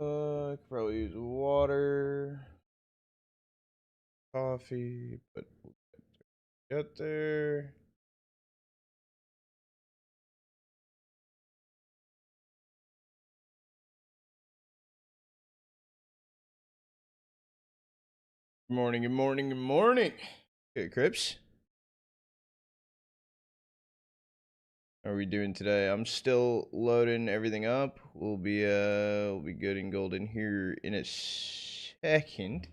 I could probably use water, coffee, but we'll get there. Good morning, good morning, good morning. Okay, Crips. How are we doing today? I'm still loading everything up. We'll be good and golden here in a second.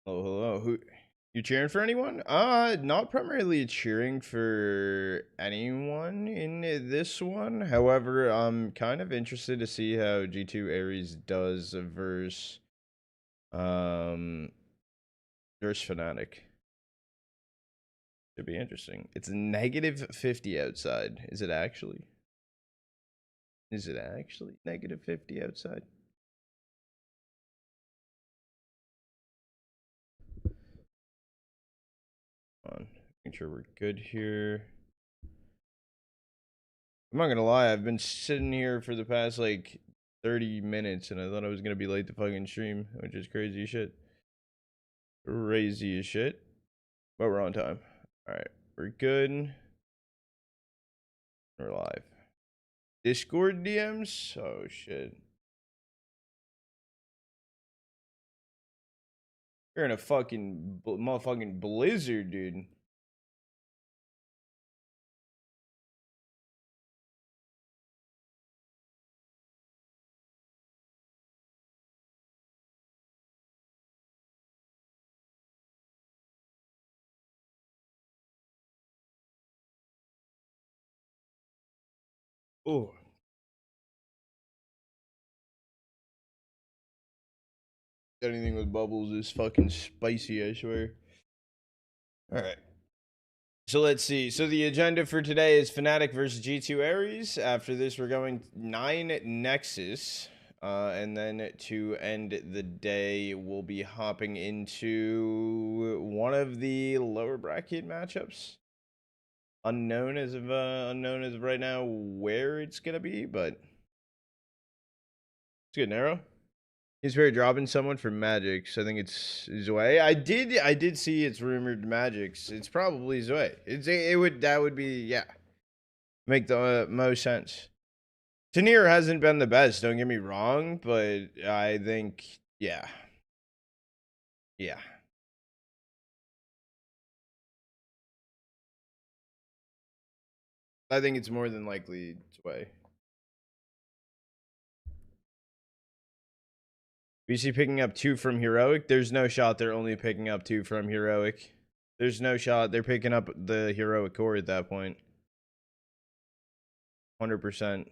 Oh, hello. Who you cheering for anyone? Not primarily cheering for anyone in this one. However, I'm kind of interested to see how G2 Ares does versus um Fnatic. Should be interesting. It's negative 50 outside. Is it actually? Is it actually negative 50 outside? On, make sure we're good here. I'm not gonna lie, I've been sitting here for the past like 30 minutes and I thought I was gonna be late to fucking stream, which is crazy as shit. Crazy as shit. But we're on time. Alright, we're good. We're live. Discord DMs? Oh shit. You're in a fucking motherfucking blizzard, dude. Oh. Anything with bubbles is fucking spicy, I swear. Alright. So let's see. So the agenda for today is Fnatic versus G2 Ares. After this, we're going 9 Nexus. And then to end the day, we'll be hopping into one of the lower bracket matchups. Unknown as of right now where it's gonna be, but it's good. Narrow. He's very dropping someone for Magics. I think it's Zoe. I did see it's rumored Magics. It's probably Zoe. That would be, yeah, make the most sense. Tanier hasn't been the best, don't get me wrong, but I think, yeah. Yeah. I think it's more than likely Zoe. BC picking up 2 from Heroic. There's no shot they're only picking up 2 from Heroic. There's no shot they're picking up the Heroic core at that point. 100%.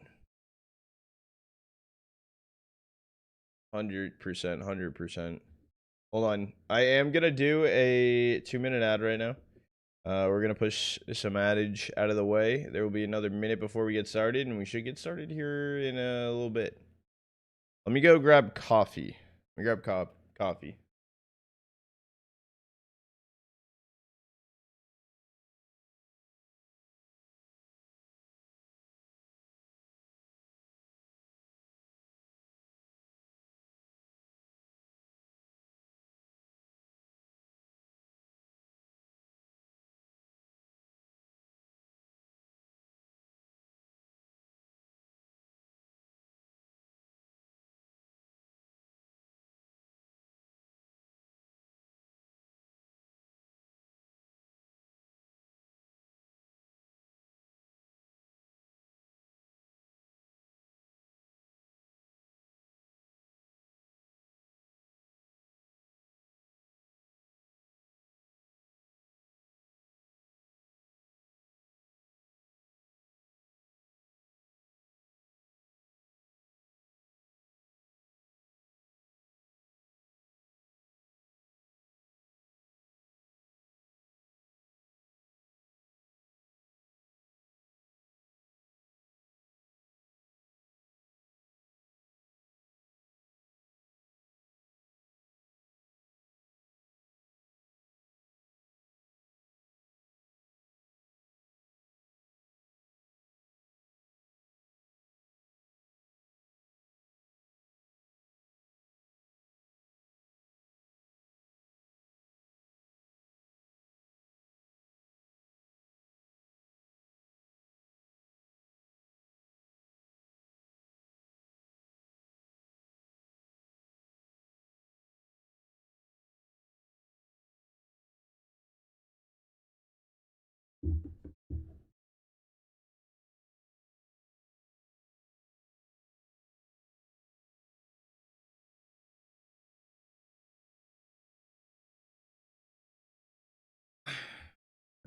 100%. 100%. Hold on. I am going to do a 2-minute ad right now. We're going to push some adage out of the way. There will be another minute before we get started, and we should get started here in a little bit. Let me go grab coffee. Let me grab coffee.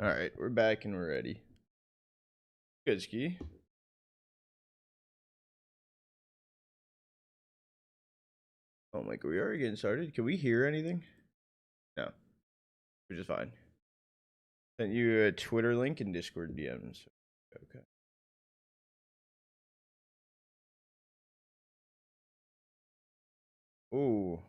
Alright, we're back and we're ready. Good ski. Oh my god, we already getting started? Can we hear anything? No. We're just fine. Sent you a Twitter link and Discord DMs. Okay. Ooh.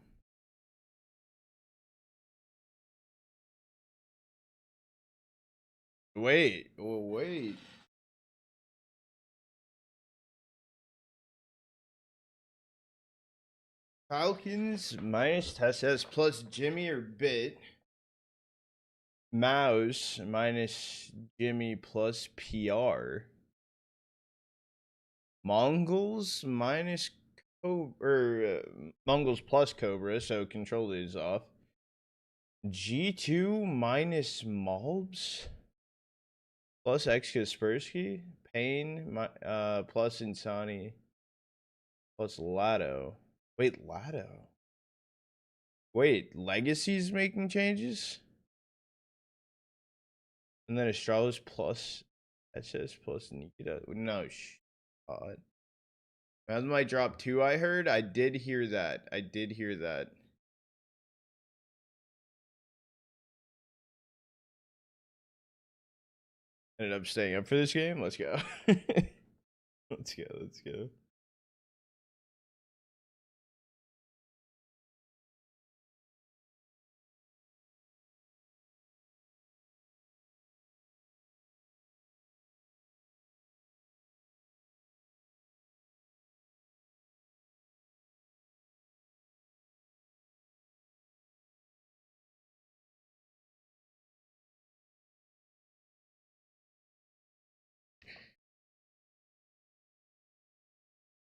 Wait. Oh, wait. Falcons minus Tesses plus Jimmy or Bit. MOUZ minus Jimmy plus PR. Mongols minus Mongols plus Cobra, so control is off. G2 minus Mobs plus X Kaspersky. Pain plus Insani plus Lado. Wait, Lado. Wait, Legacy's making changes? And then Astralis plus SS plus Nikita. No, God. That might drop 2, I heard. I did hear that. Ended up staying up for this game. Let's go. Let's go.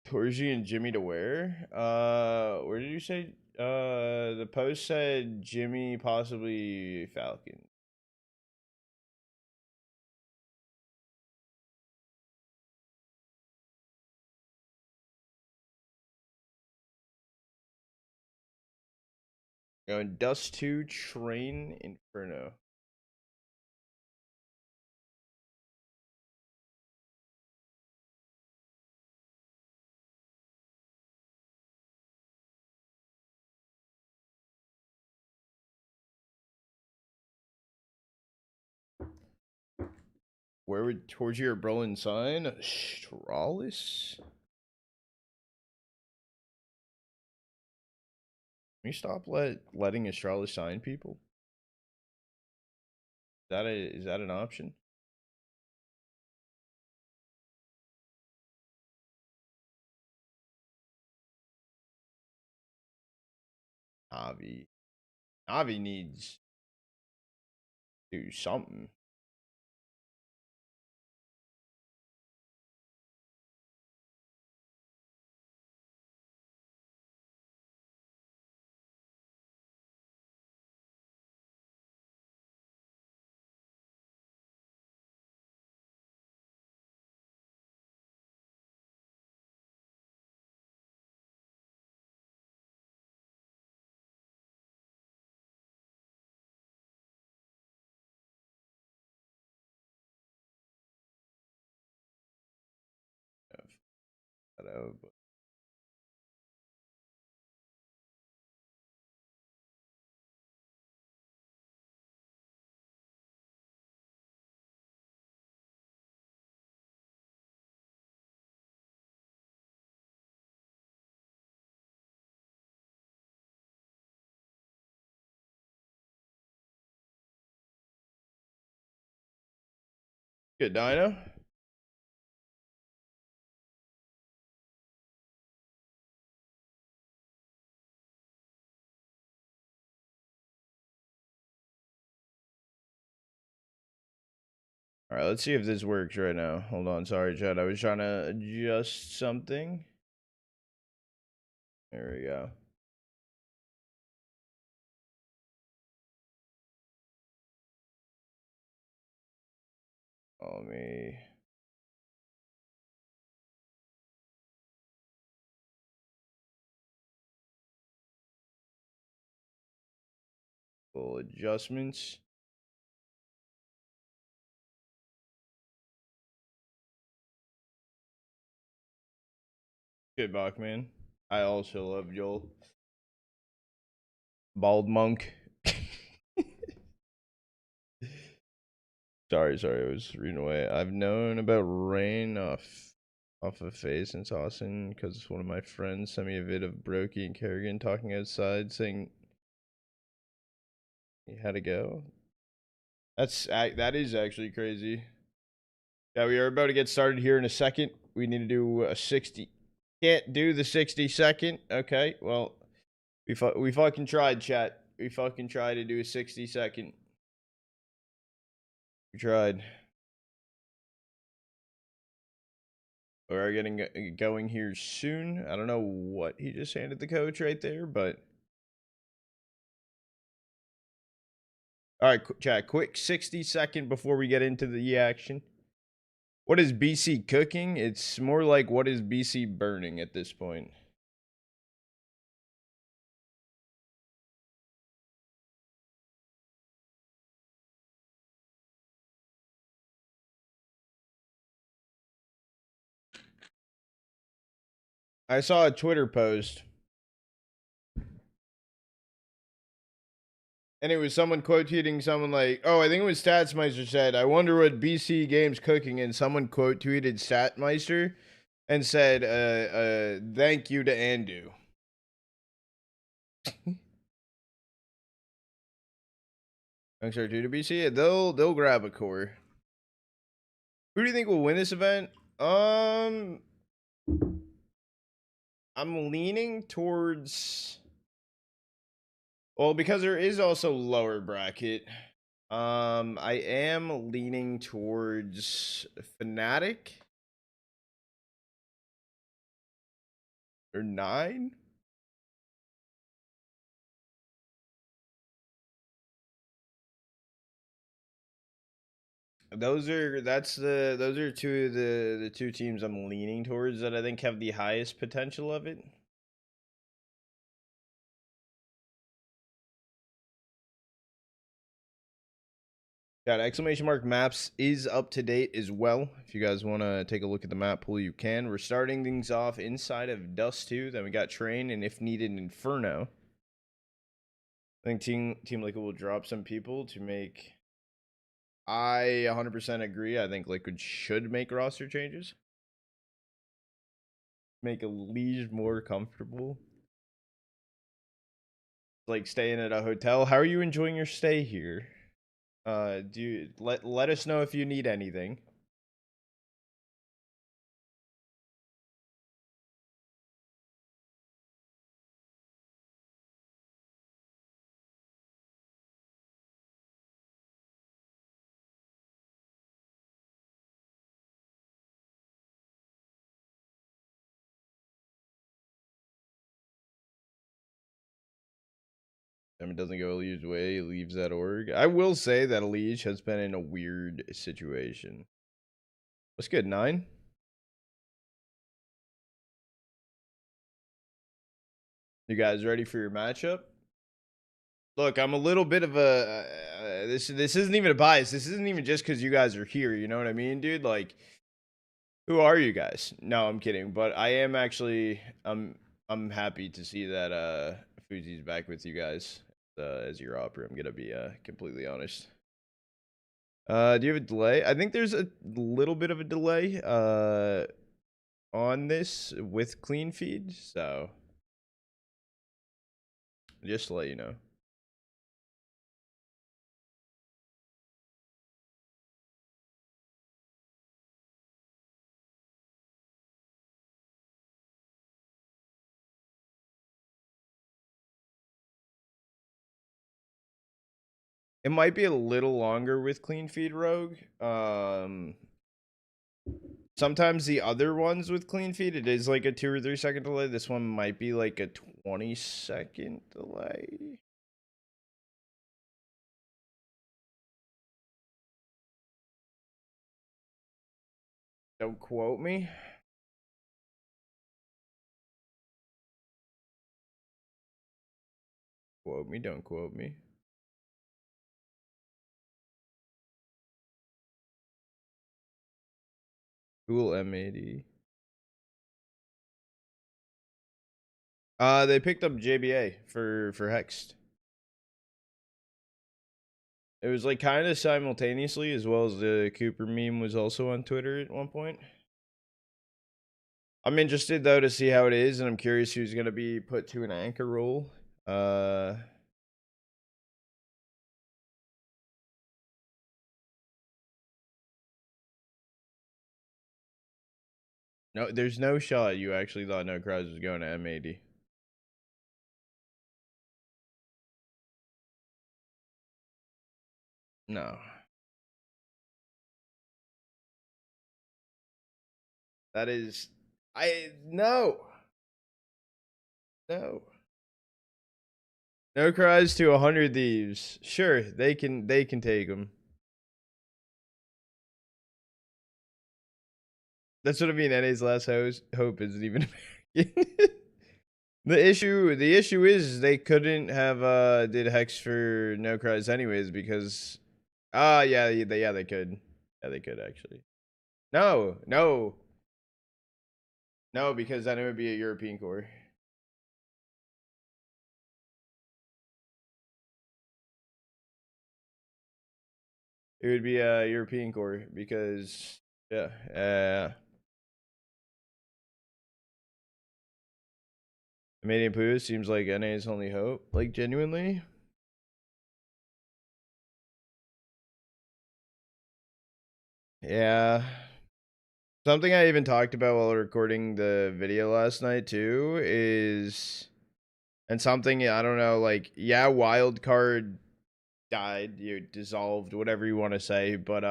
Torji and Jimmy to wear? Where did you say? The post said Jimmy, possibly Falcon. Going Dust 2, Train, Inferno. Where would Torji or Brolin sign? Astralis? Can you stop letting Astralis sign people? Is that an option? Navi needs to do something. But good, Dino. All right, let's see if this works right now. Hold on, sorry, Chad. I was trying to adjust something. There we go. Follow me. Little adjustments. Good Bach, man. I also love Joel. Bald monk. Sorry, I was reading away. I've known about rain off of Face since Austin because one of my friends sent me a vid of Brokey and Kerrigan talking outside saying he had to go. That is actually crazy. Yeah, we are about to get started here in a second. We need to do a 60. Can't do the 60-second. Okay, well, we fucking tried, chat. We fucking tried to do a 60-second. We tried. We're getting going here soon. I don't know what he just handed the coach right there, but all right, chat. Quick 60-second before we get into the action. What is BC cooking? It's more like what is BC burning at this point. I saw a Twitter post, and it was someone quote tweeting someone like, "Oh, I think it was Statsmeister said, I wonder what BC Games cooking," and someone quote tweeted Statmeister and said, thank you to Andu." Thanks, R2 to BC. They'll grab a core. Who do you think will win this event? I'm leaning towards, well, because there is also lower bracket. I am leaning towards Fnatic or 9. Those are two of the two teams I'm leaning towards that I think have the highest potential of it. Got exclamation mark maps is up to date as well. If you guys want to take a look at the map pool, you can. We're starting things off inside of Dust 2. Then we got Train and if needed Inferno. I think Team Liquid will drop some people to make. I 100% agree. I think Liquid should make roster changes. Make a Liege more comfortable. Like staying at a hotel. How are you enjoying your stay here? Do you let us know if you need anything. It doesn't go Liege's way, he leaves that org. I will say that Liege has been in a weird situation. What's good, 9? You guys ready for your matchup? Look, I'm a little bit of a this isn't even a bias. This isn't even just because you guys are here. You know what I mean, dude? Like, who are you guys? No, I'm kidding. But I am actually I'm happy to see that Fuzi's back with you guys as your opera. I'm gonna be completely honest. Do you have a delay? I think there's a little bit of a delay on this with clean feed, so just to let you know. It might be a little longer with clean feed rogue. Sometimes the other ones with clean feed, it is like a 2 or 3 second delay. This one might be like a 20-second delay. Don't quote me. Quote me, don't quote me. Cool M80. They picked up JBA for Hext. It was like kind of simultaneously, as well as the Cooper meme was also on Twitter at one point. I'm interested though to see how it is, and I'm curious who's gonna be put to an anchor role. No, there's no shot you actually thought No Cries was going to M80. No. That is no. No. No Cries to 100 Thieves. Sure, they can take them. That's what I mean. NA's last hope isn't even American. The issue is they couldn't have did Hex for No Cries anyways because they could. Yeah, they could actually. No, because then it would be a European core. It would be a European core because yeah, Canadian Poo seems like NA's only hope. Like genuinely. Yeah. Something I even talked about while recording the video last night too is, and something I don't know, like yeah, wild card died, you dissolved, whatever you want to say, but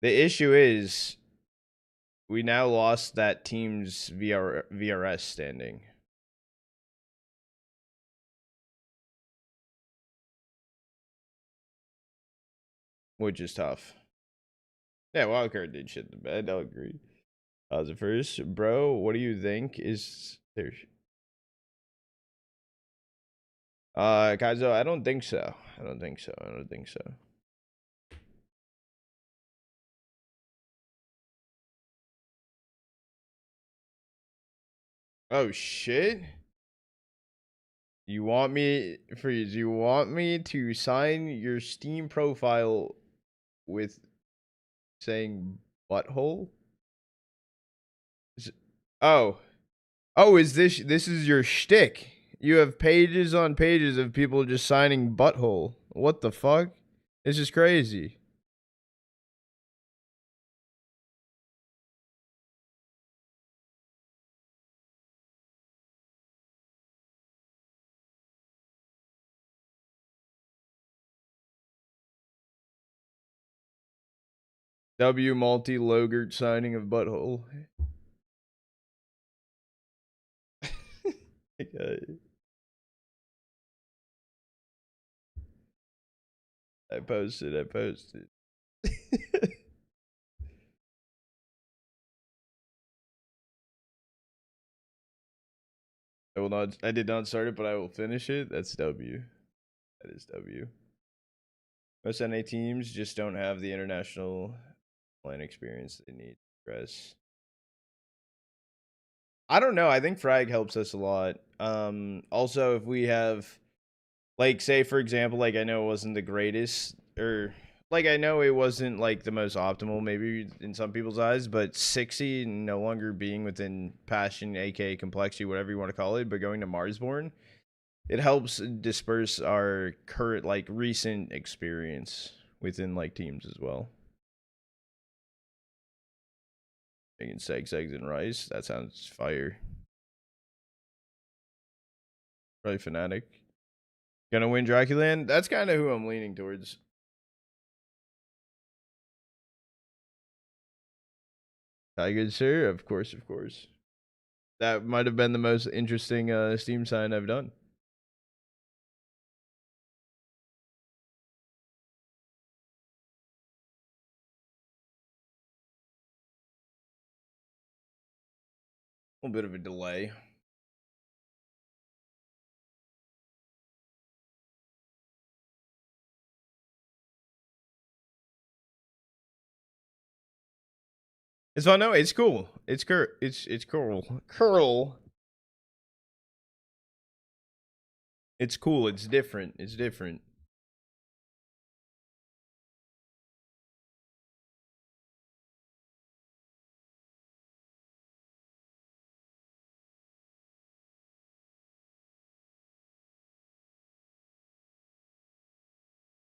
the issue is we now lost that team's VRS standing, which is tough. Yeah, wildcard did shit the bed. I'll agree. The first, bro, what do you think is there? Kaizo, I don't think so. I don't think so. I don't think so. Oh shit! You want me freeze? You want me to sign your Steam profile with saying butthole? Is, oh, oh, is this is your shtick? You have pages on pages of people just signing butthole. What the fuck? This is crazy. W multi Logert signing of butthole. Okay. I posted. I will not. I did not start it, but I will finish it. That's W. That is W. Most NA teams just don't have the international plan experience they need to progress. I don't know. I think Frag helps us a lot. Also, if we have, like, say for example, like I know it wasn't the greatest, or like I know it wasn't like the most optimal, maybe in some people's eyes, but 60 no longer being within passion, aka complexity, whatever you want to call it, but going to Marsborn, it helps disperse our current, like, recent experience within like teams as well. Making segs, eggs, and rice. That sounds fire. Probably Fnatic. Gonna win DraculaN? That's kind of who I'm leaning towards. Hi, good sir. Of course, of course. That might have been the most interesting Steam sign I've done. A little bit of a delay. It's fun. No, it's cool. It's cool. Curl. It's cool. It's different. It's different.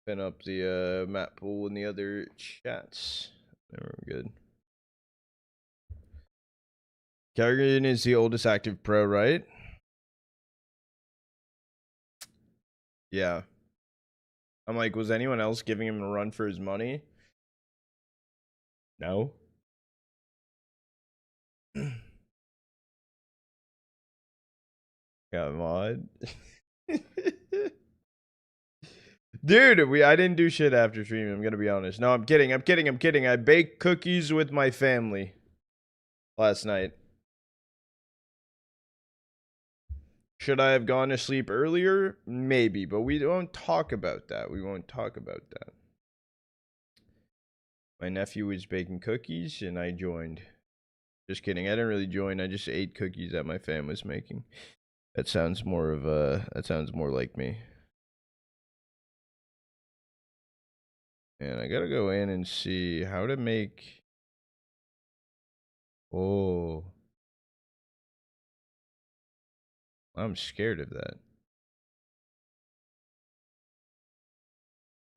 Been up the map pool in the other chats. There we're good. Kerrigan is the oldest active pro, right? Yeah. I'm like, was anyone else giving him a run for his money? No. Got mod. Dude, I didn't do shit after streaming, I'm gonna be honest. No, I'm kidding. I baked cookies with my family last night. Should I have gone to sleep earlier? Maybe, but we won't talk about that. We won't talk about that. My nephew was baking cookies and I joined. Just kidding. I didn't really join. I just ate cookies that my fam was making. That sounds more like me. And I gotta go in and see how to make. Oh. I'm scared of that.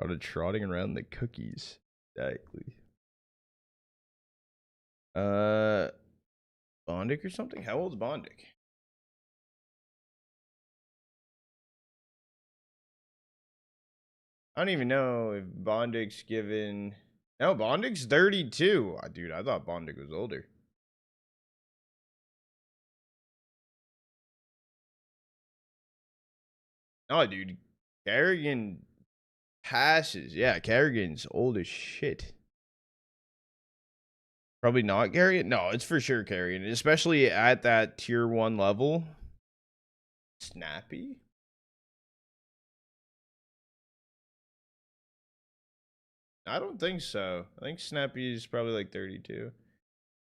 Out of trotting around the cookies. Exactly. Bondic or something? How old's Bondic? I don't even know if Bondic's given. No, Bondic's 32. Oh, dude, I thought Bondic was older. Oh, dude. Kerrigan passes. Yeah, Kerrigan's old as shit. Probably not Kerrigan. No, it's for sure Kerrigan, especially at that tier 1 level. Snappy? I don't think so. I think Snappy's probably like 32.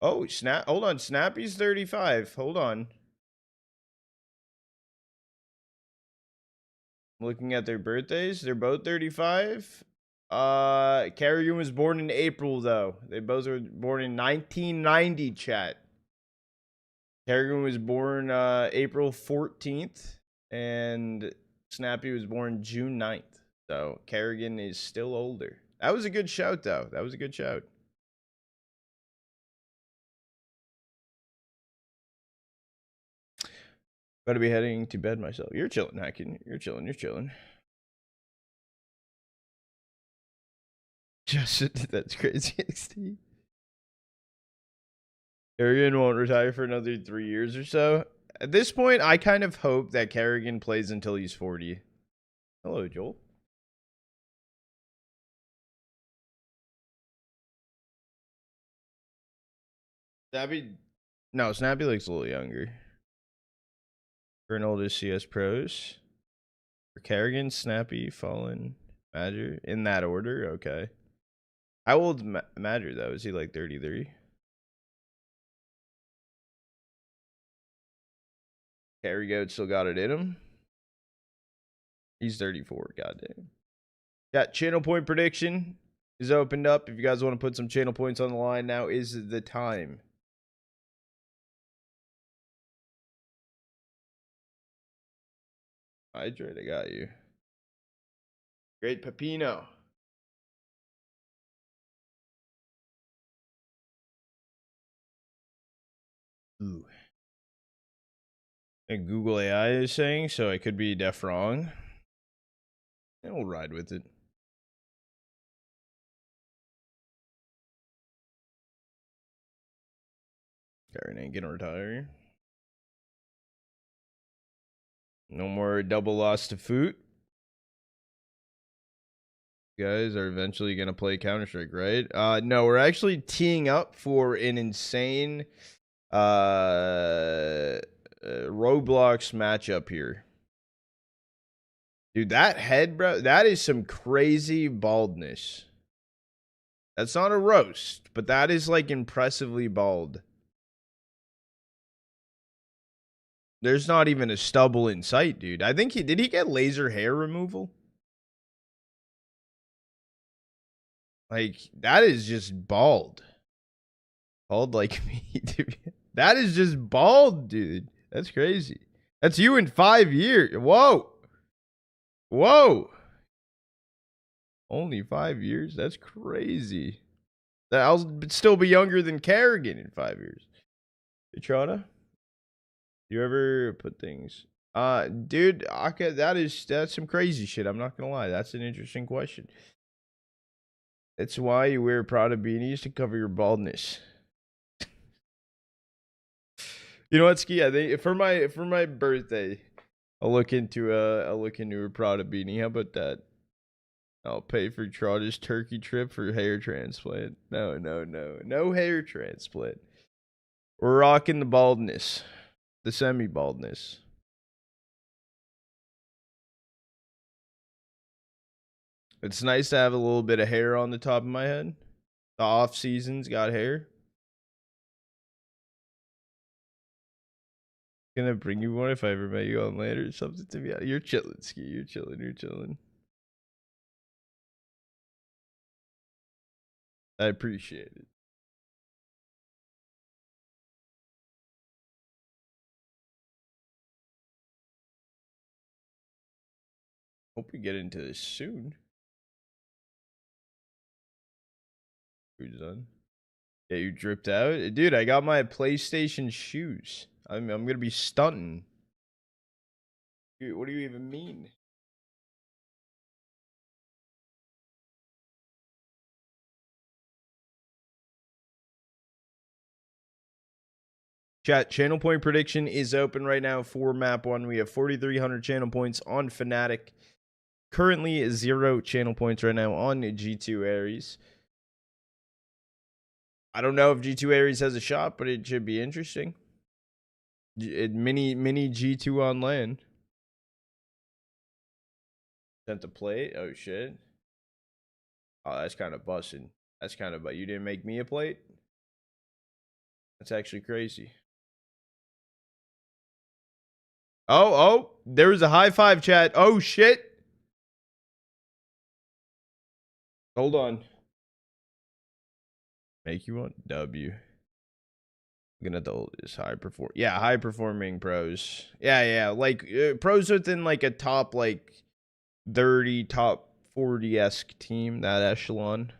Oh, hold on. Snappy's 35. Hold on. Looking at their birthdays, they're both 35. Kerrigan was born in April though. They both were born in 1990, chat. Kerrigan was born April 14th and Snappy was born June 9th. So Kerrigan is still older. That was a good shout though. That was a good shout. Gotta be heading to bed myself. You're chilling, Hacking. You're chilling. Just that's crazy. XT. Kerrigan won't retire for another 3 years or so. At this point, I kind of hope that Kerrigan plays until he's 40. Hello, Joel. Snappy looks a little younger. Current oldest CS pros. For Kerrigan, Snappy, Fallen, Madger. In that order? Okay. How old's Madger, though? Is he like 33? Carry Goat still got it in him. He's 34. Goddamn. Yeah, channel point prediction is opened up. If you guys want to put some channel points on the line, now is the time. Hydrate, I got you. Great Pepino. Ooh. And Google AI is saying, so I could be deaf wrong. And we'll ride with it. Karen ain't gonna retire. No more double loss to Foot. You guys are eventually gonna play Counter-Strike, right? No, we're actually teeing up for an insane Roblox matchup here. Dude, that head, bro, that is some crazy baldness. That's not a roast, but that is like impressively bald. There's not even a stubble in sight, dude. I think did he get laser hair removal? Like, that is just bald. Bald like me, dude. That is just bald, dude. That's crazy. That's you in 5 years. Whoa. Whoa. Only 5 years? That's crazy. I'll still be younger than Kerrigan in 5 years. Hey, Trana? You ever put things? Dude, Aka, that's some crazy shit. I'm not gonna lie. That's an interesting question. That's why you wear Prada beanies, to cover your baldness. You know what, Ski? I think for my birthday, I'll look into a Prada beanie. How about that? I'll pay for Trada's turkey trip for hair transplant. No hair transplant. We're rocking the baldness, the semi-baldness. It's nice to have a little bit of hair on the top of my head. The off season's got hair. Gonna bring you one if I ever met you on land or something to me. You're chilling, Ski. You're chilling. I appreciate it. Hope we get into this soon. Who's done? Yeah, you dripped out, dude. I got my PlayStation shoes. I'm gonna be stunting. Dude, what do you even mean? Chat, channel point prediction is open right now for map 1. We have 4,300 channel points on Fnatic. Currently 0 channel points right now on G2 Ares. I don't know if G2 Ares has a shot, but it should be interesting. Mini G2 on land. Sent to plate. Oh shit. Oh, that's kind of busting. That's kind of, but you didn't make me a plate? That's actually crazy. Oh, there was a high five, chat. Oh shit. Hold on. Make you want W. I'm gonna do this high performing pros. Yeah, like pros within like a top like 30, top 40-esque team, that echelon.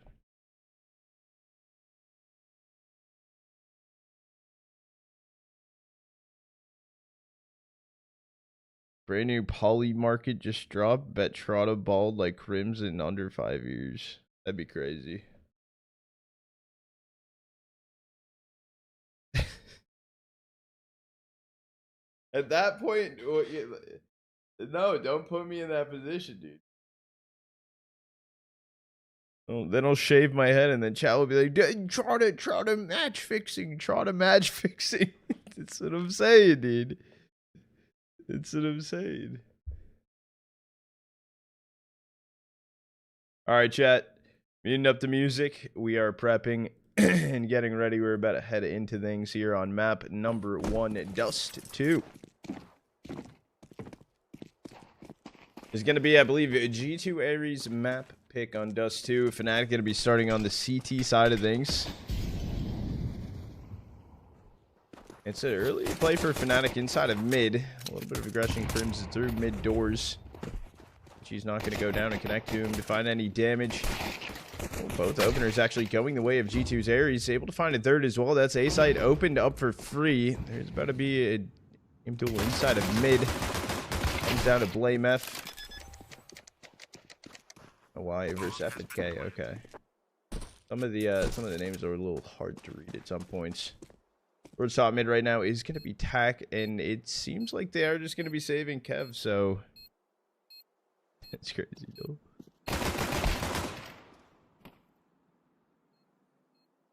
Brand new poly market just dropped. Bet Trotta bald like Crims in under 5 years. That'd be crazy. At that point, no, don't put me in that position, dude. Well, then I'll shave my head, and then chat will be like, Trotta match fixing. That's what I'm saying, dude. That's what I'm saying. All right, chat. Muting up the music. We are prepping and getting ready. We're about to head into things here on map number 1, Dust 2. There's going to be, I believe, a G2 Ares map pick on Dust 2. Fnatic going to be starting on the CT side of things. It's an early play for Fnatic inside of mid. A little bit of aggression crimson through mid doors. She's not going to go down and connect to him to find any damage. Well, both openers actually going the way of G2's Ares. Able to find a third as well. That's A site opened up for free. There's about to be a game duel inside of mid. Comes down to Blame F. Y versus F and K. Okay. Some of the names are a little hard to read at some points. Towards top mid right now is going to be Tack, and it seems like they are just going to be saving Kev, so it's crazy though.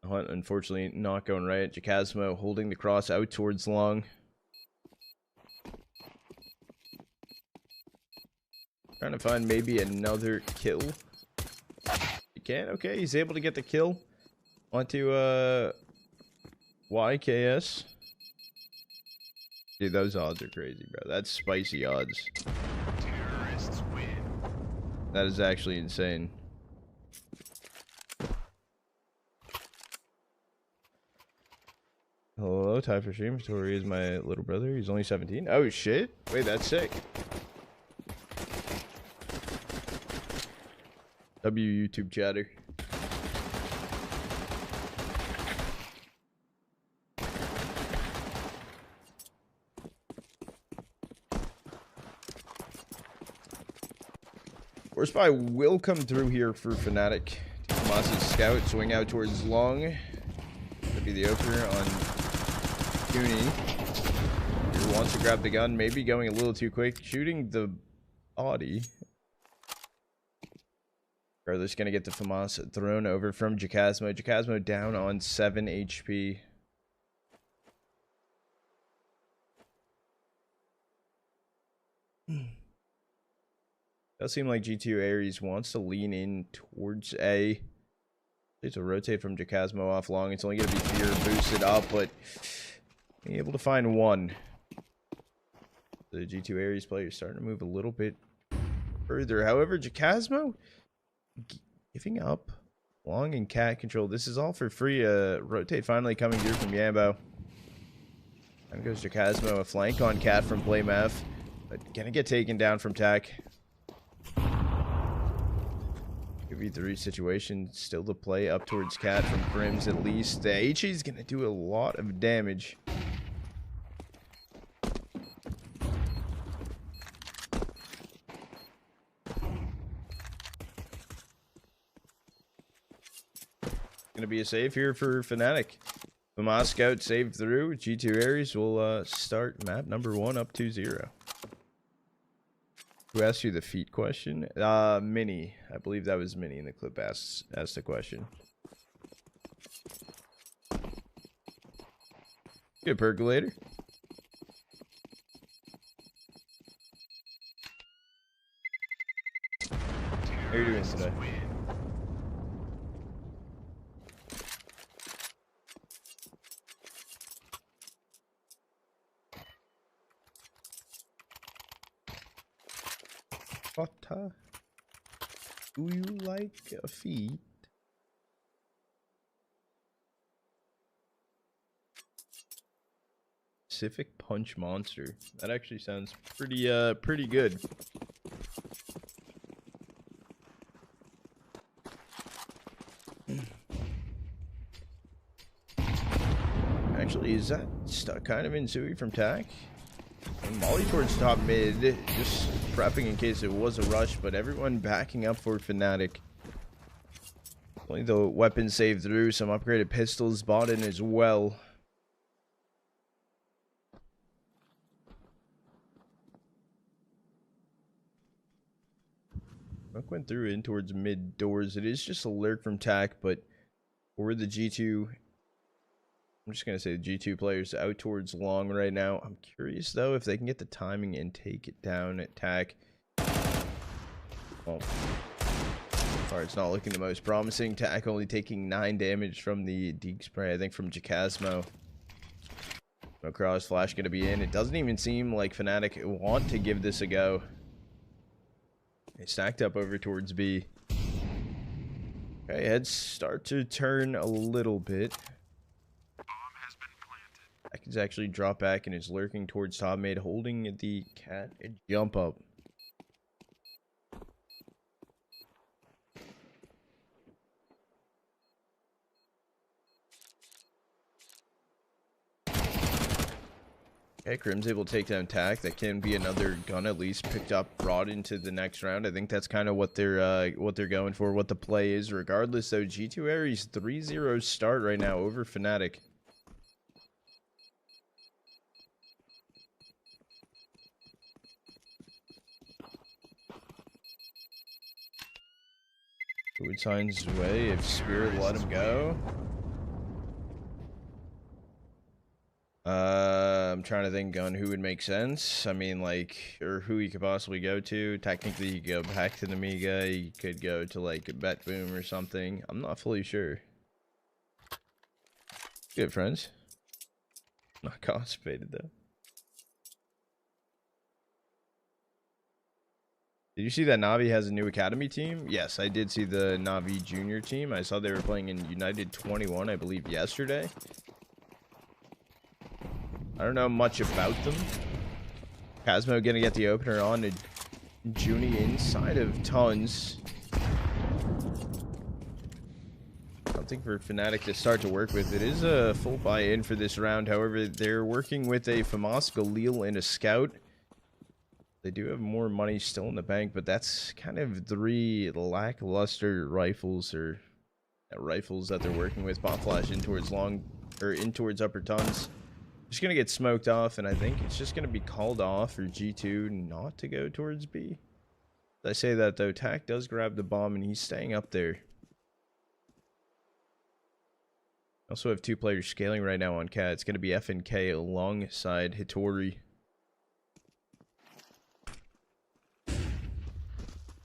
Hunt, unfortunately, not going right. Jacasmo holding the cross out towards long. Trying to find maybe another kill. He can. Okay, he's able to get the kill onto YKS. Dude, those odds are crazy, bro. That's spicy odds. Terrorists win. That is actually insane. Hello, Ty for stream. Tori is my little brother. He's only 17. Oh, shit. Wait, that's sick. W YouTube chatter. Force Spy will come through here for Fnatic. Tomas's scout, swing out towards long. That'd be the opener on Cooney. He wants to grab the gun, maybe going a little too quick, shooting the body. Regardless, gonna get the FAMAS thrown over from Jacasmo. Jacasmo down on 7 HP. Does seem like G2 Ares wants to lean in towards A. To rotate from Jacasmo off long. It's only going to be fear boosted up, but being able to find one. The G2 Ares player is starting to move a little bit further. However, Jacasmo giving up long and cat control. This is all for free. Rotate finally coming through from Yambo. And goes Jacasmo, a flank on cat from Playmath, but gonna get taken down from Tac. 2v3 situation still to play up towards cat from Crims at least. The HE is gonna do a lot of damage. Gonna be a save here for Fnatic. The MOUZ scout saved through. G2 Ares will start map number 1 up 2-0. Who asked you the feet question? Minnie. I believe that was Minnie in the clip asked the question. Good percolator. How are you doing today? What? Do you like a feet? Pacific Punch Monster. That actually sounds pretty good. Actually, is that stuck kind of in Sui from Tac? And Molly towards top mid, just prepping in case it was a rush, but everyone backing up for Fnatic. Only the weapon saved through, some upgraded pistols bought in as well. Rook went through in towards mid doors. It is just a lurk from Tac, but for the G2, I'm just going to say the G2 players out towards long right now. I'm curious, though, if they can get the timing and take it down at Tac. Well, far it's not looking the most promising. Tac only taking 9 damage from the Deke spray, I think, from Jacasmo. No cross flash going to be in. It doesn't even seem like Fnatic want to give this a go. They stacked up over towards B. Okay, heads start to turn a little bit. He's actually dropped back and is lurking towards top mid, holding the cat and jump up. Okay, Crim's able to take down Tac. That can be another gun at least picked up, brought into the next round. I think that's kind of what they're going for, what the play is. Regardless, though, G2 Ares 3-0 start right now over Fnatic. Would signs his way if Spirit let him go. I'm trying to think on who would make sense. I mean, like, or who he could possibly go to. Technically, you could go back to the Amiga. You could go to, like, Bet Boom or something. I'm not fully sure. Good friends. Not constipated, though. Did you see that Navi has a new academy team? Yes, I did see the Navi junior team. I saw they were playing in United 21, I believe, yesterday. I don't know much about them. Casmo gonna get the opener on to Junie inside of Tons. Something for Fnatic to start to work with. It is a full buy-in for this round. However, they're working with a FAMAS, Galil, and a Scout. They do have more money still in the bank, but that's kind of 3 lackluster rifles or rifles that they're working with. Bomb flash in towards long or in towards upper Tons. Just gonna get smoked off, and I think it's just gonna be called off for G2 not to go towards B. I say that though, Tak does grab the bomb and he's staying up there. Also have 2 players scaling right now on Cat. It's gonna be FNK alongside Hitori.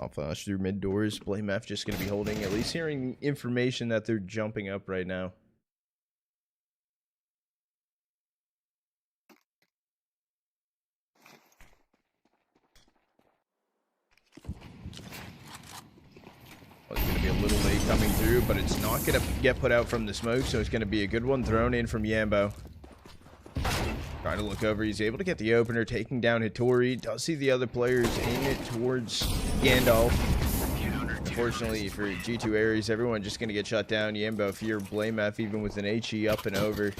I'll flash through mid doors. Blame F just gonna be holding, at least hearing information that they're jumping up right now. Well, it's gonna be a little late coming through, but it's not gonna get put out from the smoke, so it's gonna be a good one thrown in from Yambo. Trying to look over, he's able to get the opener, taking down Hitori. Does see the other players aim it towards Gandalf. Unfortunately for G2 Ares, everyone just going to get shut down. Yambo Fear, Blame F, even with an HE up and over.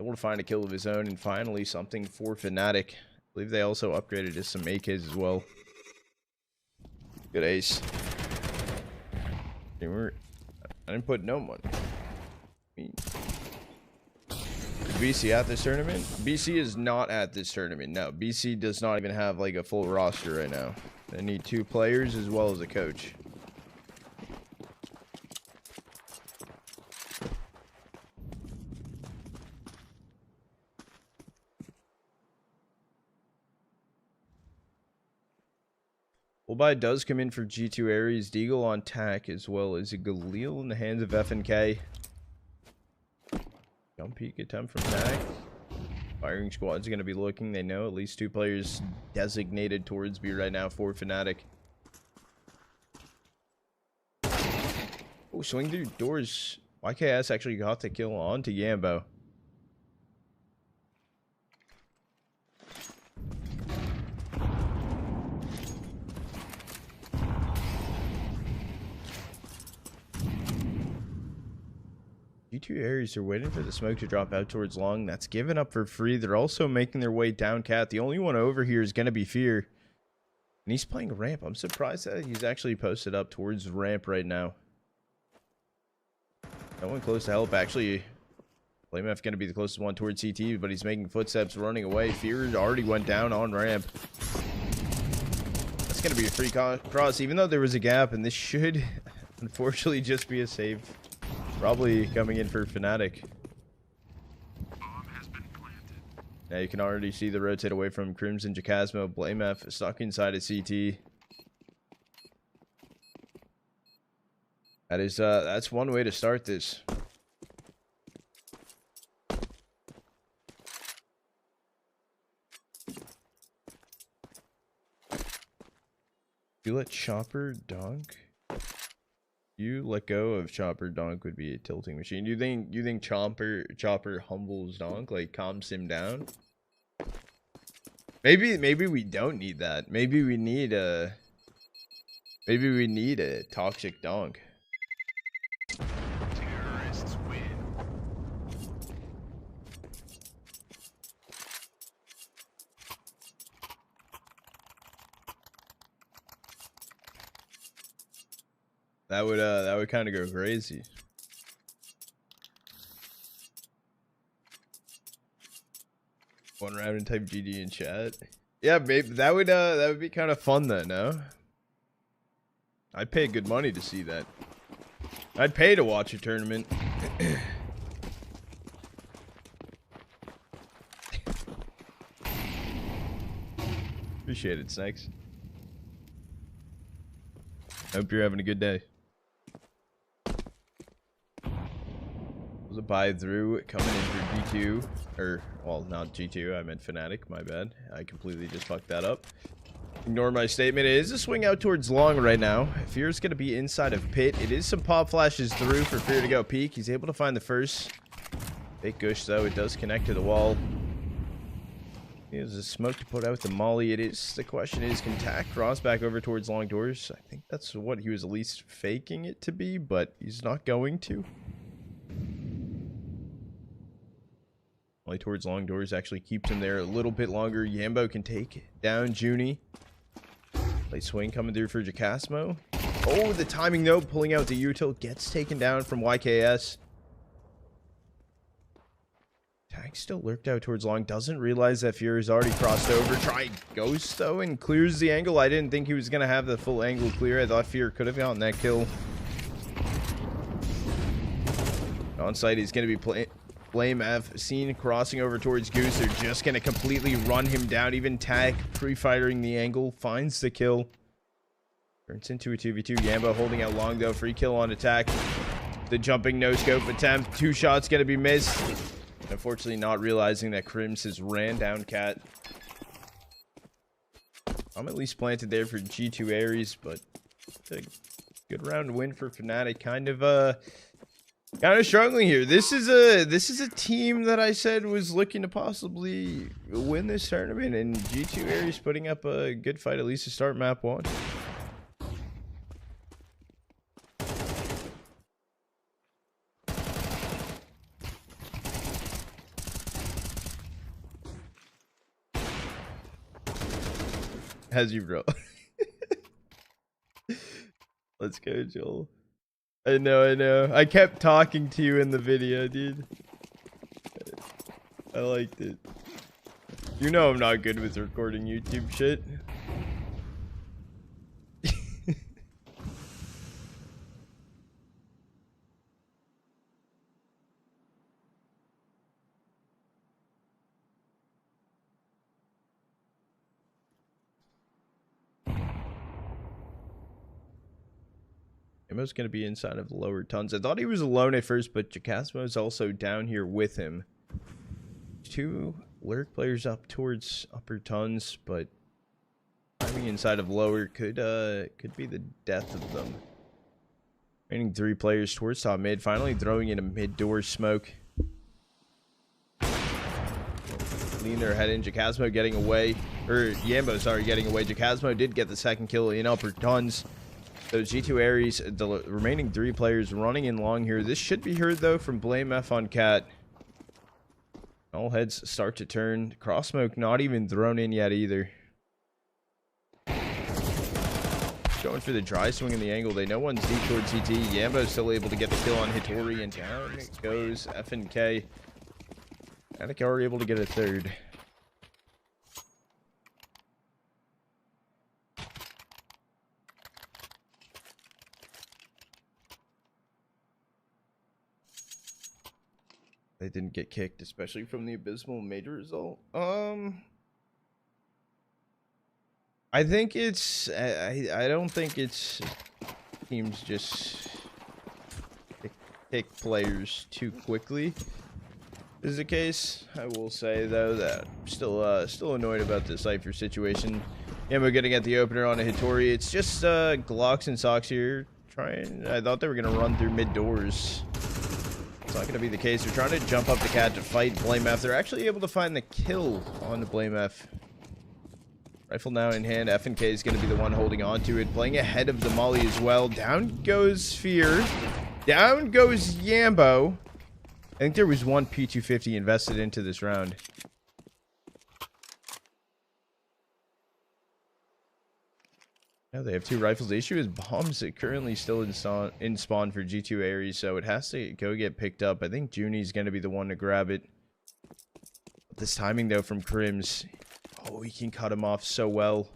Able to find a kill of his own, and finally something for Fnatic. I believe they also upgraded to some AKs as well. Good ace. I didn't put no money. Is BC at this tournament? BC is not at this tournament. No, BC does not even have like a full roster right now. They need 2 players as well as a coach. Full buy does come in for G2 Ares. Deagle on Tak as well as a Galil in the hands of FNK. Jump peek attempt from Tak. Firing squad's going to be looking. They know at least 2 players designated towards B right now for Fnatic. Oh, swing through doors. YKS actually got the kill onto Yambo. G2 Ares are waiting for the smoke to drop out towards long. That's given up for free. They're also making their way down Cat. The only one over here is going to be Fear. And he's playing ramp. I'm surprised that he's actually posted up towards ramp right now. No one close to help. Actually, Blame F going to be the closest one towards CT, but he's making footsteps running away. Fear already went down on ramp. That's going to be a free cross, even though there was a gap, and this should unfortunately just be a save. Probably coming in for Fnatic. Now you can already see the rotate away from Crimson Jacasmo. Blame F stuck inside of CT. That is that's one way to start this. You let Chopper dunk? You let go of Chopper, Donk would be a tilting machine. You think Chopper humbles Donk, like calms him down? Maybe we don't need that. Maybe we need a toxic Donk. Terrorists win. That would kind of go crazy. One round and type GD in chat. Yeah, maybe that would be kind of fun then, no? I'd pay good money to see that. I'd pay to watch a tournament. Appreciate it, Snakes. Hope you're having a good day. Was a buy through coming in for G2, or well, not G2. I meant Fnatic. My bad. I completely just fucked that up. Ignore my statement. It is a swing out towards long right now. Fear's going to be inside of pit. It is some pop flashes through for Fear to go peek. He's able to find the first. Big gush, though. It does connect to the wall. He has a smoke to put out the molly. It is. The question is, can Tack cross back over towards long doors? I think that's what he was at least faking it to be, but he's not going to. Molly towards long doors actually keeps him there a little bit longer. Yambo can take down Junie. Late swing coming through for Jacasmo. Oh, the timing though, pulling out the util, gets taken down from YKS. Tag still lurked out towards long, doesn't realize that Fury's already crossed over. Try Ghost though and clears the angle. I didn't think he was gonna have the full angle clear. I thought Fear could have gotten that kill. On site, he's gonna be Blame F seen crossing over towards Goose. They're just gonna completely run him down. Even Tag pre-firing the angle finds the kill. Turns into a 2v2. Yambo holding out long though. Free kill on attack. The jumping no scope attempt. 2 shots gonna be missed. Unfortunately, not realizing that Crims has ran down Cat. I'm at least planted there for G2 Aries, but it's a good round win for Fnatic. Kind of struggling here. This is a team that I said was looking to possibly win this tournament, and G2 Aries putting up a good fight at least to start map 1. As you bro. Let's go, Joel. I know. I kept talking to you in the video, dude. I liked it. You know I'm not good with recording YouTube shit. Emo's going to be inside of lower tons. I thought he was alone at first, but Jacasmo's also down here with him. 2 lurk players up towards upper tons, but timing inside of lower could be the death of them. Remaining 3 players towards top mid, finally throwing in a mid door smoke. Lean their head in. Jacasmo getting away, or Yambo, sorry, getting away. Jacasmo did get the second kill in upper tons. So G2 Aries, the remaining 3 players running in long here. This should be heard though from Blame F on Cat. All heads start to turn. Cross smoke not even thrown in yet either. Going for the dry swing in the angle. They know one's deep towards CT. Yambo's still able to get the kill on Hitori, and down goes FNK. Fnatic are able to get a third. They didn't get kicked, especially from the abysmal major result. I think it's I don't think it's teams just pick players too quickly is the case. I will say though that I'm still annoyed about the Cypher situation. Yambo getting at the opener on a Hitori. It's just Glocks and Socks here trying. I thought they were gonna run through mid doors. It's not going to be the case. They're trying to jump up the Cat to fight Blame F. They're actually able to find the kill on the Blame F. Rifle now in hand. FNK is going to be the one holding on to it. Playing ahead of the Molly as well. Down goes Fear. Down goes Yambo. I think there was 1 P250 invested into this round. Yeah, they have 2 rifles. The issue is bombs are currently still in spawn for G2 Aries, so it has to go get picked up. I think Junie's going to be the one to grab it. This timing, though, from Crims. Oh, he can cut him off so well.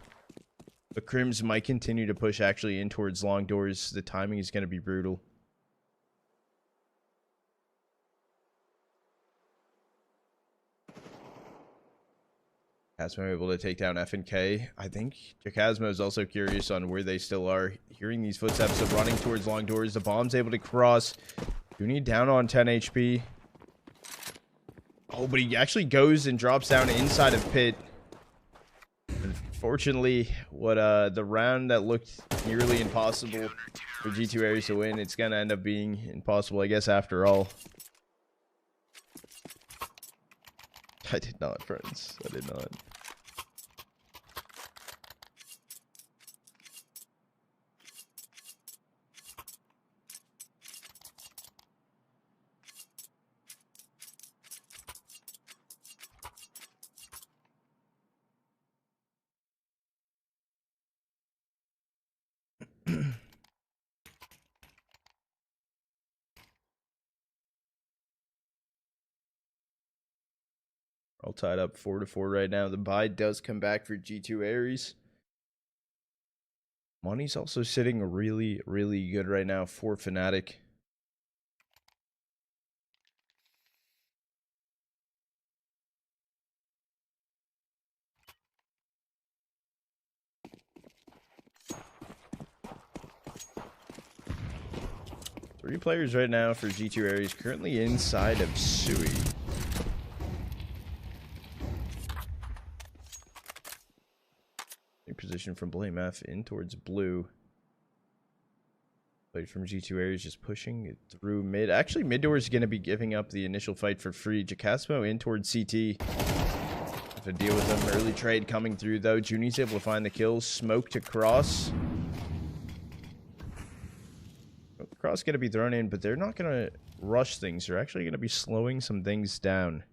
But Crims might continue to push actually in towards long doors. The timing is going to be brutal. Jacasmo able to take down FNK. I think Jacasmo is also curious on where they still are. Hearing these footsteps of running towards long doors. The bomb's able to cross. Junie down on 10 HP. Oh, but he actually goes and drops down inside of pit. Unfortunately, what the round that looked nearly impossible for G2 Aries to win, it's gonna end up being impossible, I guess, after all. I did not, friends. I did not. All tied up 4-4 right now. The bye does come back for G2 Aries. Money's also sitting really, really good right now for Fnatic. Three players right now for G2 Aries currently inside of Sui. Position from Blame F in towards blue. Played from G2 Aries just pushing it through mid. Actually, mid door is going to be giving up the initial fight for free. Jacasmo in towards CT. Have to deal with them. Early trade coming through though. Juni's able to find the kills. Smoke to Cross. Cross going to be thrown in, but they're not going to rush things. They're actually going to be slowing some things down.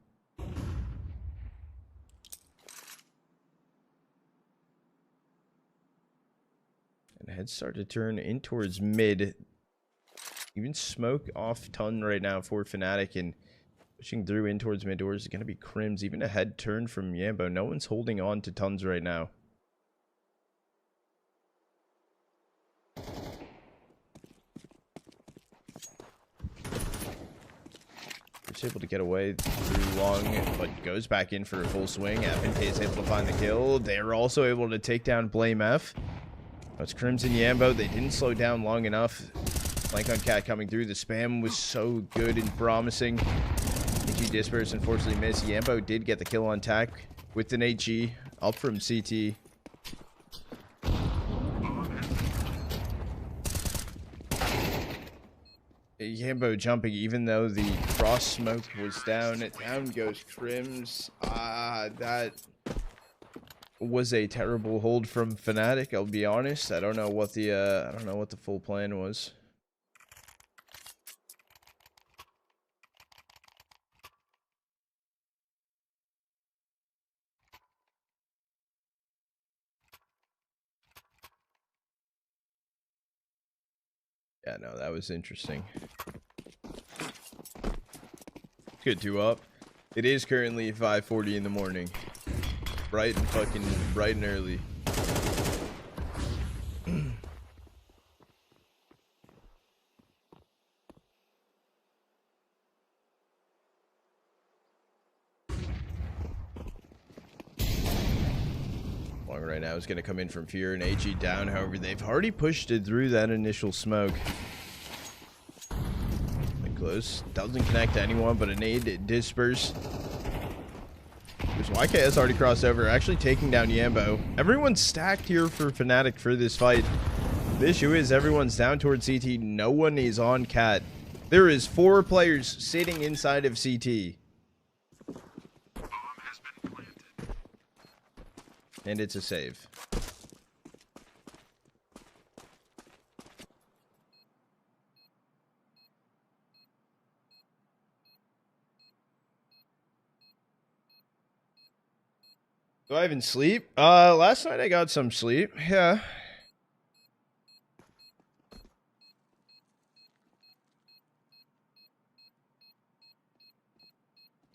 And heads start to turn in towards mid. Even smoke off ton right now for Fnatic, and pushing through in towards mid doors is going to be Crims. Even a head turn from Yambo. No one's holding on to tons right now. It's able to get away through long, but goes back in for a full swing. FNK is able to find the kill. They're also able to take down Blame F. That's Crimson Yambo. They didn't slow down long enough. Flank on Cat coming through. The spam was so good and promising. HG Disperse unfortunately missed. Yambo did get the kill on Tac with an HG up from CT. Yambo jumping even though the cross smoke was down. Down goes Crims. That was a terrible hold from Fnatic, I'll be honest. I don't know what the full plan was. Yeah, no, that was interesting. Good 2 up. It is currently 5:40 in the morning. Bright and early. Long right now is going to come in from Fear and AG down. However, they've already pushed it through that initial smoke. And close. Doesn't connect to anyone, but a nade disperse. YKS already crossed over, actually taking down Yambo. Everyone's stacked here for Fnatic for this fight. The issue is everyone's down towards CT. No one is on Cat. There is 4 players sitting inside of CT. And it's a save. Do I even sleep? Last night I got some sleep. Yeah.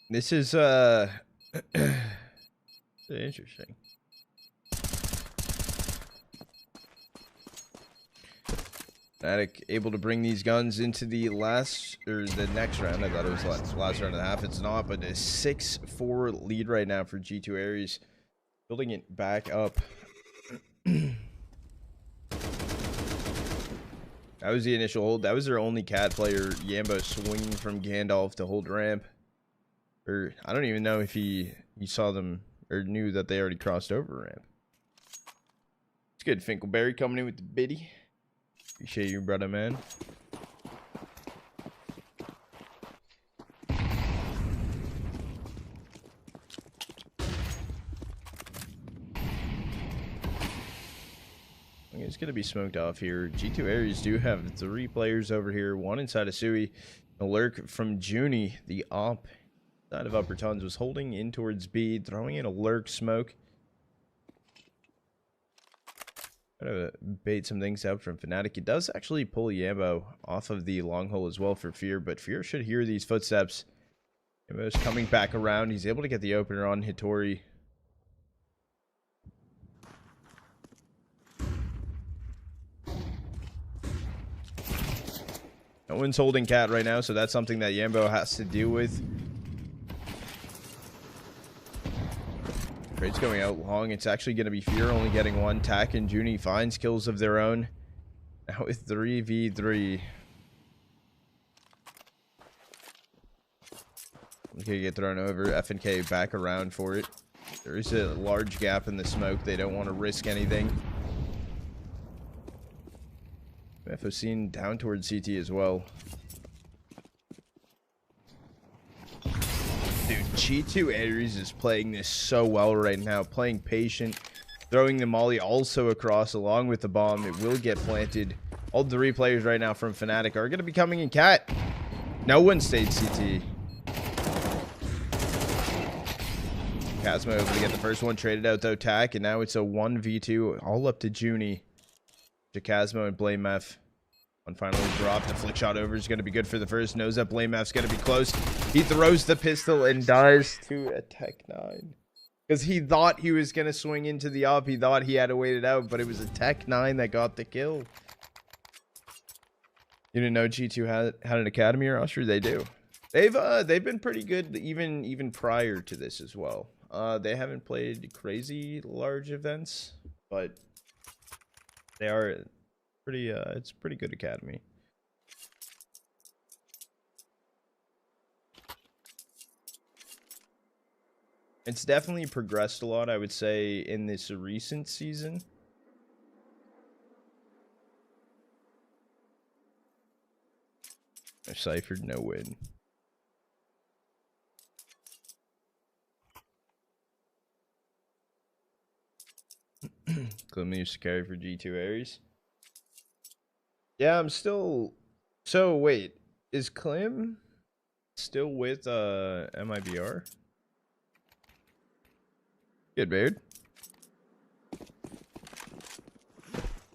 This is interesting. Fnatic able to bring these guns into the the next round. I thought it was last round and a half. It's not, but a 6-4 lead right now for G2 Aries. Building it back up. That was the initial hold. That was their only Cat player. Yambo swinging from Gandalf to hold ramp. Or I don't even know if he saw them or knew that they already crossed over ramp. good, Finkelberry, coming in with the biddy. Appreciate you, brother, man. It's going to be smoked off here. G2 Aries do have 3 players over here. One inside of Sui. A lurk from Junie. The op side of Upper Tons was holding in towards B. Throwing in a lurk smoke. Gotta bait some things out from Fnatic. It does actually pull Yambo off of the long hole as well for Fear. But Fear should hear these footsteps. Yambo's coming back around. He's able to get the opener on Hitori. No one's holding Cat right now, so that's something that Yambo has to deal with. Trade's going out long. It's actually going to be Fear only getting 1. Tak and Junie finds kills of their own. Now with 3v3. Okay, get thrown over. FNK back around for it. There is a large gap in the smoke. They don't want to risk anything. FOC down towards CT as well. Dude, G2 Aries is playing this so well right now. Playing patient. Throwing the molly also across along with the bomb. It will get planted. All 3 players right now from Fnatic are going to be coming in Cat. No one stayed CT. Casmo able to get the first one traded out though. Tak, and now it's a 1v2 all up to Junie. Jacasmo and Blame F. One finally dropped. The flick shot over is going to be good for the first. Knows that Blame F's going to be close. He throws the pistol and dies to a Tech 9. Because he thought he was going to swing into the op. He thought he had to wait it out, but it was a Tech 9 that got the kill. You didn't know G2 had an academy roster? They do. They've been pretty good even prior to this as well. They haven't played crazy large events, but they are pretty it's a pretty good academy. It's definitely progressed a lot, I would say, in this recent season. Cyphered, no win. Clem used to carry for G2 Aries. Yeah, I'm still... So, wait. Is Clem still with MIBR? Good, Baird.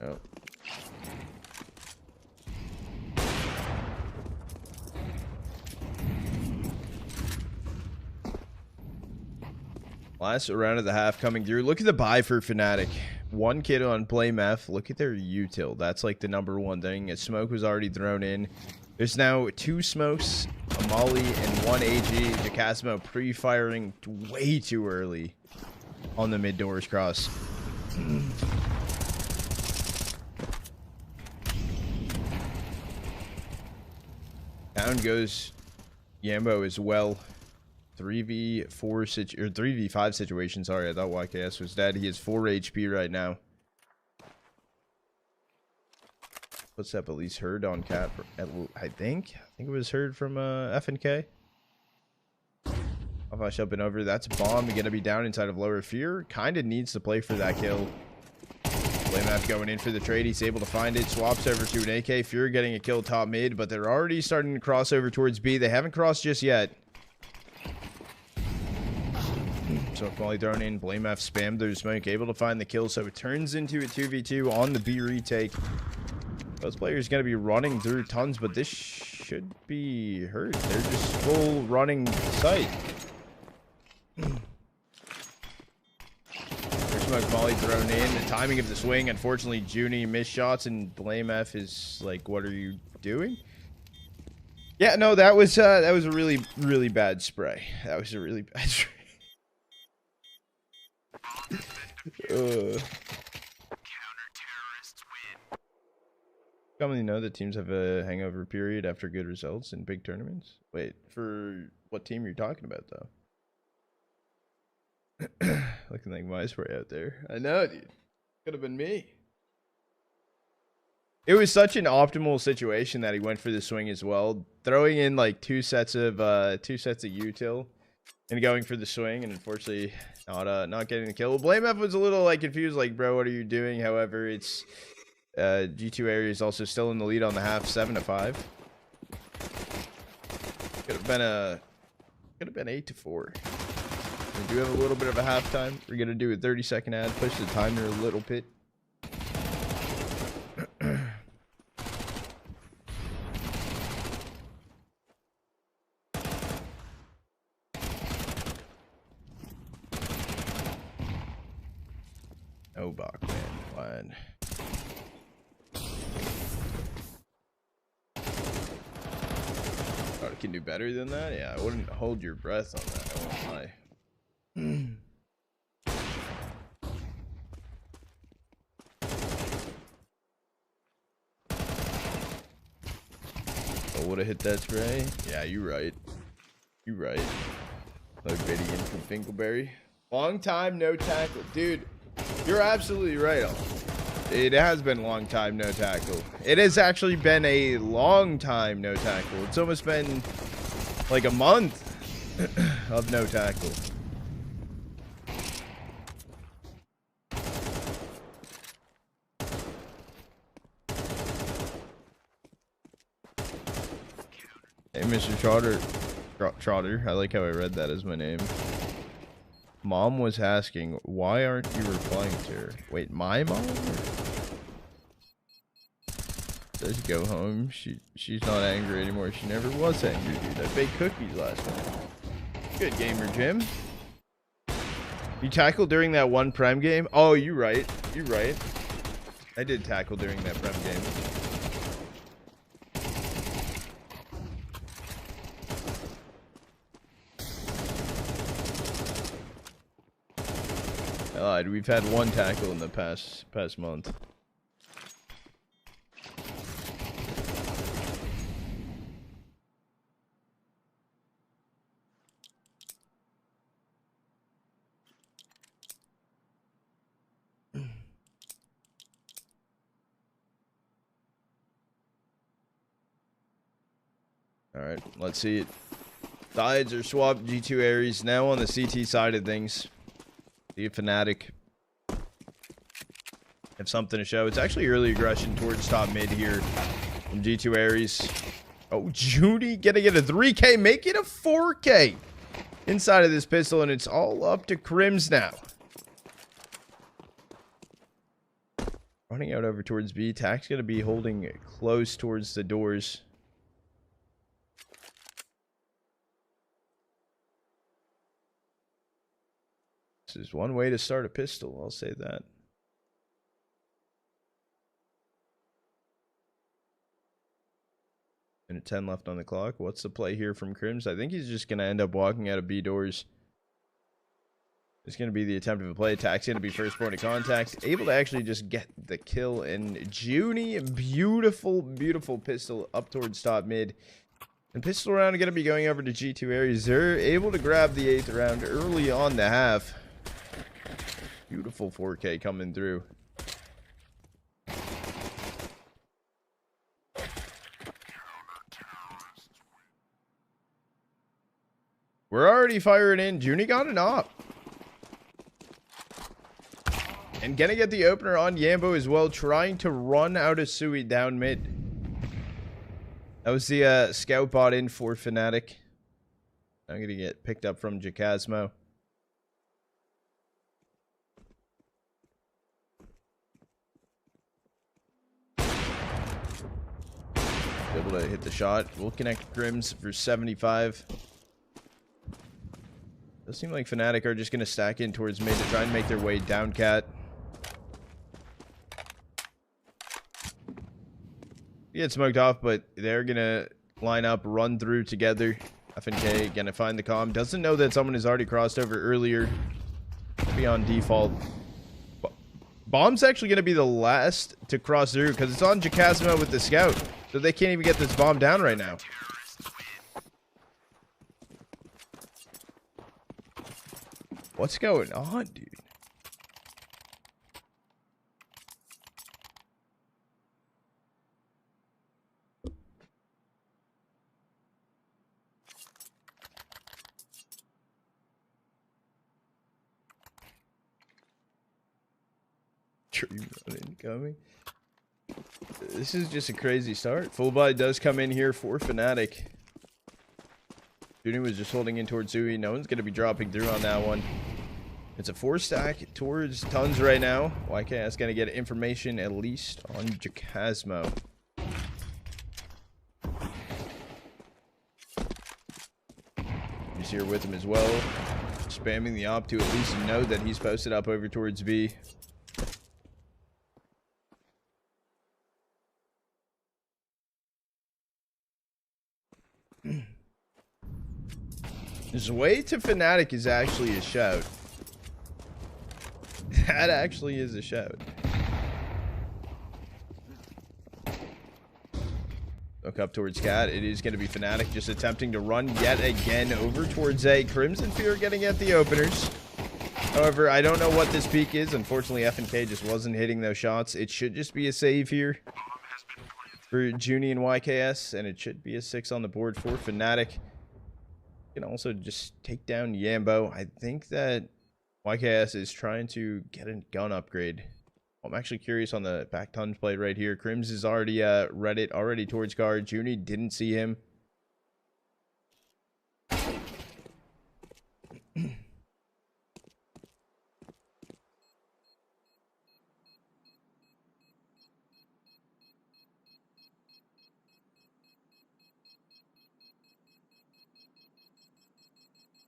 Oh. Last round of the half coming through. Look at the buy for Fnatic. 1 kid on Blame F. Look at their util. That's like the #1 thing. A smoke was already thrown in. There's now 2 smokes, a molly, and 1 AG. Jacasmo pre-firing way too early on the mid doors cross. Down goes Yambo as well. 3v5 situation. Sorry, I thought YKS was dead. He has 4 HP right now. What's up? At least heard on Cat. I think it was heard from FNK. I'll flash up and over. That's bomb. You're gonna be down inside of lower Fear. Kind of needs to play for that kill. Blame F going in for the trade. He's able to find it. Swaps over to an AK. Fear getting a kill top mid, but they're already starting to cross over towards B. They haven't crossed just yet. So Molly thrown in, Blame F spammed their smoke, able to find the kill, so it turns into a 2v2 on the B retake. Those players going to be running through tons, but this should be hurt. They're just full running sight. There's smoke Molly thrown in. The timing of the swing, unfortunately, Junie missed shots, and Blame F is like, what are you doing? Yeah, no, that was a really, really bad spray. That was a really bad spray. Commonly know that teams have a hangover period after good results in big tournaments. Wait, for what team you're talking about though? Looking like my spray out there. I know, dude. Could have been me. it was such an optimal situation that he went for the swing as well, throwing in like two sets of util and going for the swing, and unfortunately not getting the kill. Blame F was a little like confused, like, bro, what are you doing? However, it's G2 area is also still in the lead on the half, 7-5. Could have been 8-4. We do have a little bit of a halftime. We're gonna do a 30-second ad, push the timer a little bit. Oh, Bachman, line. Oh, it can do better than that? Yeah, I wouldn't hold your breath on that, I won't lie. Oh, would have hit that spray? Yeah, you're right. You're right. Like Betty in from Finkelberry. Long time no tackle. Dude, you're absolutely right. It has been a long time no tackle. It has actually been a long time no tackle. It's almost been like a month of no tackle. Hey, Mr. Trotter. I like how I read that as my name. Mom was asking, why aren't you replying to her? Wait, my mom? Says go home. She's not angry anymore. She never was angry, dude. I baked cookies last night. Good gamer, Jim. You tackled during that one Prem game? Oh, you're right. You're right. I did tackle during that Prem game. I lied. We've had one tackle in the past month. All right, let's see it. Sides are swapped. G2 Ares now on the CT side of things. The Fnatic have something to show. It's actually early aggression towards top mid here from G2 Ares. Oh, Judy gonna get a 3K, make it a 4K inside of this pistol, and it's all up to Crims now. Running out over towards B. Tack's gonna be holding close towards the doors. This is one way to start a pistol, I'll say that. Minute 10 left on the clock. What's the play here from Crims? I think he's just going to end up walking out of B doors. It's going to be the attempt of a play. Attack's going to be first point of contact. Able to actually just get the kill. And Junie, beautiful, beautiful pistol up towards top mid. And pistol round going to be going over to G2 Ares. They're able to grab the 8th round early on the half. Beautiful 4K coming through. We're already firing in. Junie got an op. And gonna get the opener on Yambo as well, trying to run out of Sui down mid. That was the scout bot in for Fnatic. I'm gonna get picked up from Jacasmo. Able to hit the shot. We'll connect Grims for 75. Does seem like Fnatic are just going to stack in towards mid to try and make their way down cat. Get smoked off, but they're going to line up, run through together. FNK going to find the comm. Doesn't know that someone has already crossed over earlier. Be on default. Bomb's actually going to be the last to cross through because it's on Jacasmo with the scout. So they can't even get this bomb down right now. What's going on, dude? Dream run incoming. This is just a crazy start. Full buy does come in here for Fnatic. Junie was just holding in towards Zui. No one's going to be dropping through on that one. It's a 4-stack towards Tons right now. YKS going to get information at least on Jacasmo. He's here with him as well. Spamming the op to at least know that he's posted up over towards B. Zway to Fnatic is actually a shout. That actually is a shout. Look up towards Cat. It is going to be Fnatic just attempting to run yet again over towards A. Crimson Fear getting at the openers. However, I don't know what this peak is. Unfortunately, FNK just wasn't hitting those shots. It should just be a save here for Junie and YKS, and it should be a 6 on the board for Fnatic. You can also just take down Yambo. I think that YKS is trying to get a gun upgrade. I'm actually curious on the back Tons plate right here. Crims is already read it already towards guard. Junie didn't see him.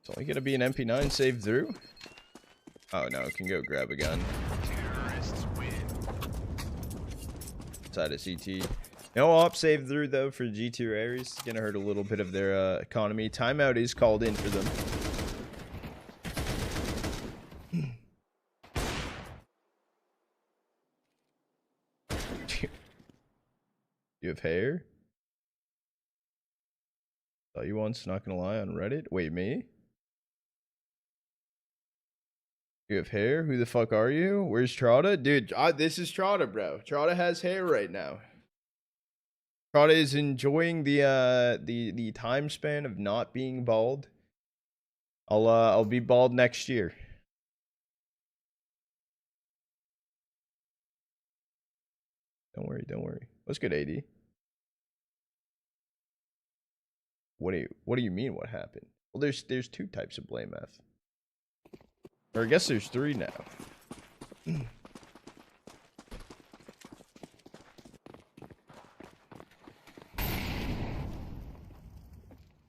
It's only going to be an MP9 save through. Oh no, it can go grab a gun. Terrorists win. Side of CT. No op save through though for G2 Ares. It's going to hurt a little bit of their economy. Timeout is called in for them. You have hair? Saw you once, not gonna lie, on Reddit. Wait, me? You have hair? Who the fuck are you? Where's Trada? Dude, this is Trada, bro. Trada has hair right now. Trada is enjoying the time span of not being bald. I'll be bald next year. Don't worry, don't worry. What's good, AD? What do you mean what happened? Well, there's 2 types of blame F. Or I guess there's 3 now.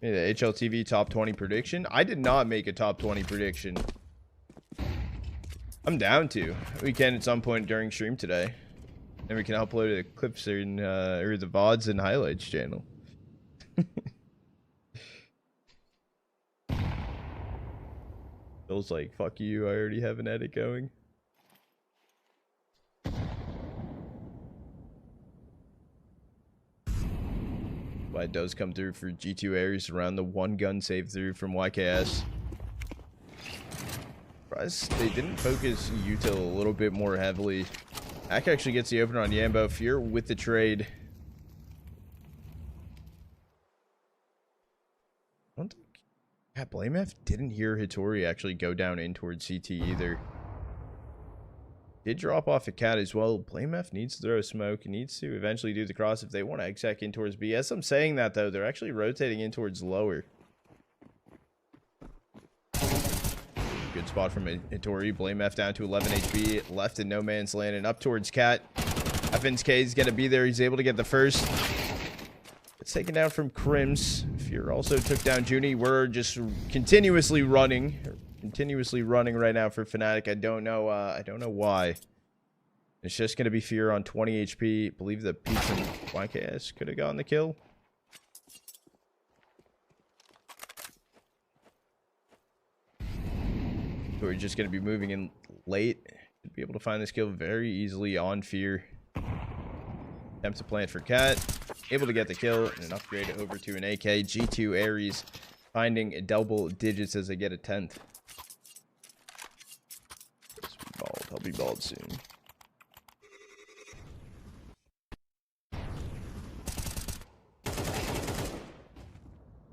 Hey, the HLTV top 20 prediction. I did not make a top 20 prediction. I'm down to. We can at some point during stream today. And we can upload the clips in or the VODs and highlights channel. Feels like, fuck you, I already have an edit going. But it does come through for G2 Ares around the 1 gun save through from YKS. Surprised they didn't focus util a little bit more heavily. Ak actually gets the opener on Yambo. Fear with the trade. I don't think... Yeah, Blame F didn't hear Hitori actually go down in towards CT either. Did drop off a Cat as well. Blame F needs to throw smoke. He needs to eventually do the cross if they want to exec in towards B. As I'm saying that, though, they're actually rotating in towards lower. Good spot from Hitori. Blame F down to 11 HP. Left in no man's land and up towards Cat. FNK is going to be there. He's able to get the first. It's taken down from Crims. Fear also took down Junie. We're just continuously running right now for Fnatic. I don't know why. It's just going to be Fear on 20 HP. I believe the Peach from YKS could have gotten the kill. So we're just going to be moving in late. Should be able to find this kill very easily on Fear. Attempt to plant for Cat. Able to get the kill and an upgrade over to an AK. G2 Ares finding double digits as they get a 10th. I'll be bald soon.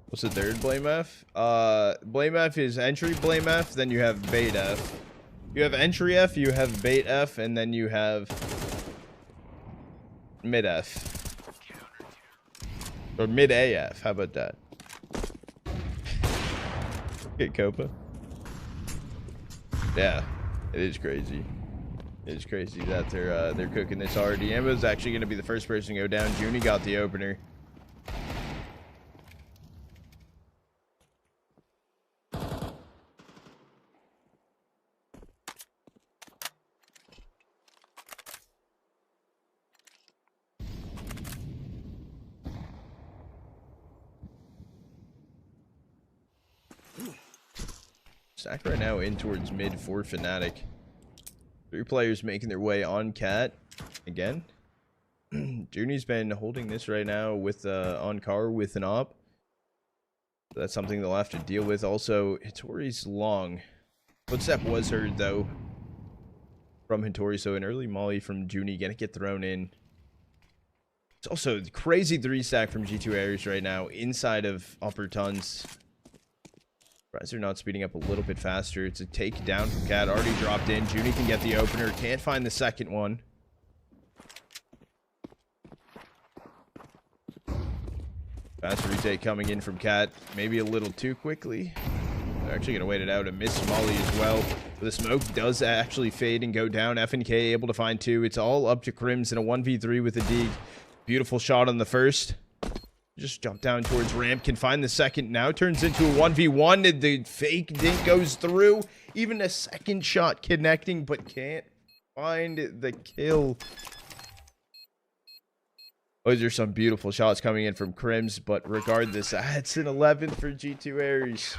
What's the third Blame F? Blame F is entry Blame F, then you have Bait F. You have entry F, you have bait F, and then you have mid F. Or mid AF. How about that? Get Copa. Yeah, it is crazy. It is crazy that they're cooking this hard. Diambo's actually going to be the first person to go down. Junie got the opener. Stack right now in towards mid for Fnatic. 3 players making their way on Cat again. Junie's been holding this right now with on car with an op. That's something they'll have to deal with. Also, Hittori's long. Footstep was heard though from Hittori, so an early molly from Junie gonna get thrown in. It's also crazy 3-stack from G2 Ares right now inside of upper tons. Surprised they're not speeding up a little bit faster. It's a takedown from Cat. Already dropped in. Junie can get the opener. Can't find the second one. Fast retake coming in from Cat. Maybe a little too quickly. They're actually going to wait it out. A miss molly as well. But the smoke does actually fade and go down. FNK able to find 2. It's all up to Crims in a 1v3 with a dig. Beautiful shot on the first. Just jump down towards ramp, can find the second, now turns into a 1v1, and the fake dink goes through. Even a second shot connecting, but can't find the kill. Those are some beautiful shots coming in from Crims, but regardless, that's an 11 for G2 Ares.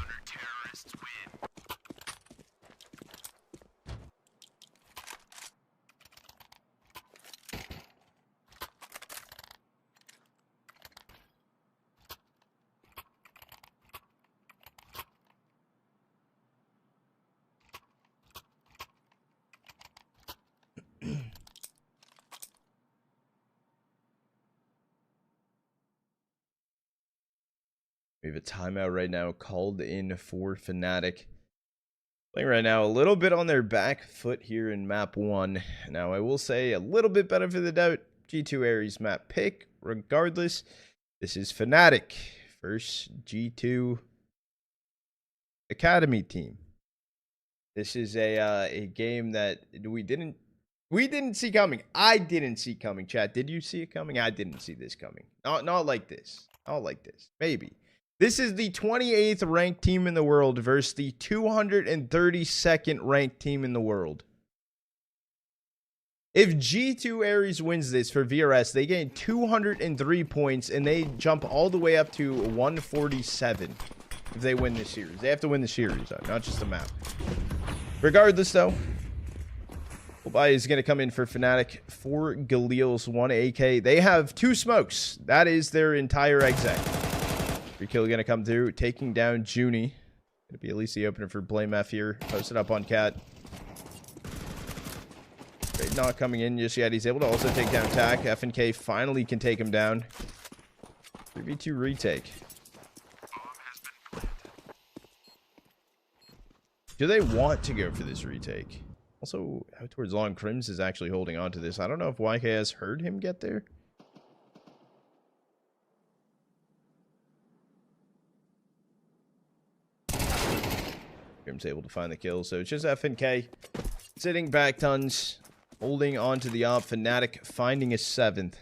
We have a timeout right now called in for Fnatic. Playing right now a little bit on their back foot here in map 1. Now I will say a little bit better for the doubt. G2 Ares map pick. Regardless, this is Fnatic. First G2 Academy team. This is a game that we didn't see coming. I didn't see coming. Chat, did you see it coming? I didn't see this coming. Not like this. Not like this. Maybe. This is the 28th ranked team in the world versus the 232nd ranked team in the world. If G2 Ares wins this for VRS, they gain 203 points and they jump all the way up to 147 if they win this series. They have to win the series, though, not just the map. Regardless, though, Obai is going to come in for Fnatic. 4 Galil's, 1 AK. They have 2 smokes. That is their entire exec. Free kill going to come through, taking down Junie. Going to be at least the opener for Blame F here. Posted up on Cat. Great not coming in just yet. He's able to also take down Tack. FNK finally can take him down. 3v2 retake. Do they want to go for this retake? Also, out towards long, Crims is actually holding on to this. I don't know if YK has heard him get there. Crims able to find the kill, so it's just FNK sitting back tons, holding on to the op. Fnatic finding a 7th.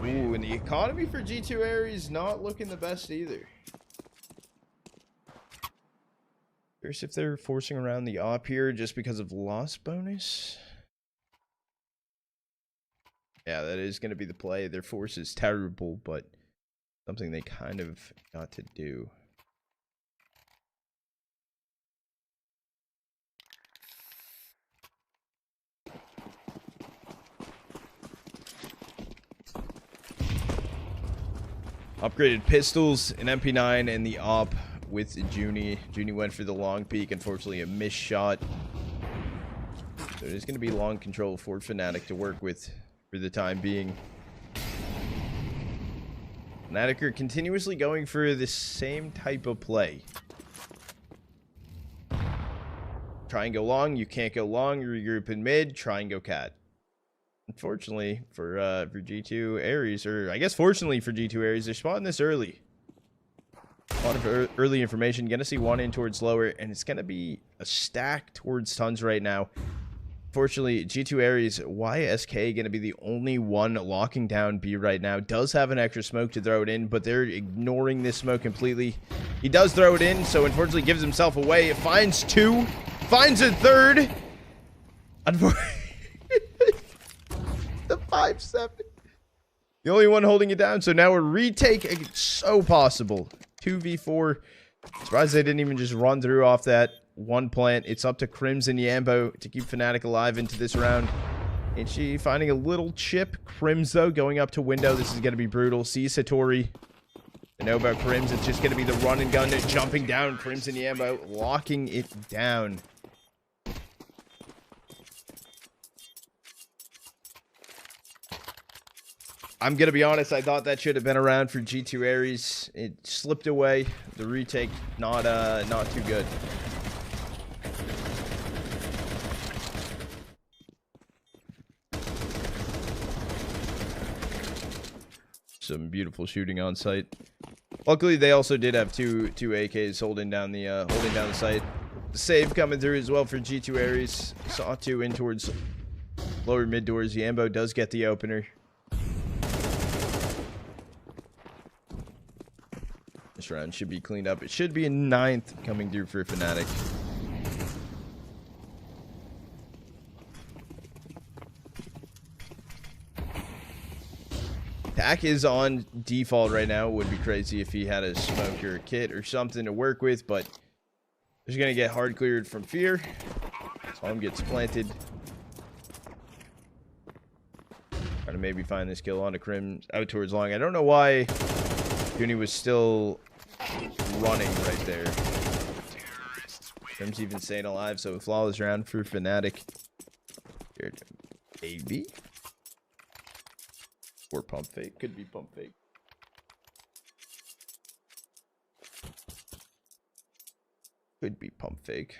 Ooh, and the economy for G2 Ares not looking the best either. Curious if they're forcing around the op here just because of loss bonus. Yeah, that is going to be the play. Their force is terrible, but something they kind of got to do. Upgraded pistols, an MP9, and the op with Junie. Junie went for the long peek. Unfortunately, a missed shot. So there's going to be long control for Fnatic to work with for the time being. Fnatic are continuously going for the same type of play. Try and go long. You can't go long. Regroup in mid. Try and go cat. Unfortunately for G2 Ares, or I guess fortunately for G2 Ares, they're spawning this early. A lot of early information. Gonna see one in towards lower, and it's gonna be a stack towards tons right now. Fortunately, G2 Ares, YSK gonna be the only one locking down B right now. Does have an extra smoke to throw it in, but they're ignoring this smoke completely. He does throw it in, so unfortunately gives himself away. It finds two, finds a third. Unfortunately, the 5-7. The only one holding it down, so now a retake. It's so possible. 2v4. Surprised they didn't even just run through off that one plant. It's up to Crimson Yambo to keep Fnatic alive into this round. And she finding a little chip. Crims, though, going up to window. This is going to be brutal. See Satori. I know about Crims. It's just going to be the run and gun and jumping down. Crimson Yambo locking it down. I'm going to be honest, I thought that should have been around for G2 Ares. It slipped away. The retake, not too good. Some beautiful shooting on site. Luckily, they also did have two AKs holding down the site. Save coming through as well for G2 Ares. Saw two in towards lower mid doors. Yambo does get the opener. This round should be cleaned up. It should be a 9th coming through for Fnatic. Tak is on default right now. It would be crazy if he had a smoke or a kit or something to work with, but he's going to get hard cleared from fear. Tom gets planted. Trying to maybe find this kill onto Crim out towards long. I don't know why Junie was still running right there. Crim's even staying alive, so a flawless round for Fnatic. AB? Or pump fake. Could be pump fake. Could be pump fake.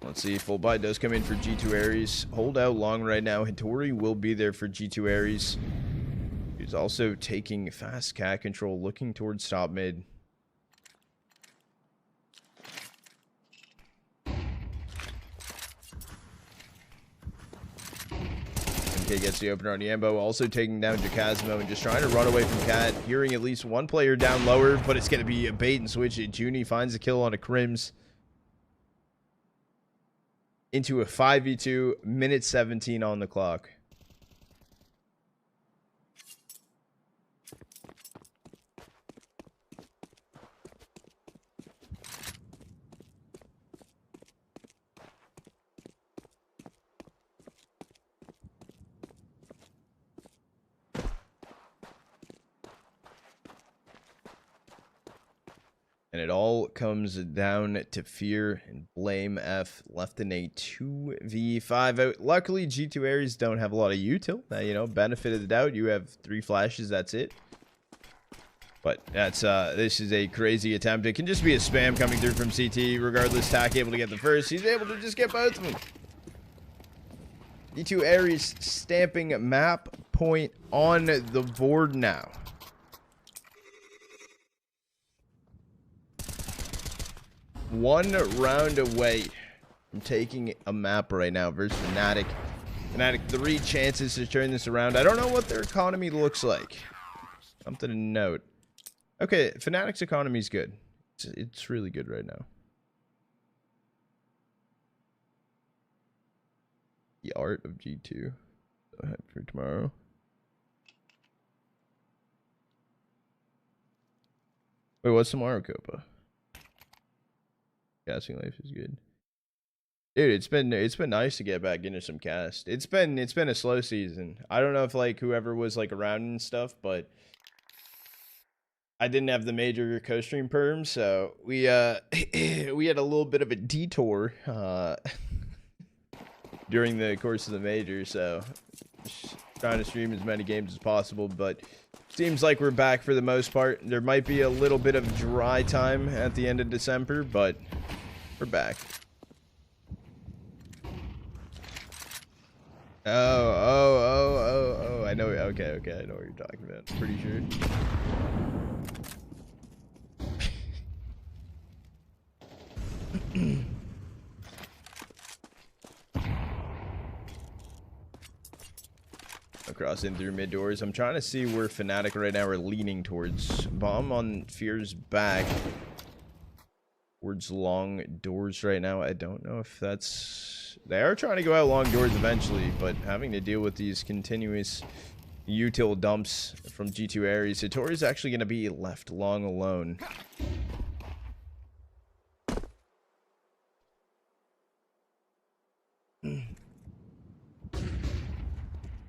Let's see. Full buy does come in for G2 Ares. Hold out long right now. Hattori will be there for G2 Ares. He's also taking fast cat control, looking towards top mid. MK gets the opener on Yambo, also taking down Jacasmo and just trying to run away from cat. Hearing at least one player down lower, but it's going to be a bait and switch. Junie finds a kill on a Crims. Into a 5v2, minute 17 on the clock. And it all comes down to fear and blame F, left in a 2v5 out. Luckily, G2 Ares don't have a lot of util. You know, benefit of the doubt. You have 3 flashes, that's it. But that's this is a crazy attempt. It can just be a spam coming through from CT. Regardless, Tak able to get the first. He's able to just get both of them. G2 Ares stamping map point on the board now. One round away from taking a map right now versus Fnatic. Fnatic 3 chances to turn this around. I don't know what their economy looks like. Something to note. Okay, Fnatic's economy is good. It's really good right now. The art of G2. So hyped for tomorrow. Wait, what's tomorrow, Copa? Casting life is good. Dude, it's been nice to get back into some cast. It's been a slow season. I don't know if like whoever was like around and stuff, but I didn't have the major co-stream perm, so we we had a little bit of a detour during the course of the major, so just trying to stream as many games as possible, but seems like we're back for the most part. There might be a little bit of dry time at the end of December, but we're back. Oh, I know. Okay, I know what you're talking about. Pretty sure. Across in through mid doors. I'm trying to see where Fnatic right now are leaning towards. Bomb on Fear's back. Towards long doors right now. I don't know if that's... They are trying to go out long doors eventually, but having to deal with these continuous util dumps from G2 Ares. Hitori's actually going to be left long alone.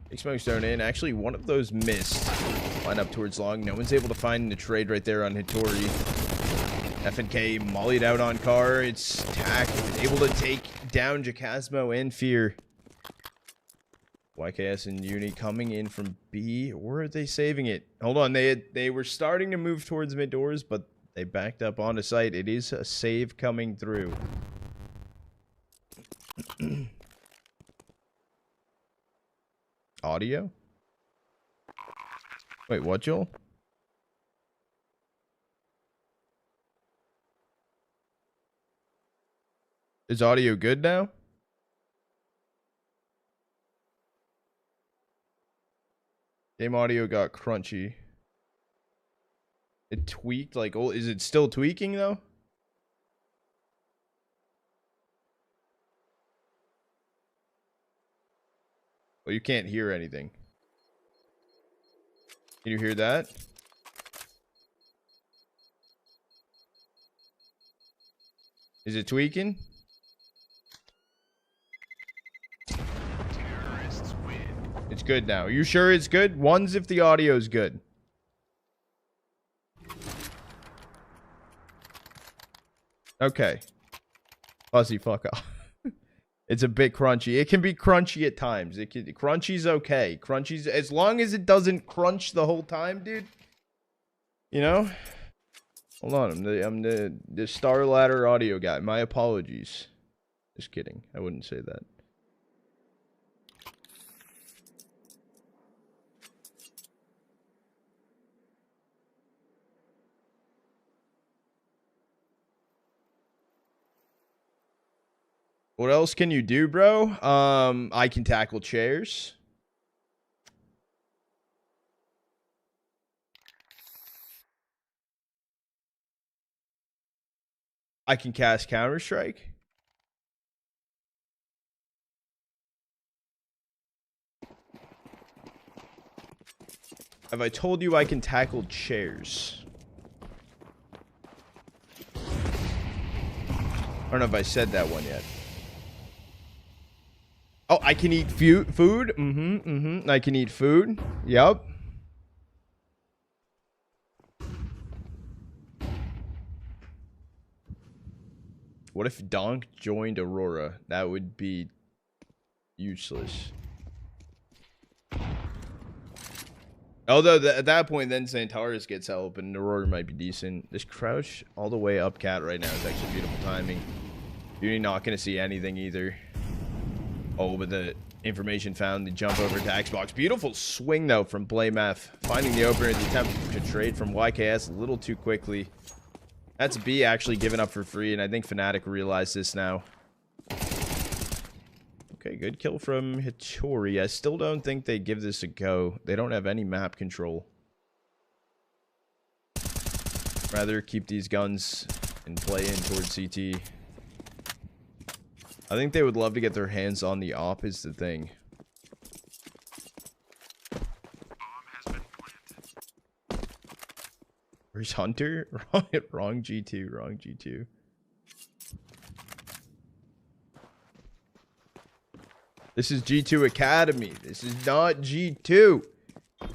Big smoke's thrown in. Actually, one of those missed. Line up towards long. No one's able to find the trade right there on Hitori. FNK mollied out on Car. It's Tack able to take down Jacasmo and Fear. YKS and Uni coming in from B. Or are they saving it? Hold on. They were starting to move towards mid doors, but they backed up onto site. It is a save coming through. Audio? Wait, what, Joel? Is audio good now? Game audio got crunchy. It tweaked like, oh, is it still tweaking though? Well, you can't hear anything. Can you hear that? Is it tweaking? Terrorists win. It's good now. Are you sure it's good? One's if the audio's good. Okay. Fuzzy, fuck off. It's a bit crunchy. It can be crunchy at times. Crunchy's okay. Crunchy's, as long as it doesn't crunch the whole time, dude. You know? Hold on. I'm the Star Ladder audio guy. My apologies. Just kidding. I wouldn't say that. What else can you do, bro? I can tackle chairs. I can cast Counter-Strike. Have I told you I can tackle chairs? I don't know if I said that one yet. Oh, I can eat food? I can eat food. Yup. What if Donk joined Aurora? That would be useless. Although at that point, then Santaris gets help and Aurora might be decent. This crouch all the way up cat right now is actually beautiful timing. You're not going to see anything either. Oh, but the information found, the jump over to Xbox. Beautiful swing, though, from Blaymef. Finding the opener, the attempt to trade from YKS a little too quickly. That's B actually given up for free, and I think Fnatic realized this now. Okay, good kill from Hitori. I still don't think they give this a go. They don't have any map control. Rather keep these guns and play in towards CT. I think they would love to get their hands on the op is the thing. Bomb has been planted. Where's Hunter? Wrong G2. Wrong G2. This is G2 Academy. This is not G2.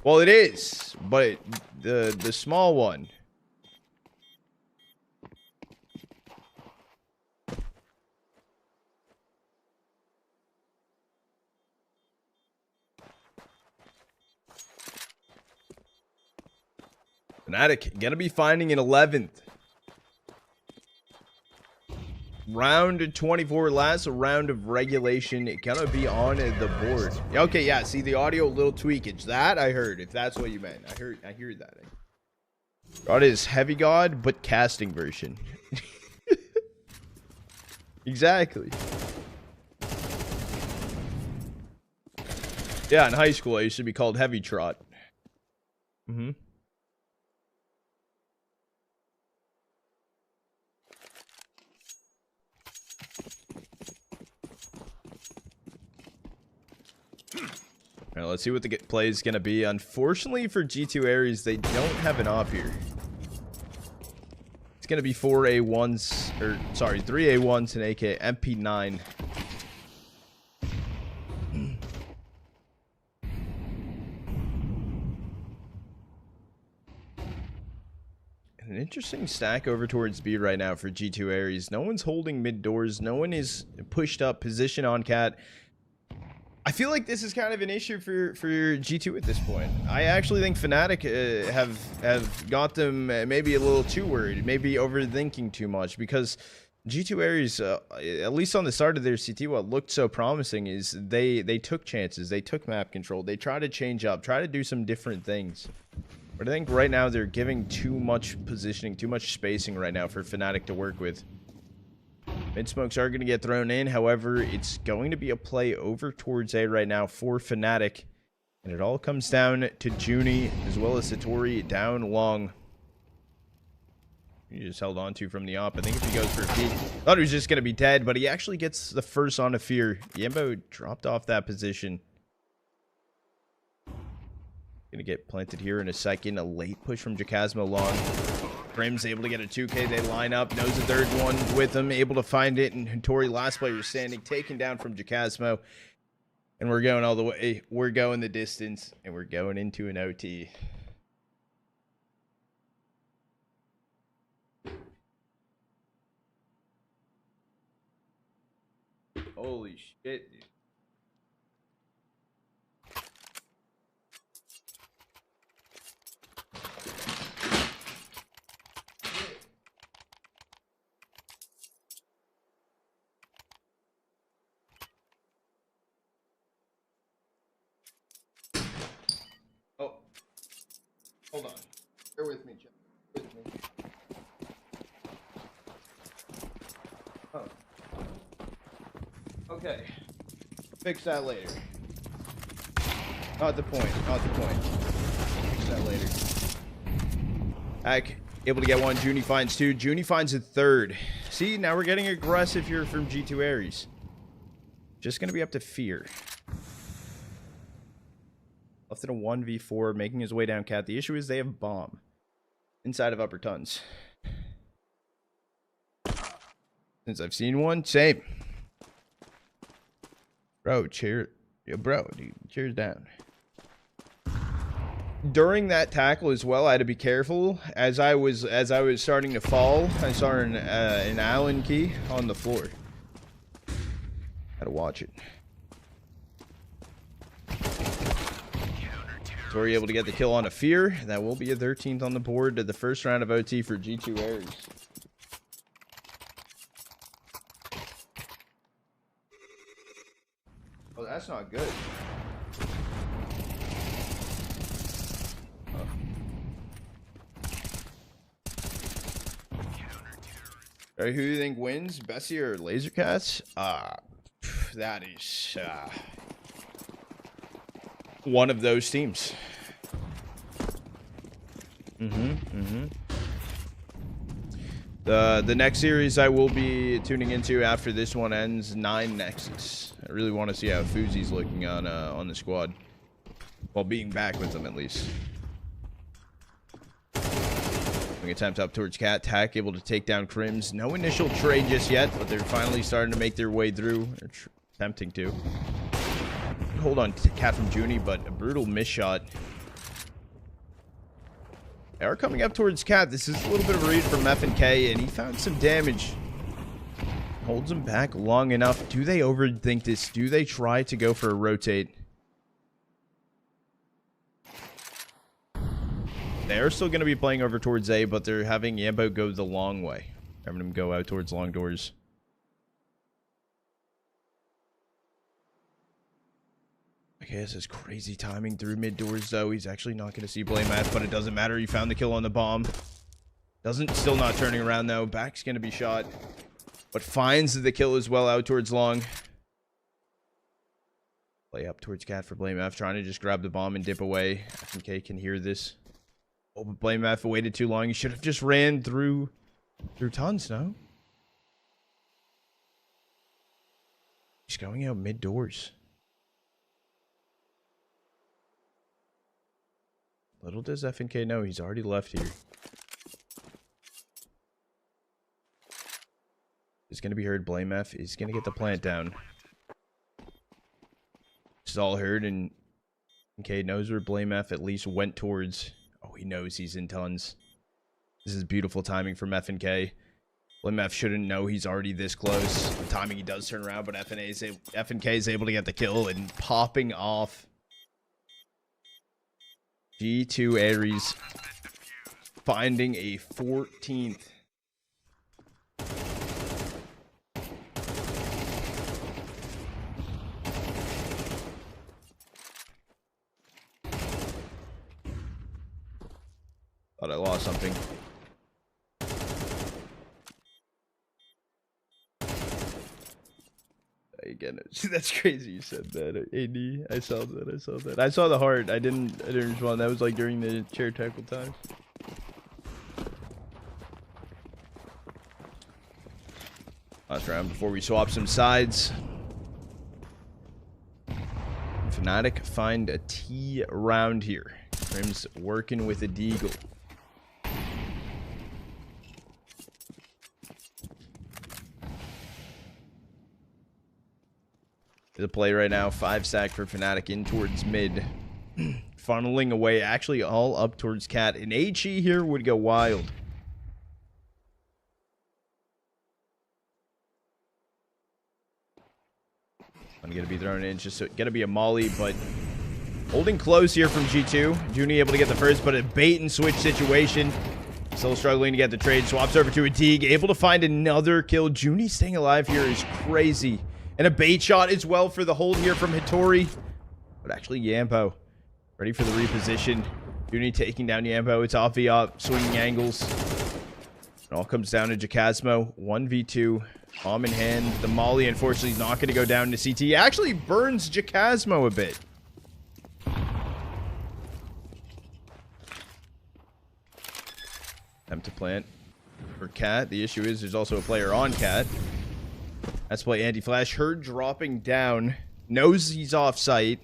Well, it is, but the small one. Fnatic gonna be finding an 11th. Round 24, last round of regulation. Gonna be on the board. Okay, yeah. See the audio, little tweakage. That I heard. If that's what you meant, I hear that. God is heavy god, but casting version. Exactly. Yeah, in high school I used to be called Heavy Trot. Mm-hmm. All right, let's see what the play is going to be. Unfortunately for G2 Ares, they don't have an op here. It's going to be 4 A1s, or sorry, 3 A1s and AK MP9. An interesting stack over towards B right now for G2 Ares. No one's holding mid doors. No one is pushed up position on cat. I feel like this is kind of an issue for G2 at this point. I actually think Fnatic have got them maybe a little too worried, maybe overthinking too much, because G2 Ares, at least on the start of their CT, what looked so promising is they took chances, they took map control, they tried to change up, try to do some different things. But I think right now they're giving too much positioning, too much spacing right now for Fnatic to work with. Mid smokes are going to get thrown in. However, it's going to be a play over towards A right now for Fnatic. And it all comes down to Junie as well as Satori down long. He just held on to from the op. I think if he goes for a peek, thought he was just going to be dead, but he actually gets the first on a fear. Yembo dropped off that position. Going to get planted here in a second. A late push from Jacasmo long. Grim's able to get a 2K. They line up. Knows the third one with him. Able to find it. And Tori, last player standing. Taken down from Jacasmo. And we're going all the way. We're going the distance. And we're going into an OT. Holy shit, dude. Oh, hold on. Bear with me, Chuck. Bear with me. Oh. Okay. Fix that later. Not the point. Not the point. Fix that later. Hack. Able to get one. Junie finds two. Junie finds a third. See, now we're getting aggressive here from G2 Ares. Just going to be up to fear. Left in a 1v4, making his way down cat. The issue is they have bomb inside of upper tons. Since I've seen one, same. Bro, cheer. Yo, bro, dude, cheers down. During that tackle as well, I had to be careful. As I was starting to fall, I saw an Allen key on the floor. Had to watch it. Tori able to get the kill on a fear. That will be a 13th on the board to the first round of OT for G2 Ares. Oh, that's not good. Oh. Alright, who do you think wins? Bessie or Lasercats? That is one of those teams. The next series I will be tuning into after this one ends, 9 Nexus. I really want to see how Fuzi's looking on the squad. While being back with them at least. Attempt up towards Cat. Tack able to take down Crims. No initial trade just yet, but they're finally starting to make their way through. They're attempting to. Hold on to Cat from Junie, but a brutal miss shot. They are coming up towards Cat. This is a little bit of a read from F&K, and he found some damage. Holds him back long enough. Do they overthink this? Do they try to go for a rotate? They're still going to be playing over towards A, but they're having Yambo go the long way. Having him go out towards long doors. Okay, this is crazy timing through mid doors, though. He's actually not going to see Blame F, but it doesn't matter. He found the kill on the bomb. Still not turning around, though. Back's going to be shot, but finds the kill as well out towards long. Play up towards Cat for Blame F, trying to just grab the bomb and dip away. FNK can hear this. Oh, but Blame F waited too long. He should have just ran through tons, no? He's going out mid doors. Little does FNK know he's already left here. He's going to be heard. Blame F is going to get the plant down. It's all heard, and FNK knows where Blame F at least went towards. Oh, he knows he's in tons. This is beautiful timing from FNK. Blame F shouldn't know he's already this close. The timing, he does turn around, but FNK is able to get the kill and popping off. G2 Ares finding a 14th. Thought I lost something. Again, that's crazy you said that. AD, I saw that. I saw the heart. I didn't respond. That was like during the chair tackle time. Last round before we swap some sides. Fnatic find a T round here. Crim's working with a Deagle. The play right now, 5-stack for Fnatic in towards mid. Funneling away, actually all up towards Cat. And HE here would go wild. I'm going to be thrown in. It's just going to be a molly, but holding close here from G2. Junie able to get the first, but a bait and switch situation. Still struggling to get the trade. Swaps over to a Deeg. Able to find another kill. Junie staying alive here is crazy. And a bait shot as well for the hold here from Hattori. But actually, Yambo ready for the reposition. Junie taking down Yambo. It's off the up, swinging angles. It all comes down to Jacasmo. 1v2. Bomb in hand. The molly, unfortunately, is not going to go down to CT. Actually burns Jacasmo a bit. Attempt to plant for Cat. The issue is there's also a player on Cat. That's play anti-flash. Her dropping down. Knows he's off site.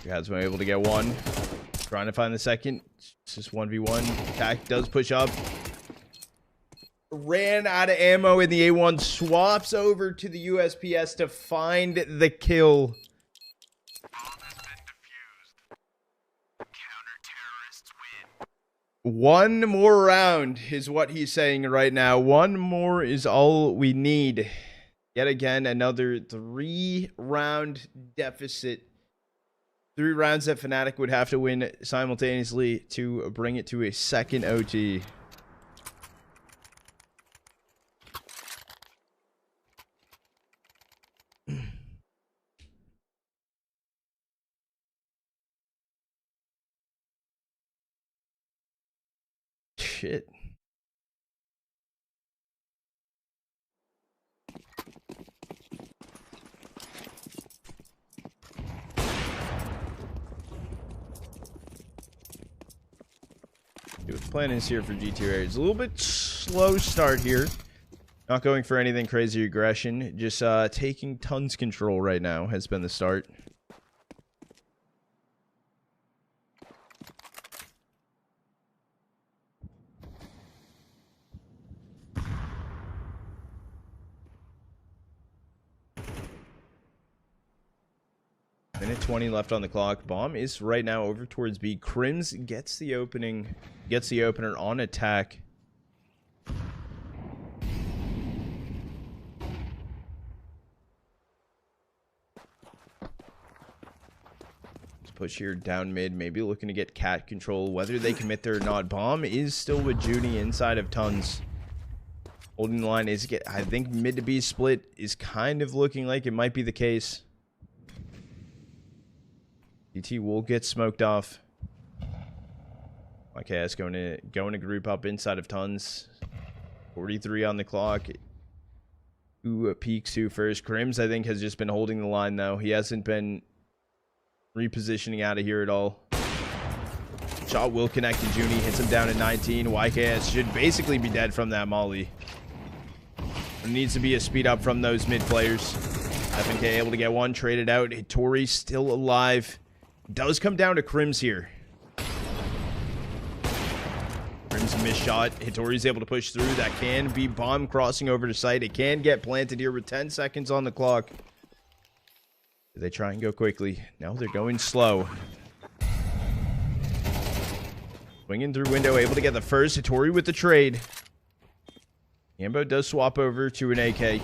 Guys were able to get one. Trying to find the second. It's just 1v1. Attack does push up. Ran out of ammo in the A1. Swaps over to the USPS to find the kill. One more round is what he's saying right now. One more is all we need. Yet again, another 3-round deficit. 3 rounds that Fnatic would have to win simultaneously to bring it to a second OT. Shit. plan is here for G2 Aries. A little bit slow start here. Not going for anything crazy aggression. Just taking tons control right now has been the start. Minute 20 left on the clock. Bomb is right now over towards B. Crims gets the opening, gets the opener on attack. Push here down mid, maybe looking to get cat control, whether they commit there or not. Bomb is still with Junie inside of tons. Holding the line is I think mid to B split is kind of looking like it might be the case. DT will get smoked off. Okay, that's going to group up inside of tons. 43 on the clock. Who peeks who first? Crims, I think, has just been holding the line though. He hasn't been repositioning out of here at all. Shot will connect to Junie, hits him down at 19. YKS should basically be dead from that molly. There needs to be a speed up from those mid players. FNK able to get one, traded out. Hitori still alive. Does come down to Crims here. Crims missed shot. Hitori's able to push through. That can be bomb crossing over to site. It can get planted here with 10 seconds on the clock. They try and go quickly. Now they're going slow. Swinging through window, able to get the first. Hitori with the trade. Yambo does swap over to an AK. That's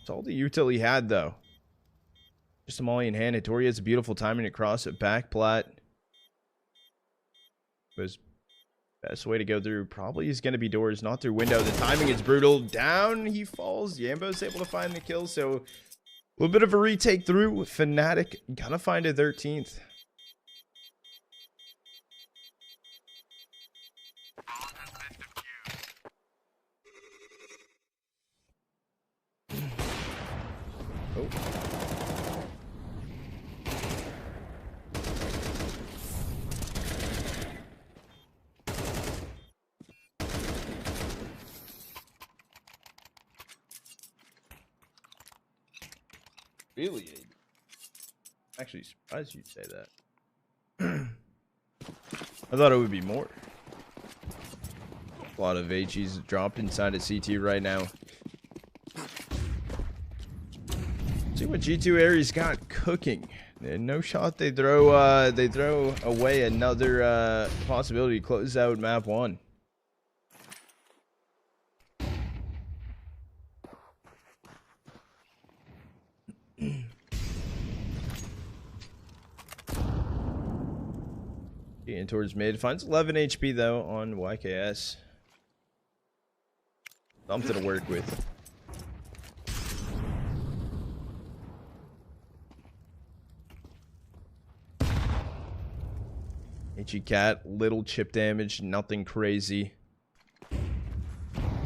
all the util he had, though. Just a molly in hand. Hitori has a beautiful timing across a back plat. Was best way to go through probably is going to be doors, not through window. The timing is brutal. Down he falls. Yambo's able to find the kill, so a little bit of a retake through. Fnatic gonna find a 13th. Oh. Really? Actually surprised you'd say that. I thought it would be more. A lot of HEs dropped inside of CT right now. See what G2 Aries got cooking. No shot. They throw away another possibility to close out map 1. Getting towards mid. Finds 11 HP though on YKS. Something to work with. HE cat, little chip damage, nothing crazy.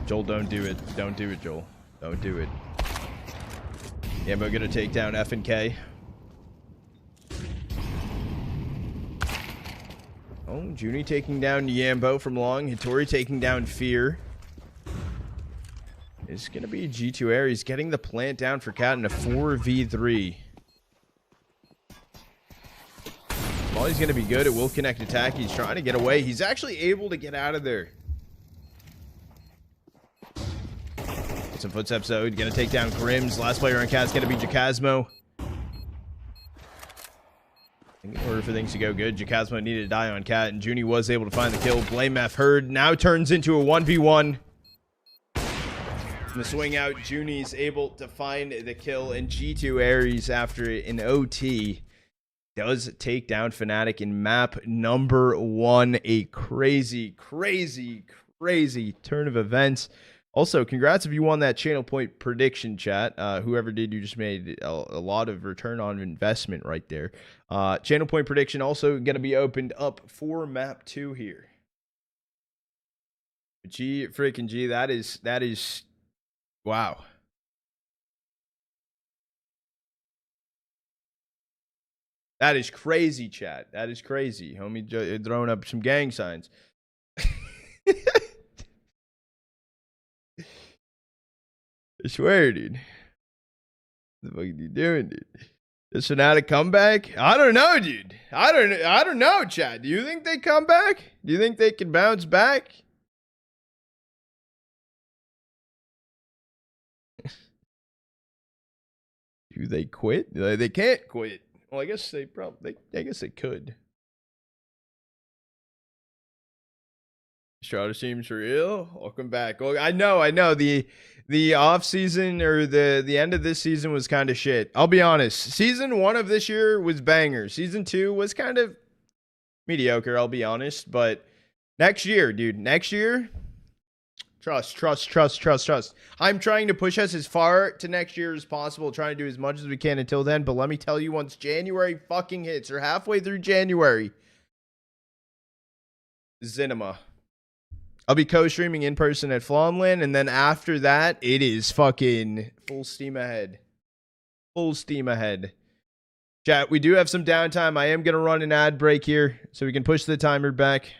Joel, don't do it. Don't do it, Joel. Don't do it. Yambo gonna take down FNK. Oh, Junie taking down Yambo from long. Hitori taking down Fear. It's going to be G2 Aries getting the plant down for Cat in a 4v3. Molly's going to be good. It will connect attack. He's trying to get away. He's actually able to get out of there. Some footsteps though. Going to take down Crims. Last player on Cat's going to be Jacasmo. In order for things to go good, Jacasmo needed to die on Cat, and Junie was able to find the kill. Blame F Herd now turns into a 1v1. From the swing out, Junie's able to find the kill, and G2 Aries, after an OT, does take down Fnatic in map number 1. A crazy, crazy, crazy turn of events. Also, congrats if you won that channel point prediction, chat. Whoever did, you just made a lot of return on investment right there. Channel point prediction also going to be opened up for map 2 here. G freaking G, that is wow. That is crazy, chat. That is crazy. Homie throwing up some gang signs. I swear, dude. What the fuck are you doing, dude? Is Fnatic come back? I don't know, dude. I don't know, Chad. Do you think they come back? Do you think they can bounce back? Do they quit? They can't quit. Well, I guess they probably. I guess they could. Strata seems real. Welcome back. Oh, I know. The off season or the end of this season was kind of shit. I'll be honest. Season 1 of this year was banger. Season 2 was kind of mediocre, I'll be honest. But next year, dude, next year, trust. I'm trying to push us as far to next year as possible, trying to do as much as we can until then. But let me tell you, once January fucking hits, or halfway through January, Cinema. I'll be co-streaming in person at FlomLand, and then after that, it is fucking full steam ahead. Full steam ahead. Chat, we do have some downtime. I am going to run an ad break here so we can push the timer back.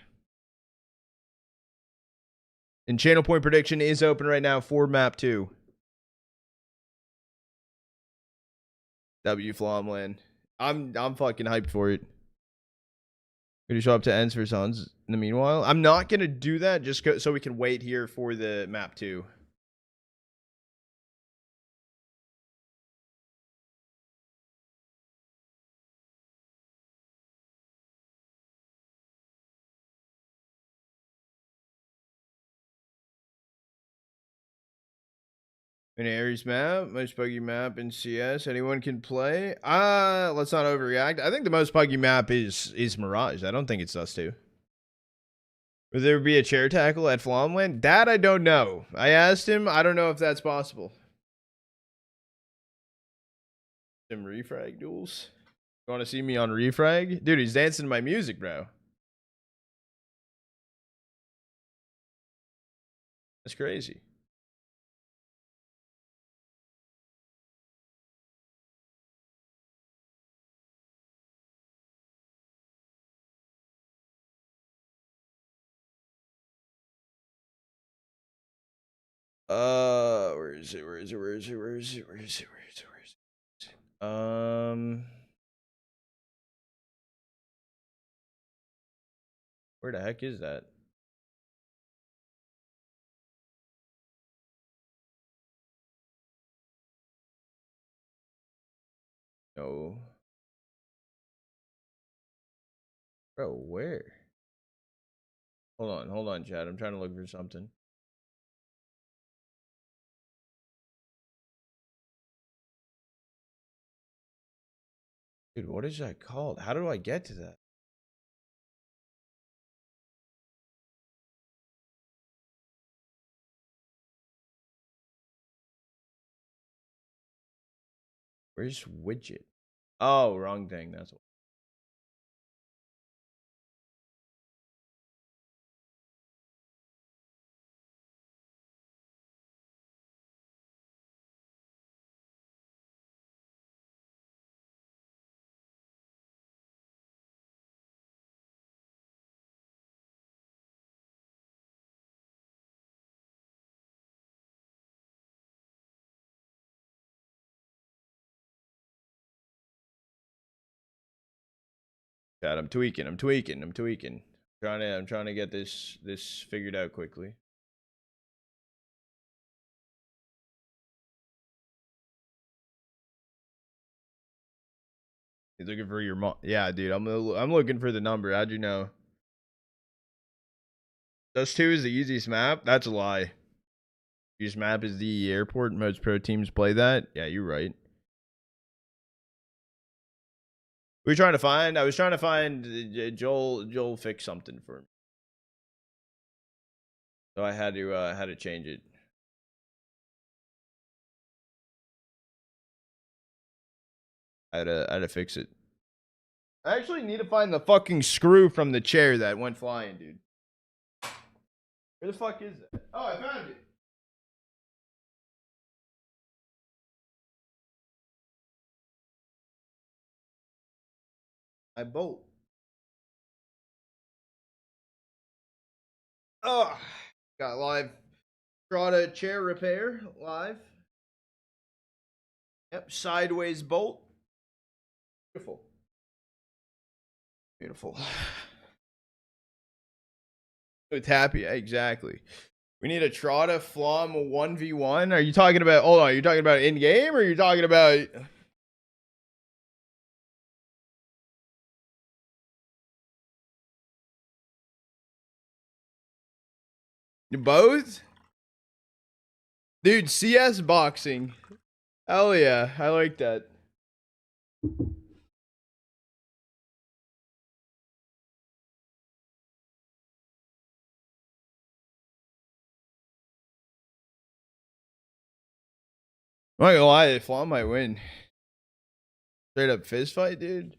And channel point prediction is open right now for map 2. W FlomLand. I'm fucking hyped for it. Gonna show up to ends for Suns in the meanwhile. I'm not gonna do that just so we can wait here for the map 2. An Ares map, most buggy map in CS. Anyone can play. Let's not overreact. I think the most buggy map is Mirage. I don't think it's us two. Would there be a chair tackle at FlomLand? That I don't know. I asked him. I don't know if that's possible. Some refrag duels. You want to see me on refrag? Dude, he's dancing to my music, bro. That's crazy. Where is it? Where the heck is that? No. Bro, where? Hold on, Chad. I'm trying to look for something. Dude, what is that called? How do I get to that? Where's widget? Oh, wrong thing. That's what. Chad, I'm tweaking. I'm trying to get this figured out quickly. He's looking for your mom. Yeah, dude. I'm looking for the number. How'd you know? Dust 2 is the easiest map? That's a lie. Easiest map is the airport. Most pro teams play that. Yeah, you're right. I was trying to find Joel fixed something for me. So I had to change it. I had to fix it. I actually need to find the fucking screw from the chair that went flying, dude. Where the fuck is that? Oh, I found it. I bolt. Oh, got live Strata chair repair live. Yep, sideways bolt. Beautiful. Beautiful. With happy, exactly. We need a Trotta Flom 1v1. Are you talking about, hold on, are you talking about in game or are you talking about both? Dude, CS boxing. Hell yeah, I like that. I'm not gonna lie, Flom might win. Straight up fist fight, dude.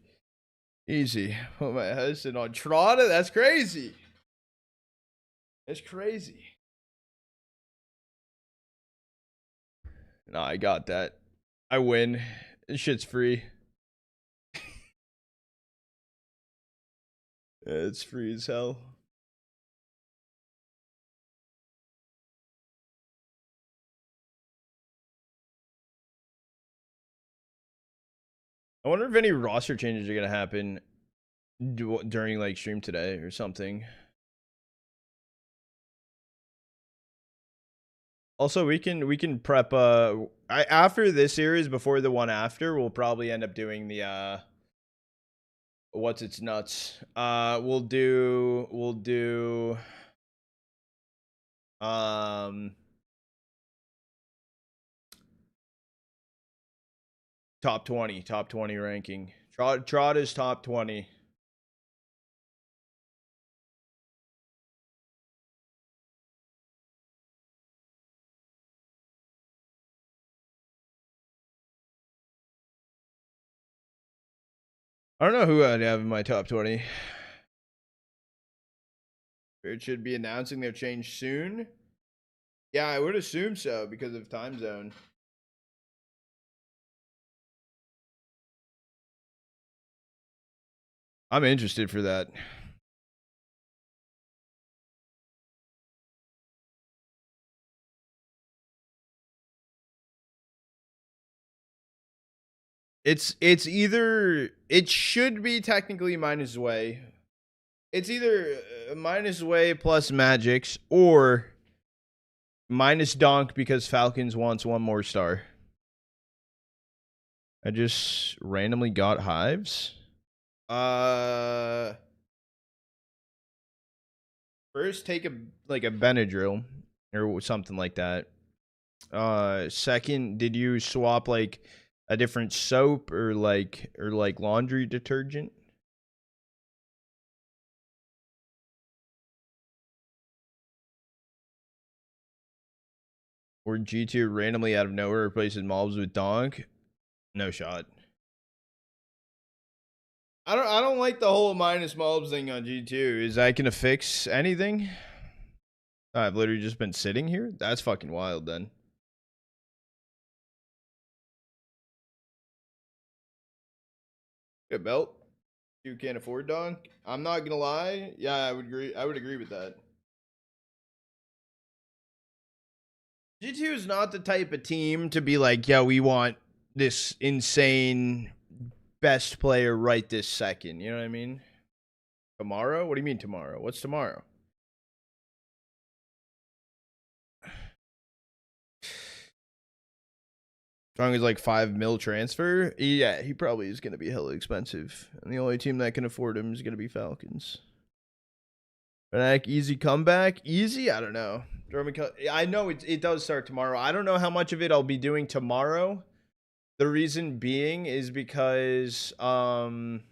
Easy. Put my husband on Trotta. That's crazy. That's crazy. No, I got that. I win. This shit's free. It's free as hell. I wonder if any roster changes are gonna happen during like stream today or something. Also, we can prep. After this series, before the one after, we'll probably end up doing the what's its nuts. We'll do top 20 ranking. Trot is top 20. I don't know who I'd have in my top 20. It should be announcing their change soon. Yeah, I would assume so because of time zone. I'm interested for that. It's either it should be technically minus way. It's either minus way plus magics or minus donk because Falcons wants one more star. I just randomly got hives. First take a Benadryl or something like that. Second, did you swap like a different soap or like laundry detergent? Or G2 randomly out of nowhere replaces mobs with donk? No shot. I don't like the whole minus mobs thing on G2. Is that gonna fix anything? I've literally just been sitting here? That's fucking wild then. Good belt. You can't afford donk. I'm not gonna lie. Yeah, I would agree with that. G2 is not the type of team to be like, yeah, we want this insane best player right this second. You know what I mean? Tomorrow? What do you mean tomorrow? What's tomorrow? Strong is like 5 mil transfer. Yeah, he probably is going to be hella expensive. And the only team that can afford him is going to be Falcons. But easy comeback. Easy? I don't know. I know it does start tomorrow. I don't know how much of it I'll be doing tomorrow. The reason being is because fucking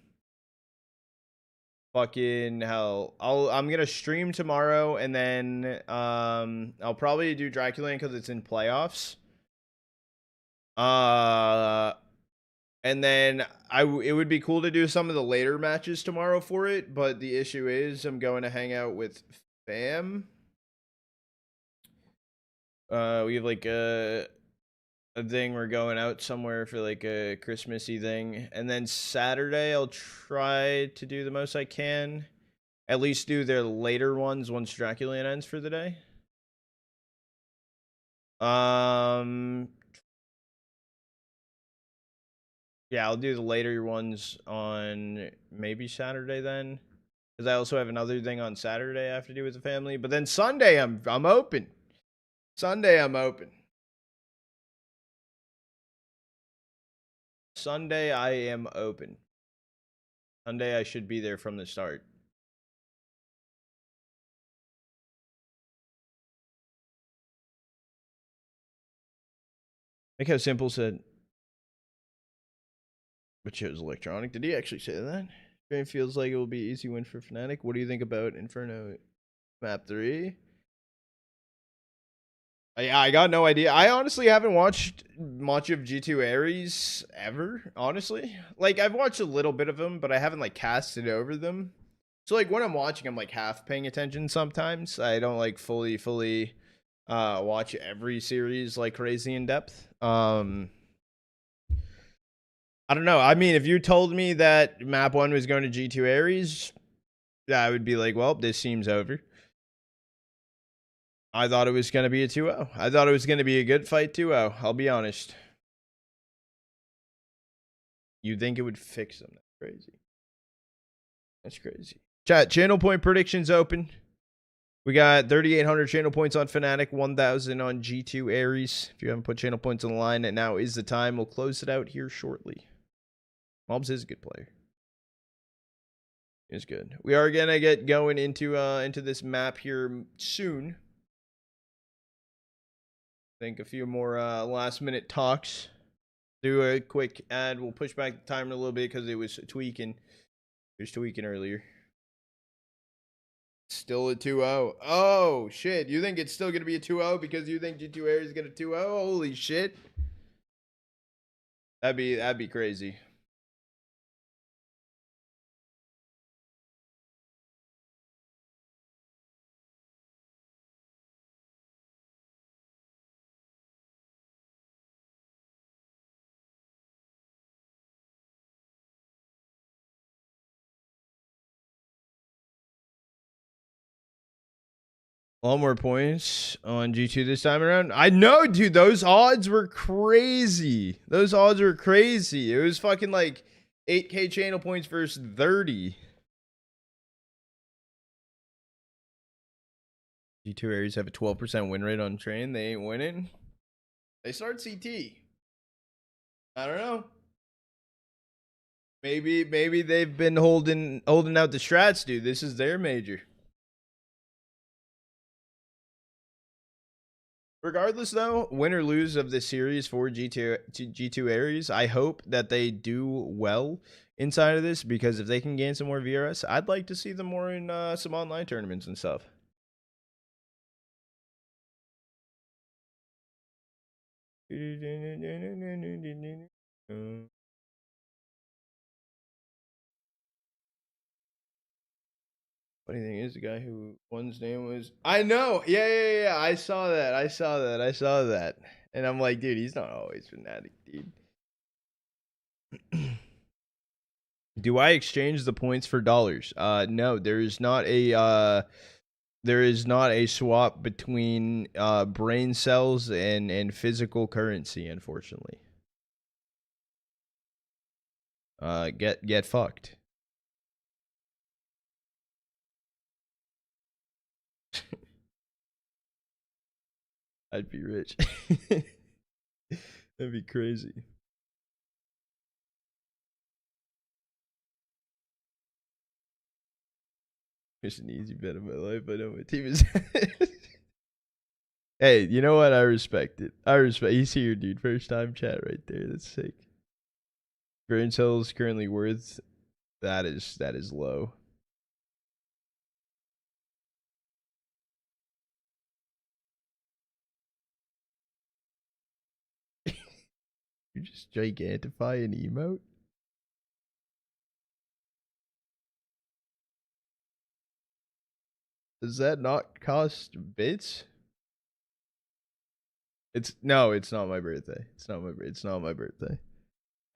hell. I'm gonna stream tomorrow and then I'll probably do DraculaN because it's in playoffs. And then it would be cool to do some of the later matches tomorrow for it, but the issue is I'm going to hang out with fam. We have like a thing, we're going out somewhere for like a Christmassy thing, and then Saturday I'll try to do the most I can. At least do their later ones once DraculaN ends for the day. Yeah, I'll do the later ones on maybe Saturday then, because I also have another thing on Saturday I have to do with the family. But then Sunday I'm open. Sunday I'm open. Sunday I am open. Sunday I should be there from the start. Like how Simple said, but chose electronic. Did he actually say that? It feels like it will be an easy win for Fnatic. What do you think about Inferno map 3? Yeah, I got no idea. I honestly haven't watched much of G2 Ares ever, honestly. Like, I've watched a little bit of them, but I haven't, like, casted over them. So, like, when I'm watching, I'm, like, half paying attention sometimes. I don't, like, fully watch every series, like, crazy in depth. I don't know. I mean, if you told me that map 1 was going to G2 Ares, I would be like, well, this seems over. I thought it was going to be a 2-0. I thought it was going to be a good fight 2-0. I'll be honest. You'd think it would fix them. That's crazy. That's crazy. Chat, channel point predictions open. We got 3,800 channel points on Fnatic, 1,000 on G2 Ares. If you haven't put channel points on the line, and now is the time. We'll close it out here shortly. MOUZ is a good player. It's good. We are gonna get going into this map here soon. I think a few more last minute talks. Do a quick ad. We'll push back the timer a little bit because it was tweaking. It was tweaking earlier. Still a 2-0. Oh, shit. You think it's still going to be a 2-0 because you think G2 Air is going to 2-0? Holy shit. That'd be crazy. A lot more points on G2 this time around. I know, dude. Those odds were crazy. Those odds were crazy. It was fucking like 8K channel points versus 30. G2 Aries have a 12% win rate on train. They ain't winning. They start CT. I don't know. Maybe they've been holding out the strats, dude. This is their major. Regardless, though, win or lose of this series for G2 Aries, I hope that they do well inside of this, because if they can gain some more VRS, I'd like to see them more in some online tournaments and stuff. Funny thing is, the guy who one's name was, I know, yeah. I saw that, and I'm like, dude, he's not always Fnatic, dude. Do I exchange the points for dollars? No, there is not a swap between brain cells and physical currency, unfortunately. Get fucked. I'd be rich. That'd be crazy. It's an easy bet of my life. I know my team is. Hey, you know what? I respect it. He's here, dude. First time chat right there. That's sick. Brain cells currently worth. That is low. You just gigantify an emote. Does that not cost bits? It's not my birthday. It's not my birthday.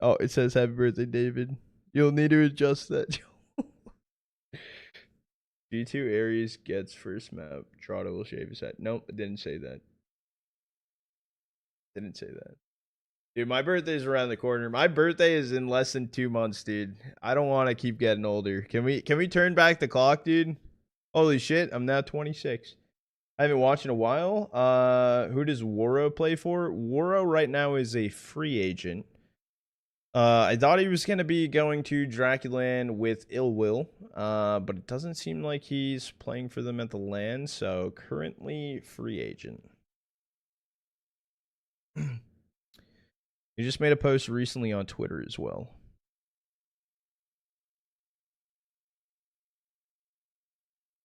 Oh, it says happy birthday, David. You'll need to adjust that. G2 Aries gets first map. Trotta will shave his head. Nope, it didn't say that. Didn't say that. Dude, my birthday's around the corner. My birthday is in less than 2 months, dude. I don't want to keep getting older. Can we turn back the clock, dude? Holy shit, I'm now 26. I haven't watched in a while. Who does Waro play for? Waro right now is a free agent. I thought he was gonna be going to DraculaN with Ill Will, but it doesn't seem like he's playing for them at the LAN. So currently free agent. He just made a post recently on Twitter as well.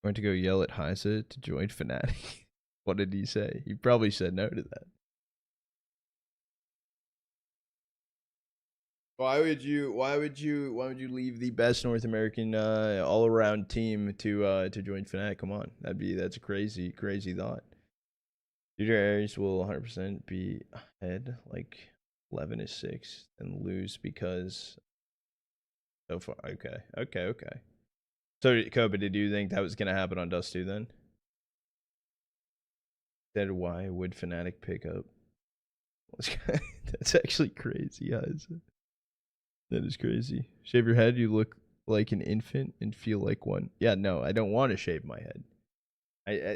Going to go yell at Heisa to join Fnatic. What did he say? He probably said no to that. Why would you leave the best North American all around team to join Fnatic? Come on. That's a crazy thought. Future Aries will 100% be ahead, like 11 is 6, and lose because so far. Okay. So Kobe, did you think that was gonna happen on Dust 2 then? Said why would Fnatic pick up? That's actually crazy, guys. That is crazy. Shave your head, you look like an infant and feel like one. Yeah, no, I don't want to shave my head.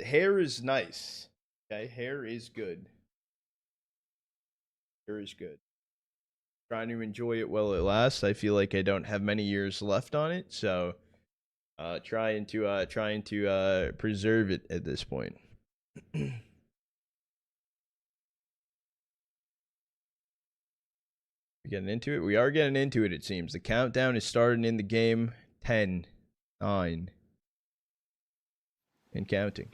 Hair is nice. Okay, hair is good. Hair is good. Trying to enjoy it while it lasts. I feel like I don't have many years left on it, so trying to preserve it at this point. Getting into it. We are getting into it, it seems. The countdown is starting in the game. 10, 9, and counting.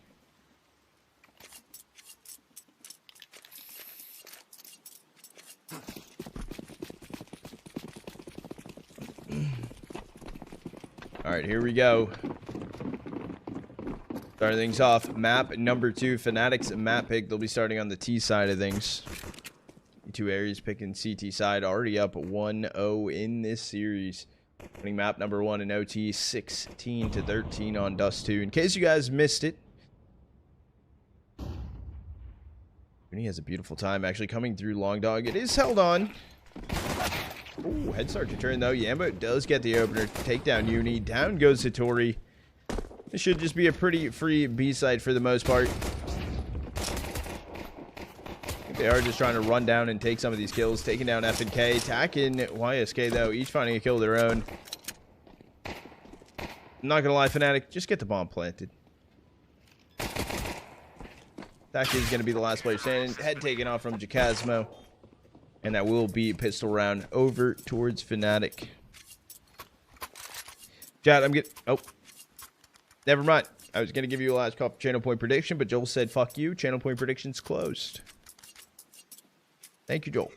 Alright, here we go. Starting things off. Map number 2, Fnatic's map pick. They'll be starting on the T side of things. Two areas picking CT side, already up 1-0 in this series. Winning map number 1 in OT, 16-13 on Dust 2. In case you guys missed it, he has a beautiful time actually coming through Long Dog. It is held on. Ooh, head start to turn though. Yambo does get the opener. Take down Uni. Down goes Satori. This should just be a pretty free B side for the most part. They are just trying to run down and take some of these kills. Taking down F&K. Attacking YSK, though. Each finding a kill of their own. I'm not going to lie, Fnatic. Just get the bomb planted. That is going to be the last player standing. Head taken off from Jacasmo. And that will be pistol round over towards Fnatic. Chat, I'm getting... Oh. Never mind. I was going to give you a last call for channel point prediction, but Joel said, fuck you. Channel point prediction's closed. Thank you, Joel.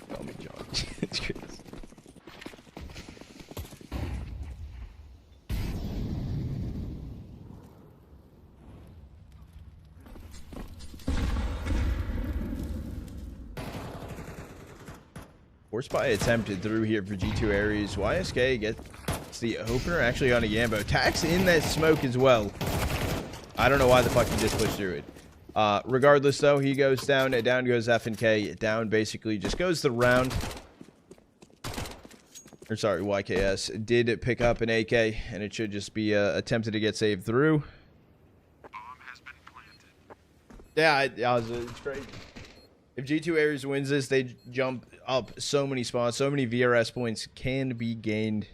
Call me John. It's crazy. Force buy attempted through here for G2 Aries. YSK gets the opener actually on a Yambo. Tax in that smoke as well. I don't know why the fuck he just pushed through it. Regardless, though, he goes down. Down goes F&K. Down basically just goes the round. Or sorry, YKS did pick up an AK, and it should just be attempted to get saved through. Bomb has been planted. Yeah, it's great. If G2 Aries wins this, they jump up so many spots. So many VRS points can be gained.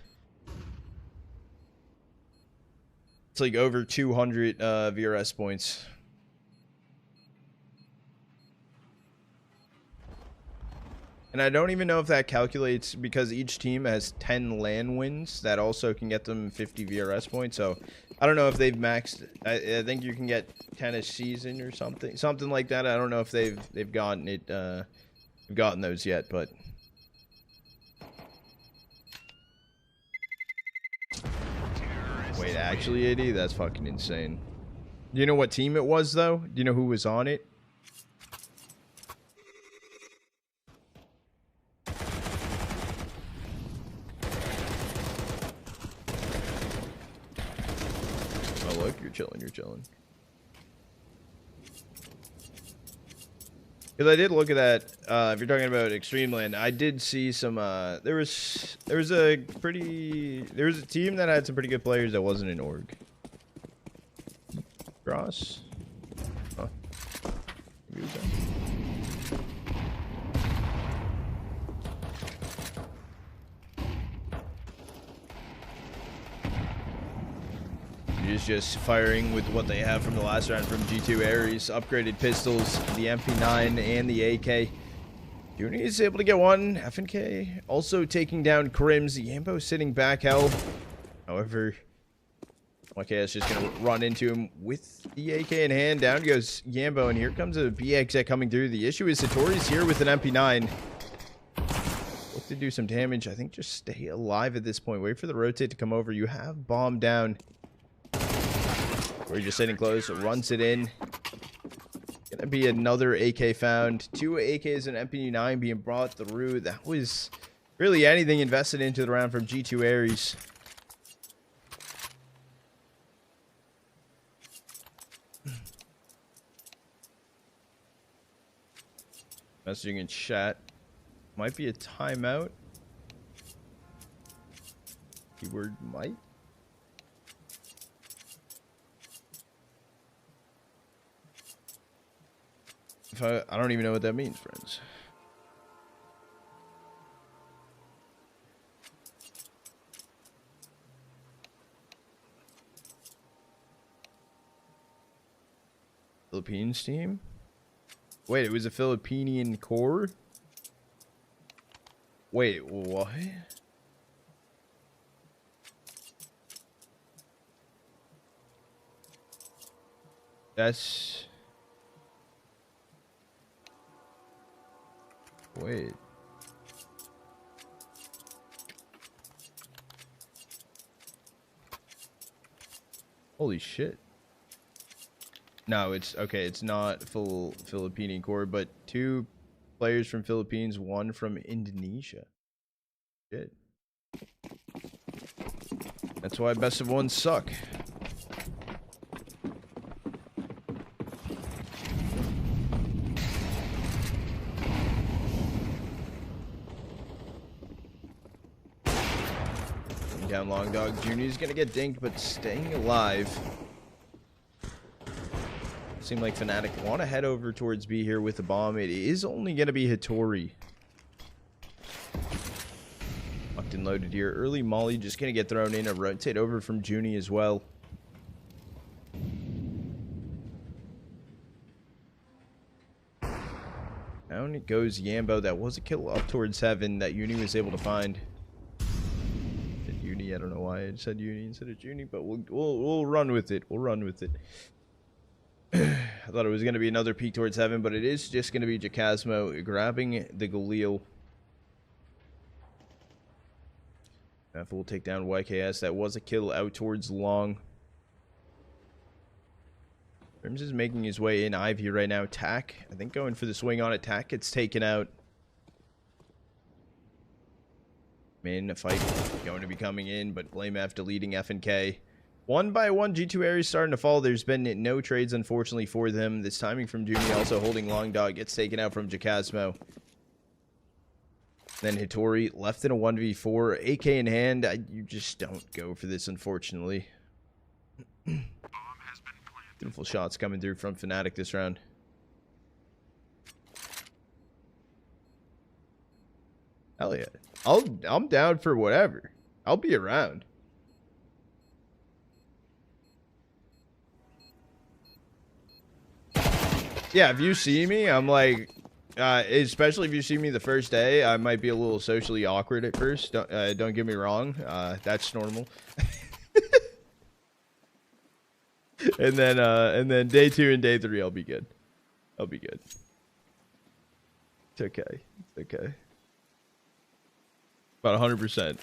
It's like over 200 VRS points. And I don't even know if that calculates because each team has 10 LAN wins. That also can get them 50 VRS points. So I don't know if they've maxed. I think you can get 10 a season or something like that. I don't know if they've gotten it, gotten those yet, but. Wait, actually, AD, that's fucking insane. Do you know what team it was though? Do you know who was on it? look. You're chilling. You're chilling. Because I did look at that. If you're talking about Extremeland, I did see some. There was a team that had some pretty good players that wasn't in org. Cross. Huh. Maybe it was that. Just firing with what they have from the last round from G2 Ares. Upgraded pistols, the MP9 and the AK. Junie is able to get one. FNK also taking down Crims. Yambo sitting back hell. However, YKS just going to run into him with the AK in hand. Down goes Yambo, and here comes a BXZ coming through. The issue is Satori's here with an MP9. Look to do some damage. I think just stay alive at this point. Wait for the rotate to come over. You have bomb down. We're just sitting close, runs it in. Gonna be another AK found. 2 AKs and MP9 being brought through. That was really anything invested into the round from G2 Ares. Messaging in chat. Might be a timeout. Keyword might. I don't even know what that means, friends. Philippines team? Wait, it was a Filipinian core? Wait, what? That's... Wait. Holy shit. No, it's okay. It's not full Filipino core, but 2 players from Philippines, 1 from Indonesia. Shit. That's why best of 1 suck. Down Long Dog. Junior's gonna get dinked, but staying alive. Seem like Fnatic want to head over towards B here with the bomb. It is only gonna be Hattori. Locked and loaded here. Early Molly just gonna get thrown in. A rotate over from Junie as well. Down it goes Yambo. That was a kill up towards heaven that Uni was able to find. Uni, I don't know why I said Uni instead of Junie, but we'll run with it. We'll run with it. I thought it was going to be another peek towards heaven, but it is just going to be Jacasmo grabbing the Galil. After we'll take down YKS. That was a kill out towards long. Rims is making his way in Ivy right now. Tack, I think going for the swing on it. Tack gets taken out. Min fight going to be coming in, but Blame F deleting FNK. 1 by 1, G2 Ares starting to fall. There's been no trades, unfortunately, for them. This timing from Junie also holding Long Dog. Gets taken out from Jacasmo. Then Hattori left in a 1v4. AK in hand. You just don't go for this, unfortunately. Beautiful shots coming through from Fnatic this round. Hell yeah. I'm down for whatever. I'll be around. Yeah, if you see me, I'm like, especially if you see me the first day, I might be a little socially awkward at first. Don't get me wrong. That's normal. and then day 2 and day 3, I'll be good. I'll be good. It's okay. It's okay. About 100%.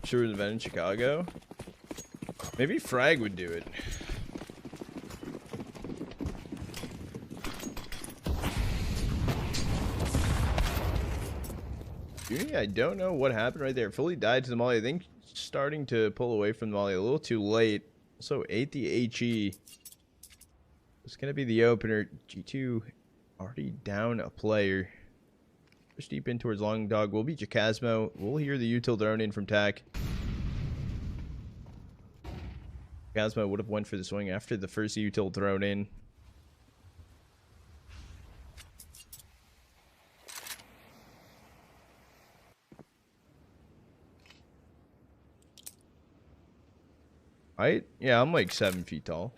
Sure, an event in Chicago. Maybe Frag would do it. Juni, I don't know what happened right there. Fully died to the molly. I think starting to pull away from the molly a little too late. Also ate the HE. It's going to be the opener. G2 already down a player. Push deep in towards Long Dog. Will be Jacasmo. We'll hear the util drone in from TAC. Jacasmo would have went for the swing after the first util thrown in. Right? Yeah, I'm like 7 feet tall.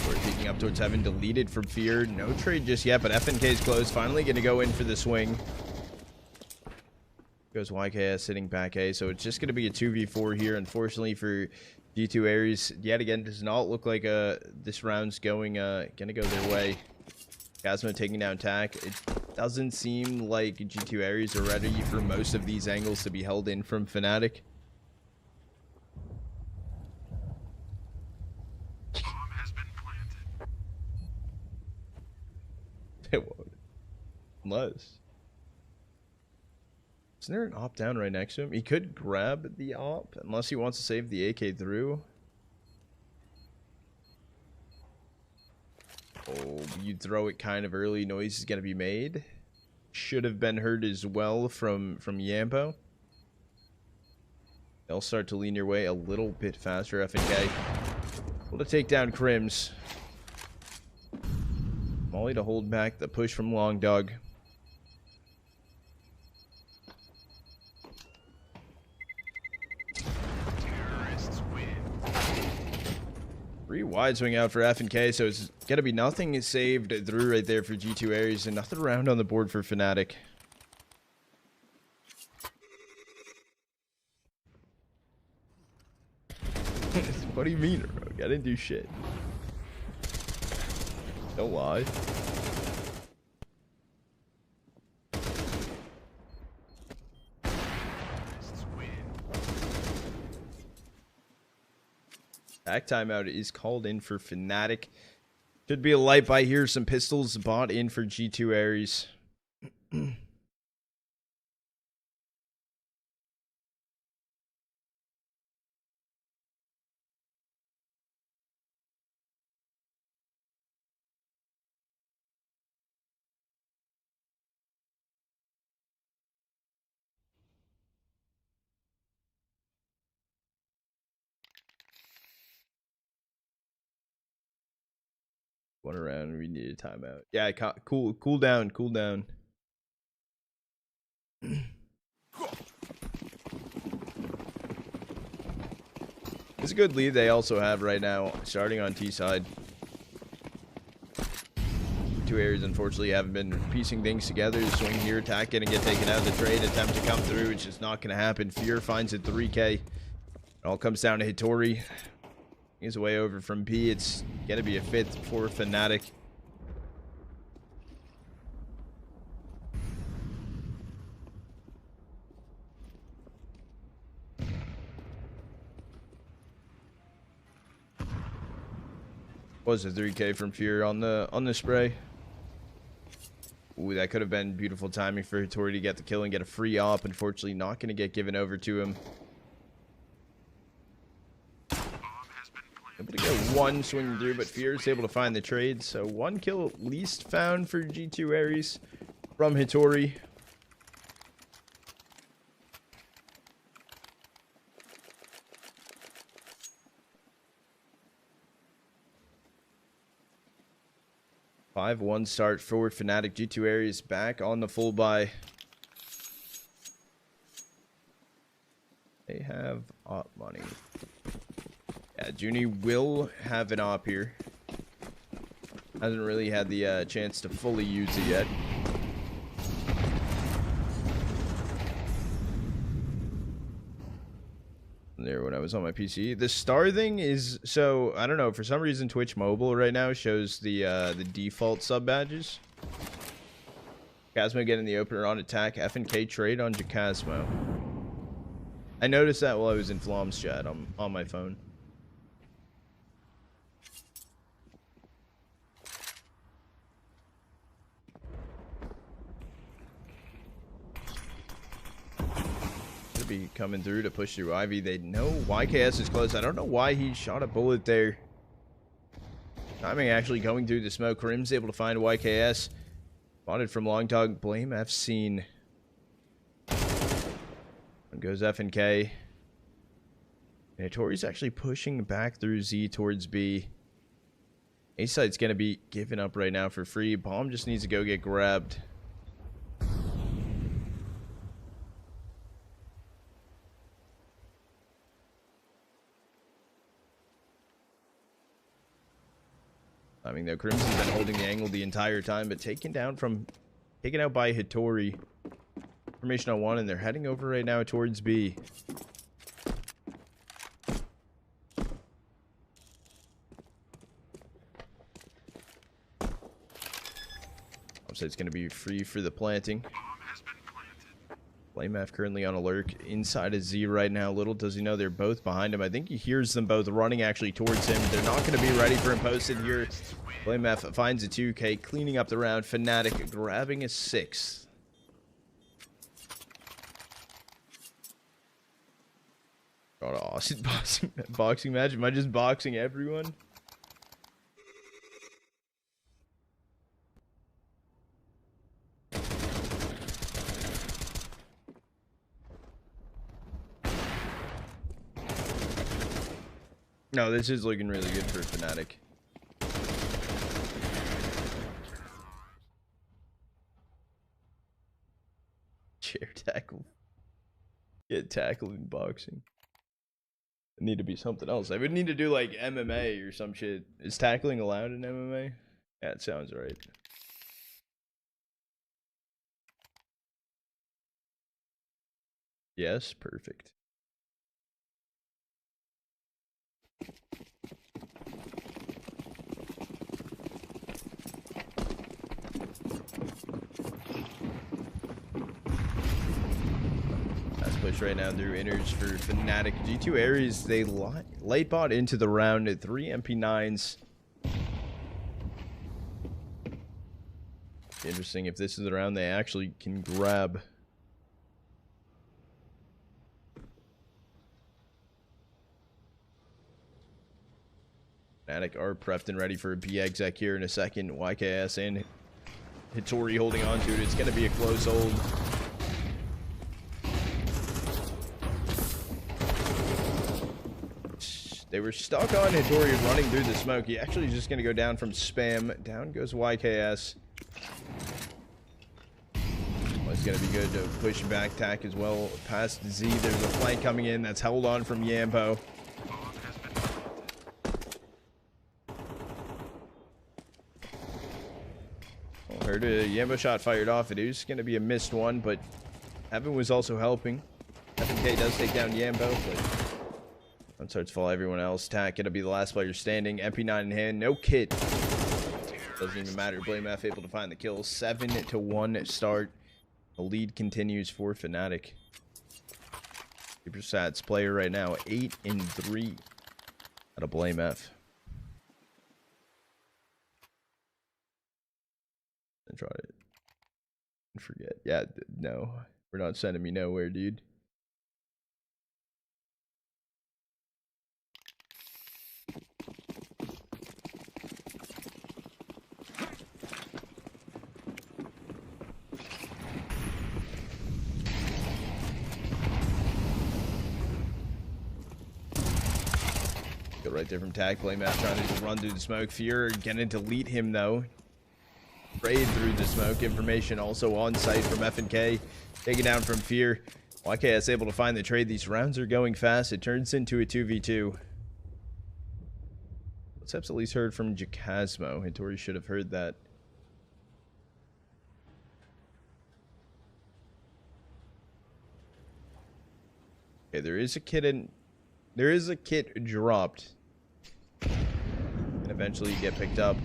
We're peeking up towards heaven, deleted from fear. No trade just yet, but FNK is close. Finally going to go in for the swing. Goes YKS sitting back A, so it's just going to be a 2v4 here. Unfortunately for G2 Ares, yet again, does not look like this round's gonna go their way. Casmo taking down TAC. It doesn't seem like G2 Ares are ready for most of these angles to be held in from Fnatic. Bomb has been planted. It won't. Unless. Isn't there an op down right next to him? He could grab the op, unless he wants to save the AK through. Oh, you throw it kind of early. Noise is going to be made. Should have been heard as well from Yampo. They'll start to lean your way a little bit faster, FNK. Able to take down Crims. Molly to hold back the push from Long Dog. Free wide swing out for FNK, so it's gonna be nothing saved through right there for G2 Ares. Another round on the board for Fnatic. What do you mean, Rogue? I didn't do shit. Don't lie. Back timeout is called in for Fnatic. Should be a light by here. Some pistols bought in for G2 Ares. One around, we need a timeout. Yeah, cool down. It's a good lead they also have right now, starting on T side. Two areas unfortunately haven't been piecing things together. Swing here, attack gonna get taken out of the trade, attempt to come through, it's just not gonna happen. Fear finds it 3K. It all comes down to Hitori. He's way over from P. It's gonna be a 5th for Fnatic. Was a 3K from Fear on the spray. Ooh, that could have been beautiful timing for Hitori to get the kill and get a free op. Unfortunately, not gonna get given over to him. Able to go one swing through, but Fear is able to find the trade. So 1 kill at least found for G2 Ares from Hitori. (5-1) start for Fnatic. G2 Ares back on the full buy. They have op money. Yeah, Junie will have an op here. Hasn't really had the chance to fully use it yet. There when I was on my PC. The star thing is, so I don't know, for some reason Twitch Mobile right now shows the default sub badges. Jacasmo getting the opener on attack. FNK trade on Jacasmo. I noticed that while I was in Flom's chat on my phone. Could be coming through to push through Ivy. They know YKS is close. I don't know why he shot a bullet there. Timing actually going through the smoke. Karim's able to find YKS. Spotted from Long Dog. Blame F seen. Goes F and K. And Tori's actually pushing back through Z towards B. A side's gonna be given up right now for free. Bomb just needs to go get grabbed. I mean, though, Crimson's been holding the angle the entire time, but taken out by Hitori. Information on one, and they're heading over right now towards B. It's going to be free for the planting. Flame F currently on alert inside of Z right now. Little does he know they're both behind him. I think he hears them both running actually towards him. They're not going to be ready for him posted here. Flame F finds a 2K, cleaning up the round. Fnatic grabbing a 6th. God, awesome boxing match. Am I just boxing everyone? No, this is looking really good for Fnatic. Chair tackle. Get tackled in boxing. It need to be something else. I would need to do like MMA or some shit. Is tackling allowed in MMA? Yeah, it sounds right. Yes, perfect. Push right now through inners for Fnatic. G2 Ares, they late bot into the round at 3 MP9s. Interesting if this is the round they actually can grab. Fnatic are prepped and ready for a B exec here in a second. YKS and Hitori holding on to it. It's going to be a close hold. They were stuck on Hitori running through the smoke. He actually is just going to go down from spam. Down goes YKS. Well, it's going to be good to push back tack as well. Past Z, there's a flank coming in that's held on from Yambo. Well, heard a Yambo shot fired off. It is going to be a missed one, but Evan was also helping. FNK does take down Yambo, but one starts to fall everyone else. Tack, it'll be the last player standing. MP9 in hand, no kit. Doesn't even matter. Blame F able to find the kill. 7-1 start. The lead continues for Fnatic. Super Sats player right now, 8-3 out of Blame F. And try it. And forget. Yeah, no. We're not sending me nowhere, dude. Good right there from Tag. Blame F trying to just run through the smoke. Fear getting to delete him though. Raid through the smoke. Information also on site from F&K. Taken down from Fear. YKS able to find the trade. These rounds are going fast. It turns into a 2v2. Let's have at least heard from Jacasmo. Hitori should have heard that. Okay, there is a kit dropped. And eventually you get picked up.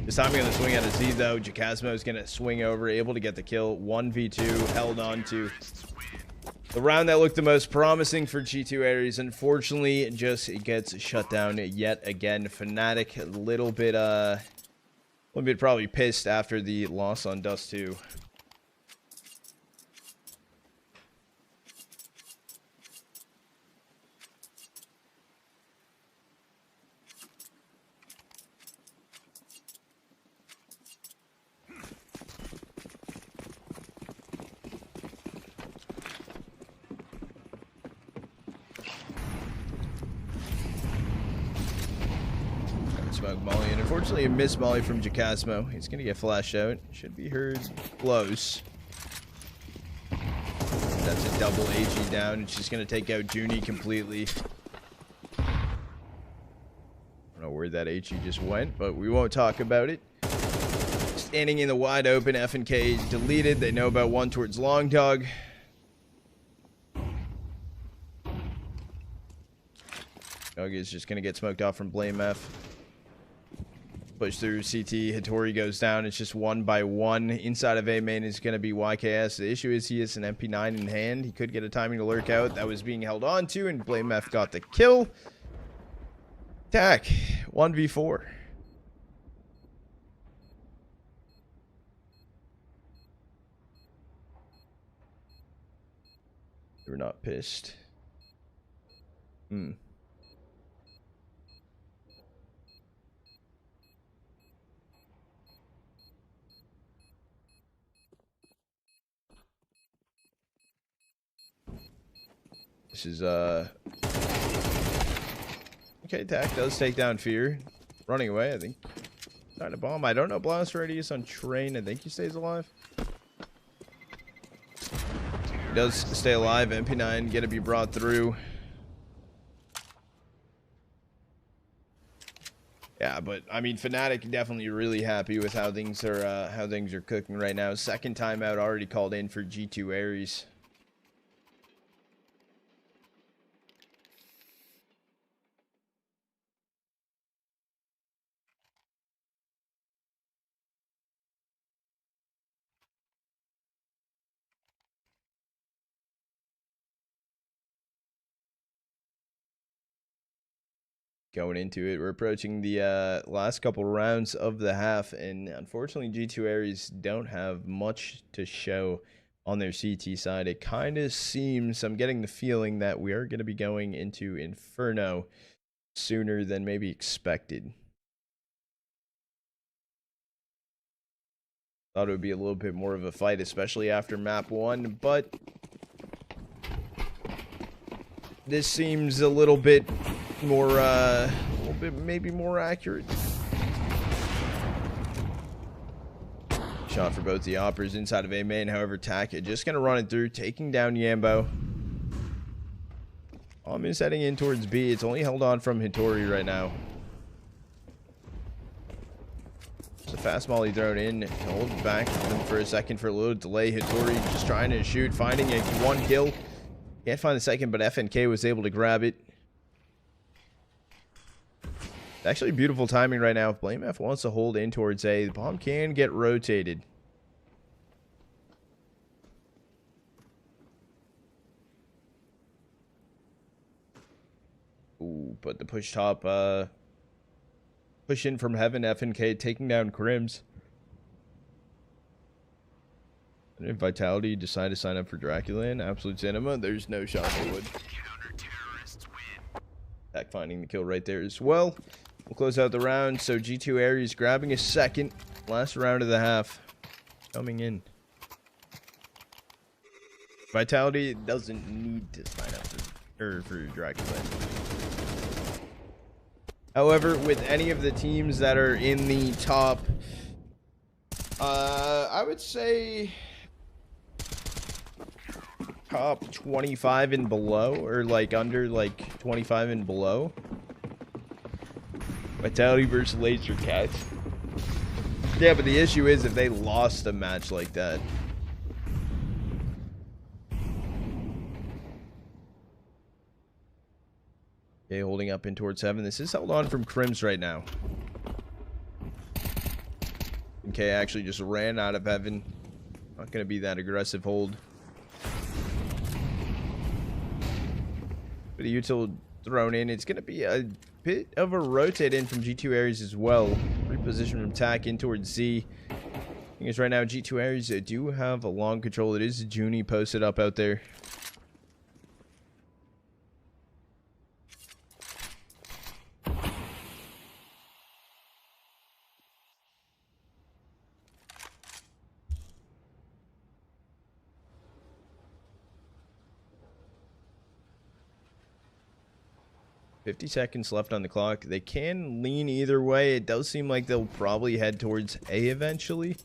This time you're going to swing out of Z though. Jacasmo is going to swing over, able to get the kill. 1v2, held on to. The round that looked the most promising for G2 Aries, unfortunately, just gets shut down yet again. Fnatic, a little bit probably pissed after the loss on Dust 2. Smoke Molly, and unfortunately a miss Molly from Jacasmo. He's gonna get flashed out. Should be heard close. That's a double AG down. It's just gonna take out Junie completely. I don't know where that HE just went, but we won't talk about it. Standing in the wide open, F&K deleted. They know about one towards Long Dog. Dog is just gonna get smoked off from Blame F. Push through CT. Hattori goes down. It's just 1 by 1. Inside of A main is going to be YKS. The issue is he has an MP9 in hand. He could get a timing to lurk out. That was being held on to, and Blame F got the kill. Attack. 1v4. They were not pissed. This is, okay, Tack does take down Fear. Running away, I think. Trying to bomb. I don't know Blast Radius on Train. I think he stays alive. He does stay alive. MP9 gonna be brought through. Yeah, but I mean, Fnatic definitely really happy with how things are cooking right now. Second timeout already called in for G2 Aries. Going into it, we're approaching the last couple rounds of the half, and unfortunately G2 Aries don't have much to show on their CT side. It kind of seems, I'm getting the feeling that we are going to be going into Inferno sooner than maybe expected. Thought it would be a little bit more of a fight, especially after map 1, but this seems a little bit more, maybe more accurate. Shot for both the operas inside of A main. However, Taka just gonna run it through, taking down Yambo. Is heading in towards B. It's only held on from Hattori right now. There's a fast molly thrown in. Hold back for a second for a little delay. Hattori just trying to shoot, finding a 1 kill. Can't find the second, but FNK was able to grab it. Actually, beautiful timing right now. If Blame F wants to hold in towards A, the bomb can get rotated. Ooh, but the push top, push in from heaven, FNK taking down Crims. And if Vitality decide to sign up for DraculaN, Absolute Cinema, there's no shot they would. Back finding the kill right there as well. We'll close out the round. So G2 Aries grabbing a second. Last round of the half coming in. Vitality doesn't need to sign up for DraculaN. However, with any of the teams that are in the top, I would say top 25 and below, or like under like 25 and below. Vitality versus Laser Cats. Yeah, but the issue is if they lost a match like that. Okay, holding up in towards heaven. This is held on from Crims right now. Okay, actually just ran out of heaven. Not going to be that aggressive hold. Bit of util thrown in. It's going to be a bit of a rotate in from G2 Ares as well. Reposition from tack in towards Z. Thing is, right now, G2 Ares do have a long control. It is Junie posted up out there. $50 left on the clock. They can lean either way. It does seem like they'll probably head towards A eventually.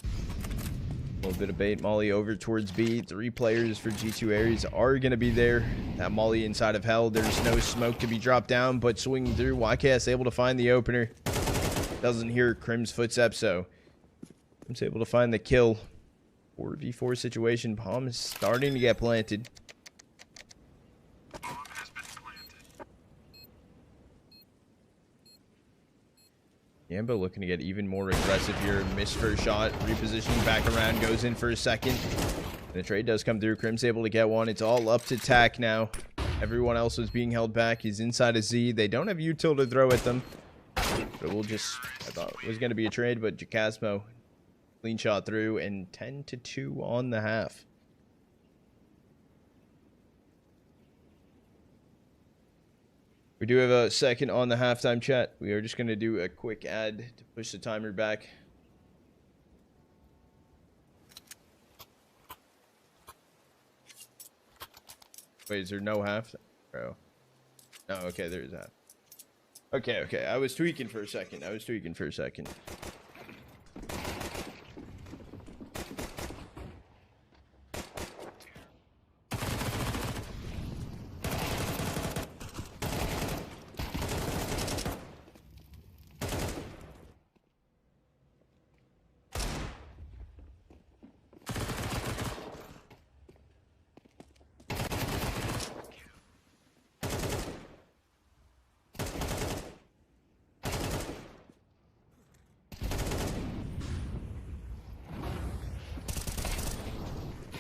A little bit of bait molly over towards B. 3 players for G2 Ares are going to be there. That molly inside of hell. There's no smoke to be dropped down, but swinging through. YKS able to find the opener. Doesn't hear Crim's footsteps, so Crim's able to find the kill. 4v4 situation. Palm is starting to get planted. Yambo looking to get even more aggressive here. Missed first shot. Repositioning back around. Goes in for a second. And the trade does come through. Crim's able to get one. It's all up to tack now. Everyone else was being held back. He's inside of Z. They don't have util to throw at them. But we'll just... I thought it was going to be a trade, but Jacasmo clean shot through. And 10-2 on the half. We do have a second on the halftime chat. We are just going to do a quick ad to push the timer back. Wait, is there no half? Oh. No, okay, there's half. Okay. I was tweaking for a second.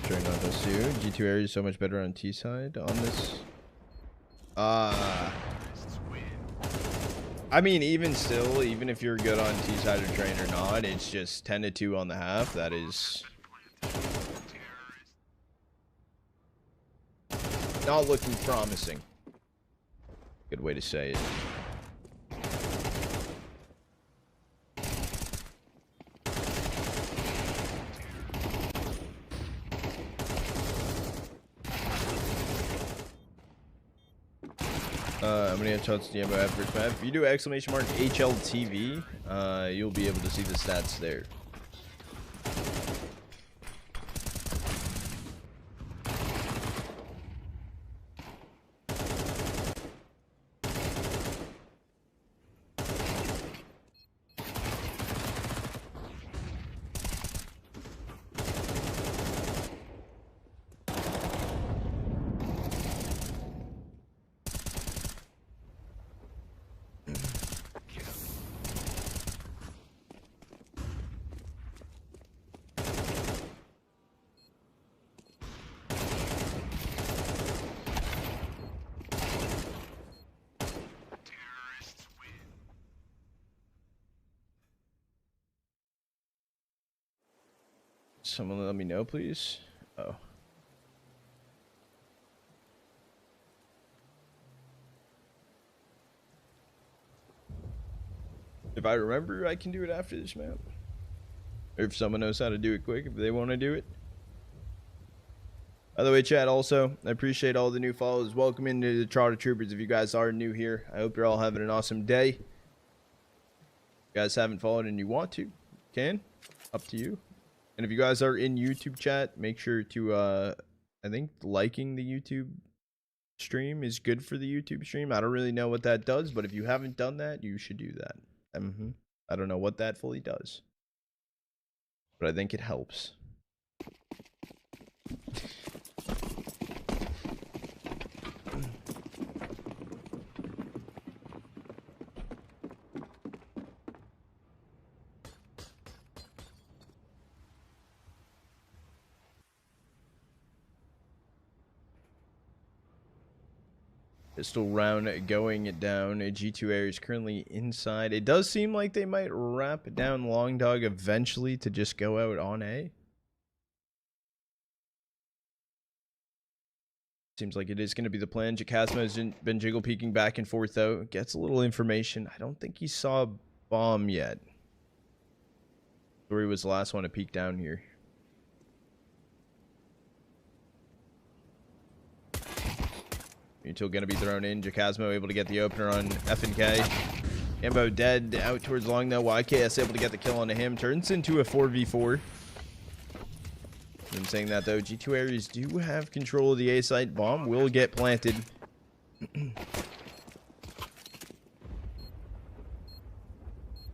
Trying on this too. G2 area is so much better on T side on this. I mean, even still, even if you're good on T side or train or not, it's just 10-2 on the half. That is not looking promising. Good way to say it. How many headshots do you have first map? If you do exclamation mark HLTV, you'll be able to see the stats there. Someone let me know, please. Oh. If I remember, I can do it after this map. Or if someone knows how to do it quick, if they want to do it. By the way, chat, also, I appreciate all the new follows. Welcome into the Trotter Troopers if you guys are new here. I hope you're all having an awesome day. If you guys haven't followed and you want to, you can. Up to you. And if you guys are in YouTube chat, make sure to, I think liking the YouTube stream is good for the YouTube stream. I don't really know what that does, but if you haven't done that, you should do that. I don't know what that fully does, but I think it helps. Pistol round going down. G2 Air is currently inside. It does seem like they might wrap down Long Dog eventually to just go out on A. Seems like it is going to be the plan. Jacasmo has been jiggle peeking back and forth though. Gets a little information. I don't think he saw a bomb yet. Story was the last one to peek down here. Until going to be thrown in. Jacasmo able to get the opener on F&K. Ambo dead out towards long though. YKS able to get the kill onto him. Turns into a 4v4. I'm saying that though, G2 Aries do have control of the A site. Bomb will get planted.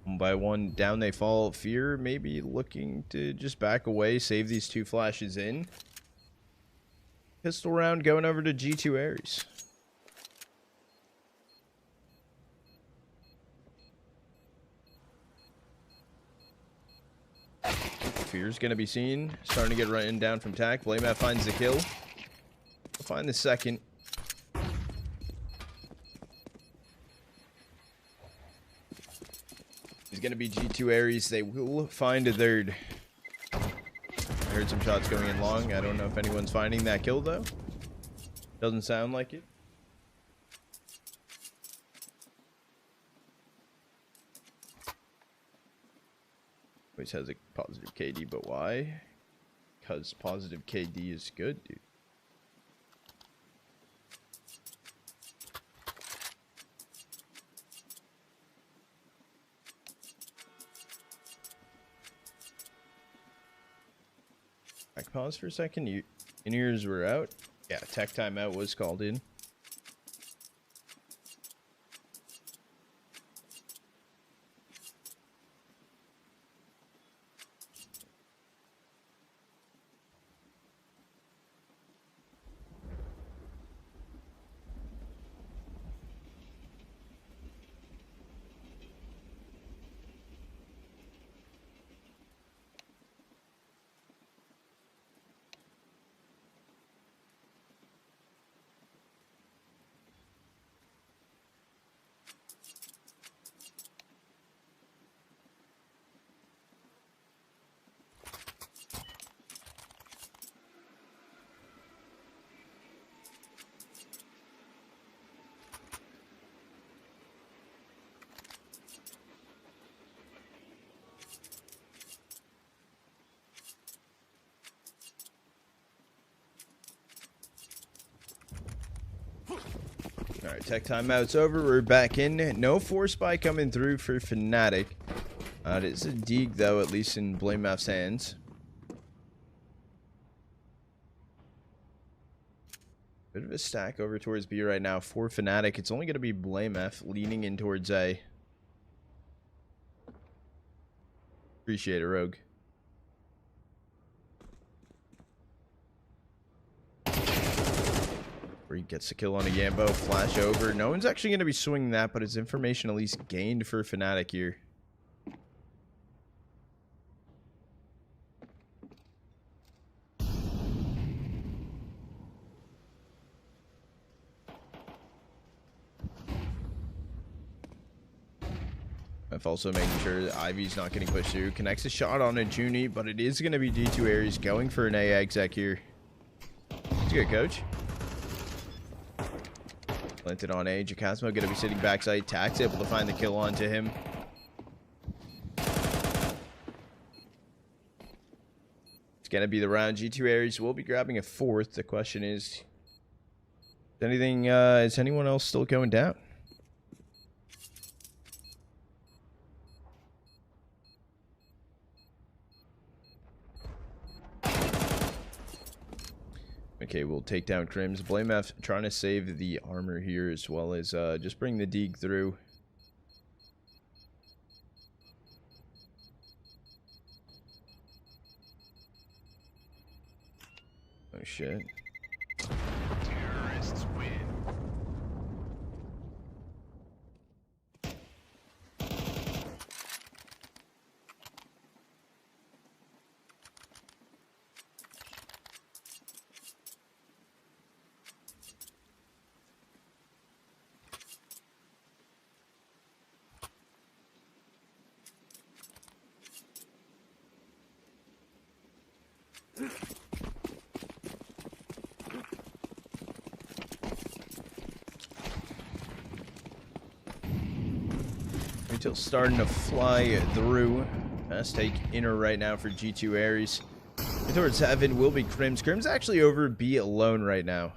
One by one, down they fall. Fear maybe looking to just back away, save these two flashes in. Pistol round going over to G2 Aries. Fear's going to be seen. Starting to get run down from TAC. Blameout finds the kill. We'll find the second. It's going to be G2 Aries. They will find a third. I heard some shots going in long. I don't know if anyone's finding that kill, though. Doesn't sound like it. Always has a positive KD, but why? Because positive KD is good, dude. Back pause for a second. In-ears were out. Yeah, tech timeout was called in. Alright, tech timeout's over. We're back in. No force buy coming through for Fnatic. It is a dig, though, at least in Blamef's hands. Bit of a stack over towards B right now for Fnatic. It's only going to be Blamef leaning in towards A. Appreciate it, Rogue. He gets a kill on a Yambo, flash over. No one's actually going to be swinging that, but it's information at least gained for Fnatic here. I've also making sure that Ivy's not getting pushed through. Connects a shot on a Junie, but it is going to be G2 Aries going for an A exec here. It's good, coach. Planted on A. Jacasmo going to be sitting backside. TAC's able to find the kill onto him. It's going to be the round. G2 Aries will be grabbing a fourth. The question is anyone else still going down? Okay, we'll take down Crims. Blamef trying to save the armor here as well as just bring the dig through. Oh shit. Terrorists win. still starting to fly through. Fast take inner right now for G2 Ares. And towards heaven will be Crims. Crims actually over B alone right now.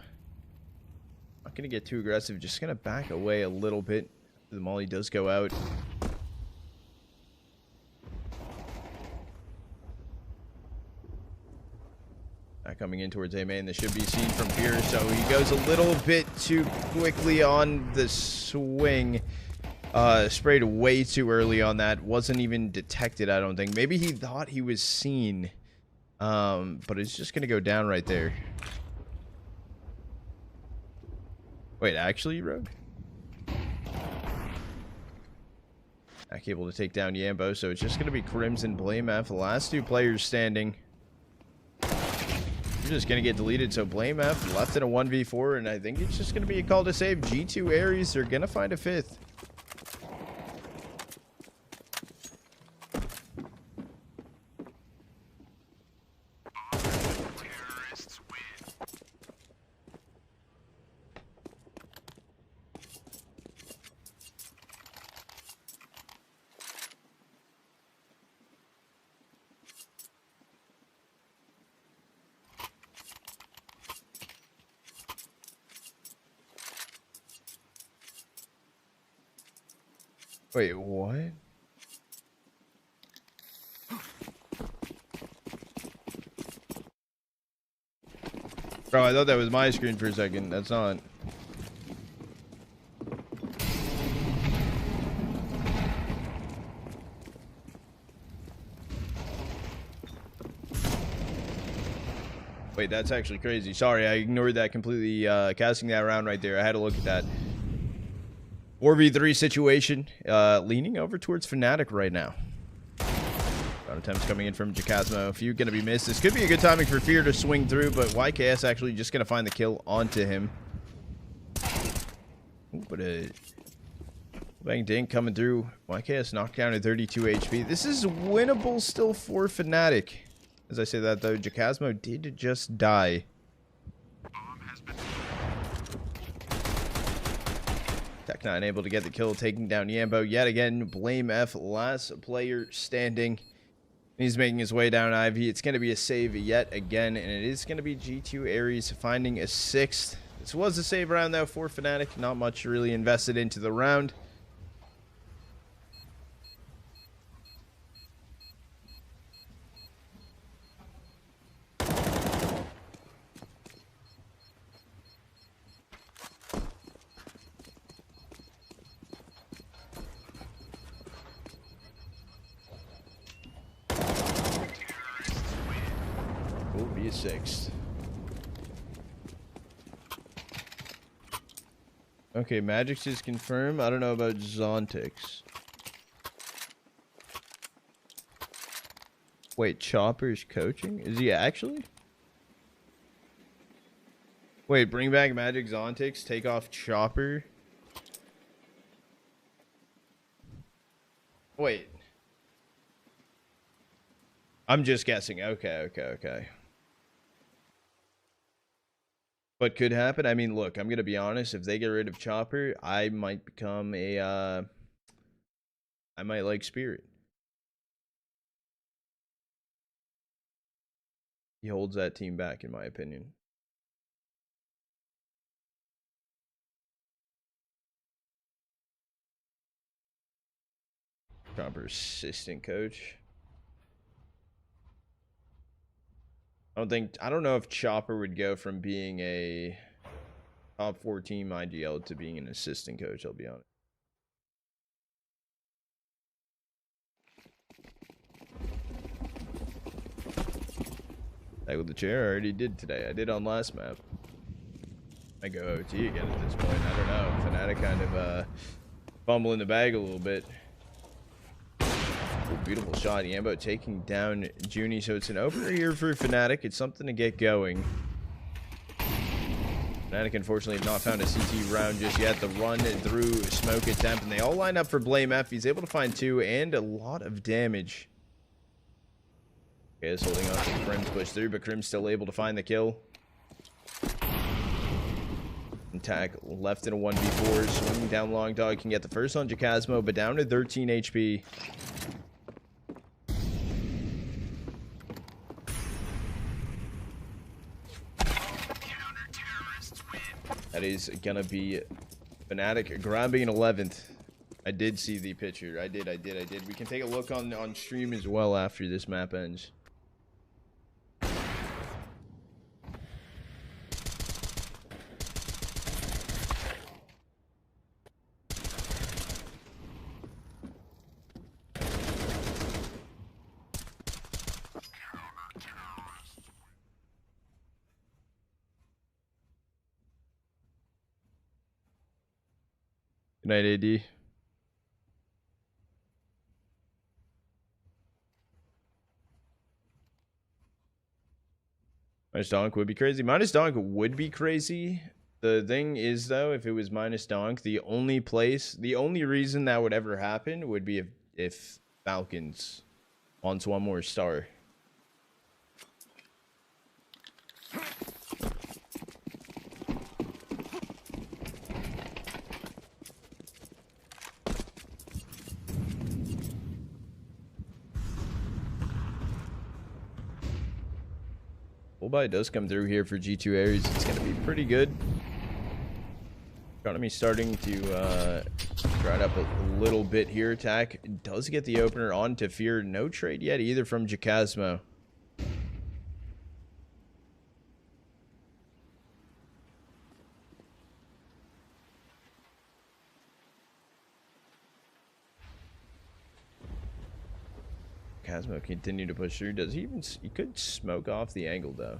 Not going to get too aggressive. Just going to back away a little bit. The molly does go out. Coming in towards A main. This should be seen from here. So he goes a little bit too quickly on the swing. Sprayed way too early on that. Wasn't even detected, I don't think. Maybe he thought he was seen. But it's just going to go down right there. Wait, actually, Rogue? Not able to take down Yambo. So it's just going to be Crims and Blame F. The last two players standing. You're just going to get deleted, so Blame F left in a 1v4, and I think it's just going to be a call to save. G2 Ares, they're going to find a fifth. Terrorists win. Wait, what? Bro, I thought that was my screen for a second. That's not. Wait, that's actually crazy. Sorry, I ignored that completely. Casting that around right there. I had to look at that. 4v3 situation, leaning over towards Fnatic right now. Round attempts coming in from Jacasmo. A few going to be missed. This could be a good timing for Fear to swing through, but YKS actually just going to find the kill onto him. Ooh, but a Bang Dink coming through. YKS knocked down at 32 HP. This is winnable still for Fnatic. As I say that, though, Jacasmo did just die. Tech9 able to get the kill, taking down Yambo yet again. Blame F, last player standing. He's making his way down Ivy. It's going to be a save yet again, and it is going to be G2 Ares finding a sixth. This was a save round, though, for Fnatic. Not much really invested into the round. Will be a sixth. Okay, Magix is confirmed. I don't know about Zontix. Wait, Chopper's coaching? Is he actually? Wait, bring back Magic Zontix, take off Chopper. Wait. I'm just guessing. Okay. What could happen? I mean, look, I'm going to be honest. If they get rid of Chopper, I might become a, I might like Spirit. He holds that team back, in my opinion. Chopper assistant coach. I don't know if Chopper would go from being a top 4 team IGL to being an assistant coach, I'll be honest. Tag with the chair, I already did today. I did on last map. I go OT again at this point. I don't know. Fnatic kind of fumbling the bag a little bit. Ooh, beautiful shot. Yambo taking down Junie. So it's an opener here for Fnatic. It's something to get going. Fnatic unfortunately have not found a CT round just yet. The run through smoke attempt, and they all line up for Blame F. He's able to find 2 and a lot of damage. Okay, it's holding on to Crim's push through, but Crim's still able to find the kill. And Tack left in a 1v4. Swinging down long dog can get the first on Jacasmo, but down to 13 HP. That is gonna be Fnatic grabbing an 11th. I did see the picture. I did. We can take a look on stream as well after this map ends. Good night, AD. Minus Donk would be crazy. Minus Donk would be crazy. The thing is, though, if it was minus Donk, the only reason that would ever happen would be if Falcons wants one more star. Full buy does come through here for G2 Ares. It's going to be pretty good. Economy starting to dry up a little bit here. Attack does get the opener on to Fear. No trade yet either from Jacasmo. Jacasmo continue to push through. Does he even... He could smoke off the angle, though.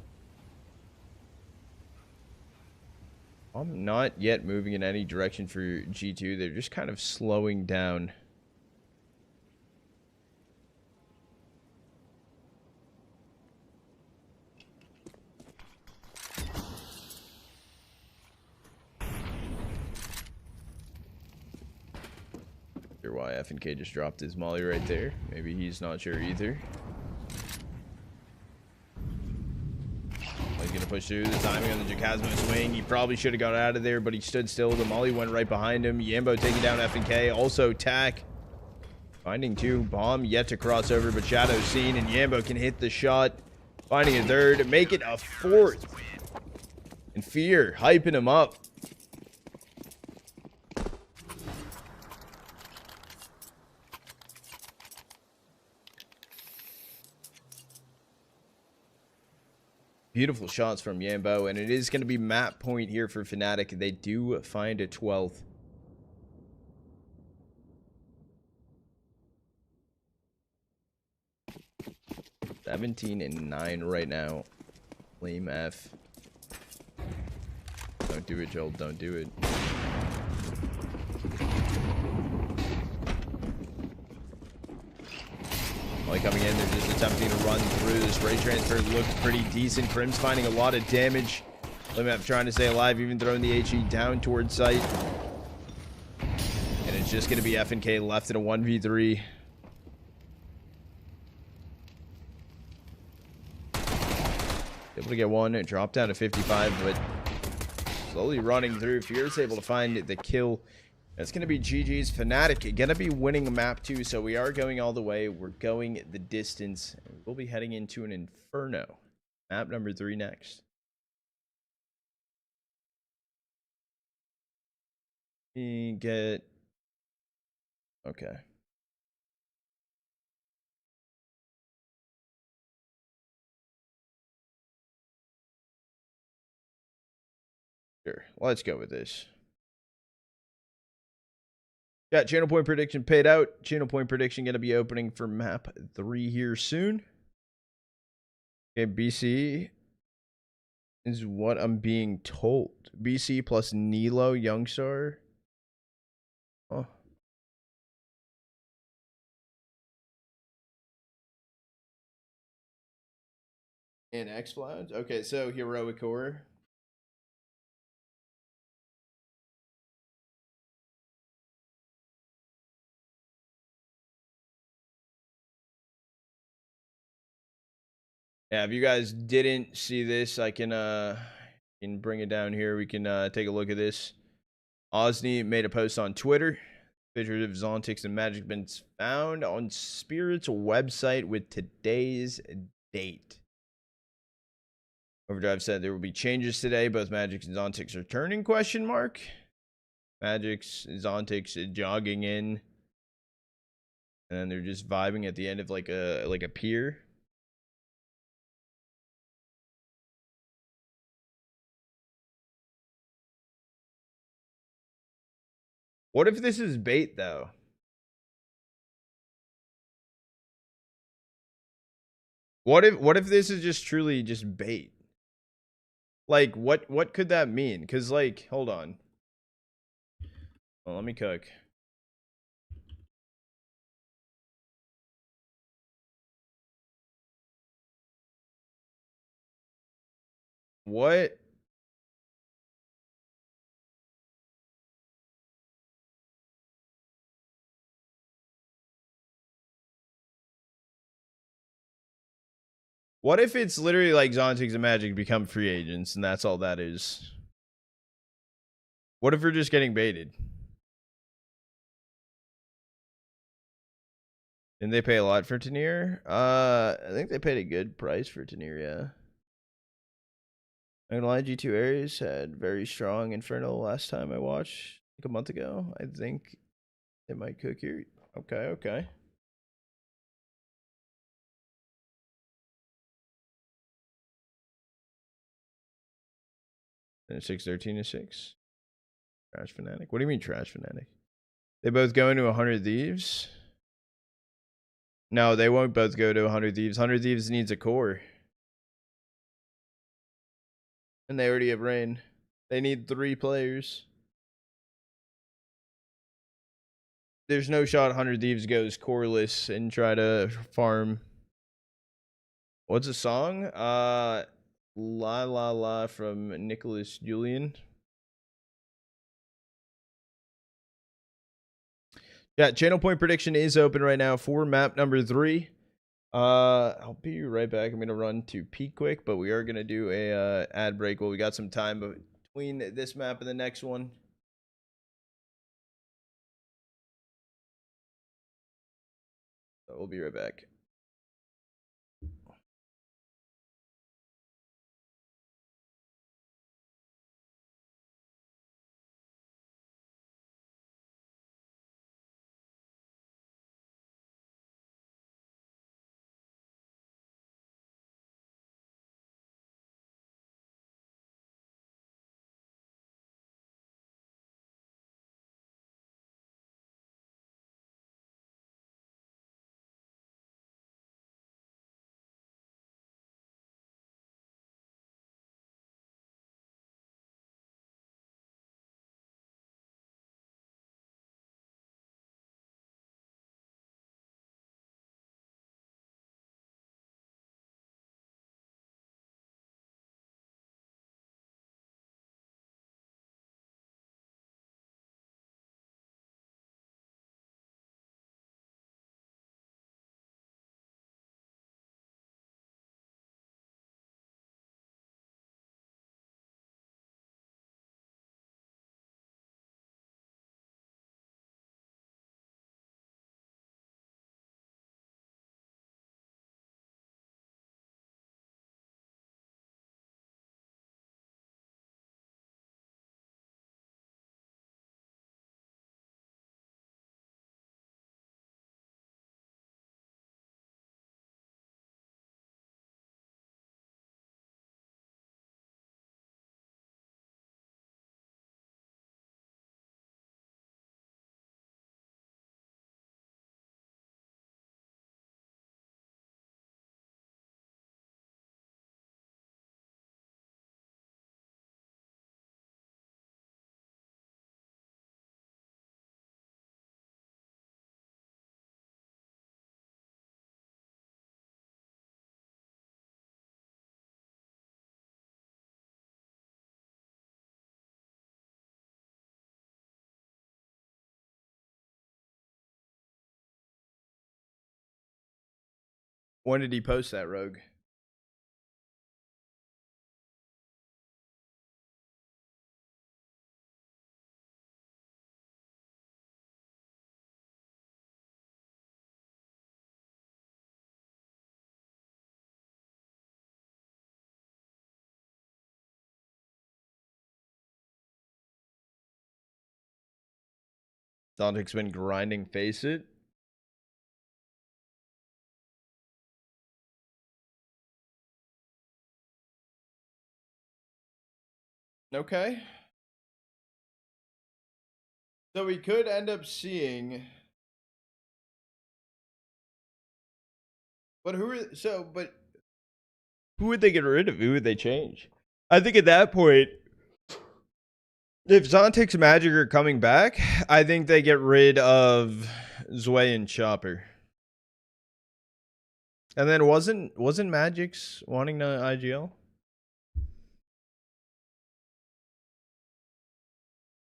I'm not yet moving in any direction for G2. They're just kind of slowing down. Sure why FNK just dropped his molly right there. Maybe he's not sure either. He's gonna push through. The timing on the Jacasmo swing. He probably should have got out of there, but he stood still. The molly went right behind him. Yambo taking down FNK. Also Tack finding two. Bomb yet to cross over, but Shadow's seen, and Yambo can hit the shot. Finding a third. Make it a fourth. And Fear hyping him up. Beautiful shots from Yambo, and it is going to be map point here for Fnatic. They do find a 12th. (17-9) right now. Lame F. Don't do it, Joel. Don't do it. Coming in, they're just attempting to run through. The spray transfer looked pretty decent. Crim's finding a lot of damage. Limap trying to stay alive, even throwing the HE down towards site. And it's just going to be FNK left in a 1v3. Able to get one. It dropped down to 55, but slowly running through. Fear's able to find the kill. That's going to be GG's. Fnatic going to be winning map 2, so we are going all the way. We're going the distance. We'll be heading into an Inferno. Map number 3 next. Okay. Sure. Let's go with this. Got channel point prediction paid out. Channel point prediction going to be opening for map 3 here soon. Okay, BC is what I'm being told. BC plus Nilo Youngstar. Oh. And X-Clouds. Okay, so Heroic Core. Yeah, if you guys didn't see this, I can can bring it down here. We can take a look at this. Osney made a post on Twitter. Pictures of Zontix and Magic been found on Spirit's website with today's date. Overdrive said there will be changes today. Both Magic and Zontix are turning ? Magic's Zontix jogging in, and then they're just vibing at the end of like a pier. What if this is bait though? What if this is just truly just bait? Like what could that mean? Cause like, hold on. Well, let me cook. What? What if it's literally like Zontix and Magic become free agents and that's all that is? What if we're just getting baited? Didn't they pay a lot for Tanier? I think they paid a good price for Tanier, yeah. I'm gonna lie, G2 Aries had very strong Inferno last time I watched, like a month ago. I think it might cook here. Okay, okay. And 613 is 6. Trash Fanatic. What do you mean Trash Fanatic? They both go into 100 Thieves? No, they won't both go to 100 Thieves. 100 Thieves needs a core. And they already have Rain. They need 3 players. There's no shot 100 Thieves goes coreless and try to farm. What's a song? La La La from Nicholas Julian. Yeah, channel point prediction is open right now for map number 3. I'll be right back. I'm gonna run to peak quick, but we are gonna do a ad break while we got some time between this map and the next one. So we'll be right back. When did he post that, Rogue? Zontic's been grinding face it. Okay. So we could end up seeing. But who would they get rid of? Who would they change? I think at that point, if Zontic's Magic are coming back, I think they get rid of Zway and Chopper. And then wasn't Magic's wanting to IGL?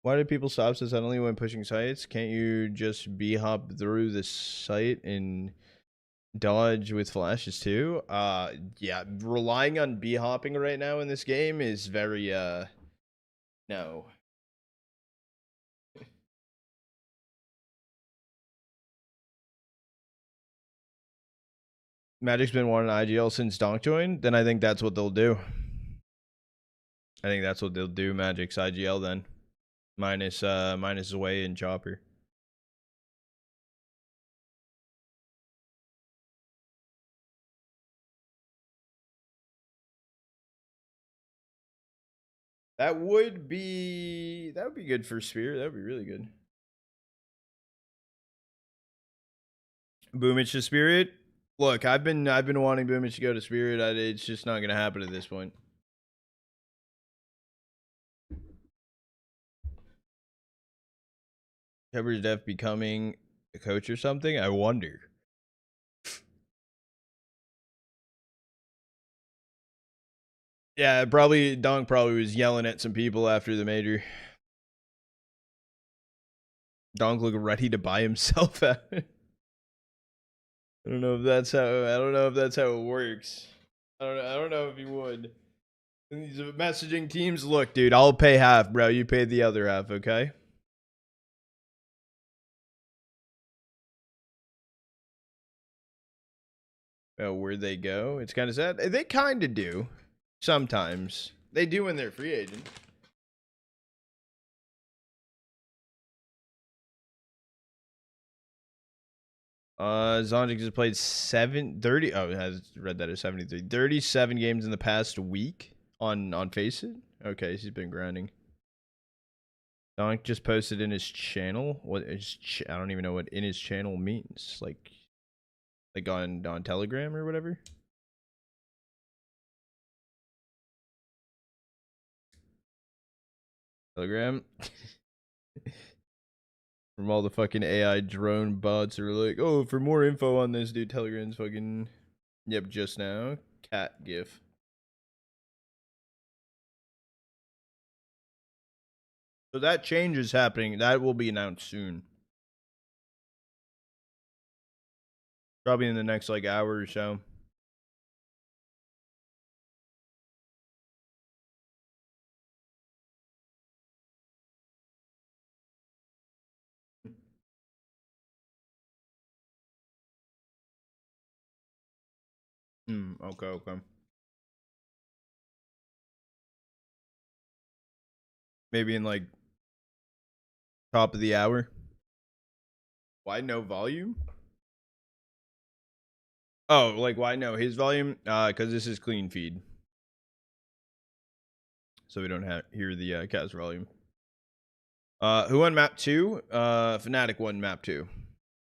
Why did people stop so suddenly when pushing sites? Can't you just b-hop through the site and dodge with flashes too? Yeah, relying on b-hopping right now in this game is very no. Magic's been wanting IGL since Donk joined, then I think that's what they'll do. I think that's what they'll do. Magic's IGL then, minus Zway and Chopper. That would be good for Spirit. That would be really good. Boomich to Spirit. Look, I've been wanting Boomich to go to Spirit. It's just not gonna happen at this point. Trevor's Def becoming a coach or something? I wonder. Yeah, probably Donk probably was yelling at some people after the major. Donk looked ready to buy himself out. I don't know if that's how it works. I don't know if he would. And these messaging teams, look, dude, I'll pay half, bro. You pay the other half, okay? Oh, where'd they go? It's kind of sad. They kind of do. Sometimes. They do when they're free agent. Zontic has played 30. Oh, it has read that as 73. 37 games in the past week on Faceit. Okay, he's been grinding. Zontic just posted in his channel. What is I don't even know what in his channel means. Like on Telegram or whatever. Telegram. From all the fucking AI drone bots who are like, oh, for more info on this, dude, Telegram's fucking. Yep, just now. Cat GIF. So that change is happening. That will be announced soon. Probably in the next like hour or so. Okay. Maybe in like top of the hour. Why no volume? Oh, like why no his volume? Because this is clean feed, so we don't hear the cat's volume. Who won map 2? Fnatic won map 2.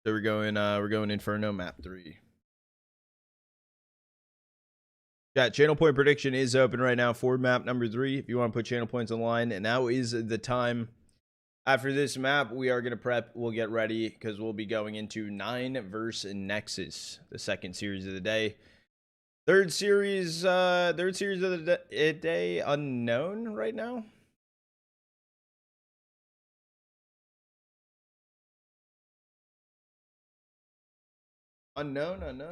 So we're going Inferno map 3. Yeah, channel point prediction is open right now for map number 3. If you want to put channel points online, and now is the time. After this map, we are going to prep. We'll get ready because we'll be going into 9 versus Nexus, the second series of the day. Third series of the day unknown right now. Unknown.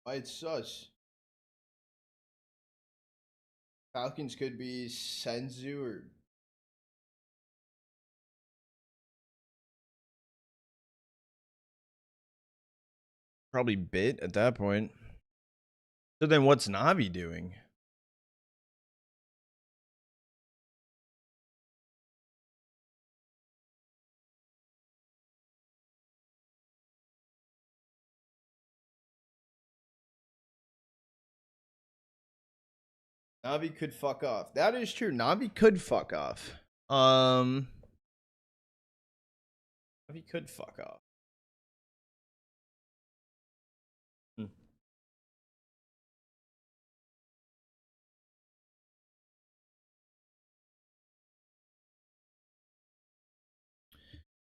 Why it's sus. Falcons could be Senzu or probably bit at that point. So then what's Navi doing? Navi could fuck off. That is true. Navi could fuck off. Navi could fuck off.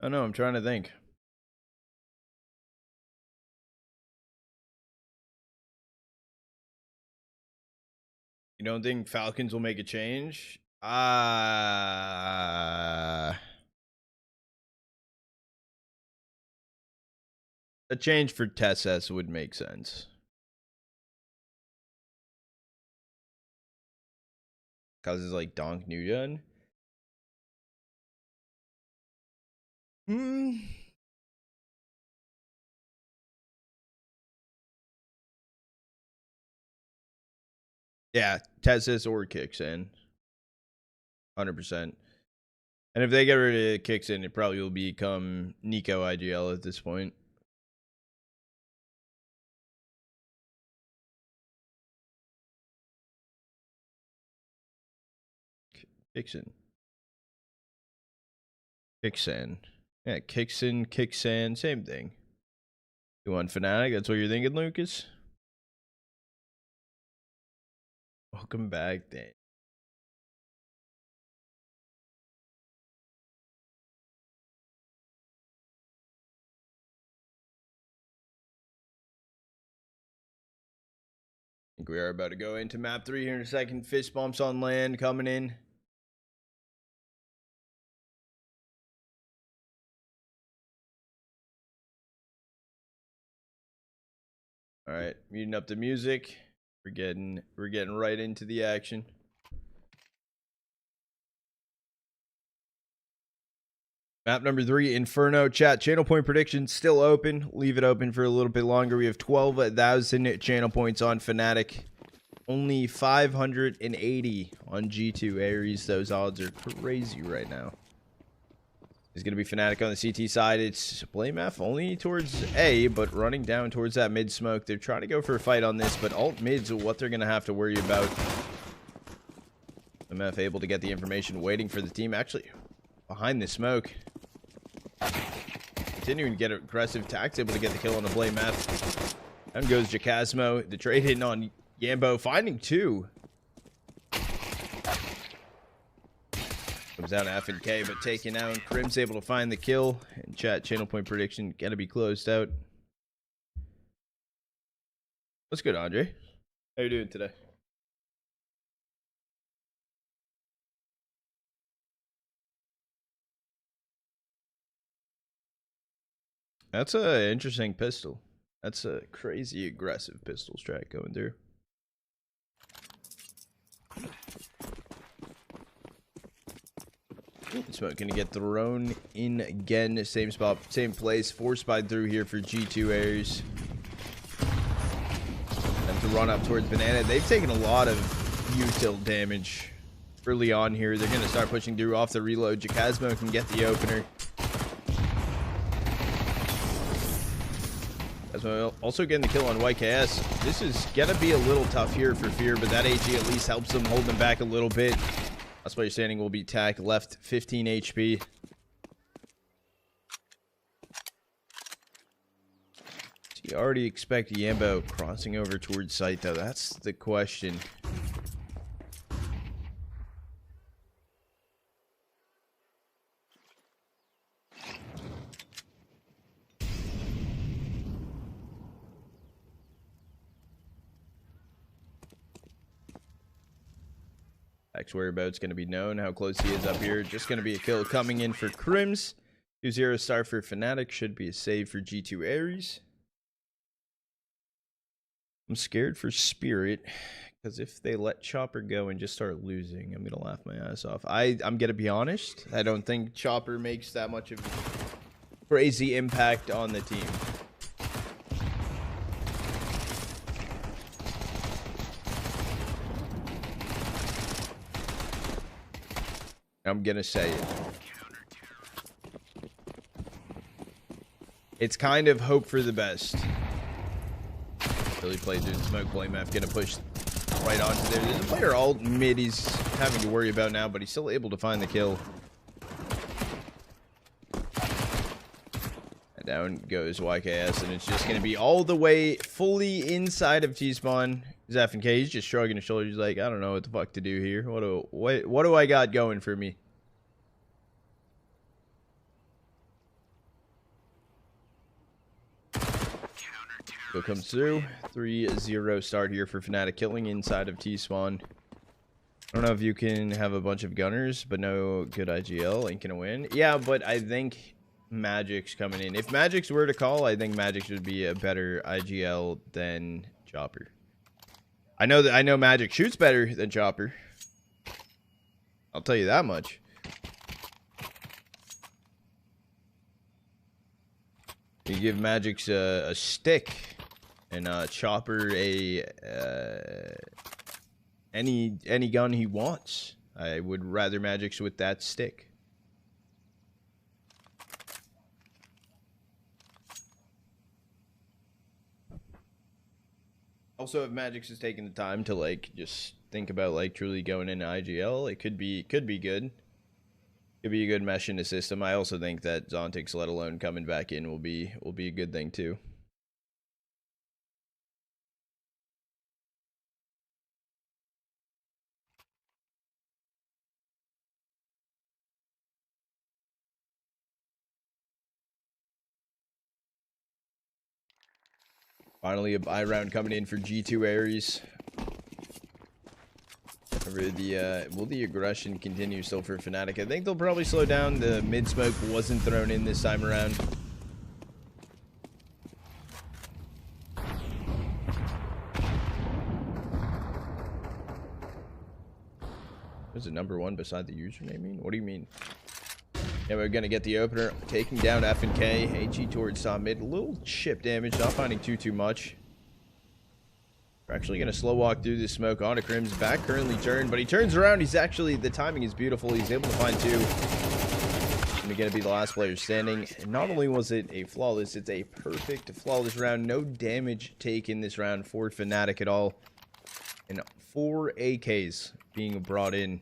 I know, I'm trying to think. You don't think Falcons will make a change? A change for Tess would make sense. Cause it's like Donk Nguyen. Yeah, Tess or kicks in. 100%. And if they get rid of kicks in, it probably will become Nico IGL at this point. Kixin. Yeah, Kixan, same thing. You want Fnatic? That's what you're thinking, Lucas? Welcome back, Dan. I think we are about to go into map 3 here in a second. Fist bumps on land coming in. All right, muting up the music. We're getting right into the action. Map number 3, Inferno. Chat, channel point prediction still open. Leave it open for a little bit longer. We have 12,000 channel points on Fnatic. Only 580 on G2 Ares. Those odds are crazy right now. It's going to be Fnatic on the CT side. It's Blame F only towards A, but running down towards that mid smoke. They're trying to go for a fight on this, but alt mid's what they're going to have to worry about. MF able to get the information, waiting for the team. Actually, behind the smoke. Continuing to get aggressive. Tax able to get the kill on the Blame F. Down goes Jacasmo. The trade hitting on Yambo, finding 2. Comes down to F and K, but taken out. Crim's able to find the kill. And chat, channel point prediction gotta be closed out. What's good, Andre? How you doing today? That's a interesting pistol. That's a crazy aggressive pistol strat going through. Smoke gonna get thrown in again. Same spot, same place. Force by through here for G2 Ares. Them to run up towards Banana. They've taken a lot of util damage early on here. They're gonna start pushing through off the reload. Jacasmo can get the opener. Also getting the kill on YKS. This is gonna be a little tough here for Fear, but that AG at least helps them hold them back a little bit. That's why your standing will be tack. Left 15 HP. So you already expect Yambo crossing over towards site, though. That's the question. X whereabouts going to be known. How close he is up here. Just going to be a kill coming in for Crims. 2-0 star for Fnatic. Should be a save for G2 Ares. I'm scared for Spirit. Because if they let Chopper go and just start losing, I'm going to laugh my ass off. I'm going to be honest. I don't think Chopper makes that much of a crazy impact on the team. I'm gonna say it. It's kind of hope for the best. Really played through the smoke. Blame F gonna push right onto there. There's a player alt mid he's having to worry about now, but he's still able to find the kill. And down goes YKS, and it's just gonna be all the way fully inside of T-spawn. Zeph and K, he's just shrugging his shoulders. He's like, I don't know what the fuck to do here. What do I got going for me? So comes through. 3-0 start here for Fnatic, killing inside of T-spawn. I don't know if you can have a bunch of gunners, but no good IGL. Ain't gonna win. Yeah, but I think Magic's coming in. If Magic's were to call, I think Magic should be a better IGL than Chopper. I know Magic shoots better than Chopper. I'll tell you that much. You give Magic's a stick, and Chopper any gun he wants. I would rather Magic's with that stick. Also, if Magic's is taking the time to like just think about like truly going into IGL, it could be good. Could be a good mesh in the system. I also think that Zontix, let alone coming back in, will be a good thing too. Finally, a buy round coming in for G2 Ares. Will the aggression continue still for Fnatic? I think they'll probably slow down. The mid smoke wasn't thrown in this time around. What's the number one beside the username mean? What do you mean? Yeah, we're gonna get the opener, taking down F and K. HE towards top mid. A little chip damage, not finding too much. We're actually gonna slow walk through this smoke onto Crim's back currently turned, but he turns around. He's actually, the timing is beautiful. He's able to find two. And gonna be the last player standing. And not only was it a flawless, it's a perfect flawless round. No damage taken this round for Fnatic at all. And 4 AKs being brought in.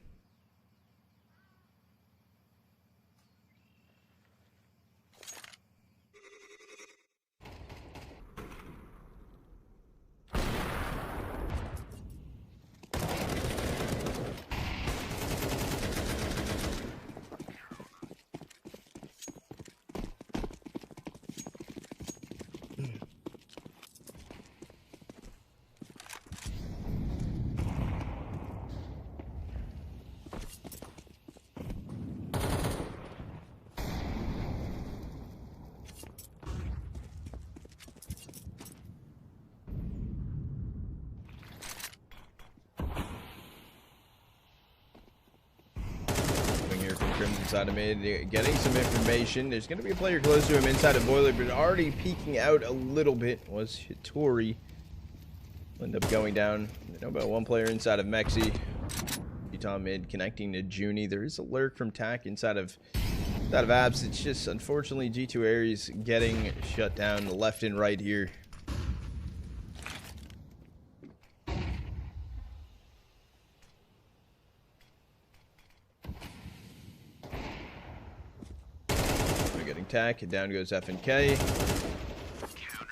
Inside of mid, getting some information. There's going to be a player close to him inside of Boiler, but already peeking out a little bit was Hitori. End up going down. I know about one player inside of Mexi. Utah mid connecting to Junie. There is a lurk from Tack inside of Abs. It's just unfortunately G2 Ares getting shut down left and right here. Attack, down goes F and K,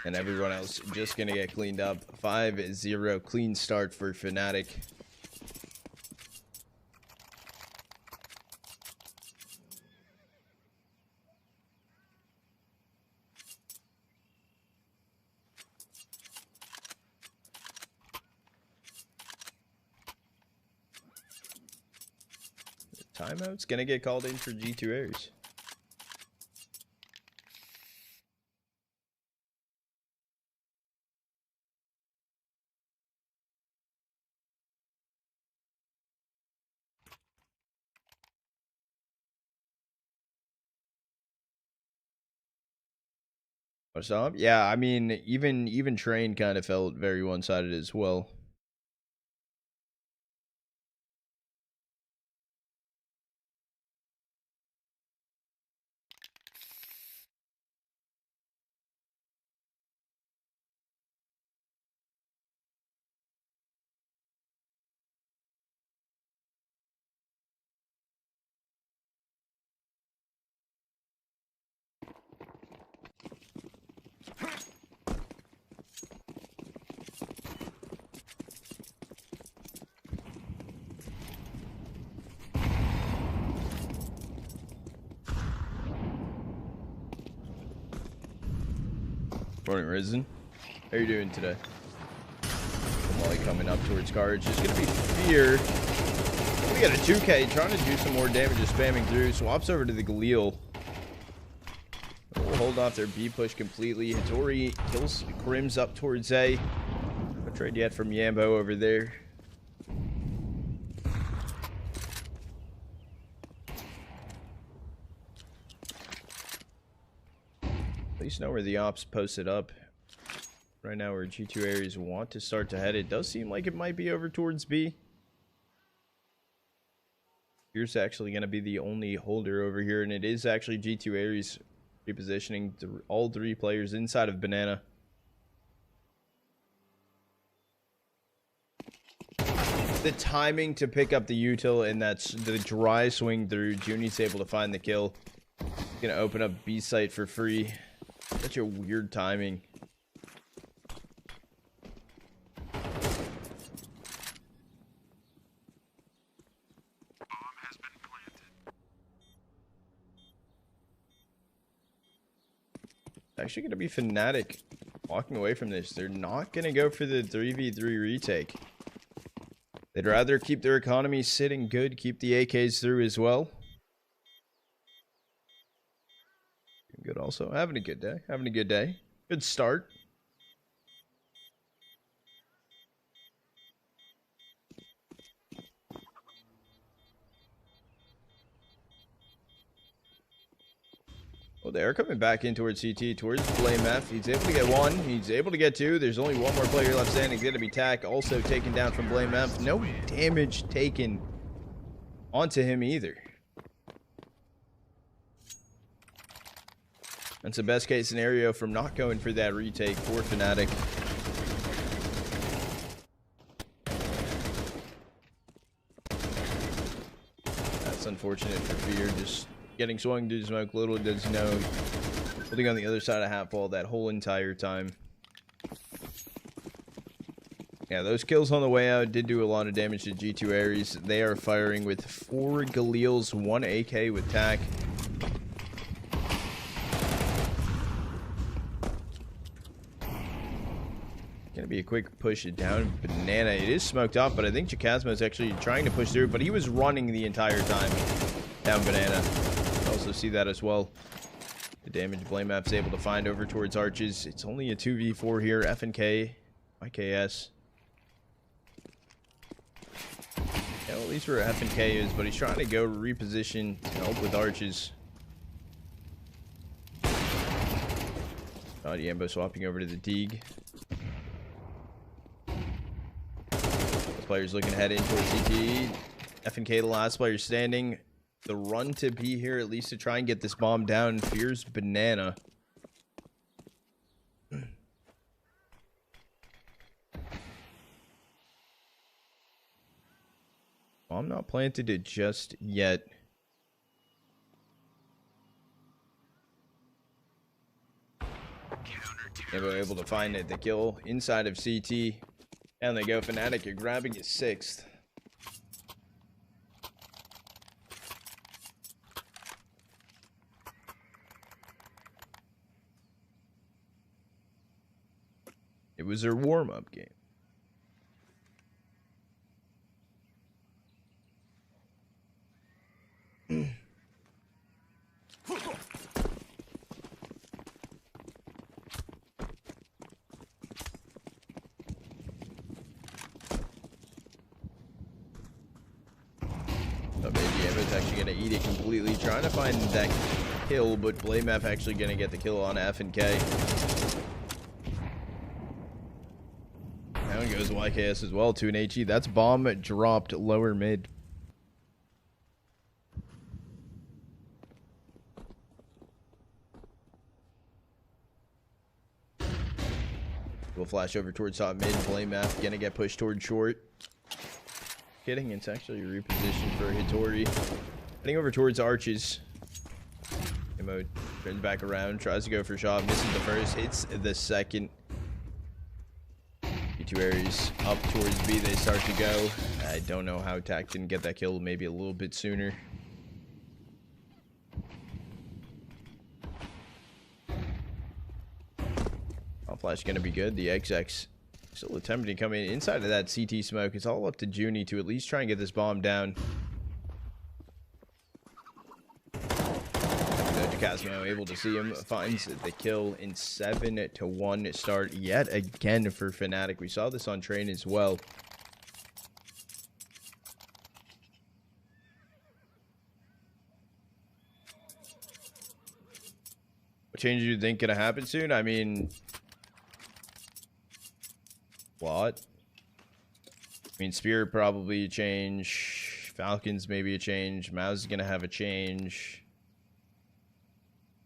and everyone else just gonna get cleaned up. 5-0 clean start for Fnatic. Timeout's gonna get called in for G2 Ares. So, yeah, I mean, even Train kind of felt very one-sided as well. Morning, Risen. How you doing today? Molly coming up towards Cards. It's gonna be Fear. We got a 2K trying to do some more damage, just spamming through. Swaps over to the Galil. We'll hold off their B push completely. Hattori kills Grims up towards A. No trade yet from Yambo over there. At least know where the ops posted up. Right now where G2 areas want to start to head. It does seem like it might be over towards B. Here's actually going to be the only holder over here, and it is actually G2 areas repositioning all 3 players inside of Banana. The timing to pick up the util, and that's the dry swing through. Junie's able to find the kill. Gonna open up B site for free. Such a weird timing. Actually gonna be Fnatic walking away from this. They're not gonna go for the 3v3 retake. They'd rather keep their economy sitting good, keep the AKs through as well. Good also. Having a good day. Having a good day. Good start. Well, they're coming back in towards CT, towards Blame F. He's able to get 1. He's able to get 2. There's only 1 more player left standing. Going to be Tack, also taken down from Blame F. No damage taken onto him either. That's a best case scenario from not going for that retake for Fnatic. That's unfortunate for Fear, just getting swung to smoke. Little does he know, holding on the other side of half wall that whole entire time. Yeah, those kills on the way out did do a lot of damage to G2 Ares. They are firing with 4 Galils, 1 AK with Tack. Gonna be a quick push down Banana. It is smoked off, but I think Chakasmo is actually trying to push through, but he was running the entire time down Banana. Also see that as well. The damage Blame Map's able to find over towards Arches. It's only a 2v4 here. FNK, YKS. Yeah, well, at least where FNK is, but he's trying to go reposition to help with Arches. Yambo swapping over to the Deeg. Players looking to head in towards CT. FNK, the last player standing. The run to be here, at least to try and get this bomb down. Fears Banana. Bomb not planted it just yet. Never able to find it. The kill inside of CT. And they go. Fnatic, you're grabbing his 6th. It was their warm-up game. Actually gonna eat it completely, trying to find that kill, but Blame F actually gonna get the kill on FNK. Down goes YKS as well to an HE. That's bomb dropped lower mid. We'll flash over towards top mid. Blame F gonna get pushed towards short. Kidding, it's actually a reposition for Hattori. Heading over towards Arches. Mode turns back around, tries to go for a shot, misses the first, hits the second. G2 Ares up towards B, they start to go. I don't know how Tack didn't get that kill maybe a little bit sooner. Pop flash going to be good. The XX still attempting to come in inside of that CT smoke. It's all up to Junie to at least try and get this bomb down. Casmo able to see him, finds the kill in 7-1 start yet again for Fnatic. We saw this on Train as well. What changes you think gonna happen soon? I mean, what? I mean, Spirit probably a change. Falcons maybe a change. MOUZ is gonna have a change.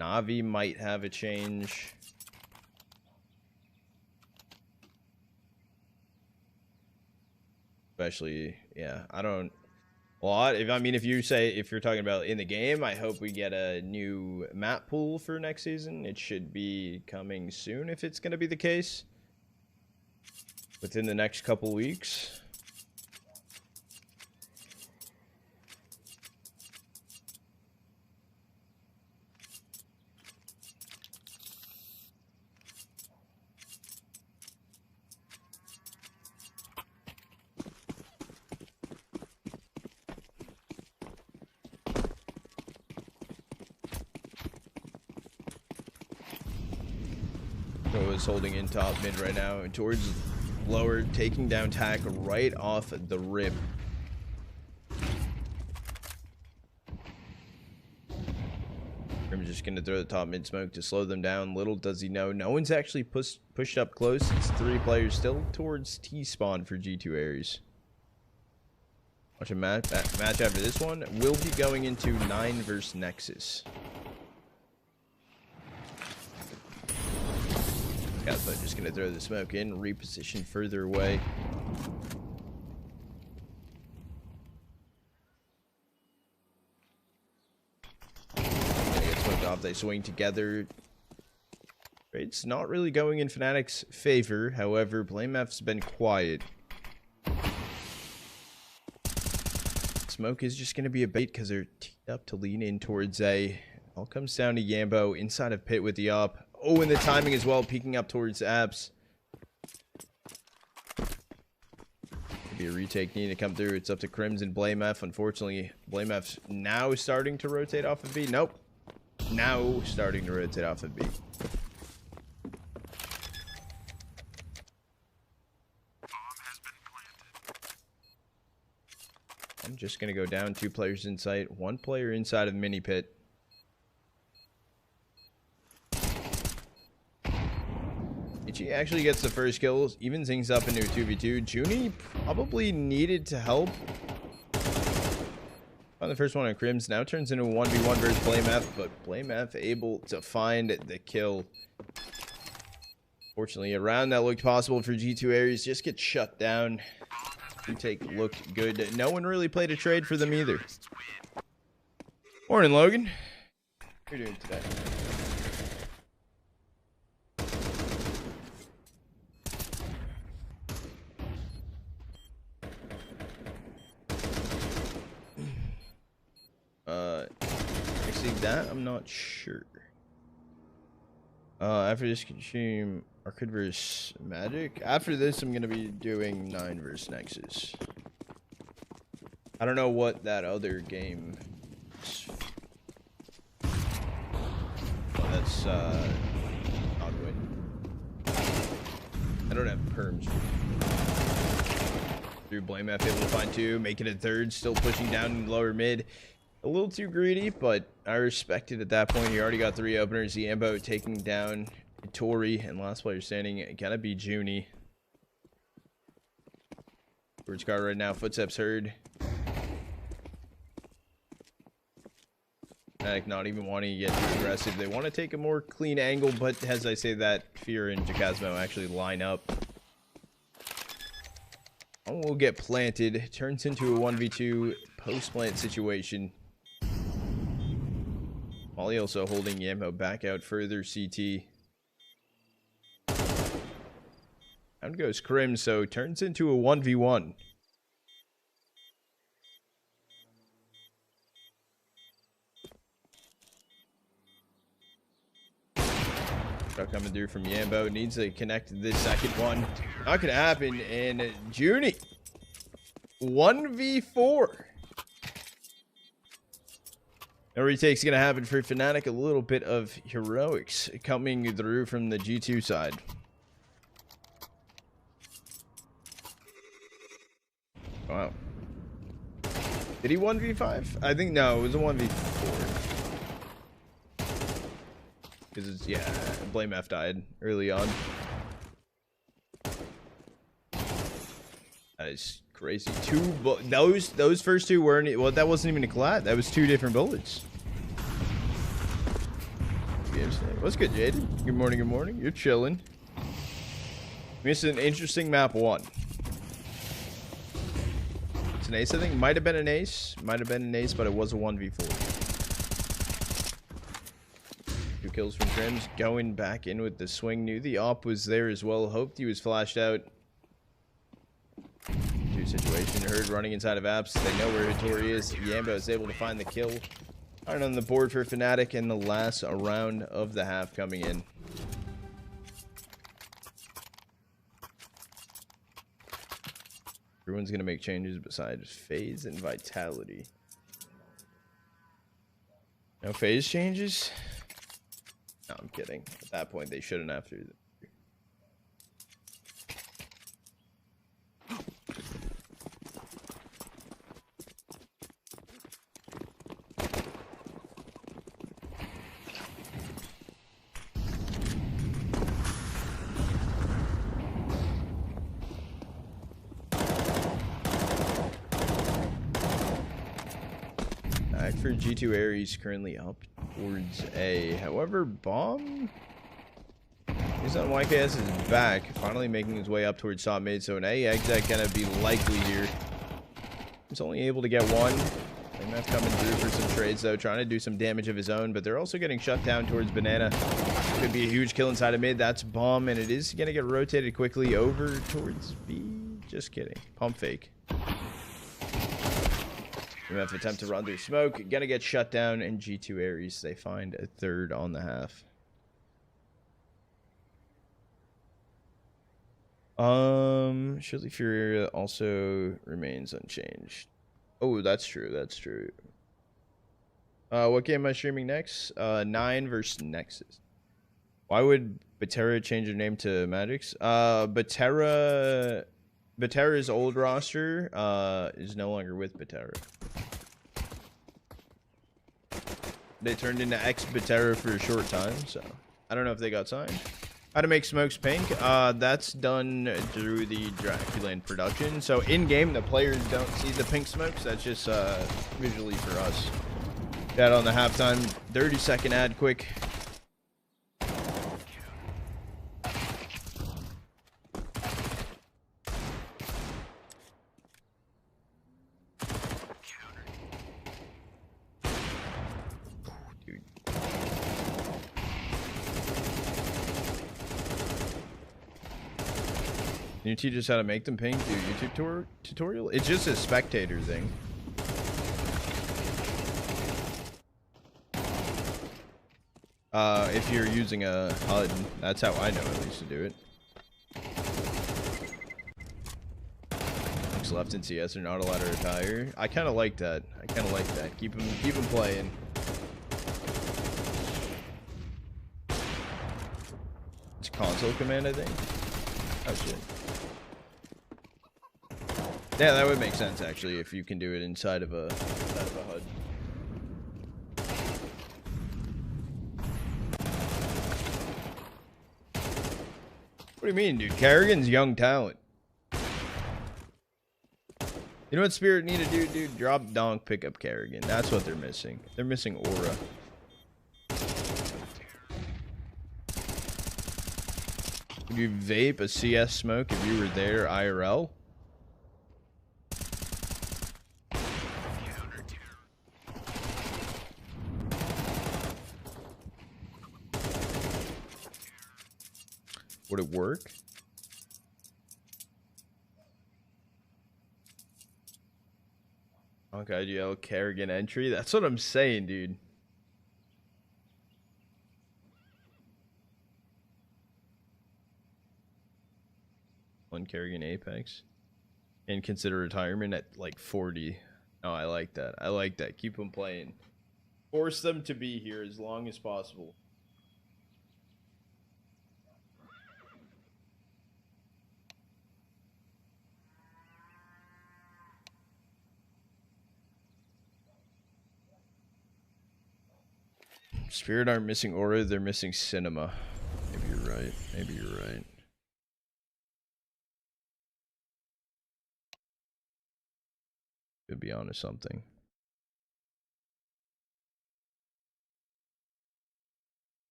Na'Vi might have a change. Especially, yeah, I don't... Well, if you're talking about in the game, I hope we get a new map pool for next season. It should be coming soon if it's going to be the case. Within the next couple weeks. Is holding in top mid right now towards lower, taking down Tack right off the rip. I'm just gonna throw the top mid smoke to slow them down. Little does he know, no one's actually pushed up close. It's 3 players still towards T spawn for G2 Ares. Watch a match after this one. We'll be going into 9 versus Nexus. But just gonna throw the smoke in, reposition further away. Get smoked off. They swing together. It's not really going in Fnatic's favor. However, BlameF's been quiet. Smoke is just gonna be a bait because they're teed up to lean in towards A. All comes down to Yambo inside of pit with the op. Oh, and the timing as well, peeking up towards Apps. Maybe a retake needing to come through. It's up to Crims and BlameF. Unfortunately, BlameF's now starting to rotate off of B. Nope. Now starting to rotate off of B. I'm just going to go down 2 players in sight. 1 player inside of mini pit. He actually gets the first kill, evens things up into a 2v2. Junie probably needed to help on the first one on Crims. Now turns into a 1v1 versus BlameF, but BlameF able to find the kill. Fortunately, a round that looked possible for G2 Ares just gets shut down. Retake looked good. No one really played a trade for them either. Morning, Logan. How are you doing today? Actually, that I'm not sure. After this, consume Arcade vs Magic. After this, I'm gonna be doing 9 vs Nexus. I don't know what that other game is. Oh, that's Ogwin. I don't have perms. Through BlameF, able to find 2, make it a 3rd, still pushing down in lower mid. A little too greedy, but I respect it at that point. He already got 3 openers. Yambo taking down Tori, and last player standing gotta be Junie. Towards guard right now. Footsteps heard. Fnatic not even wanting to get too aggressive. They want to take a more clean angle, but as I say that, Fear and Jacasmo actually line up. One will get planted. Turns into a 1v2 post-plant situation. Molly also holding Yambo back out further CT. Down goes Krim, so turns into a 1v1. Shot coming through from Yambo. Needs to connect this second one. Not gonna happen. And Junie. 1v4. No retake's gonna happen for Fnatic. A little bit of heroics coming through from the G2 side. Wow. Did he 1v5? I think no, it was a 1v4. Because it's, yeah, Blame F died early on. That is crazy. Those first two weren't, well, that wasn't even a collat. That was two different bullets. What's good, Jaden? Good morning, good morning. You're chilling. Missed an interesting map 1. It's an ace, I think. Might have been an ace. Might have been an ace, but it was a 1v4. 2 kills from Trims. Going back in with the swing. Knew the op was there as well. Hoped he was flashed out. 2 situation. Heard running inside of apps. They know where Hattori is. Yambo is able to find the kill. Alright, on the board for Fnatic in the last round of the half coming in. Everyone's going to make changes besides phase and vitality. No phase changes? No, I'm kidding. At that point, they shouldn't have to. For G2 Ares currently up towards A. However, Bomb is on YKS's back, finally making his way up towards top mid. So an A exec gonna be likely here. He's only able to get one. And that's coming through for some trades though, trying to do some damage of his own, but they're also getting shut down towards Banana. Could be a huge kill inside of mid. That's Bomb, and it is gonna get rotated quickly over towards B. Just kidding. Pump fake. MF attempt to run through smoke, gonna get shut down, and G2 Ares, they find a third on the half. Shirley Fury also remains unchanged. Oh, that's true, that's true. What game am I streaming next? 9 versus Nexus. Why would Batera change her name to Magix? Batera's old roster is no longer with Batera. They turned into ex-Batera for a short time, so I don't know if they got signed. How to make smokes pink? That's done through the DraculaN production. So in-game, the players don't see the pink smokes. That's just visually for us. Got on the halftime 30-second ad quick. Can you teach us how to make them pink through YouTube tutorial? It's just a spectator thing. If you're using a HUD, that's how I know at least to do it. Looks left in CS are not allowed to retire. I kind of like that. Keep them playing. It's console command, I think. Oh shit. Yeah, that would make sense actually if you can do it inside of a HUD. What do you mean, dude? Kerrigan's young talent. You know what Spirit need to do, dude? Drop donk, pick up Kerrigan. That's what they're missing. They're missing aura. Would you vape a CS smoke if you were there IRL? Would it work? Okay, yell Kerrigan entry. That's what I'm saying, dude. on Kerrigan Apex. And consider retirement at like 40. Oh, I like that. I like that. Keep them playing. Force them to be here as long as possible. Spirit aren't missing aura, they're missing cinema. Maybe you're right. Maybe you're right. Could be onto something.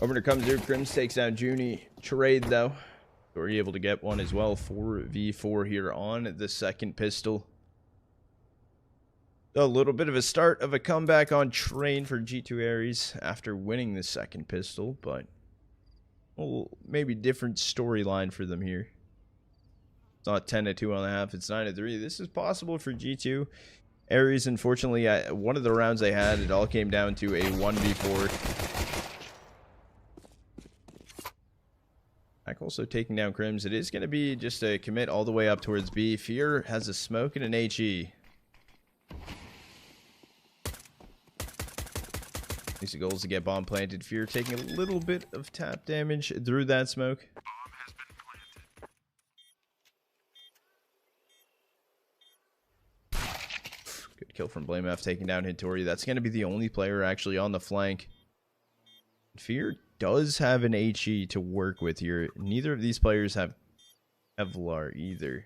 Opener comes here. Crims takes down Junie. Trade, though. We're able to get one as well. 4v4 here on the second pistol. A little bit of a start of a comeback on train for G2 Aries after winning the second pistol, but well, maybe different storyline for them here. It's not 10-2 on the half. It's 9-3. This is possible for G2 Aries. Unfortunately, one of the rounds they had, it all came down to a 1v4. Also taking down Crims. It is going to be just a commit all the way up towards B. Fear has a smoke and an HE. At least the goal is to get bomb planted. Fear taking a little bit of tap damage through that smoke. Bomb has been planted. Good kill from Blame F, taking down Hittori. That's going to be the only player actually on the flank. Fear does have an HE to work with here. Neither of these players have Kevlar either.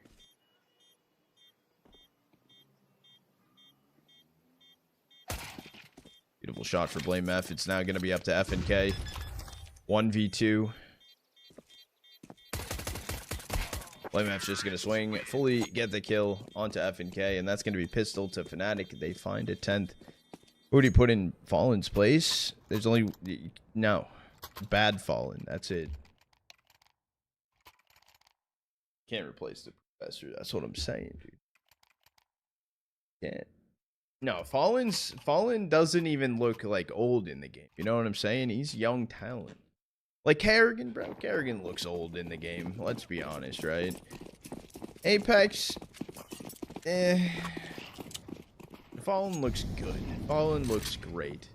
Beautiful shot for Blame F. It's now going to be up to F and K. 1v2. Blame F's just going to swing, fully get the kill onto F and K, and that's going to be pistol to Fnatic. They find a 10th. Who would he put in Fallen's place? There's only... No. Bad Fallen. That's it. Can't replace the professor. That's what I'm saying, dude. Can't. No, Fallen doesn't even look like old in the game. You know what I'm saying? He's young talent. Like Kerrigan, bro. Kerrigan looks old in the game. Let's be honest, right? Apex. Fallen looks good. Fallen looks great.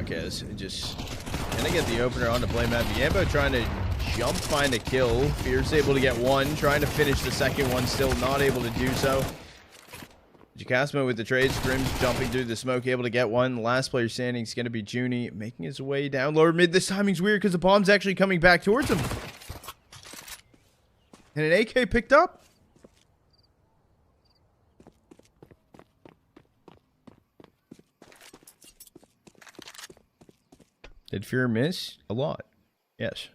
Okay, let's just... Gonna get the opener on to Blame F. Yambo trying to jump, find a kill. Fierce able to get one. Trying to finish the second one. Still not able to do so. Jacasmo with the trade. Scrims jumping through the smoke. Able to get one. Last player standing is going to be Junie. Making his way down lower mid. This timing's weird because the bomb's actually coming back towards him. And an AK picked up. Did Fear miss? A lot. Yes.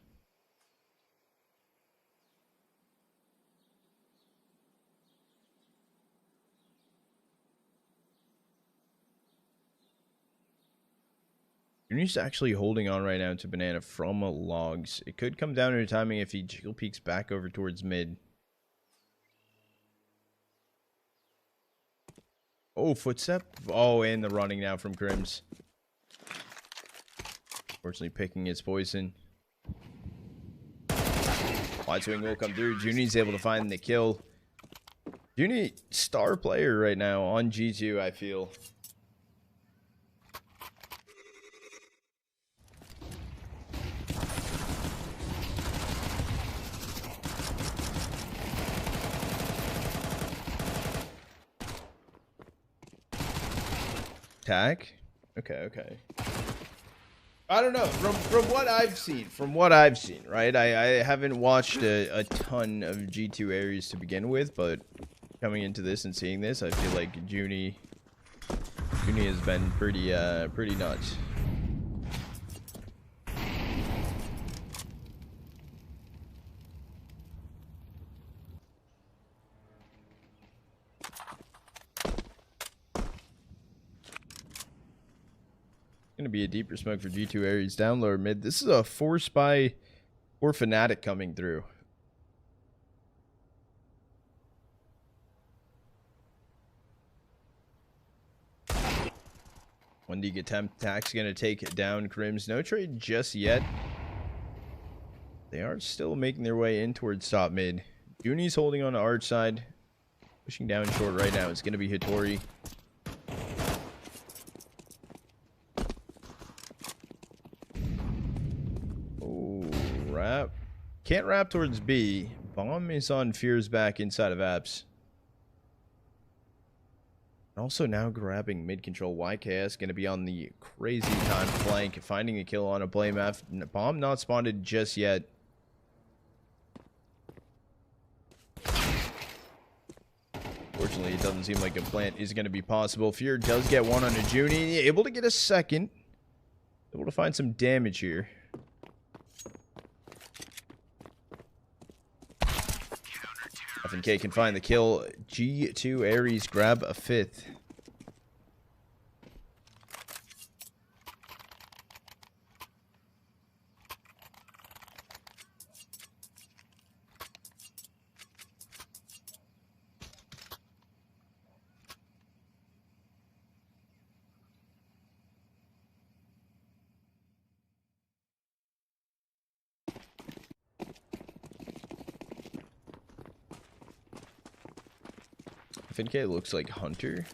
Junie's actually holding on right now to Banana from logs. It could come down to timing if he jiggle peeks back over towards mid. Oh, footstep. Oh, and the running now from Crims. Fortunately, picking his poison. Wide swing will come through. Junie's able to find the kill. Junie, star player right now on G2, I feel. Attack? Okay. I don't know. From what I've seen, right? I haven't watched a ton of G2 Aries to begin with, but coming into this and seeing this, I feel like Junie has been pretty nuts. Gonna be a deeper smoke for G2 Aries down lower mid. This is a 4 spy or Fnatic coming through. One dig attempt. Tax gonna take down Crims. No trade just yet. They are still making their way in towards top mid. Junie's holding on to Arch side. Pushing down short right now. It's gonna be Hattori. Oh, wrap. Can't wrap towards B. Bomb is on Fear's back inside of Apps. Also now grabbing mid control. YKS going to be on the crazy time flank, finding a kill on a blame F. Bomb not spotted just yet. Fortunately, it doesn't seem like a plant is going to be possible. Fear does get one on a Junie, able to get a second. Able to find some damage here. FNK can find the kill. G2 Aries grab a 5th. FNK looks like Hunter.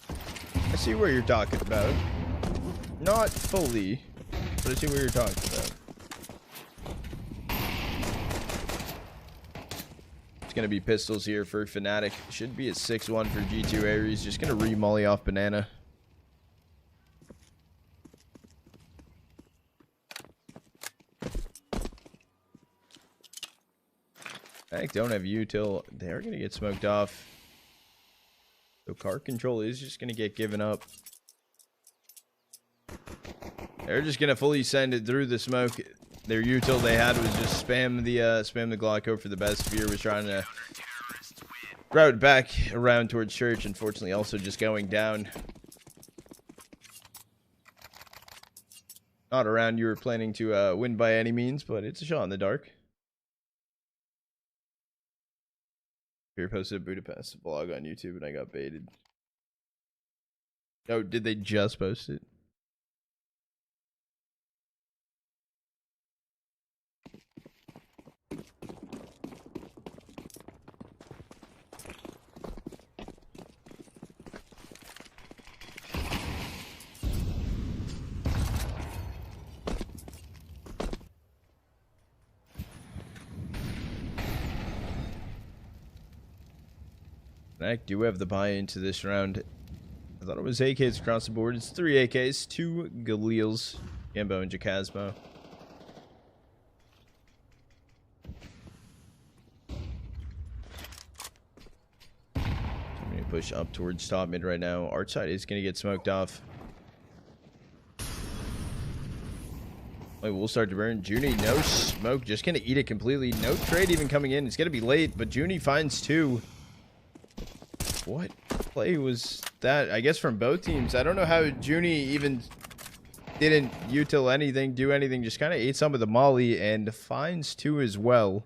I see what you're talking about. Not fully, but I see what you're talking about. It's gonna be pistols here for Fnatic. Should be a 6-1 for G2 Aries. Just gonna re-molly off Banana. I don't have util. They're gonna get smoked off. So card control is just gonna get given up. They're just gonna fully send it through the smoke. Their util they had was just spam the Glauco for the best. Fear was trying to route back around towards Church. Unfortunately, also just going down. Not around you were planning to win by any means, but it's a shot in the dark. Fear posted a Budapest vlog on YouTube and I got baited. Oh, did they just post it? I do have the buy into this round. I thought it was AKs across the board. It's 3 AKs, 2 Galils, Gambo, and Jacasmo. I'm going to push up towards top mid right now. Arch side is going to get smoked off. Wait, we'll start to burn. Junie, no smoke. Just going to eat it completely. No trade even coming in. It's going to be late, but Junie finds 2. What play was that? I guess from both teams. I don't know how Junie even didn't util anything, do anything. Just kind of ate some of the molly and finds 2 as well.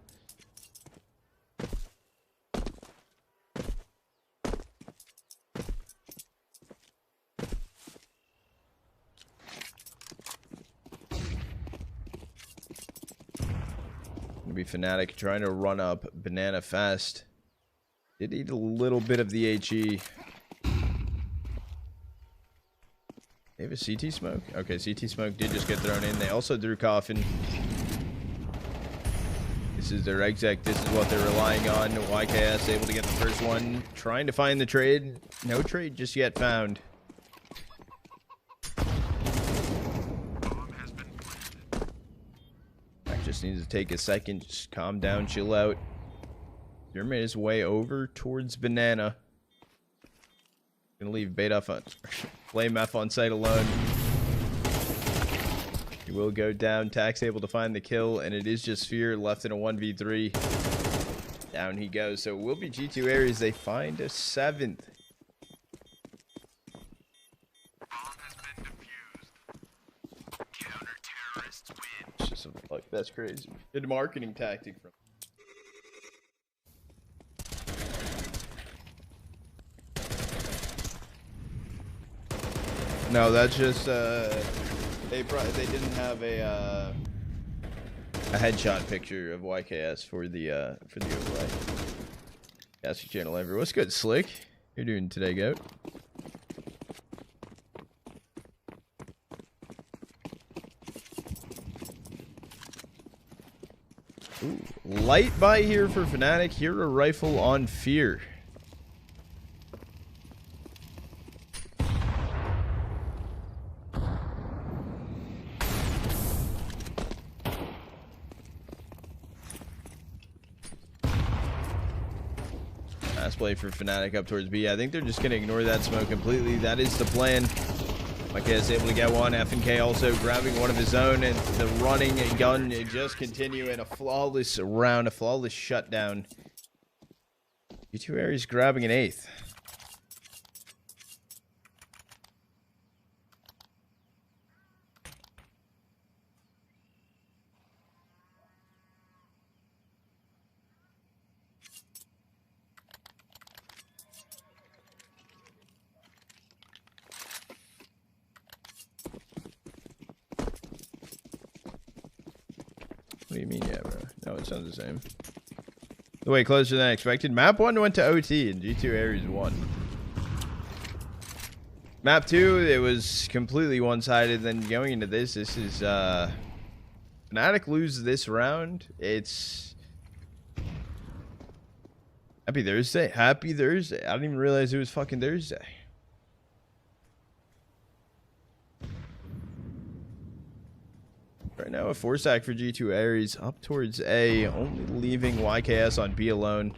Gonna be Fnatic trying to run up Banana fast. Did eat a little bit of the HE. They have a CT smoke? Okay, CT smoke did just get thrown in. They also threw Coffin. This is their exec. This is what they're relying on. YKS able to get the first one. Trying to find the trade. No trade just yet found. I just need to take a second. Just calm down, chill out. Fear made his way over towards Banana. Gonna leave Bait F on Flame F on site alone. He will go down. Tax able to find the kill, and it is just Fear left in a 1v3. Down he goes. So it will be G2 Aries. They find a 7th. That's crazy. Good marketing tactic from. No, that's just they didn't have a headshot picture of YKS for the overlay. That's your channel ever. What's good, Slick? How you doing today, Goat? Ooh, light buy here for Fnatic. Hero rifle on Fear. Last play for Fnatic up towards B. I think they're just going to ignore that smoke completely. That is the plan. YK is able to get one. FNK also grabbing one of his own, and the running gun just continue in a flawless round, a flawless shutdown. G2 Aries grabbing an 8th. What do you mean, yeah, bro? No, it sounds the same. The way closer than I expected. Map 1 went to OT and G2 Aries won. Map 2, it was completely one-sided. Then going into this is Fnatic lose this round. It's Happy Thursday. Happy Thursday. I didn't even realize it was fucking Thursday. Right now, a 4-stack for G2 Aries up towards A, only leaving YKS on B alone.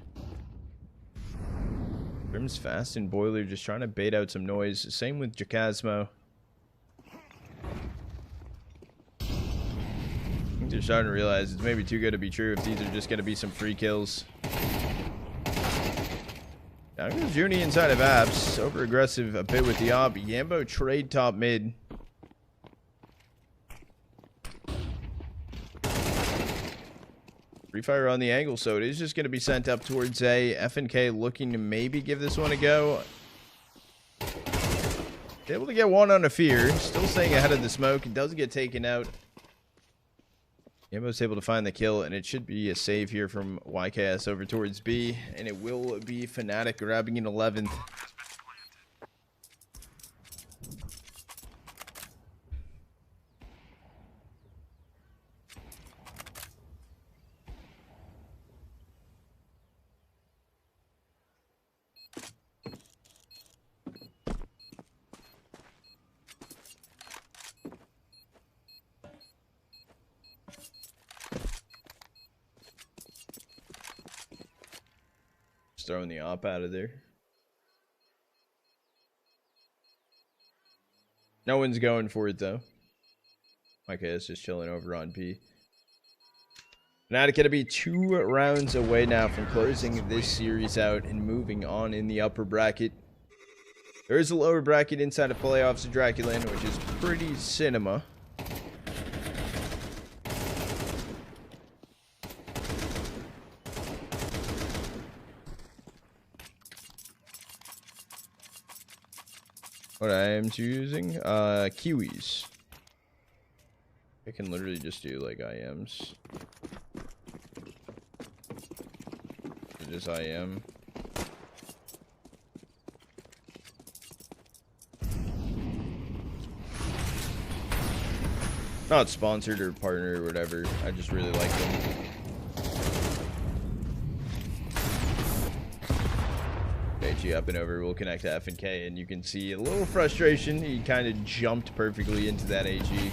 Grim's fast and Boiler just trying to bait out some noise. Same with Jacasmo. I think they're starting to realize it's maybe too good to be true if these are just going to be some free kills. Now goes Junie inside of Apps. Over aggressive a bit with the op. Yambo trade top mid. Free fire on the angle, so it is just going to be sent up towards A. FNK looking to maybe give this one a go. Able to get one on a Fear. Still staying ahead of the smoke. It does get taken out. Yambo's able to find the kill, and it should be a save here from YKS over towards B. And it will be Fnatic grabbing an 11th. Throwing the op out of there. No one's going for it though. Okay, it's just chilling over on P. Fnatic gonna be 2 rounds away now from closing this series out and moving on in the upper bracket. There is a lower bracket inside of playoffs of DraculaN, which is pretty cinema. What I am choosing? Kiwis. I can literally just do like IMs. Just IM. Not sponsored or partner or whatever. I just really like them. HE up and over will connect to F and K, and you can see a little frustration. He kind of jumped perfectly into that HE.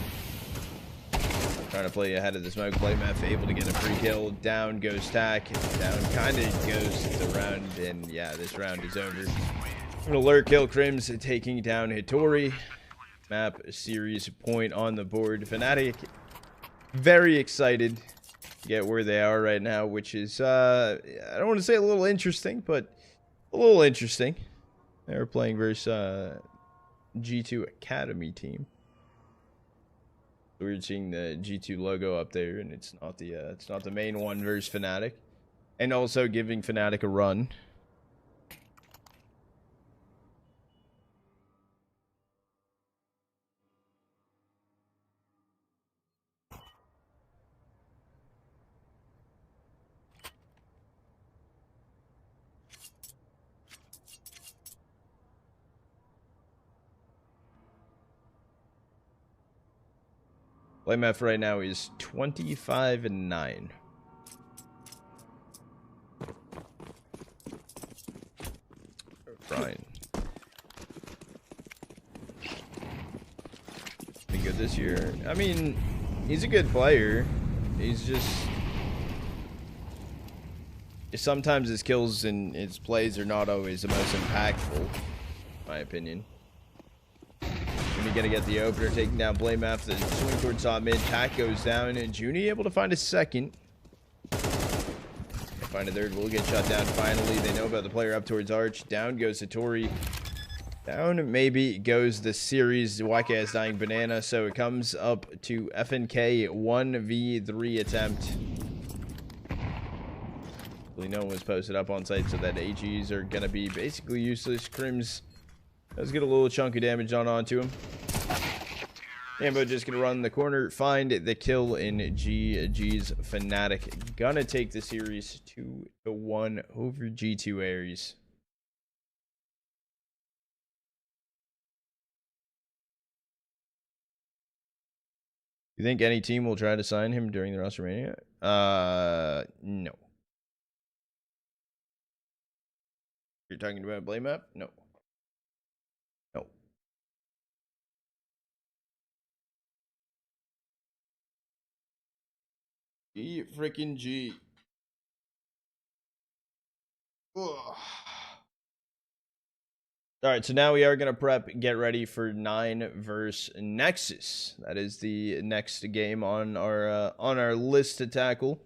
Trying to play ahead of the smoke. Blame F able to get a free kill. Down goes Tack. Down kind of goes the round, and yeah, this round is over. An alert kill. Crims taking down Hitori. Map series point on the board. Fnatic very excited to get where they are right now, which is I don't want to say a little interesting, but a little interesting. They're playing versus G2 Academy team. Weird seeing the G2 logo up there, and it's not the main one versus Fnatic, and also giving Fnatic a run. Blame F right now is 25-9. Brian. Been good this year. I mean, he's a good player. He's just sometimes his kills and his plays are not always the most impactful, in my opinion. Junie gonna get the opener, taking down Blame after the swing towards top mid. Tack goes down, and Junie able to find a second. Find a third, will get shut down finally. They know about the player up towards Arch. Down goes Satori. Down maybe goes the series. YKS dying banana, so it comes up to FNK 1v3 attempt. No one was posted up on site, so that AGs are gonna be basically useless. Crims does get a little chunky damage onto him. Ambo just gonna run the corner, find the kill in GG's. Fnatic gonna take the series 2-1 over G2 Aries. You think any team will try to sign him during the WrestleMania? No. You're talking about Blame App? No. No. E freaking G. Ugh. All right, so now we are going to get ready for 9 versus Nexus. That is the next game on our list to tackle.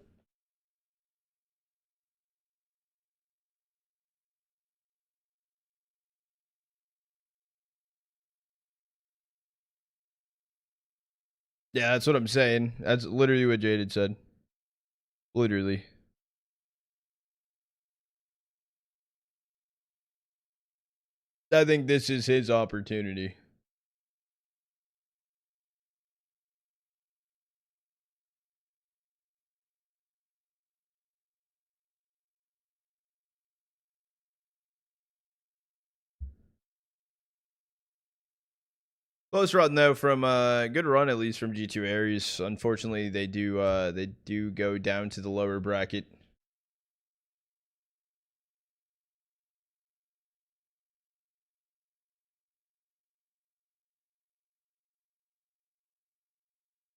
Yeah, that's what I'm saying. That's literally what Jaded said. Literally. I think this is his opportunity. Close run though from good run at least from G2 Aries. Unfortunately, they do go down to the lower bracket.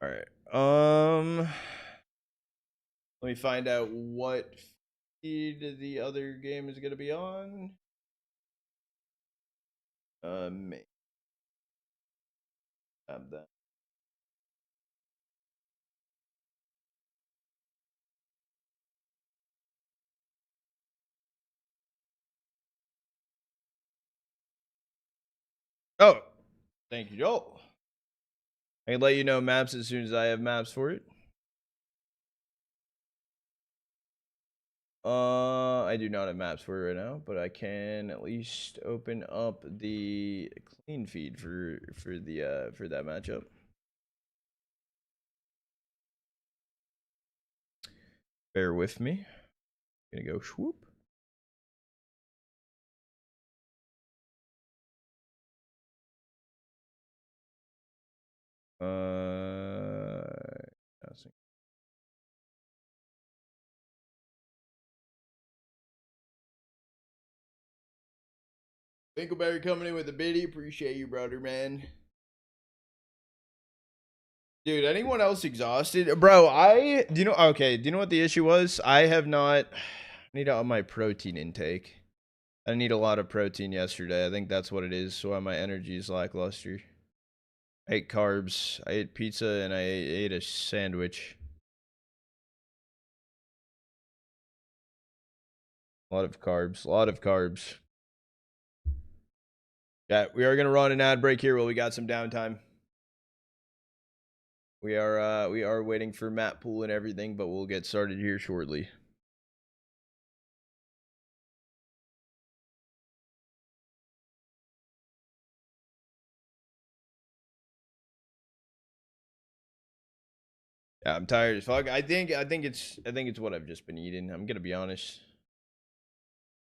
All right. Let me find out what feed the other game is going to be on. May have that. Oh, thank you, Joel. I can let you know maps as soon as I have maps for it. I do not have maps for it right now, but I can at least open up the clean feed for that matchup. Bear with me. Gonna go swoop. Winkleberry coming in with a biddy. Appreciate you, brother, man. Dude, anyone else exhausted? Bro, do you know what the issue was? I have not I need to up my protein intake. I need a lot of protein yesterday. I think that's what it is. So why my energy is lackluster. I ate carbs. I ate pizza and I ate a sandwich. A lot of carbs. A lot of carbs. Yeah, we are gonna run an ad break here while we got some downtime. We are waiting for map pool and everything, but we'll get started here shortly. Yeah, I'm tired as fuck. I think it's what I've just been eating. I'm gonna be honest.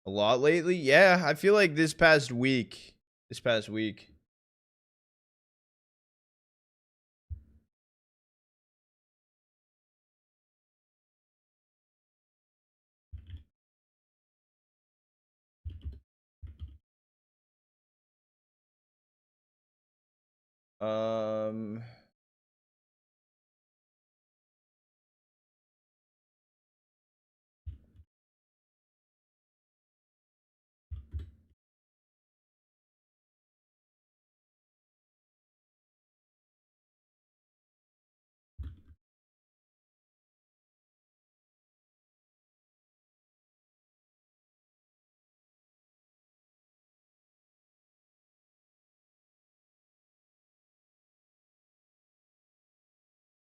A lot lately? Yeah, I feel like this past week. This past week. Um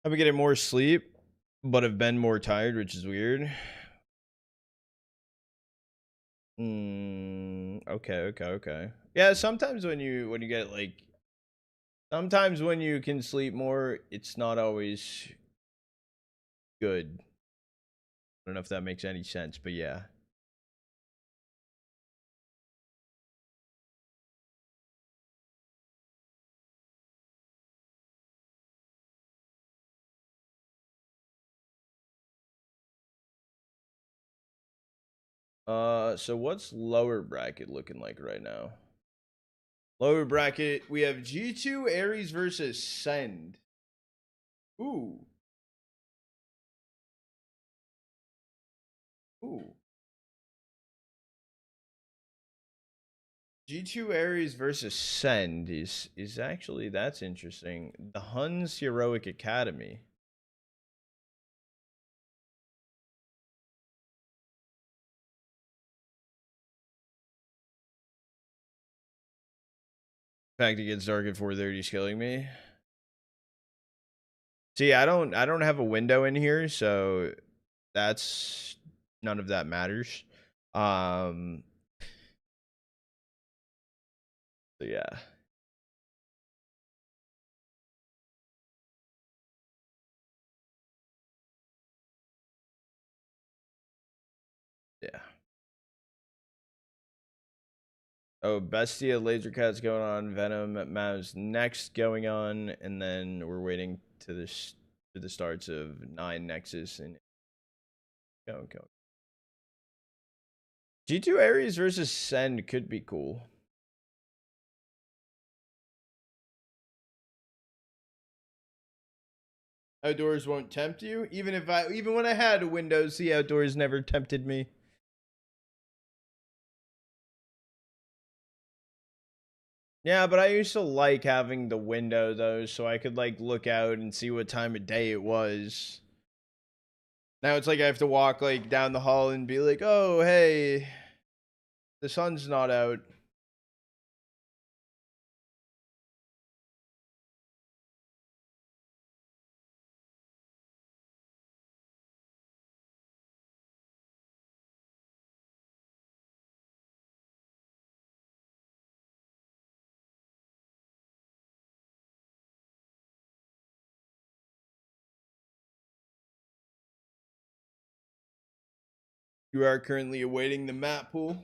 I've been getting more sleep, but have been more tired, which is weird. Okay. Yeah, sometimes when you get like sometimes when you can sleep more, it's not always good. I don't know if that makes any sense, but yeah. So what's lower bracket looking like right now? Lower bracket, we have G2 Aries versus Send. Ooh. Ooh. G2 Aries versus Send is actually that's interesting. The Huns Heroic Academy. In fact, it gets dark at 4:30 is killing me. See, I don't have a window in here, so that's none of that matters. Um so yeah. Yeah. Oh, Bestia, Laser Cat's going on, Venom, MOUZ next going on, and then we're waiting to the starts of 9 Nexus and go. G2 Ares versus Send could be cool. Outdoors won't tempt you, even when I had Windows, the outdoors never tempted me. Yeah, but I used to like having the window though, so I could like look out and see what time of day it was. Now it's like I have to walk like down the hall and be like, "Oh, hey, the sun's not out." You are currently awaiting the map pool.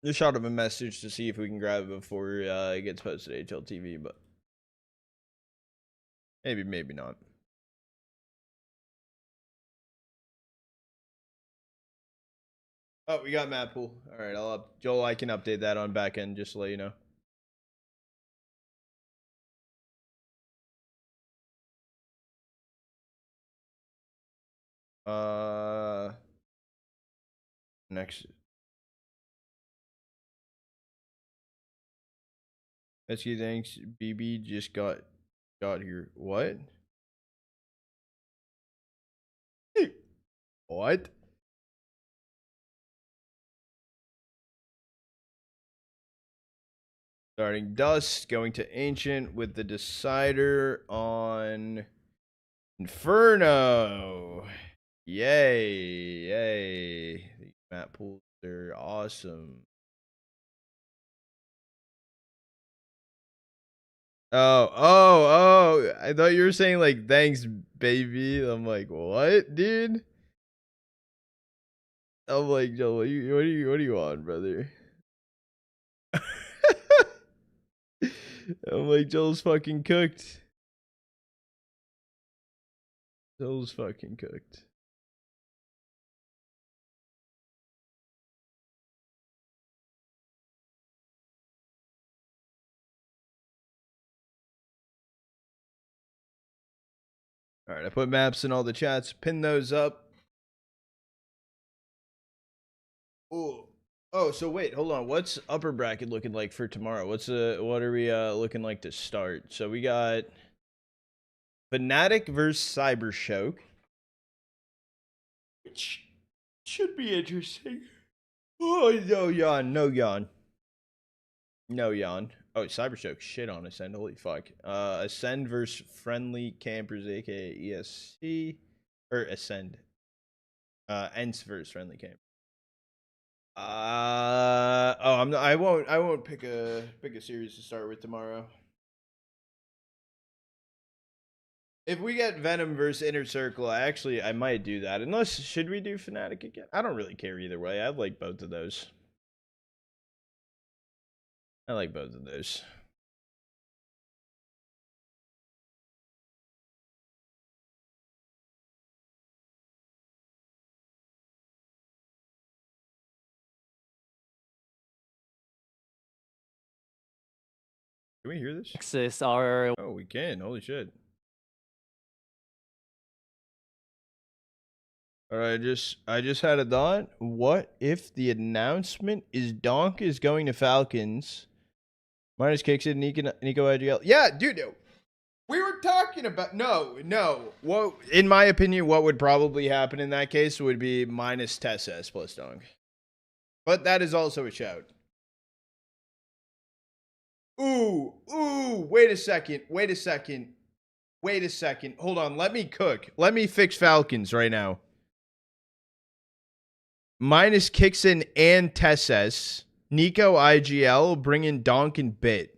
Just shot him a message to see if we can grab it before it gets posted to HLTV, but maybe not. Oh, we got map pool. All right, Joel. I can update that on back end just to let you know. Uh, next. SQ thanks. BB just got got here? What? What? Starting Dust, going to Ancient with the Decider on Inferno. Yay, yay. These map pools are awesome. Oh. I thought you were saying like thanks, baby. I'm like, what, dude? I'm like, Joel, what are you on, brother? I'm like, Joel's fucking cooked. Joel's fucking cooked. All right, I put maps in all the chats. Pin those up. Oh, so wait, hold on. What's upper bracket looking like for tomorrow? What are we looking like to start? So we got Fnatic versus Cybershock, which should be interesting. Oh, no yawn. Oh, Cybershock shit on Ascend. Holy fuck. Ascend versus Friendly Campers, aka ESC, or Ascend. Ents versus Friendly Campers. I won't pick a series to start with tomorrow. If we get Venom versus Inner Circle, I might do that. Unless, should we do Fnatic again? I don't really care either way. I like both of those. Can we hear this? Nexus are... Oh, we can. Holy shit. Alright, I just had a thought. What if the announcement is Donk is going to Falcons? Minus kicks in Nico IGL. Yeah, dude. We were talking about no. What, in my opinion, what would probably happen in that case would be minus Tess plus Donk. But that is also a shout. Ooh, wait a second. Hold on, let me cook. Let me fix Falcons right now. Minus Kixen and Tesses. Nico IGL, bring in Donk and Bit.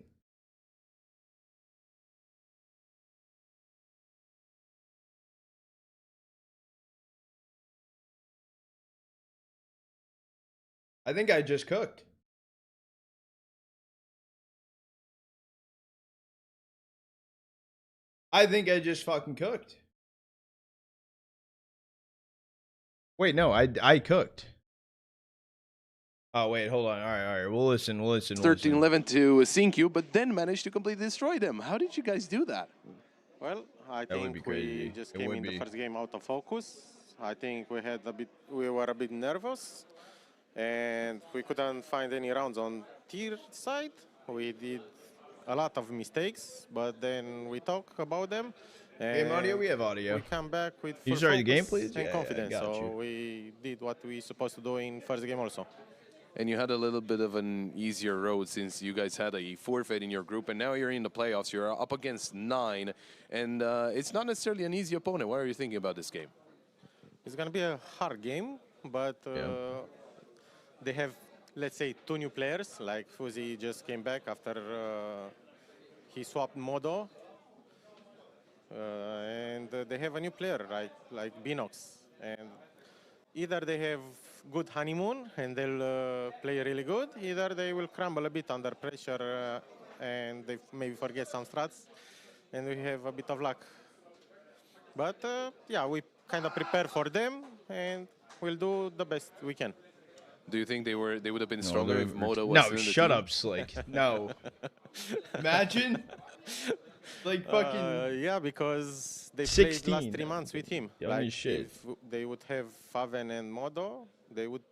I think I just cooked. I think I just fucking cooked. Wait, no, I cooked. Oh, wait, hold on. All right. We'll listen. 13-11 to sink you, but then managed to completely destroy them. How did you guys do that? Well, I think we just came in the first game out of focus. I think we were a bit nervous, and we couldn't find any rounds on tier side. We did a lot of mistakes, but then we talk about them. Game audio, we have audio. We come back with full focus and confidence. So we did what we supposed to do in first game also. And you had a little bit of an easier road since you guys had a forfeit in your group, and now you're in the playoffs. You're up against 9, and it's not necessarily an easy opponent. What are you thinking about this game? It's going to be a hard game, but they have, let's say, 2 new players. Like Fuzi just came back after he swapped Modo. And they have a new player, right? Like Binox. And either they have good honeymoon and they'll play really good, either they will crumble a bit under pressure and they maybe forget some strats, and we have a bit of luck. But yeah, we kind of prepare for them and we'll do the best we can. Do you think they would have been stronger if Modo was in the shut team? up, Slick. No. Imagine. Like fucking yeah, because they 16. played last 3 months with him. Like, shit. If they would have Faven and Modo, they would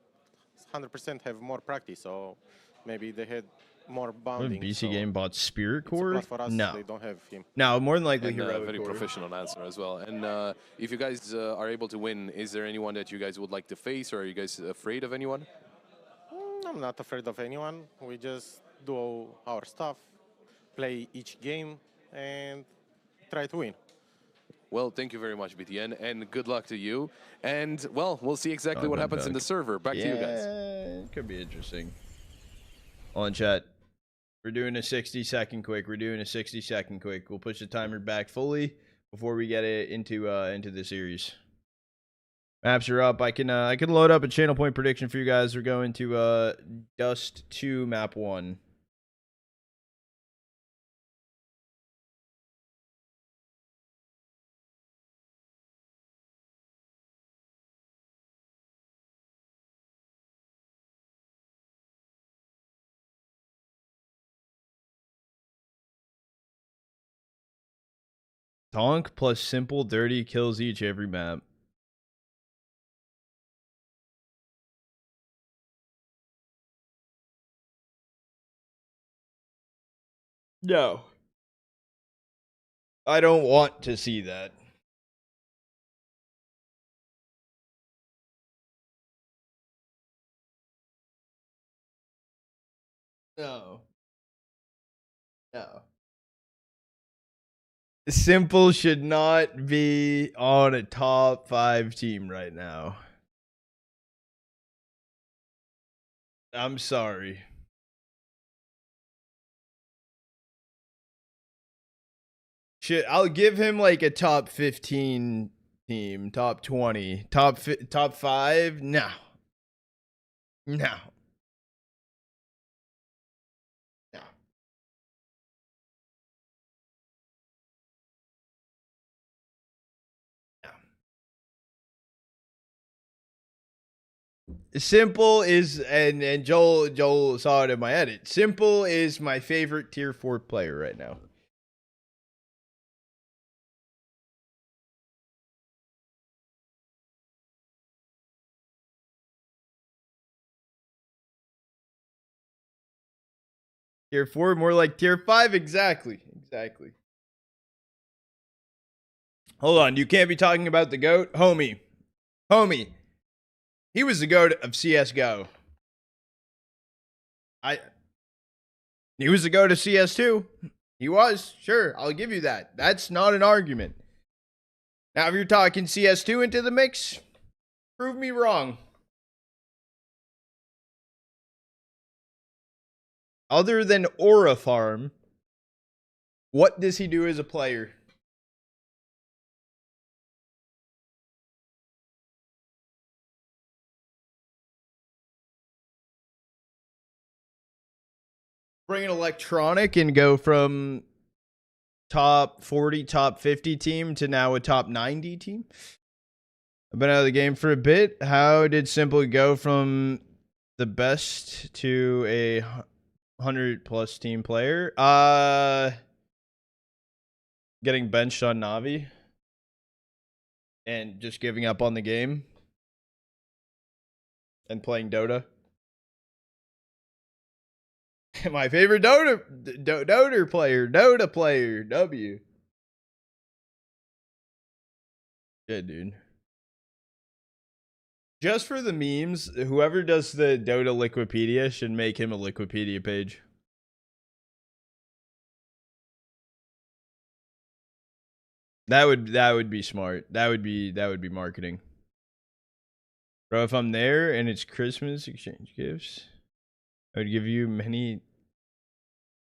100% have more practice. So maybe they had more What bounding. BC so game bought Spirit it's a Core? plus for us. No. They don't have him. No, more than likely And Heroic very Core. professional answer as well. And if you guys are able to win, is there anyone that you guys would like to face, or are you guys afraid of anyone? I'm not afraid of anyone. We just do our stuff, play each game, and try to win. Well, thank you very much, BTN, and good luck to you. And, well, we'll see exactly what happens in the server. Back to you guys. It could be interesting. On chat. We're doing a 60-second quick. We'll push the timer back fully before we get it into the series. Maps are up. I can load up a channel point prediction for you guys. We're going to Dust 2 map 1. Tonk plus simple dirty kills each every map. No. I don't want to see that. No. No. Simple should not be on a top 5 team right now. I'm sorry. Shit, I'll give him like a top 15 team, top 20, top 5. No. No. No. Simple is and Joel saw it in my edit. Simple is my favorite tier 4 player right now. Tier 4, more like tier 5, exactly. Exactly. Hold on, you can't be talking about the GOAT, homie. He was the GOAT of CS:GO. He was the GOAT of CS2. He was, sure, I'll give you that. That's not an argument. Now, if you're talking CS2 into the mix, prove me wrong. Other than Aura Farm, what does he do as a player? Bring an electronic and go from top 40, top 50 team to now a top 90 team. I've been out of the game for a bit. How did Simple go from the best to a 100+ team player? Getting benched on Navi and just giving up on the game and playing Dota. My favorite Dota player, W. Yeah, dude. Just for the memes, whoever does the Dota Liquipedia should make him a Liquipedia page. That would be smart. That would be marketing. Bro, if I'm there and it's Christmas exchange gifts, I would give you many.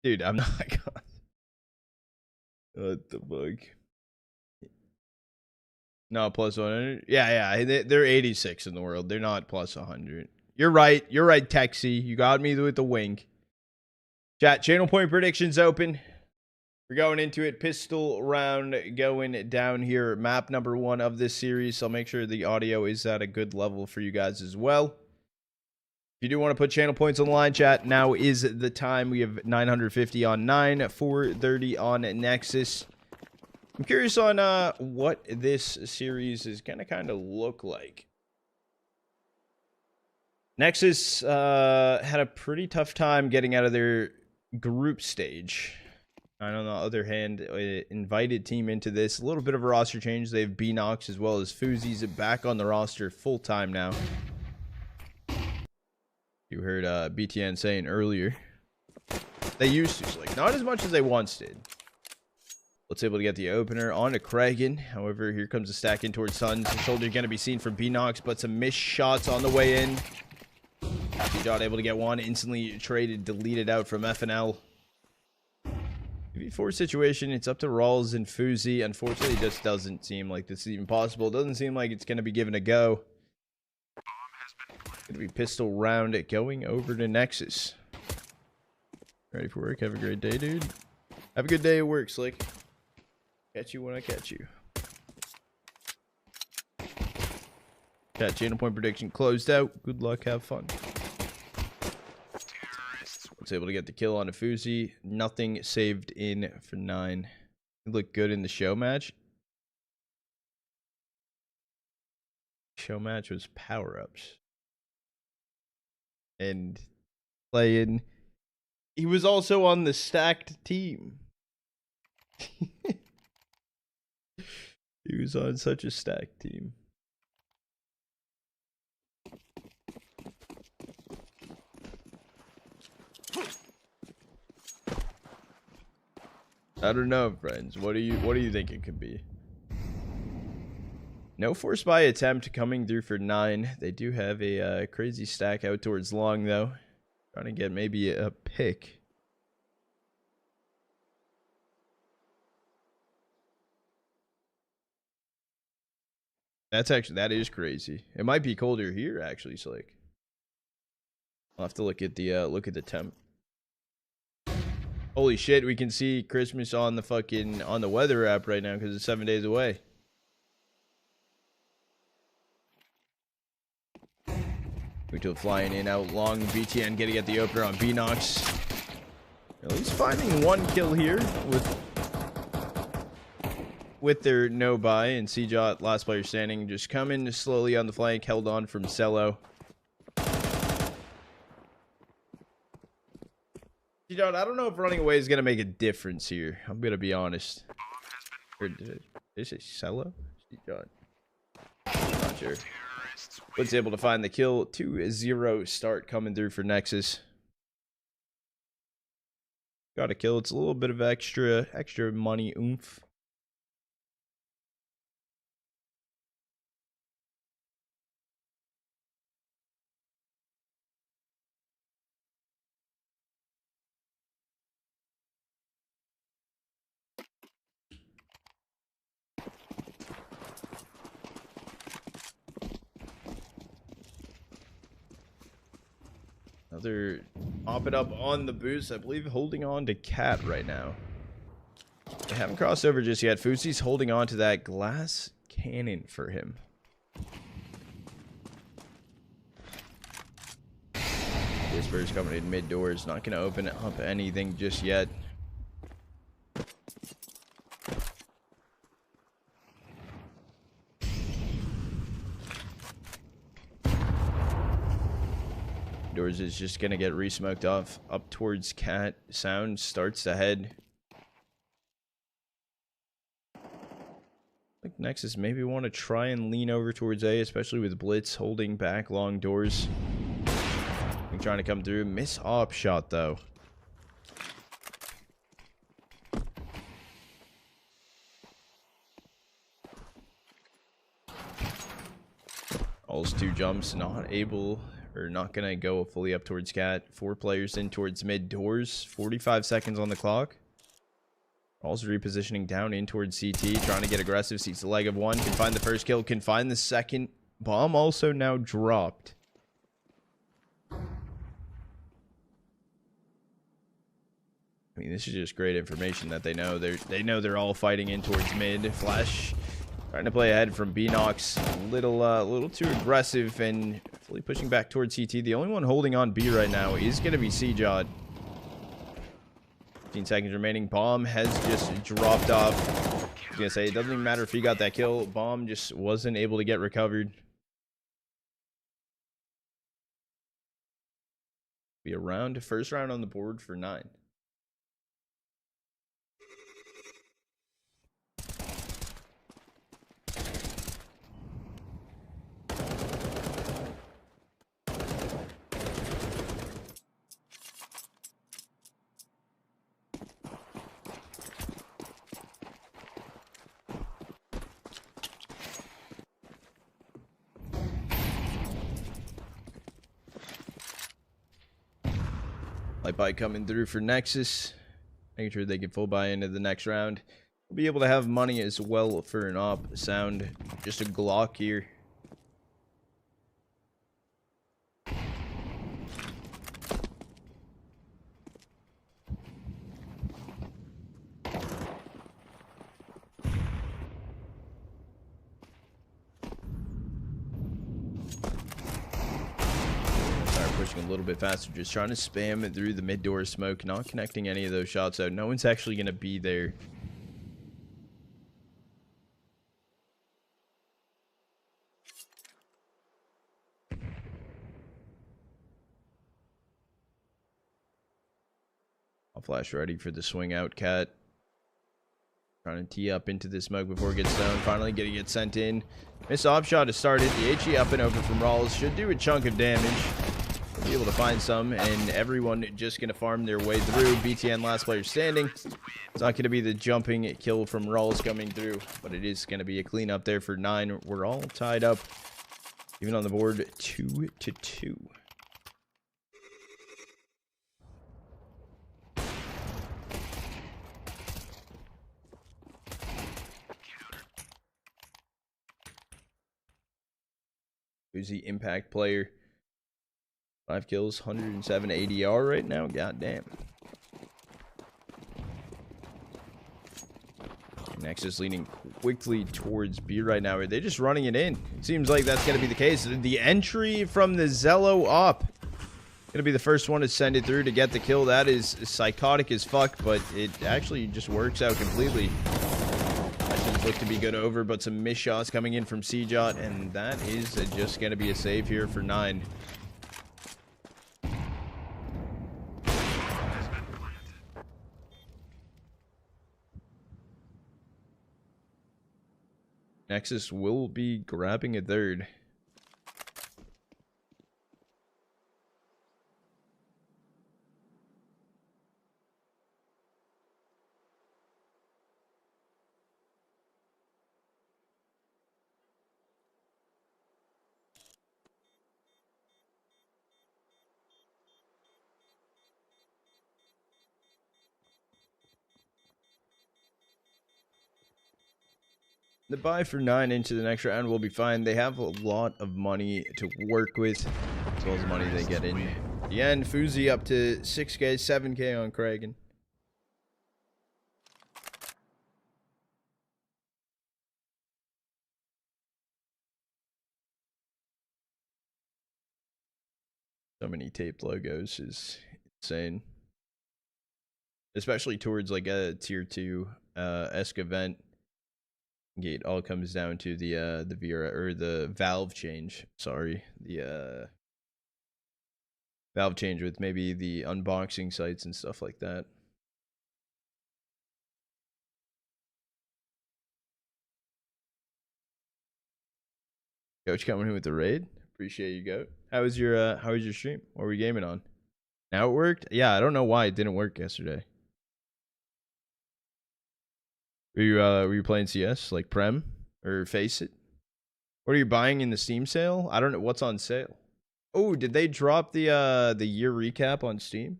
Dude, I'm not gonna. What the fuck? No, plus 100. Yeah, they're 86 in the world. They're not plus 100. You're right, Texie. You got me with the wink. Chat, channel point predictions open. We're going into it. Pistol round going down here. Map number 1 of this series. I'll make sure the audio is at a good level for you guys as well. If you do want to put channel points on the line, chat, now is the time. We have 950 on 9, 430 on Nexus. I'm curious on what this series is going to kind of look like. Nexus had a pretty tough time getting out of their group stage. And on the other hand, invited team into this. A little bit of a roster change. They have Beanox as well as Fuzi's back on the roster full time now. You heard BTN saying earlier. They used to, like, not as much as they once did. Let's able to get the opener onto Kragan. However, here comes the stack in towards Suns. The shoulder going to be seen from Beanox, but some missed shots on the way in. Not able to get one. Instantly traded, deleted out from FNL. 4 situation, it's up to Rawls and Fuzi. Unfortunately, it just doesn't seem like this is even possible. It doesn't seem like it's going to be given a go. Going to be pistol round going over to Nexus. Ready for work? Have a great day, dude. Have a good day at work, Slick. Catch you when I catch you. Cat channel point prediction closed out. Good luck, have fun. Was able to get the kill on a Fuzi. Nothing saved in for 9. He looked good in the show match. Show match was power-ups. And playing. He was also on the stacked team. He was on such a stacked team. I don't know, friends. What do you think it could be? No force buy attempt coming through for 9. They do have a crazy stack out towards long though. Trying to get maybe a pick. That is crazy. It might be colder here actually, Slick. I'll have to look at the temp. Holy shit, we can see Christmas on the weather app right now because it's 7 days away. Muto flying in out long. BTN getting at the opener on Beanox. At least finding 1 kill here with their no buy, and CJot, last player standing, just coming slowly on the flank, held on from Cello. I don't know if running away is going to make a difference here. I'm going to be honest. Or did I say Cello? Not sure. Was able to find the kill. 2-0 start coming through for Nexus. Got a kill. It's a little bit of extra money oomph. Another pop it up on the boost. I believe holding on to Cat right now. They haven't crossed over just yet. Fuzi's holding on to that glass cannon for him. Whisper's coming in mid doors. Not going to open up anything just yet. Doors is just gonna get re-smoked off up towards Cat. Sound starts ahead. Like Nexus maybe want to try and lean over towards A, especially with Blitz holding back long doors. I'm trying to come through. Miss op shot though. All's 2 jumps, not able. Or not gonna go fully up towards Cat. 4 players in towards mid doors. 45 seconds on the clock. Also repositioning down in towards CT. Trying to get aggressive. Sees the leg of 1. Can find the first kill. Can find the second. Bomb also now dropped. I mean, this is just great information that they know. They know they're all fighting in towards mid. Flash trying to play ahead from Beanox. Little too aggressive and fully pushing back towards CT. The only one holding on B right now is going to be CJot. 15 seconds remaining. Bomb has just dropped off. I was going to say, it doesn't even matter if he got that kill. Bomb just wasn't able to get recovered. Be a round, first round on the board for 9. Light buy coming through for Nexus. Making sure they can full buy into the next round. We'll be able to have money as well for an op. Sound. Just a Glock here. Pushing a little bit faster, just trying to spam it through the mid door smoke, not connecting any of those shots out. No one's actually going to be there. I'll flash ready for the swing out cat. Trying to tee up into the smoke before it gets down. Finally getting it sent in. Miss op shot has started. The HE up and over from Rawls should do a chunk of damage. Be able to find some, and everyone just going to farm their way through. BTN last player standing. It's not going to be the jumping kill from Rawls coming through, but it is going to be a cleanup there for 9. We're all tied up, even on the board 2-2. Who's the impact player? 5 kills, 107 ADR right now. God damn. Nexus leaning quickly towards B right now. Are they just running it in? It seems like that's going to be the case. The entry from the Zello op. Going to be the first one to send it through to get the kill. That is psychotic as fuck, but it actually just works out completely. That should look to be good over, but some missed shots coming in from CJot, and that is just going to be a save here for 9. Nexus will be grabbing a third. The buy for 9 into the next round will be fine. They have a lot of money to work with, as well as the money they get in the end. Fuzi up to 6k, 7k on Kragan. So many taped logos is insane. Especially towards like a tier 2 esque event. Gate all comes down to the Vera or the valve change. Sorry, the valve change with maybe the unboxing sites and stuff like that. Coach coming in with the raid. Appreciate you, Goat. How was your stream? What were you gaming on? Now it worked? Yeah, I don't know why it didn't work yesterday. Were you playing CS like Prem or Face It? What are you buying in the Steam sale? I don't know what's on sale. Oh, did they drop the year recap on Steam?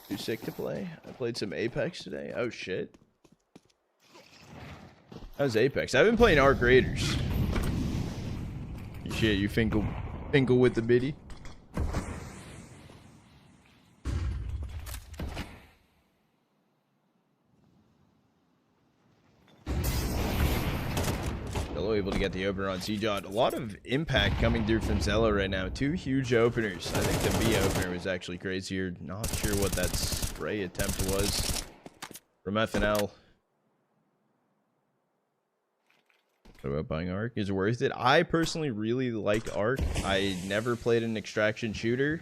Too sick to play. I played some Apex today. Oh shit. How's Apex? I've been playing Arc Raiders. Shit, you finkle with the biddy. Able to get the opener on CJot. A lot of impact coming through from Zello right now. 2 huge openers. I think the B opener was actually crazier. Not sure what that spray attempt was from FNL. What about buying Arc? Is it worth it? I personally really like Arc. I never played an extraction shooter,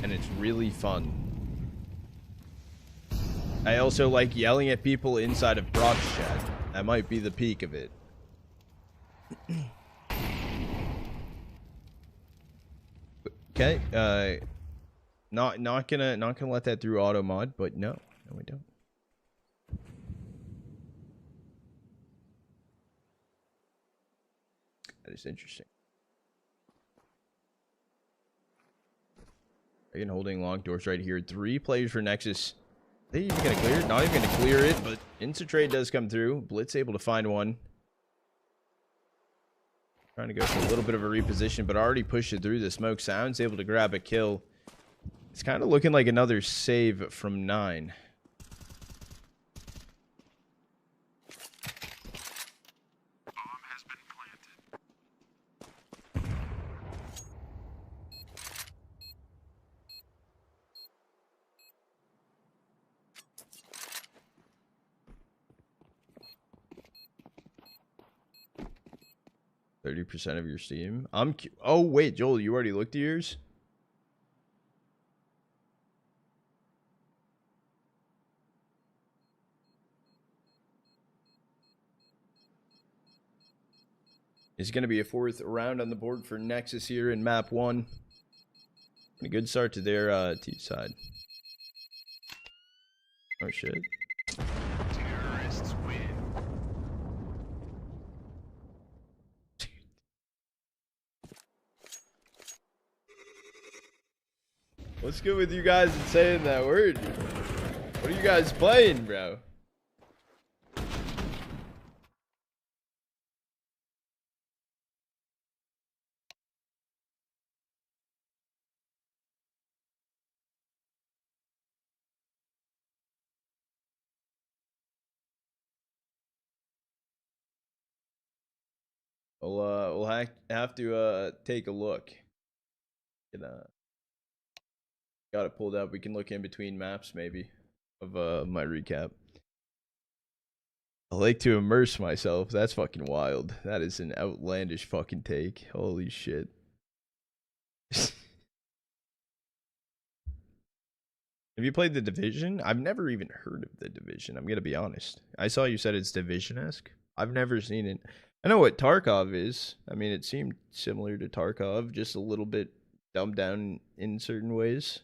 and it's really fun. I also like yelling at people inside of Brock's chat. That might be the peak of it. Okay, not gonna let that through auto mod, but no, we don't. That is interesting. Again, holding long doors right here. 3 players for Nexus. Are they even going to clear it? Not even going to clear it, but Insta trade does come through. Blitz able to find one. Trying to go for a little bit of a reposition, but already pushed it through the smoke. Sounds able to grab a kill. It's kind of looking like another save from 9. 30% of your Steam. Oh wait, Joel, you already looked at yours? It's going to be a 4th round on the board for Nexus here in map 1. A good start to their T side. Oh shit. Terrorists win. What's good with you guys and saying that word? What are you guys playing, bro? We'll have to take a look. Got it pulled up. We can look in between maps maybe of my recap. I like to immerse myself. That's fucking wild. That is an outlandish fucking take. Holy shit. Have you played The Division? I've never even heard of The Division. I'm gonna be honest. I saw you said it's Division-esque. I've never seen it. I know what Tarkov is. I mean, it seemed similar to Tarkov, just a little bit dumbed down in certain ways.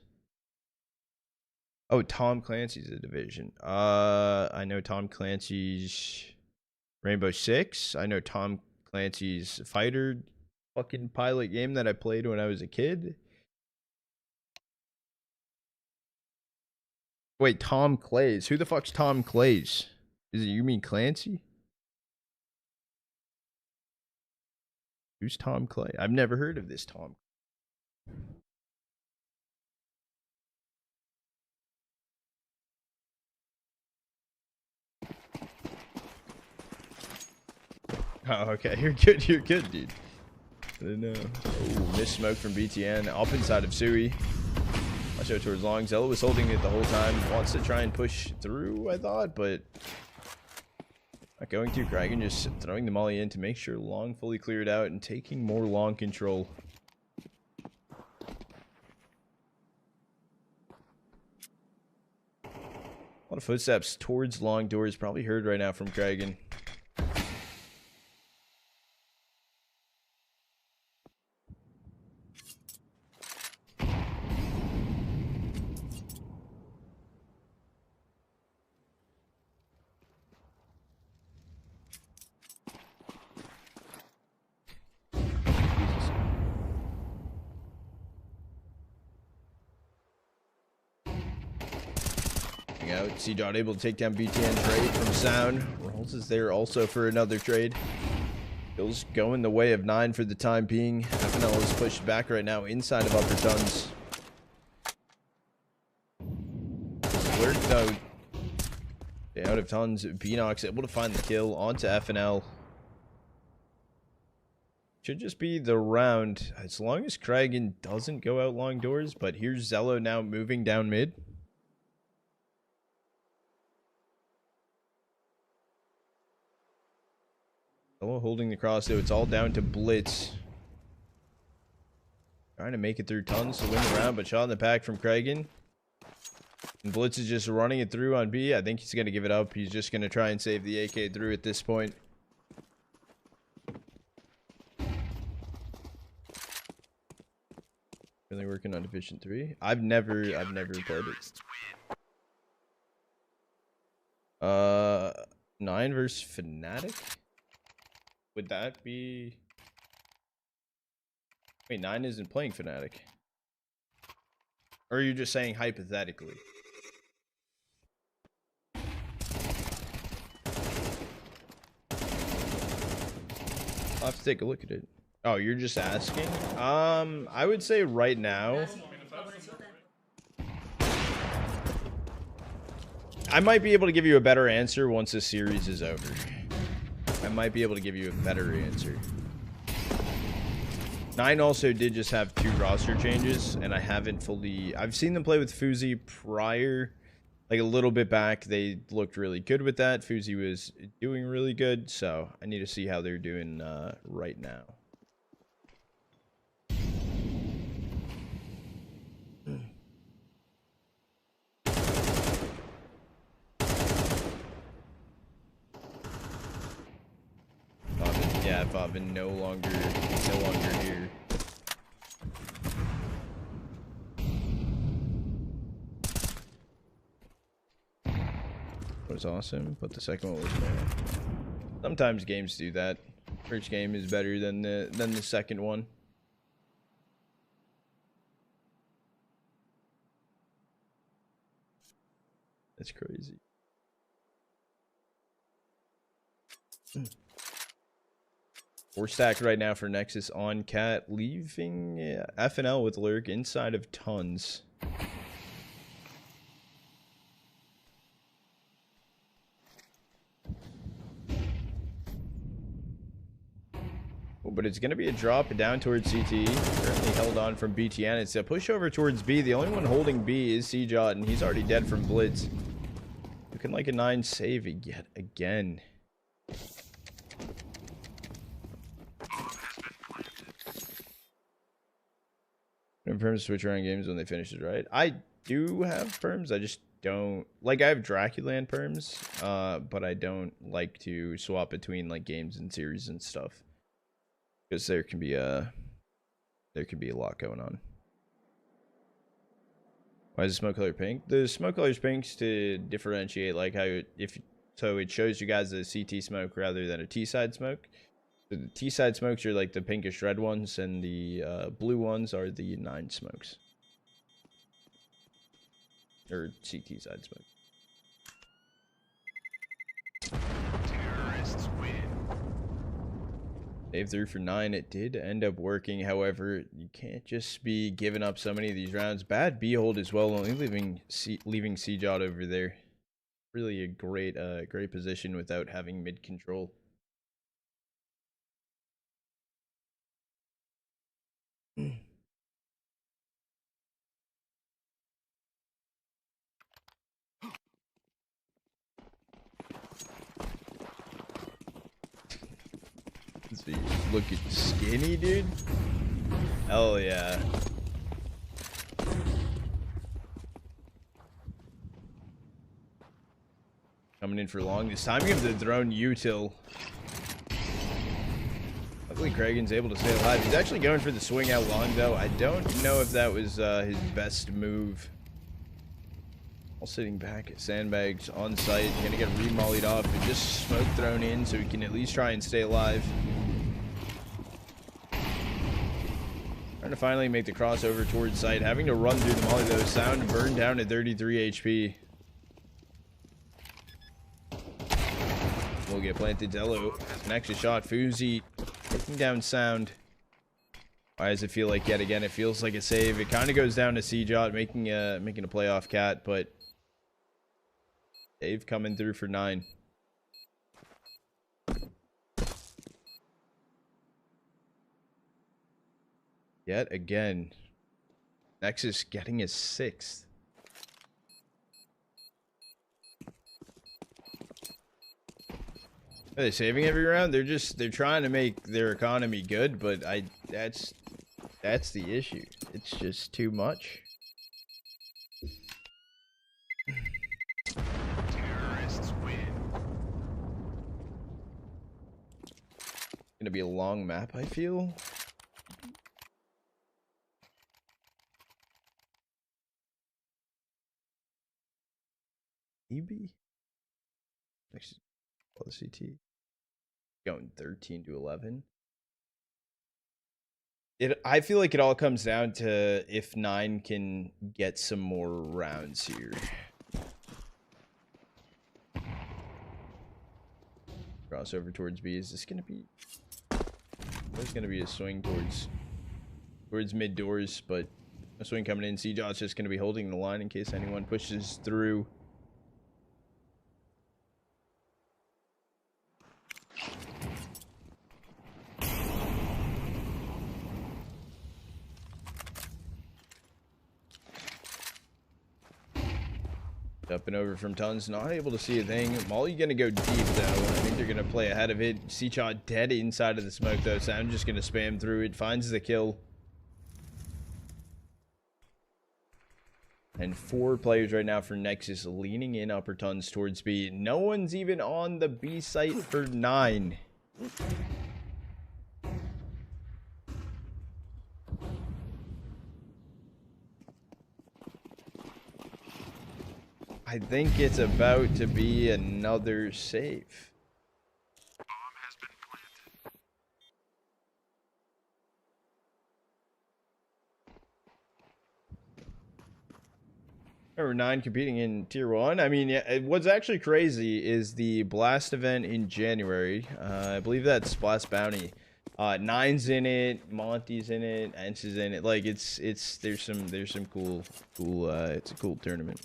Oh, Tom Clancy's The Division. I know Tom Clancy's Rainbow Six. I know Tom Clancy's fighter fucking pilot game that I played when I was a kid. Wait, Tom Clays. Who the fuck's Tom Clays? Is it you mean Clancy? Who's Tom Clay? I've never heard of this Tom. Oh, okay. You're good. You're good, dude. I didn't know. Oh, missed smoke from BTN. Up inside of Sui. Watch out towards long. Zello was holding it the whole time. Wants to try and push through, I thought, but not going to. Kragan just throwing the molly in to make sure long fully cleared out and taking more long control. A lot of footsteps towards long doors. Probably heard right now from Kragan. Out. C-Dot able to take down BTN trade from Sound. Rolls is there also for another trade. Bill's going the way of 9 for the time being. FNL is pushed back right now inside of upper tons. Alert out. Out of tons. Beanox able to find the kill onto FNL. Should just be the round as long as Kragan doesn't go out long doors. But here's Zello now moving down mid. Zello holding the cross though. It's all down to Blitz. Trying to make it through tons to win the round, but shot in the pack from Kragan. And Blitz is just running it through on B. I think he's going to give it up. He's just going to try and save the AK through at this point. Really working on Division 3. I've never played it. 9 versus Fnatic? Would that be... Wait, 9 isn't playing Fnatic. Or are you just saying hypothetically? I'll have to take a look at it. Oh, you're just asking? I would say right now, I might be able to give you a better answer once the series is over. I might be able to give you a better answer. 9 also did just have 2 roster changes, and I haven't fully... I've seen them play with Fuzi prior, like a little bit back. They looked really good with that. Fuzi was doing really good, so I need to see how they're doing right now. Yeah, Vavin no longer here. That was awesome, but the second one was bad. Sometimes games do that. First game is better than the second one. That's crazy. We're stacked right now for Nexus on Cat, leaving FNL with Lurk inside of tons. Oh, but it's going to be a drop down towards CT. Currently held on from BTN. It's a push over towards B. The only one holding B is CJot, and he's already dead from Blitz. Looking like a 9 save yet again. Perms switch around games when they finish it, right? I do have perms. I just don't like. I have DraculaN perms, but I don't like to swap between like games and series and stuff because there can be a lot going on. Why is the smoke color pink? The smoke color is pink to differentiate like how so it shows you guys a CT smoke rather than a T side smoke. The T side smokes are like the pinkish red ones, and the blue ones are the 9 smokes. Or CT side smoke. Terrorists win. Save through for 9. It did end up working. However, you can't just be giving up so many of these rounds. Bad B hold as well, only leaving CJot over there. Really a great position without having mid control. So you're looking skinny, dude? Hell yeah. Coming in for long. This timing of the drone util. Luckily, Kragan's able to stay alive. He's actually going for the swing out long, though. I don't know if that was his best move. All sitting back at sandbags on site. Gonna get remollied off and just smoke thrown in so he can at least try and stay alive. Trying to finally make the crossover towards site. Having to run through the molly, though. Sound burned down at 33 HP. Will get planted. Dello. Nexus shot. Fuzi taking down Sound. Why does it feel like yet again? It feels like a save. It kind of goes down to CJot making a playoff Cat, but Dave coming through for 9. Yet again, Nexus getting his 6th. Are they saving every round? They're trying to make their economy good, but that's the issue. It's just too much. Terrorists win. Gonna be a long map, I feel. Maybe. Next, all the CT. Going 13 to 11. I feel like it all comes down to if 9 can get some more rounds here. Crossover towards B. Is this gonna be? There's gonna be a swing towards mid doors, but a swing coming in. CJ's just gonna be holding the line in case anyone pushes through. Up and over from Tons, not able to see a thing. Molly gonna go deep though. I think they're gonna play ahead of it. Seachot dead inside of the smoke though, so I'm just gonna spam through it. Finds the kill. And 4 players right now for Nexus leaning in upper Tons towards B. No one's even on the B site for 9. I think it's about to be another save. Bomb has been planted. Number 9 competing in Tier 1. I mean, yeah, what's actually crazy is the Blast event in January. I believe that's Blast Bounty. 9's in it, Monty's in it, Ents is in it. Like there's some cool it's a cool tournament.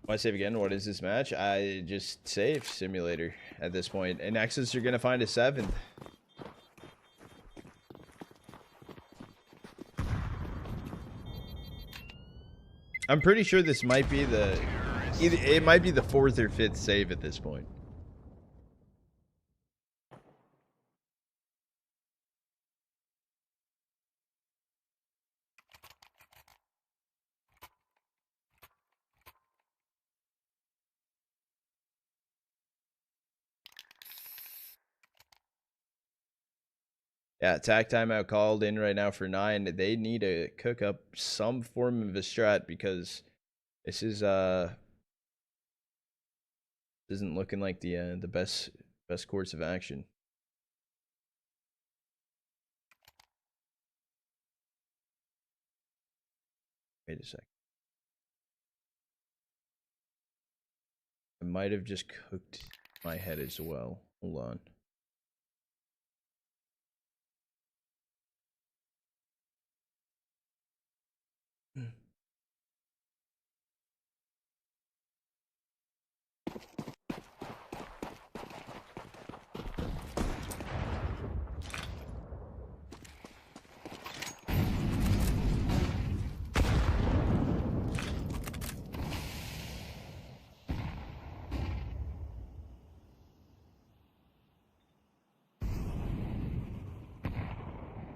Why save again? What is this match? I just save simulator at this point. And Nexus are gonna find a 7th. I'm pretty sure this might be it might be the 4th or 5th save at this point. Yeah, attack timeout called in right now for 9. They need to cook up some form of a strat because this is isn't looking like the best course of action. Wait a sec. I might have just cooked my head as well. Hold on.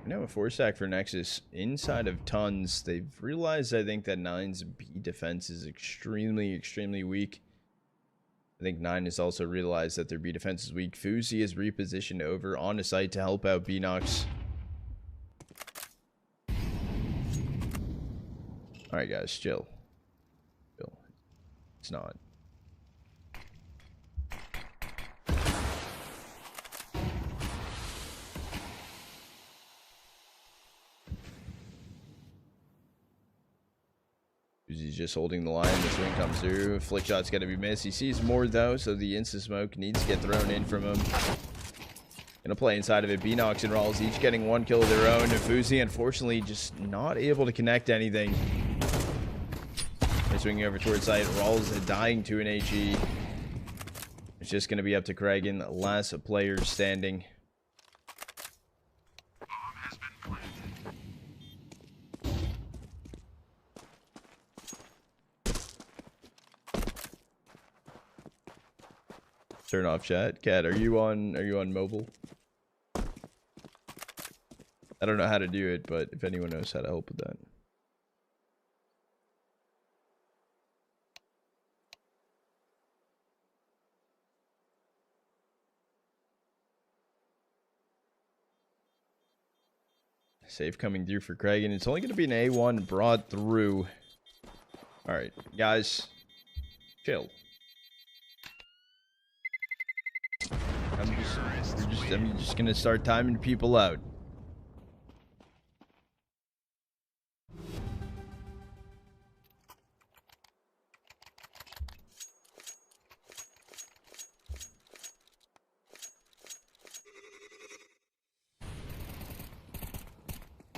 Now a 4-stack for Nexus inside of Tons. They've realized, I think, that 9's B defense is extremely weak. I think 9 has also realized that their B defense is weak. Fuzi is repositioned over on a site to help out Beanox. Alright guys, chill. It's not. He's just holding the line. The swing comes through. Flick shot's got to be missed. He sees more though, so the instant smoke needs to get thrown in from him. Gonna play inside of it. Beanox and Rawls each getting 1 kill of their own. And Fuzi, unfortunately, just not able to connect anything. They're swinging over towards site. Rawls dying to an HE. It's just gonna be up to Kragan. Last player standing. Turn off chat. Cat, are you on mobile? I don't know how to do it, but if anyone knows how to help with that. Save coming through for Craig, and it's only going to be an A1 brought through. Alright, guys. Chill. I'm just I'm just gonna start timing people out.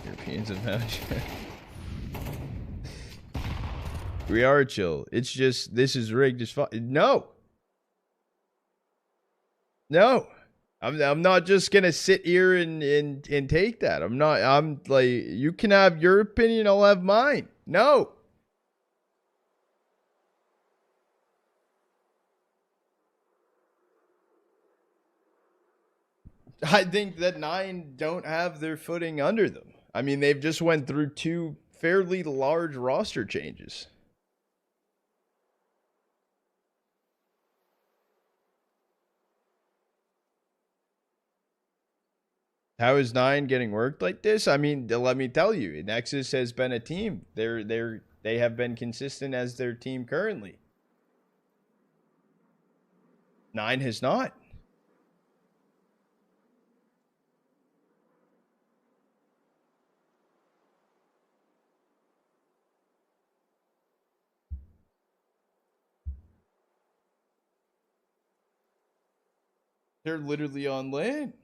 Europeans have had. We are chill. It's just this is rigged as fuck. No. No. I'm not just gonna sit here and take that. I'm not. I'm like, you can have your opinion, I'll have mine. No. I think that 9 don't have their footing under them. I mean, they've just went through 2 fairly large roster changes. How is 9 getting worked like this? I mean, let me tell you, Nexus has been a team. They have been consistent as their team currently. 9 has not. They're literally on land.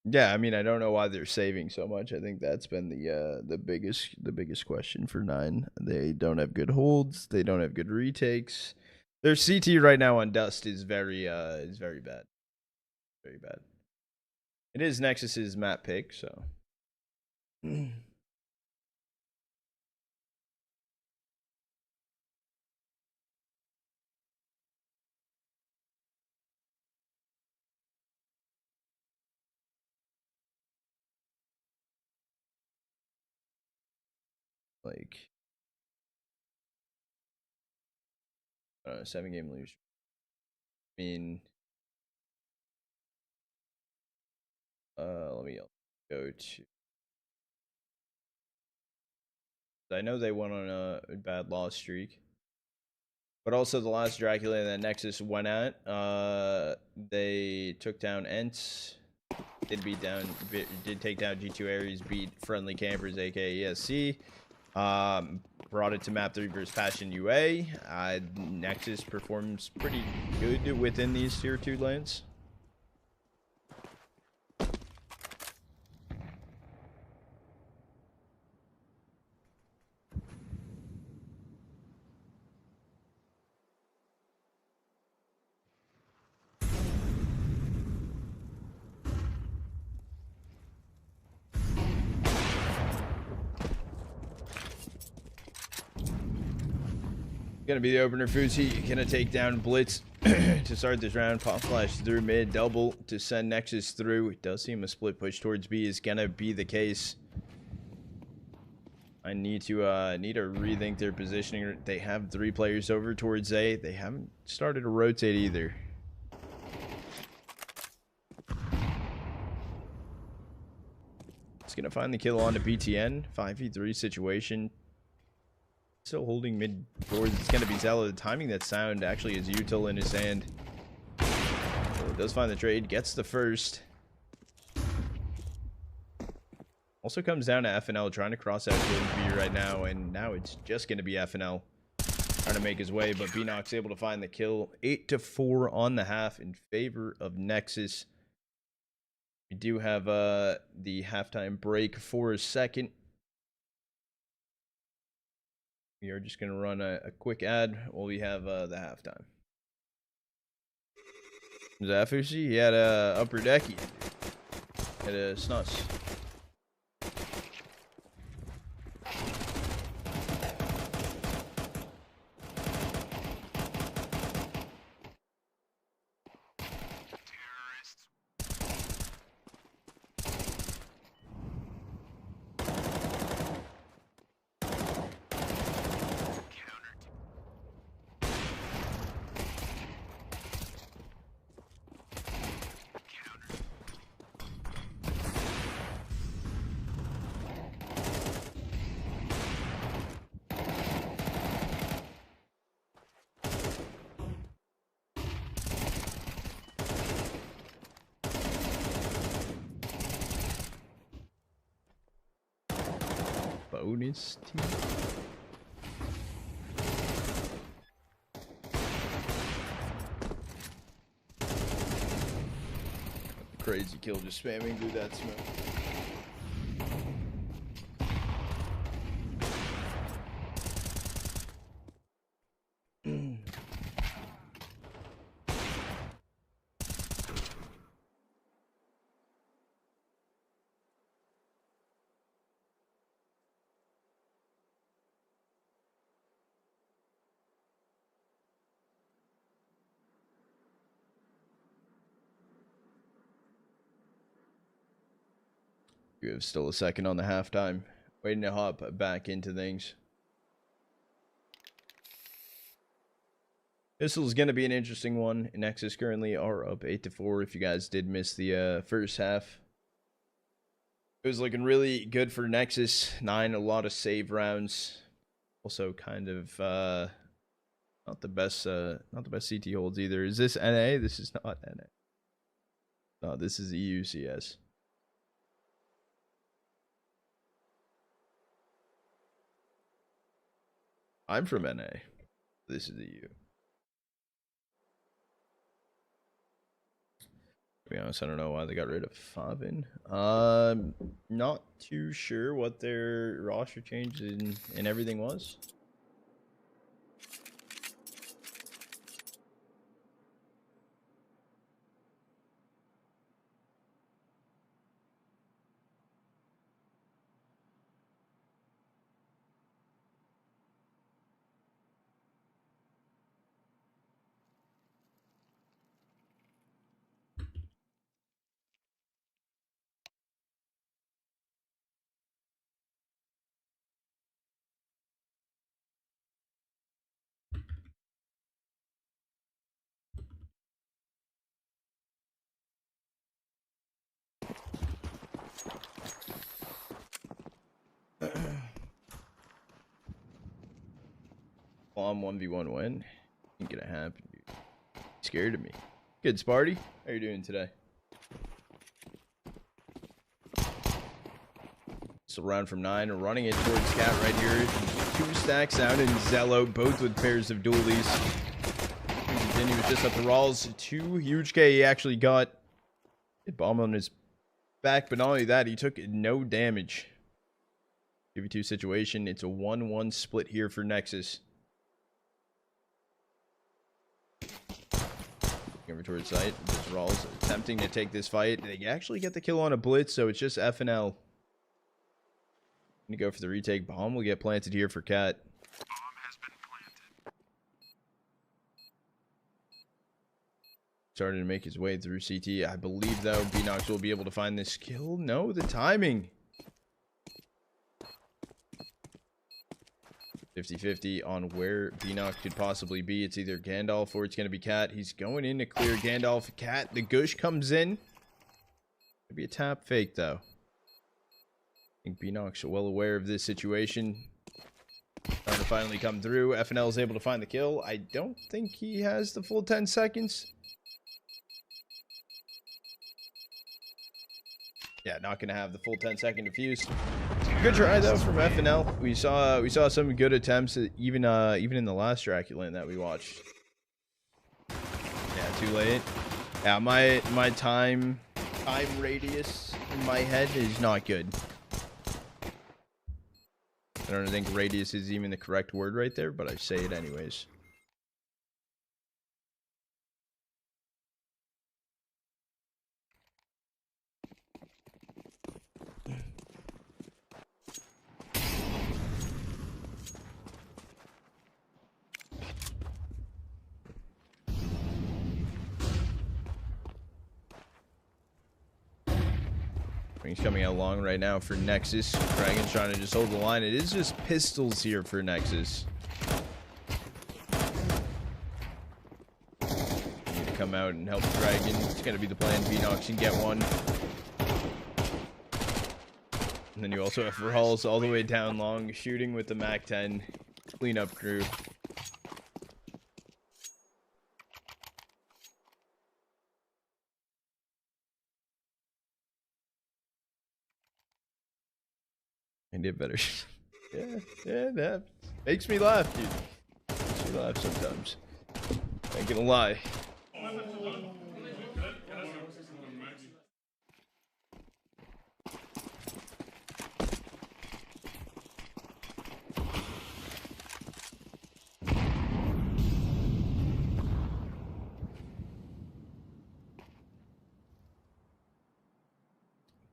Yeah, I mean, I don't know why they're saving so much. I think that's been the biggest question for 9. They don't have good holds. They don't have good retakes. Their CT right now on Dust is very bad. Very bad. It is Nexus's map pick, so. Like 7-game lose. I mean, let me go to. I know they went on a bad loss streak, but also the last DraculaN that Nexus went at, they took down Ents, did take down G2 Ares, beat Friendly Campers, aka ESC. Brought it to map 3 versus Passion UA. Nexus performs pretty good within these tier 2 lanes. Gonna be the opener. Fuzi gonna take down Blitz to start this round. Pop flash through mid, double to send Nexus through. It does seem a split push towards B is gonna be the case. I need to rethink their positioning. They have 3 players over towards A. They haven't started to rotate either. It's gonna find the kill on to BTN. 5v3 situation. Still holding mid towards. It's going to be Zella. The timing that sound actually is util in his hand. So it does find the trade. Gets the first. Also comes down to FNL trying to cross out towards B right now. And now it's just going to be FNL trying to make his way. But Beanox able to find the kill. 8-4 on the half in favor of Nexus. We do have the halftime break for a second. We are just going to run a quick ad while we have the halftime. Zafusi, he had a upper decky. Had a snuts. bonus team. Crazy kill, just spamming through that smoke. You have still a second on the halftime. Waiting to hop back into things. This is going to be an interesting one. Nexus currently are up 8-4. If you guys did miss the first half, it was looking really good for Nexus. 9, a lot of save rounds. Also, kind of not the best CT holds either. Is this NA? This is not NA. No, this is EUCS. I'm from NA. This is EU. To be honest, I don't know why they got rid of Favin. Not too sure what their roster change and everything was. Bomb 1v1 win. Ain't gonna happen, dude. Scared of me. Good, Sparty. How you doing today? So round from 9, running it towards Cat right here. 2 stacks out in Zello, both with pairs of dualies. Then he was just up the Rawls. 2 huge K. He actually got a bomb on his back, but not only that, he took no damage. 2v2 situation. It's a 1-1 split here for Nexus. Over towards site. Just Rawls attempting to take this fight. They actually get the kill on a blitz, so it's just FNL. Gonna go for the retake. Bomb will get planted here for Cat. Bomb has been planted. Starting to make his way through CT. I believe, though, Beanox will be able to find this kill. No, the timing. 50-50 on where Beanox could possibly be. It's either Gandalf or it's going to be Cat. He's going in to clear Gandalf. Cat, the Gush comes in. Could be a tap fake, though. I think Beanox are well aware of this situation. Trying to finally come through. FNL is able to find the kill. I don't think he has the full 10 seconds. Yeah, not going to have the full 10-second defuse. Good try though from FNL. We saw some good attempts, even in the last DraculaN that we watched. Yeah, too late. Yeah, my time radius in my head is not good. I don't think radius is even the correct word right there, but I say it anyways. He's coming out long right now for Nexus. Dragon's trying to just hold the line. It is just pistols here for Nexus. Need to come out and help Dragon. It's going to be the plan. Beanox can get one. And then you also have Rawls all the way down long, shooting with the MAC-10 cleanup crew. I did better. Yeah, that makes me laugh, dude. Makes me laugh sometimes. Ain't gonna lie.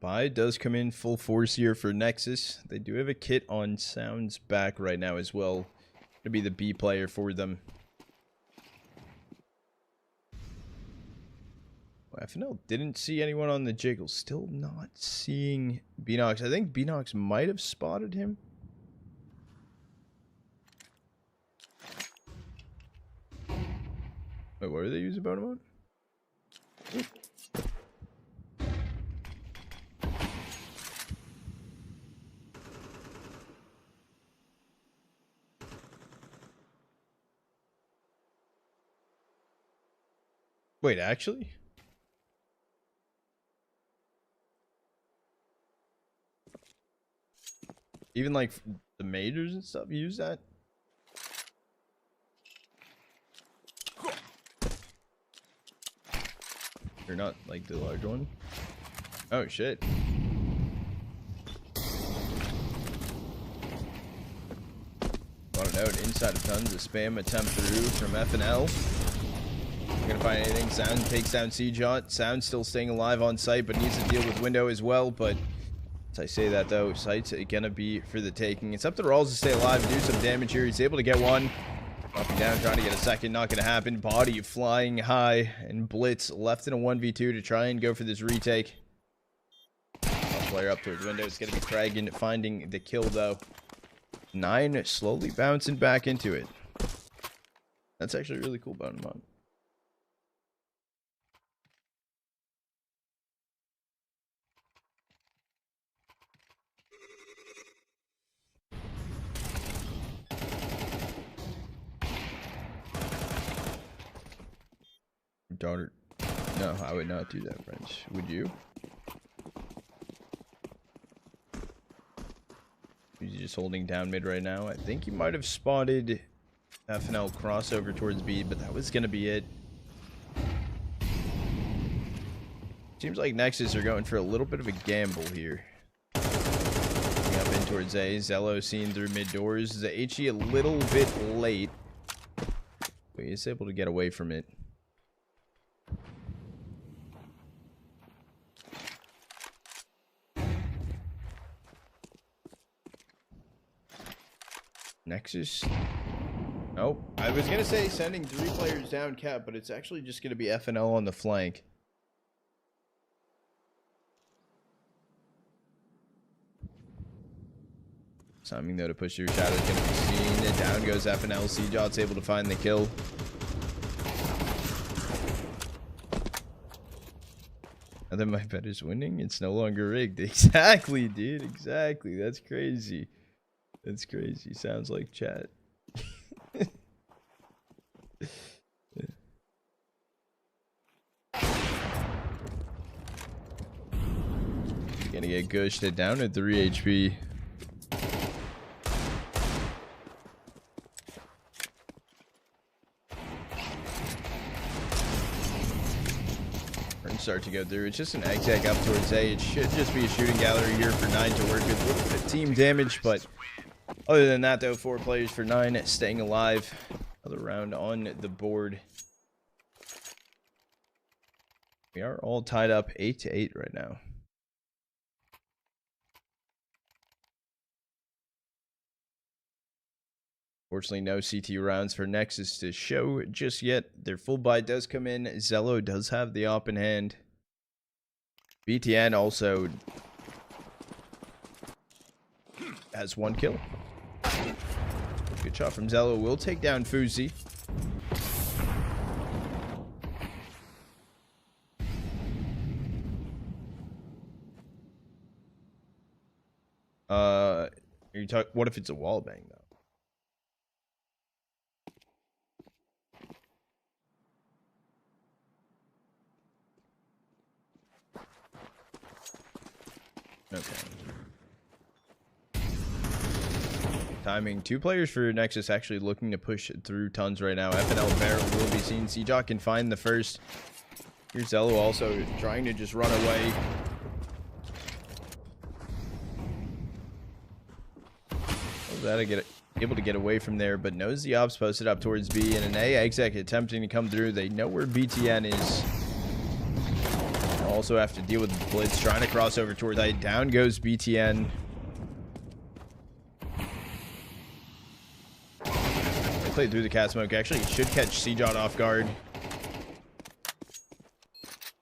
Buy does come in full force here for Nexus. They do have a kit on Sound's back right now as well. To be the B player for them. FNL didn't see anyone on the jiggle. Still not seeing Beanox. I think Beanox might have spotted him. Wait, what are they using about him on? Wait, actually? Even like the majors and stuff use that? Or not like the large one? Oh shit. On a note, inside of tons of spam attempt through from FNL. Not gonna find anything. Sound takes down C-Jot. Sound still staying alive on site, but needs to deal with window as well. But as I say that though, site's gonna be for the taking. It's up to Rawls to stay alive and do some damage here. He's able to get one. Dropping down, trying to get a second. Not gonna happen. Body flying high, and Blitz left in a 1v2 to try and go for this retake. Player up towards window. It's gonna be Kragan finding the kill though. 9 slowly bouncing back into it. That's actually really cool about him on. Daughter. No, I would not do that, friends. Would you? He's just holding down mid right now. I think he might have spotted FNL crossover towards B, but that was going to be it. Seems like Nexus are going for a little bit of a gamble here. Coming up in towards A. Zello seen through mid doors. The HE a little bit late. But he's able to get away from it. Nexus. Oh, I was gonna say sending 3 players down cap, but it's actually just gonna be FNL on the flank. Timing though to push through. Shadow's gonna be seen. Down goes FNL. C-Jot's able to find the kill. Now that my bet is winning, it's no longer rigged. Exactly, dude. Exactly. That's crazy. That's crazy. Sounds like chat. Gonna get gushed it down at 3 HP. Start to go through. It's just an egg tag up towards A. It should just be a shooting gallery here for 9 to work with. A little bit of team damage, but other than that, though, 4 players for 9 staying alive. Another round on the board. We are all tied up 8-8 right now. Fortunately, no CT rounds for Nexus to show just yet. Their full buy does come in. Zello does have the op in hand. BTN also has 1 kill. Good shot from Zello. Will take down Fuzi. What if it's a wall bang though? Okay. timing. Two players for Nexus actually looking to push through tons right now. FNL Barrel will be seen. Seajot can find the first. Here's Zello also trying to just run away. Able to get away from there, but knows the ops posted up towards B, and an A exec attempting to come through. They know where BTN is. They'll also have to deal with the blitz trying to cross over towards A. Down goes BTN. They played through the cat smoke. Actually, it should catch Seajot off guard.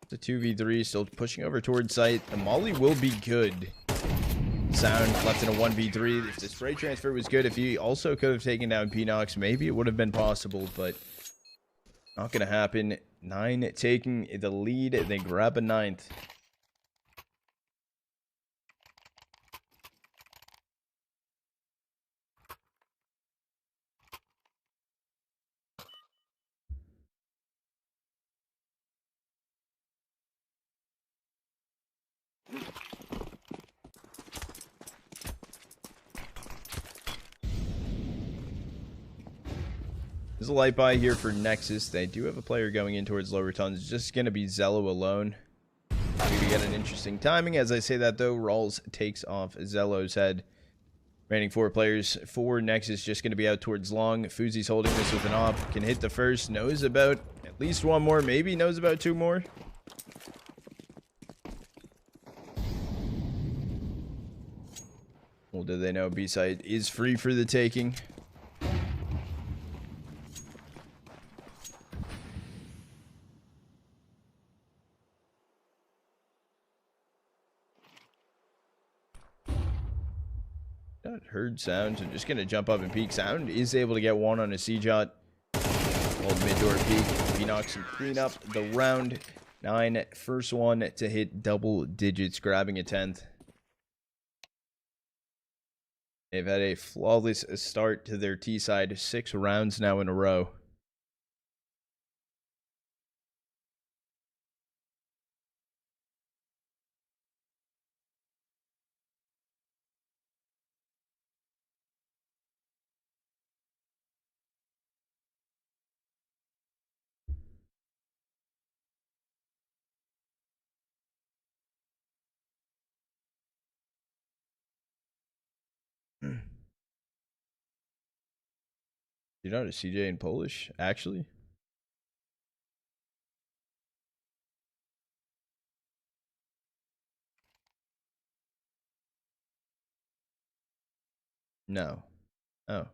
The 2v3 still pushing over towards site. The molly will be good. Sound left in a 1v3. If the spray transfer was good, if he also could have taken down Pinox, maybe it would have been possible, but not going to happen. 9 taking the lead. They grab a 9th. There's a light buy here for Nexus. They do have a player going in towards lower tons. It's just going to be Zello alone. We get an interesting timing. As I say that, though, Rawls takes off Zello's head. Remaining 4 players for Nexus just going to be out towards long. Fuzi's holding this with an op. Can hit the first. Knows about at least 1 more. Maybe knows about 2 more. Well, do they know B-side is free for the taking? Heard Sound, so just gonna jump up and peek. Sound is able to get 1 on a Seajot. Old mid-door peek. Phoenix and clean up the round. 9, first one to hit double digits, grabbing a 10th. They've had a flawless start to their T side. 6 rounds now in a row. You know how to CJ in Polish, actually? No. Oh.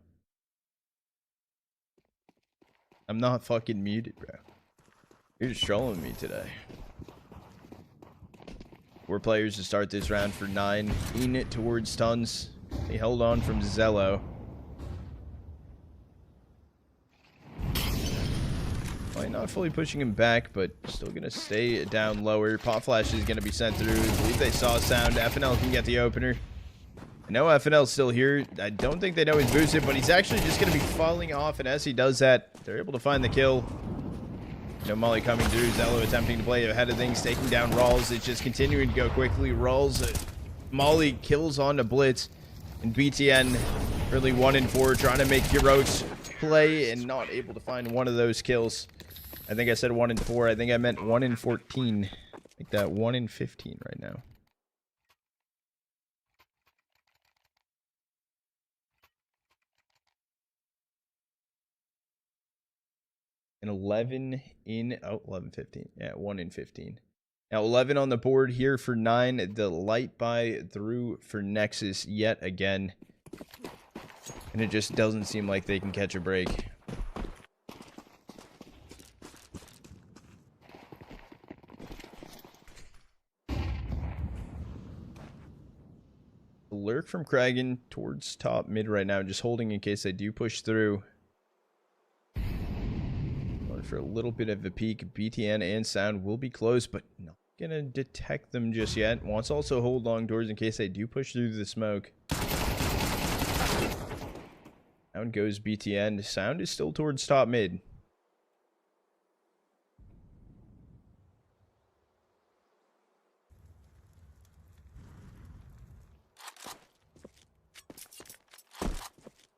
I'm not fucking muted, bro. You're just trolling me today. 4 players to start this round for 9. In it towards tons. They held on from Zello. Probably not fully pushing him back, but still going to stay down lower. Pop flash is going to be sent through. I believe they saw Sound. FNL can get the opener. I know FNL's still here. I don't think they know he's boosted, but he's actually just going to be falling off, and as he does that, they're able to find the kill. No Molly coming through. Zello attempting to play ahead of things, taking down Rawls. It's just continuing to go quickly. Rawls, Molly kills on the blitz, and BTN really 1 in 4, trying to make heroics play and not able to find one of those kills. I think I said 1 in 4. I think I meant 1 in 14. Like that 1 in 15 right now. And 11 in, 11, 15. Yeah, 1 in 15. Now 11 on the board here for 9. The light buy through for Nexus yet again. And it just doesn't seem like they can catch a break. Lurk from Kragan towards top mid right now, just holding in case they do push through. Going for a little bit of a peek. BTN and Sound will be close, but not gonna detect them just yet. Wants to also hold long doors in case they do push through the smoke. Down goes BTN. Sound is still towards top mid.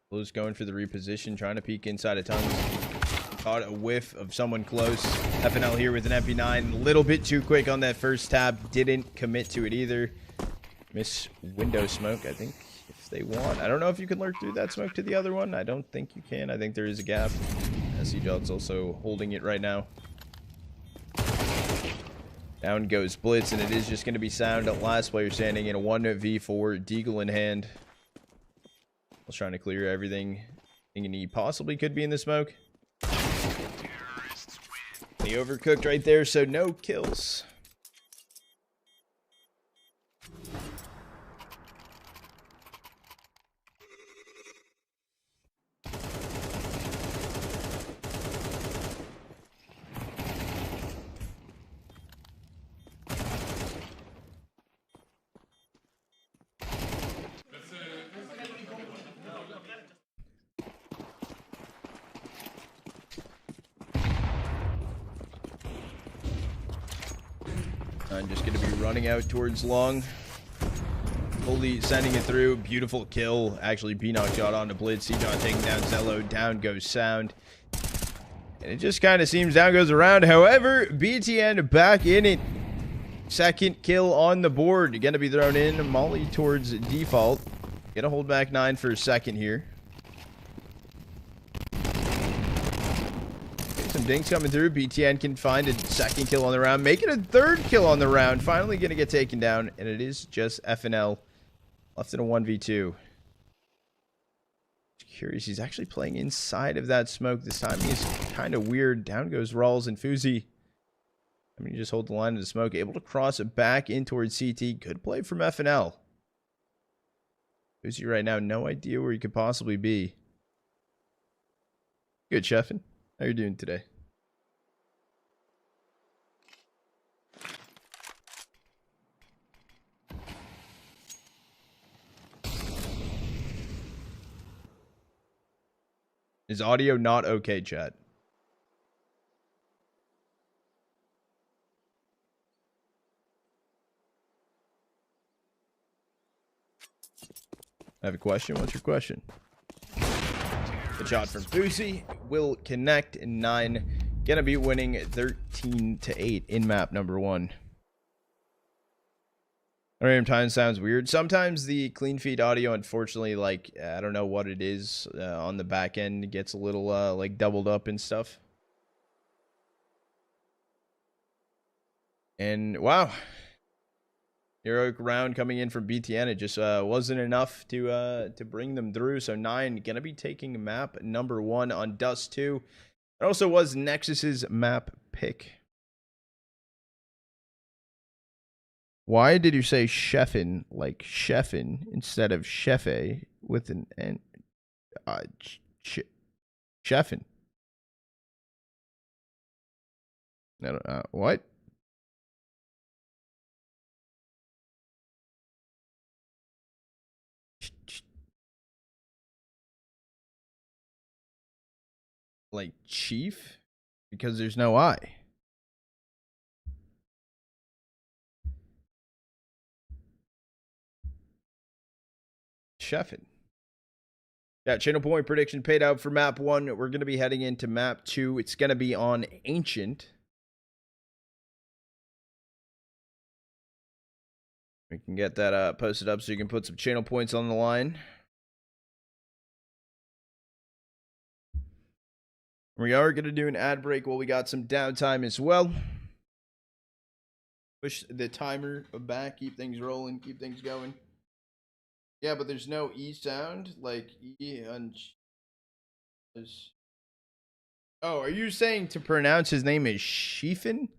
Blue's going for the reposition, trying to peek inside of tons. Caught a whiff of someone close. FNL here with an MP9. A little bit too quick on that first tab. Didn't commit to it either. Miss window smoke, I think, if they want. I don't know if you can lurk through that smoke to the other one. I don't think you can. I think there is a gap. SCJog's also holding it right now. Down goes Blitz, and it is just going to be Sound. Last player standing in a 1v4. Deagle in hand. Was trying to clear everything. Thinking he possibly could be in the smoke. He overcooked right there, so no kills. I'm just going to be running out towards long. Fully sending it through. Beautiful kill. Actually, BNOC got onto Blitz. C-John taking down Zello. Down goes Sound. And it just kind of seems down goes around. However, BTN back in it. Second kill on the board. Going to be thrown in. Molly towards default. Going to hold back 9 for a second here. Some dinks coming through. BTN can find a second kill on the round. Making a third kill on the round. Finally going to get taken down. And it is just FNL left in a 1v2. Curious. He's actually playing inside of that smoke this time. He's kind of weird. Down goes Rawls and Fuzi. I mean, just hold the line of the smoke. Able to cross it back in towards CT. Good play from FNL. Fuzi right now. No idea where he could possibly be. Good, Sheffin. How you doing today? Is audio not okay, chat? I have a question. What's your question? The shot from Fuzi will connect in 9. Gonna be winning 13-8 in map number 1. Random time sounds weird. Sometimes the clean feed audio, unfortunately, like, I don't know what it is on the back end, it gets a little like doubled up and stuff. And wow. Heroic round coming in from BTN. It just wasn't enough to bring them through. So 9 gonna be taking map number 1 on Dust 2. It also was Nexus's map pick. Why did you say Sheffin like Sheffin instead of Sheffe with an N? Sheffin. I don't what? Like Chief? Because there's no I. Sheffin. Yeah, channel point prediction paid out for map 1. We're going to be heading into map 2. It's going to be on Ancient. We can get that posted up so you can put some channel points on the line. We are going to do an ad break while we got some downtime as well. Push the timer back, keep things rolling, keep things going. Yeah, but there's no E sound, like E and... Oh, are you saying to pronounce his name is Sheffin?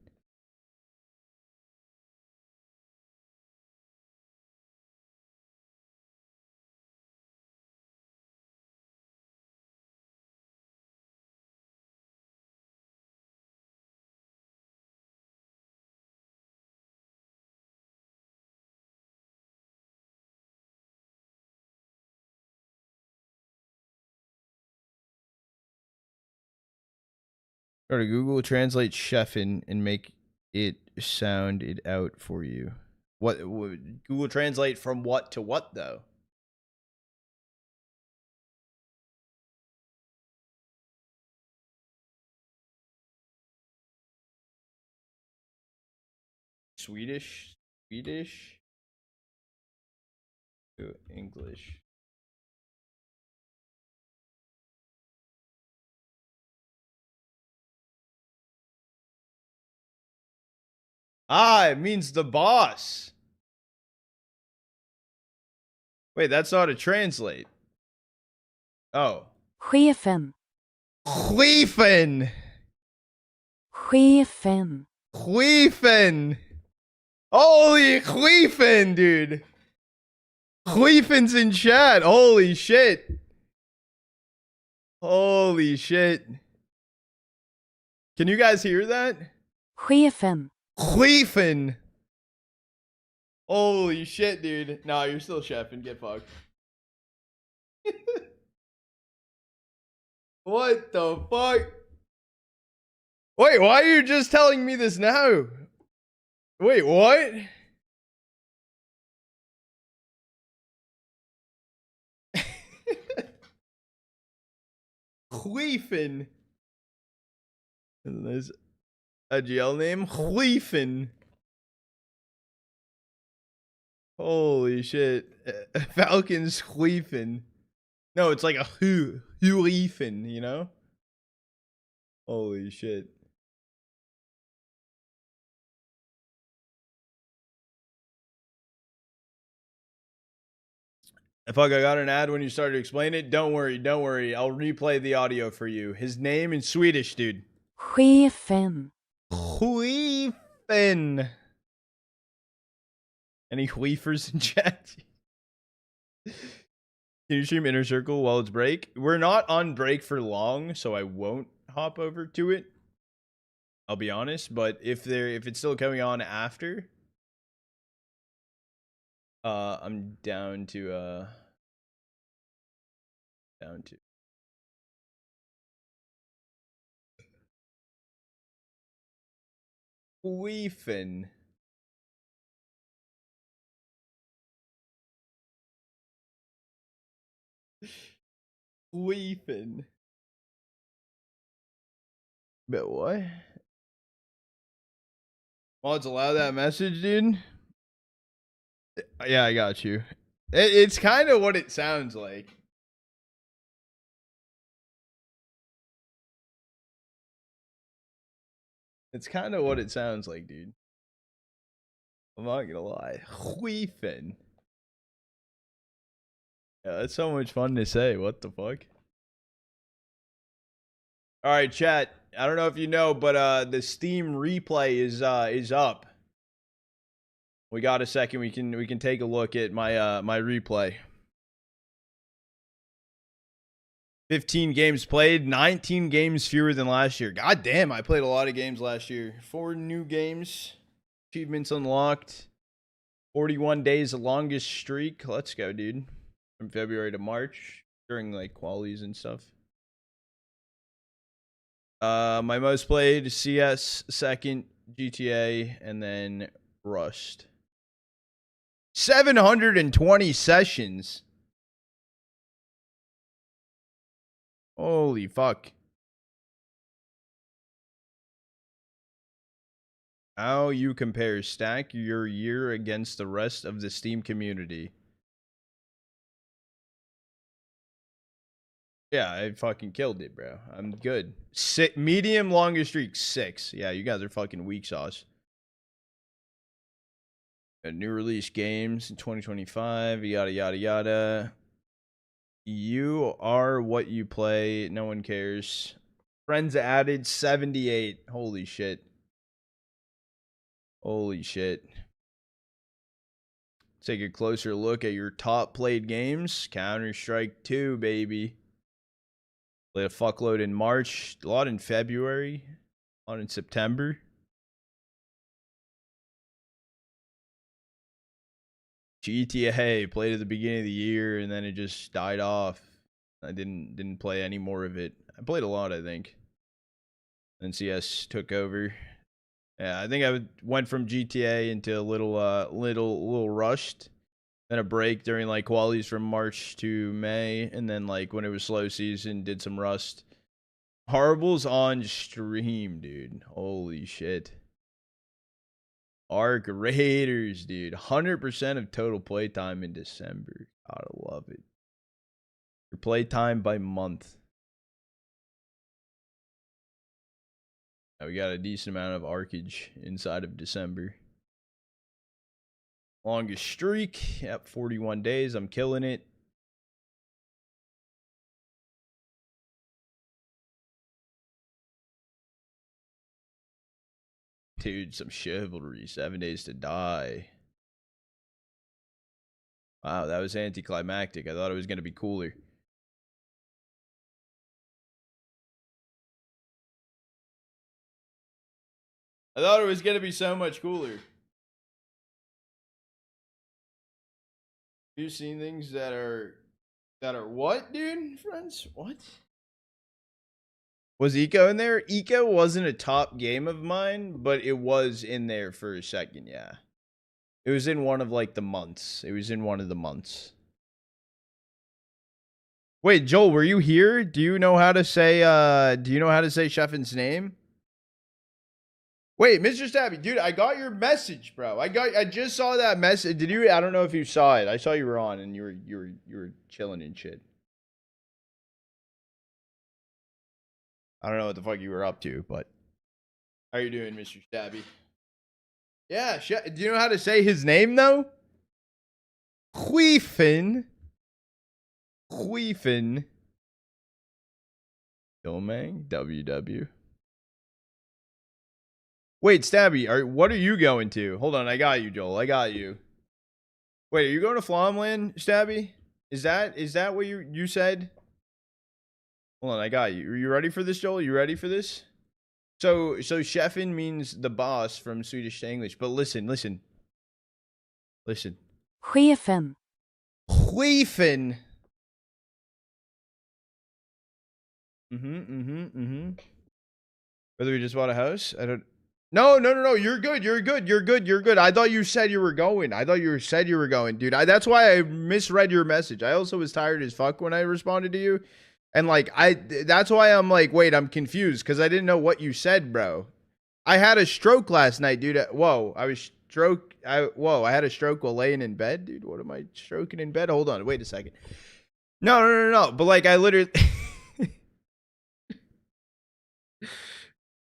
Go to Google Translate Sheffin and make it sound it out for you. What Google Translate from what to what though? Swedish to English. Ah, it means the boss. Wait, that's not a translate. Oh. Chefen. Chefen. Chefen. Chefen. Holy Chefen, dude. Chefen's in chat. Holy shit. Holy shit. Can you guys hear that? Chefen. Chefen. Holy shit, dude. Nah, you're still chefing. Get fucked. What the fuck? Wait, why are you just telling me this now? Wait, what? Chefin. There's a GL name. Chefin. Holy shit. Falcon's Chefin. No, it's like a Huefin, you know? Holy shit. Fuck, I got an ad when you started to explain it. Don't worry, don't worry. I'll replay the audio for you. His name in Swedish, dude. Chefen. Huefin. Any Huefers in chat? Can you stream Inner Circle while it's break? We're not on break for long, so I won't hop over to it. I'll be honest, but if it's still coming on after, I'm down to Weefin. Weefin. But what? Mods allow that message, dude? Yeah, I got you. It's kind of what it sounds like. It's kind of what it sounds like, dude. I'm not gonna lie. Huefin. Yeah, that's so much fun to say. What the fuck? All right, chat. I don't know if you know, but the Steam replay is up. We got a second. We can take a look at my my replay. 15 games played, 19 games fewer than last year. God damn, I played a lot of games last year. 4 new games, achievements unlocked, 41 days, the longest streak. Let's go, dude. From February to March during like qualies and stuff. My most played CS, second GTA, and then Rust. 720 sessions. Holy fuck. How you compare stack your year against the rest of the Steam community? Yeah, I fucking killed it, bro. I'm good. Medium longest streak, 6. Yeah, you guys are fucking weak sauce. Got new release games in 2025, yada yada yada. You are what you play. No one cares. Friends added 78. Holy shit. Holy shit. Take a closer look at your top played games. Counter-Strike 2, baby. Played a fuckload in March. A lot in February. A lot in September. GTA played at the beginning of the year and then it just died off. I didn't play any more of it. I played a lot, I think. Then CS took over. Yeah, I think I went from GTA into a little rushed. Then a break during like qualies from March to May, and then like when it was slow season, did some Rust. Horrible's on stream, dude. Holy shit. Arc Raiders, dude. 100% of total playtime in December. Gotta love it. Your playtime by month. Now we got a decent amount of arcage inside of December. Longest streak. Yep, 41 days. I'm killing it. Dude, some chivalry. 7 days to die. Wow, that was anticlimactic. I thought it was going to be cooler. I thought it was going to be so much cooler. You've seen things that are what, dude? Friends, what? Was Eco in there? Eco wasn't a top game of mine, but it was in there for a second, yeah. It was in one of like the months. It was in one of the months. Wait, Joel, were you here? Do you know how to say Sheffen's name? Wait, Mr. Stabby, dude, I got your message, bro. I just saw that message. Did you? I don't know if you saw it. I saw you were on and you were chilling and shit. I don't know what the fuck you were up to, but how you doing, Mr. Stabby? Yeah, do you know how to say his name though? Huifin. Domang WW. Wait, Stabby, what are you going to? Hold on, I got you, Joel. I got you. Wait, are you going to Flomland, Stabby? Is that what you said? Hold on, I got you. Are you ready for this, Joel? You ready for this? So Sheffen means the boss from Swedish to English, but listen. Chefen. Huifen. Whether we just bought a house? I don't. No. You're good. I thought you said you were going. Dude. That's why I misread your message. I also was tired as fuck when I responded to you. And like, that's why I'm like, wait, I'm confused. Cause I didn't know what you said, bro. I had a stroke last night, dude. Whoa, I had a stroke while laying in bed, dude. What am I stroking in bed? Hold on. Wait a second. No. But like, I literally,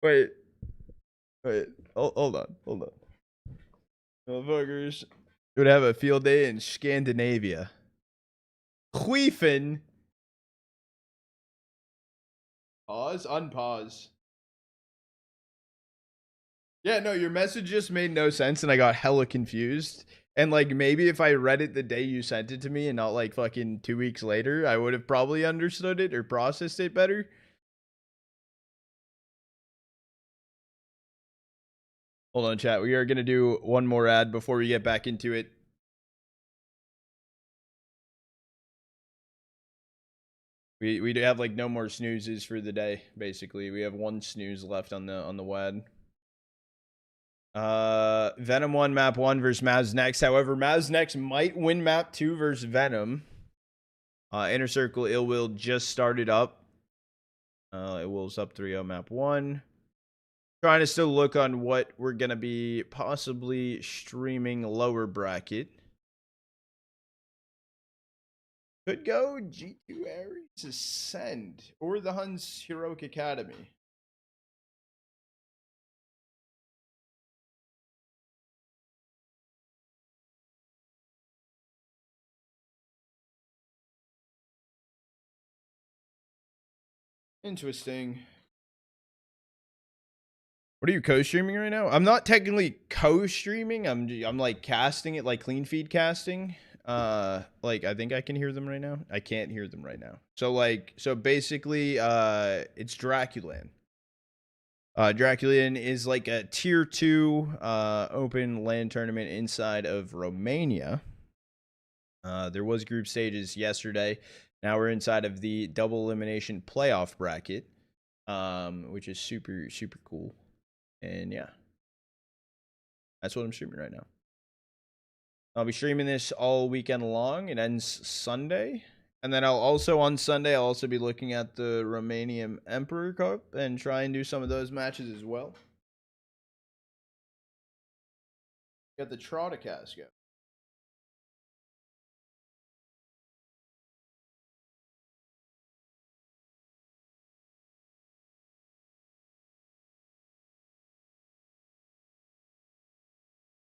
wait. Hold on. Motherfuckers would have a field day in Scandinavia. Huifen. Pause, unpause. Yeah, no, your message just made no sense and I got hella confused. And like, maybe if I read it the day you sent it to me and not like fucking 2 weeks later, I would have probably understood it or processed it better. Hold on, chat. We are going to do one more ad before we get back into it. We do have like no more snoozes for the day, basically. We have one snooze left on the WAD. Venom 1 map 1 versus MOUZ next. However, MOUZ next might win map 2 versus Venom. Inner Circle Ill Will just started up. Ill Will's up 3-0 map 1. Trying to still look on what we're going to be possibly streaming lower bracket. Could go G2 Ares Ascend or the Huns Heroic Academy. Interesting. What are you co-streaming right now? I'm not technically co-streaming. I'm like casting it, like clean feed casting. Like I think I can hear them right now. I can't hear them right now. So basically it's DraculaN. DraculaN is like a tier 2 open LAN tournament inside of Romania. There was group stages yesterday. Now we're inside of the double elimination playoff bracket, which is super cool. And yeah, that's what I'm streaming right now. I'll be streaming this all weekend long. It ends Sunday. And then on Sunday, I'll also be looking at the Romanian Emperor Cup and try and do some of those matches as well. Got the Trotacast go.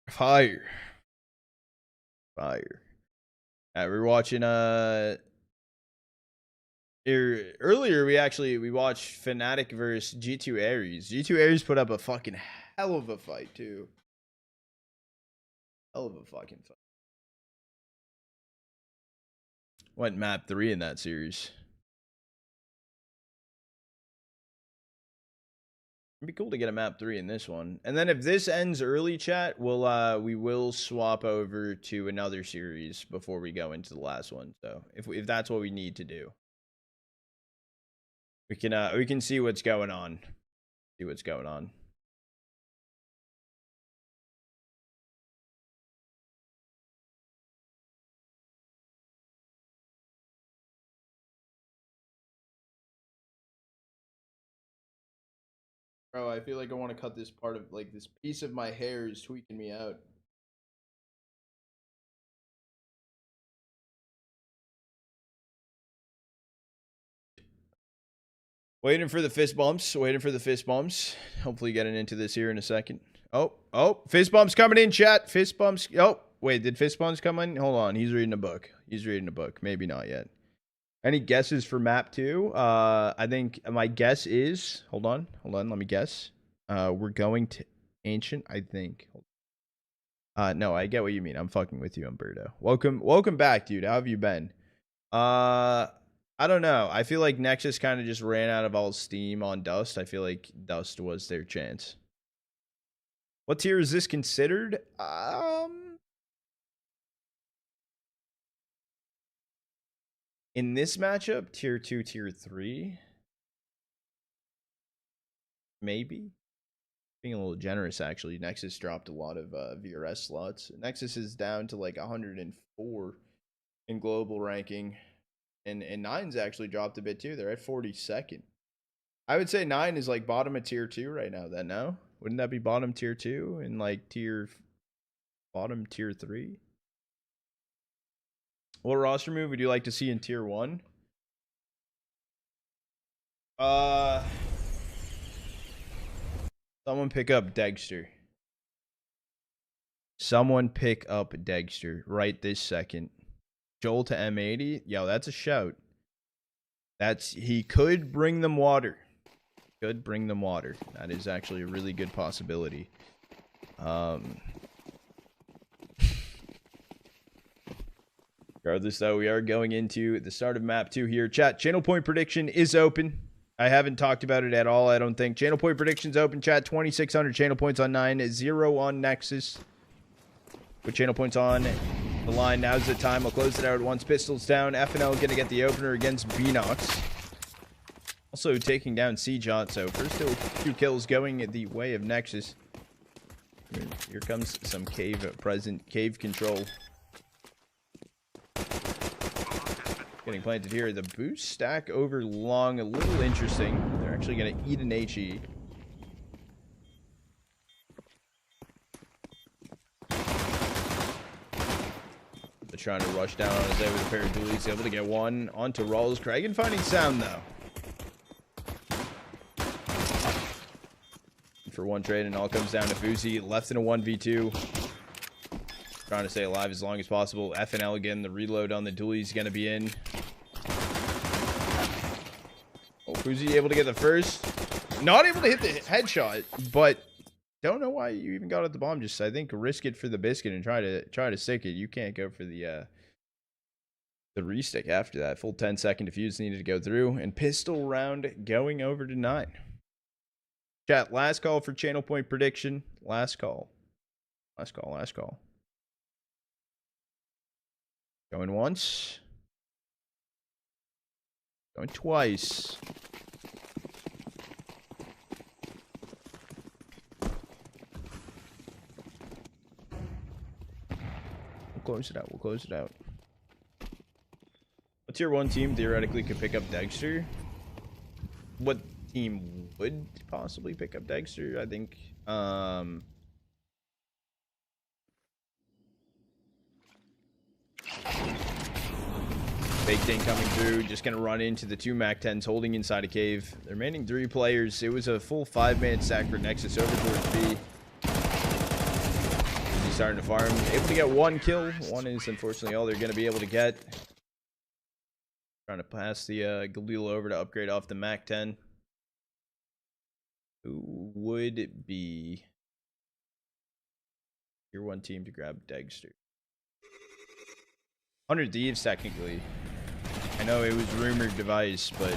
Fire. Fire. We're watching earlier we watched Fnatic versus G2 Ares. G2 Ares put up a fucking hell of a fight too. Hell of a fucking fight. Went map 3 in that series. It'd be cool to get a map 3 in this one. And then if this ends early, chat, we will swap over to another series before we go into the last one. So if that's what we need to do. We can see what's going on. See what's going on. Bro, I feel like I want to cut this part of, like, this piece of my hair is tweaking me out. Waiting for the fist bumps. Waiting for the fist bumps. Hopefully getting into this here in a second. Oh, fist bumps coming in, chat. Fist bumps. Oh, wait, did fist bumps come in? Hold on. He's reading a book. He's reading a book. Maybe not yet. Any guesses for map 2? I think my guess is, hold on, let me guess. We're going to Ancient, I think. No, I get what you mean. I'm fucking with you, Umberto. Welcome back, dude. How have you been? I don't know. I feel like Nexus kind of just ran out of all steam on Dust. I feel like Dust was their chance. What tier is this considered? In this matchup, tier 2, tier 3. Maybe. Being a little generous, actually. Nexus dropped a lot of VRS slots. Nexus is down to like 104 in global ranking. And Nine's actually dropped a bit too. They're at 42nd. I would say 9 is like bottom of tier 2 right now then, no? Wouldn't that be bottom tier 2 and like bottom tier 3? What roster move would you like to see in tier 1? Someone pick up Dexter. Someone pick up Dexter right this second. Joel to M80. Yo, that's a shout. He could bring them water. Could bring them water. That is actually a really good possibility. Regardless, though, we are going into the start of map 2 here. Chat, channel point prediction is open. I haven't talked about it at all, I don't think. Channel point predictions open, chat. 2,600 channel points on 9, 0 on Nexus. With channel points on the line, now's the time. I'll close it out once. Pistols down. FNL going to get the opener against Beanox. Also taking down C-Jot, so first 2 kills going the way of Nexus. Here comes some cave control. Getting planted here. The boost stack over long, a little interesting. They're actually going to eat an HE. They're trying to rush down on his head with a pair of dualies. Able to get one onto Rawls. Kragan finding sound, though. For one trade, and all comes down to Fuzi. Left in a 1v2. Trying to stay alive as long as possible. FNL again. The reload on the dually is going to be in. Oh, Fuzi able to get the first. Not able to hit the headshot, but don't know why you even got at the bomb. Just, I think, risk it for the biscuit and try to stick it. You can't go for the restick after that. Full 10-second defuse needed to go through. And pistol round going over to 9. Chat, last call for channel point prediction. Last call. Last call. Going once. Going twice. We'll close it out. A tier 1 team theoretically could pick up Dexter. What team would possibly pick up Dexter? I think Baked in coming through, just going to run into the two MAC-10s holding inside a cave. The remaining 3 players, it was a full 5-man stack for Nexus over towards B. He's starting to farm, able to get 1 kill. 1 is unfortunately all they're going to be able to get. Trying to pass the Galil over to upgrade off the MAC-10. Who would it be? Tier 1 team to grab Dexter. 100 Thieves, technically. I know it was rumored device, but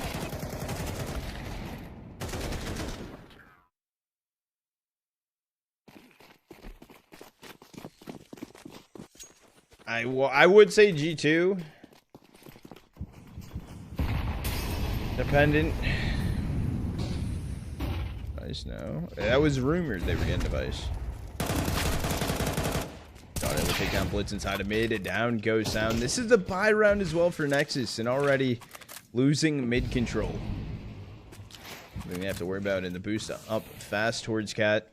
I would say G2. Dependent. Nice, no. That was rumored they were getting device. Got it. We'll take down Blitz inside of mid. Down goes down. This is the buy round as well for Nexus, and already losing mid control. Something they have to worry about in the boost up fast towards Cat.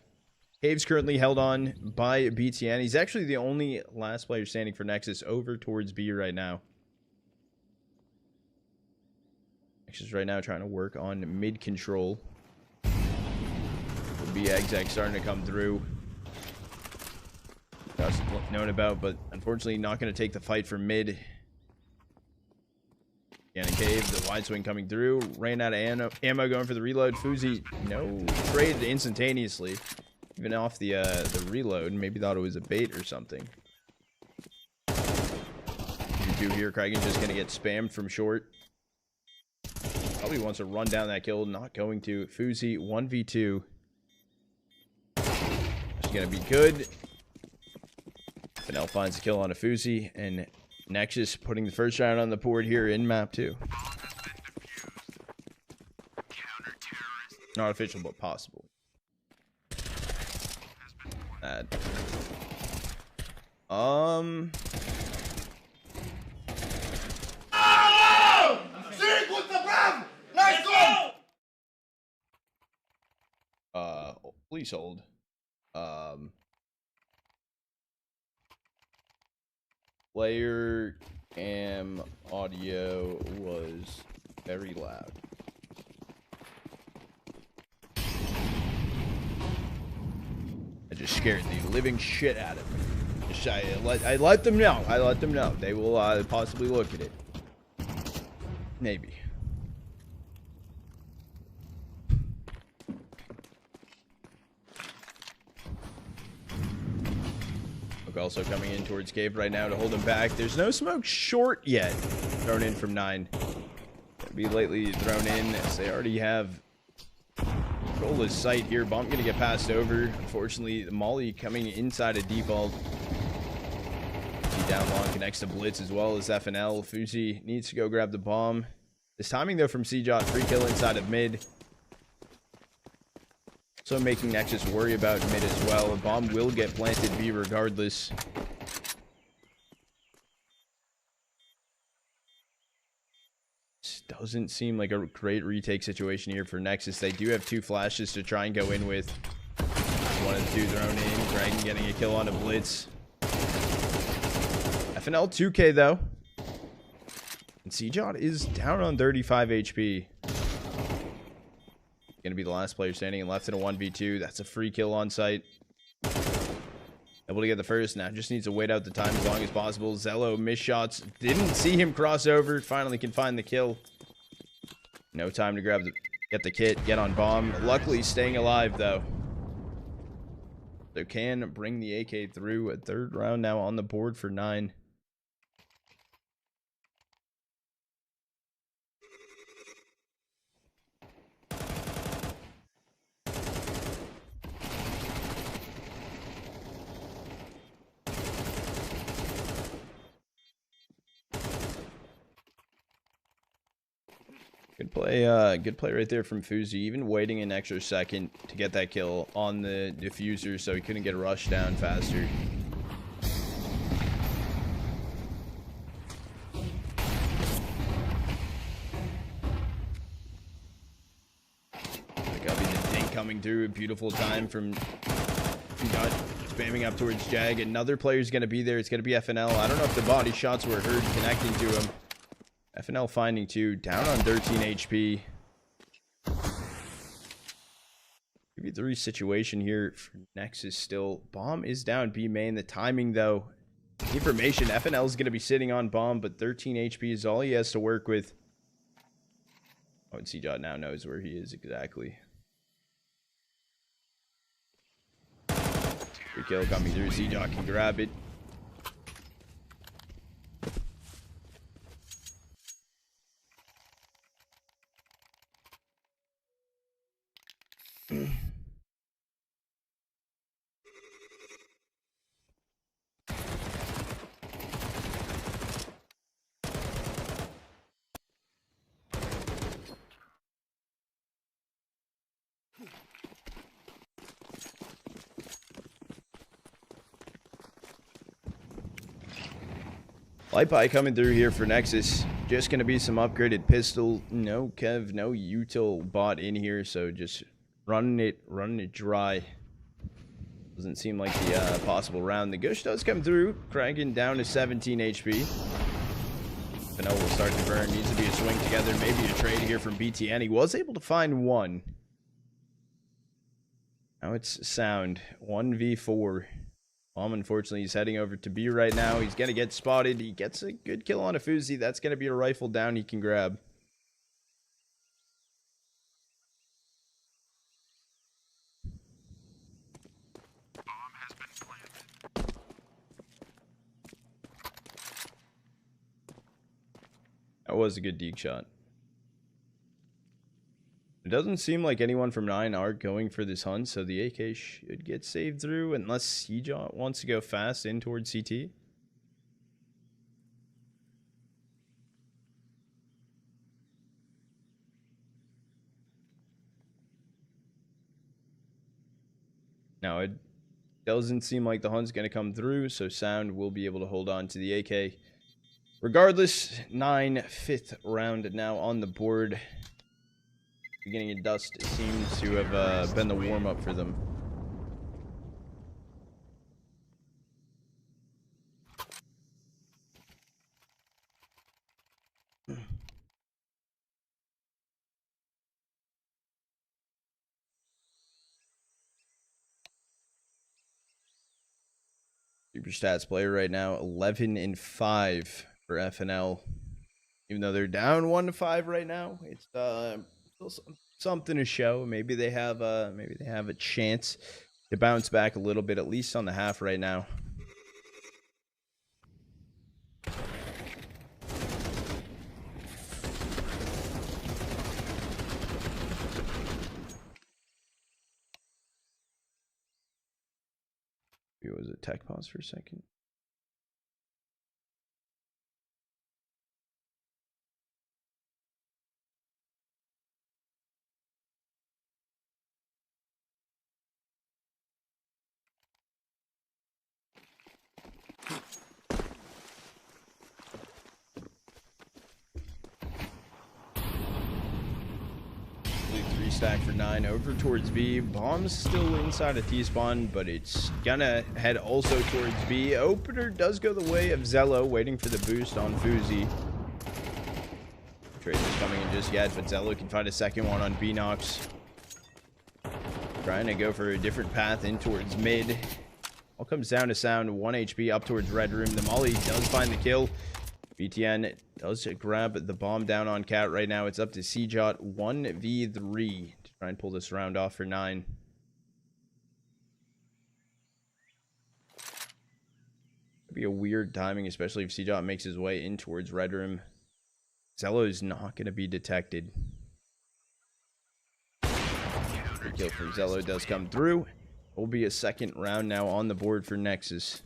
Cave's currently held on by BTN. He's actually the only last player standing for Nexus over towards B right now. Nexus right now trying to work on mid control. The B exec starting to come through. That's known about, but unfortunately not going to take the fight for mid. Again, Cave, the wide swing coming through. Ran out of ammo going for the reload. Fuzi, no, traded instantaneously. Even off the reload. Maybe thought it was a bait or something. You here, Kragan just going to get spammed from short. Probably wants to run down that kill. Not going to. Fuzi, 1v2. It's going to be good. Fennell finds a kill on a Fuzi, and Nexus putting the first round on the board here in map 2. Not official, but possible. Bad. Please hold. Player cam audio was very loud. I just scared the living shit out of me. Just, I let them know. I let them know. They will possibly look at it. Maybe. Also coming in towards Cave right now to hold him back. There's no smoke short yet. Thrown in from 9. Gonna be lately thrown in as they already have control of sight here. Bomb gonna get passed over. Unfortunately, the Molly coming inside of default. Down long connects to Blitz as well as FNL. Fuzi needs to go grab the bomb. This timing though from CJot, free kill inside of mid. So making Nexus worry about mid as well. A bomb will get planted B regardless. This doesn't seem like a great retake situation here for Nexus. They do have 2 flashes to try and go in with. 1 and 2 thrown in. Dragon getting a kill on a Blitz. FNL 2K though. And CJot is down on 35 HP. Gonna be the last player standing and left in a 1v2. That's a free kill on site. Able to get the first. Now just needs to wait out the time as long as possible. Zello missed shots. Didn't see him cross over. Finally can find the kill. No time to get the kit. Get on bomb. Luckily staying alive though. So can bring the AK through. A 3rd round now on the board for 9. Good play right there from Fuzi. Even waiting an extra second to get that kill on the diffuser so he couldn't get rushed down faster. Got the dink coming through. A beautiful time from Got spamming up towards Jag. Another player's going to be there. It's going to be FNL. I don't know if the body shots were heard connecting to him. FNL finding 2, down on 13 HP. 3 situation here for Nexus still. Bomb is down B main. The timing though, information, FNL is going to be sitting on bomb, but 13 HP is all he has to work with. Oh, and CJot now knows where he is exactly. Free kill coming through. CJot can grab it. Light Pie coming through here for Nexus. Just going to be some upgraded pistol. No Kev, no util bot in here, so just running it dry. Doesn't seem like the possible round. The Gush does come through. Kraken down to 17 HP. Fennel will start to burn. Needs to be a swing together. Maybe a trade here from BTN. He was able to find one. Now it's Sound. 1v4. Bomb, unfortunately, he's heading over to B right now. He's going to get spotted. He gets a good kill on a Fuzi. That's going to be a rifle down he can grab. Bomb has been planted. That was a good deke shot. It doesn't seem like anyone from 9 are going for this hunt, so the AK should get saved through unless CJot wants to go fast in towards CT. Now, it doesn't seem like the hunt's going to come through, so Sound will be able to hold on to the AK. Regardless, 9, 5th round now on the board. Beginning of Dust seems to have been the warm-up for them. Super stats player right now, 11-5 for FNL. Even though they're down 1-5 right now, it's still something to show. Maybe they have a chance to bounce back a little bit, at least on the half right now. It was a tech pause for a second. Stack for 9 over towards B. Bomb's still inside of T-spawn, but it's gonna head also towards B. Opener does go the way of Zello, waiting for the boost on Fuzi. Trade is coming in just yet, but Zello can find a second one on B-Nox. Trying to go for a different path in towards mid. All comes down to Sound. 1 HP up towards Red Room. The Molly does find the kill. BTN does grab the bomb down on Cat right now. It's up to CJot 1v3 to try and pull this round off for 9. Could be a weird timing, especially if CJot makes his way in towards Red Room. Zello is not going to be detected. The kill for Zello does come through. Will be a second round now on the board for Nexus.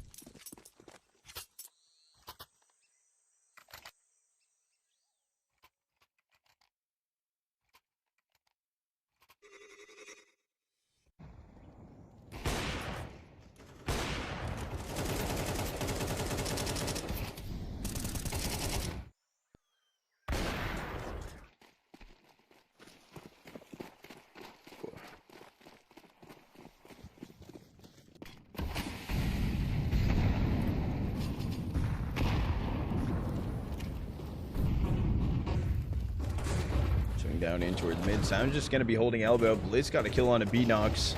Going down in towards mid. Sound's just going to be holding elbow. Blitz got a kill on a B-Nox.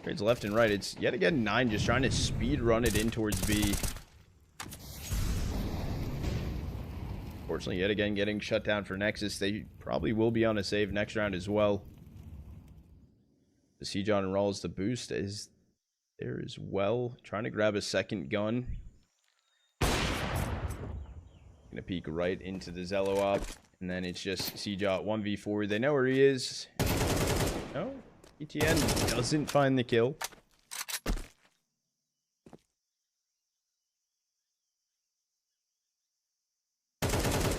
Trades left and right. It's yet again 9 just trying to speed run it in towards B. Fortunately, yet again getting shut down for Nexus. They probably will be on a save next round as well. The C-John and Rawls, the boost is there as well. Trying to grab a second gun. Gonna peek right into the Zello op. And then it's just C-Jot 1v4. They know where he is. No, ETN doesn't find the kill.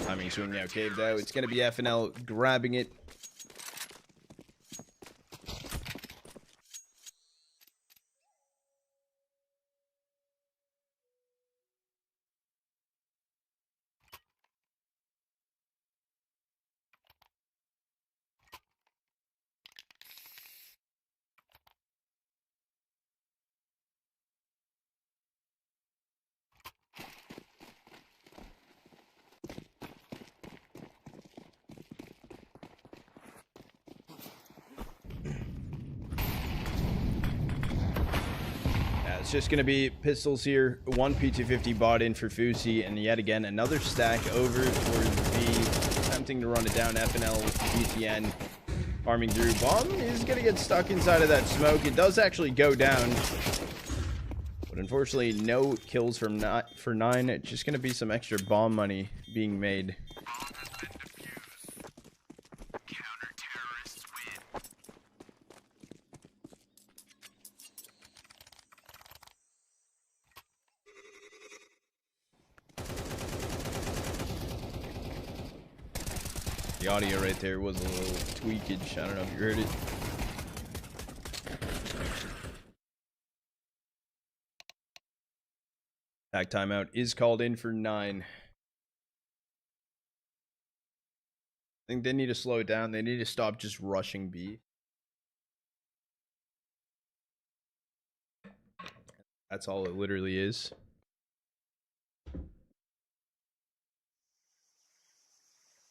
Timing swing now caved out. It's going to be FNL grabbing it. It's just going to be pistols here. One P250 bought in for Fusi, and yet again another stack over towards B. Attempting to run it down. FNL, GTN farming through. Bomb is going to get stuck inside of that smoke. It does actually go down, but unfortunately no kills from for 9. It's just going to be some extra bomb money being made. The audio right there was a little tweakage. I don't know if you heard it. Attack timeout is called in for 9. I think they need to slow it down. They need to stop just rushing B. That's all it literally is.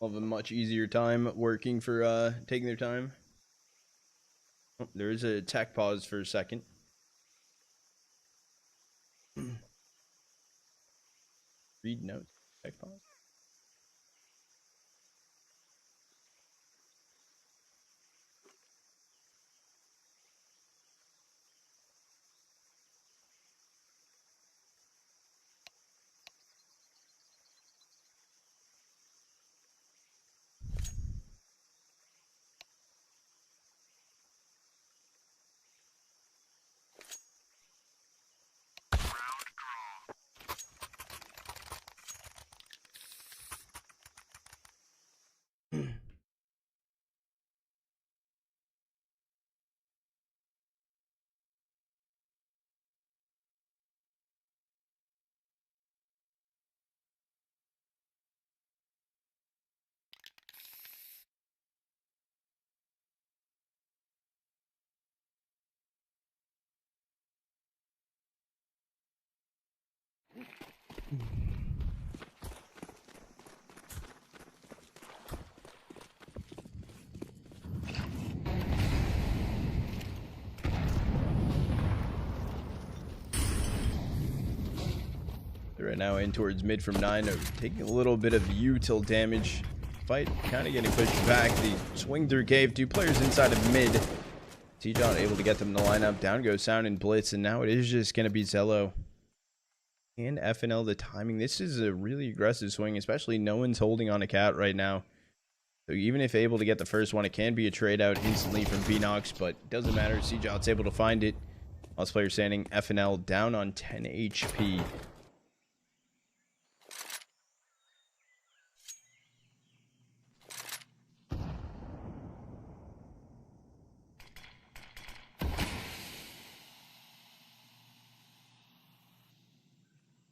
Have a much easier time working for taking their time. Oh, there is a tech pause for a second. Read notes. Tech pause. Right now in towards mid from 9, taking a little bit of util damage. Fight kind of getting pushed back. The swing through cave. 2 players inside of mid. T-John able to get them to line up. Down goes Sound and Blitz, and now it is just going to be Zello and FNL. The timing. This is a really aggressive swing, especially no one's holding on a cat right now. So even if able to get the first one, it can be a trade out instantly from B-Nox, but it doesn't matter. C-Jot's able to find it. Last player standing. FNL down on 10 HP.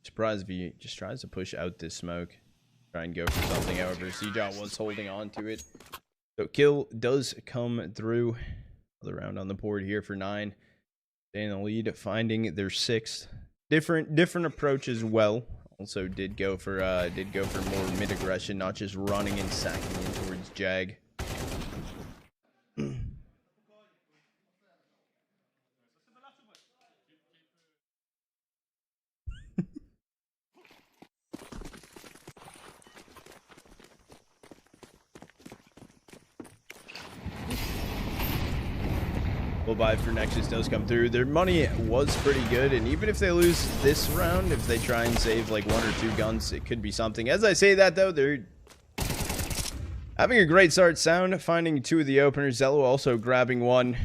Surprised if he just tries to push out this smoke. Try and go for something. However, C-Jot was holding on to it. So kill does come through. Another round on the board here for 9. Staying in the lead, finding their 6th. Different approach as well. Also did go for more mid aggression, not just running and sacking in towards Jag. Full buy for Nexus does come through. Their money was pretty good, and even if they lose this round, if they try and save like 1 or 2 guns, it could be something. As I say that though, they're having a great start. Sound finding 2 of the openers. Zello also grabbing 1.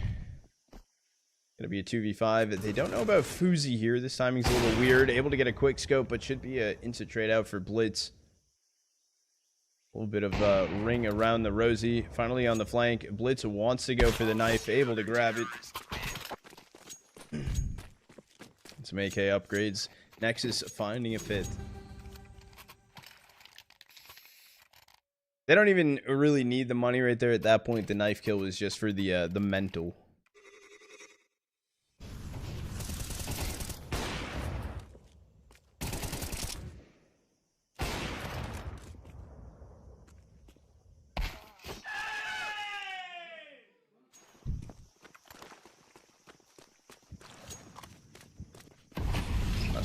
Gonna be a 2v5. They don't know about Fuzi here. This timing's a little weird. Able to get a quick scope, but should be an instant trade out for Blitz. A little bit of ring around the Rosie. Finally on the flank. Blitz wants to go for the knife. Able to grab it. Some AK upgrades. Nexus finding a 5th. They don't even really need the money right there. At that point, the knife kill was just for the mental.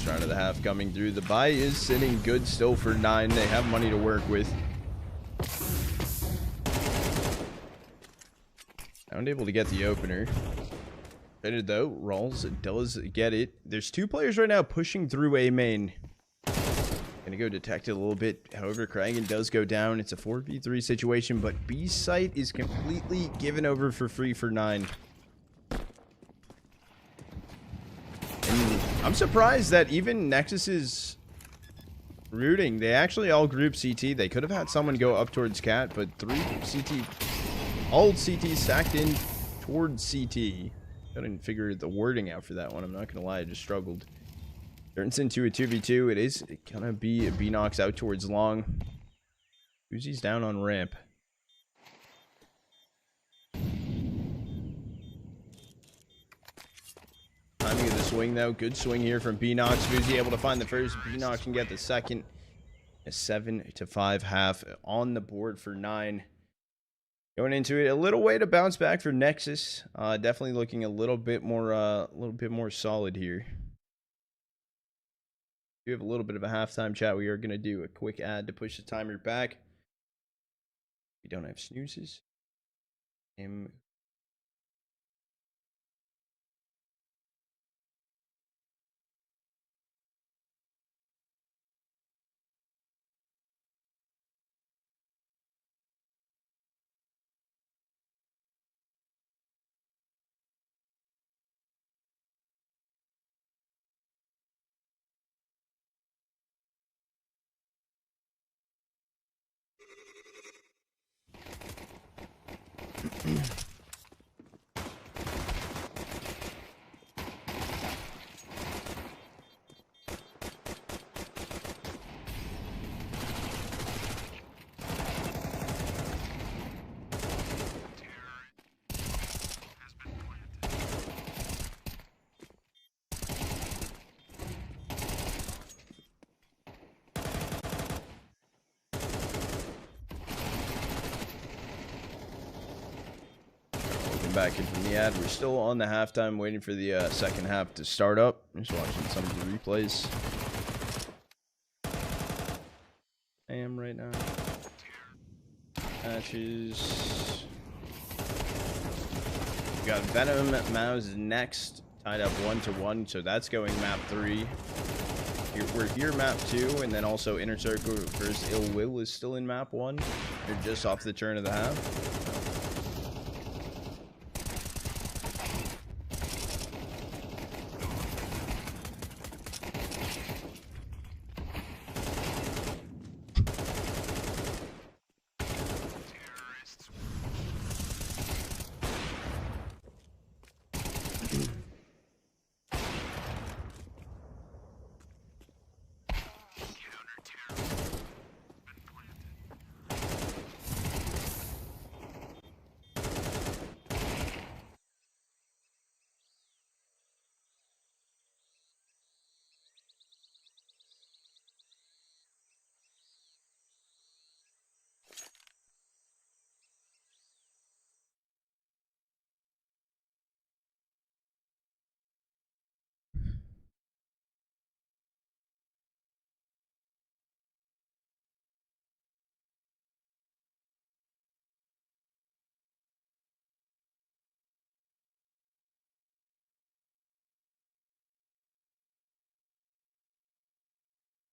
Round of the half coming through. The buy is sitting good still for 9. They have money to work with. Unable to get the opener. Traded though. Rawls does get it. There's 2 players right now pushing through A main. Gonna go detect it a little bit. However, Kragan does go down. It's a 4v3 situation, but B site is completely given over for free for 9. I'm surprised that even Nexus's rooting, they actually all group CT. They could have had someone go up towards Cat, but 3 CT, all CT stacked in towards CT. Couldn't figure the wording out for that one. I'm not gonna lie, I just struggled. Turns into a 2v2. It is gonna be a B-Nox out towards long. Uzi's down on ramp. Timing of the swing though, good swing here from B-Nox. Fuzi able to find the first. B-Nox can get the second. A 7-5 half on the board for 9. Going into it, a little way to bounce back for Nexus. Definitely looking a little bit more solid here. We have a little bit of a halftime chat. We are gonna do a quick ad to push the timer back. We don't have snoozes. Back in from the ad. We're still on the halftime, waiting for the second half to start up. Just watching some of the replays. I am right now. Matches. We got Venom, MOUZ next, tied up 1-1, so that's going map 3. We're here map 2, and then also Inner Circle versus Ill Will is still in map 1. They're just off the turn of the half.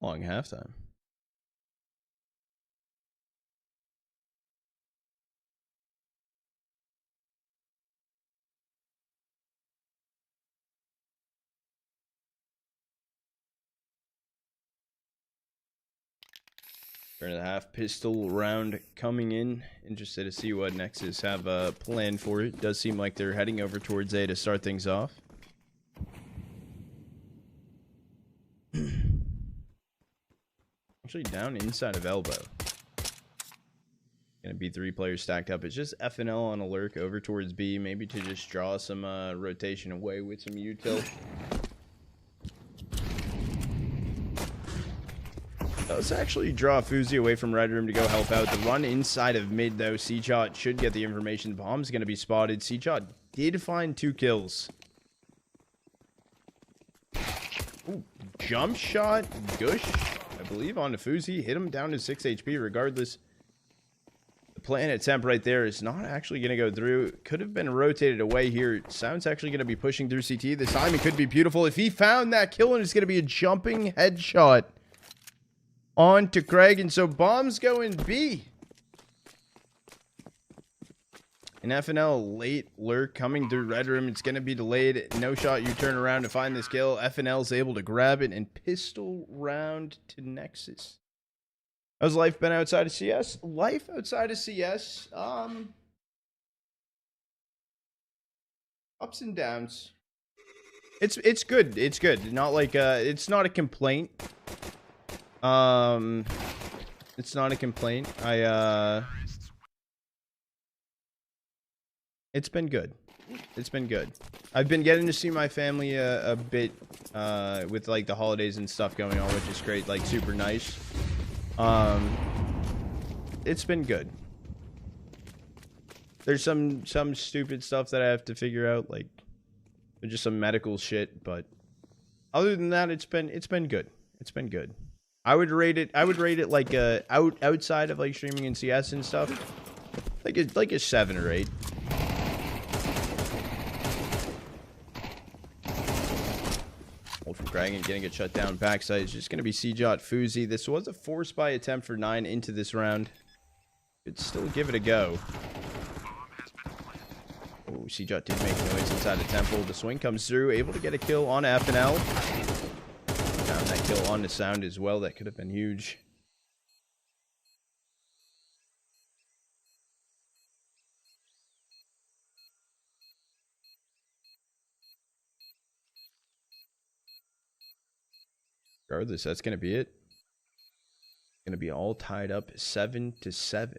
Long halftime. Turn of the half, pistol round coming in. Interested to see what Nexus have planned for it. Does seem like they're heading over towards A to start things off. Actually down inside of elbow. Gonna be 3 players stacked up. It's just FNL on a lurk over towards B, maybe to just draw some rotation away with some util. Does actually draw Fuzi away from Red Room to go help out. The run inside of mid, though. C-Shot should get the information. Bomb's going to be spotted. C-Shot did find 2 kills. Ooh, jump shot. Gush, I believe, on the Fuzi. Hit him down to 6 HP regardless. The plan attempt right there is not actually going to go through. Could have been rotated away here. Sound's actually going to be pushing through CT. This time it could be beautiful. If he found that kill, and it's going to be a jumping headshot on to Craig, and so bombs going B. An FNL late lurk coming through Red Room. It's going to be delayed. No shot. You turn around to find this kill. FNL's able to grab it and pistol round to Nexus. How's life been outside of CS? Life outside of CS, ups and downs. It's good. It's good. Not like it's not a complaint. It's not a complaint. It's been good. It's been good. I've been getting to see my family a bit with like the holidays and stuff going on, which is great. Like super nice. It's been good. There's some stupid stuff that I have to figure out, like just some medical shit, but other than that, it's been good. It's been good. I would rate it like outside of like streaming and CS and stuff, like a 7 or 8. Hold from Dragon, getting it shut down backside. It's just gonna be C-Jot Fuzi. This was a force buy attempt for 9 into this round. Could still give it a go. Oh, C-Jot did make noise inside the temple. The swing comes through, able to get a kill on FNL. Found that kill on the sound as well. That could have been huge. Regardless, that's going to be it. Going to be all tied up 7-7.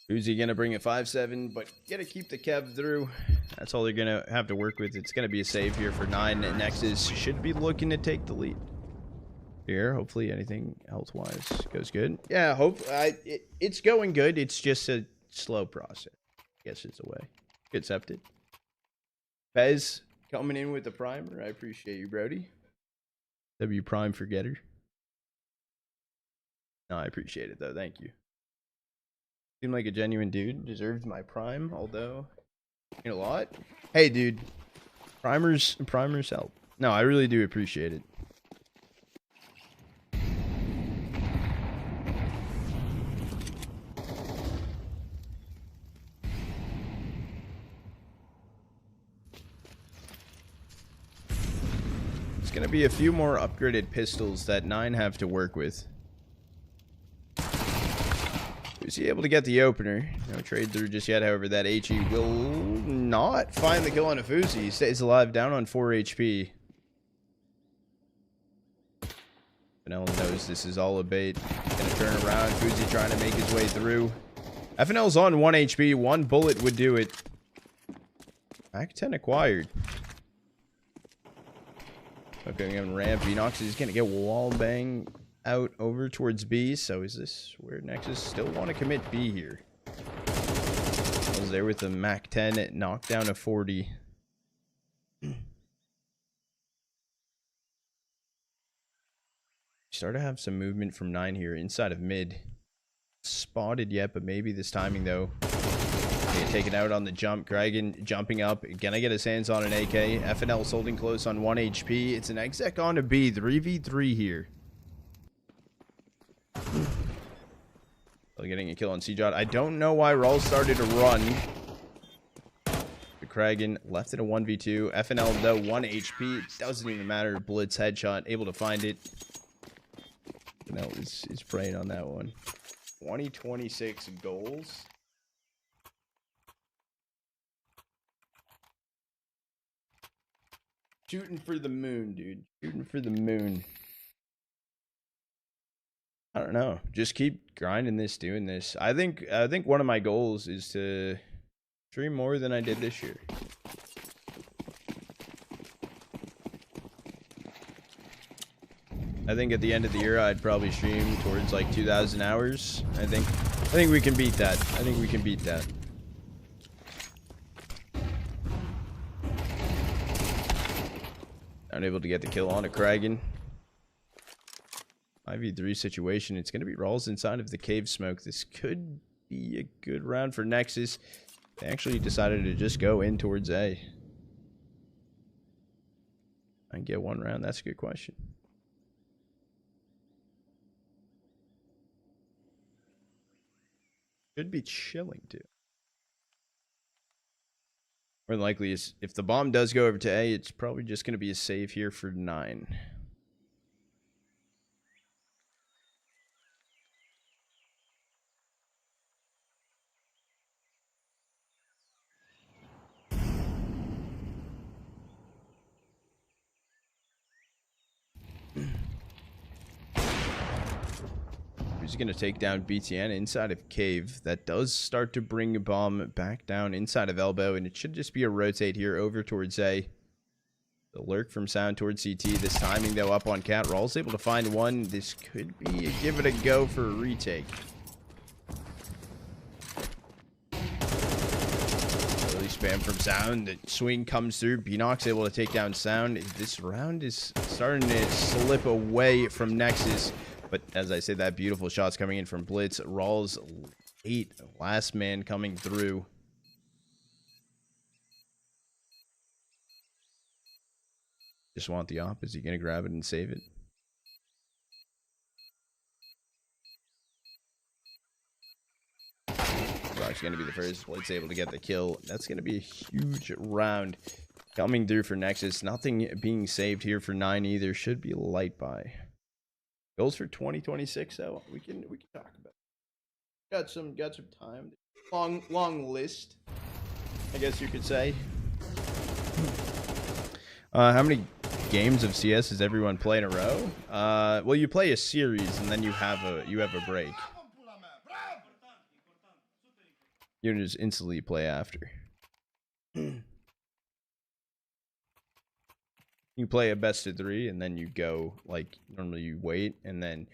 Uzi going to bring it 5-7, but got to keep the Kev through. That's all they're going to have to work with. It's going to be a save here for 9. Nexus should be looking to take the lead here. Hopefully anything health-wise goes good. Yeah, it's going good. It's just a slow process. I guess it's a way. Accepted. Bez coming in with the primer. I appreciate you, Brody. W Prime Forgetter. No, I appreciate it, though. Thank you. Seemed like a genuine dude. Deserves my prime, although ain't a lot. Hey, dude. Primers help. No, I really do appreciate it. It's gonna be a few more upgraded pistols that 9 have to work with. Was he able to get the opener? No trade through just yet. However, that HE will not find the kill on a Fuzi. He stays alive, down on 4 HP. FNL knows this is all a bait. Gonna turn around. Fuzi trying to make his way through. FNL's on 1 HP. 1 bullet would do it. Back 10 acquired. Okay, on ramp. Venox is gonna get wall bang out over towards B. So is this where Nexus still want to commit B here? I was there with the Mac 10 at knockdown of 40. Start to have some movement from 9 here inside of mid. Spotted yet, but maybe this timing though. Get taken out on the jump. Kragan jumping up. Gonna get his hands on an AK. FNL's holding close on 1 HP. It's an exec on a B. 3v3 here. Still getting a kill on CJOT. I don't know why Raul started to run. The Kragan left it a 1v2. FNL though 1 HP. Doesn't even matter. Blitz headshot. Able to find it. FNL is praying on that one. 2026 goals. Shooting for the moon, dude. Shooting for the moon. I don't know. Just keep grinding this, doing this. I think one of my goals is to stream more than I did this year. I think at the end of the year I'd probably stream towards like 2,000 hours. I think we can beat that. I think we can beat that. Unable to get the kill on a Kragan. 5v3 situation. It's going to be Rawls inside of the cave smoke. This could be a good round for Nexus. They actually decided to just go in towards A. I can get one round. That's a good question. Should be chilling too. More than likely, is if the bomb does go over to A, it's probably just going to be a save here for 9. He's going to take down BTN inside of cave. That does start to bring a bomb back down inside of elbow, and it should just be a rotate here over towards A. The lurk from sound towards CT. This timing though up on cat. Rawls able to find one. This could be a give it a go for a retake. Early spam from sound. The swing comes through. Beanox able to take down sound. This round is starting to slip away from Nexus. But as I say, that beautiful shot's coming in from Blitz. Rawls 8, last man coming through. Just want the op. Is he going to grab it and save it? Brock's going to be the first. Blitz able to get the kill. That's going to be a huge round coming through for Nexus. Nothing being saved here for 9 either. Should be light by. Goals for 2026 though. We can talk about it. Got some time. Long list, I guess you could say. How many games of CS does everyone play in a row? Well, you play a series and then you have a break. You don't just instantly play after. You play a best of 3 and then you go, like, normally you wait, and then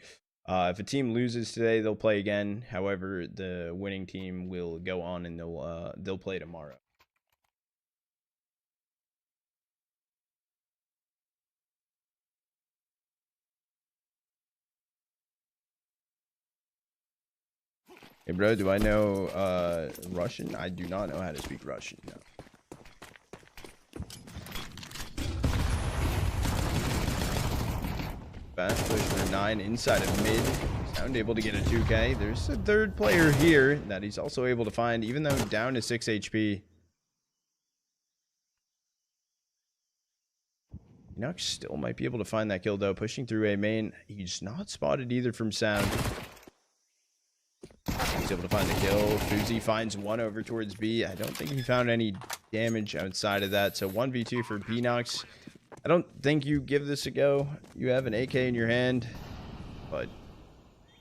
if a team loses today, they'll play again. However, the winning team will go on and they'll play tomorrow. Hey bro, do I know Russian? I do not know how to speak Russian, no. Fast push for 9 inside of mid. Sound able to get a 2K. There's a third player here that he's also able to find, even though down to 6 HP. Nux still might be able to find that kill though. Pushing through A main. He's not spotted either from sound. He's able to find the kill. Fuzi finds one over towards B. I don't think he found any damage outside of that. So 1v2 for Beanox. I don't think you give this a go. You have an AK in your hand, but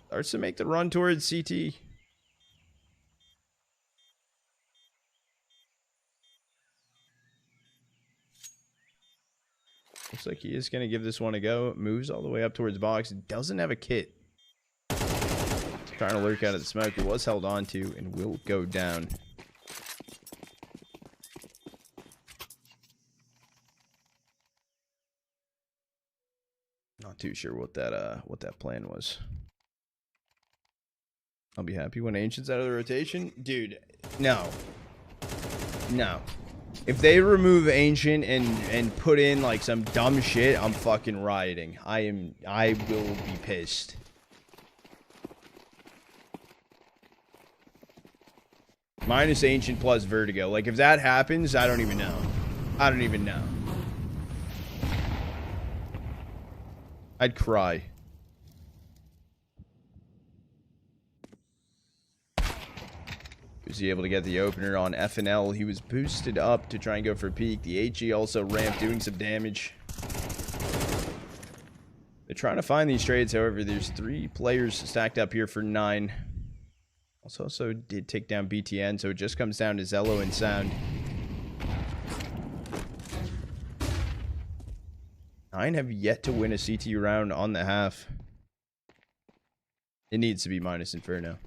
starts to make the run towards CT. Looks like he is going to give this one a go. Moves all the way up towards box. Doesn't have a kit. Trying to lurk out of the smoke. It was held on to and will go down. Not too sure what that plan was. I'll be happy when Ancient's out of the rotation. Dude, no. No. If they remove Ancient and put in like some dumb shit, I'm fucking rioting. I will be pissed. Minus Ancient plus Vertigo. Like if that happens, I don't even know. I don't even know. I'd cry. Was he able to get the opener on FNL? He was boosted up to try and go for peak. The HE also ramped, doing some damage. They're trying to find these trades, however, there's 3 players stacked up here for 9. Also did take down BTN, so it just comes down to Zello and Sound. 9 have yet to win a CT round on the half. It needs to be minus Inferno.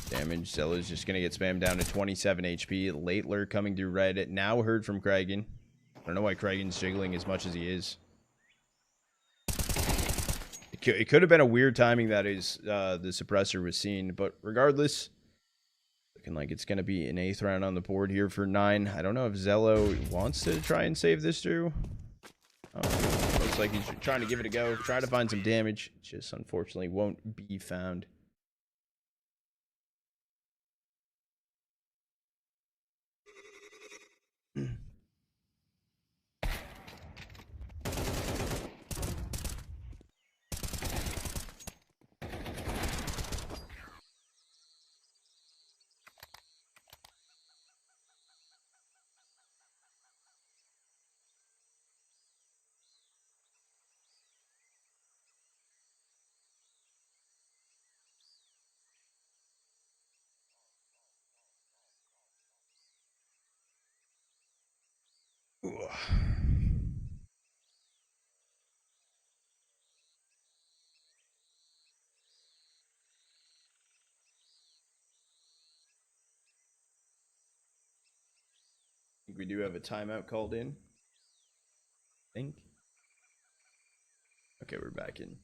Damage. Zello's just going to get spammed down to 27 HP. Latler coming through red. Now heard from Kragan. I don't know why Kragan's jiggling as much as he is. It could have been a weird timing that is the suppressor was seen, but regardless, looking like it's going to be an 8th round on the board here for 9. I don't know if Zello wants to try and save this through. Looks like he's trying to give it a go. Try to find some damage. It just unfortunately won't be found. I think we do have a timeout called in. I think. Okay, we're back in.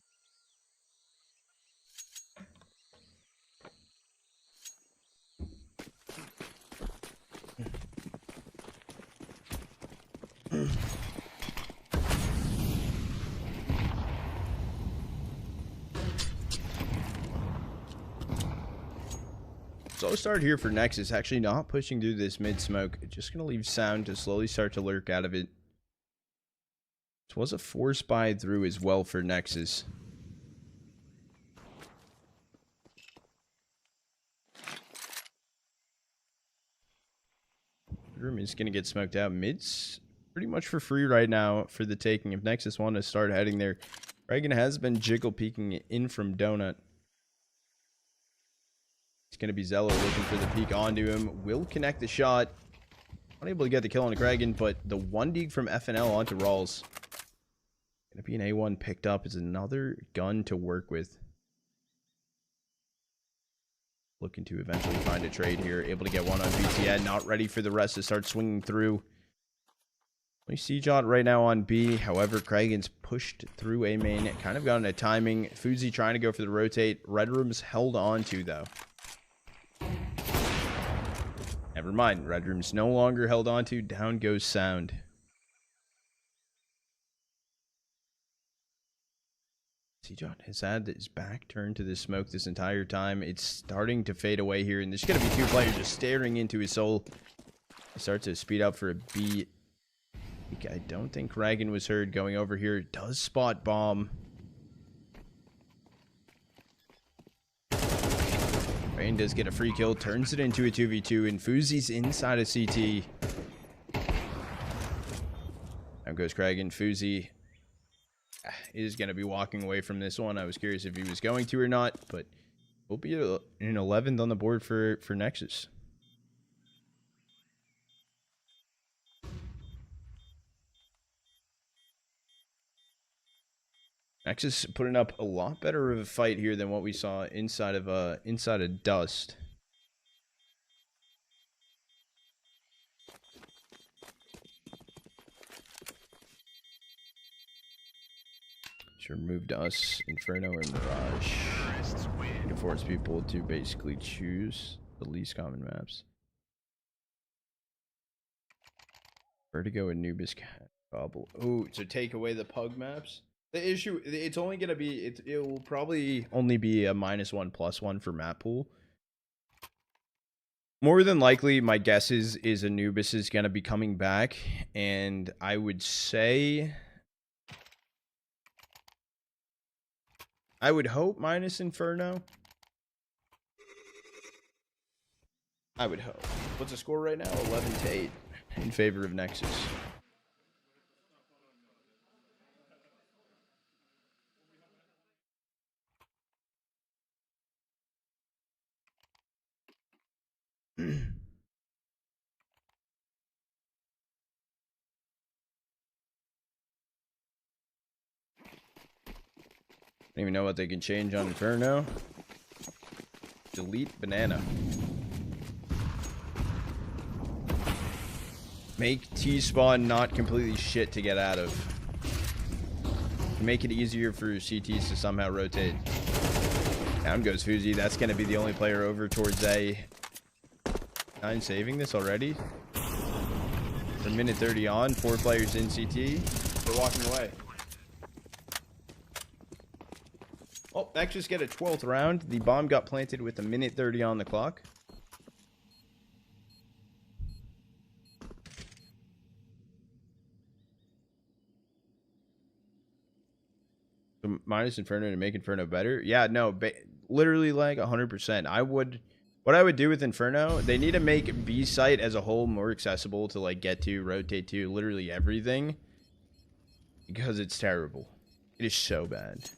Slow start here for Nexus, actually not pushing through this mid smoke. Just gonna leave Sound to slowly start to lurk out of it. This was a force buy through as well for Nexus. Room is gonna get smoked out. Mid's pretty much for free right now for the taking. If Nexus want to start heading there, Reagan has been jiggle peeking in from Donut. It's going to be Zello looking for the peek onto him. Will connect the shot. Unable to get the kill on the Kragan, but the 1 from FNL onto Rawls. Going to be an A1 picked up as another gun to work with. Looking to eventually find a trade here. Able to get one on BTN. Not ready for the rest to start swinging through. We see Jot right now on B. However, Kragan's pushed through A main. Kind of got into timing. Fuzi trying to go for the rotate. Red Room's held on to, though. Never mind. Red Room's no longer held on to. Down goes Sound. C-Jot has had his back turned to the smoke this entire time. It's starting to fade away here, and there's going to be 2 players just staring into his soul. He starts to speed up for a B. I don't think Kragan was heard going over here. Does spot bomb. Rain does get a free kill, turns it into a 2v2, and Fuzi's inside of CT. Down goes Kragan. Fuzi is going to be walking away from this one. I was curious if he was going to or not, but we'll be an 11th on the board for Nexus. Nexus putting up a lot better of a fight here than what we saw inside of Dust. Sure, move to us, Inferno or Mirage. You can force people to basically choose The least common maps. Vertigo, Anubis, Gobble. Oh, so take away the pug maps. The issue, it's only gonna be, it will probably only be a -1/+1 for map pool. More than likely, my guess is Anubis is gonna be coming back, and I would say, I would hope minus Inferno. I would hope. What's the score right now? 11-8 in favor of Nexus. I don't even know what they can change on Inferno. Delete banana. Make T-spawn not completely shit to get out of. Make it easier for CTs to somehow rotate. Down goes Fuzi. That's going to be the only player over towards A. 9 saving this already. For minute 30 on. 4 players in CT. They're walking away. Oh, Nexus get a 12th round. The bomb got planted with a minute 30 on the clock. So minus Inferno to make Inferno better. Yeah, no, literally like 100%. What I would do with Inferno, they need to make B site as a whole more accessible to like get to, rotate to, literally everything. Because it's terrible. It is so bad.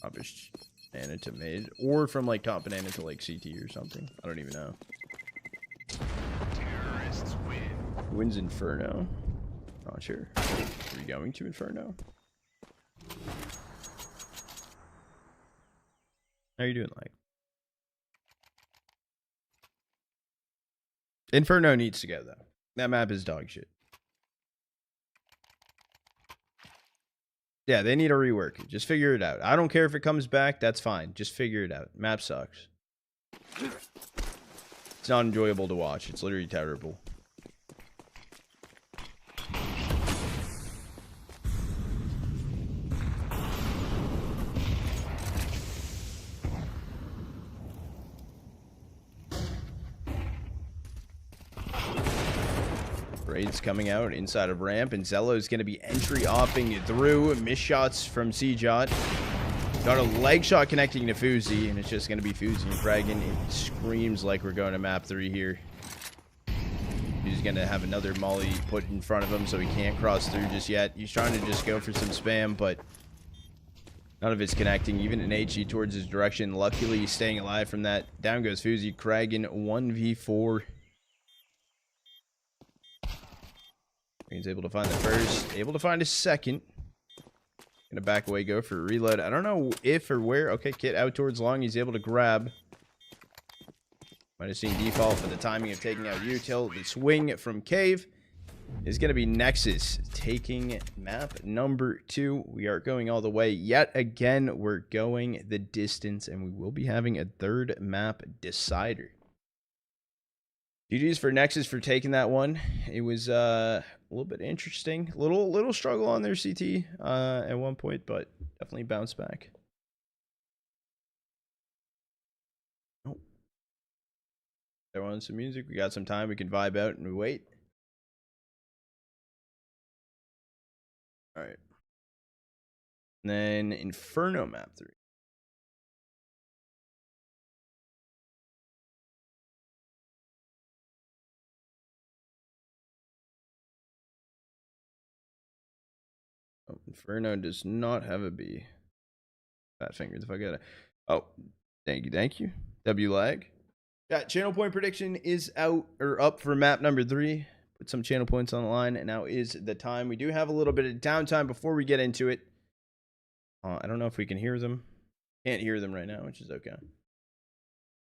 Obvious banana to mid, or from like top banana to like CT or something. I don't even know. Terrorists win. Who wins Inferno? Not sure. Are we going to Inferno? How are you doing, like? Inferno needs to go though. That map is dog shit. Yeah, they need to rework it. Just figure it out. I don't care if it comes back. That's fine. Just figure it out. Map sucks. It's not enjoyable to watch. It's literally terrible. Raid's coming out inside of ramp, and Zello's going to be entry offing through. Miss shots from C-Jot. Got a leg shot connecting to Fuzi, and it's just going to be Fuzi and Fraggin. It screams like we're going to map 3 here. He's going to have another molly put in front of him, so he can't cross through just yet. He's trying to just go for some spam, but none of it's connecting. Even an HE towards his direction. Luckily, he's staying alive from that. Down goes Fuzi. Kragan 1v4. He's able to find the first, able to find his second. Gonna back away, go for a reload. I don't know if or where. Okay, Kit out towards long. He's able to grab. Might have seen default for the timing of taking out Util. The swing from Cave is going to be Nexus taking map number 2. We are going all the way. Yet again, we're going the distance, and we will be having a third map decider. GG's for Nexus for taking that one. It was a little bit interesting. Little struggle on their CT at one point, but definitely bounced back. Oh. There was some music. We got some time. We can vibe out and wait. All right. And then Inferno map 3. Oh, Inferno does not have a B. Fat fingers if I get it. Oh, thank you. W lag. Yeah, channel point prediction is out or up for map number 3. Put some channel points on the line, and now is the time. We do have a little bit of downtime before we get into it. I don't know if we can hear them. Can't hear them right now, which is okay.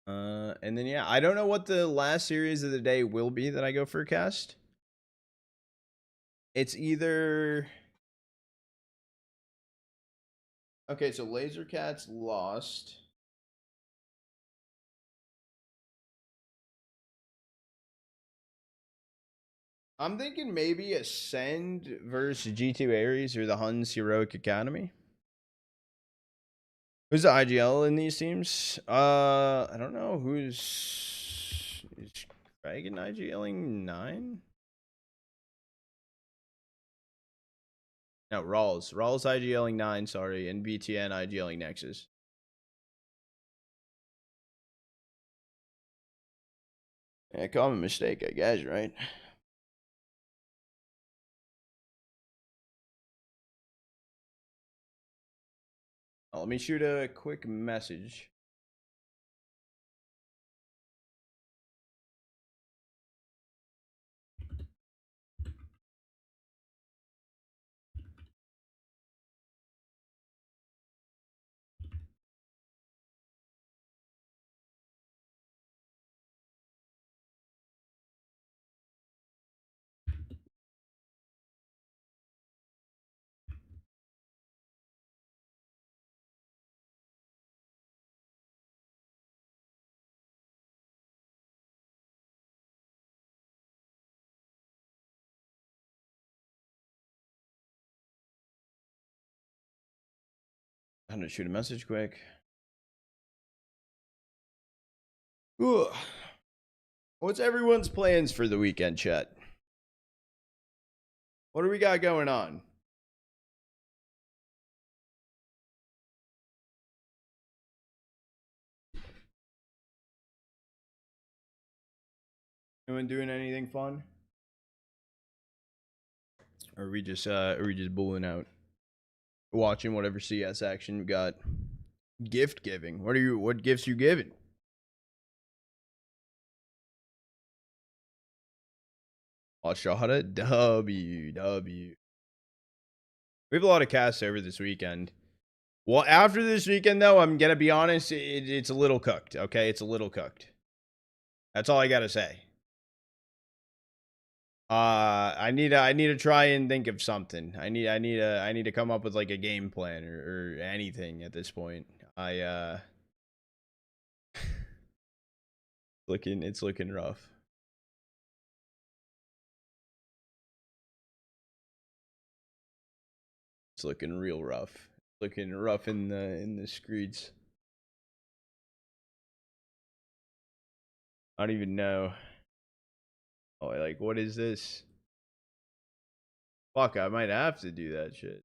And then yeah, I don't know what the last series of the day will be that I go for a cast. It's either. Okay, so Laser Cats lost. I'm thinking maybe Ascend versus G2 Ares or the Huns Heroic Academy. Who's the IGL in these teams? I don't know. Is Dragon IGLing 9? No, Rawls. Rawls IGLing 9, sorry, and BTN IGLing Nexus. Yeah, common mistake, I guess, right? Oh, let me shoot a quick message. I'm gonna shoot a message quick. Ugh. What's everyone's plans for the weekend, chat? What do we got going on? Anyone doing anything fun? Or are we just bulling out? Watching whatever CS action we got. Gift giving. What gifts you giving? Ashada WW. We have a lot of casts over this weekend. Well, after this weekend though, I'm gonna be honest, it's a little cooked, okay? It's a little cooked. That's all I gotta say. I need to try and think of something. I need to come up with like a game plan or anything at this point. It's looking rough. It's looking real rough. Looking rough in the streets. I don't even know. Oh, like what is this? Fuck, I might have to do that shit.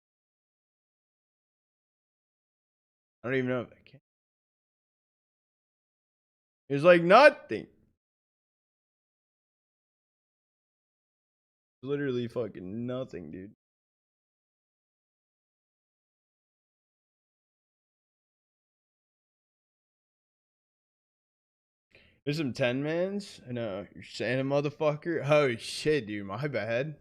I don't even know if I can. It's like nothing. Literally fucking nothing, dude. There's some 10-mans. I know. You're saying a motherfucker. Oh shit, dude. My bad.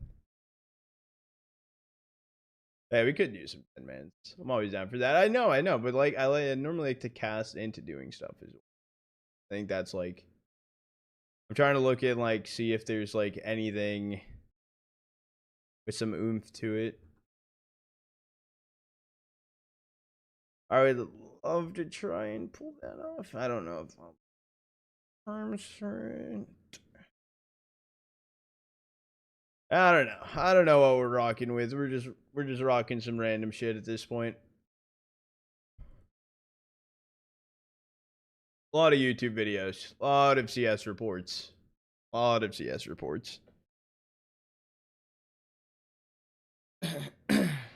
Hey, we could do some 10-mans. I'm always down for that. I know. But like, I normally like to cast into doing stuff as well. I think that's like, I'm trying to look at like, see if there's like anything with some oomph to it. I would love to try and pull that off. I don't know if I'm certain. I don't know. I don't know what we're rocking with. We're just rocking some random shit at this point. A lot of YouTube videos. A lot of CS reports. A lot of CS reports.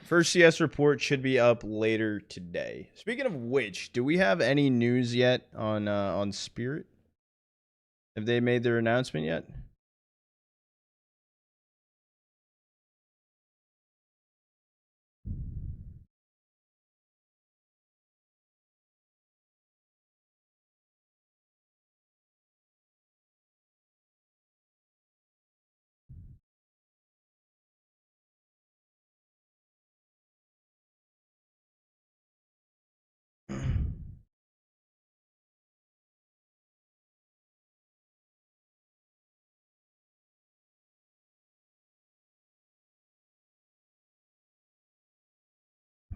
First CS report should be up later today. Speaking of which, do we have any news yet on Spirit? Have they made their announcement yet?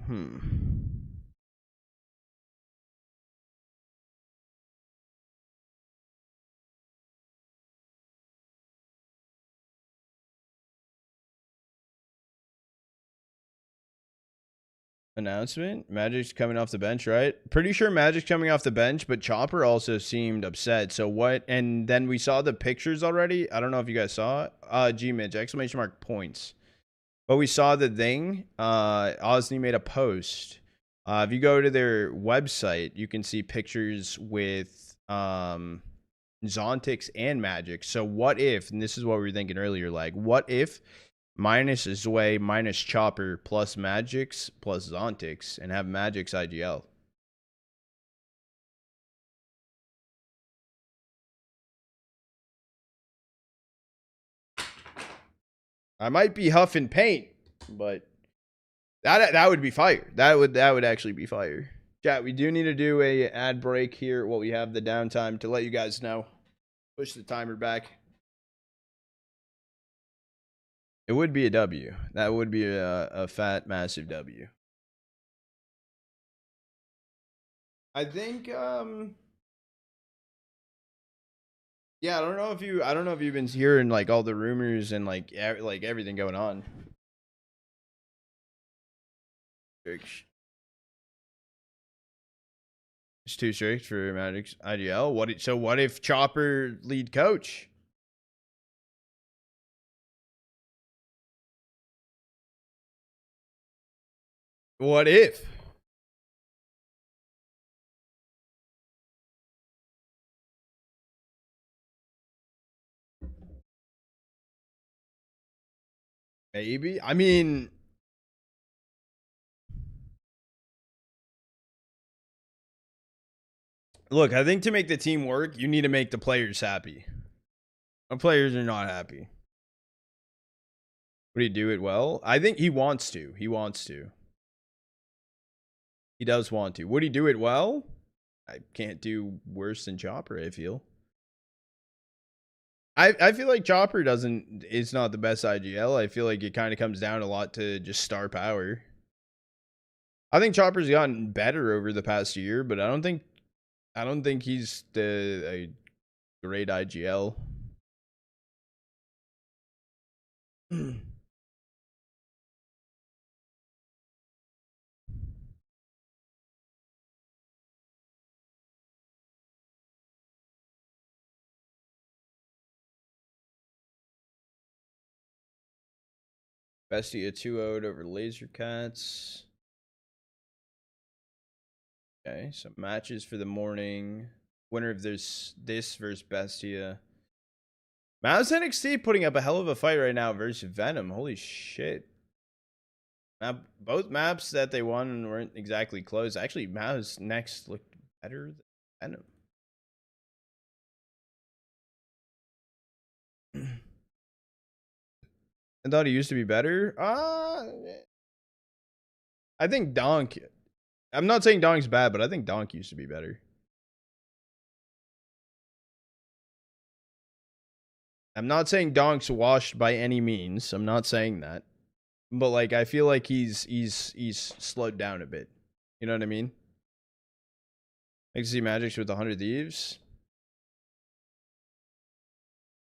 Hmm. announcement. Magic's coming off the bench, right? Pretty sure Magic's coming off the bench, but Chopper also seemed upset. So what? And then we saw the pictures already. I don't know if you guys saw it. G-Midge, exclamation mark points. But we saw the thing. Osney made a post. If you go to their website, you can see pictures with Zontix and Magic. So what if, and this is what we were thinking earlier, like, what if minus Zway minus Chopper plus Magix plus Zontix and have Magic's IGL? I might be huffing paint, but that would be fire. That would actually be fire. Chat, we do need to do a ad break here while we have the downtime to let you guys know. Push the timer back. It would be a W. That would be a fat, massive W. I think, yeah, I don't know if you've been hearing like all the rumors and like everything going on. It's too strict for Magic's IDL. So what if Chopper lead coach? What if? Maybe. I mean, look, I think to make the team work, you need to make the players happy. The players are not happy. Would he do it well? I think he wants to. He wants to. He does want to. Would he do it well? I can't do worse than Chopper, I feel. I feel like Chopper is not the best IGL. I feel like it kind of comes down a lot to just star power. I think Chopper's gotten better over the past year, but I don't think he's a great IGL. Bestia 2-0'd over Laser Cats. Okay, so matches for the morning. Winner of this versus Bestia. MOUZ NXT putting up a hell of a fight right now versus Venom. Holy shit. Both maps that they won weren't exactly close. Actually, MOUZ next looked better than Venom. I thought he used to be better. I think Donk. I'm not saying Donk's bad, but I think Donk used to be better. I'm not saying Donk's washed by any means. I'm not saying that. But like I feel like he's slowed down a bit. You know what I mean? I can see Magic's with 100 Thieves.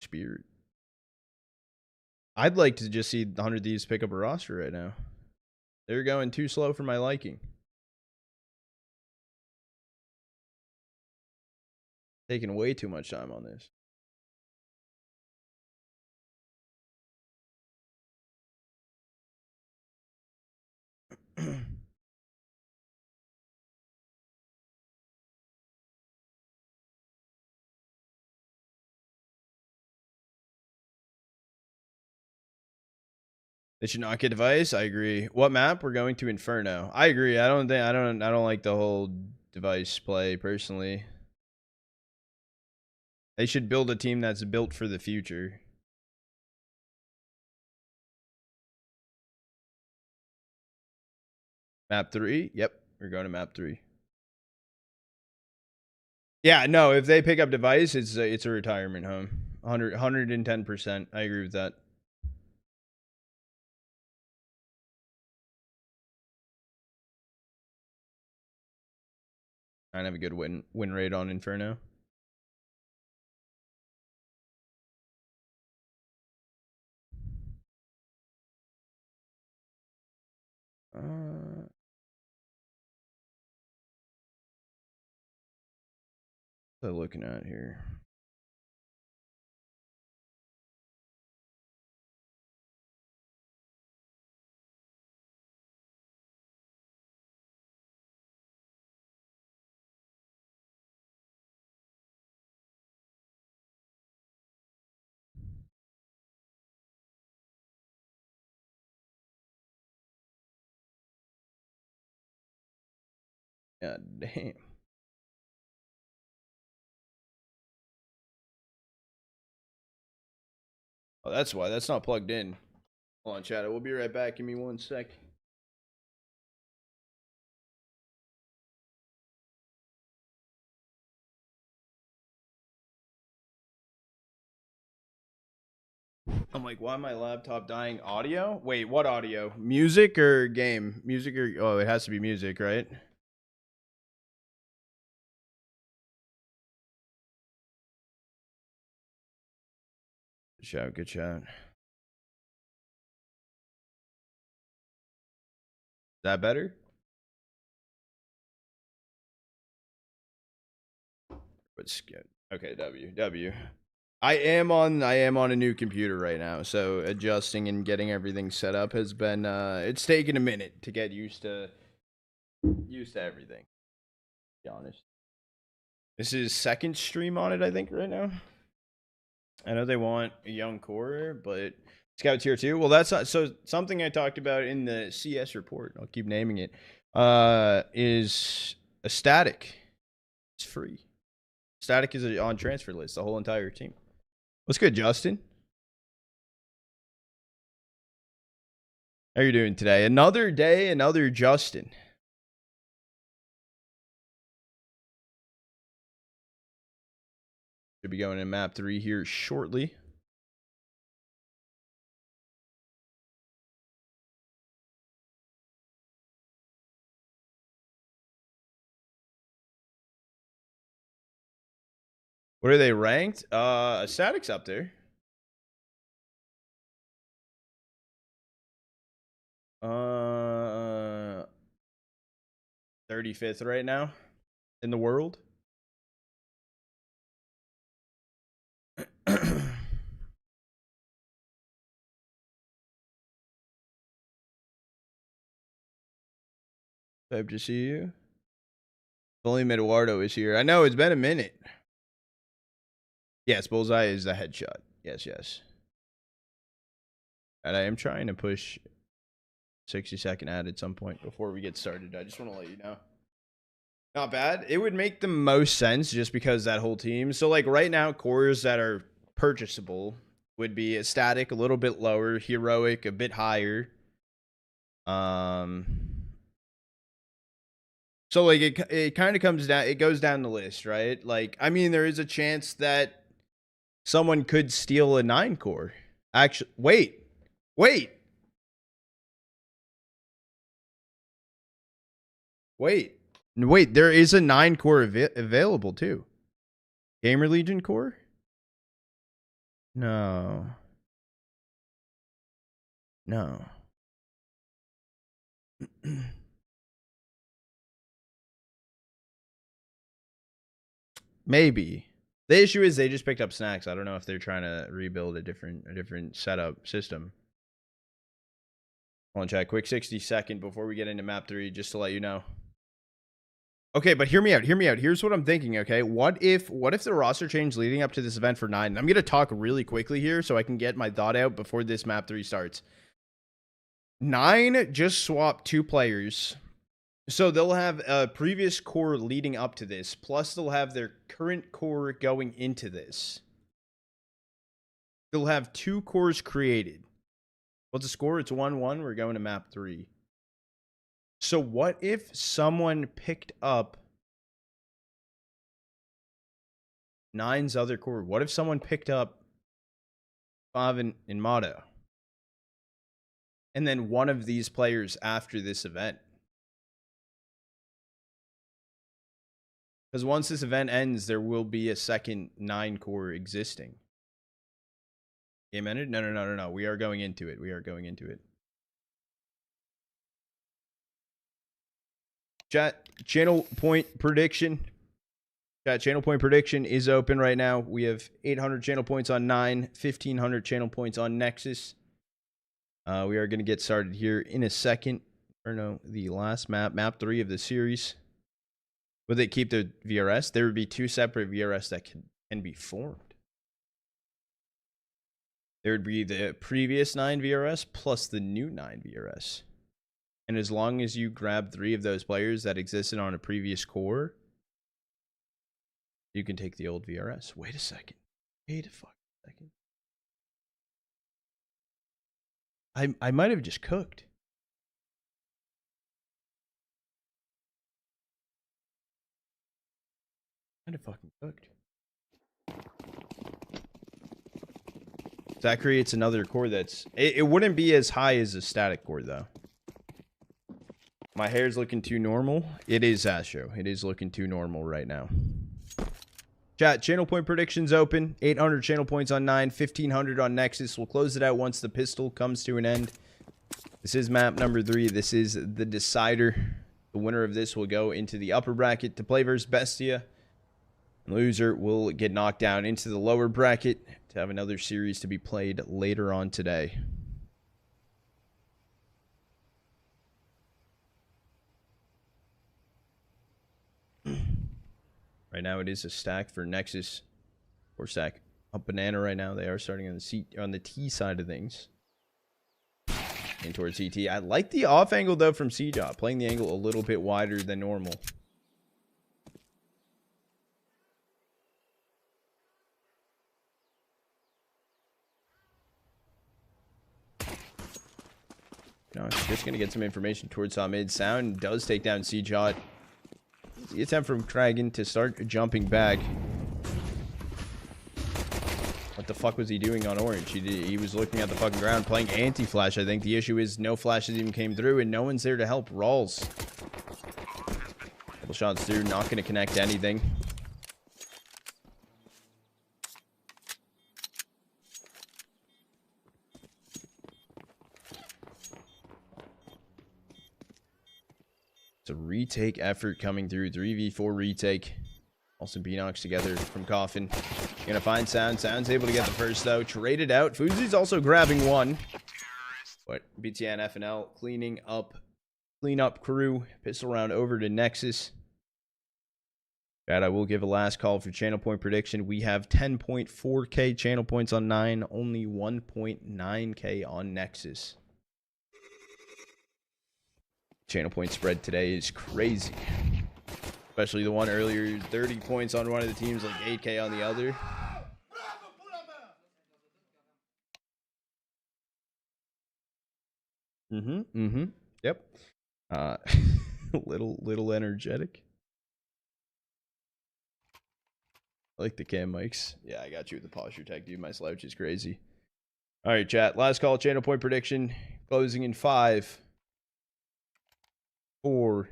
Spirit. I'd like to just see the 100 Thieves pick up a roster right now. They're going too slow for my liking. Taking way too much time on this. They should not get device. I agree. What map? We're going to Inferno. I agree. I don't like the whole device play personally. They should build a team that's built for the future. Map 3? Yep. We're going to map 3. Yeah, no, if they pick up device, it's a retirement home. 110%. I agree with that. I have a good win rate on Inferno. What am I looking at here? God damn. Oh, that's why. That's not plugged in. Hold on, chat. We'll be right back. Give me 1 sec. I'm like, why my laptop dying? Audio? Wait, what audio? Music or game? Music or... Oh, it has to be music, right? Good shout, good shout. Is that better? What's good? Okay, W. I am on a new computer right now, so adjusting and getting everything set up has been it's taken a minute to get used to everything. To be honest. This is second stream on it, I think, right now. I know they want a young core, but Scout tier 2. Well, that's not, so something I talked about in the CS report. I'll keep naming it. Is a static. It's free. Static is on transfer list. The whole entire team. What's good, Justin? How are you doing today? Another day, another Justin. Should be going in map 3 here shortly. What are they ranked? Static's up there. 35th right now in the world. Hope to see you. Only Eduardo is here. I know it's been a minute. Yes, Bullseye is the headshot. Yes, yes. And I am trying to push 60-second ad at some point before we get started. I just want to let you know. Not bad. It would make the most sense just because that whole team. So like right now, cores that are purchasable would be a static, a little bit lower, heroic, a bit higher. So like it kind of comes down, it goes down the list, right? Like, I mean, there is a chance that someone could steal a 9 core. Actually, wait. There is a 9 core available too. Gamer Legion core? No. Maybe. The issue is they just picked up snacks. I don't know if they're trying to rebuild a different setup system. Hold on, chat. Quick 60-second before we get into map 3, just to let you know. Okay, but hear me out. Here's what I'm thinking, okay? What if the roster change leading up to this event for 9? I'm going to talk really quickly here so I can get my thought out before this map 3 starts. 9 just swapped 2 players. So they'll have a previous core leading up to this, plus they'll have their current core going into this. They'll have 2 cores created. What's the score? It's 1-1. We're going to map 3. So what if someone picked up 9's other core? What if someone picked up 5 in Motto? And then one of these players after this event? Because once this event ends, there will be a second 9 core existing. Game ended? No. We are going into it. Chat, channel point prediction. Chat, channel point prediction is open right now. We have 800 channel points on 9, 1500 channel points on Nexus. We are going to get started here in a second. Or no, the last map 3 of the series. Would they keep the VRS? There would be 2 separate VRS that can be formed. There would be the previous 9 VRS plus the new 9 VRS. And as long as you grab 3 of those players that existed on a previous core, you can take the old VRS. Wait a second. Wait a fucking second. I might have just cooked. Might have fucking cooked. That creates another core that's... It wouldn't be as high as a static core, though. My hair's looking too normal. It is Astro. It is looking too normal right now. Chat, channel point predictions open. 800 channel points on 9, 1500 on Nexus. We'll close it out once the pistol comes to an end. This is map number 3. This is the decider. The winner of this will go into the upper bracket to play versus Bestia. And loser will get knocked down into the lower bracket to have another series to be played later on today. Right now it is a stack for Nexus, or stack up banana right now. They are starting on the T side of things. In towards CT. I like the off angle though from CJOT, playing the angle a little bit wider than normal. No, just gonna get some information towards mid. Sound does take down CJOT. The attempt from DraculaN to start jumping back. What the fuck was he doing on orange? He was looking at the fucking ground, playing anti-flash. I think the issue is no flashes even came through, and no one's there to help Rawls. Couple shots through, not going to connect anything. It's a retake effort coming through. 3v4 retake. Also BNOX together from Coffin. Gonna find Sound. Sound's able to get the first though. Traded out. Fuzi's also grabbing one. But BTN FNL cleaning up. Clean up crew. Pistol round over to Nexus. Chad, I will give a last call for channel point prediction. We have 10.4k channel points on 9. Only 1.9k on Nexus. Channel point spread today is crazy. Especially the one earlier, 30 points on one of the teams, like 8k on the other. Yep. Little energetic. I like the cam mics. Yeah, I got you with the posture tech, dude. My slouch is crazy. All right, chat. Last call, channel point prediction. Closing in 5, 4,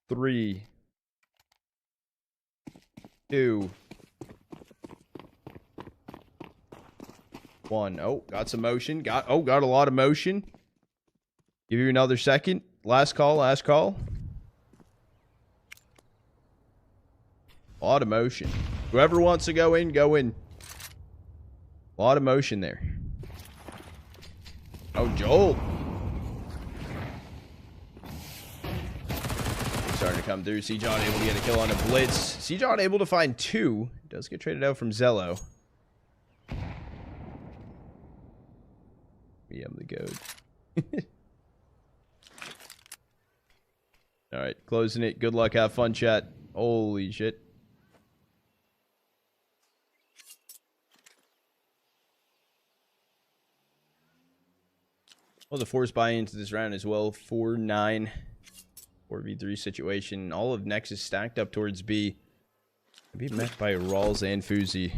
3, 2, 1. Oh, got some motion. Got a lot of motion. Give you another second. Last call, last call. A lot of motion. Whoever wants to go in, go in. A lot of motion there. Oh, Joel. Starting to come through. CJOT able to get a kill on a blitz. CJOT able to find 2. Does get traded out from Zello. Yeah, I'm the goat. Alright, closing it. Good luck. Have fun, chat. Holy shit. Well, the force buy into this round as well. 4-9. 4v3 situation. All of Nexus stacked up towards B. Be met by Rawls and Fuzi.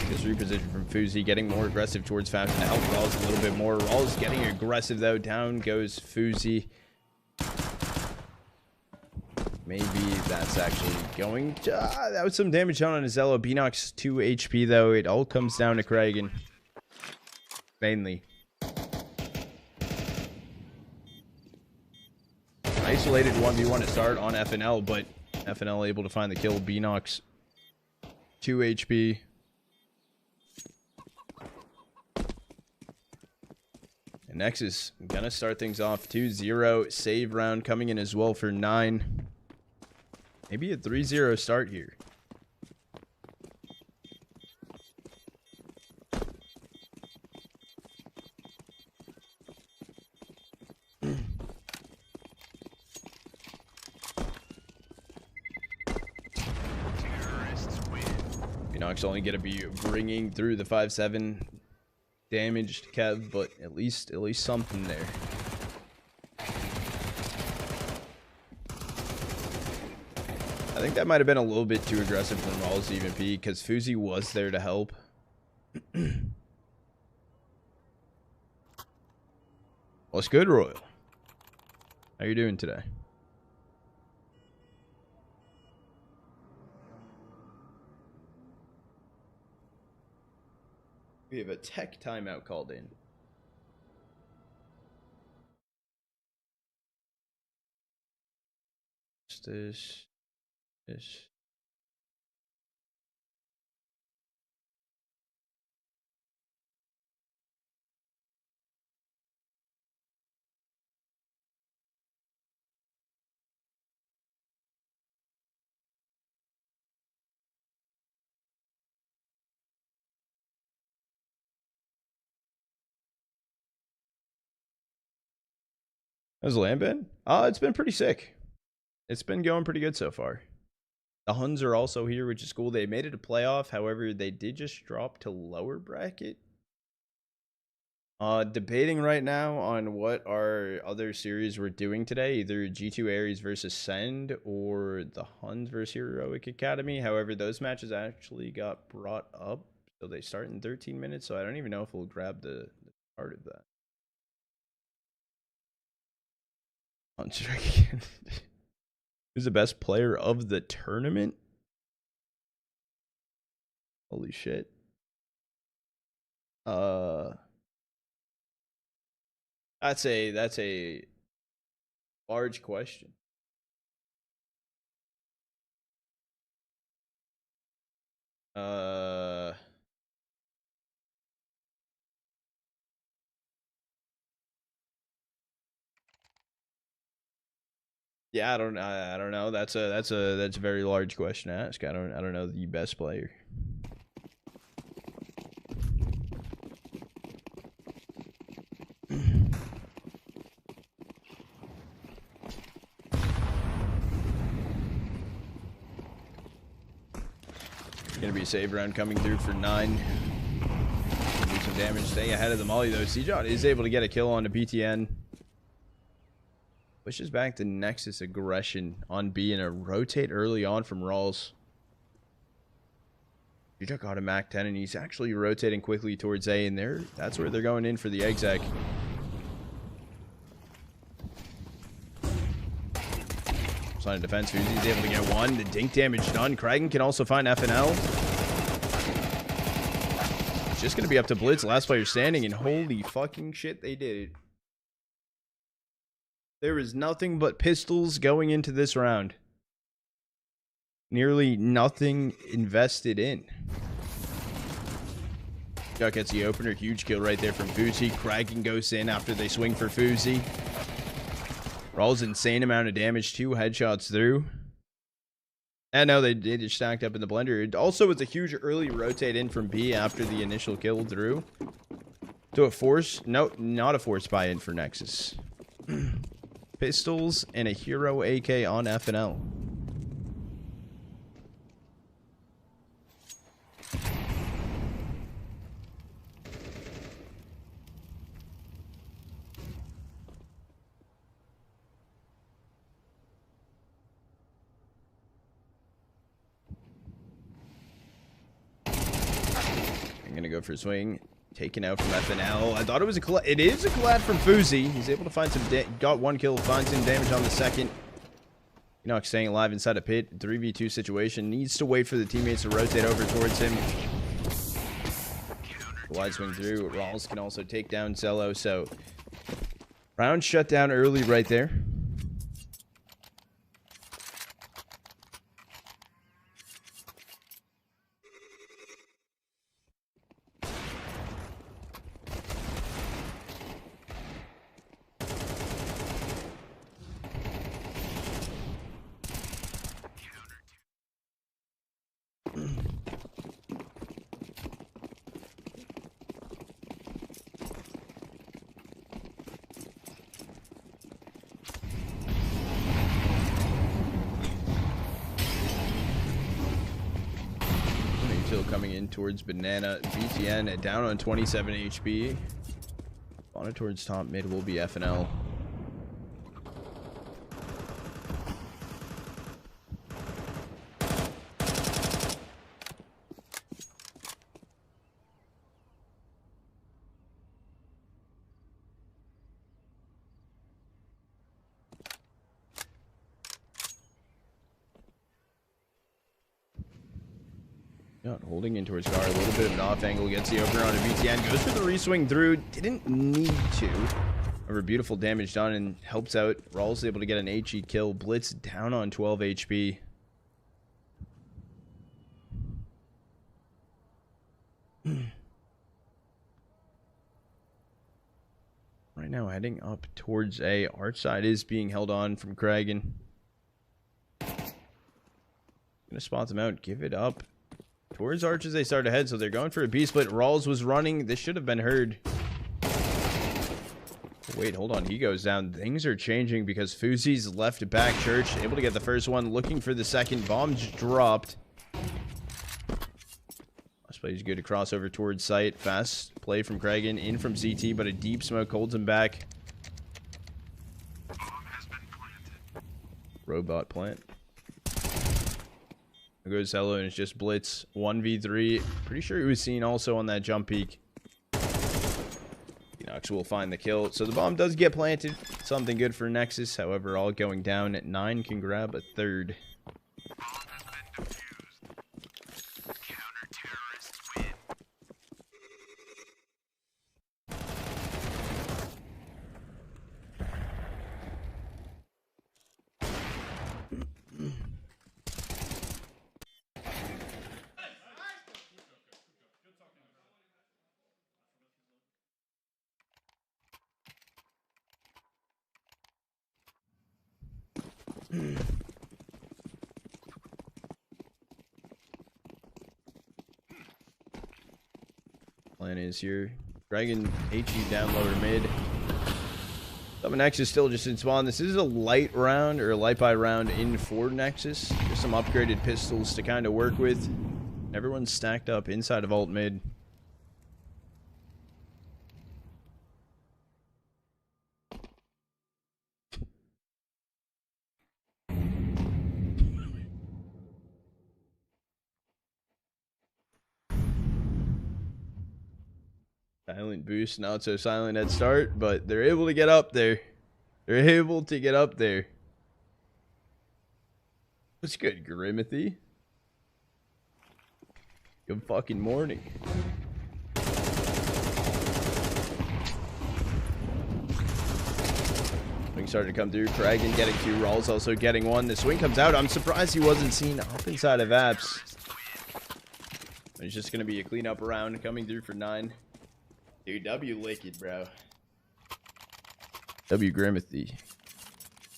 This reposition from Fuzi, getting more aggressive towards Fashion to help Rawls a little bit more. Rawls getting aggressive though. Down goes Fuzi. Maybe that's actually going to... that was some damage down on Zello. BNOX 2 HP though. It all comes down to DraculaN. Mainly. isolated 1v1 to start on FNL, but FNL able to find the kill. Beanox 2 HP. And Nexus gonna start things off 2-0. Save round coming in as well for 9. Maybe a 3-0 start here. Beanox only gonna be bringing through the 5-7 damage to Kev, but at least something there. I think that might have been a little bit too aggressive from Rawls to even peek, because Fuzi was there to help. What's good, Royal? How you doing today? We have a tech timeout called in. This. How's the land been? It's been pretty sick. It's been going pretty good so far. The Huns are also here, which is cool. They made it a playoff. However, they did just drop to lower bracket. Debating right now on what our other series we're doing today. Either G2 Ares versus Send or the Huns versus Heroic Academy. However, those matches actually got brought up. So they start in 13 minutes. So I don't even know if we'll grab the part of that. Who's the best player of the tournament? Holy shit. That's a large question. Yeah, I don't know. That's a very large question to ask. I don't know the best player. Gonna be a save round coming through for 9. Do some damage, staying ahead of the molly though. Cjot is able to get a kill onto PTN. Pushes back the Nexus aggression on B and a rotate early on from Rawls. Cjot got a Mac 10 and he's actually rotating quickly towards A, and that's where they're going in for the exec. Sign of defense. Fuzi's able to get one. The dink damage done. Kraken can also find FNL. It's just going to be up to Blitz. Last player standing, and holy fucking shit, they did it. There is nothing but pistols going into this round. Nearly nothing invested in. Duck gets the opener. Huge kill right there from Fuzi. Kraken goes in after they swing for Fuzi. Rawls insane amount of damage. 2 headshots through. And no, they just stacked up in the blender. It also was a huge early rotate in from B after the initial kill through. To a force. No, not a force buy-in for Nexus. Pistols and a hero AK on FNL. I'm gonna go for a swing. Taken out from FNL. I thought it was a collab. It is a collab from Fuzi. He's able to find some. Got 1 kill. Finds some damage on the second. Enoch staying alive inside a pit. 3v2 situation. Needs to wait for the teammates to rotate over towards him. Wide swing through. Rawls can also take down Zello. So round shut down early right there. still coming in towards Banana. BTN down on 27 HP. On it towards top mid will be FNL. Holding in towards Gar, a little bit of an off angle, gets the opener on a BTN, goes for the reswing through, didn't need to. However, beautiful damage done and helps out. Rawls able to get an HE kill. Blitz down on 12 HP. Right now, heading up towards A. Arch side is being held on from Kragan. Gonna spot them out, give it up towards Arch as they start ahead, so they're going for a B split. Rawls was running. This should have been heard. Wait, hold on. He goes down. Things are changing because Fuzi's left back Church. Able to get the first one. Looking for the second. Bombs dropped. Last play is good to cross over towards site. Fast play from Kragan. In from CT, but a deep smoke holds him back. Robot plant. There goes Hello, and it's just Blitz 1v3. Pretty sure he was seen also on that jump peak. Enox will find the kill. So the bomb does get planted. Something good for Nexus. However, all going down at 9 can grab a third. Plan is here. Dragon HE down lower mid. Summon X is still just in spawn. This is a light round or a light buy round in for Nexus. Just some upgraded pistols to kind of work with. Everyone's stacked up inside of alt mid. Silent boost, not so silent at start, but they're able to get up there. They're able to get up there. What's good, Grimothy? Good fucking morning. Swing started to come through. Kragan getting 2. Rawls also getting 1. The swing comes out. I'm surprised he wasn't seen up inside of Apps. It's just going to be a cleanup round coming through for 9. Dude, W liquid, bro. W Grimothy.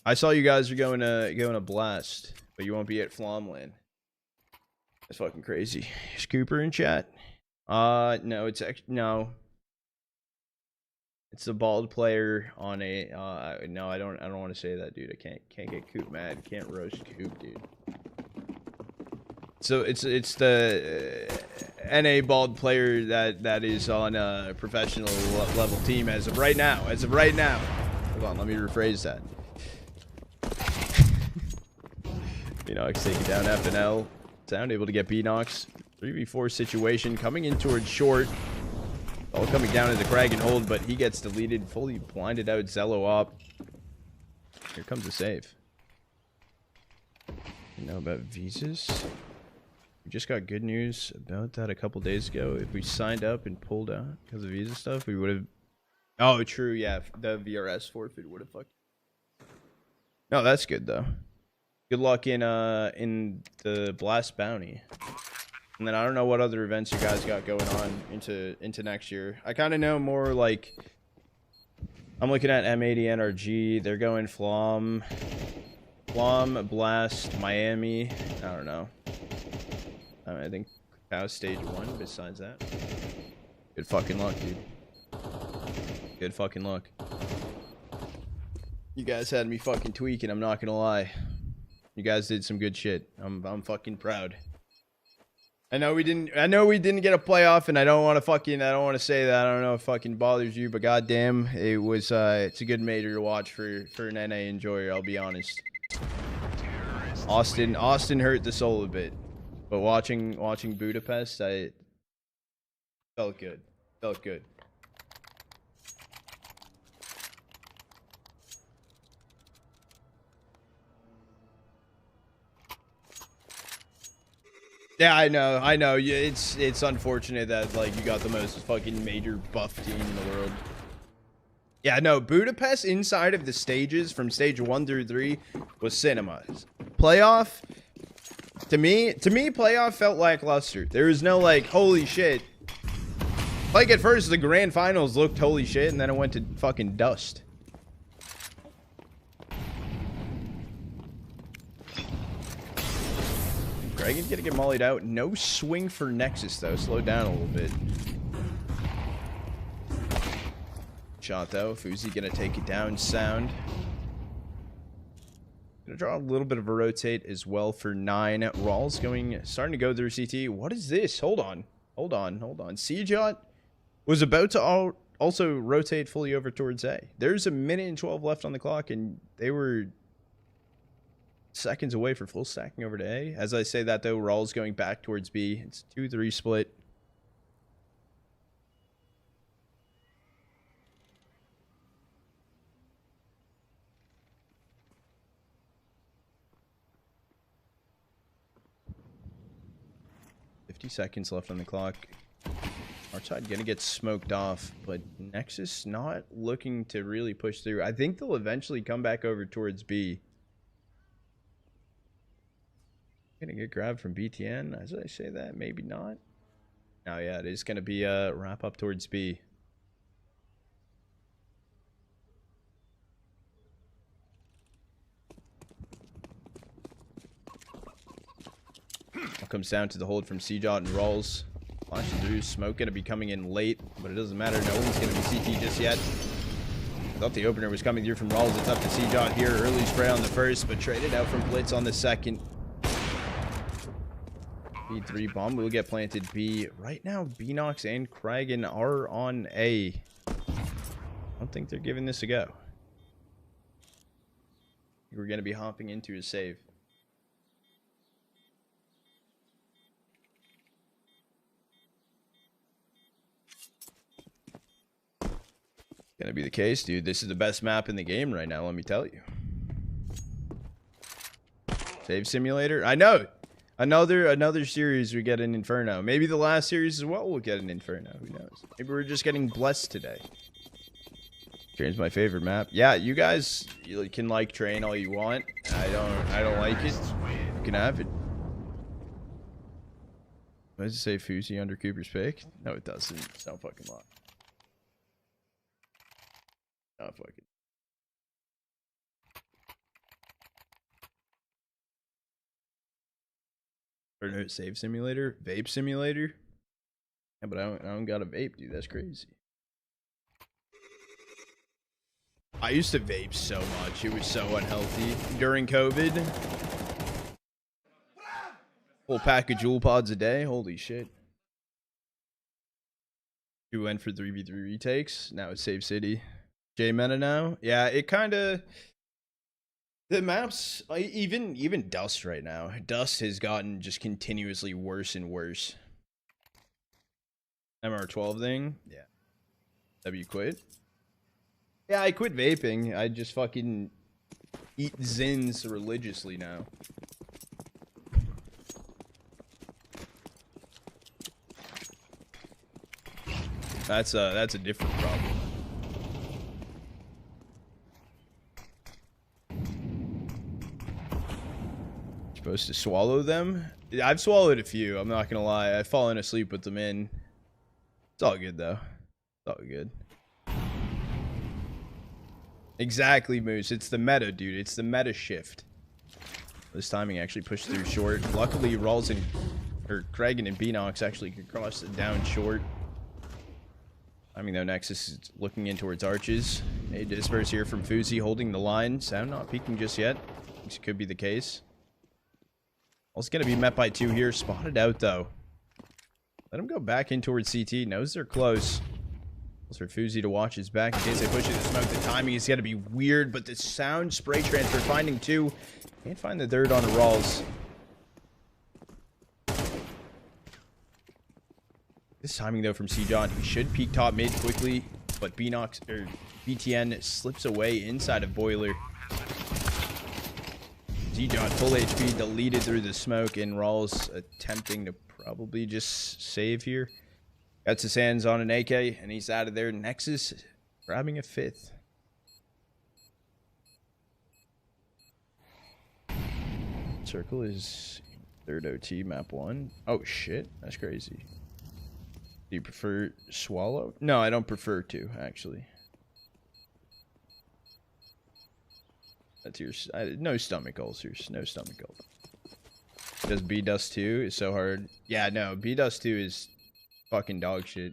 I saw you guys are going to Blast, but you won't be at Flomland. That's fucking crazy. Is Cooper in chat? No, it's actually no. It's a bald player on a no, I don't want to say that, dude. I can't get Coop mad. Can't roast Coop, dude. So it's the NA bald player that is on a professional level team as of right now. As of right now. Hold on, let me rephrase that. Binox taking down FNL. Sound able to get Binox. 3v4 situation coming in towards short. All coming down into Kragan hold, but he gets deleted. Fully blinded out Zello up. Here comes a save. You know about visas? We just got good news about that a couple days ago. If we signed up and pulled out because of visa stuff, we would have... Oh, true, yeah. The VRS forfeit would have fucked. No, that's good, though. Good luck in the Blast Bounty. And then I don't know what other events you guys got going on into next year. I kind of know more, like... I'm looking at M80 NRG. They're going Flom, Blast, Miami. I don't know. I think Cow stage 1 besides that. Good fucking luck, dude. Good fucking luck. You guys had me fucking tweaking, I'm not gonna lie. You guys did some good shit. I'm fucking proud. I know we didn't get a playoff, and I don't want to say that. I don't know if it fucking bothers you, but goddamn, it was it's a good major to watch for an NA enjoyer, I'll be honest. Austin hurt the soul a bit. But watching Budapest, I felt good. Felt good. Yeah, I know. Yeah, it's unfortunate that like you got the most fucking major buff team in the world. Yeah, no, Budapest inside of the stages from stage 1 through 3 was cinema. Playoff, to me, playoff felt lackluster. There was no like, holy shit. Like at first, the grand finals looked holy shit, and then it went to fucking dust. Dragon's gonna get mollied out. No swing for Nexus though. Slow down a little bit. Shot though. Fuzi gonna take it down. Sound. Gonna draw a little bit of a rotate as well for 9. Rawls starting to go through CT. What is this? Hold on. Seajot was about to also rotate fully over towards A. There's a minute and 12 left on the clock, and they were seconds away for full stacking over to A. As I say that though, Rawls going back towards B. It's 2-3 split. Seconds left on the clock. Our side gonna get smoked off, but Nexus not looking to really push through. I think they'll eventually come back over towards B. Gonna get grabbed from BTN. As I say that, maybe not. Oh yeah, it is gonna be a wrap up towards B. Comes down to the hold from Seajot and Rawls. Flashing through. Smoke gonna be coming in late, but it doesn't matter. No one's gonna be CT just yet. Thought the opener was coming through from Rawls. It's up to Seajot here. Early spray on the first, but traded out from Blitz on the second. B3 bomb will get planted B. Right now, Beanox and Kragan are on A. I don't think they're giving this a go. We're gonna be hopping into a save. Gonna be the case, dude. This is the best map in the game right now, let me tell you. Save simulator. I know. Another series we get an Inferno. Maybe the last series as well we'll get an Inferno. Who knows? Maybe we're just getting blessed today. Train's my favorite map. Yeah, you guys can like Train all you want. I don't like it. You can have it. Does it say Fuzi under Cooper's pick? No, it doesn't. It's not fucking locked. Oh, fuck it. Or no, save simulator? Vape simulator? Yeah, but I don't got a vape, dude. That's crazy. I used to vape so much. It was so unhealthy during COVID. Full pack of Juul pods a day. Holy shit. You went for 3v3 retakes. Now it's Save City. J-Meta now? Yeah, it kind of... The maps, even Dust right now. Dust has gotten just continuously worse and worse. MR12 thing? Yeah. Have you quit? Yeah, I quit vaping. I just fucking eat Zins religiously now. That's a different problem. Supposed to swallow them? I've swallowed a few, I'm not gonna lie. I've fallen asleep with them in. It's all good though. It's all good. Exactly, Moose. It's the meta, dude. It's the meta shift. This timing actually pushed through short. Luckily, Rawls and Kragan and Beanox actually could cross it down short. Timing though, Nexus is looking in towards Arches. A disperse here from Fuzi holding the line. Sound not peeking just yet. This could be the case. Also gonna be met by 2 here. Spotted out though. Let him go back in towards CT. Knows they're close. For Fuzi to watch his back in case they push it to smoke. The timing is going to be weird, but the sound spray transfer finding 2. Can't find the third on the Rawls. This timing though from C-John, he should peek top mid quickly, but Beanox or BTN slips away inside of Boiler. C-John full HP deleted through the smoke, and Rawls attempting to probably just save here. Got his hands on an AK, and he's out of there. Nexus grabbing a 5th. Circle is 3rd OT, map 1. Oh, shit. That's crazy. Do you prefer Swallow? No, I don't prefer to, actually. That's your... no stomach ulcers. No stomach ulcers. Does B-Dust 2 is so hard. Yeah, no. B-Dust 2 is... fucking dog shit.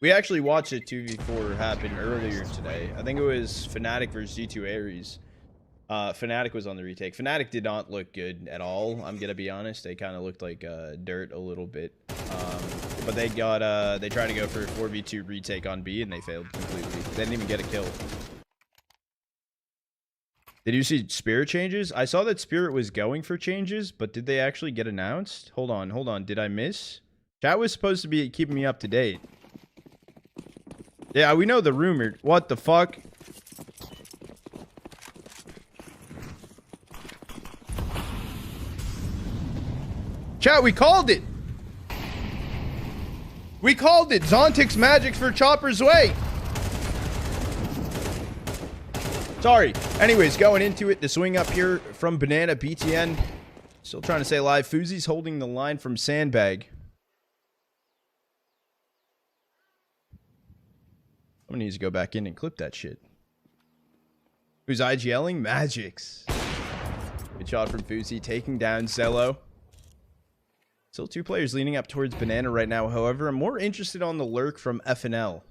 We actually watched a 2v4 happen earlier today. I think it was Fnatic versus G2 Ares. Fnatic was on the retake. Fnatic did not look good at all. I'm gonna be honest. They kind of looked like dirt a little bit. But they got they tried to go for a 4v2 retake on B and they failed completely. They didn't even get a kill. Did you see Spirit changes? I saw that Spirit was going for changes, but did they actually get announced? Hold on. Did I miss? Chat was supposed to be keeping me up to date. Yeah, we know the rumor. What the fuck? Chat, we called it. We called it. Zontix Magics for Chopper's Way. Sorry. Anyways, going into it, the swing up here from Banana BTN. Still trying to stay alive. Fuzi's holding the line from Sandbag. Someone needs to go back in and clip that shit. Who's IGLing? Magics. Good shot from Fuzi, taking down Zello. Still 2 players leaning up towards Banana right now. However, I'm more interested on the lurk from FNL.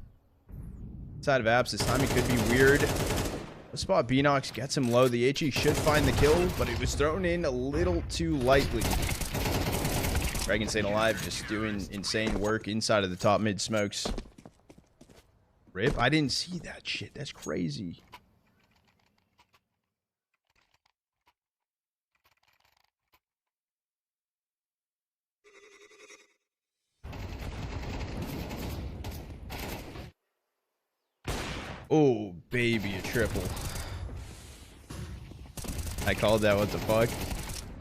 Inside of apps, this time it could be weird. The spot Beanox gets him low. The HE should find the kill, but it was thrown in a little too lightly. Dragon staying alive, just doing insane work inside of the top mid smokes. Rip, I didn't see that shit. That's crazy. Oh, baby, a triple. I called that. What the fuck?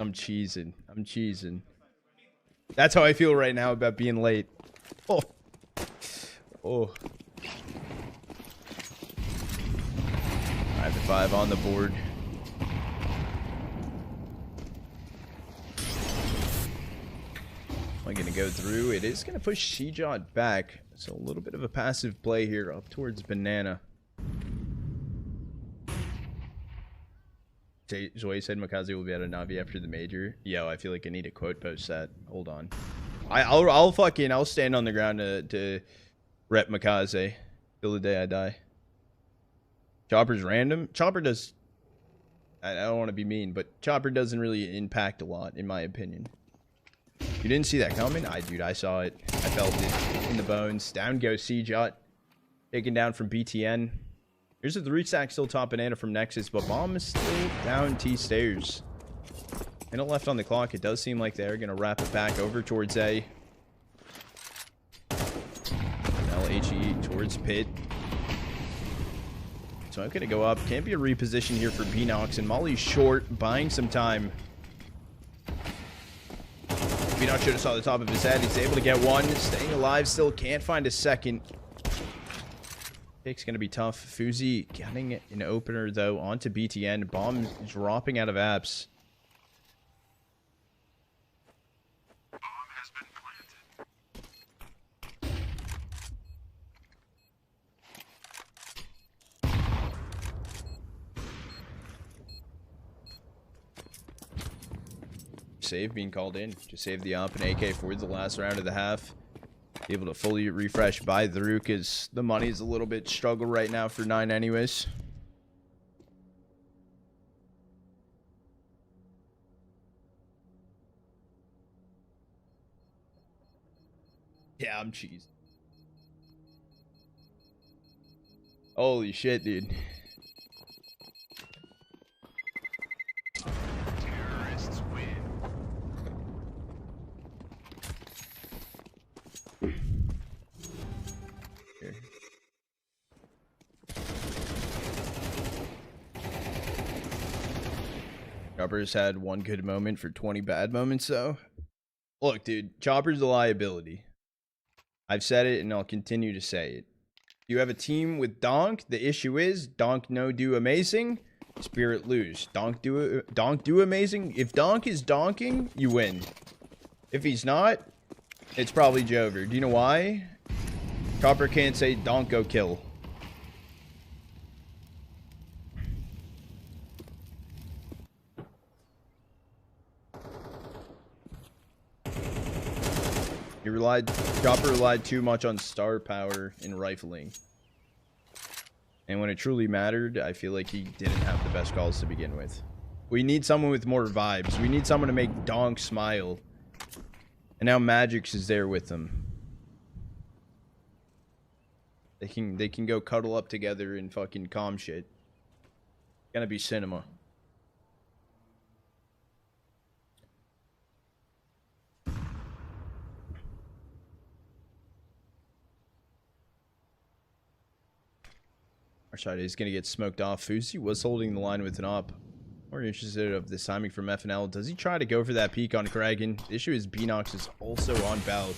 I'm cheesing. I'm cheesing. That's how I feel right now about being late. Oh. Oh. 5-5 on the board. Am I going to go through? It is going to push C-John back. So a little bit of a passive play here up towards Banana. Zoe said Makaze will be out of Navi after the major. Yo, I feel like I need a quote post that. Hold on. I'll stand on the ground to rep Makaze till the day I die. Chopper's random. Chopper does... I don't want to be mean, but Chopper doesn't really impact a lot, in my opinion. You didn't see that coming? Dude, I saw it. I felt it in the bones. Down goes C-Jot. Taken down from BTN. Here's a 3-stack still top Banana from Nexus, but Bomb is still down T-stairs. Minute left on the clock. It does seem like they're going to wrap it back over towards A. Now HE towards Pit. So I'm going to go up. Can't be a reposition here for Beanox, and Molly's short, buying some time. Beanox should have saw the top of his head. He's able to get one. Staying alive still. Can't find a second. Pick's going to be tough. Fuzi getting an opener, though, onto BTN. Bomb dropping out of apps. Bomb has been planted. Save being called in to save the op and AK for the last round of the half. Able to fully refresh by through because the money's a little bit struggle right now for 9 anyways. Yeah, I'm cheese. Holy shit, dude. Terrorists win. Here. Chopper's had one good moment for 20 bad moments, though. Look, dude, Chopper's a liability. I've said it and I'll continue to say it. You have a team with Donk. The issue is Donk no do amazing, Spirit lose. Donk do amazing. If Donk is donking, you win. If he's not, it's probably Jover. Do you know why? Chopper can't say Donk go kill. Chopper relied too much on star power in rifling. And when it truly mattered, I feel like he didn't have the best calls to begin with. We need someone with more vibes. We need someone to make Donk smile. And now Magix is there with them. They can go cuddle up together and fucking calm shit. It's gonna be cinema. Our side is going to get smoked off. Fuzi was holding the line with an op. More interested of this timing from FNL. Does he try to go for that peek on Kragan? The issue is Beanox is also on Balk.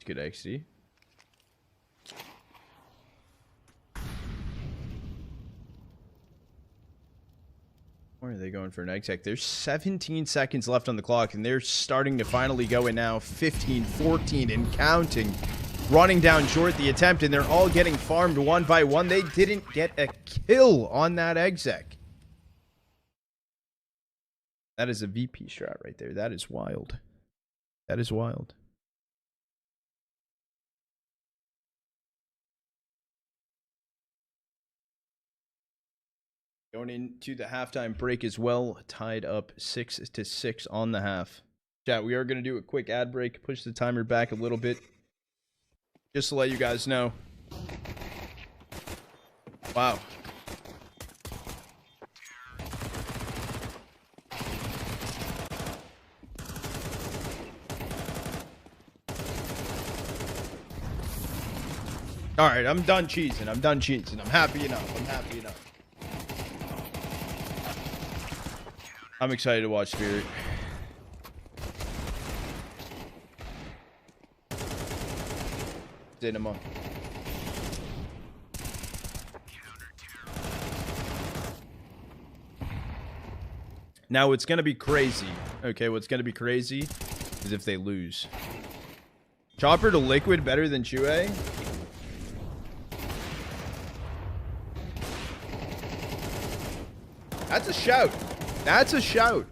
Good XD. Where are they going for an exec? There's 17 seconds left on the clock, and they're starting to finally go in now. 15, 14, and counting. Running down short the attempt, and they're all getting farmed one by one. They didn't get a kill on that exec. That is a VP strat right there. That is wild. That is wild. Going into the halftime break as well, tied up 6-6 on the half. Chat, we are going to do a quick ad break, push the timer back a little bit, just to let you guys know. Wow. All right, I'm done cheesing. I'm done cheesing. I'm happy enough. I'm happy enough. I'm excited to watch Spirit. Cinema. Now, what's going to be crazy, okay, what's going to be crazy is if they lose. Chopper to Liquid better than Chue? That's a shout. That's a shout.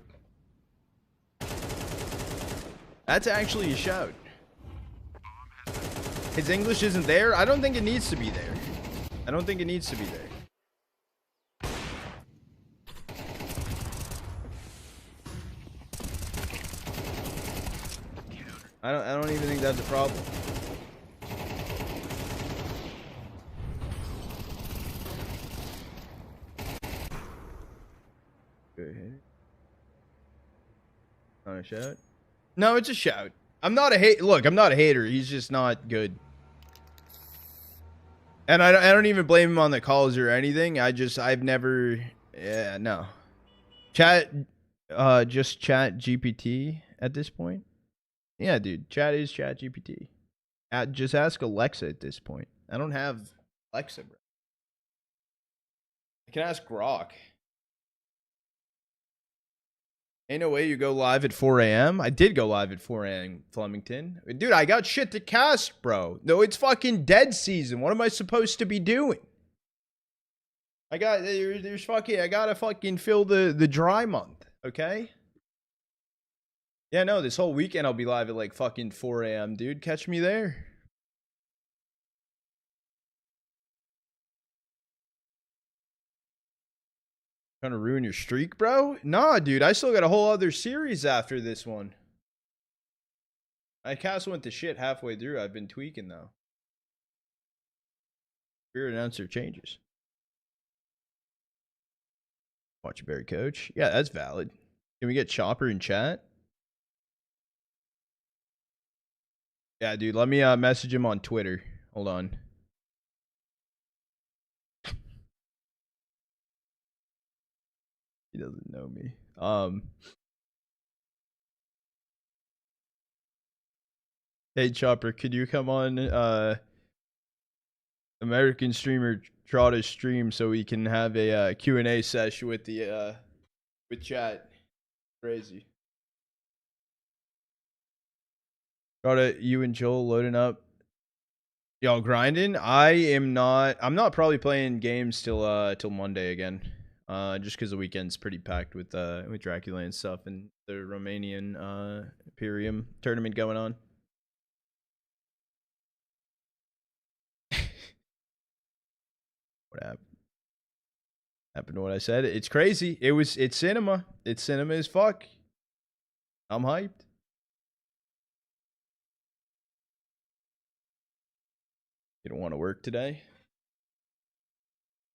That's actually a shout. His English isn't there? I don't think it needs to be there. I don't think it needs to be there. I don't even think that's a problem. Not a shout? No, it's a shout. I'm not a hate. Look, I'm not a hater. He's just not good. And I don't even blame him on the calls or anything. I've never. Yeah, no. Chat. Just chat GPT at this point. Yeah, dude. Chat is chat GPT. Just ask Alexa at this point. I don't have Alexa, bro. I can ask Grok. Ain't no way you go live at 4 a.m. I did go live at 4 a.m. Flemington. Dude, I got shit to cast, bro. No, it's fucking dead season. What am I supposed to be doing? I gotta fucking fill the dry month, okay? Yeah, no, this whole weekend I'll be live at like fucking 4 a.m., dude. Catch me there. Trying to ruin your streak, bro? Nah, dude, I still got a whole other series after this one. I cast went to shit halfway through. I've been tweaking, though. Spirit announcer changes. Watch Barry coach. Yeah, that's valid. Can we get Chopper in chat? Yeah, dude, let me message him on Twitter. Hold on. He doesn't know me. Hey Chopper, could you come on American streamer Trotta's stream so we can have a Q&A session with the with chat? Crazy. Trotta, you and Joel loading up. Y'all grinding? I'm not probably playing games till Monday again. Just because the weekend's pretty packed with DraculaN stuff and the Romanian Imperium tournament going on. What happened to what I said? It's crazy. It's cinema. It's cinema as fuck. I'm hyped. You don't want to work today?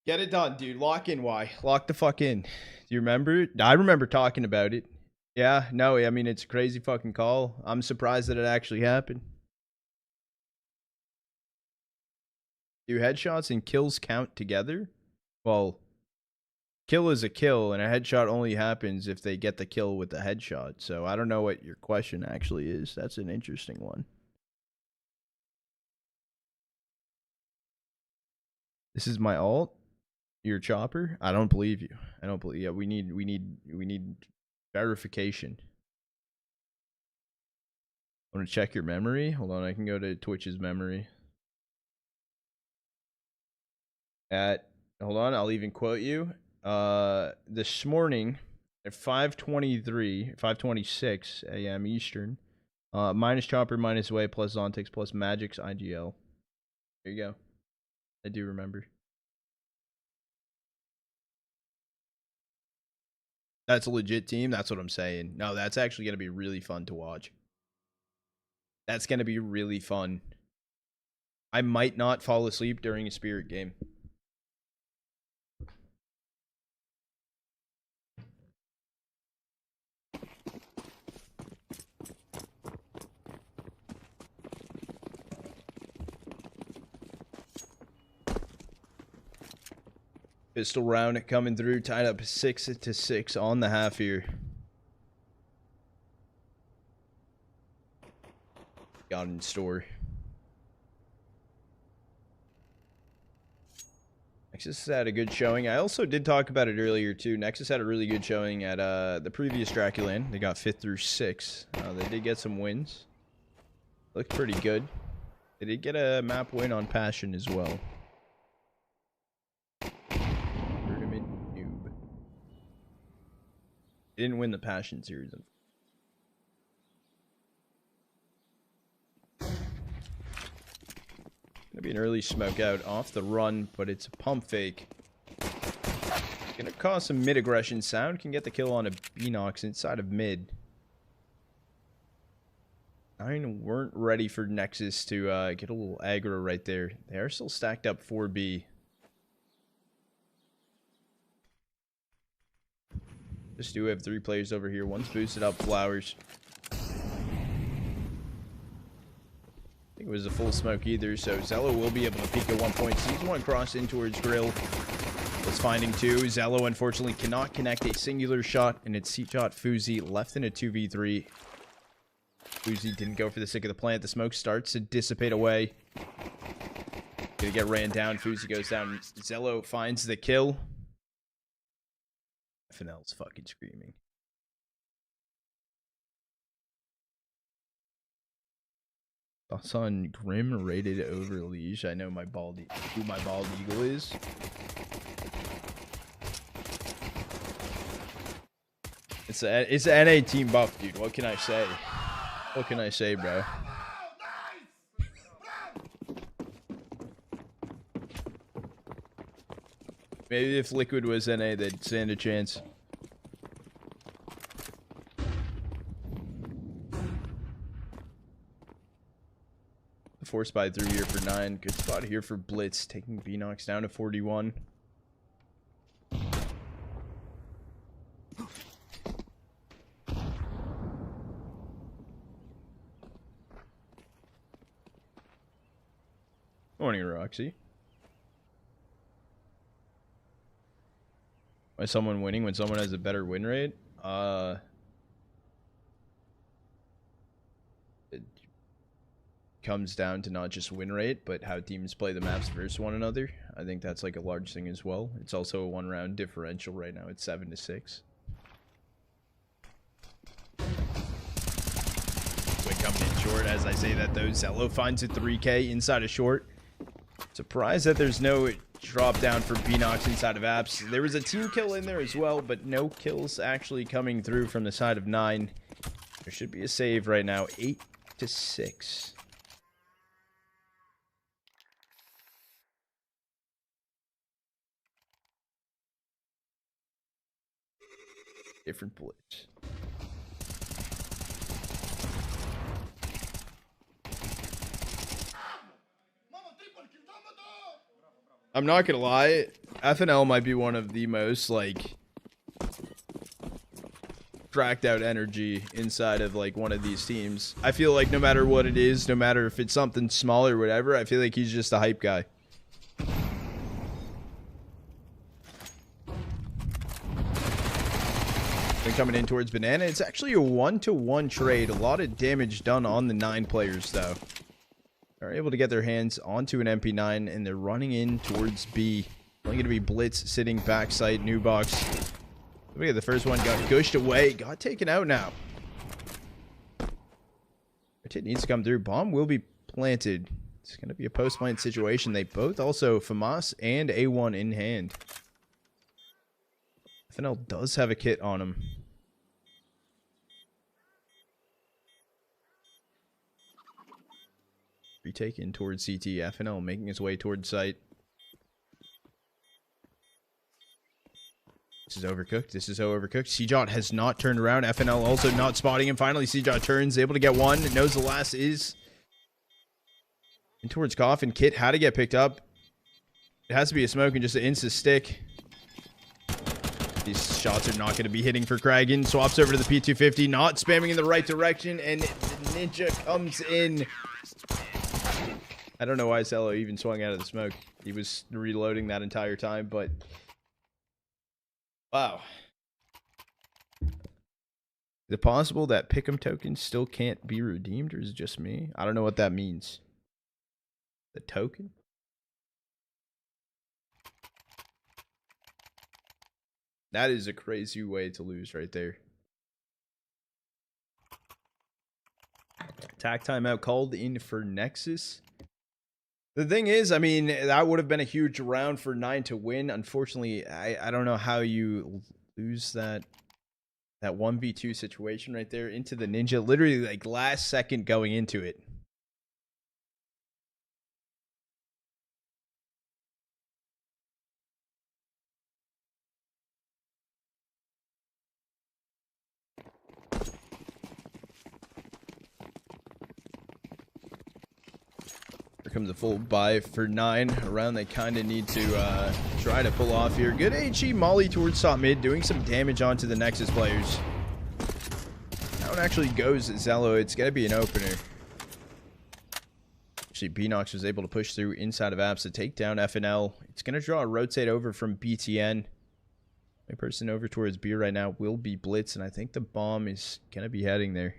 Get it done, dude. Lock in. Why? Lock the fuck in. Do you remember? I remember talking about it. Yeah, no, I mean, it's a crazy fucking call. I'm surprised that it actually happened. Do headshots and kills count together? Well, kill is a kill, and a headshot only happens if they get the kill with the headshot. So I don't know what your question actually is. That's an interesting one. This is my alt. Your Chopper? I don't believe you. I don't believe. Yeah, we need verification. I want to check your memory. Hold on, I can go to Twitch's memory. Hold on, I'll even quote you. This morning at 5:26 a.m. Eastern, minus Chopper, minus Way, plus Zontix, plus Magic's IGL. There you go. I do remember. That's a legit team. That's what I'm saying. No, that's actually going to be really fun to watch. That's going to be really fun. I might not fall asleep during a Spirit game. Pistol round coming through, tied up 6-6 on the half here. Got in store. Nexus had a good showing. I also did talk about it earlier too. Nexus had a really good showing at the previous DraculaN. They got 5th through 6. They did get some wins. Looked pretty good. They did get a map win on Passion as well. They didn't win the Passion series. Gonna be an early smoke out off the run, but it's a pump fake. Gonna cause some mid aggression sound. Can get the kill on a Beanox inside of mid. 9 weren't ready for Nexus to get a little aggro right there. They are still stacked up 4B. Just do have 3 players over here. One's boosted up Flowers. I think it was a full smoke either, so Zello will be able to peek at one point. Sees one cross in towards Grill. Was finding 2. Zello unfortunately cannot connect a singular shot, and it's C-Shot Fuzi left in a 2v3. Fuzi didn't go for the sick of the plant. The smoke starts to dissipate away. Gonna get ran down. Fuzi goes down. Zello finds the kill. FNL's fucking screaming. Thoughts on Grim rated over Liege? I know who my bald eagle is. It's an NA team buff, dude. What can I say? What can I say, bro? Maybe if Liquid was NA, they'd stand a chance. Force by 3 here for 9. Good spot here for Blitz, taking Beanox down to 41. Morning, Roxy. Why someone winning when someone has a better win rate? It comes down to not just win rate, but how teams play the maps versus one another. I think that's like a large thing as well. It's also a 1-round differential right now. It's 7-6. Quick coming in short as I say that though. Zello finds a 3K inside of short. Surprised that there's no drop down for Beanox inside of apps. There was a team kill in there as well, but no kills actually coming through from the side of 9. There should be a save right now. 8-6. Different bullets. I'm not gonna lie, FNL might be one of the most like dragged out energy inside of like one of these teams. I feel like no matter what it is, no matter if it's something small or whatever, I feel like he's just a hype guy. Been coming in towards Banana. It's actually a 1-to-1 trade. A lot of damage done on the 9 players though. Are able to get their hands onto an MP9 and they're running in towards B. Only going to be Blitz sitting backside, new box. Look at the first one, got gushed away, got taken out now. It needs to come through. Bomb will be planted. It's going to be a post-plant situation. They both also FAMAS and A1 in hand. FNL does have a kit on him. Retaken towards CT. FNL making his way towards site. This is overcooked. This is so overcooked. CJot has not turned around. FNL also not spotting him. Finally, CJot turns, able to get one. Knows the last is in towards Coffin. Kit had to get picked up. It has to be a smoke and just an insta stick. These shots are not going to be hitting for Kragan. Swaps over to the P250, not spamming in the right direction, and the Ninja comes in. I don't know why Zello even swung out of the smoke. He was reloading that entire time, but wow. Is it possible that pick'em tokens still can't be redeemed, or is it just me? I don't know what that means. The token? That is a crazy way to lose right there. Attack timeout called in for Nexus. The thing is, I mean, that would have been a huge round for 9 to win. Unfortunately, I don't know how you lose that 1v2 situation right there into the Ninja. Literally, like, last second going into it. Comes a full buy for 9. A round they kind of need to try to pull off here. Good HE molly towards top mid, doing some damage onto the Nexus players. That one actually goes Zello. It's got to be an opener. Actually, Beanox was able to push through inside of apps to take down FNL. It's going to draw a rotate over from BTN. My person over towards B right now will be Blitz, and I think the bomb is going to be heading there.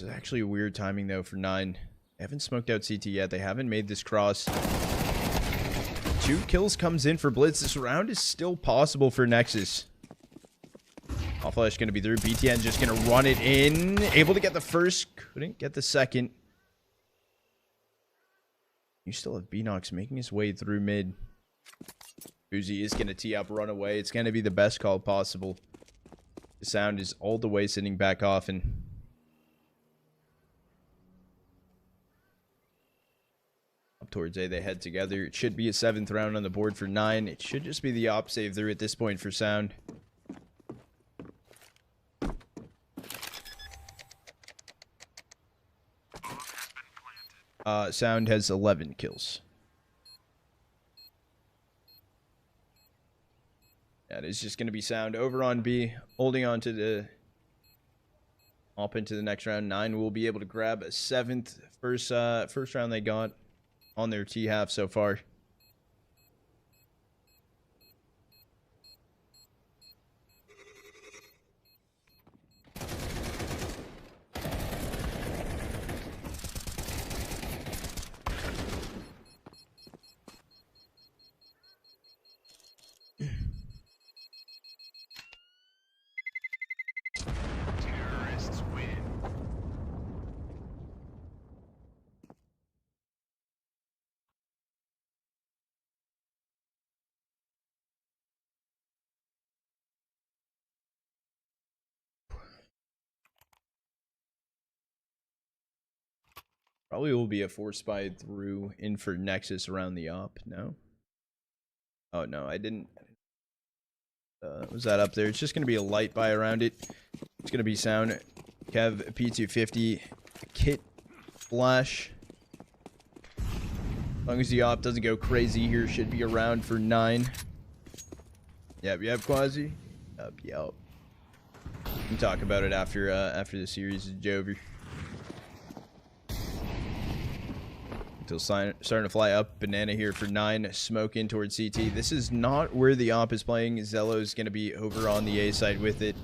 It's actually a weird timing though for 9. They haven't smoked out CT yet. They haven't made this cross. 2 kills comes in for Blitz. This round is still possible for Nexus. All flash going to be through. BTN just going to run it in. Able to get the first. Couldn't get the second. You still have Beanox making his way through mid. Uzi is going to tee up, run away. It's going to be the best call possible. The Sound is all the way sitting back off and up towards A. They head together. It should be a 7th round on the board for 9. It should just be the op save through at this point for Sound. Sound has 11 kills. That is just going to be Sound over on B, holding on to the op into the next round. 9 will be able to grab a 7th first round they got on their T half so far. Terrorists win. Probably will be a force spy through in for Nexus around the op. No? Oh, no, I didn't. Was that up there? It's just going to be a light buy around it. It's going to be Sound. Kev, P250, Kit, Flash. As long as the op doesn't go crazy here, should be around for 9. Yep, Quasi. Yep. We can talk about it after the series is over. Until starting to fly up. Banana here for 9. Smoke in towards CT. This is not where the op is playing. Zello is going to be over on the A side with it.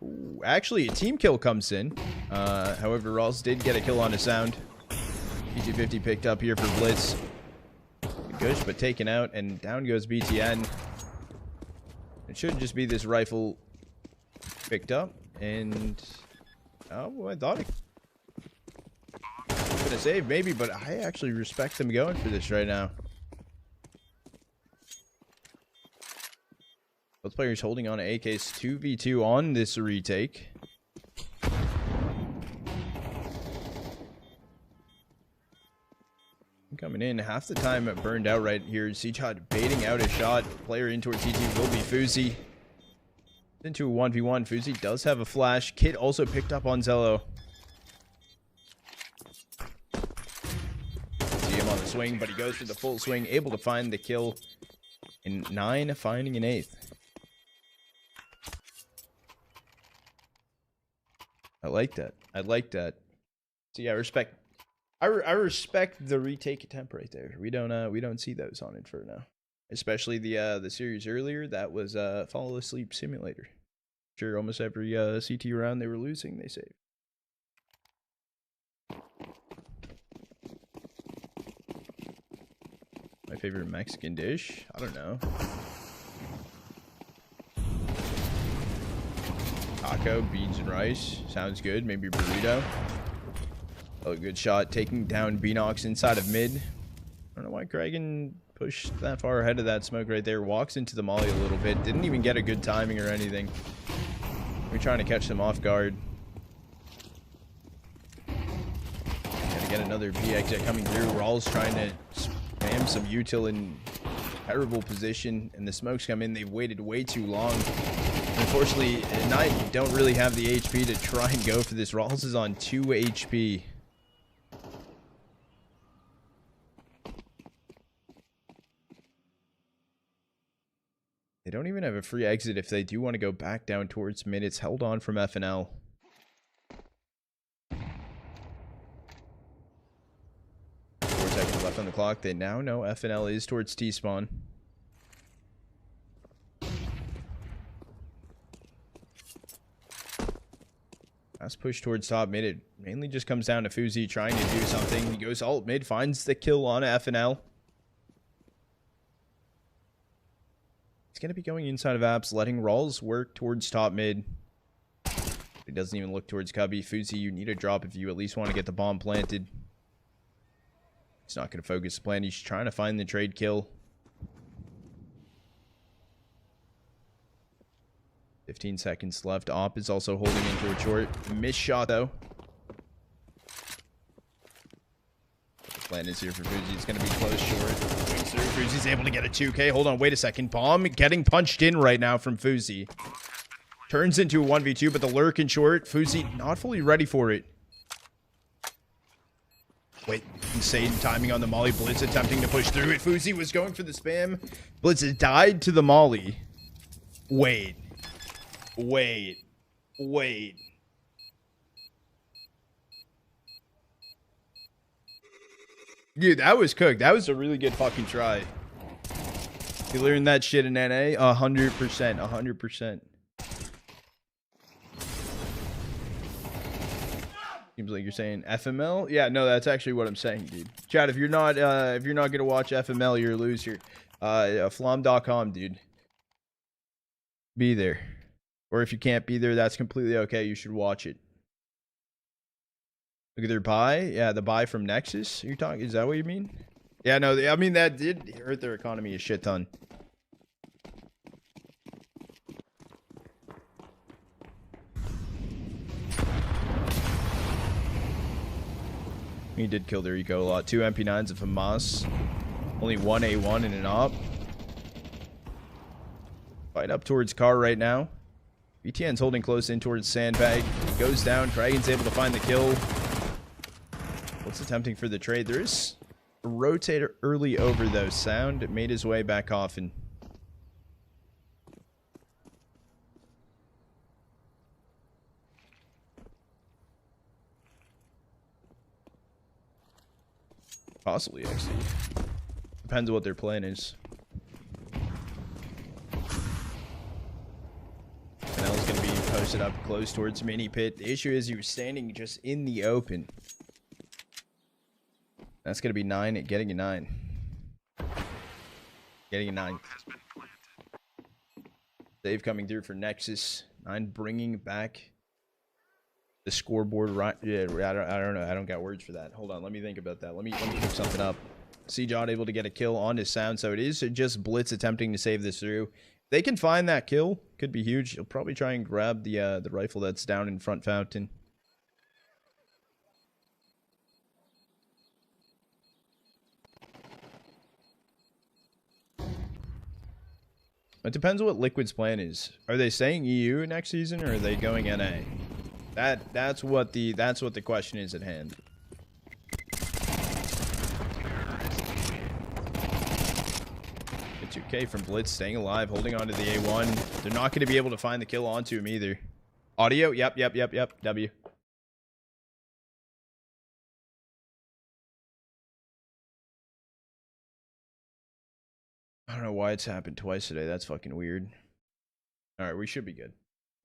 Ooh, actually, a team kill comes in. However, Rawls did get a kill on a Sound. P250 picked up here for Blitz. Gush, but taken out, and down goes BTN. It should just be this rifle picked up. And oh, I thought it was gonna save maybe, but I actually respect them going for this right now. Both players holding on to AKs 2v2 on this retake. Coming in half the time burned out right here. Seachot baiting out a shot. Player in towards CT will be Fuzi. Into a 1v1. Fuzi does have a flash. Kid also picked up on Zello. See him on the swing, but he goes for the full swing. Able to find the kill. In 9, finding an 8th. I like that. I like that. So yeah, respect. I respect the retake attempt right there. We don't see those on Inferno. Especially the series earlier, that was Fall Asleep Simulator. Sure, almost every CT round they were losing, they saved. My favorite Mexican dish? I don't know. Taco, beans and rice. Sounds good. Maybe burrito. Oh, good shot. Taking down Beanox inside of mid. I don't know why Kragan pushed that far ahead of that smoke right there. Walks into the molly a little bit. Didn't even get a good timing or anything. We're trying to catch them off guard. Gotta get another B exit coming through. Rawls trying to spam some util in terrible position. And the smokes come in. They've waited way too long. Unfortunately, Knight don't really have the HP to try and go for this. Rawls is on 2 HP. They don't even have a free exit if they do want to go back down towards mid. It's held on from FNL. 4 seconds left on the clock. They now know FNL is towards T-spawn. Last push towards top mid. It mainly just comes down to Fuzi trying to do something. He goes alt mid, finds the kill on FNL. He's going to be going inside of apps, letting Rawls work towards top mid. He doesn't even look towards Cubby. Fuzi, you need a drop if you at least want to get the bomb planted. He's not going to focus the plan. He's trying to find the trade kill. 15 seconds left. Op is also holding in towards short. Missed shot, though. The plan is here for Fuzi. It's going to be close short. Fuzi's able to get a 2K. Hold on, wait a second. Bomb getting punched in right now from Fuzi. Turns into a 1v2, but the lurk in short. Fuzi not fully ready for it. Wait, insane timing on the molly. Blitz attempting to push through it. Fuzi was going for the spam. Blitz has died to the molly. Wait. Dude, that was cooked. That was a really good fucking try. You learned that shit in NA? 100%. 100%. Seems like you're saying FML? Yeah, no, that's actually what I'm saying, dude. Chad, if you're not gonna watch FML, you're a loser. Flom.com, dude. Be there. Or if you can't be there, that's completely okay. You should watch it. Look at their buy. Yeah, the buy from Nexus. You're talking? Is that what you mean? Yeah, no. I mean, that did hurt their economy a shit ton. He did kill their eco a lot. 2 MP9s of a MOUZ. Only 1 A1 and an op. Fight up towards car right now. BTN's holding close in towards sandbag. He goes down. Kragan's able to find the kill. What's attempting for the trade? There is a rotator early over though. Sound made his way back off and possibly actually depends on what their plan is. Canel's gonna be posted up close towards mini pit. The issue is he was standing just in the open. That's gonna be 9. Getting a 9. Getting a 9. Save coming through for Nexus. 9 bringing back the scoreboard. Right? Yeah, I don't know. I don't got words for that. Hold on. Let me think about that. Let me pick something up. John able to get a kill on his sound, so it is just Blitz attempting to save this through. If they can find that kill, could be huge. He'll probably try and grab the rifle that's down in front fountain. It depends on what Liquid's plan is. Are they staying EU next season, or are they going NA? That's what the question is at hand. Get 2K from Blitz, staying alive, holding on to the A1. They're not going to be able to find the kill onto him either. Audio? Yep. W. I don't know why it's happened twice today. That's fucking weird. Alright, we should be good.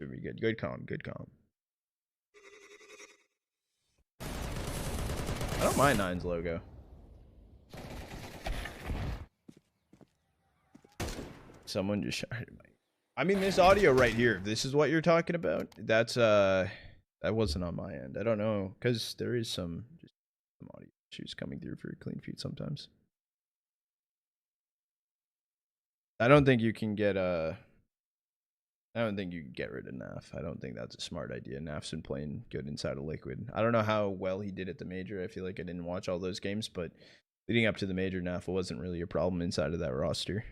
Should be good. Good calm. I don't mind 9's logo. Someone just shouted. I mean, this audio right here, if this is what you're talking about, that's that wasn't on my end. I don't know, because there is some audio issues coming through for clean feed sometimes. I don't think you can get rid of Naf. I don't think that's a smart idea. Naf's been playing good inside of Liquid. I don't know how well he did at the major. I feel like I didn't watch all those games, but leading up to the major, Naf wasn't really a problem inside of that roster.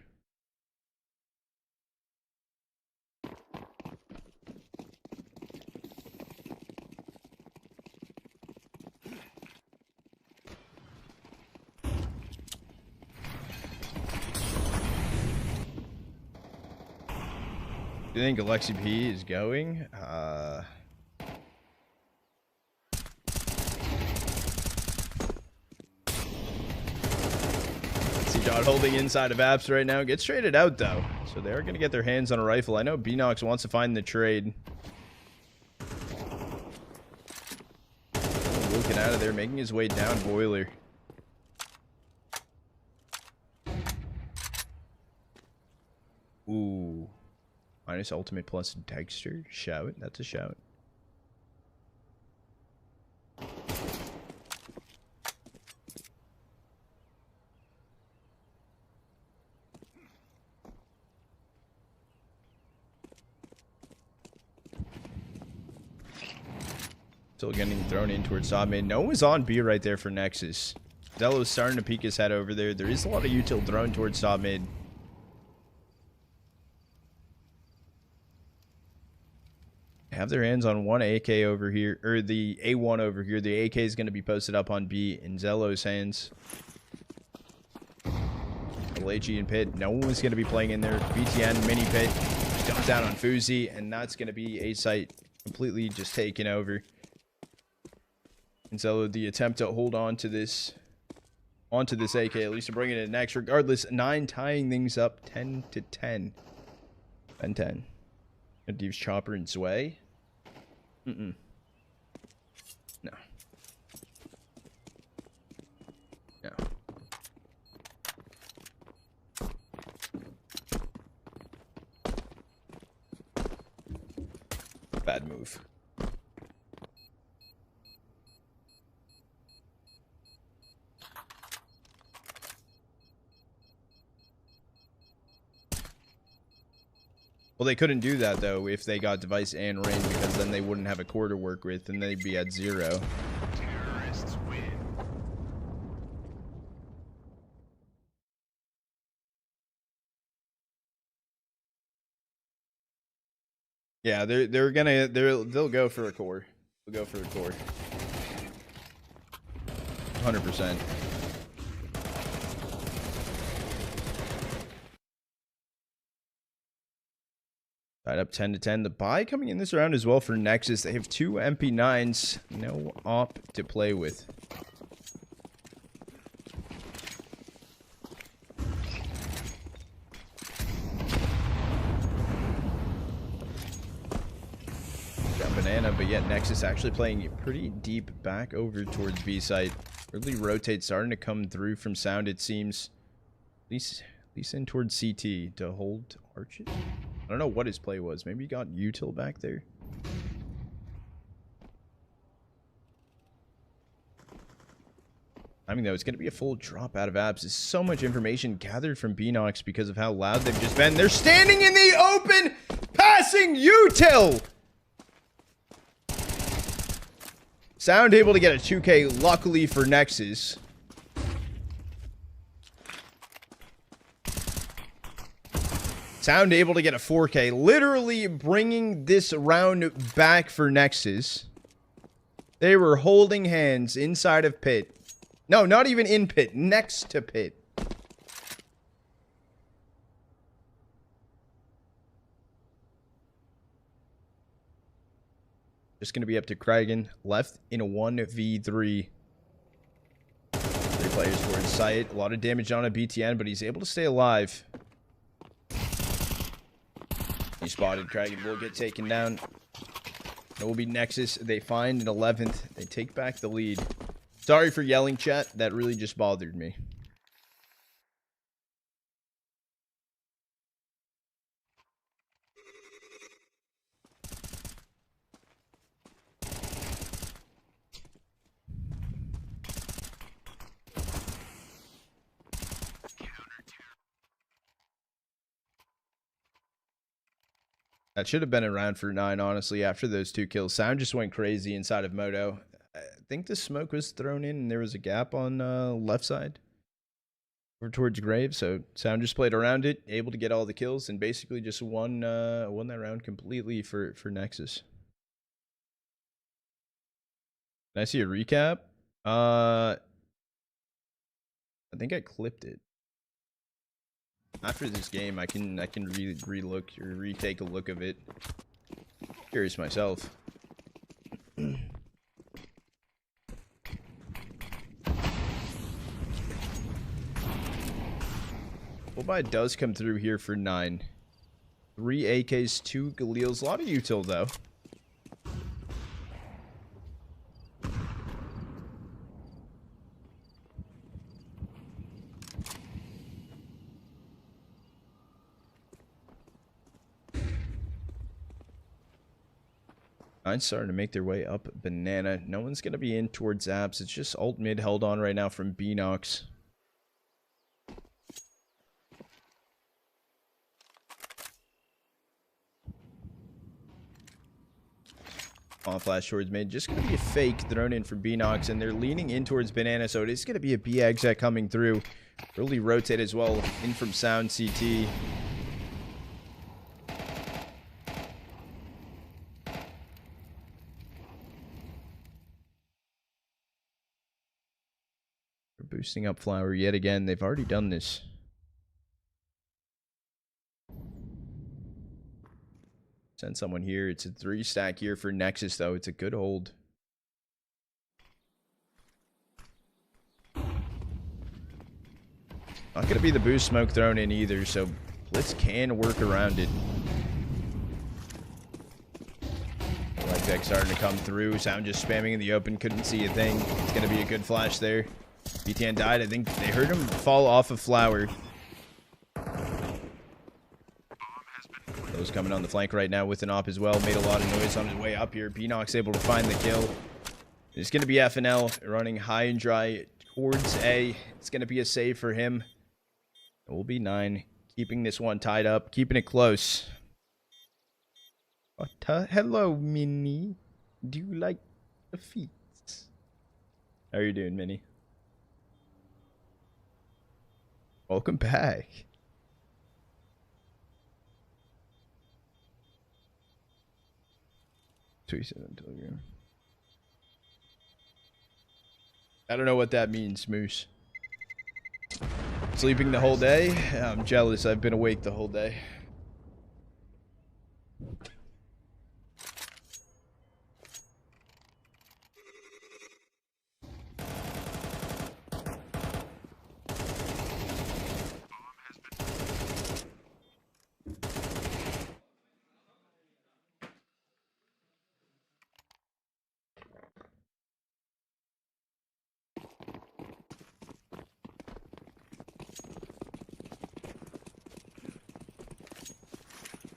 Do you think Alexi P is going? John holding inside of apps right now. Gets traded out though. So they are going to get their hands on a rifle. I know Beanox wants to find the trade. Looking out of there, making his way down boiler. Ooh. Minus ultimate plus texture. Shout. That's a shout. Still getting thrown in towards top mid. No one's on B right there for Nexus. Zello's starting to peek his head over there. There is a lot of util thrown towards top mid. Have their hands on one AK over here, or the A1 over here. The AK is going to be posted up on B in Zello's hands. LAG and Pit. No one was going to be playing in there. BTN, mini Pit. Jumps down on Fuzi, and that's going to be A site completely just taken over. And Zello, the attempt to hold on to this, onto this AK, at least to bring it in next. Regardless, 9 tying things up 10 to 10. And 10. Deeves Chopper and Sway. No. No. Bad move. Well, they couldn't do that, though, if they got device and rain, because then they wouldn't have a core to work with, and they'd be at 0. Terrorists win. Yeah, they'll go for a core. They'll go for a core. 100%. Tied up 10 to 10. The buy coming in this round as well for Nexus. They have 2 MP9s. No op to play with. Got Banana, but yet Nexus actually playing pretty deep back over towards B site. Early rotate starting to come through from sound, it seems. At least in towards CT to hold arches. I don't know what his play was. Maybe he got util back there. I mean, though, it's going to be a full drop out of abs. There's so much information gathered from Beanox because of how loud they've just been. They're standing in the open, passing util. Sound able to get a 2K, luckily for Nexus. Sound able to get a 4K, literally bringing this round back for Nexus. They were holding hands inside of Pit. No, not even in Pit, next to Pit. Just going to be up to Kragan, left in a 1v3. 3 players towards sight. A lot of damage on a BTN, but he's able to stay alive. He spotted. Kragan will get taken down. It will be Nexus. They find an 11th. They take back the lead. Sorry for yelling, chat. That really just bothered me. That should have been a round for 9, honestly, after those 2 kills. Sound just went crazy inside of Moto. I think the smoke was thrown in and there was a gap on left side over towards Grave. So Sound just played around it, able to get all the kills, and basically just won that round completely for Nexus. Can I see a recap? I think I clipped it. After this game, I can re-look or retake a look of it. Curious myself. Fullbuy does come through here for 9. 3 AKs, 2 Galils. A lot of util though. Nine's starting to make their way up Banana. No one's going to be in towards Apps. It's just alt mid held on right now from Beanox. On flash towards mid. Just going to be a fake thrown in from Beanox, and they're leaning in towards Banana, so it is going to be a B exit coming through. Early rotate as well, in from Sound CT. We're boosting up Flower yet again. They've already done this. Send someone here. It's a 3-stack here for Nexus, though. It's a good hold. Not going to be the boost smoke thrown in either, so Blitz can work around it. Like Deck starting to come through. Sound just spamming in the open. Couldn't see a thing. It's going to be a good flash there. BTN died. I think they heard him fall off of Flower. Those coming on the flank right now with an op as well. Made a lot of noise on his way up here. Beanox able to find the kill. It's going to be FNL running high and dry towards A. It's going to be a save for him. It will be 9. Keeping this one tied up. Keeping it close. Hello, Minnie. Do you like the feet? How are you doing, Minnie? Welcome back. Telegram. I don't know what that means, Moose. Sleeping the whole day? I'm jealous. I've been awake the whole day.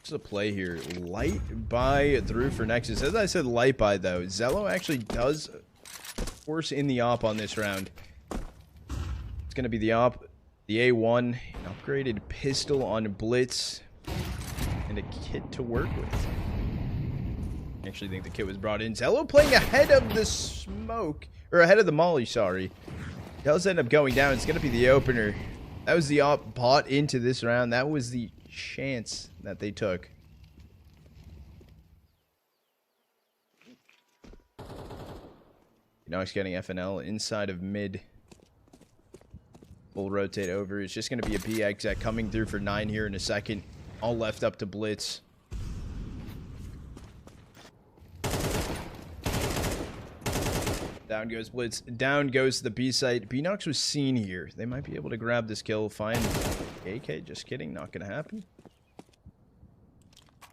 A play here. Light buy through for Nexus. As I said, light buy though. Zello actually does force in the op on this round. It's going to be the op, the A1, an upgraded pistol on Blitz, and a kit to work with. I actually think the kit was brought in. Zello playing ahead of the smoke, or ahead of the molly, sorry. Does end up going down. It's going to be the opener. That was the op bought into this round. That was the chance that they took. Now he's getting FNL inside of mid. We'll rotate over. It's just going to be a B exec coming through for 9 here in a second. All left up to Blitz. Down goes Blitz. Down goes the B site. Beanox was seen here. They might be able to grab this kill. Find AK. Just kidding. Not going to happen.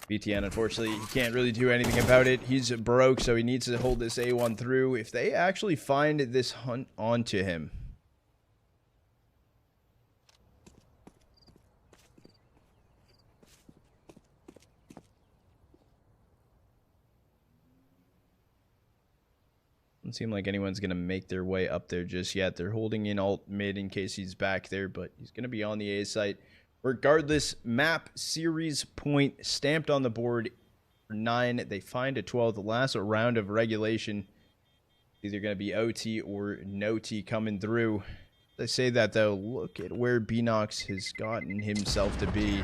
BTN, unfortunately, he can't really do anything about it. He's broke, so he needs to hold this A1 through. If they actually find this hunt onto him. Doesn't seem like anyone's going to make their way up there just yet. They're holding in alt mid in case he's back there, but he's going to be on the A site. Regardless, map series point stamped on the board for 9. They find a 12. The last round of regulation. Either going to be OT or no T coming through. They say that though. Look at where Beanox has gotten himself to be.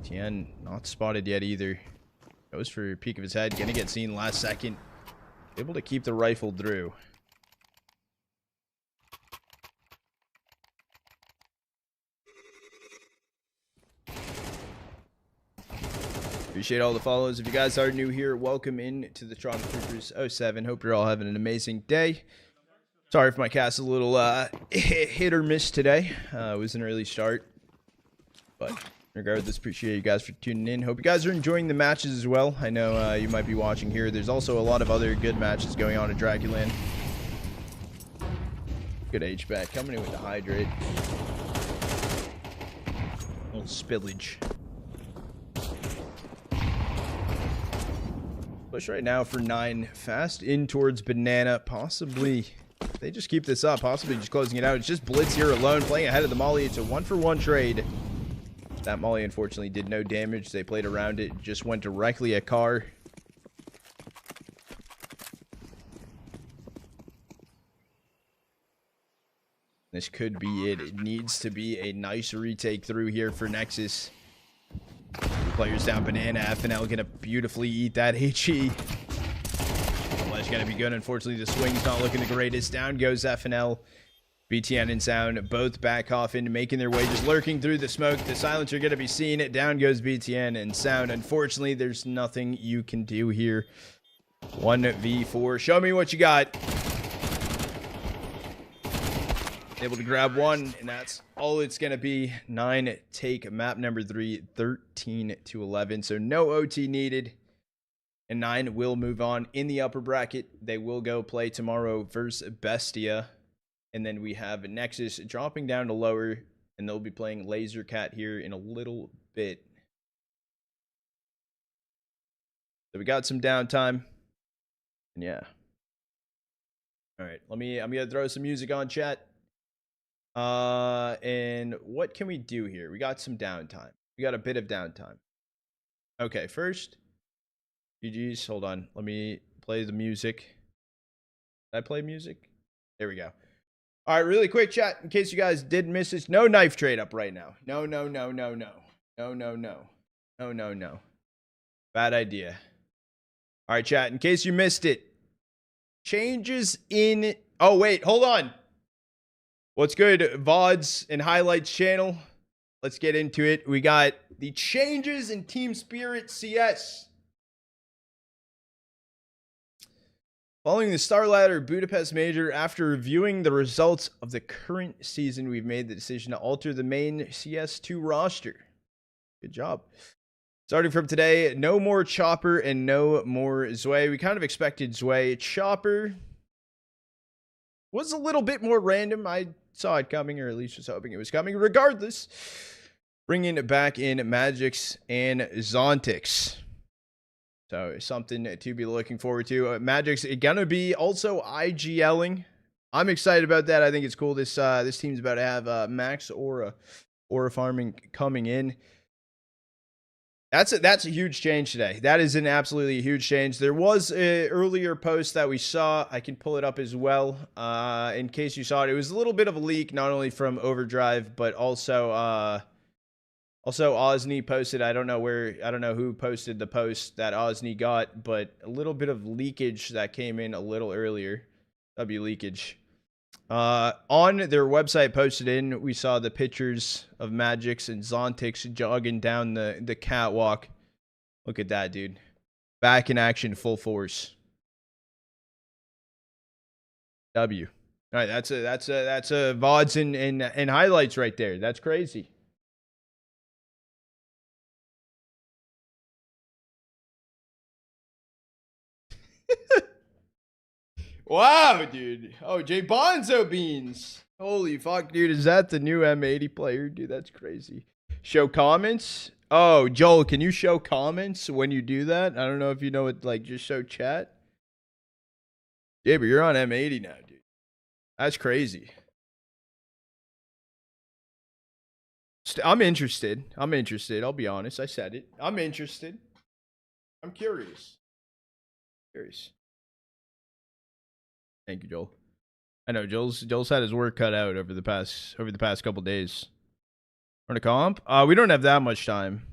Tien not spotted yet either. Goes for a peek of his head. Gonna get seen last second. Able to keep the rifle through. Appreciate all the follows. If you guys are new here, welcome in to the Toronto Troopers 07. Hope you're all having an amazing day. Sorry if my cast is a little hit or miss today. It was an early start. But regardless, appreciate you guys for tuning in. Hope you guys are enjoying the matches as well. I know you might be watching here. There's also a lot of other good matches going on at DraculaN. Good H-back. Coming in with the hydrate. A little spillage. Push right now for 9. Fast in towards Banana. Possibly, if they just keep this up, possibly just closing it out. It's just Blitz here alone, playing ahead of the molly. It's a 1-for-1 trade. That molly, unfortunately, did no damage. They played around it. Just went directly at Car. This could be it. It needs to be a nice retake through here for Nexus. Players down banana. FNL gonna beautifully eat that HE. Flash gonna be good. Unfortunately, the swing's not looking the greatest. Down goes FNL. BTN and Sound both back off into making their way, just lurking through the smoke. The silencer gonna be seen. Down goes BTN and Sound. Unfortunately, there's nothing you can do here. 1v4. Show me what you got. Able to grab one, and that's all it's gonna be. 9 take map number 3, 13-11. So no OT needed. And 9 will move on in the upper bracket. They will go play tomorrow versus Bestia. And then we have Nexus dropping down to lower, and they'll be playing Laser Cat here in a little bit. So we got some downtime. And yeah. All right, I'm gonna throw some music on chat. And what can we do here? We got some downtime. We got a bit of downtime. Okay, first, GG's. Hold on. Let me play the music. Did I play music? There we go. All right, really quick chat in case you guys did miss this. No knife trade up right now. No. Bad idea. All right, chat, in case you missed it. Changes in... Oh, wait, hold on. What's good, VODs and Highlights channel? Let's get into it. We got the changes in Team Spirit CS. Following the Star Ladder Budapest Major, after reviewing the results of the current season, we've made the decision to alter the main CS2 roster. Good job. Starting from today, no more Chopper and no more Zwei. We kind of expected Zwei. Chopper was a little bit more random. I saw it coming, or at least was hoping it was coming. Regardless, bringing it back in Magix and Zontix. So something to be looking forward to. Magix gonna be also IGLing. I'm excited about that. I think it's cool. This team's about to have Max Aura farming coming in. That's a huge change today. That is an absolutely huge change. There was an earlier post that we saw. I can pull it up as well. In case you saw it, it was a little bit of a leak, not only from Overdrive, but also Osni posted. I don't know who posted the post that Osni got, but a little bit of leakage that came in a little earlier. W leakage. On their website posted in, we saw the pictures of Magix and Zontix jogging down the catwalk. Look at that, dude. Back in action, full force. W. All right, that's a VODs and highlights right there. That's crazy. Wow, dude. Oh, J Bonzo Beans. Holy fuck, dude. Is that the new M80 player? Dude, that's crazy. Show comments? Oh, Joel, can you show comments when you do that? I don't know if you know it, like, just show chat. Yeah, but you're on M80 now, dude. That's crazy. I'm interested. I'll be honest. I said it. I'm interested. I'm curious. Thank you, Joel. I know Joel's had his work cut out over the past couple days. Run a comp? We don't have that much time.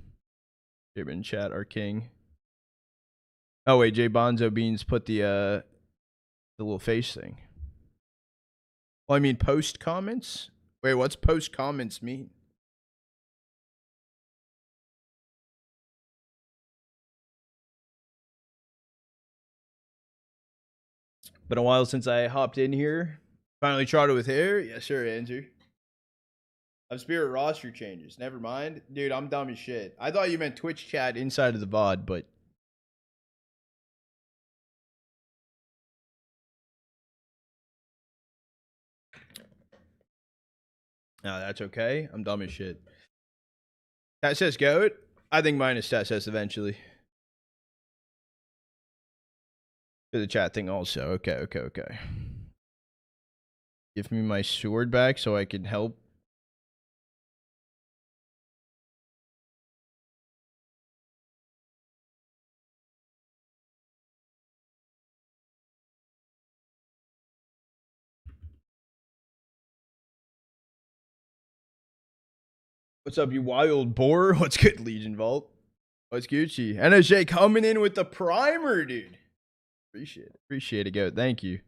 In chat, our king. Oh wait, J Bonzo Beans put the little face thing. Well, I mean post comments. Wait, what's post comments mean? Been a while since I hopped in here. Finally trotted with hair. Yes, sir, Andrew. I've Spirit roster changes. Never mind. Dude, I'm dumb as shit. I thought you meant Twitch chat inside of the VOD, but... No, that's okay. I'm dumb as shit. That says goat? I think mine is stat says eventually. For the chat thing also. Okay. Give me my sword back so I can help. What's up, you wild boar? What's good, Legion Vault? What's Gucci? NSJ coming in with the primer, dude. Appreciate it. Appreciate it, goat. Thank you.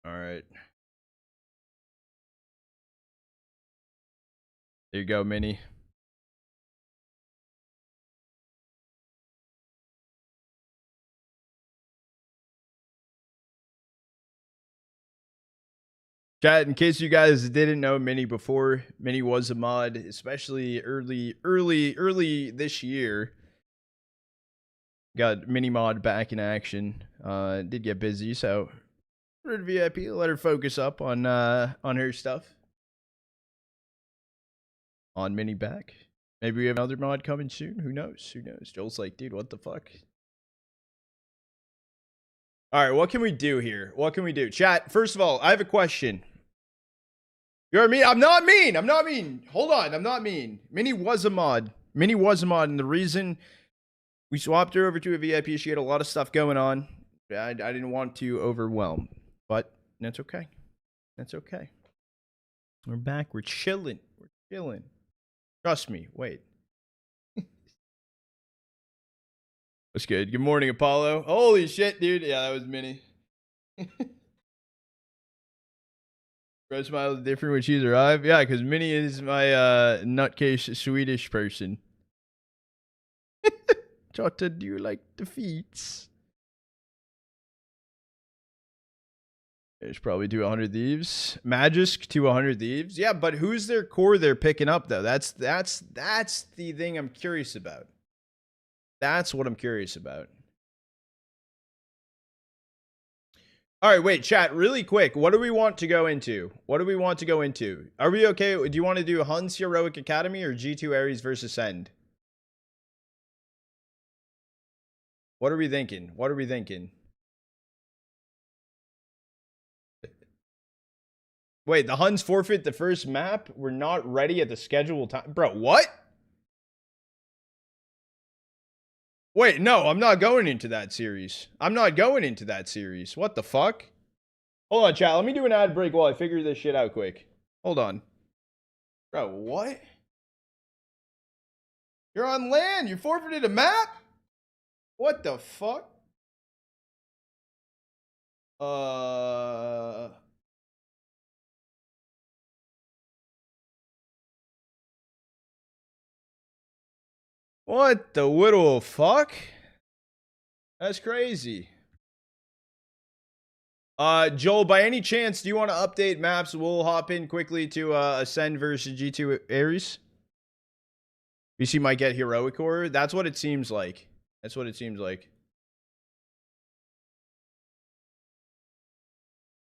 All right. There you go, Mini. Chat, in case you guys didn't know Mini before, Mini was a mod, especially early this year. Got Mini mod back in action. Did get busy, so ordered VIP, let her focus up on her stuff. On Mini back. Maybe we have another mod coming soon. Who knows? Who knows? Joel's like, dude, what the fuck? All right, what can we do here? What can we do? Chat, first of all, I have a question. You're mean? I'm not mean. I'm not mean. Hold on. I'm not mean. Mini was a mod. Mini was a mod. And the reason we swapped her over to a VIP, she had a lot of stuff going on. I didn't want to overwhelm. But that's okay. That's okay. We're back. We're chilling. We're chilling. Trust me. Wait. What's good? Good morning, Apollo. Holy shit, dude. Yeah, that was Mini. Bro smiles different when she's arrived. Yeah, because Minnie is my nutcase Swedish person. Jota, do you like defeats? There's probably to 100 Thieves. Magisk to 100 Thieves. Yeah, but who's their core they're picking up, though? That's the thing I'm curious about. That's what I'm curious about. All right, wait, chat, really quick. What do we want to go into? What do we want to go into? Are we okay? Do you want to do Hun's Heroic Academy or G2 Ares versus Send? What are we thinking? What are we thinking? Wait, the Huns forfeit the first map? We're not ready at the scheduled time. Bro, what? Wait, no, I'm not going into that series. I'm not going into that series. What the fuck? Hold on, chat. Let me do an ad break while I figure this shit out quick. Hold on. Bro, what? You're on land. You forfeited a map? What the fuck? What the little fuck? That's crazy. Joel, by any chance, do you want to update maps? We'll hop in quickly to Ascend versus G2 Ares. BC might get Heroic Core. That's what it seems like. That's what it seems like.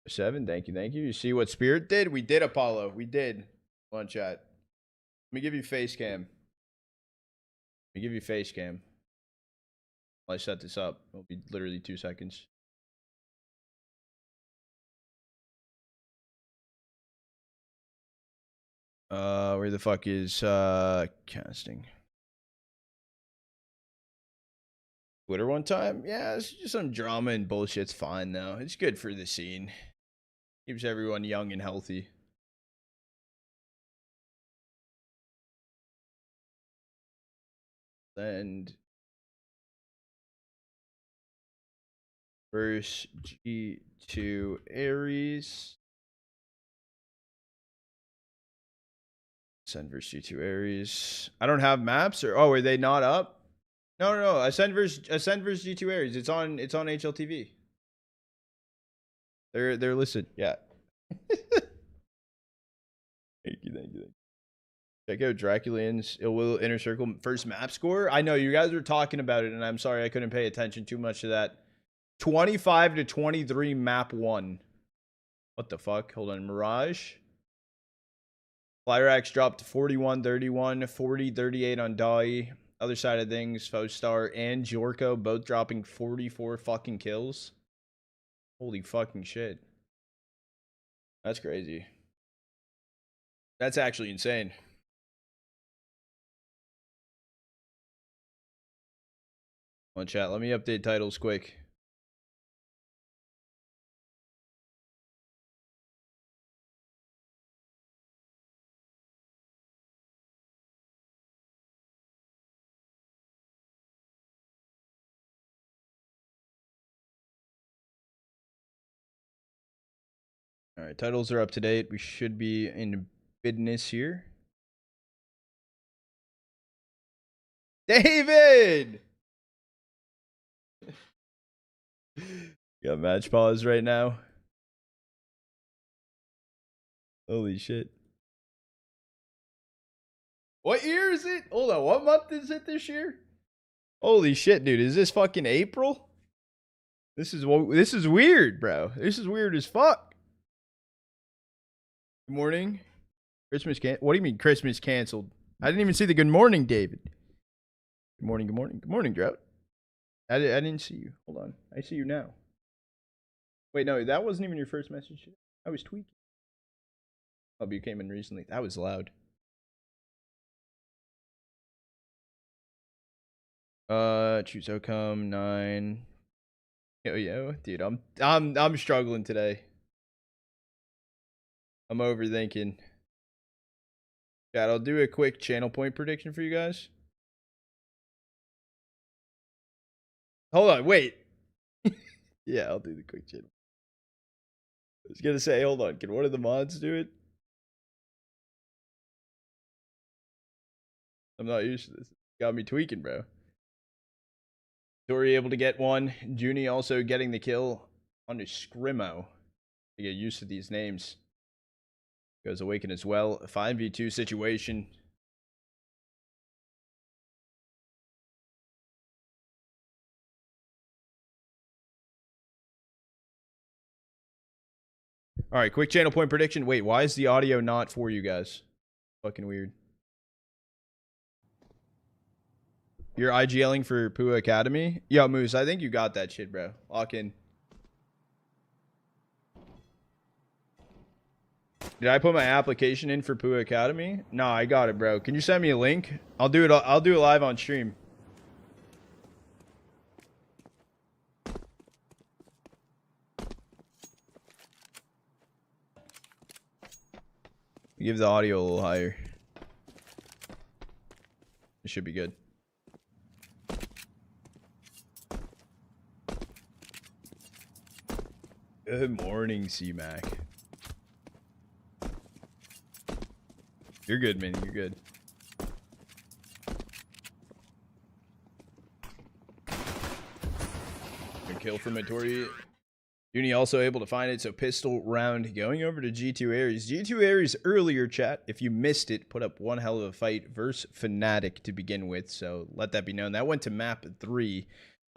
7, thank you, thank you. You see what Spirit did? We did, Apollo. We did. Come on, chat. Let me give you face cam. Let me give you face cam. While I set this up. It'll be literally 2 seconds. Where the fuck is casting? Twitter one time? Yeah, it's just some drama and bullshit's fine though. It's good for the scene. Keeps everyone young and healthy. And verse G2 Ares. Ascend versus G2 Ares. I don't have maps, or oh, are they not up? No. Ascend versus G2 Ares. It's on HLTV. They're listed. Yeah. Thank you. Check out DraculaN's Will Inner Circle first map score. I know you guys were talking about it, and I'm sorry I couldn't pay attention too much to that. 25 to 23 map 1. What the fuck? Hold on. Mirage. Flyrax dropped 41-31, 40-38 on Dai. Other side of things, Fostar and Jorko both dropping 44 fucking kills. Holy fucking shit. That's crazy. That's actually insane. Come on, chat. Let me update titles quick. All right, titles are up to date. We should be in business here. David! Got match pause right now. Holy shit. What year is it? Hold on, what month is it this year? Holy shit, dude. Is this fucking April? This is weird, bro. This is weird as fuck. Good morning. Christmas what do you mean Christmas canceled? I didn't even see the good morning, David. Good morning, good morning. Good morning, Drought. I didn't see you. Hold on. I see you now. Wait, no, that wasn't even your first message. I was tweaking. Oh, you came in recently. That was loud. Choose outcome 9. Yo, dude, I'm struggling today. I'm overthinking. Chat, I'll do a quick channel point prediction for you guys. Hold on, wait. Yeah, I'll do the quick channel. I was gonna say, hold on, can one of the mods do it? I'm not used to this. Got me tweaking, bro. Tori able to get one. Junie also getting the kill on his Scrimmo. I get used to these names. Goes Awaken as well. A 5v2 situation. All right, quick channel point prediction. Wait, why is the audio not for you guys? Fucking weird. You're IGLing for Pua Academy? Yo, MOUZ, I think you got that shit, bro. Lock in. Did I put my application in for Pua Academy? No, I got it, bro. Can you send me a link? I'll do it live on stream. Give the audio a little higher. It should be good. Good morning, C-Mac. You're good, man. You're good. Good kill from Matori. Uni also able to find it, so pistol round going over to G2 Aries. G2 Aries earlier, chat, if you missed it, put up one hell of a fight versus Fnatic to begin with, so let that be known. That went to map 3.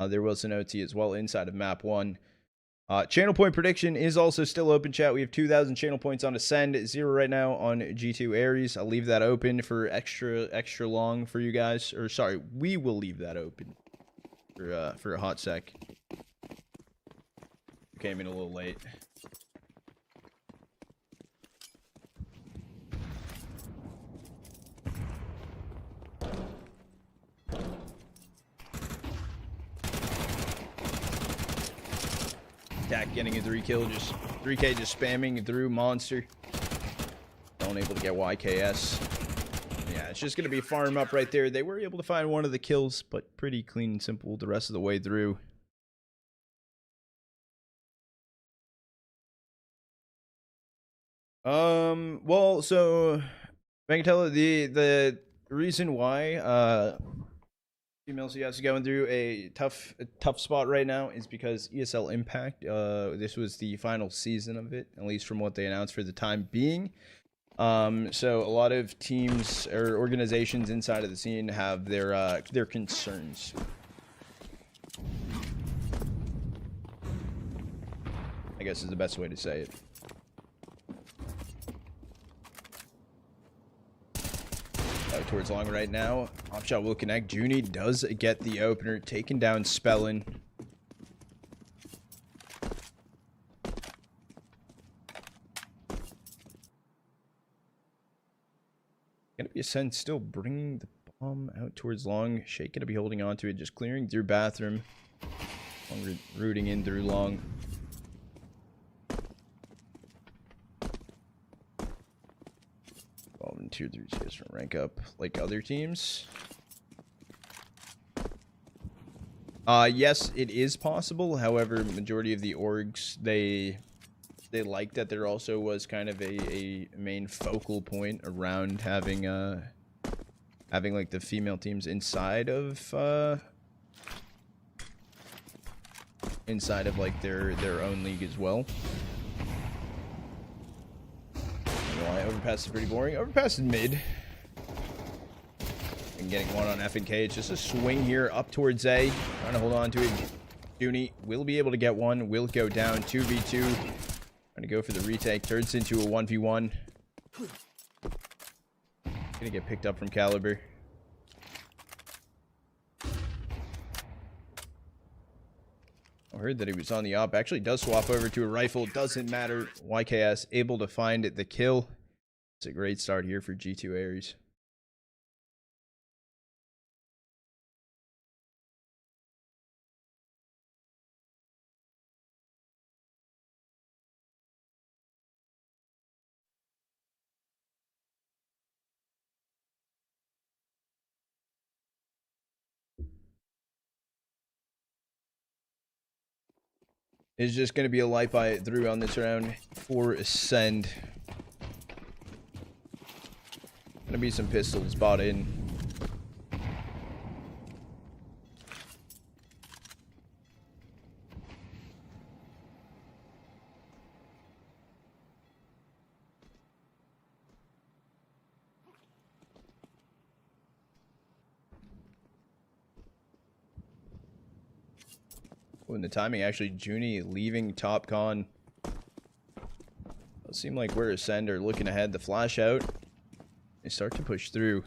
There was an OT as well inside of map 1. Channel point prediction is also still open, chat. We have 2,000 channel points on Ascend, 0 right now on G2 Aries. I'll leave that open for extra long for you guys. Or sorry, we will leave that open for a hot sec. Came in a little late. Dak getting a 3-kill, just 3K just spamming through monster. Unable to get YKS. Yeah, it's just gonna be farm up right there. They were able to find one of the kills, but pretty clean and simple the rest of the way through. Well, so Bagatella, the reason why Female CS is going through a tough spot right now is because ESL Impact, this was the final season of it, at least from what they announced for the time being. So a lot of teams or organizations inside of the scene have their concerns. I guess is the best way to say it. Towards long right now. Off shot will connect. Junie does get the opener. Taking down Spellin. Gonna be Ascend still bringing the bomb out towards long. Shake gonna be holding on to it. Just clearing through bathroom. Long rooting in through long. Tier 3 CS from rank up like other teams. Yes, it is possible. However, majority of the orgs, they they liked that there also was kind of a main focal point around having like the female teams inside of like their own league as well. I don't know why Overpass is pretty boring. Overpass is mid. And getting one on F and K. It's just a swing here up towards A. Trying to hold on to it. Dooney will be able to get one. Will go down 2v2. Trying to go for the retake. Turns into a 1v1. Gonna get picked up from Caliber. I heard that he was on the op. Actually does swap over to a rifle. Doesn't matter. YKS able to find the kill. It's a great start here for G2 Aries. Is just going to be a light buy through on this round for Ascend. Gonna be some pistols bought in. Oh, and the timing actually, Junie leaving top con. It seemed like we're Ascend are looking ahead. The flash out. They start to push through.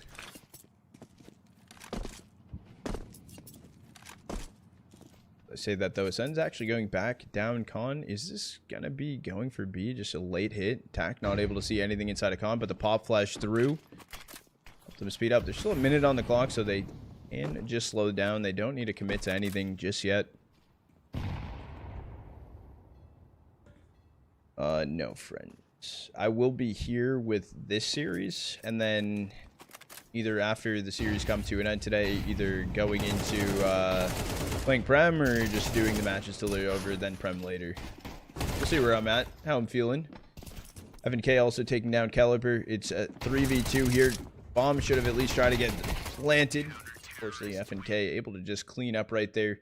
I say that though, Ascend's actually going back down con. Is this gonna be going for B? Just a late hit. Tack not able to see anything inside of con, but the pop flash through. Help them speed up. There's still a minute on the clock, so they can just slow down. They don't need to commit to anything just yet. No, friends. I will be here with this series, and then either after the series come to an end today, either going into playing Prem or just doing the matches till they're over, then Prem later. We'll see where I'm at, how I'm feeling. Evan K also taking down Caliber. It's a 3v2 here. Bomb should have at least tried to get planted. Unfortunately, F and K able to just clean up right there.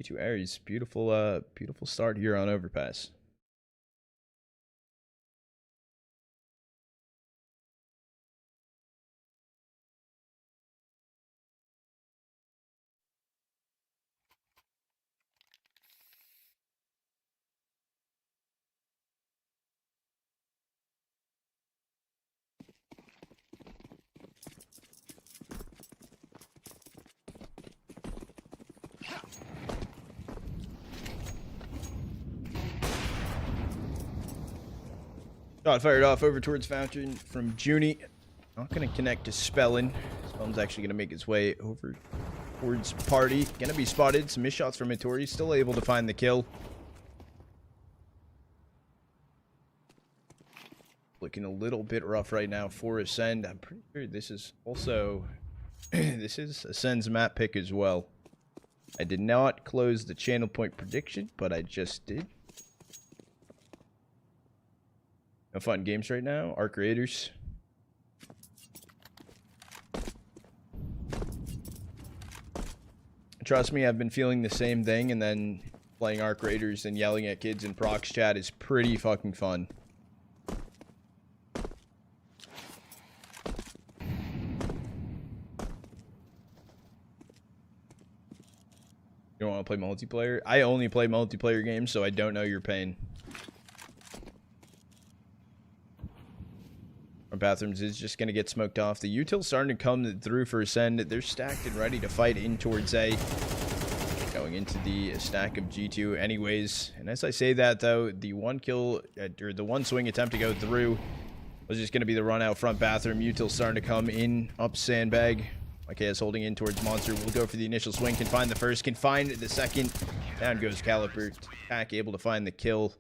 G2 Aries, beautiful, beautiful start here on Overpass. Shot fired off over towards Fountain from Junie. Not going to connect to Spellin. Spellin's actually going to make his way over towards Party. Going to be spotted. Some missed shots from Ittori. Still able to find the kill. Looking a little bit rough right now for Ascend. I'm pretty sure this is also... this is Ascend's map pick as well. I did not close the channel point prediction, but I just did. No fun games right now. Arc Raiders. Trust me, I've been feeling the same thing, and then playing Arc Raiders and yelling at kids in Prox chat is pretty fucking fun. You don't want to play multiplayer? I only play multiplayer games, so I don't know your pain. Our bathrooms is just going to get smoked off. The util's starting to come through for Ascend. They're stacked and ready to fight in towards A. Going into the stack of G2 anyways. And as I say that, though, the one kill, or the one swing attempt to go through was just going to be the run out front bathroom. Util starting to come in, up Sandbag. YKS holding in towards Monster. Will go for the initial swing. Can find the first. Can find the second. Down goes Caliper. Tack able to find the kill.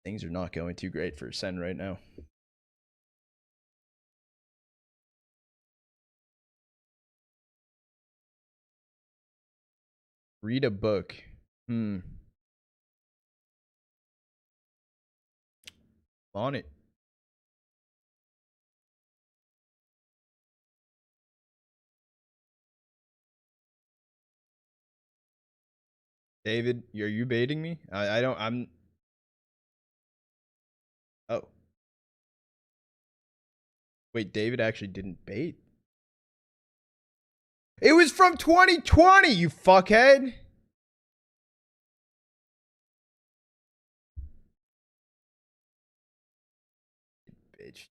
Things are not going too great for Ascend right now. Read a book. On it. David, are you baiting me? I don't, I'm... Oh. Wait, David actually didn't bait? It was from 2020, you fuckhead! Bitch.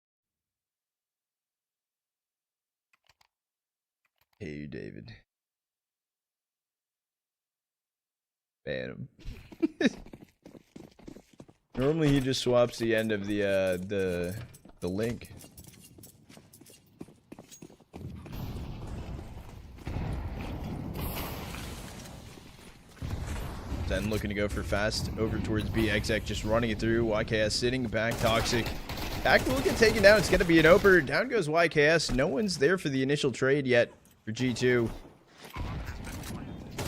Hey, you, David. Ban him. Normally he just swaps the end of the link. Then looking to go for fast over towards BXX, just running it through. YKS sitting back, Toxic. Back will get taken down. It's going to be an opener. Down goes YKS. No one's there for the initial trade yet for G2.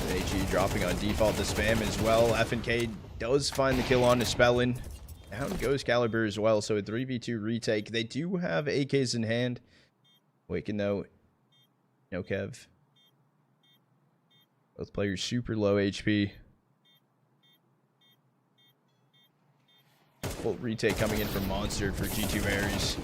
HE dropping on default to spam as well. FNK does find the kill on the Spellin. Down goes Caliber as well. So a 3v2 retake. They do have AKs in hand. Waken though. No Kev. Both players super low HP. Full retake coming in from Monster for G2 Ares.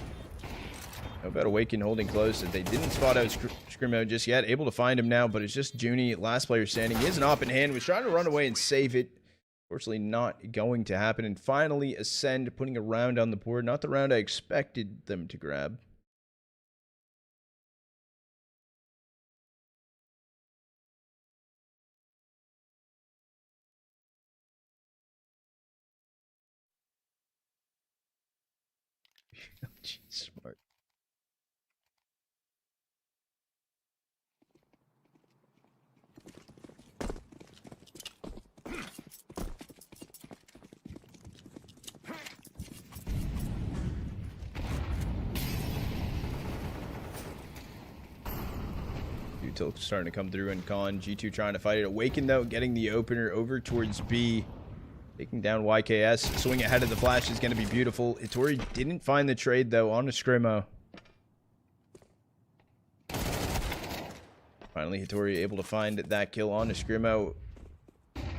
How about Awaken holding close? That they didn't spot out Scrimmo just yet. Able to find him now, but it's just Junie, last player standing. He has an op in hand. Was trying to run away and save it. Fortunately, not going to happen. And finally, Ascend putting a round on the board. Not the round I expected them to grab. Jeez, smart. Tilk starting to come through and con. G2 trying to fight it. Awaken though, getting the opener over towards B. Taking down YKS. Swing ahead of the flash is going to be beautiful. Hitori didn't find the trade though on a Scrimmo. Finally, Hitori able to find that kill on a Scrimmo.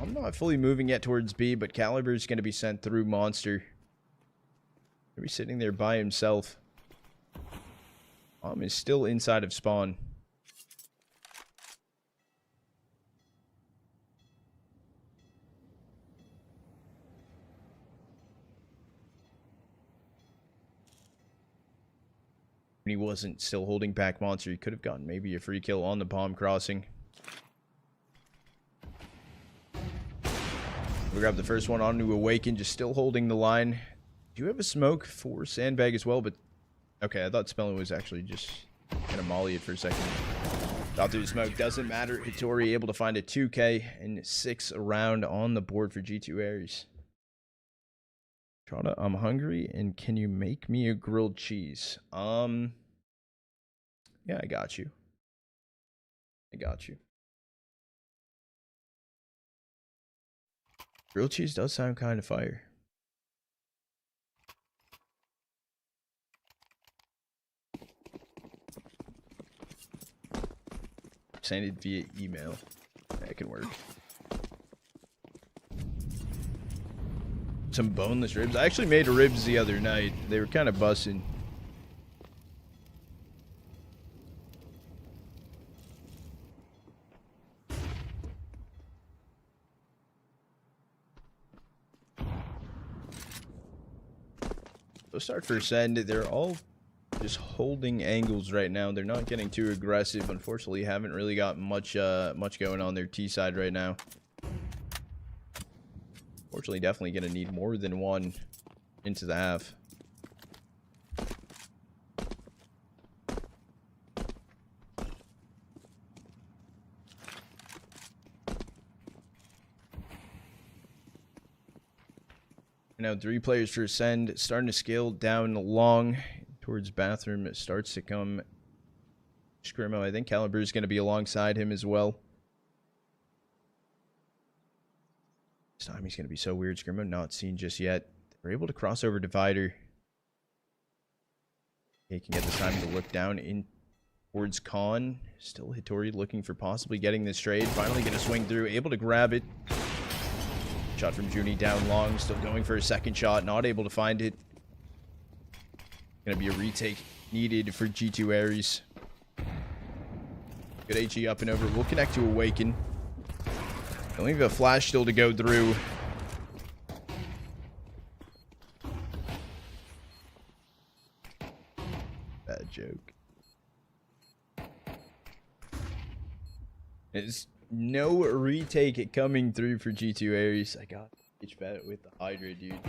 I'm not fully moving yet towards B, but Caliber is going to be sent through Monster. He'll be sitting there by himself. Is still inside of spawn. He wasn't still holding back Monster. He could have gotten maybe a free kill on the bomb crossing. We grab the first one on to Awaken, just still holding the line. Do you have a smoke for Sandbag as well? But okay, I thought Spellin was actually just gonna molly it for a second. Thought through the smoke, doesn't matter. Hitori able to find a 2K and 6 around on the board for G2 Ares. Trada, I'm hungry, and can you make me a grilled cheese? Yeah, I got you. I got you. Grilled cheese does sound kind of fire. Send it via email. That can work. Some boneless ribs. I actually made ribs the other night. They were kind of busting. Let's start first end. They're all just holding angles right now. They're not getting too aggressive. Unfortunately, haven't really got much going on their T side right now. Fortunately, definitely going to need more than one into the half. Now 3 players for Ascend, starting to scale down long towards bathroom. It starts to come Scrimmo. I think Caliber is going to be alongside him as well. This time he's going to be so weird. Scrimmo not seen just yet. They're able to cross over Divider. Taking at this time to look down in towards Khan. Still Hitori looking for possibly getting this trade. Finally gonna swing through, able to grab it. Shot from Junie down long, still going for a second shot, not able to find it. Gonna be a retake needed for G2 Ares. Good HE up and over. We'll connect to Awaken. Only have a flash still to go through. Bad joke. There's no retake coming through for G2 Ares. I got each bet with the Hydra, dude.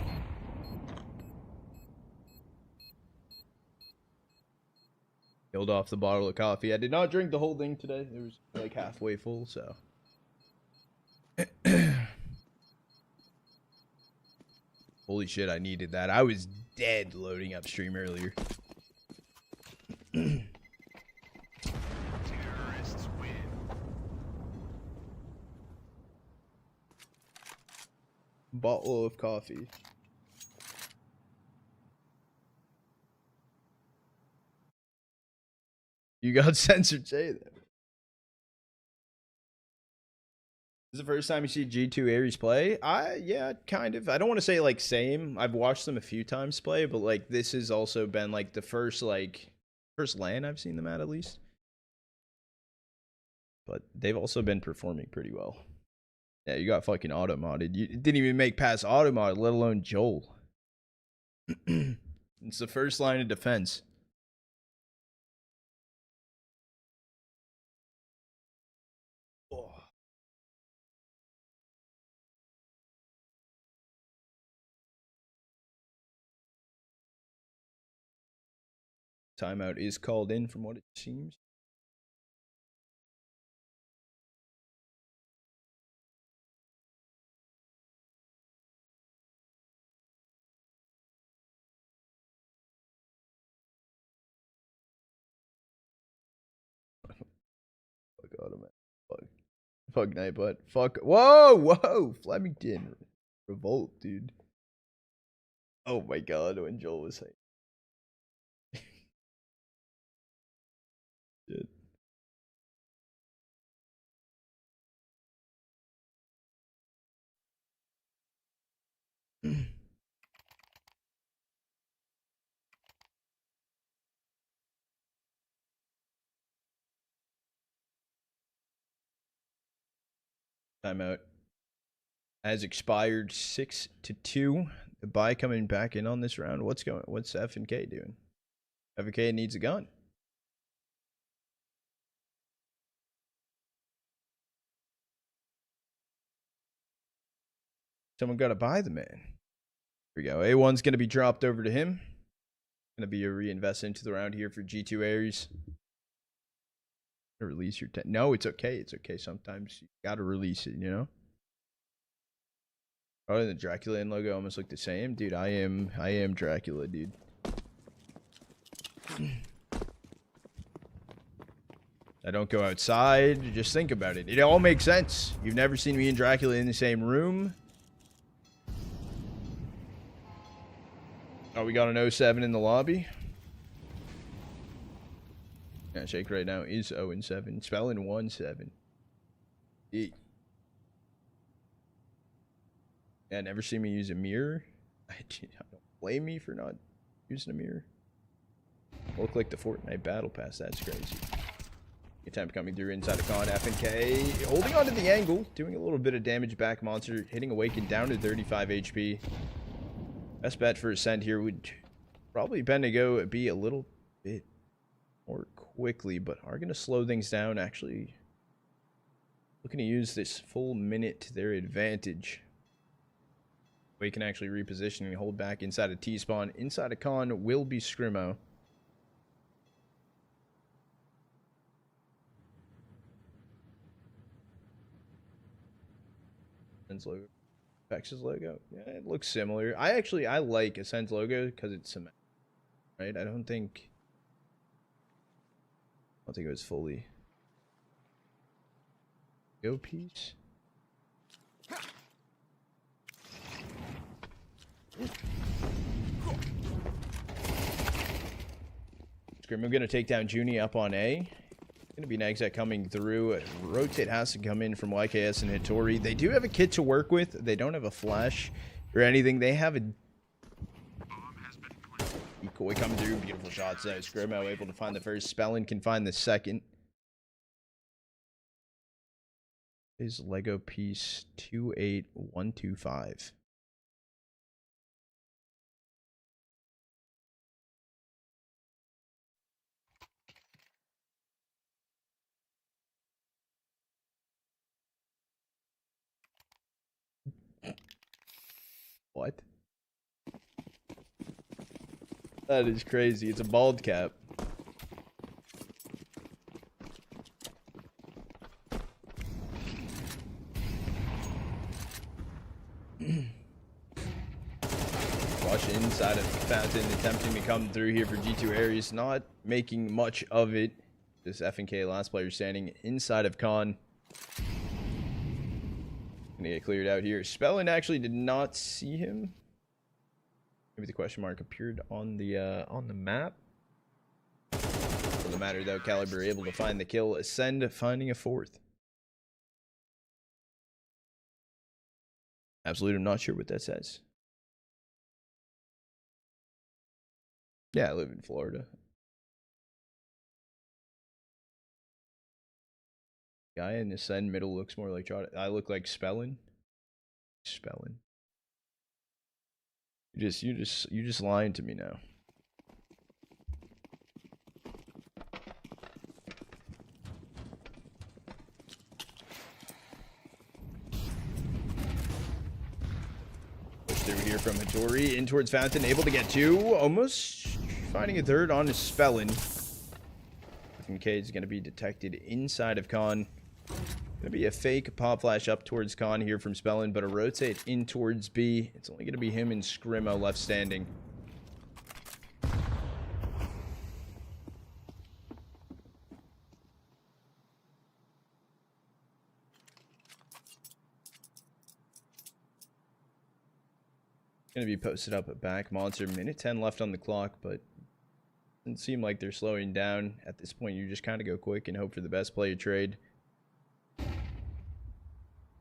Killed off the bottle of coffee. I did not drink the whole thing today. It was like halfway full, so. Holy shit, I needed that. I was dead loading up stream earlier. Terrorists win. Bottle of coffee. You got censored, say that. This is the first time you see G2 Ares play? Yeah, kind of. I don't want to say like same. I've watched them a few times play, but like this has also been like the first LAN I've seen them at least. But they've also been performing pretty well. Yeah, you got fucking auto modded. You didn't even make past auto mod, let alone Joel. It's the first line of defense. Timeout is called in from what it seems. Fuck automatic. Fuck Nightbot. Fuck. Whoa! Flemington. Revolt, dude. Oh my god, when Joel was saying. Shit. Timeout has expired 6-2. The buy coming back in on this round. What's F and K doing? F and K needs a gun. Someone got to buy the man. Here we go. A1's going to be dropped over to him. Going to be a reinvest into the round here for G2 Ares. Release your no, it's okay. It's okay. Sometimes you got to release it, you know? Probably the DraculaN logo almost look the same. Dude, I am Dracula, dude. I don't go outside. Just think about it. It all makes sense. You've never seen me and Dracula in the same room. Oh, we got an 07 in the lobby. Yeah, Shake right now is 0-7. Spelling 1-7. Yeah, never seen me use a mirror. I don't blame me for not using a mirror. Look like the Fortnite Battle Pass. That's crazy. Attempt coming through inside of Khan. F and K holding on to the angle, doing a little bit of damage back. Monster hitting Awaken down to 35 HP. Best bet for Ascend here would probably been to go be a little bit more quickly, but are going to slow things down. Actually, looking to use this full minute to their advantage. We can actually reposition and hold back inside of T-spawn. Inside of Khan will be Scrimmo. Ascend's logo. Vex's logo. Yeah, it looks similar. I like Ascend's logo because it's cement. Right? I don't think it was fully go piece. Scrim. I'm going to take down Junie up on A. Going to be Nexus coming through. Rotate has to come in from YKS and Hattori. They do have a kit to work with. They don't have a flash or anything. They have a decoy come through. Beautiful shots there. Scrimo able to find the first. Spellin can find the second. Is Lego piece 28125. What? That is crazy. It's a bald cap. Watch inside of Fountain, attempting to come through here for G2 Aries, not making much of it. This FNK last player standing inside of Khan. Gonna get cleared out here. Spellin actually did not see him. Maybe the question mark appeared on the map. Doesn't matter though. Caliber able to find the kill. Ascend finding a fourth. Absolute, I'm not sure what that says. Yeah, I live in Florida. Guy in the Ascend middle looks more like Trot. I look like Spellin. Spellin. You just lying to me now. Push through here from Hattori in towards Fountain, able to get two, almost finding a third on his Spellin. FNK is going to be detected inside of Khan. Going to be a fake pop flash up towards Khan here from Spellin, but a rotate in towards B. It's only going to be him and Scrimo left standing. Going to be posted up at back. Monster, minute 10 left on the clock, but doesn't seem like they're slowing down. At this point, you just kind of go quick and hope for the best play of trade.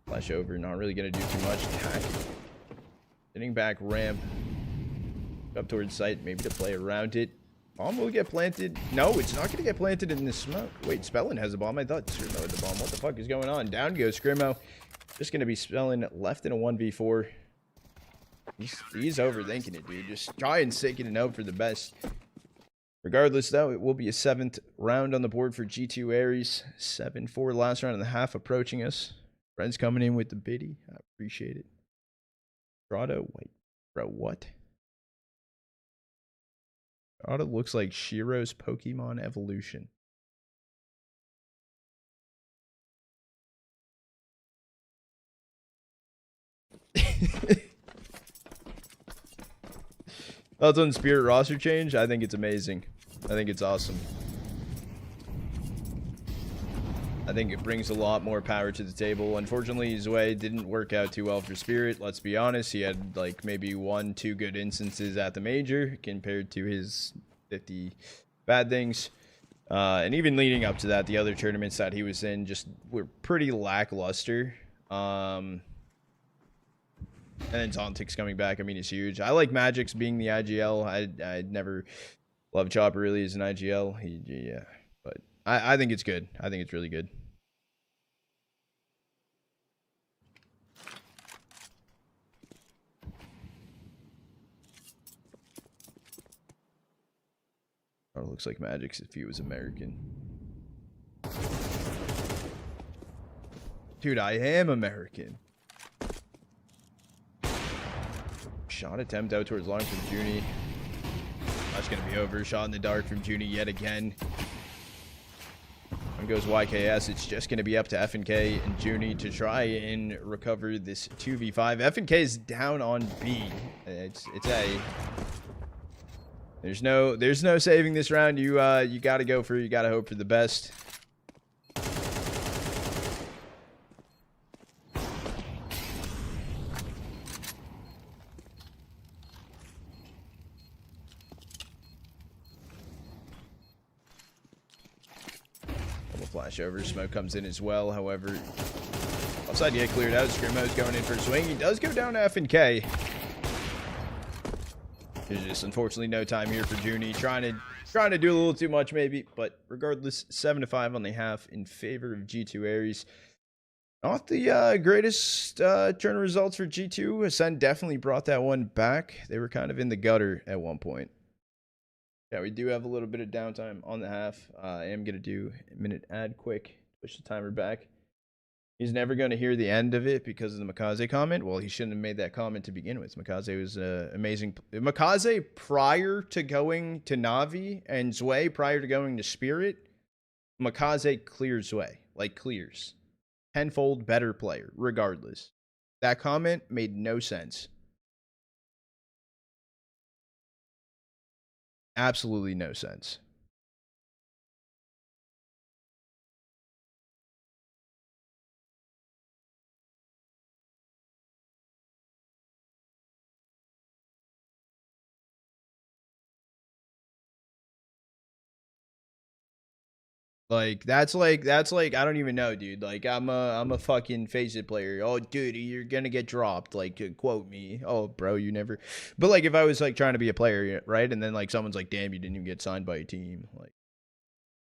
Flash over, not really going to do too much. Attack. Getting back ramp. Up towards site, maybe to play around it. Bomb will get planted. No, it's not going to get planted in the smoke. Wait, Spellin has a bomb. I thought Scrimo had the bomb. What the fuck is going on? Down goes Scrimo. Just going to be Spellin left in a 1v4. He's overthinking it, dude. Just try and stick it and hope for the best. Regardless, though, it will be a 7th round on the board for G2 Aries. 7-4 last round and a half approaching us. Friends coming in with the biddy. I appreciate it. Grotto, wait, bro, what? Grotto looks like Shiro's Pokemon evolution. Thoughts on Spirit roster change? I think it's amazing. I think it's awesome. I think it brings a lot more power to the table. Unfortunately, Zoe didn't work out too well for Spirit. Let's be honest. He had like maybe 1-2 good instances at the major compared to his 50 bad things. And even leading up to that, the other tournaments that he was in just were pretty lackluster. And then Zontic's coming back. I mean, he's huge. I like Magic's being the IGL. I never loved Chopper really as an IGL. Yeah, but I think it's good. I think it's really good. Oh, it looks like Magic's if he was American. Dude, I am American. Shot attempt out towards long from Junie. That's going to be over. Shot in the dark from Junie yet again. When goes YKS, it's just going to be up to FNK and Junie to try and recover this 2v5. FNK is down on B. It's A. There's no saving this round. You got to go for it. You got to hope for the best. flash over. Smoke comes in as well. However, offside get cleared out. Scrimmo's going in for a swing. He does go down to F and K. There's just unfortunately no time here for Junie. Trying to do a little too much maybe, but regardless, 7-5 on the half in favor of G2 Aries. Not the greatest turn of results for G2. Ascend definitely brought that one back. They were kind of in the gutter at one point. Yeah, we do have a little bit of downtime on the half. I am going to do a minute ad quick. Push the timer back. He's never going to hear the end of it because of the Makaze comment. Well, he shouldn't have made that comment to begin with. Makaze was amazing. Makaze, prior to going to Navi, and Zwei, prior to going to Spirit, Makaze clears Zwei. Like, clears. Tenfold better player, regardless. That comment made no sense. Absolutely no sense. Like that's like I don't even know, dude. Like I'm a fucking face it player. Oh, dude, you're gonna get dropped. Like to quote me. Oh, bro, you never. But like if I was like trying to be a player, right, and then like someone's like, damn, you didn't even get signed by a team. Like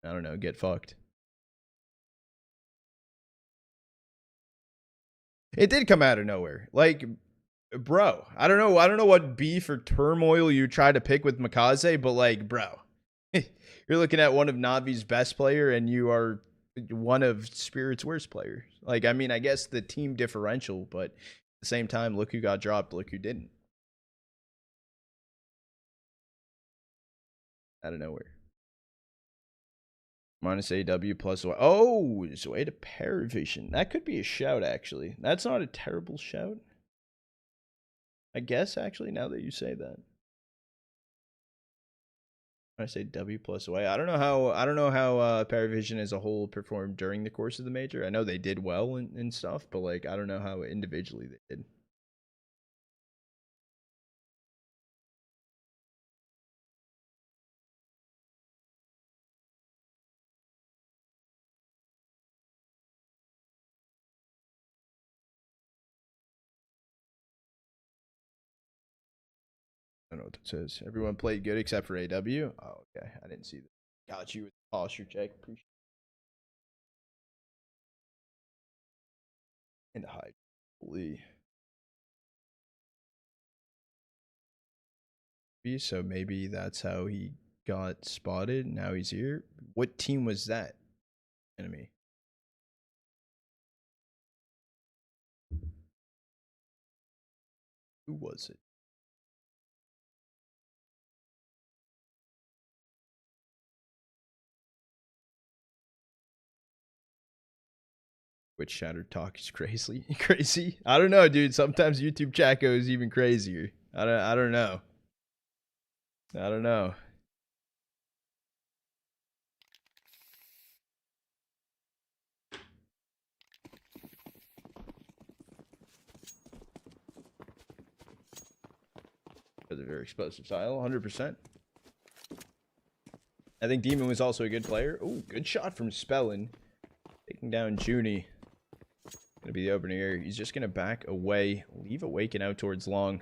I don't know, get fucked. It did come out of nowhere. Like, bro, I don't know what beef or turmoil you try to pick with Makaze, but like, bro. You're looking at one of Navi's best player and you are one of Spirit's worst players. Like, I mean, I guess the team differential, but at the same time, look who got dropped, look who didn't. Out of nowhere. Minus AW plus Y. Oh, Zwei to Paravision. That could be a shout, actually. That's not a terrible shout. I guess, actually, now that you say that. I say W plus Y. I don't know how Paravision as a whole performed during the course of the major. I know they did well and stuff, but like I don't know how individually they did. I don't know what that says. Everyone played good except for AW. Oh, okay. I didn't see that. Got you with the posture check. Appreciate it. And the high. Holy. So maybe that's how he got spotted. Now he's here. What team was that? Enemy. Who was it? Which shattered talk is crazy. Crazy. I don't know, dude. Sometimes YouTube chat goes even crazier. I don't know. I don't know. That's a very explosive style, 100%. I think Demon was also a good player. Oh, good shot from Spellin. Taking down Junie. Gonna be the opening here. He's just gonna back away, leave Awaken out towards long.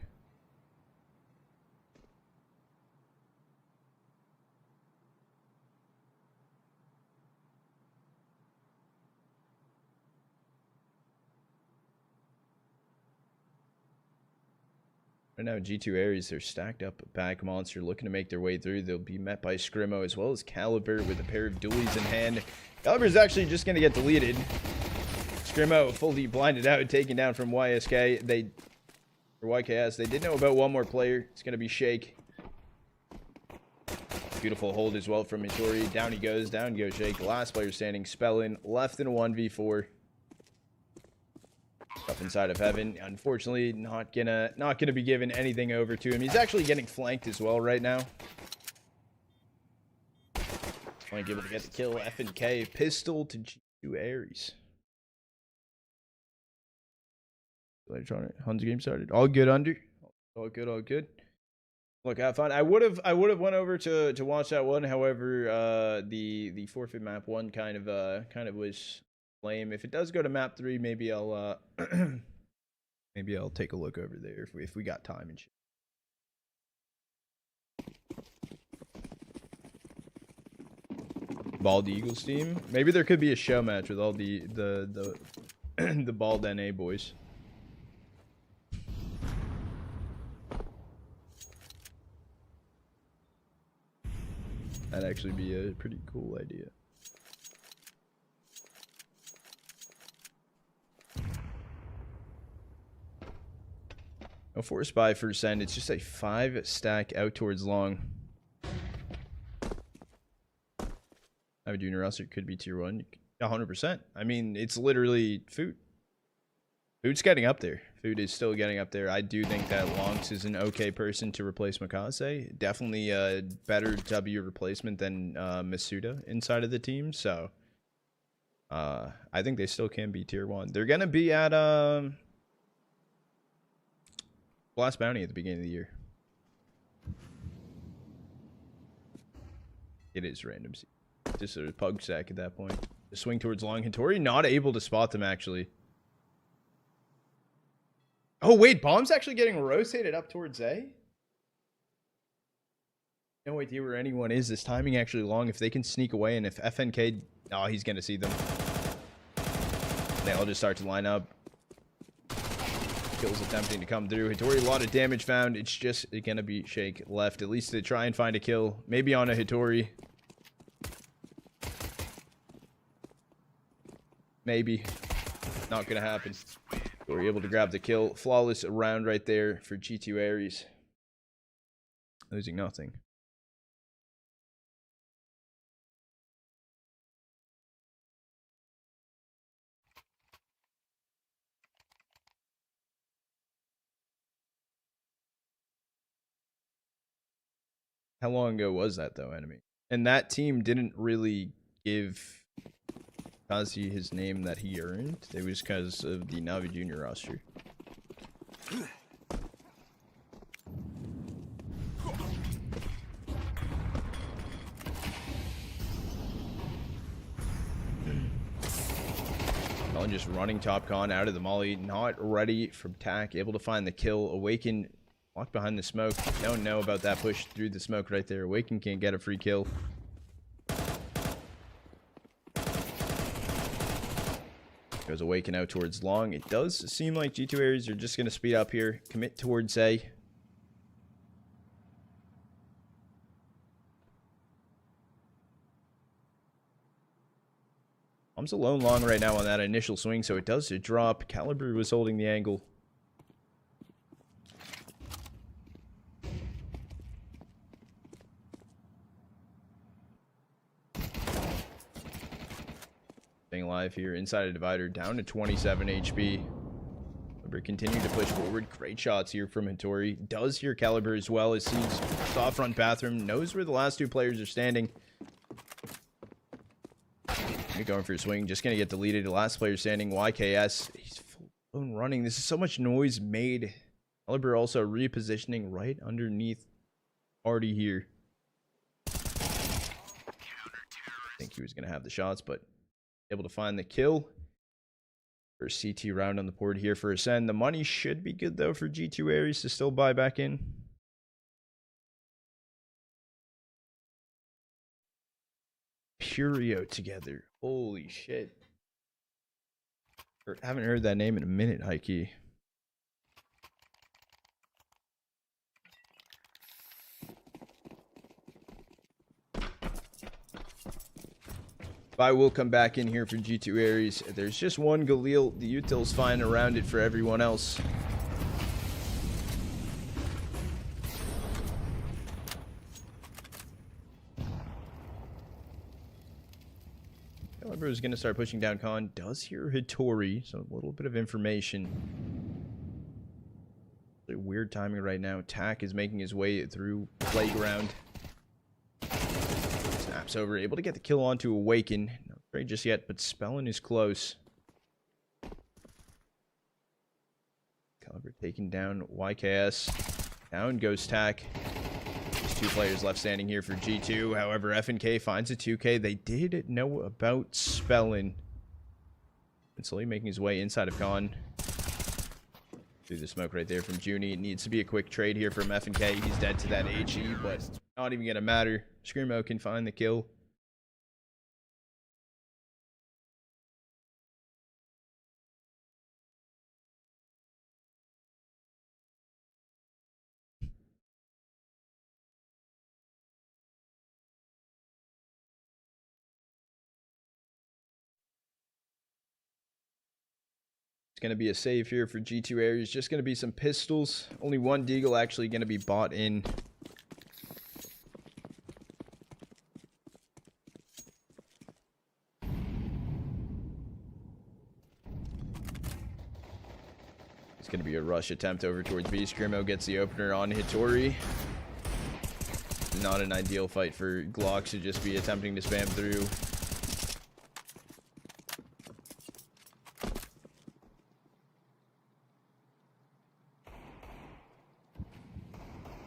Right now, G2 Aries, they're stacked up back monster, looking to make their way through. They'll be met by Scrimmo as well as Caliber with a pair of dualies in hand. Caliber is actually just going to get deleted. Scrimmo fully blinded out, taken down from YSK. Or YKS. They did know about one more player. It's going to be Shake. Beautiful hold as well from Mitori. Down he goes. Down goes Shake. Last player standing. Spellin left in a 1v4. Up inside of heaven. Unfortunately, not gonna be given anything over to him. He's actually getting flanked as well right now. Only able to get the kill. F and K. Pistol to G2 Aries. Later on, Hun's game started. All good under. All good, all good. Look, have fun. I would have went over to watch that one. However, the forfeit map one kind of was lame. If it does go to map 3, maybe I'll maybe I'll take a look over there if we got time and shit. Bald Eagles team. Maybe there could be a show match with all the the Bald NA boys. That'd actually be a pretty cool idea. No force buy for send. It's just a 5 stack out towards long. I have a junior roster, could be tier 1. 100%. I mean, it's literally food. Food's getting up there. Food is still getting up there. I do think that Lonks is an okay person to replace Mikase. Definitely a better W replacement than Masuda inside of the team. So I think they still can be tier 1. They're gonna be at Blast Bounty at the beginning of the year. It is random. Just a pug sack at that point. The swing towards long. Hattori not able to spot them actually. Oh wait, Bomb's actually getting rotated up towards A? No idea where anyone is. This timing actually long. If they can sneak away, and if FNK... Oh, he's going to see them. They all just start to line up. Kills attempting to come through. Hattori, a lot of damage found. It's just going to be Shake left. At least to try and find a kill. Maybe on a Hattori. Maybe. Not going to happen. We're able to grab the kill. Flawless round right there for G2 Aries. Losing nothing. How long ago was that though, enemy? And that team didn't really give Kazi his name that he earned. It was because of the Navi Junior roster. Well, just running top con out of the molly, not ready from tack, able to find the kill. Awaken walked behind the smoke. Don't know about that push through the smoke right there. Awaken can't get a free kill. Goes Awaken out towards long. It does seem like G2 Aries are just going to speed up here. Commit towards A. Bomb's alone long right now on that initial swing, so it does drop. Caliber was holding the angle. Staying alive here inside a divider, down to 27 HP. Caliber continue to push forward. Great shots here from Hattori. Does hear Caliber as well as sees soft front bathroom. Knows where the last 2 players are standing. Going for a swing, just gonna get deleted. The last player standing, YKS. He's full blown running. This is so much noise made. Caliber also repositioning right underneath Artie here. I think he was gonna have the shots, but able to find the kill. First CT round on the board here for Ascend. The money should be good though for G2 Aries to still buy back in. Purio together. Holy shit. Haven't heard that name in a minute, Heike. I will come back in here for G2 Aries. There's just one Galil. The util's fine around it for everyone else. Caliber is going to start pushing down con. Does hear Hattori, so a little bit of information. Weird timing right now. Tack is making his way through playground. Snaps over, able to get the kill onto Awaken. Not great just yet, but Spellin is close. Caliber taking down YKS. Down goes Tack. There's 2 players left standing here for G2. However, FNK finds a 2K. They did know about Spellin. And slowly making his way inside of Con. Through the smoke right there from Junie. It needs to be a quick trade here from FNK. He's dead to that HE, but not even going to matter. Screamo can find the kill. Going to be a save here for G2 Aries. Just going to be some pistols. Only 1 deagle actually going to be bought in. It's going to be a rush attempt over towards B. Screamo gets the opener on Hitori. Not an ideal fight for Glocks to just be attempting to spam through.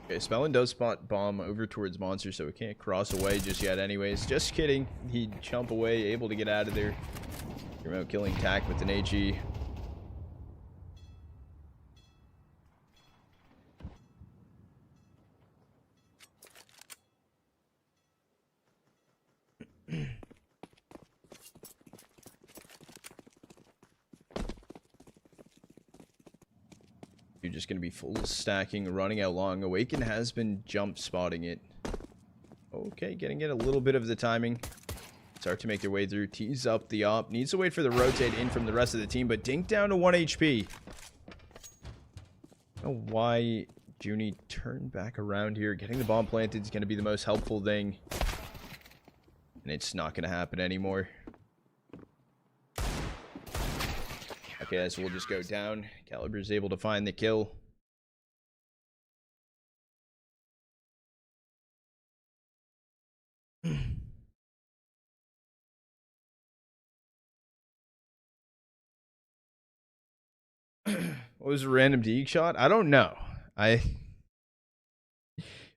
Okay, Spellin does spot bomb over towards Monster, so it can't cross away just yet anyways. Just kidding. He'd jump away, able to get out of there. Remote killing tack with an HE. You're just going to be full stacking, running out long. Awaken has been jump spotting it. Okay, getting it a little bit of the timing. Start to make their way through. Tease up the op. Needs to wait for the rotate in from the rest of the team, but Dink down to 1 HP. I don't know why Junie turned back around here. Getting the bomb planted is going to be the most helpful thing. And it's not going to happen anymore. Okay, so we'll just go down. Caliber's able to find the kill. What was a random Deeg shot? I don't know. Maybe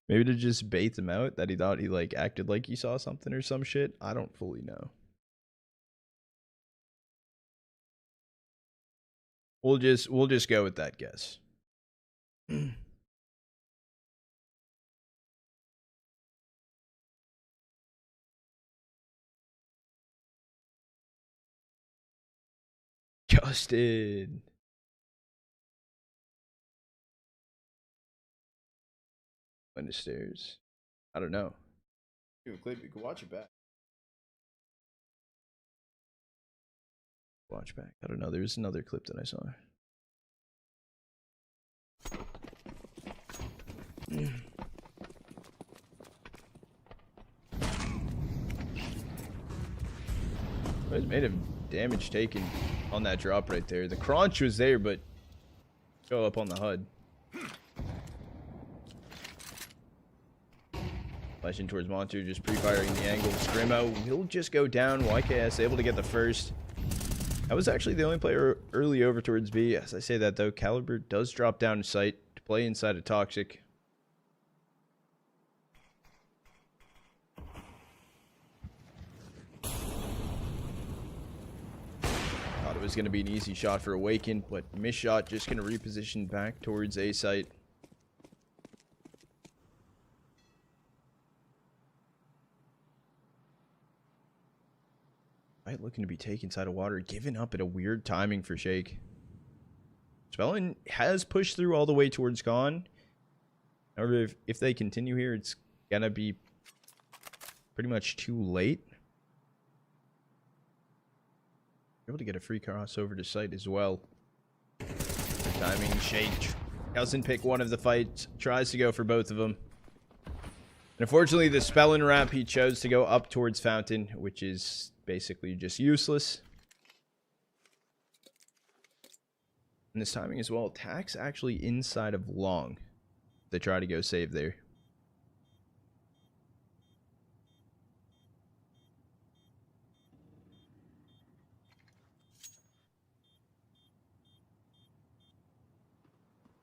to just bait them out that he thought he like acted like he saw something or some shit. I don't fully know. We'll just go with that guess. Justin. Went to stairs. I don't know. You have a clip, you can watch it back. Watch back. I don't know. There's another clip that I saw. It's made of damage taken on that drop right there. The crunch was there, but go up on the HUD. Flashing towards Monster, just pre-firing the angle. Screamo will just go down. YKS able to get the first. That was actually the only player early over towards B. As I say that though, Caliber does drop down to site to play inside of Toxic. Thought it was going to be an easy shot for Awaken, but miss shot, just going to reposition back towards A site. Right, looking to be taken inside of water, giving up at a weird timing for Shake. Spellin has pushed through all the way towards Gone. However, if they continue here, it's going to be pretty much too late. Able to get a free crossover to site as well. The timing, Shake doesn't pick one of the fights, tries to go for both of them. And unfortunately, the Spellin ramp, he chose to go up towards Fountain, which is basically just useless. And this timing as well, attack's actually inside of long. They try to go save there.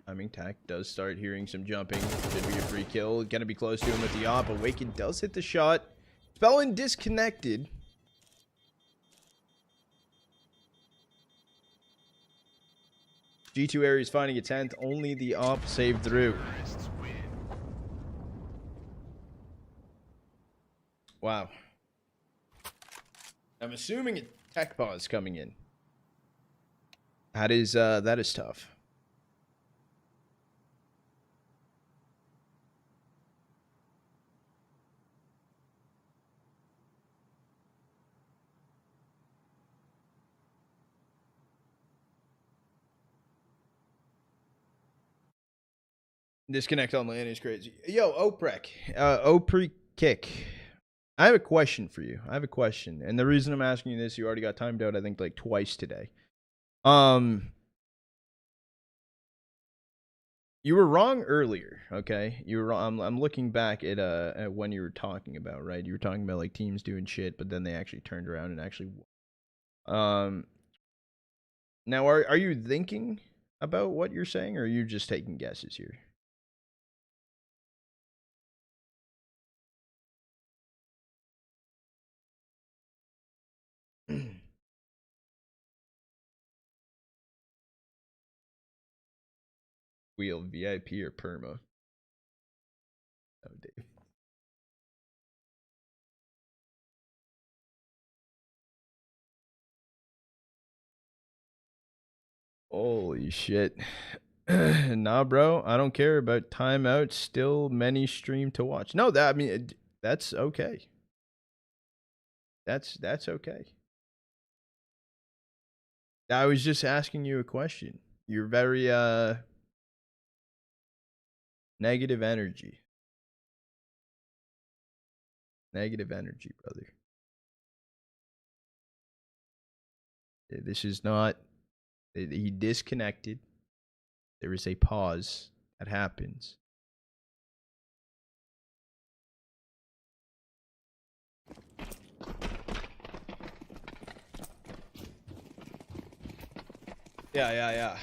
Timing Tack does start hearing some jumping. Should be a free kill. Gonna be close to him with the op. Awaken does hit the shot. Spellin disconnected. G2 Aries finding a 10th. Only the op saved through. Terrorists win. Wow. I'm assuming a tech pause coming in. That is tough. Disconnect on land is crazy. Yo, Oprek. Opre Kick. I have a question for you. I have a question. And the reason I'm asking you this, you already got timed out, I think, like twice today. You were wrong earlier, okay? You were wrong. I'm looking back at when you were talking about, right? You were talking about like teams doing shit, but then they actually turned around and actually now are you thinking about what you're saying, or are you just taking guesses here? Wheel VIP or perma? Oh, Dave. Holy shit. Nah, bro. I don't care about timeout. Still many stream to watch. No, that I mean that's okay. That's okay. I was just asking you a question. You're very negative energy. Negative energy, brother. This is not he disconnected. There is a pause that happens. Yeah.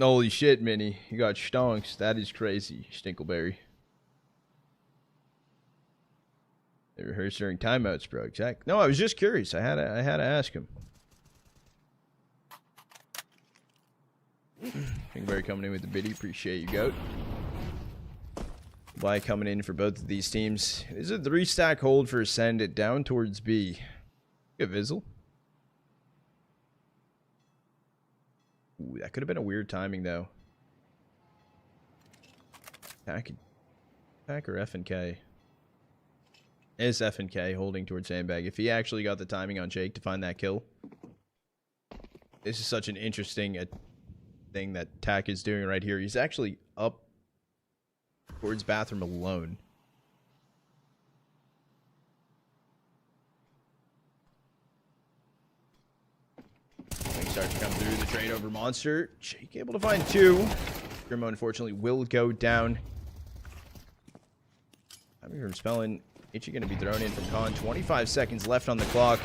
Holy shit, Minnie. You got stonks. That is crazy, Stinkleberry. They rehearse during timeouts, bro. Exactly. No, I was just curious. I had to ask him. Stinkleberry coming in with the biddy. Appreciate you, goat. Bly coming in for both of these teams. This is a 3-stack hold for Ascend it down towards B. Good Vizzle. Ooh, that could have been a weird timing, though. Pack or F and K? It's F and K holding towards Sandbag. If he actually got the timing on Jake to find that kill. This is such an interesting thing that Tack is doing right here. He's actually up towards bathroom alone. Starts to come through the trade over Monster. Jake able to find 2. Grimo unfortunately will go down. I'm here from Spellin. H going to be thrown in from Khan. 25 seconds left on the clock.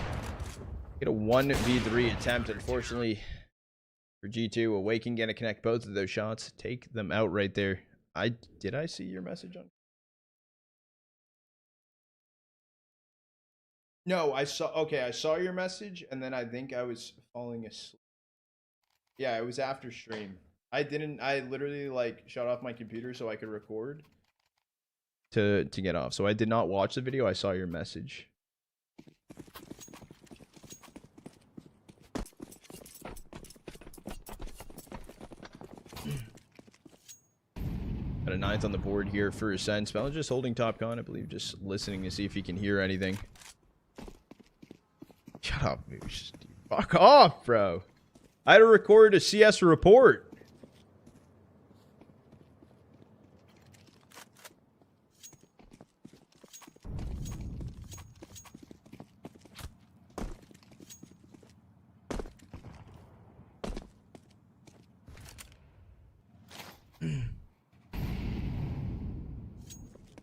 Get a 1v3 attempt. Unfortunately for G2, Awaken going to connect both of those shots. Take them out right there. Did I see your message on? No, I saw your message, and then I think I was falling asleep. Yeah, it was after stream. I literally like shut off my computer so I could record to get off. So I did not watch the video. I saw your message. Got a 9th on the board here for Ascend. Spell just holding top con, I believe, just listening to see if he can hear anything. Shut up, Moosh. Fuck off, bro. I had to record a CS report.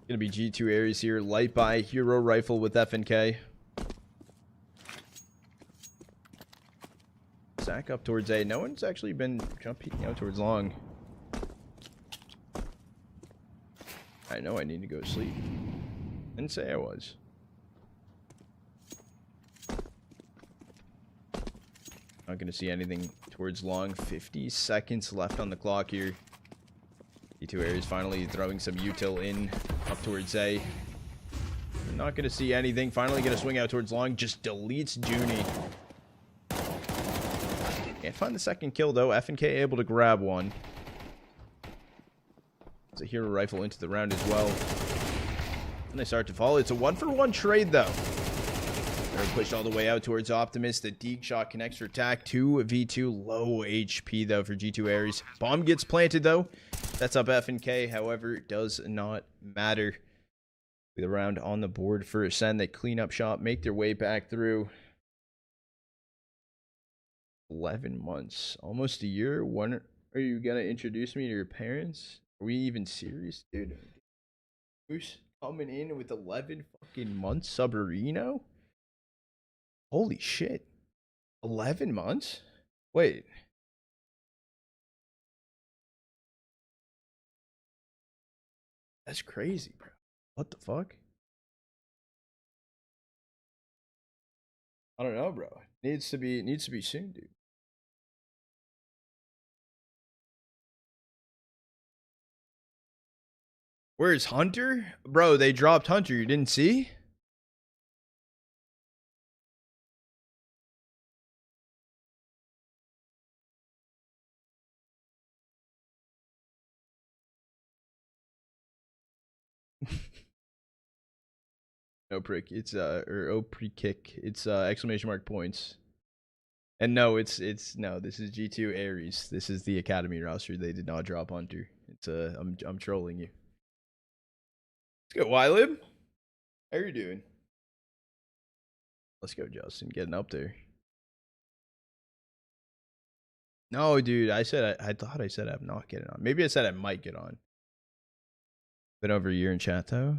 Gonna be G2 Ares here. Light by hero rifle with FNK. Stack up towards A. No one's actually been jumping out towards long. I know I need to go to sleep. Didn't say I was. Not gonna see anything towards long. 50 seconds left on the clock here. G2 Ares finally throwing some util in up towards A. We're not gonna see anything. Finally gonna swing out towards long. Just deletes Junie. Can't find the second kill though. FNK able to grab one. It's a hero rifle into the round as well. And they start to fall. It's a 1-for-1 trade though. They're pushed all the way out towards Optimus. The Deke shot connects for attack. 2v2. Low HP though for G2 Ares. Bomb gets planted though. That's up FNK. However, it does not matter. With a round on the board for Ascend. They clean up shop. Make their way back through. 11 months. Almost a year. When are you gonna introduce me to your parents? Are we even serious, dude? Who's coming in with 11 fucking months? Subarino? Holy shit. 11 months? Wait. That's crazy, bro. What the fuck? I don't know, bro. Needs to be soon, dude. Where's Hunter? Bro, they dropped Hunter. You didn't see? No prick. It's or oh pre-kick. It's exclamation mark points. And no, it's no, this is G2 Ares. This is the academy roster. They did not drop Hunter. It's I'm trolling you. Let's go, Wylib. How are you doing? Let's go, Justin. Getting up there. No, dude. I thought I said I'm not getting on. Maybe I said I might get on. Been over a year in chat though,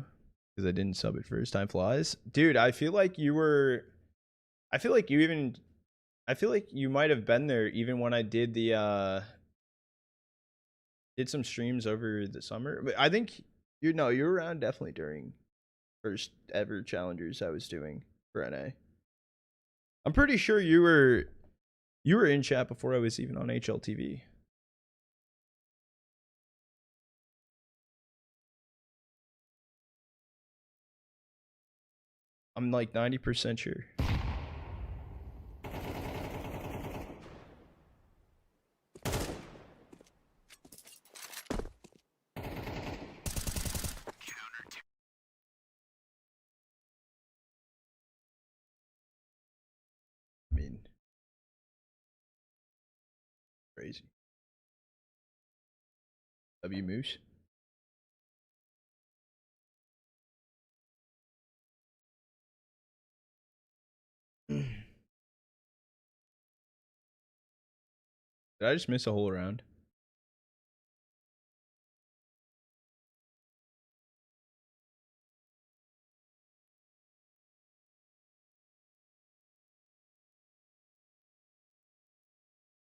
because I didn't sub it first. Time flies, dude. I feel like you were. I feel like you might have been there even when I did the did some streams over the summer. But I think you were around definitely during first ever challengers I was doing for NA. I'm pretty sure you were in chat before I was even on HLTV. I'm like 90% sure. I mean, crazy. MOUZ. Did I just miss a whole round?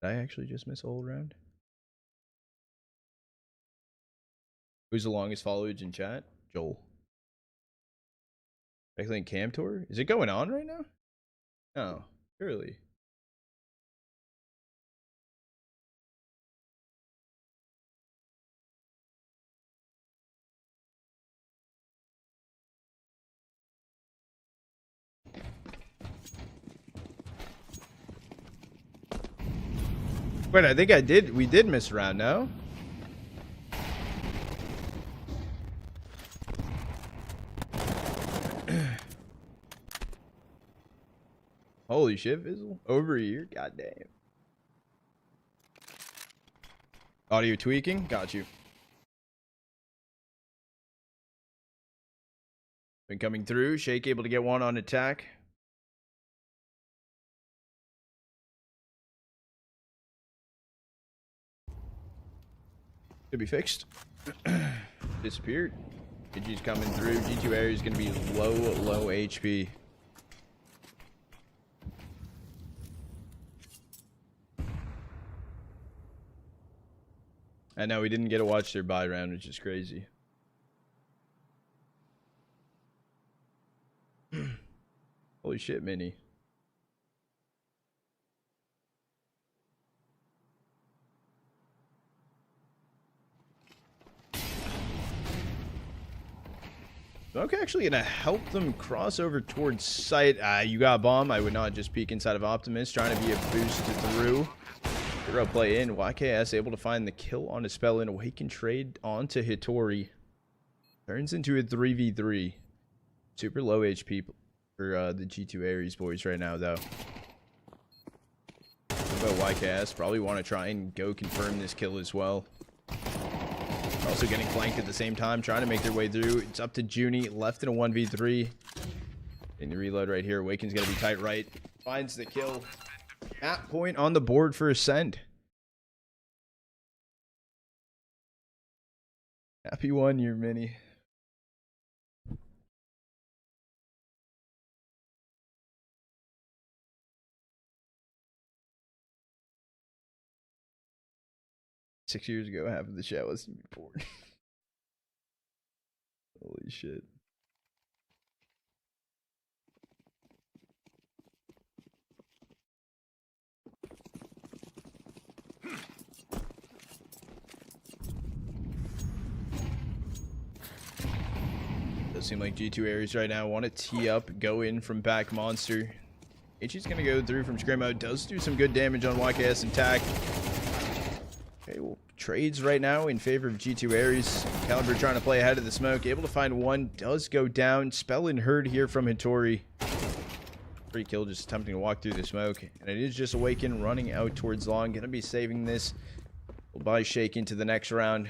Did I actually just miss a whole round? Who's the longest followers in chat? Joel. Declan Cam Tour? Is it going on right now? No, surely. Wait, I think we did miss a round, no? Holy shit, Fizzle. Over a year? God damn. Audio tweaking? Got you. Been coming through. Shake able to get one on attack. Could be fixed. Disappeared. Pidgey's coming through. G2 area is going to be low HP. I know we didn't get to watch their buy round, which is crazy. Holy shit, Mini. Smoke actually gonna help them cross over towards site. You got bomb. I would not just peek inside of Optimus, trying to be a boost through. Hero play in. YKS able to find the kill on a spell in. Awaken trade onto Hitori. Turns into a 3v3. Super low HP for the G2 Ares boys right now, though. What about YKS? Probably want to try and go confirm this kill as well. Also getting flanked at the same time, trying to make their way through. It's up to Junie, left in a 1v3. Getting the reload right here. Awaken's going to be tight right. Finds the kill. At point on the board for Ascend. Happy 1 year, Mini. Six years ago, half of the chat wasn't even born. Holy shit. Does seem like G2 Ares right now want to tee up, go in from back monster. Ichi's going to go through from Scrimmo. Does do some good damage on YKS and Tac. Okay, well, trades right now in favor of G2 Ares. Caliber trying to play ahead of the smoke. Able to find one. Does go down. Spell and Herd here from Hitori. Free kill, just attempting to walk through the smoke. And it is just Awaken running out towards long. Going to be saving this. We'll buy Shake into the next round.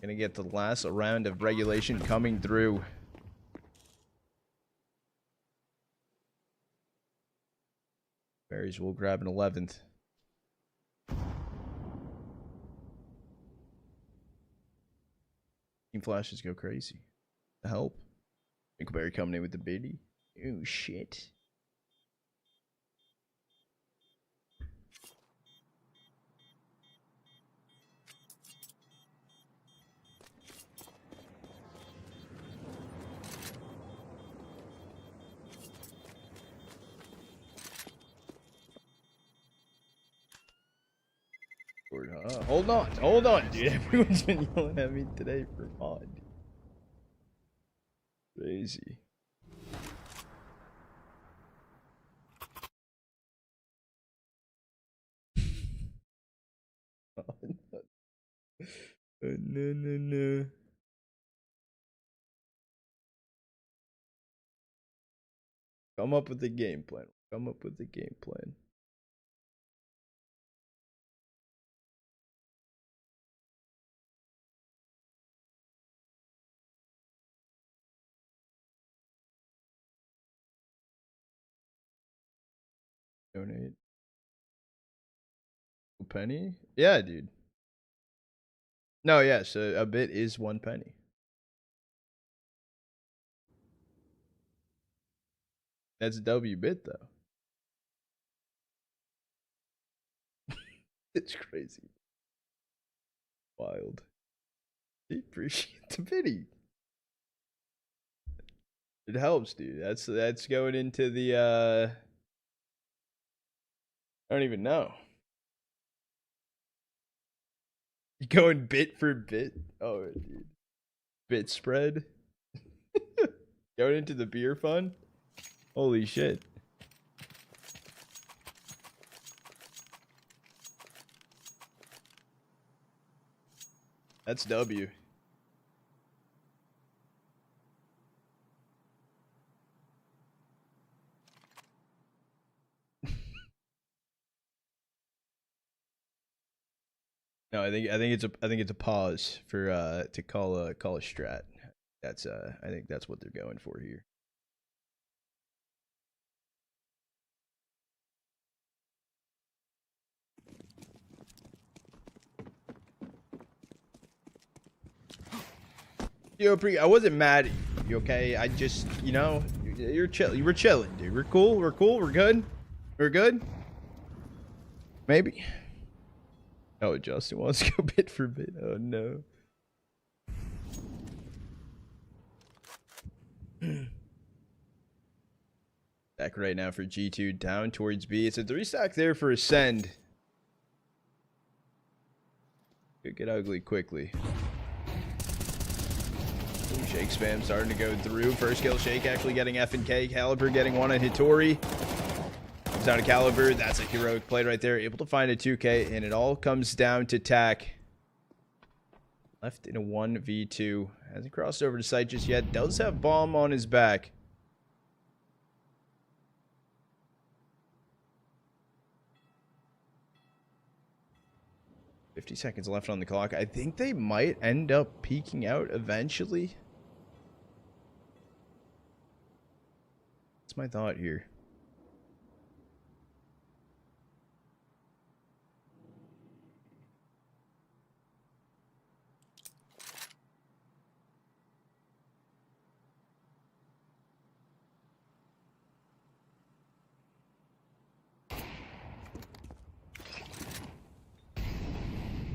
Going to get the last round of regulation coming through. Berries will grab an 11th. Team flashes go crazy. To help. Pinkleberry coming in with the biddy. Oh shit. Hold on, dude. Everyone's been yelling at me today for mod. Crazy. No. Come up with a game plan. Come up with a game plan. Donate. A penny? Yeah, dude. No, yeah, so a bit is 1 penny. That's W bit though. It's crazy. Wild. I appreciate the pity. It helps, dude. That's going into the I don't even know. Going bit for bit. Oh, dude. Bit spread. Going into the beer fund. Holy shit. That's W. No, I think it's a pause for to call a strat. That's I think that's what they're going for here. Yo, I wasn't mad at you, okay? I just, you know, you're chill. You were chilling, dude. We're cool. We're cool. We're good. We're good. Maybe. Oh, Justin wants to go bit for bit. Oh no. Back right now for G2 down towards B. It's a 3-stack there for Ascend. Could get ugly quickly. Ooh, Shake spam starting to go through. First kill, Shake actually getting F and K. Caliber getting one on Hitori. Comes down to Caliber. That's a heroic play right there. Able to find a 2K, and it all comes down to Tack. Left in a 1v2. Hasn't crossed over to site just yet. Does have bomb on his back. $50 seconds left on the clock. I think they might end up peeking out eventually. That's my thought here.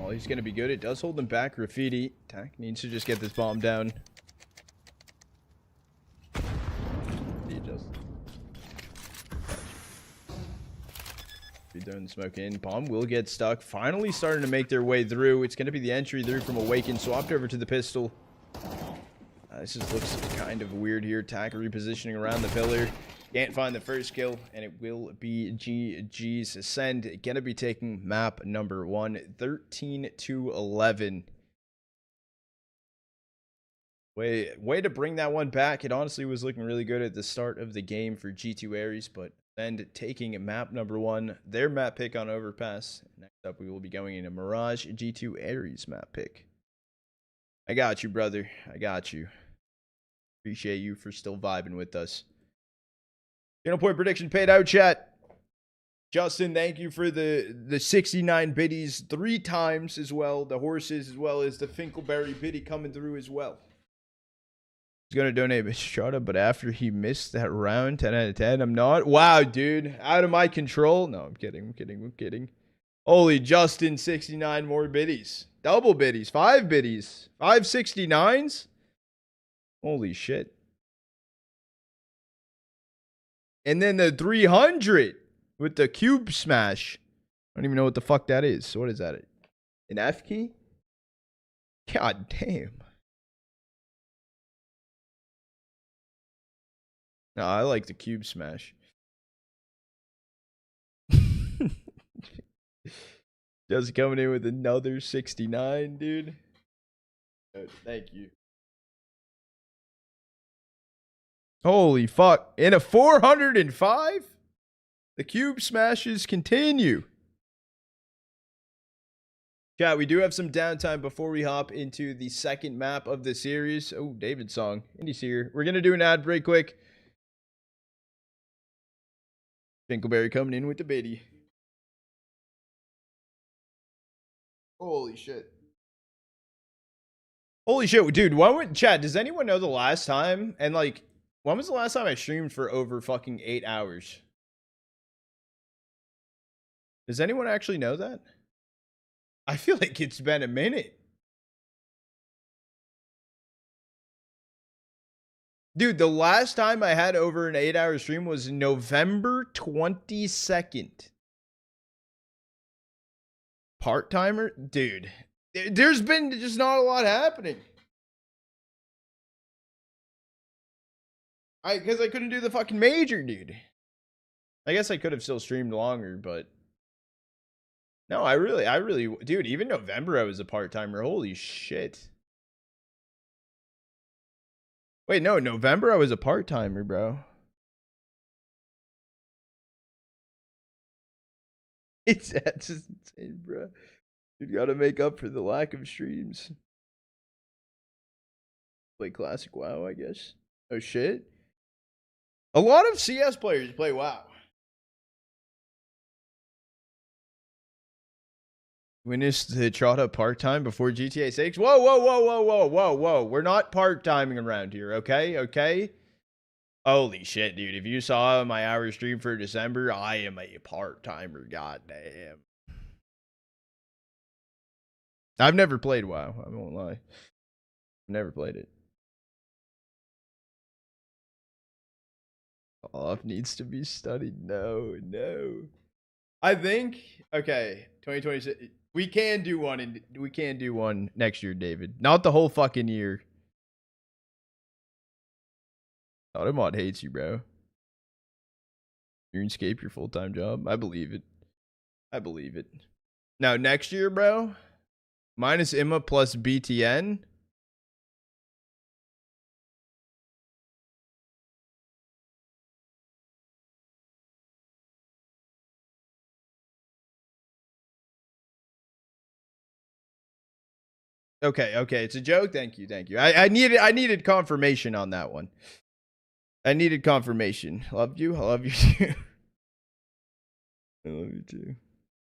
Oh, he's going to be good. It does hold him back. Graffiti. Tack needs to just get this bomb down. He just... Be throwing the smoke in. Bomb will get stuck. Finally starting to make their way through. It's going to be the entry through from Awaken. Swapped over to the pistol. This just looks kind of weird here. Tack repositioning around the pillar. Can't find the first kill, and it will be GG's. Ascend gonna be taking map number 1, 13-11. Way to bring that one back. It honestly was looking really good at the start of the game for G2 Aries, but Ascend taking map number 1, their map pick on Overpass. Next up, we will be going into Mirage G2 Aries map pick. I got you, brother. I got you. Appreciate you for still vibing with us. Channel point prediction paid out, chat. Justin, thank you for the 69 biddies 3 times as well. The horses as well as the Finkelberry biddy coming through as well. He's going to donate Bistrata, but after he missed that round, 10 out of 10, I'm not. Wow, dude. Out of my control. No, I'm kidding. I'm kidding. I'm kidding. Holy Justin, 69 more biddies. Double biddies. 5 biddies. 5 69s. Holy shit. And then the 300 with the cube smash. I don't even know what the fuck that is. What is that? An F key? God damn. No, I like the cube smash. Just coming in with another 69, dude. Thank you. Holy fuck. In a 405? The cube smashes continue. Chat, we do have some downtime before we hop into the second map of the series. Oh, David's song. Indy's here. We're going to do an ad break quick. Finkelberry coming in with the biddy. Holy shit. Holy shit, dude. Chat, does anyone know the last time? And like, when was the last time I streamed for over fucking 8 hours? Does anyone actually know that? I feel like it's been a minute. Dude, the last time I had over an 8-hour stream was November 22nd. Part-timer? Dude, there's been just not a lot happening. Because I couldn't do the fucking major, dude. I guess I could have still streamed longer, but... No, I really... Dude, even November I was a part-timer. Holy shit. Wait, no, November I was a part-timer, bro. That's just insane, bro. You gotta make up for the lack of streams. Play classic WoW, I guess. Oh, shit. A lot of CS players play WoW. Witness the Chota part-time before GTA 6. Whoa, whoa, whoa, whoa, whoa, whoa, whoa. We're not part-timing around here, okay? Okay? Holy shit, dude. If you saw my hour stream for December, I am a part-timer, goddamn. I've never played WoW, I won't lie. Never played it. Off needs to be studied. No, no. I think okay, 2026. We can do one next year, David. Not the whole fucking year. Automod hates you, bro. RuneScape your full-time job. I believe it. I believe it. Now next year, bro. Minus Imma plus BTN. Okay, okay, it's a joke. Thank you, thank you. I needed confirmation on that one. I needed confirmation. Love you. I love you too. I love you too.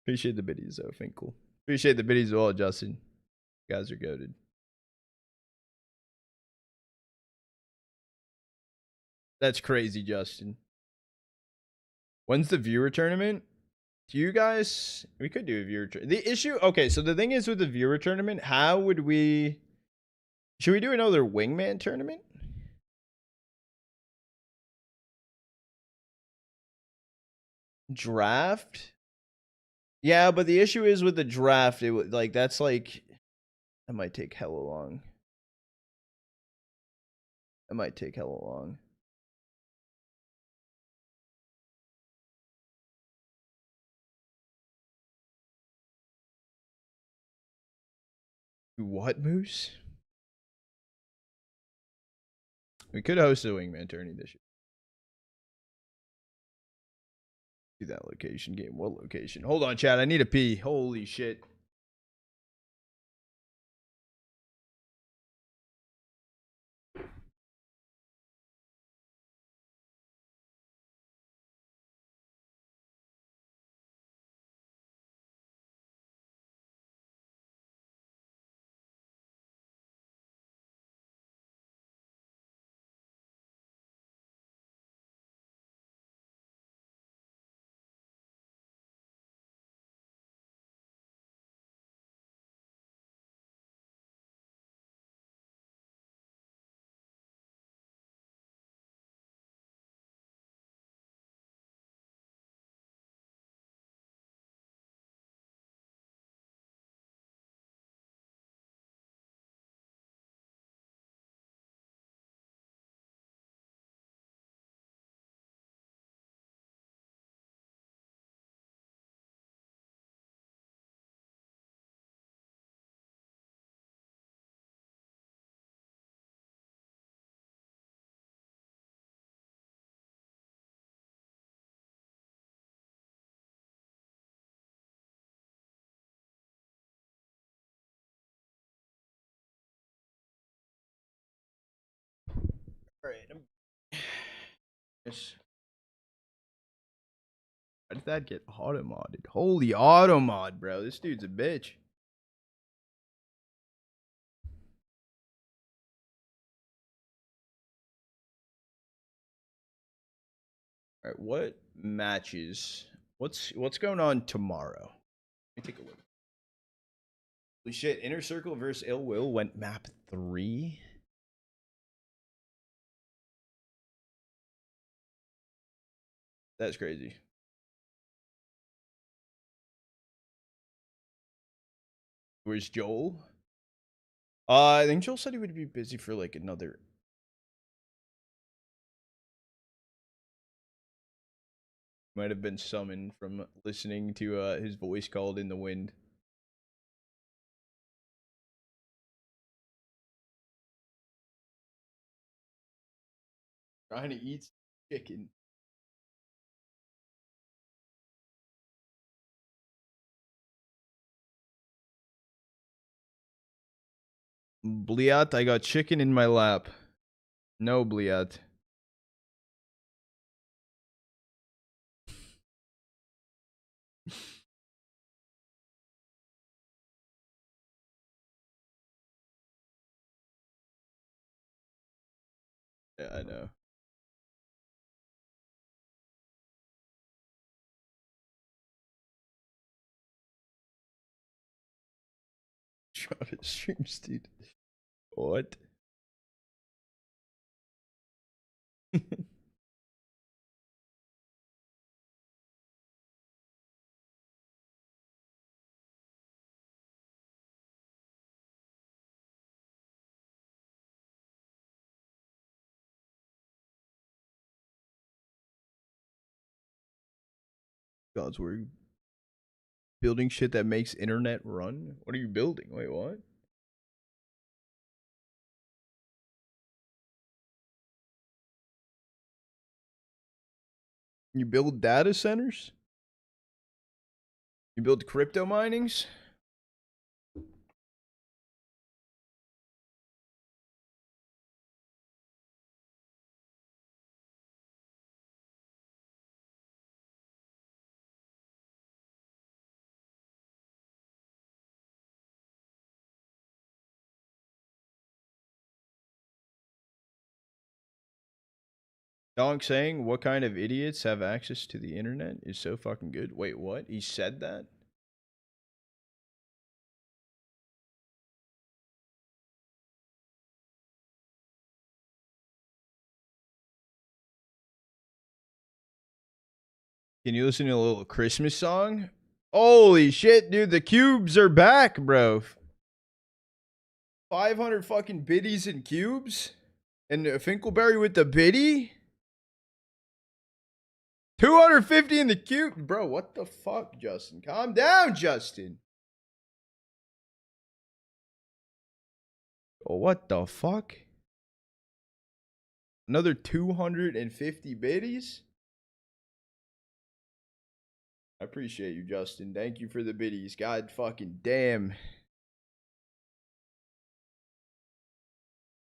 Appreciate the biddies though, Finkel. Appreciate the biddies as well, Justin. You guys are goated. That's crazy, Justin. When's the viewer tournament? Do you guys? We could do a viewer tournament. The issue, okay, so the thing is with the viewer tournament, how would we? Should we do another wingman tournament? Draft? Yeah, but the issue is with the draft, it would like that's like that might take hella long. That might take hella long. What, Moose? We could host a wingman tourney this year. Do that location game. What location? Hold on, chat. I need a pee. Holy shit. All right. Yes. How did that get auto modded? Holy auto mod, bro. This dude's a bitch. All right, what matches? What's going on tomorrow? Let me take a look. Holy shit, Inner Circle versus Ill Will went map 3. That's crazy. Where's Joel? I think Joel said he would be busy for like another. Might have been summoned from listening to his voice called in the wind. Trying to eat chicken. Bliat, I got chicken in my lap. No, Bliat. Yeah, I know. Trying to streams, dude. What? God's word. Building shit that makes internet run? What are you building? Wait, what? You build data centers? You build crypto minings? Donk saying what kind of idiots have access to the internet is so fucking good. Wait, what? He said that? Can you listen to a little Christmas song? Holy shit, dude. The cubes are back, bro. 500 fucking biddies and cubes? And Finkelberry with the biddy? 250 in the cube? Bro, what the fuck, Justin? Calm down, Justin. Oh, what the fuck? Another 250 biddies? I appreciate you, Justin. Thank you for the biddies. God fucking damn.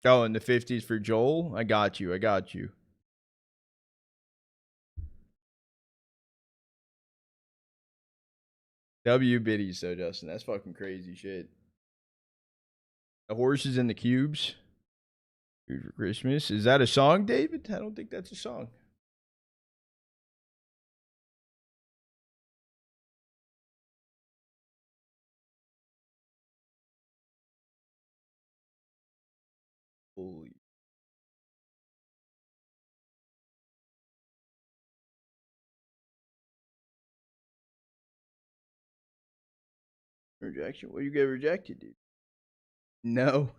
Oh, and the 50s for Joel? I got you. I got you. W biddies, though, Justin. That's fucking crazy shit. The horses and the cubes. Food for Christmas. Is that a song, David? I don't think that's a song. Holy. Rejection? What, you get rejected, dude? No.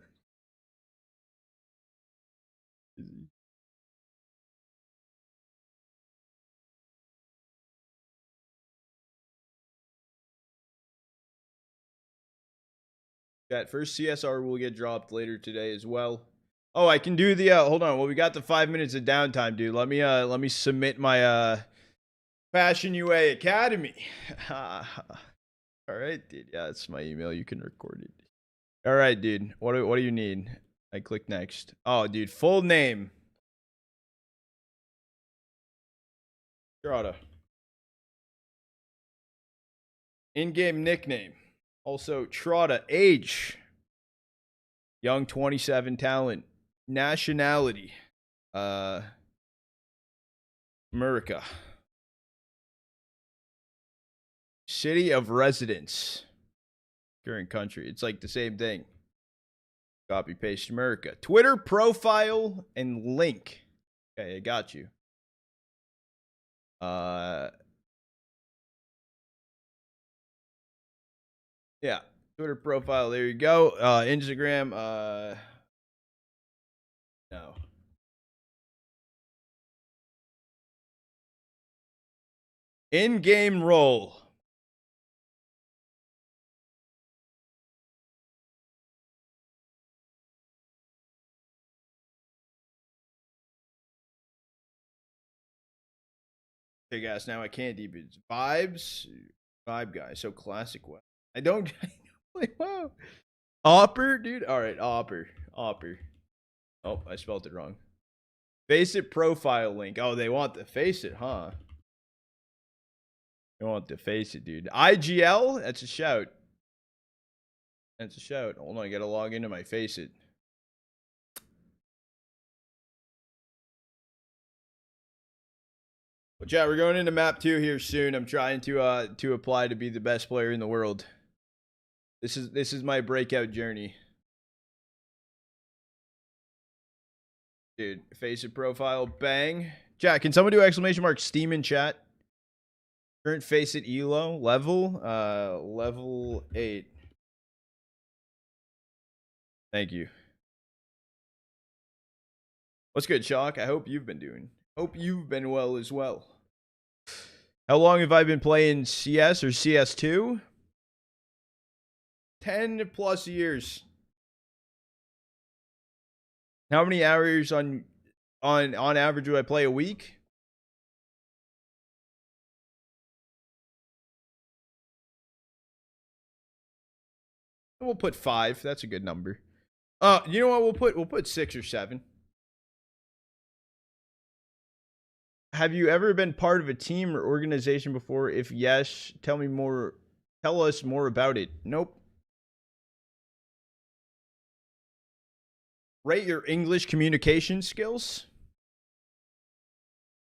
That first CSR will get dropped later today as well. Oh, I can do the hold on. Well, we got the 5 minutes of downtime, dude. Let me submit my Fashion UA Academy. All right, dude. Yeah, it's my email. You can record it. All right, dude. What do you need? I click next. Oh, dude, full name. Strata. In-game nickname. Also, Trotta. Age. Young 27 talent. Nationality. America. City of residence. Current country. It's like the same thing. Copy paste America. Twitter profile and link. Okay, I got you. Yeah. Twitter profile, there you go. Instagram, no. In-game role. Okay, guys, now I can't deep it. Vibes. Vibe guy. So classic one. I don't like wow. Opper, dude. Alright, Opper. Opper. Oh, I spelled it wrong. Face it profile link. Oh, they want the face it, huh? They want to face it, dude. IGL? That's a shout. That's a shout. Hold on, I gotta log into my face it. Well, chat, we're going into map 2 here soon. I'm trying to apply to be the best player in the world. This is my breakout journey. Dude, face it profile, bang. Chat, can someone do exclamation mark Steam in chat? Current face it elo level level 8. Thank you. What's good, Chalk? I hope you've been doing. Hope you've been well as well. How long have I been playing CS or CS2? 10 plus years. How many hours on average do I play a week? We'll put 5. That's a good number. You know what? We'll put 6 or 7. Have you ever been part of a team or organization before? If yes, tell us more about it. Nope. Rate your English communication skills.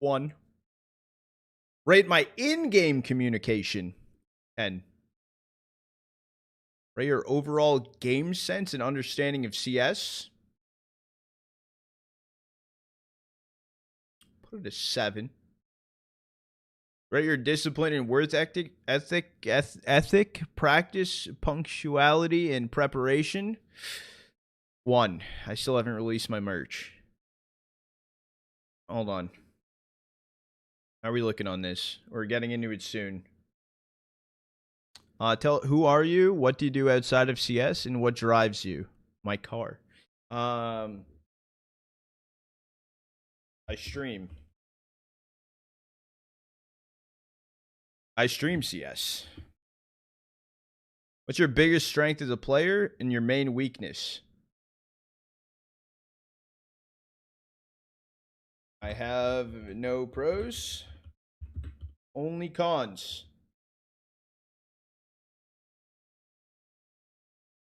1. Rate my in-game communication. 10. Rate your overall game sense and understanding of CS. Put it a 7. Rate your discipline and work ethic, practice, punctuality, and preparation. 1. I still haven't released my merch. Hold on. How are we looking on this? We're getting into it soon. Who are you? What do you do outside of CS? And what drives you? My car. I stream. I stream CS. What's your biggest strength as a player and your main weakness? I have no pros, only cons.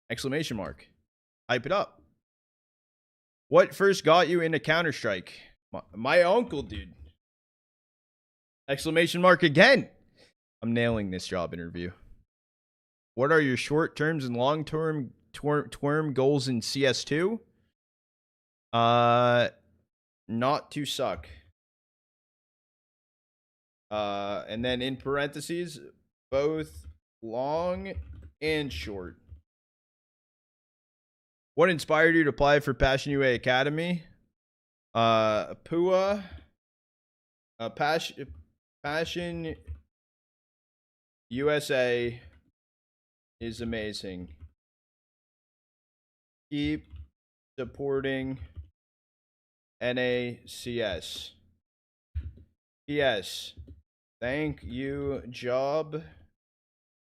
Exclamation mark. Hype it up. What first got you into Counter-Strike? My uncle, dude. Exclamation mark again. I'm nailing this job interview. What are your short-term and long-term goals in CS2? Not to suck. And then in parentheses, both long and short. What inspired you to apply for Passion UA Academy? Pua. Passion USA is amazing. Keep supporting NACS. P.S. Thank you, job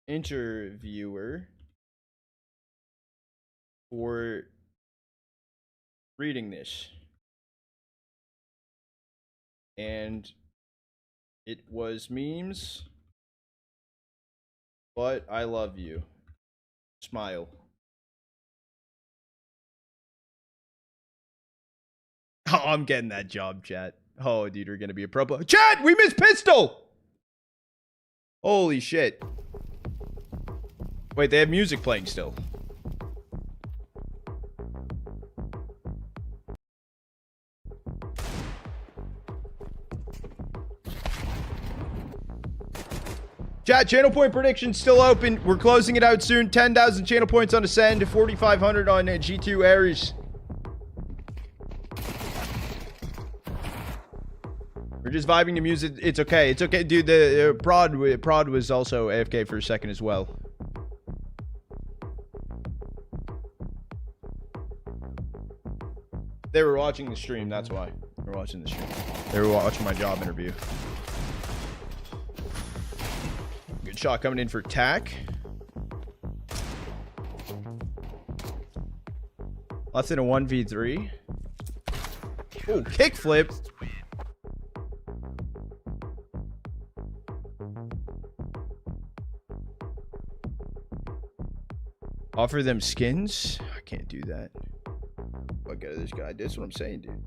interviewer, for reading this. And it was memes, but I love you. Smile. Oh, I'm getting that job, chat. Oh, dude, we're gonna be a pro player. Chat, we missed pistol! Holy shit. Wait, they have music playing still. Chat, channel point prediction still open. We're closing it out soon. 10,000 channel points on Ascend, 4,500 on G2 Ares. We're just vibing to music. It's okay. It's okay, dude. The Prod was also AFK for a second as well. They were watching the stream. That's why they were watching the stream. They were watching my job interview. Good shot coming in for tack. Left in a 1v3. Oh, kickflip. Offer them skins? I can't do that. Fuck out of this guy. That's what I'm saying, dude.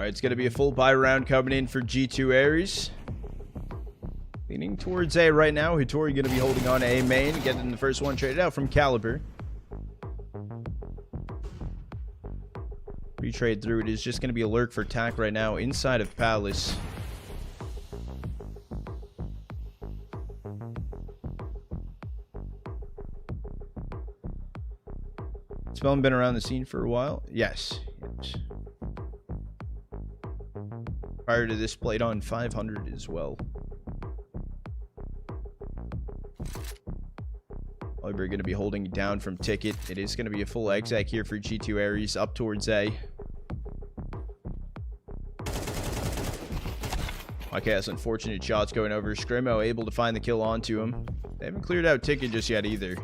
Alright, it's going to be a full buy round coming in for G2 Ares. Leaning towards A right now. Hattori going to be holding on to A main. Getting the first one traded out from Caliber. Retrade through. It is just going to be a lurk for Tack right now inside of Palace. Spellman been around the scene for a while? Yes. Yes. Prior to this, played on 500 as well. Oliver going to be holding down from Ticket. It is going to be a full exec here for G2 Ares up towards A. Okay, that's unfortunate shots going over. Scrimo able to find the kill onto him. They haven't cleared out Ticket just yet either.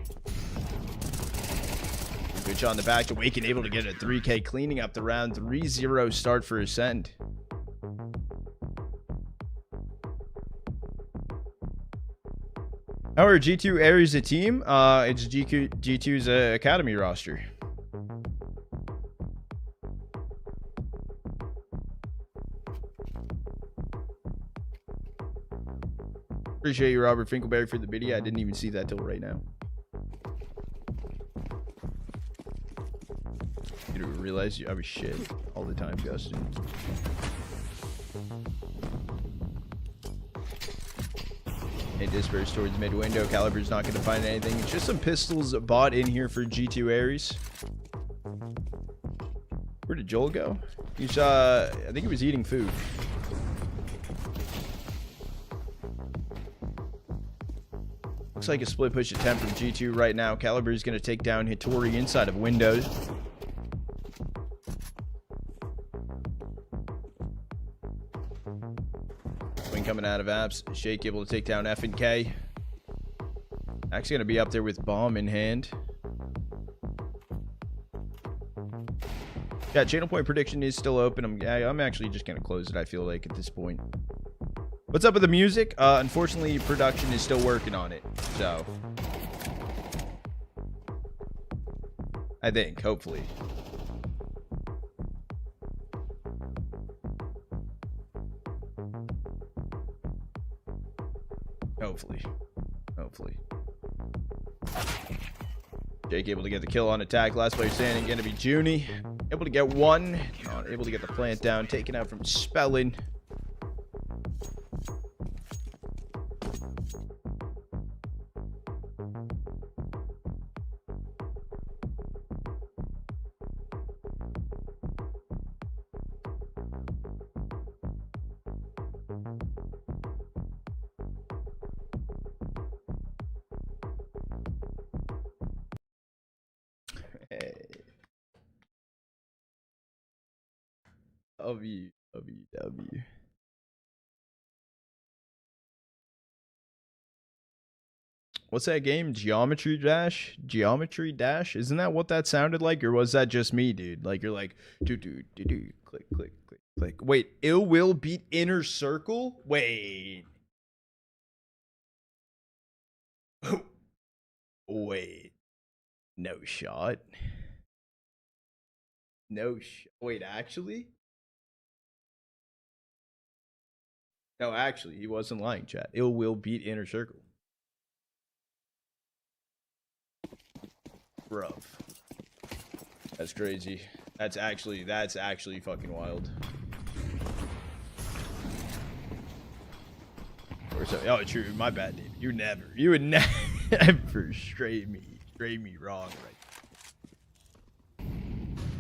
Good shot on the back to Waken, able to get a 3K, cleaning up the round. 3-0 start for Ascend. How are G2 Ares a team? It's G2's academy roster. Appreciate you, Robert Finkelberry, for the video. I didn't even see that till right now. You didn't realize I was shit all the time, Gustin. Hey, disperse towards mid window. Caliber's not going to find anything. It's just some pistols bought in here for G2 Ares. Where did Joel go? He's I think he was eating food. Looks like a split push attempt from G2 right now. Caliber is going to take down Hattori inside of windows. Swing coming out of apps. Shake able to take down F and K. Actually going to be up there with bomb in hand. Yeah, channel point prediction is still open. I'm actually just going to close it, I feel like, at this point. What's up with the music? Unfortunately, production is still working on it. So, I think, hopefully. Hopefully. Jake able to get the kill on attack. Last player standing going to be Junie. Able to get one. Not able to get the plant down. Taken out from Spellin. WWW. What's that game? Geometry Dash? Geometry Dash? Isn't that what that sounded like? Or was that just me, dude? Like, you're like, click, click, click, click. Wait, Ill Will beat Inner Circle? Wait. Wait. No shot. Wait, actually? No, actually, he wasn't lying, chat. Ill Will beat Inner Circle. Bruv. That's crazy. That's actually fucking wild. Or so, oh, true. My bad, dude. You would never stray me wrong, right?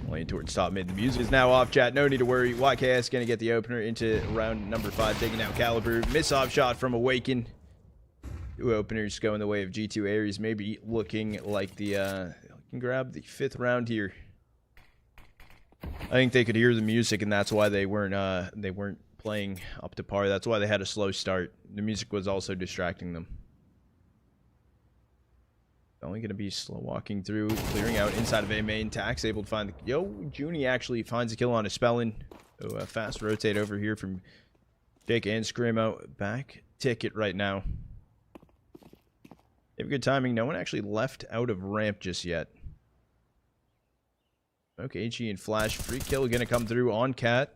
Laying towards top mid. The music is now off, chat. No need to worry. YKS going to get the opener into round number 5, taking out Caliber. Miss-off shot from Awaken. 2 openers going the way of G2 Ares. Maybe looking like the can grab the 5th round here. I think they could hear the music, and that's why they weren't playing up to par. That's why they had a slow start. The music was also distracting them. Only going to be slow walking through, clearing out inside of A main. Tax able to find the... Yo, Junie actually finds a kill on a Spellin. So a fast rotate over here from Jake and Screamo. Back Ticket right now. They have good timing. No one actually left out of ramp just yet. Okay, HE and Flash. Free kill going to come through on Cat.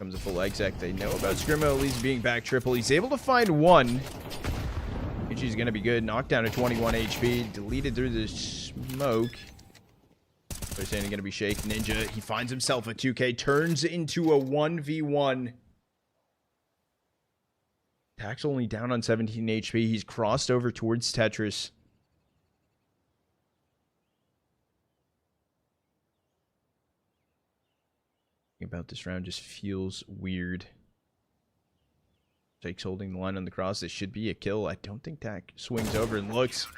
Comes a full exec. They know about Scrimmo at least being back triple. He's able to find one. Ichi's going to be good. Knocked down to 21 HP. Deleted through the smoke. They're saying he's going to be Shake Ninja. He finds himself a 2K. Turns into a 1v1. Tack's only down on 17 HP. He's crossed over towards Tetris. About this round just feels weird. Jake's holding the line on the cross. This should be a kill. I don't think Tack swings over and looks.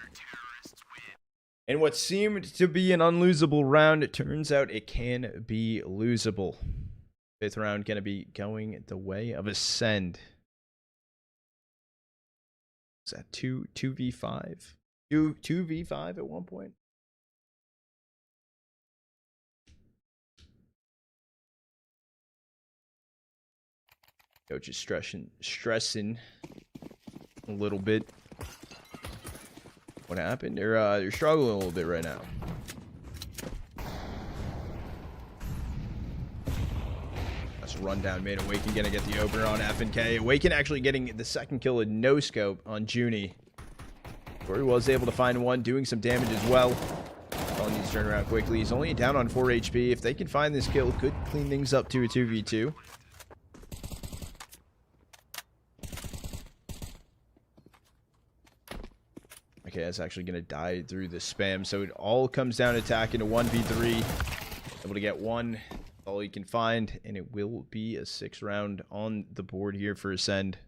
And what seemed to be an unlosable round, it turns out it can be losable. Fifth round going to be going the way of Ascend. Is that 2v5? 2v5 at one point? Coach is stressing a little bit. What happened? They're struggling a little bit right now. That's a rundown mid. Awaken gonna get the opener on FNK. Awaken actually getting the second kill in no scope on Junie. Corey was able to find one, doing some damage as well. All needs to turn around quickly. He's only down on 4 HP. If they can find this kill, could clean things up to a 2v2. Okay, that's actually going to die through the spam. So it all comes down to attacking a 1v3. Able to get one. All he can find. And it will be a 6th round on the board here for Ascend.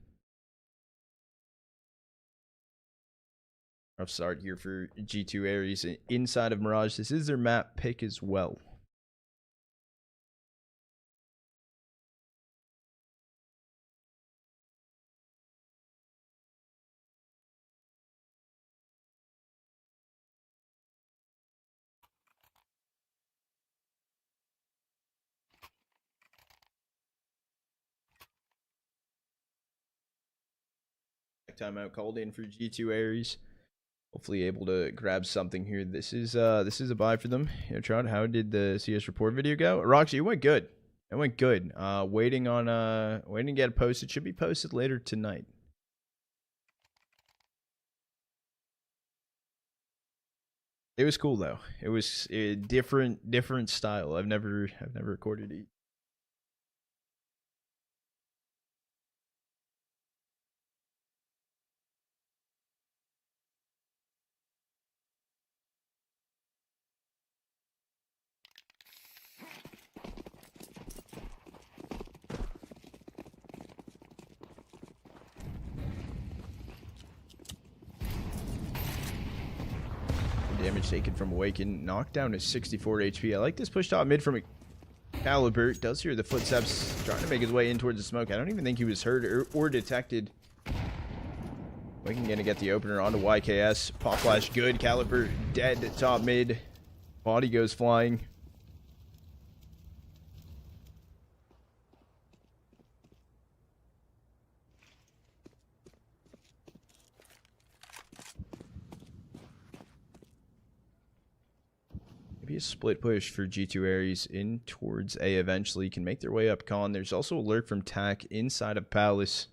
Rough start here for G2 Ares. Inside of Mirage. This is their map pick as well. Timeout called in for G2 Ares. Hopefully able to grab something here. This is a buy for them. You know, Trout, how did the CS report video go? Roxy, it went good. It went good. Waiting to get it posted. Should be posted later tonight. It was cool though. It was a different style. I've never recorded it. Damage taken from Awaken. Knocked down to 64 HP. I like this push top mid from Caliber. Does hear the footsteps trying to make his way in towards the smoke. I don't even think he was heard or detected. Awaken gonna get the opener onto YKS. Pop flash good. Caliber dead. Top mid. Body goes flying. Maybe a split push for G2 Ares in towards A eventually. Can make their way up con. There's also a lurk from Tack inside of Palace.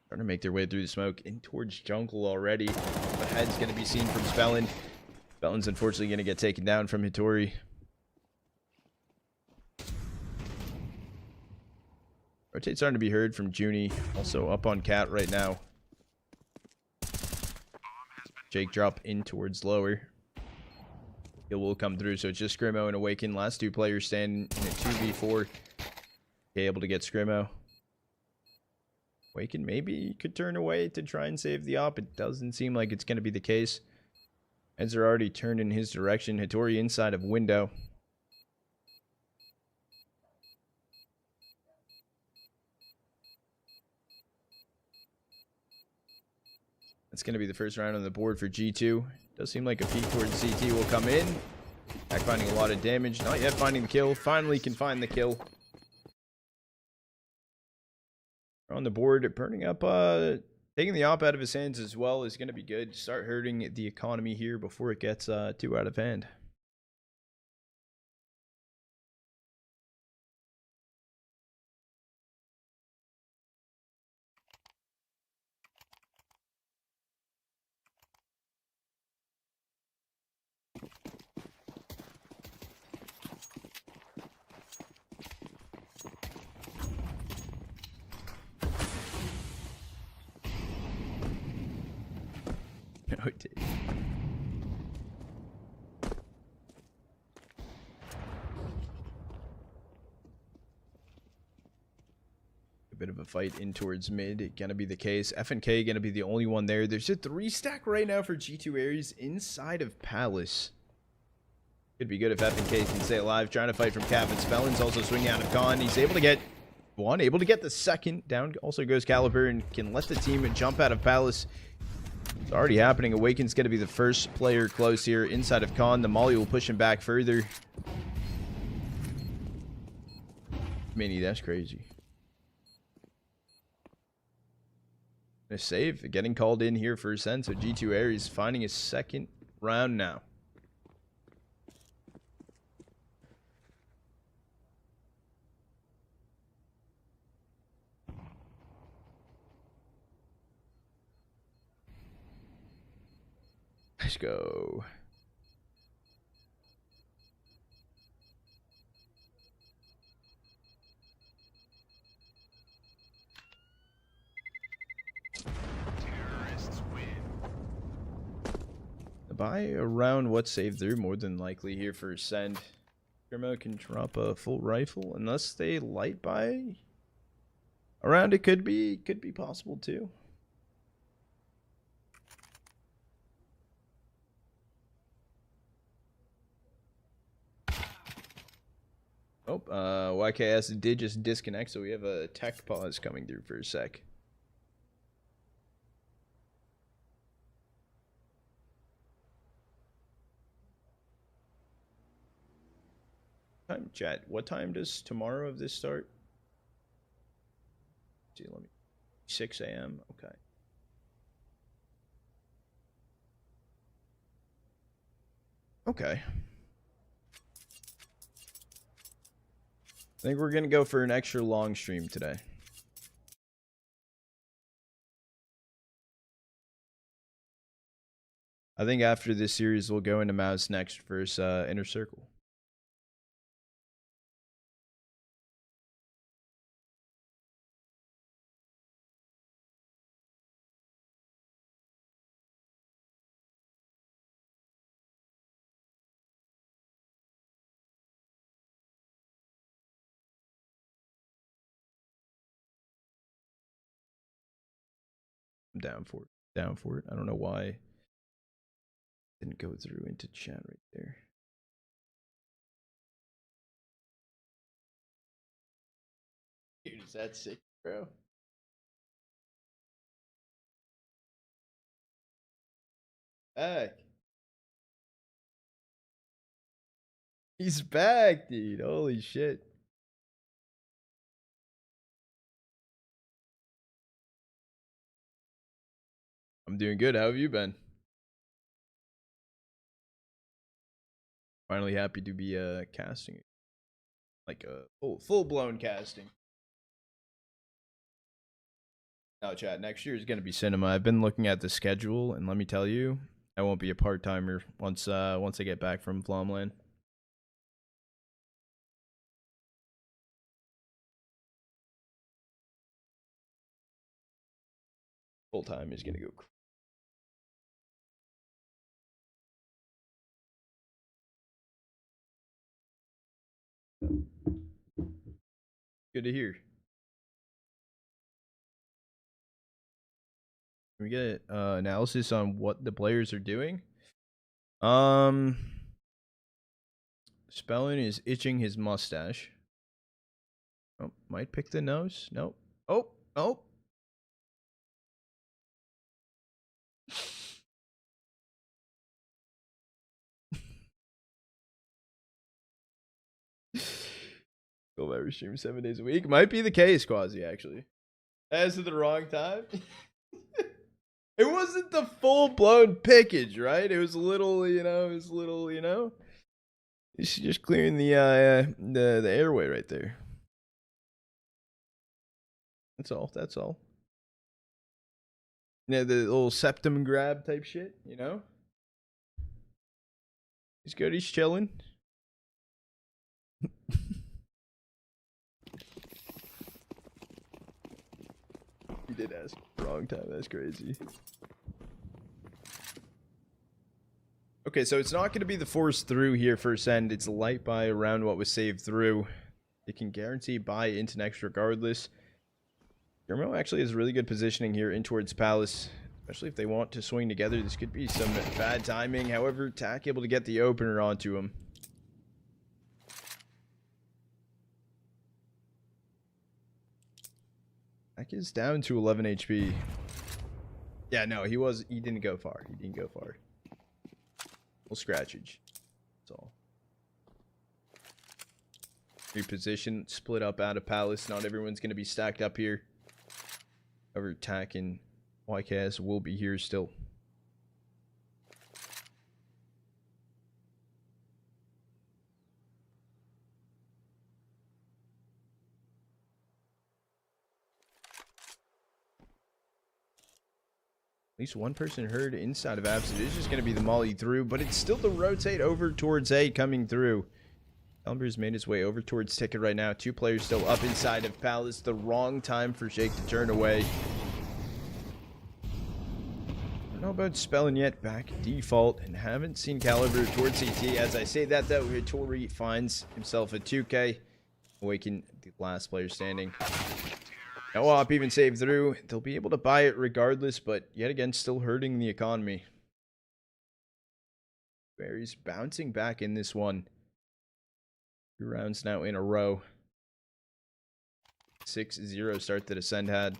Trying to make their way through the smoke in towards jungle already. The head's going to be seen from Spellin. Spellin's unfortunately going to get taken down from Hitori. Rotate's starting to be heard from Junie. Also up on Cat right now. Jake drop in towards lower. It will come through, so it's just Scrimmo and Awaken. Last two players stand in a 2v4. Okay, able to get Scrimmo. Awaken maybe could turn away to try and save the op. It doesn't seem like it's going to be the case. Heads are already turned in his direction. Hitori inside of window. That's going to be the first round on the board for G2. Does seem like a peek towards CT will come in. Back finding a lot of damage. Not yet finding the kill. Finally can find the kill. On the board, burning up, taking the op out of his hands as well is going to be good. Start hurting the economy here before it gets too out of hand. Rotate. A bit of a fight in towards mid. Gonna be the case. FNK gonna be the only one there. There's a 3-stack right now for G2 Aries inside of Palace. Could be good if FNK can stay alive. Trying to fight from Cap, and Spellin's also swinging out of Khan. He's able to get one, able to get the second. Down also goes Caliber and can let the team jump out of Palace. It's already happening. Awaken's going to be the first player close here inside of Khan. The Molly will push him back further. Mini, that's crazy. A save getting called in here for Ascent. So G2 Aries finding his second round now. Let's go. Terrorists win. Buy around what saved through more than likely here for Send. Grimo can drop a full rifle unless they light buy around. It could be possible too. Oh, YKS did just disconnect, so we have a tech pause coming through for a sec. Time chat. What time does tomorrow of this start? See, let me. 6 a.m. Okay. Okay. I think we're gonna go for an extra long stream today. I think after this series, we'll go into MOUZ next versus Inner Circle. I'm down for it. Down for it. I don't know why it didn't go through into chat right there. Dude, is that sick, bro? Back. He's back, dude. Holy shit. I'm doing good. How have you been? Finally happy to be casting. Like a full-blown casting. Now, chat, next year is going to be cinema. I've been looking at the schedule, and let me tell you, I won't be a part-timer once I get back from Flomland. Full-time is going to go crazy. Good to hear. Can we get analysis on what the players are doing? Spelling is itching his mustache. Oh, might pick the nose. Nope. Oh. Go every stream 7 days a week. Might be the case, Quasi, actually. As at the wrong time. It wasn't the full-blown pickage, right? It was a little, It's just clearing the airway right there. That's all. Yeah, the little septum grab type shit, you know? He's good, he's chilling. You did ask wrong time, that's crazy. Okay, so it's not going to be the force through here first end. It's light buy around what was saved through. It can guarantee buy into next regardless. Germo actually has really good positioning here in towards Palace, especially if they want to swing together. This could be some bad timing. However, Tack able to get the opener onto him. Tack is down to 11 HP. Yeah, no, he didn't go far. He didn't go far. Little scratchage. That's all. Reposition, split up out of Palace. Not everyone's going to be stacked up here. However, Tack and YKS will be here still. At least one person heard inside of Abs. It is just going to be the molly through, but it's still the rotate over towards A coming through. Elmer's made his way over towards Ticket right now. Two players still up inside of Palace. The wrong time for Shake to turn away. I don't know about Spellin yet. Back default and haven't seen Caliber towards CT. As I say that though, Hittori finds himself a 2K. Awaken the last player standing. No op even saved through. They'll be able to buy it regardless, but yet again, still hurting the economy. Barry's bouncing back in this one. 2 rounds now in a row. 6-0 start that Ascend had.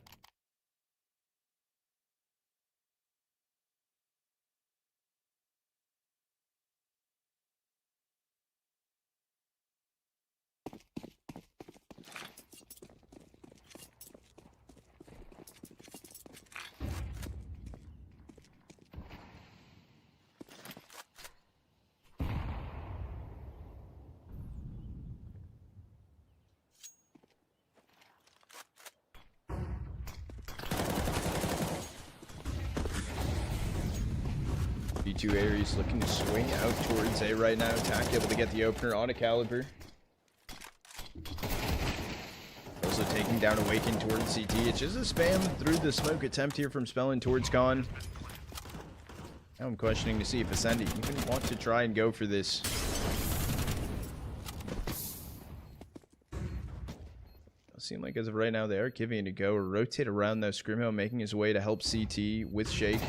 B2 Aries looking to swing out towards A right now. Tack able to get the opener on a Caliber. Also taking down Awaken towards CT. It's just a spam through the smoke attempt here from Spellin towards Con. Now I'm questioning to see if Ascend even want to try and go for this. Does seem like as of right now they are giving it a go. Rotate around though. Scrimmo making his way to help CT with Shake.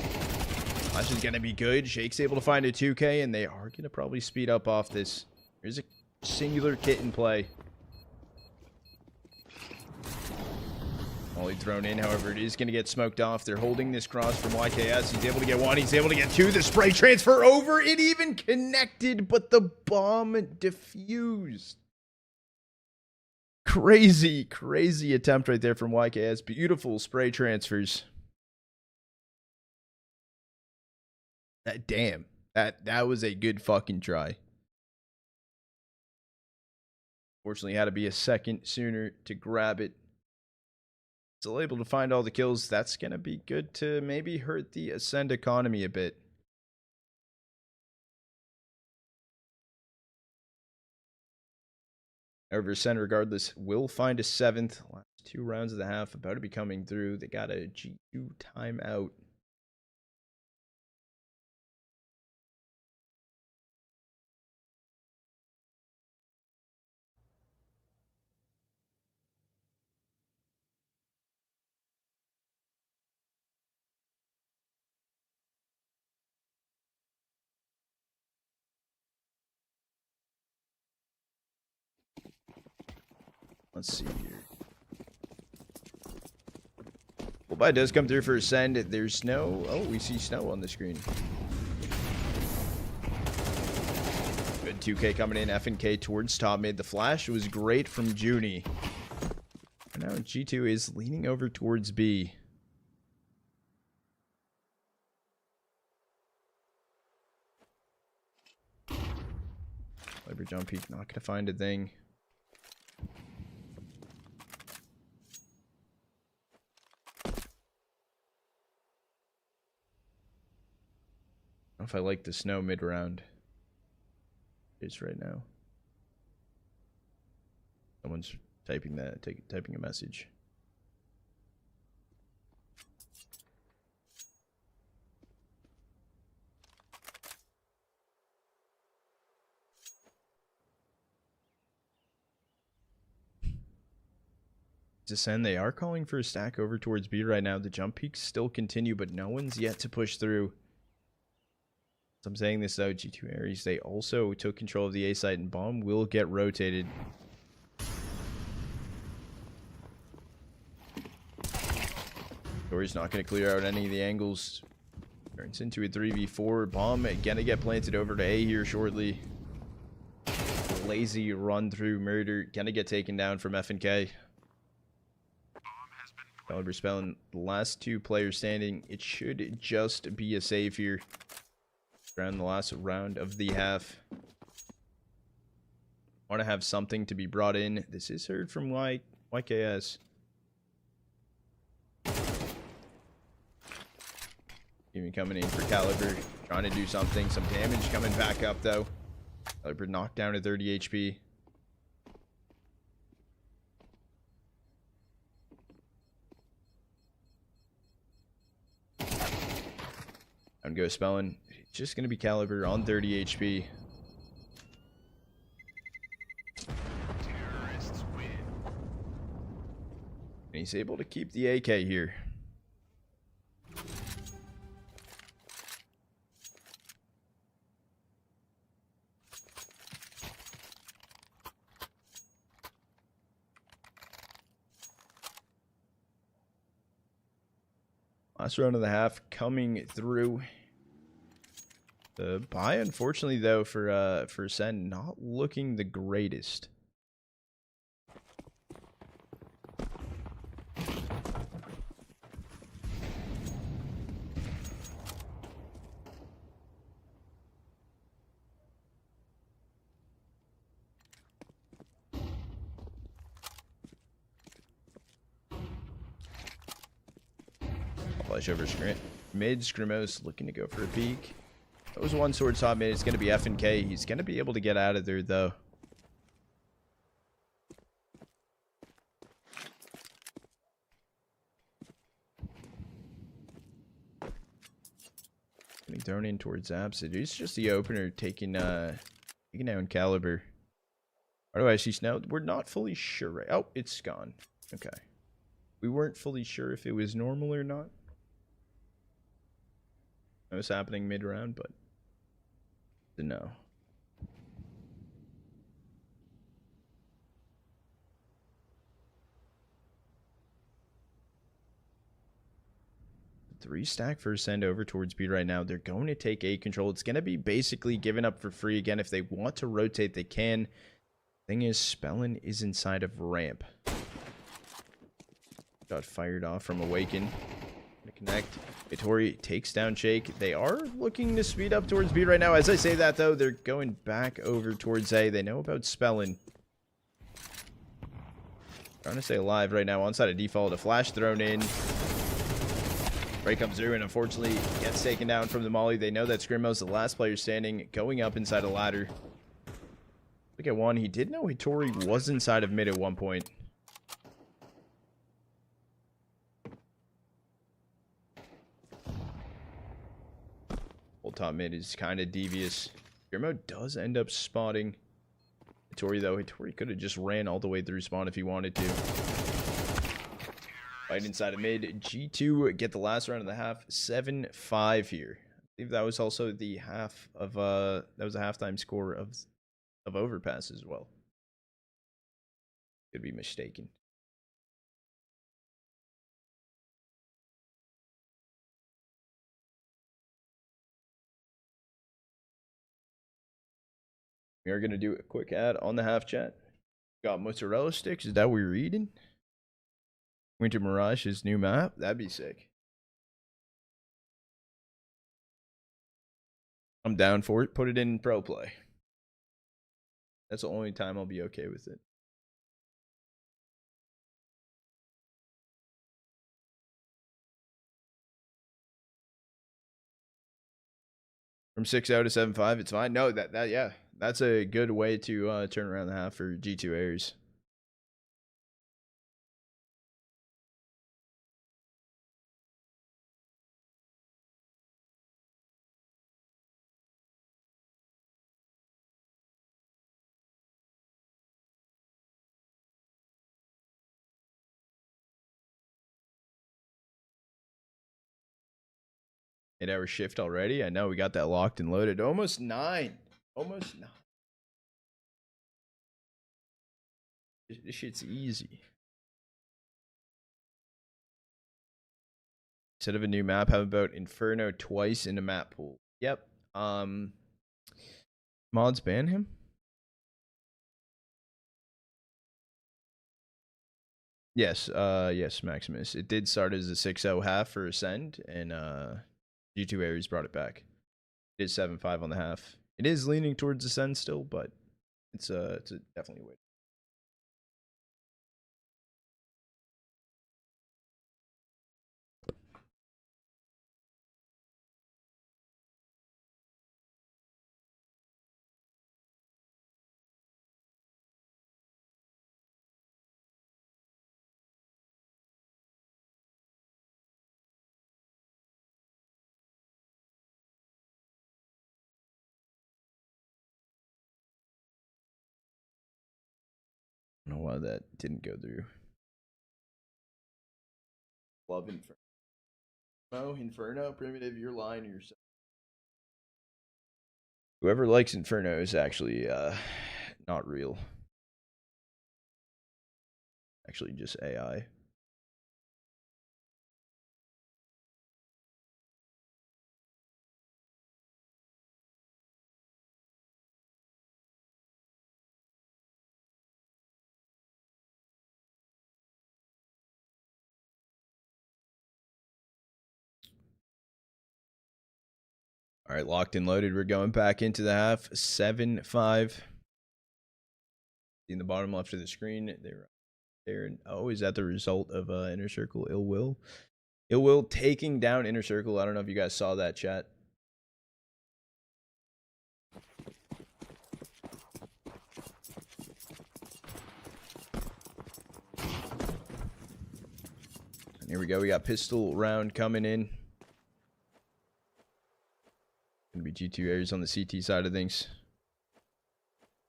Flash is going to be good. Shake's able to find a 2K, and they are going to probably speed up off this. Here's a singular kit in play. Molly thrown in, however, it is going to get smoked off. They're holding this cross from YKS. He's able to get one. He's able to get two. The spray transfer over. It even connected, but the bomb diffused. Crazy, crazy attempt right there from YKS. Beautiful spray transfers. Damn, that was a good fucking try. Fortunately, had to be a second sooner to grab it. Still able to find all the kills. That's going to be good to maybe hurt the Ascend economy a bit. However, Ascend, regardless, will find a 7th. Last 2 rounds of the half about to be coming through. They got a G2 timeout. Let's see here. Bullby does come through for Ascend. There's snow. Oh, we see snow on the screen. Good 2K coming in. F&K towards top mid. The flash was great from Junie. And now G2 is leaning over towards B. Leverage on peak. Not going to find a thing. I don't know if I like the snow mid-round. It is right now. Someone's typing that, typing a message. descend. They are calling for a stack over towards B right now. The jump peaks still continue, but no one's yet to push through. So I'm saying this though, G2 Ares, they also took control of the A site, and bomb will get rotated. Tori's not going to clear out any of the angles. Turns into a 3v4. Bomb gonna get planted over to A here shortly. Lazy run through murder. Gonna get taken down from FNK. Caliber spelling the last two players standing. It should just be a save here. Around the last round of the half. Want to have something to be brought in. This is heard from YKS. Even coming in for Caliber, trying to do something. Some damage coming back up though. Caliber knocked down to 30 HP. Down goes Spellin. It's just going to be Caliber on 30 HP. Terrorists win. And he's able to keep the AK here. Last round of the half coming through. The buy, unfortunately, though, for Sen, not looking the greatest. Flash over mid. Scrimos looking to go for a peek. That was one sword top mid. It's going to be FNK. He's going to be able to get out of there, though. Getting thrown in towards Zaps. It is just the opener taking down Caliber. Why do I see Snow? We're not fully sure. Right? Oh, it's gone. Okay. We weren't fully sure if it was normal or not. That was happening mid-round, but no. Three stack first send over towards B right now. They're going to take A control. It's going to be basically given up for free again. If they want to rotate, they can. Thing is, Spellin is inside of ramp. Got fired off from Awaken. Connect. Vittori takes down Shake. They are looking to speed up towards B right now. As I say that, though, they're going back over towards A. They know about Spellin. Trying to stay alive right now. Onside of default. A flash thrown in. Break comes through and unfortunately gets taken down from the molly. They know that Scrimmo's the last player standing, going up inside a ladder. Look at one. He did know Vittori was inside of mid at one point. Top mid is kind of devious. Grimo does end up spotting Hittori, though. Hittori could have just ran all the way through spawn if he wanted to. Right inside of mid. G2 get the last round of the half. 7-5 here. I believe that was also the half of that was a halftime score of Overpass as well. Could be mistaken. We are going to do a quick ad on the half chat. Got mozzarella sticks. Is that what you're eating? Winter Mirage's new map? That'd be sick. I'm down for it. Put it in pro play. That's the only time I'll be okay with it. From 6-0 to 7-5, it's fine. No, yeah. That's a good way to turn around the half for G2 Ares. 8-hour shift already. I know we got that locked and loaded. Almost 9. Almost 9. This shit's easy. Instead of a new map, how about Inferno twice in a map pool? Yep. Mods ban him? Yes, yes, Maximus. It did start as a 6-0 half for Ascend, and G2 Ares brought it back. It is 7-5 on the half. It is leaning towards Ascend still, but it's definitely a way. I don't know why that didn't go through. Love Inferno. Oh, Inferno, primitive, you're lying to yourself. Whoever likes Inferno is actually not real. Actually just AI. All right, locked and loaded. We're going back into the half. 7-5. In the bottom left of the screen, they're there. And oh, is that the result of Inner Circle Ill Will? Ill Will taking down Inner Circle. I don't know if you guys saw that, chat. And here we go. We got pistol round coming in. Gonna be G2 Ares on the CT side of things.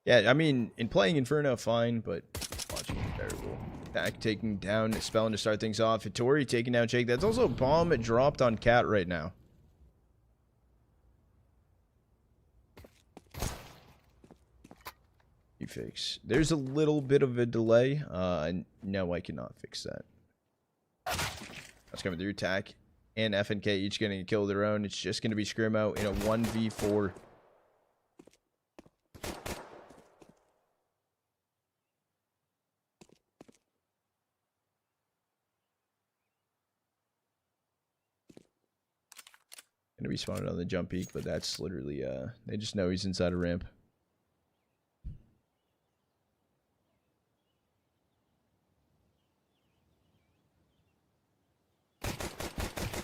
Yeah, I mean, in playing Inferno, fine, but watching is terrible. Back taking down Spellin to start things off. Hitori taking down Jake. That's also a bomb dropped on Cat right now. You fix. There's a little bit of a delay. No, I cannot fix that. That's coming through. Tack and FNK each getting a kill of their own. It's just going to be Scrimmo in a 1v4. Going to be spawning on the jump peak, but that's literally, they just know he's inside a ramp.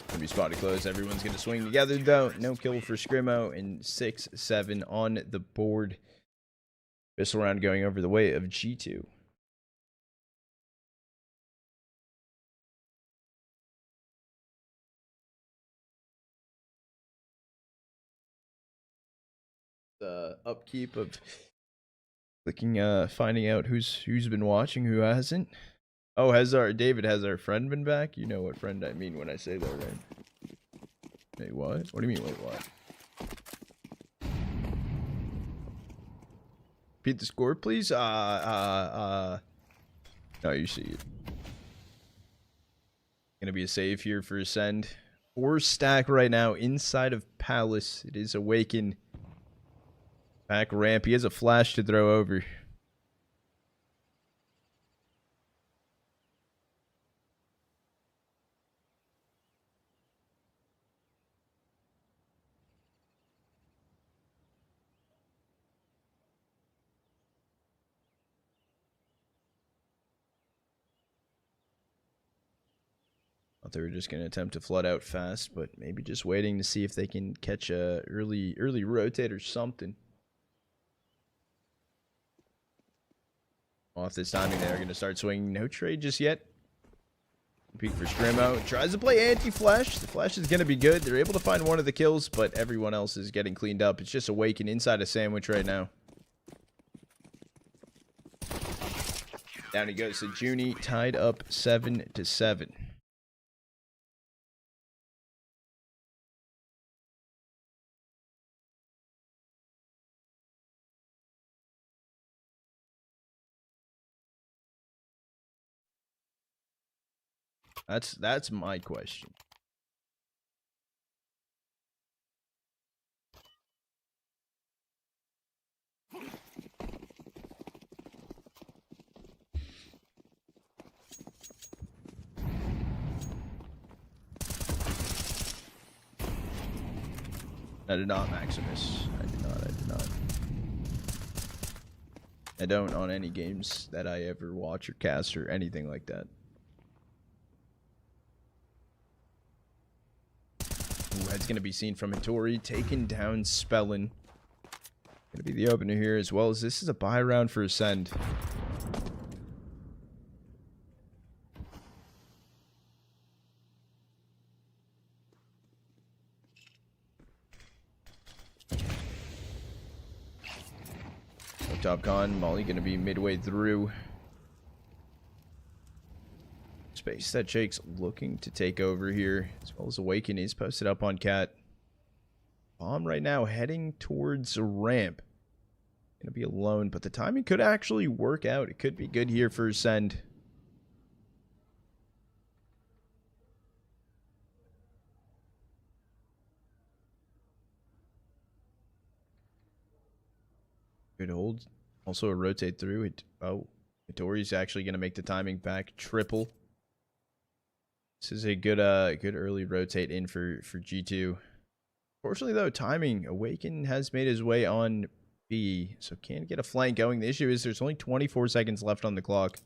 Gonna be spotted close. Everyone's gonna swing together though. No kill for Scrimmo, and 6-7 on the board. Pistol round going over the way of G2. The upkeep of clicking, finding out who's been watching, who hasn't. Oh, has our friend been back? You know what friend I mean when I say that, right? Wait, what? What do you mean, wait, what? Repeat the score, please. No, you see it. Gonna be a save here for Ascend. 4 stack right now inside of Palace. It is Awaken. Back ramp. He has a flash to throw over. Thought they were just going to attempt to flood out fast, but maybe just waiting to see if they can catch a early rotate or something. Off this timing, they're going to start swinging. No trade just yet. Peek for Scrimmo. Tries to play anti-flash. The flash is going to be good. They're able to find one of the kills, but everyone else is getting cleaned up. It's just Awaken inside a sandwich right now. Down he goes to Junie, tied up 7-7. That's my question. I did not, Maximus. I did not. I don't on any games that I ever watch or cast or anything like that. Ooh, head's gonna be seen from Hattori, taking down Spellin. Gonna be the opener here, as well as this is a buy round for Ascend. Top con, Molly gonna be midway through. Space that Jake's looking to take over here, as well as Awaken is posted up on Cat. Bomb right now heading towards a ramp. Gonna be alone, but the timing could actually work out. It could be good here for Ascend. Good hold. Also a rotate through it. Oh, Hattori's actually going to make the timing back triple. This is a good early rotate in for G2. Fortunately though, timing, Awaken has made his way on B, so can't get a flank going. The issue is there's only 24 seconds left on the clock.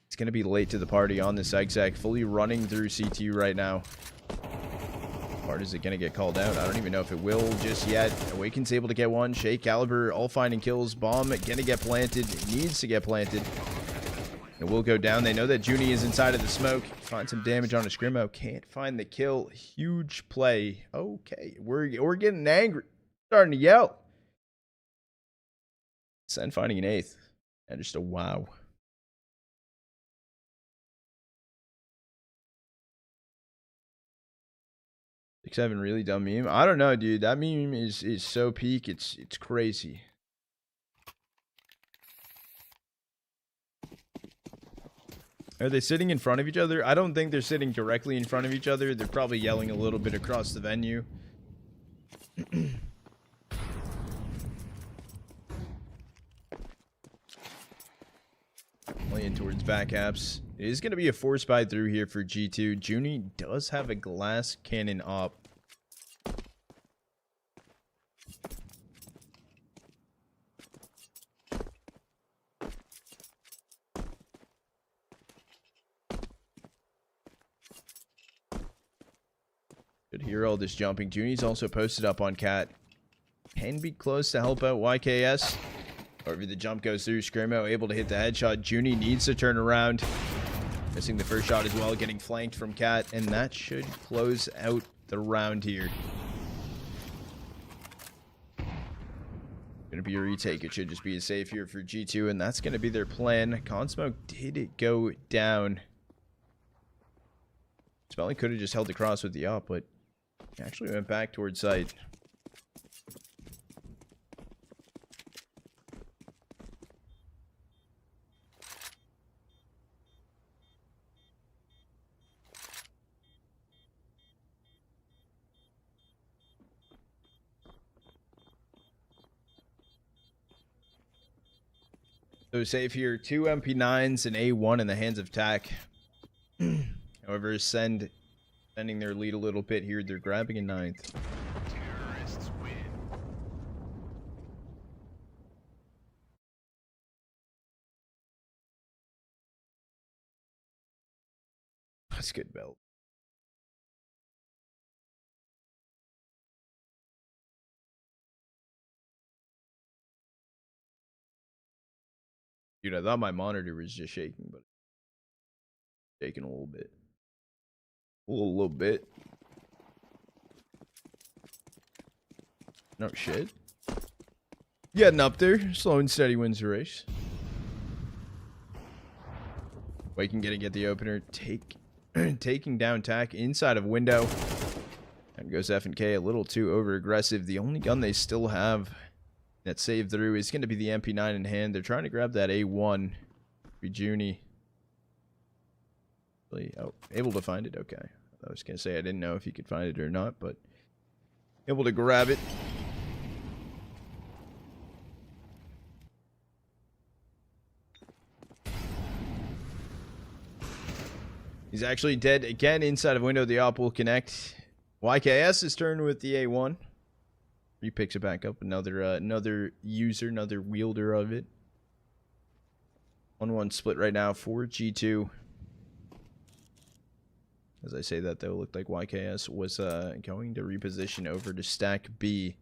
It's going to be late to the party on this exec, fully running through CT right now. Part is it going to get called out? I don't even know if it will just yet. Awaken's able to get one. Shea Caliber all finding kills. Bomb going to get planted. It needs to get planted. It will go down. They know that Junie is inside of the smoke. Find some damage on a Scrimmo. Can't find the kill. Huge play. Okay, we're getting angry. Starting to yell. Sen finding an 8th. And just a wow. 6-7 really dumb meme. I don't know, dude. That meme is so peak. It's crazy. Are they sitting in front of each other? I don't think they're sitting directly in front of each other. They're probably yelling a little bit across the venue. Playing towards back apps. It is going to be a force buy through here for G2. Junie does have a glass cannon op. Good hear all this jumping. Junie's also posted up on Cat. Can be close to help out YKS. However, the jump goes through. Scrimmo able to hit the headshot. Junie needs to turn around. Missing the first shot as well, getting flanked from Cat, and that should close out the round here. Gonna be a retake. It should just be a save here for G2, and that's gonna be their plan. Consmoke did go down. Spelling could have just held the cross with the up, but actually went back towards site. So save here, 2 MP9s and A1 in the hands of TAC. However, sending their lead a little bit here. They're grabbing a 9th. Terrorists win. That's good belt. Dude, I thought my monitor was just shaking, but shaking a little bit. A little bit. No shit. Getting up there. Slow and steady wins the race. Waking gonna get the opener. Taking down TAC inside of window. And goes F&K a little too over aggressive. The only gun they still have that saved through is going to be the MP9 in hand. They're trying to grab that A1 for Junie. Oh, able to find it? Okay. I was going to say I didn't know if he could find it or not, but able to grab it. He's actually dead again inside of window. The op will connect. YKS is turned with the A1. He picks it back up. Another user, another wielder of it. 1-1 split right now for G2. As I say that, though, it looked like YKS was going to reposition over to stack B.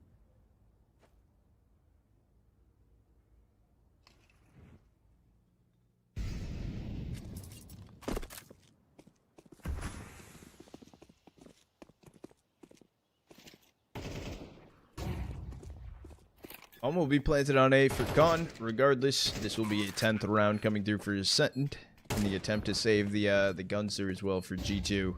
Bomb will be planted on A for Con. Regardless, this will be a 10th round coming through for his second in the attempt to save the Gunster as well for G2.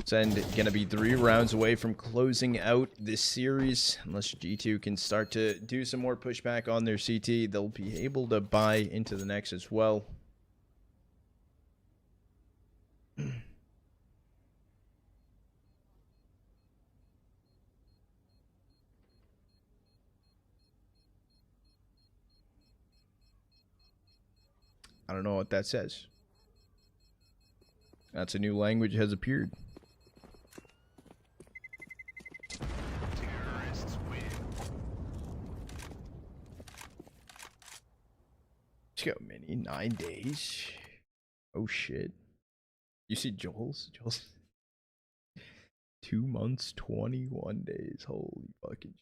Send gonna be 3 rounds away from closing out this series. Unless G2 can start to do some more pushback on their CT, they'll be able to buy into the next as well. I don't know what that says. That's a new language has appeared. Terrorists win. Let's go, Mini. 9 days. Oh, shit. You see Joel's? 2 months, 21 days. Holy fucking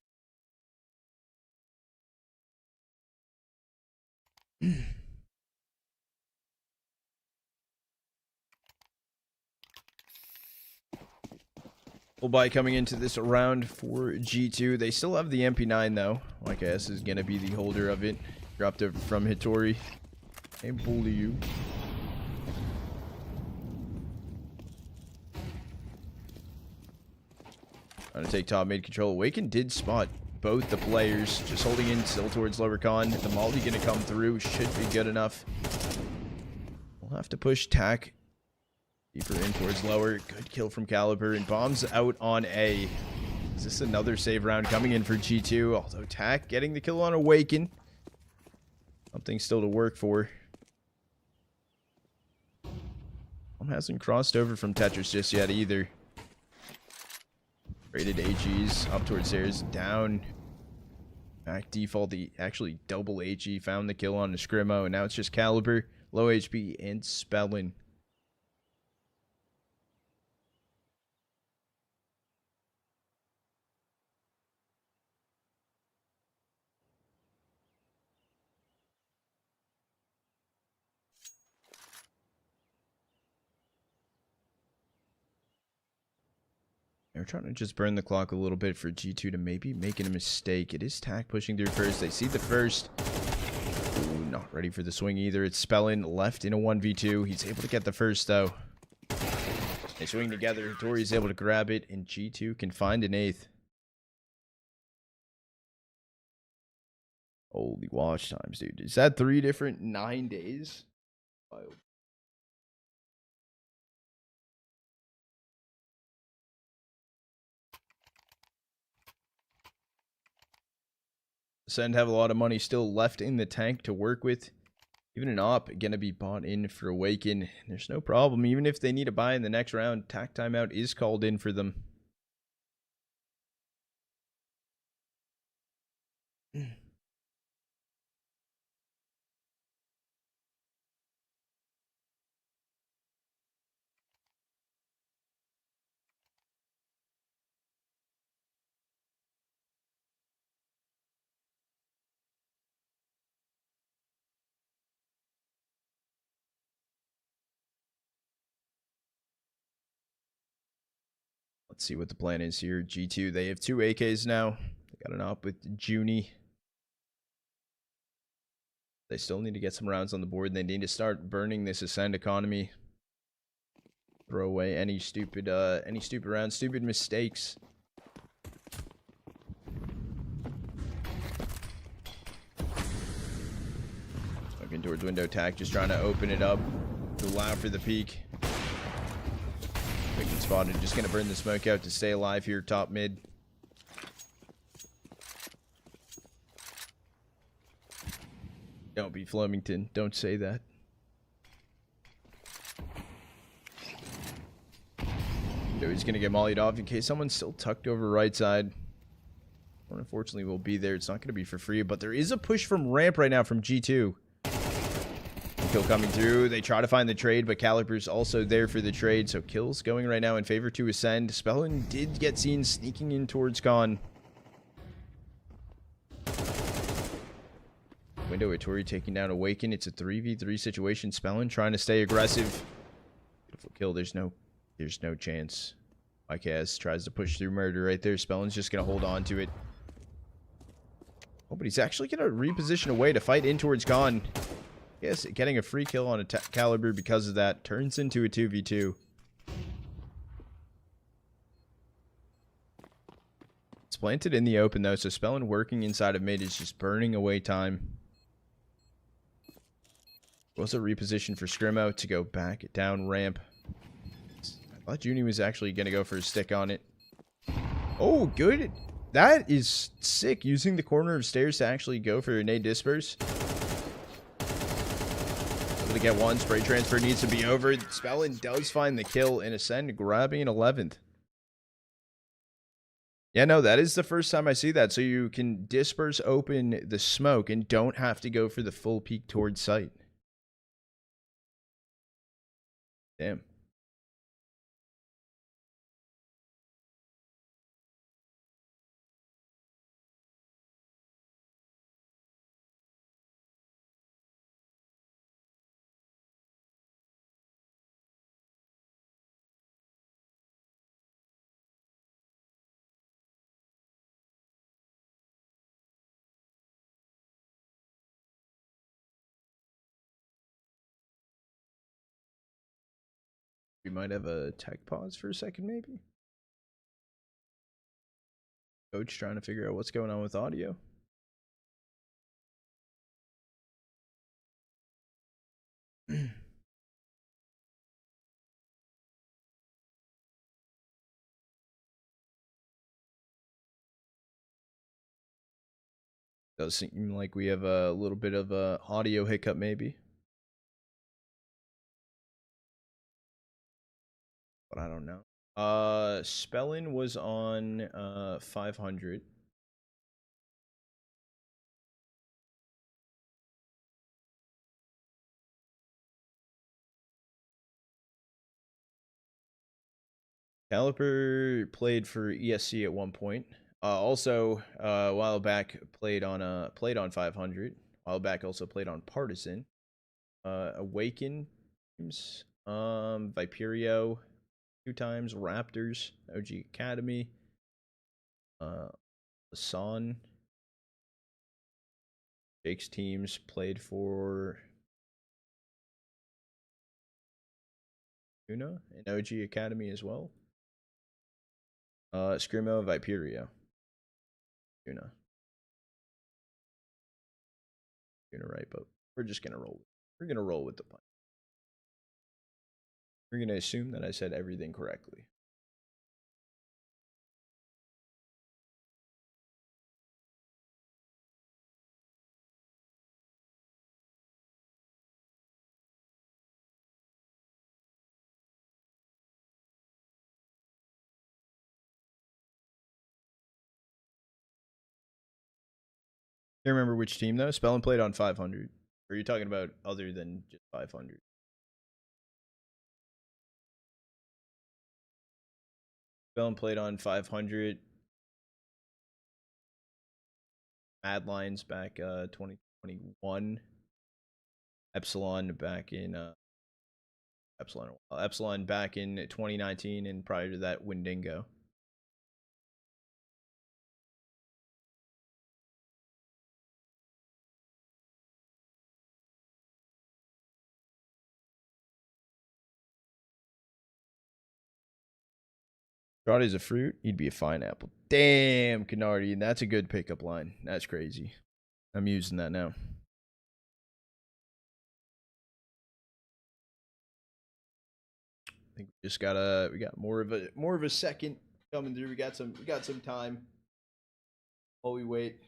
Full buy coming into this round for G2. They still have the MP9 though. YKS is gonna be the holder of it. Dropped it from Hitori. Hey, bully you. Trying to take top mid control. Awaken did spot both the players. Just holding in still towards lower con. The multi gonna come through. Should be good enough. We'll have to push tack deeper in towards lower. Good kill from Caliber. And bombs out on A. Is this another save round coming in for G2? Although tack getting the kill on Awaken. Something still to work for. Bomb hasn't crossed over from Tetris just yet either. Rated AGs up towards stairs. Down. Back default. The actually double AG found the kill on the Scrimo. And now it's just Caliber, low HP, and Spellin. They're trying to just burn the clock a little bit for G2 to maybe making a mistake. It is tack pushing through first. They see the first. Ooh, not ready for the swing either. It's Spellin left in a 1v2. He's able to get the first though. They swing together. Hitori's able to grab it, and G2 can find an 8th. Holy watch times, dude. Is that 3 different 9 days? Wild. Send have a lot of money still left in the tank to work with. Even an op gonna be bought in for Awaken. There's no problem. Even if they need to buy in the next round, tack timeout is called in for them. Let's see what the plan is here. G2, they have 2 AKs now. They got an op with Junie. They still need to get some rounds on the board, and they need to start burning this Ascend economy. Throw away any stupid rounds, stupid mistakes. Looking towards window attack, just trying to open it up to allow for the peek. Quick and spotted, just gonna burn the smoke out to stay alive here, top mid. Don't be Flemington, don't say that. So he's gonna get mollied off in case someone's still tucked over right side. Unfortunately, will be there. It's not gonna be for free, but there is a push from ramp right now from G2. Kill coming through. They try to find the trade, but Caliber's also there for the trade. So kills going right now in favor to Ascend. Spellin did get seen sneaking in towards Con. Window Atori taking down Awaken. It's a 3v3 situation. Spellin trying to stay aggressive. Beautiful kill. There's no chance. IKS tries to push through murder right there. Spellin's just going to hold on to it. Oh, but he's actually going to reposition away to fight in towards Con. Yes, getting a free kill on a Caliber because of that turns into a 2v2. It's planted in the open though, so Spellin working inside of mid is just burning away time. Also reposition for Scrimo to go back down ramp. I thought Junie was actually going to go for a stick on it. Oh, good. That is sick, using the corner of stairs to actually go for a nade disperse. To get one, spray transfer needs to be over. Spellin does find the kill and Ascend grabbing an 11th. Yeah, no, that is the first time I see that. So you can disperse open the smoke and don't have to go for the full peek towards site. Damn. We might have a tech pause for a second, maybe. Coach trying to figure out what's going on with audio. Does seem like we have a little bit of a audio hiccup, maybe. But I don't know. Spellin was on 500. Caliper played for ESC at one point. Also, a while back played on 500. A while back also played on Partisan. Awaken teams. Viperio 2 times. Raptors. OG Academy. Son. Jake's teams played for Una and OG Academy as well. Scrimo, Viperio. Una, right, but we're just gonna roll. We're gonna roll with the punch. We're gonna assume that I said everything correctly. Can't remember which team though. Spellin played on 500. Or are you talking about other than just 500? Spellin played on 500. Mad Lions back 2021. Epsilon back in Epsilon back in 2019, and prior to that, Windingo. Strawberry's a fruit, he'd be a fine apple. Damn, Canardi, and that's a good pickup line. That's crazy. I'm using that now. Just we got more of a second coming through. We got some time while we wait.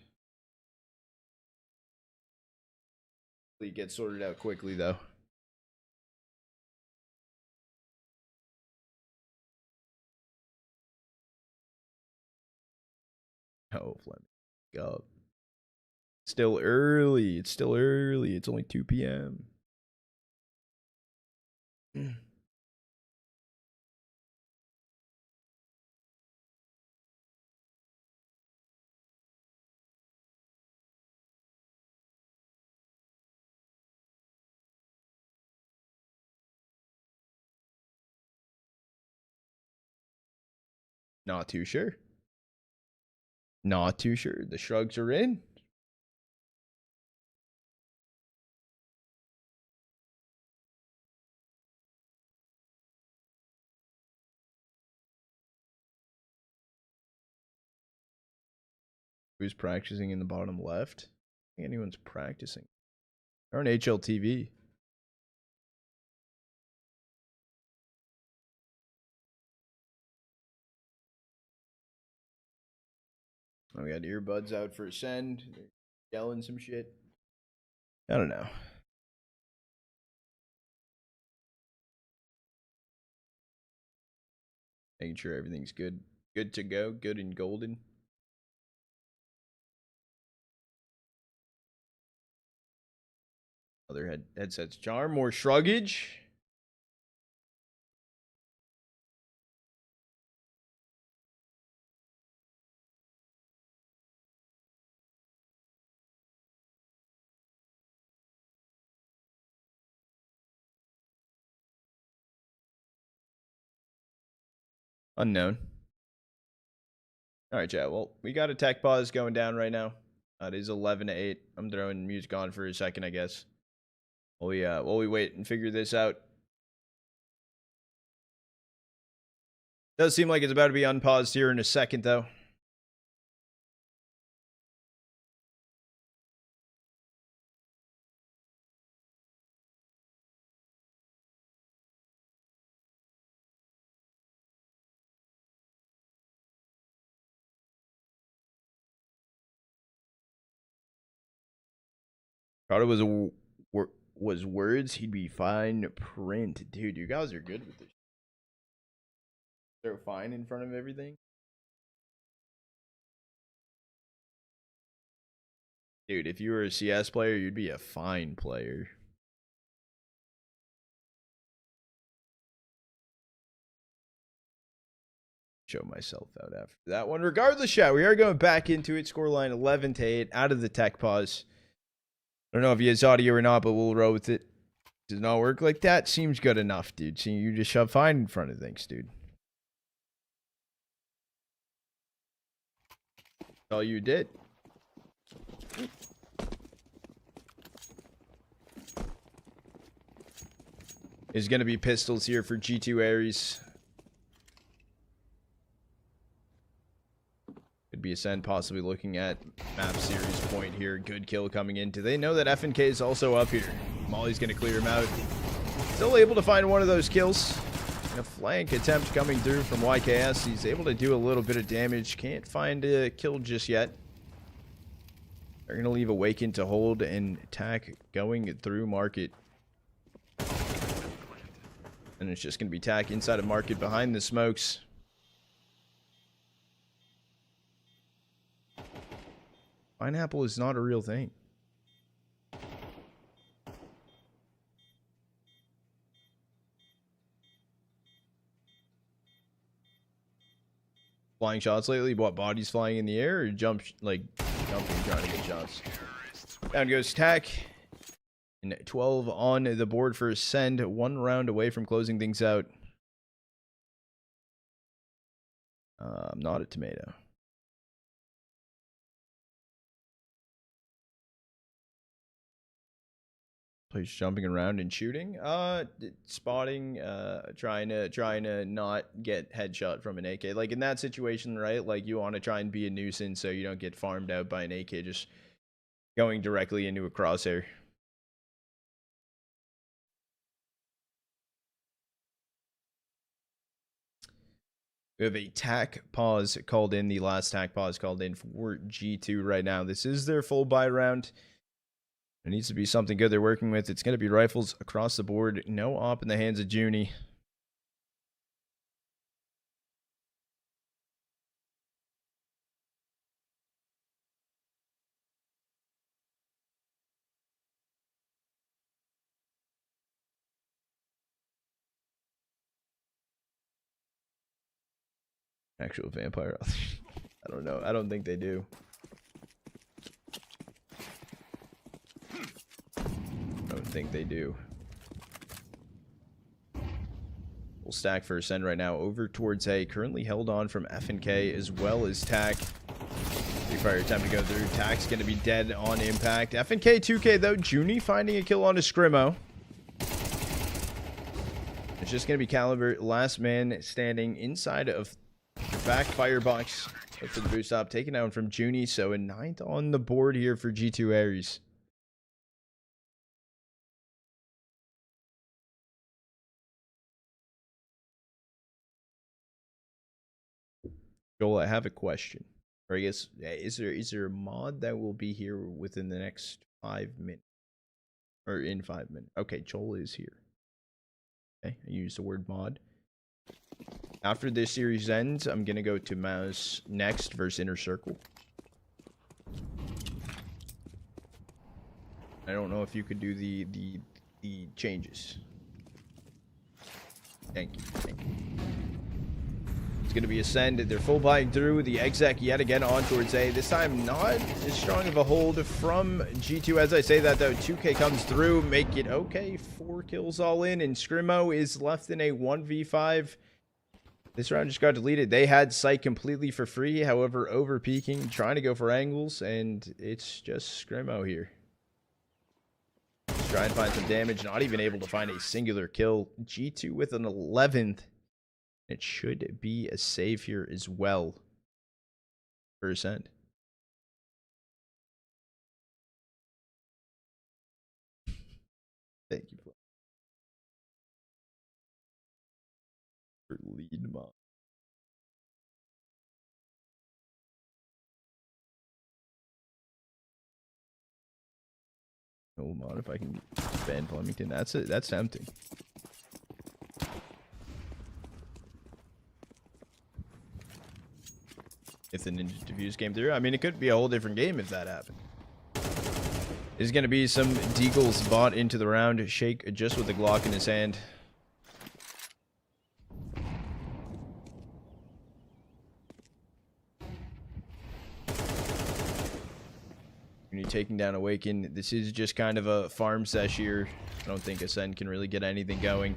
It gets sorted out quickly though. Oh, let me go. Still early. It's still early. It's only 2 p.m. Not too sure. Not too sure. The shrugs are in. Who's practicing in the bottom left? I don't think anyone's practicing. They're on HLTV. Oh, we got earbuds out for a send. They're yelling some shit. I don't know. Making sure everything's good. Good to go. Good and golden. Other headsets charm. More shruggage. Unknown. All right, chat. Well, we got a tech pause going down right now. It is 11 to 8. I'm throwing music on for a second, I guess. While we wait and figure this out. Does seem like it's about to be unpaused here in a second, though. Thought it was words. He'd be fine print, dude. You guys are good with this. They're fine in front of everything. Dude, if you were a CS player, you'd be a fine player. Show myself out after that one. Regardless, chat, we are going back into it. Scoreline 11 to 8 out of the tech pause. I don't know if he has audio or not, but we'll roll with it. Does not work like that. Seems good enough, dude. See, you just shove fine in front of things, dude. That's all you did. Is going to be pistols here for G2 Ares. Could be a send, possibly looking at map series point here. Good kill coming in. Do they know that FNK is also up here? Molly's going to clear him out. Still able to find one of those kills. A flank attempt coming through from YKS. He's able to do a little bit of damage. Can't find a kill just yet. They're going to leave Awaken to hold and attack going through market. And it's just going to be tack inside of market behind the smokes. Pineapple is not a real thing. Flying shots lately? What, bodies flying in the air or jumping trying to get shots? Down goes tack. And 12 on the board for a send. 1 round away from closing things out. Not a tomato. Players jumping around and shooting. Spotting. Trying to not get headshot from an AK. Like in that situation, right? Like you want to try and be a nuisance so you don't get farmed out by an AK just going directly into a crosshair. We have a tack pause called in, the last tack pause called in for G2 right now. This is their full buy round. It needs to be something good they're working with. It's going to be rifles across the board. No op in the hands of Junie. Actual vampire. I don't know. I don't think they do. I don't think they do. We'll stack for Ascend right now over towards A. Currently held on from F and K as well as Tack. Free fire time to go through. Tack's going to be dead on impact. F and K 2K though. Junie finding a kill on a Scrimmo. It's just going to be Caliber, last man standing inside of back firebox. Look for the boost up. Taken down from Junie. So a 9th on the board here for G2 Ares. Joel, I have a question. Or I guess, is there a mod that will be here within the next 5 minutes? Or in 5 minutes? Okay, Joel is here. Okay, I use the word mod. After this series ends, I'm going to go to MOUZ next versus Inner Circle. I don't know if you could do the changes. Thank you. Thank you. It's going to be Ascend. They're full buying through. The exec yet again on towards A. This time not as strong of a hold from G2. As I say that though, 2K comes through. Make it okay. 4 kills all in. And Scrimmo is left in a 1v5. This round just got deleted. They had sight completely for free. However, over peeking, trying to go for angles. And it's just Scrimmo here. Just try and find some damage. Not even able to find a singular kill. G2 with an 11th. It should be a save here as well for Ascend. Thank you for lead mod. No mod if I can ban Flemington. That's it. That's tempting. If the Ninja Diffuse came through. I mean, it could be a whole different game if that happened. There's going to be some Deagles bought into the round. Shake just with the Glock in his hand. When you're taking down Awaken, this is just kind of a farm sesh here. I don't think Ascend can really get anything going.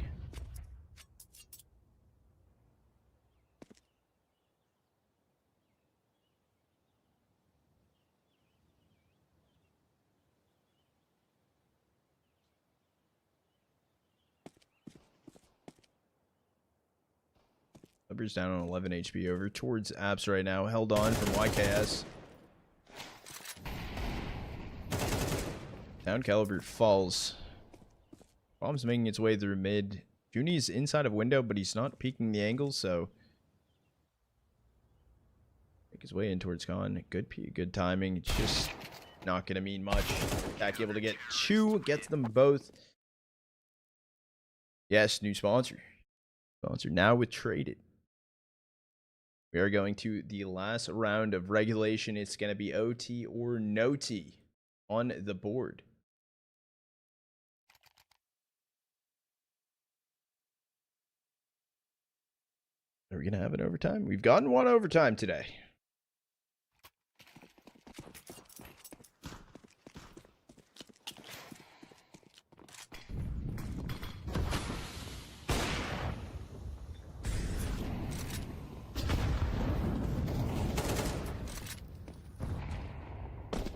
Clippers down on 11 HP over towards Apps right now. Held on from YKS. Down Caliber falls. Bomb's making its way through mid. Junie's inside of window, but he's not peeking the angle, so make his way in towards Con. Good timing. It's just not going to mean much. Attack able to get 2, gets them both. Yes, new sponsor. Sponsor now with Traded. We are going to the last round of regulation. It's going to be OT or no T on the board. Are we going to have an overtime? We've gotten one overtime today.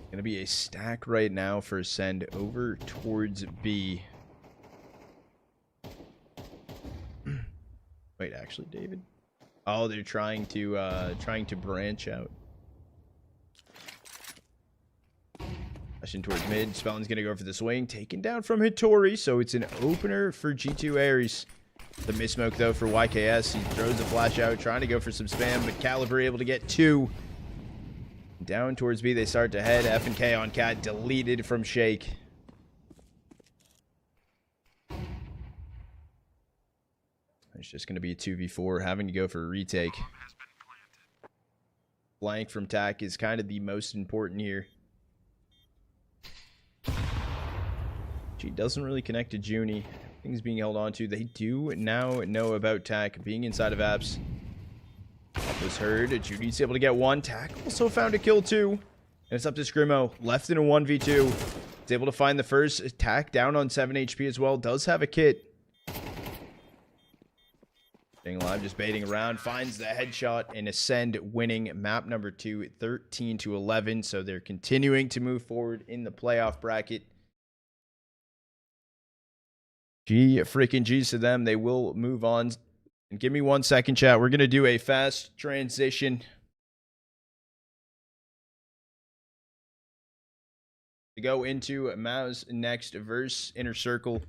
Going to be a stack right now for Ascend over towards B. Wait, actually, David? Oh, they're trying to branch out. Rushing towards mid. Spellin's gonna go for the swing. Taken down from Hittori, so it's an opener for G2 Ares. The missmoke, though, for YKS. He throws the flash out, trying to go for some spam, but Caliber able to get 2. Down towards B, they start to head. F and K on Cat, deleted from Shake. It's just going to be a 2v4, having to go for a retake. Blank from TAC is kind of the most important here. She doesn't really connect to Junie. Things being held on to. They do now know about TAC being inside of apps. That was heard. Junie's able to get 1. TAC also found a kill too. And it's up to Scrimmo. Left in a 1v2. It's able to find the first. TAC down on 7 HP as well. Does have a kit. Staying alive, just baiting around. Finds the headshot and Ascend winning map number 2, 13-11. So they're continuing to move forward in the playoff bracket. Freaking G's to them. They will move on. And give me 1 second, chat. We're going to do a fast transition to go into MOUZ next verse Inner Circle.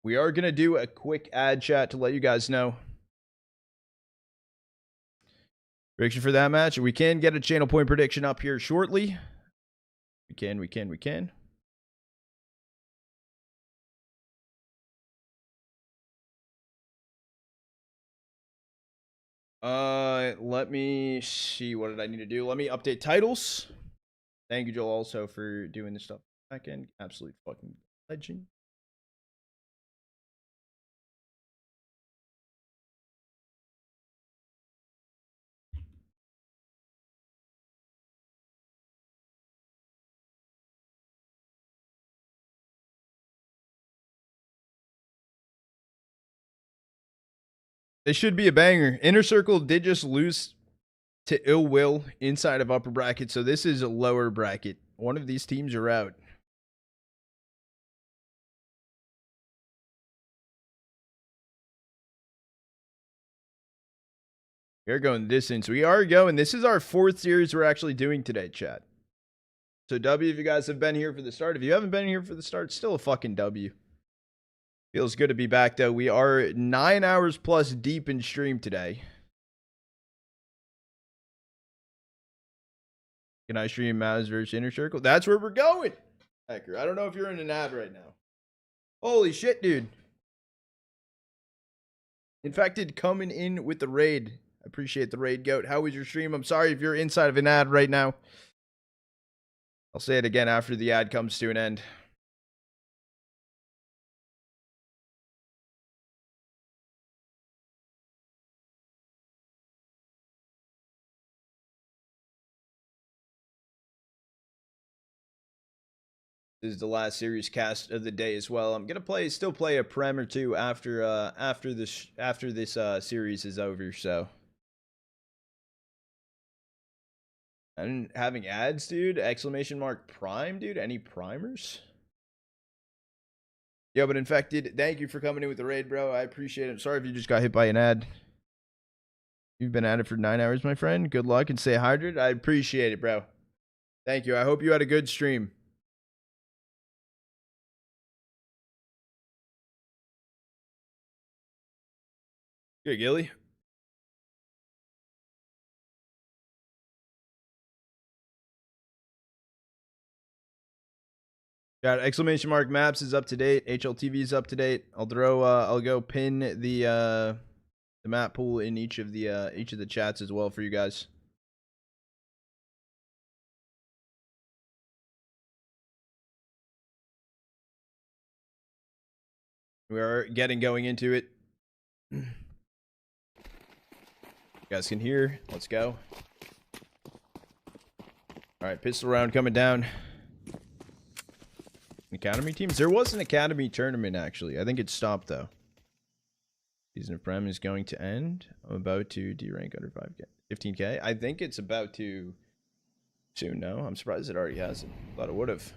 We are going to do a quick ad, chat, to let you guys know. Prediction for that match. We can get a channel point prediction up here shortly. We can. Let me see. What did I need to do? Let me update titles. Thank you, Joel, also for doing this stuff back end. Absolute fucking legend. This should be a banger. Inner Circle did just lose to Ill Will inside of upper bracket, so this is a lower bracket. One of these teams are out. We are going the distance. We are going. This is our 4th series we're actually doing today, chat. So W if you guys have been here for the start. If you haven't been here for the start, still a fucking W. Feels good to be back, though. We are 9 hours plus deep in stream today. Can I stream MOUZ versus Inner Circle? That's where we're going. Hacker, I don't know if you're in an ad right now. Holy shit, dude. Infected coming in with the raid. I appreciate the raid, Goat. How was your stream? I'm sorry if you're inside of an ad right now. I'll say it again after the ad comes to an end. This is the last series cast of the day as well. I'm gonna still play a prem or two after this series is over. So, and having ads, dude! Exclamation mark prime, dude. Any primers? Yo, but Infected, thank you for coming in with the raid, bro. I appreciate it. Sorry if you just got hit by an ad. You've been at it for 9 hours, my friend. Good luck and stay hydrated. I appreciate it, bro. Thank you. I hope you had a good stream. Good, Gilly. Got exclamation mark maps is up to date. HLTV is up to date. I'll go pin the map pool in each of the chats as well for you guys. We are going into it. You guys can hear. Let's go. All right, pistol round coming down. Academy teams. There was an academy tournament actually. I think it stopped though. Season of Prem is going to end. I'm about to D-rank under 5K. 15K. I think it's about to soon. No, I'm surprised it already hasn't. Thought it would have.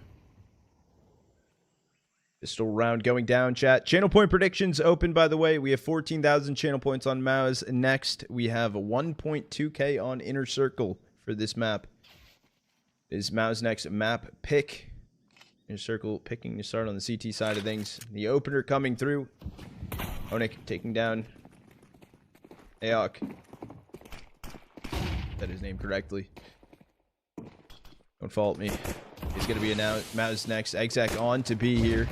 Pistol round going down, chat. Channel point predictions open, by the way. We have 14,000 channel points on MOUZ. Next, we have 1.2K on Inner Circle for this map. Is MOUZ next map pick. Inner circle picking to start on the CT side of things. The opener coming through. Onik taking down Aok. Said his name correctly. Don't fault me. He's going to be announced. MOUZ next. Exec on to B here.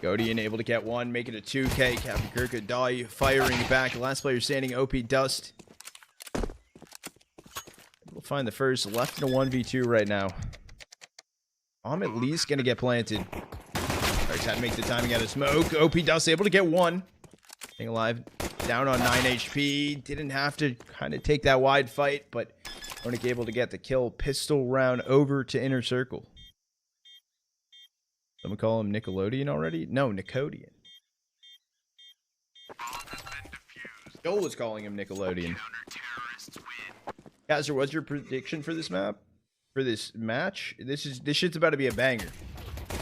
Godian able to get one, make it a 2K. Captain Kirka die firing back. Last player standing, OP Dust. We'll find the first. Left in a 1v2 right now. I'm at least going to get planted. Alright, had to make the timing out of smoke. OP Dust able to get one. Staying alive. Down on 9 HP. Didn't have to kind of take that wide fight, but Onik able to get the kill. Pistol round over to inner circle. Someone call him Nickelodeon already? No, Nicodian. Joel was calling him Nickelodeon. Kaiser, what's your prediction for this map? For this match? This shit's about to be a banger.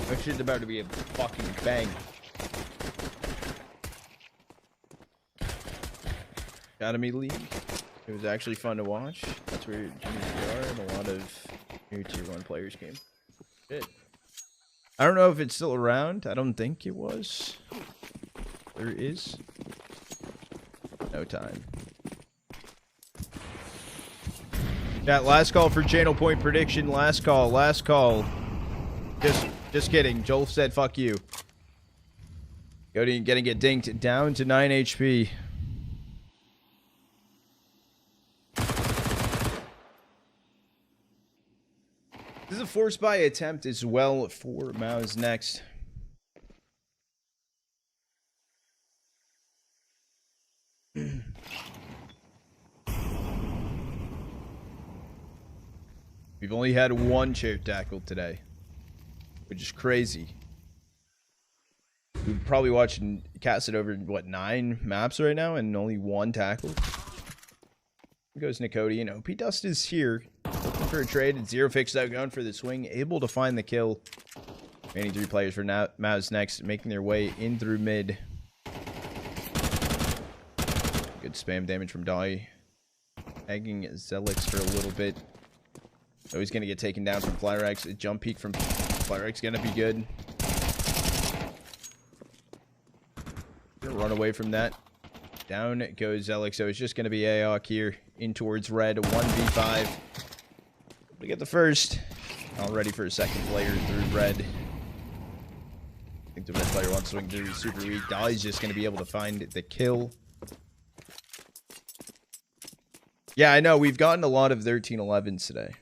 This shit's about to be a fucking banger. Academy League. It was actually fun to watch. That's where Jimmy PR and a lot of new tier 1 players came. Good. I don't know if it's still around. I don't think it was. There is. No time. Chat, last call for channel point prediction. Last call. Last call. Just kidding. Joel said fuck you. Getting get dinked down to 9 HP. This is a force buy attempt as well for MOUZ next. We've only had one chair tackle today, which is crazy. We've probably watching casted over, what, 9 maps right now and only 1 tackle. Here goes Nicodian. OP Dust is here. Looking for a trade. Zero fixed out, going for the swing. Able to find the kill. Remaining 3 players for MOUZ next, making their way in through mid. Good spam damage from Dai. Egging Zelix for a little bit. So he's going to get taken down from Flyrex. A jump peek from Flyrex going to be good. Gonna run away from that. Down goes Zelix. So it's just going to be Aok here. In towards red. 1v5. To get the first. All ready for a second player through red. I think the red player wants to swing through. He's super weak. Dai's just going to be able to find the kill. Yeah, I know. We've gotten a lot of 13-11s today.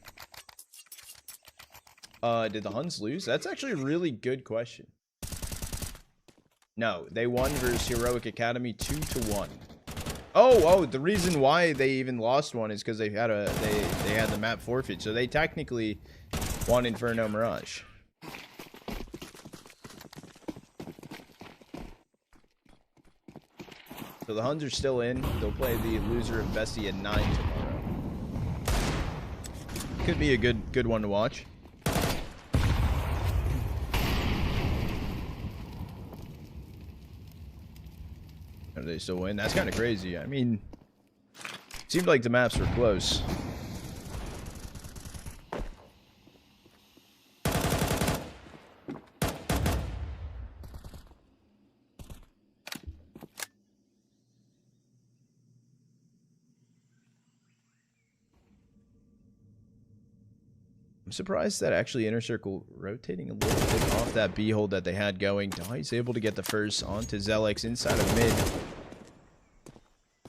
Did the Huns lose? That's actually a really good question. No, they won versus Heroic Academy 2-1. Oh, the reason why they even lost one is because they had they had the map forfeit, so they technically won Inferno Mirage. So the Huns are still in. They'll play the loser of Bestie at 9 tomorrow. Could be a good one to watch. Or they still win? That's kind of crazy. I mean, it seemed like the maps were close. I'm surprised that actually Inner Circle rotating a little bit off that B hold that they had going. Dai's able to get the first onto Zelix inside of mid.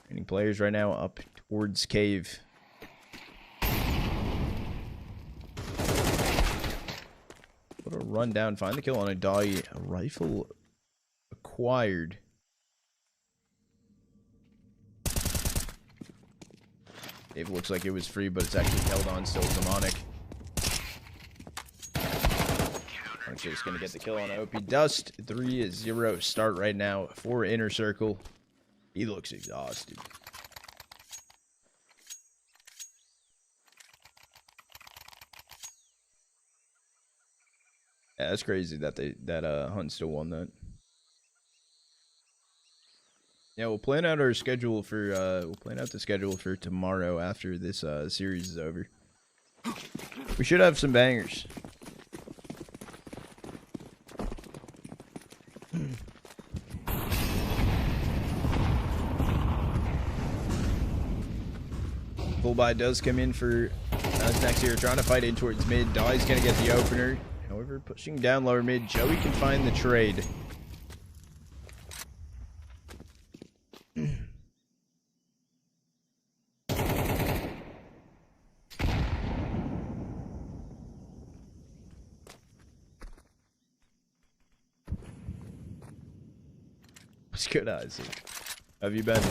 Training players right now up towards cave. What a run down. Find the kill on a Dai. A rifle acquired. It looks like it was free, but it's actually held on still. Demonic. Just going to get the kill on OP Dust. 3-0 start right now for Inner Circle. He looks exhausted. Yeah, that's crazy that Hunt still won that. Yeah, we'll plan out our schedule for we'll plan out the schedule for tomorrow after this series is over. We should have some bangers. Full buy does come in for us next here, trying to fight in towards mid. Dolly's gonna get the opener. However, pushing down lower mid, Joey can find the trade. What's good, Isaac? How have you been?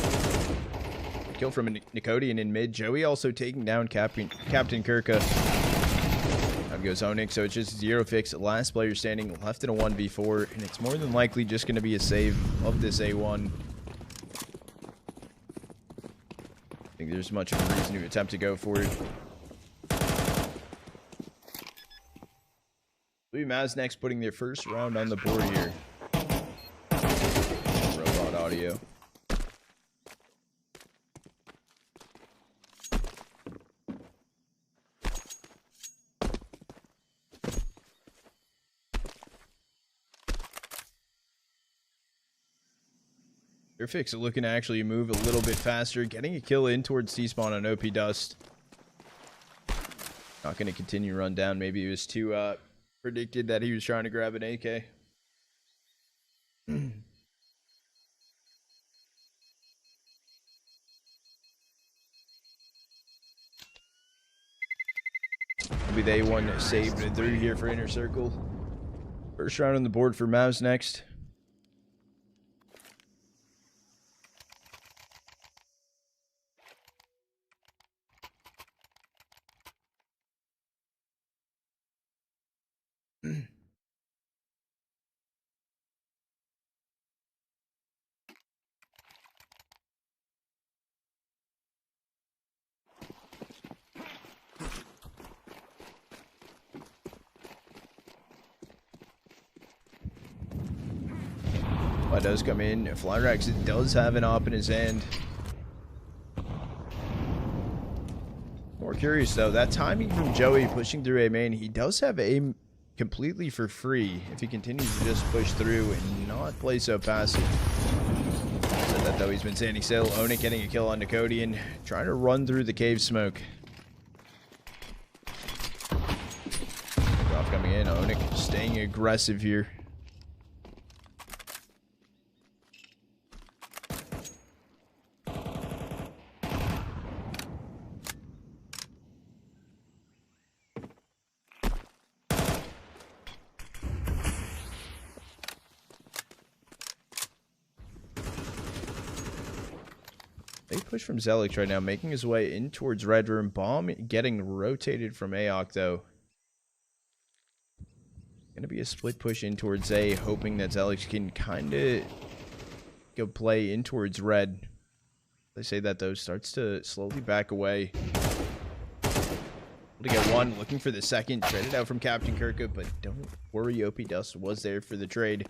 Kill from a Nicodian in mid. Joey also taking down Captain Kirka. Out goes Onyx, so it's just 0 fix. Last player standing left in a 1v4, and it's more than likely just going to be a save of this A1. I think there's much of a reason to attempt to go for it. MOUZ next, putting their first round on the board here. Robot audio. Fix looking to actually move a little bit faster, getting a kill in towards T-spawn on OP Dust. Not going to continue run down. Maybe he was too predicted that he was trying to grab an AK. Will be the A1 saved through here for Inner Circle. First round on the board for MOUZ next. Does come in. Flyrax does have an op in his hand. More curious though, that timing from Joey pushing through A main, he does have aim completely for free if he continues to just push through and not play so passive. Said that though, he's been standing still. Onyx getting a kill on Nicodian, trying to run through the cave smoke. Drop coming in. Onyx staying aggressive here. Push from Zelix right now, making his way in towards Red Room. Bomb getting rotated from AOC though. Gonna be a split push in towards A, hoping that Zelix can kind of go play in towards Red. They say that though, starts to slowly back away. To get one, looking for the second, traded out from Captain Kirka, but don't worry, OP Dust was there for the trade.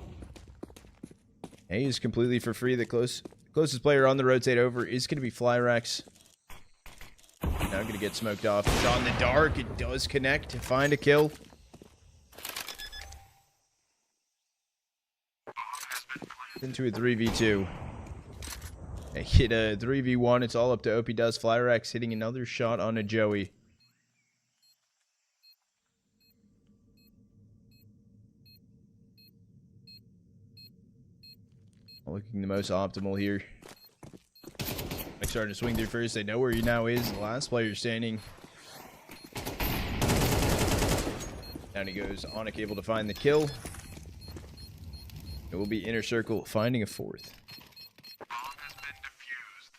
A is completely for free. The closest player on the rotate over is going to be Flyrax. Now going to get smoked off. Shot in the dark. It does connect to find a kill. Into a 3v2. They hit a 3v1. It's all up to OP Dust. Flyrax hitting another shot on a Joey. Looking the most optimal here. Starting to swing through first. They know where he now is. The last player standing. Down he goes. Onyx able to find the kill. It will be Inner Circle finding a fourth. Bomb has been defused.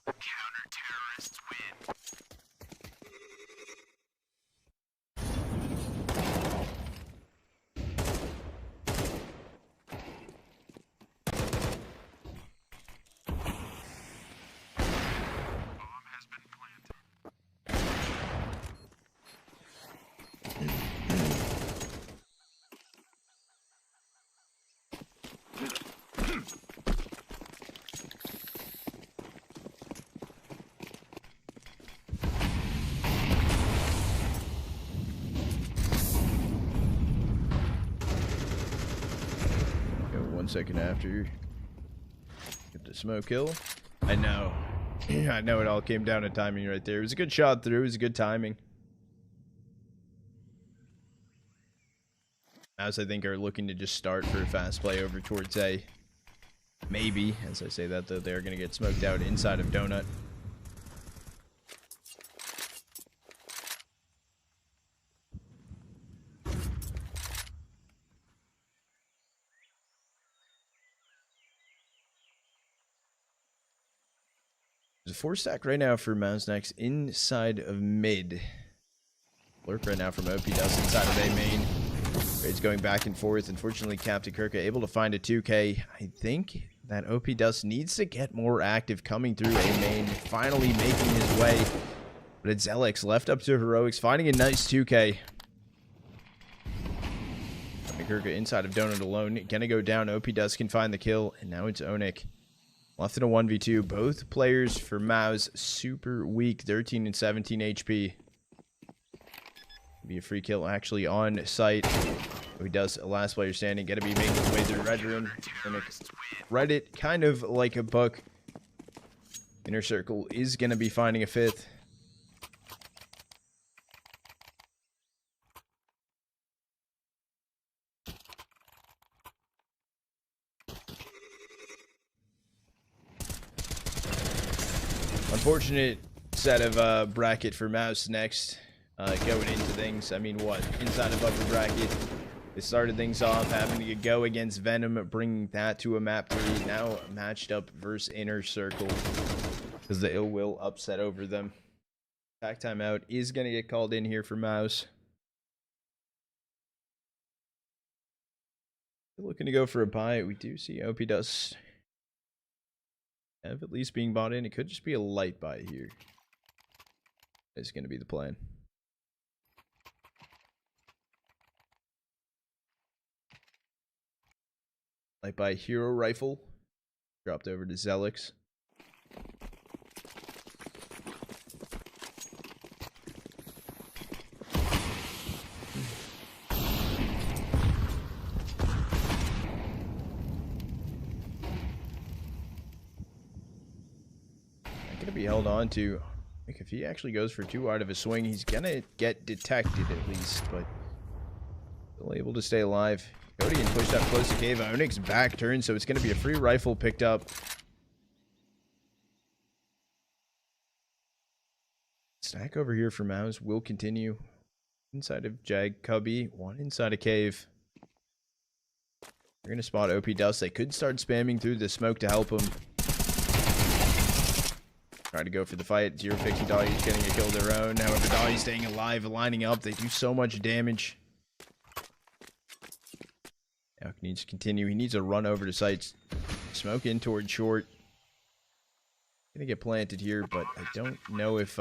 Counter-terrorists win. second after. Get the smoke kill. I know. I know it all came down to timing right there. It was a good shot through. It was good timing. MOUZ, I think, are looking to just start for a fast play over towards A. Maybe, as I say that, though, they're going to get smoked out inside of Donut. There's a 4-stack right now for MOUZ next inside of mid. Lurk right now from OP Dust inside of A main. Raids going back and forth. Unfortunately, Captain Kirka able to find a 2K. I think that OP Dust needs to get more active coming through A main. Finally making his way. But it's Zelix left up to Heroics. Finding a nice 2K. Captain Kirka inside of Donut alone. Gonna go down. OP Dust can find the kill. And now it's Onik. Left in a 1v2. Both players for MOUZ super weak. 13 and 17 HP. Be a free kill actually on site. He does a last player standing. Gotta be making his way through Red Room. Read it kind of like a book. Inner Circle is gonna be finding a 5th. Unfortunate set of bracket for MOUZ next. Going into things. I mean, what? Inside of upper bracket. They started things off having to go against Venom, bringing that to a map 3. Now matched up versus Inner Circle. Because the Ill Will upset over them. Attack timeout is going to get called in here for MOUZ. Looking to go for a buy. We do see OP Dust have at least being bought in. It could just be a light buy here. It's going to be the plan. Light buy hero rifle. Dropped over to Zelix. Be held on to. Like, if he actually goes for 2 out of a swing, he's gonna get detected at least, but still able to stay alive. Cody and pushed up close to cave. Onyx back turn, so it's gonna be a free rifle picked up. Stack over here for MOUZ will continue. Inside of Jag Cubby, 1 inside a cave. They're gonna spot OP Dust. They could start spamming through the smoke to help him. Try to go for the fight. Zero fixing Doggy's getting a kill of their own. However, Doggy's staying alive, lining up. They do so much damage. Elk needs to continue. He needs to run over to sites. Smoke in towards short. Gonna get planted here, but I don't know if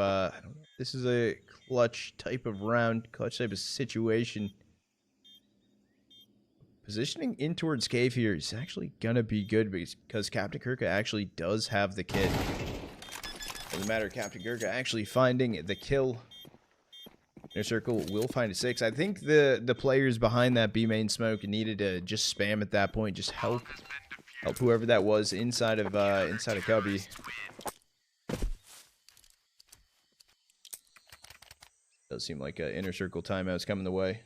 this is a clutch type of round, clutch type of situation. Positioning in towards cave here is actually gonna be good because Captain Kirka actually does have the kit. Doesn't matter, Captain Kirka actually finding the kill. Inner Circle will find a 6. I think the players behind that B main smoke needed to just spam at that point, just help whoever that was inside of Cubby. Does seem like an Inner Circle timeout's coming the way.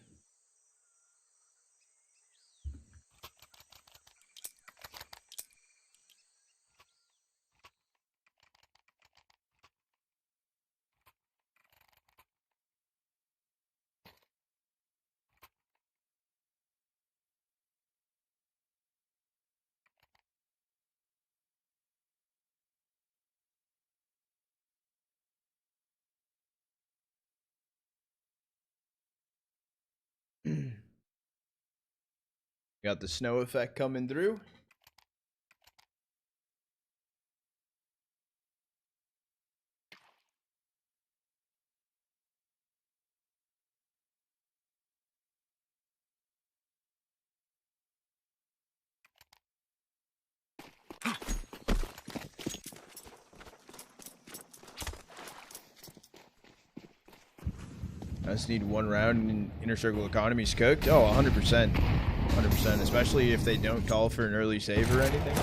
Got the snow effect coming through. I just need 1 round and Inner Circle economy's cooked. Oh, 100%. 100%, especially if they don't call for an early save or anything.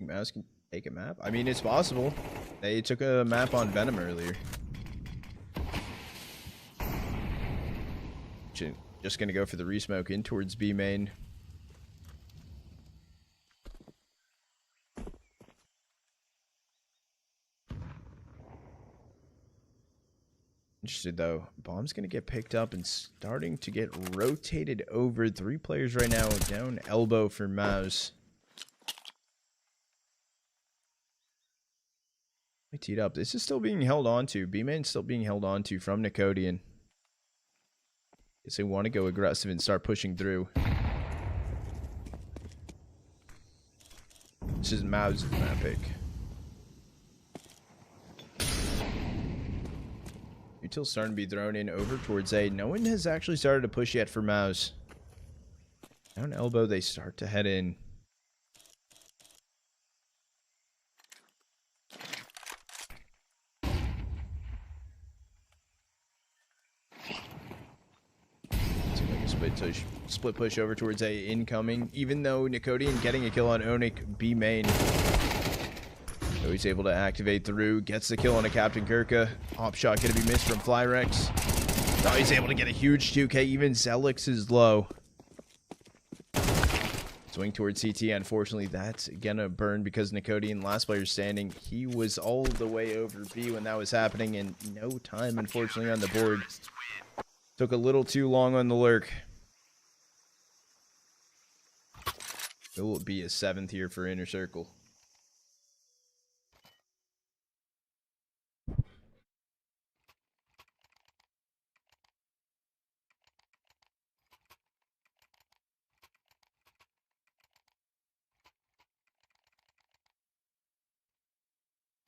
MOUZ can take a map. I mean, it's possible. They took a map on Venom earlier. Just gonna go for the resmoke in towards B main. Interested though. Bomb's gonna get picked up and starting to get rotated over. 3 players right now down elbow for MOUZ. We teed up. This is still being held on to. B main still being held on to from DraculaN. Guess they want to go aggressive and start pushing through. This is MOUZ's map pick. Util starting to be thrown in over towards A. No one has actually started to push yet for MOUZ. Down elbow, they start to head in. Split push over towards A incoming, even though DraculaN getting a kill on Onyx B main. So he's able to activate through, gets the kill on a Captain Kirka. Hop shot gonna be missed from Flyrex. Now he's able to get a huge 2K, even Zelix is low. Swing towards CT, unfortunately that's gonna burn because DraculaN, last player standing, he was all the way over B when that was happening and no time unfortunately on the board. Took a little too long on the lurk. It will be a 7th here for Inner Circle.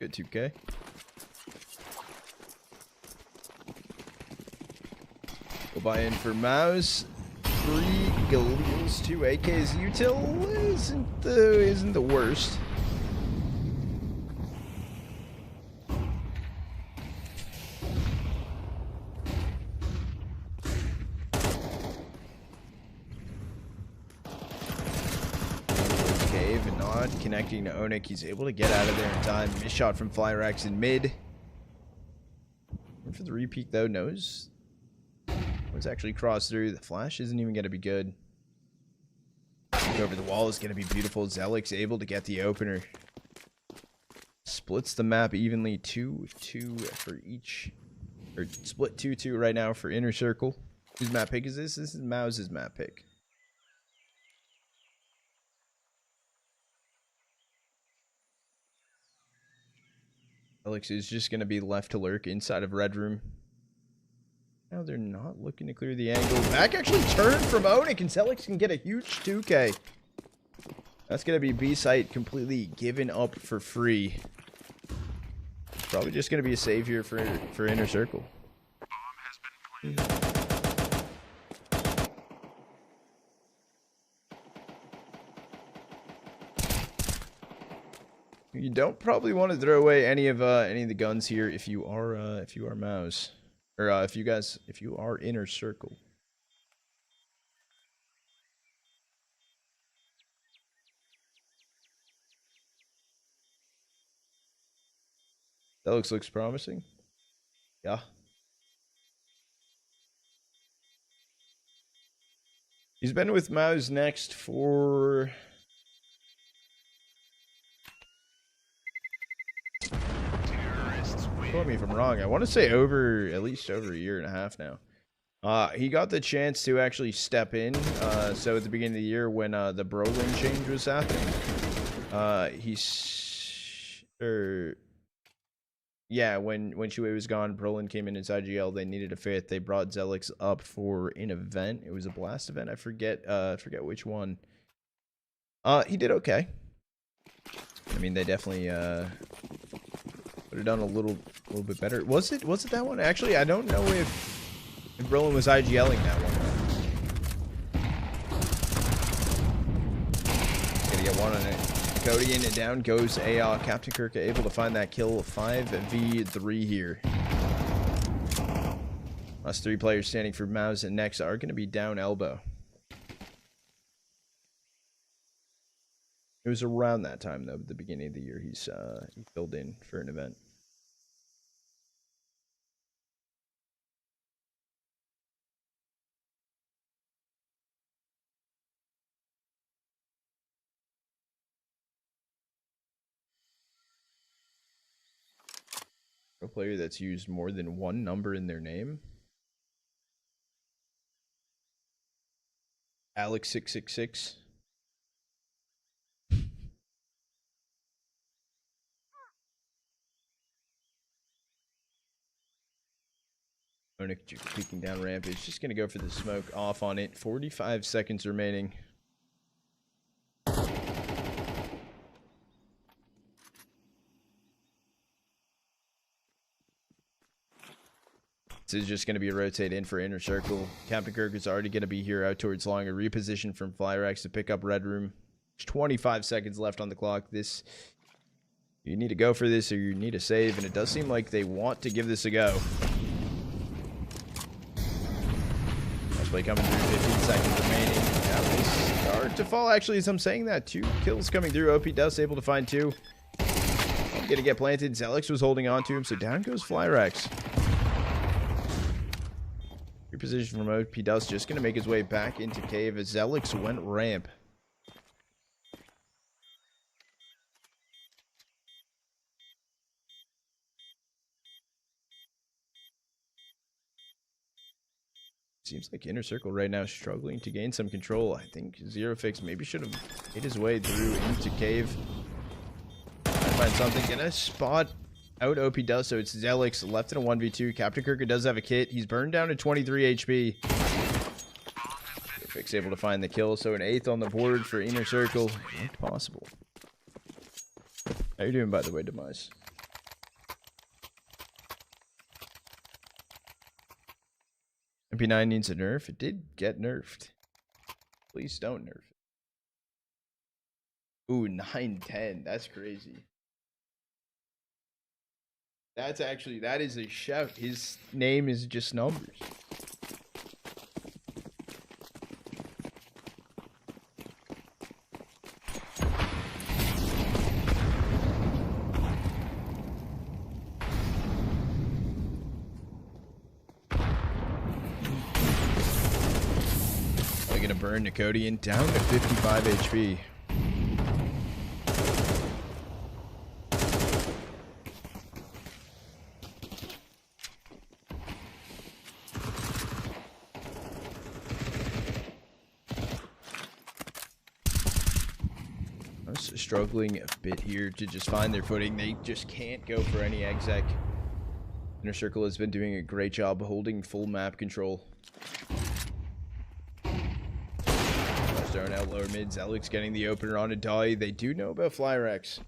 Good 2K. Go buy in for MOUZ. 3 Galils, 2 AKs. Util isn't the worst. Cave and Nod connecting to Onyx. He's able to get out of there in time. Missed shot from Flyrex in mid. And for the repeat though, knows it's actually crossed through. The flash isn't even going to be good. Over the wall is going to be beautiful. Zelix able to get the opener. Splits the map evenly 2-2 for each. Or split 2-2 right now for Inner Circle. Whose map pick is this? This is MOUZ's map pick. Zelix is just going to be left to lurk inside of Red Room. Now they're not looking to clear the angle. Back actually turned from Onyx, and Zelix can get a huge 2K. That's going to be B-site completely given up for free. Probably just going to be a save here for Inner Circle. Bomb has been planted. You don't probably want to throw away any of the guns here if you are MOUZ. Or if you are Inner Circle. That looks promising. Yeah. He's been with MOUZ next for quote me if I'm wrong. I want to say at least over a year and a half now. He got the chance to actually step in. So at the beginning of the year when the Brolin change was happening, when Shui was gone, Brolin came in as IGL. They needed a fifth. They brought Zelix up for an event. It was a blast event. I forget which one. He did okay. I mean, they definitely would have done a little bit better. Was it that one? Actually, I don't know if Brolin was IGLing that one. Gonna get one on it. Cody in and down goes a Captain Kirka, able to find that kill. 5v3 here. Last 3 players standing for MOUZ and Nex are going to be down elbow. It was around that time, though, at the beginning of the year, he filled in for an event. A player that's used more than one number in their name. Alex666. Peeking down ramp. It's just going to go for the smoke off on it. 45 seconds remaining. This is just going to be a rotate in for inner circle. Captain Kirk is already going to be here out towards long. A reposition from Flyrax to pick up red room. There's 25 seconds left on the clock. You need to go for this or you need to save, and it does seem like they want to give this a go. Play coming through, 15 seconds remaining. Now they start to fall, actually, as I'm saying that. 2 kills coming through. OP Dust able to find 2. Gonna get planted. Zelix was holding on to him, so down goes Flyrax. Reposition from OP Dust, just gonna make his way back into cave as Zelix went ramp. Seems like Inner Circle right now struggling to gain some control. I think Zero Fix maybe should have made his way through into cave. Find something. Gonna spot out OP Dust, so it's Zelix left in a 1v2. Captain Kirk does have a kit. He's burned down to 23 HP. Zero Fix able to find the kill, so an 8th on the board for Inner Circle. It looked possible. How you doing, by the way, Demise? MP9 needs a nerf. It did get nerfed. Please don't nerf it. Ooh, 910. That's crazy. That is a shout. His name is just numbers. Gonna burn Nicodian down to 55 HP. I was struggling a bit here to just find their footing. They just can't go for any exec. Inner Circle has been doing a great job holding full map control. Starting out lower mid, Zelix getting the opener on a dolly. They do know about Flyrax.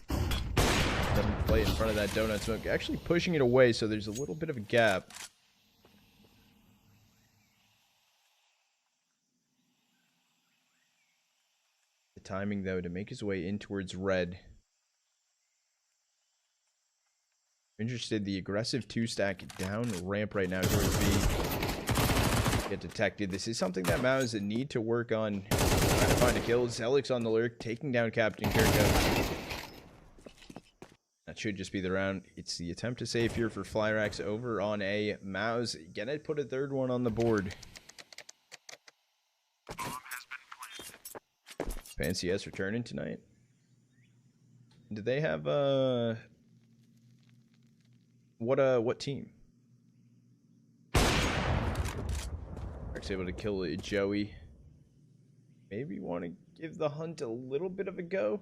Doesn't play in front of that donut smoke. Actually pushing it away, so there's a little bit of a gap. The timing, though, to make his way in towards red. Interested, the aggressive 2-stack down ramp right now towards B. Get detected. This is something that MOUZ need to work on. Trying to find a kill. Zelix on the lurk, taking down Captain Kirko. That should just be the round. It's the attempt to save here for Flyrax over on A. MOUZ gonna put a 3rd one on the board. Fancy S returning tonight. Do they have what team? Able to kill Joey. Maybe want to give the hunt a little bit of a go.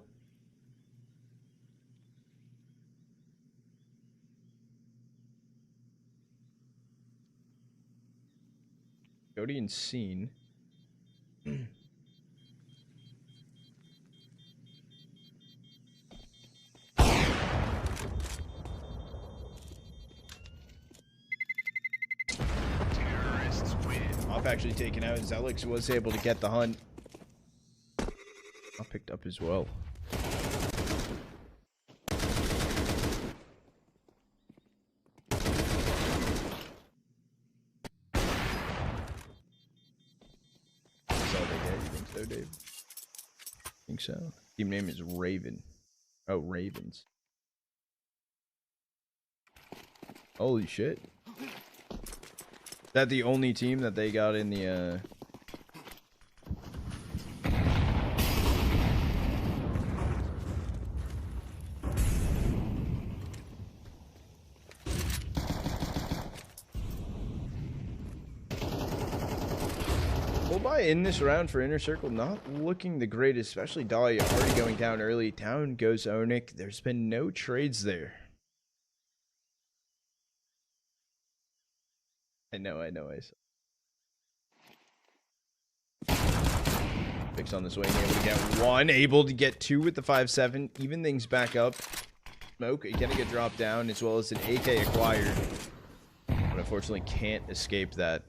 Cody seen. Actually taken out. Zelix was able to get the hunt. I picked up as well. though, Dave? I think so. Team name is Raven. Oh, Ravens. Holy shit. Is that the only team that they got in the Bullseye in this round for Inner Circle not looking the greatest, especially Dahlia already going down early. Down goes Onik. There's been no trades there. I know. Fix on this way, able to get one, able to get two with the 5-7, even things back up. Smoke gonna get dropped down as well as an AK acquired, but unfortunately can't escape that.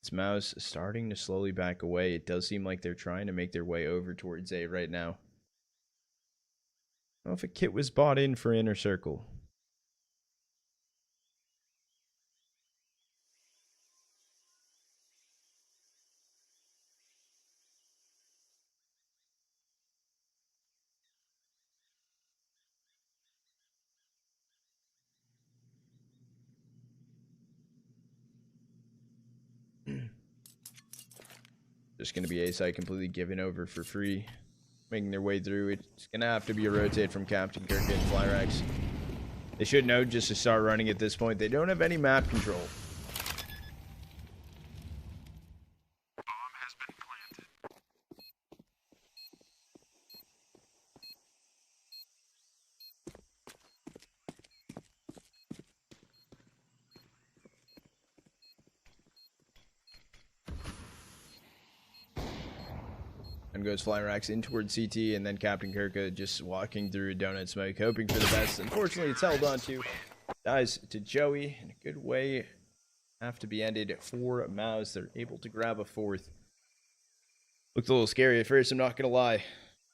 It's MOUZ starting to slowly back away. It does seem like they're trying to make their way over towards A right now. I don't know if a kit was bought in for Inner Circle. Just going to be A-side completely given over for free. Making their way through. It's going to have to be a rotate from Captain Kirk and Flyrax. They should know just to start running at this point. They don't have any map control. Bomb has been planted. And goes Flyrax in towards CT, and then Captain Kirka just walking through donut smoke, hoping for the best. Unfortunately, it's held on to. Dies to Joey in a good way. Have to be ended for MOUZ. They're able to grab a fourth. Looked a little scary at first, I'm not going to lie.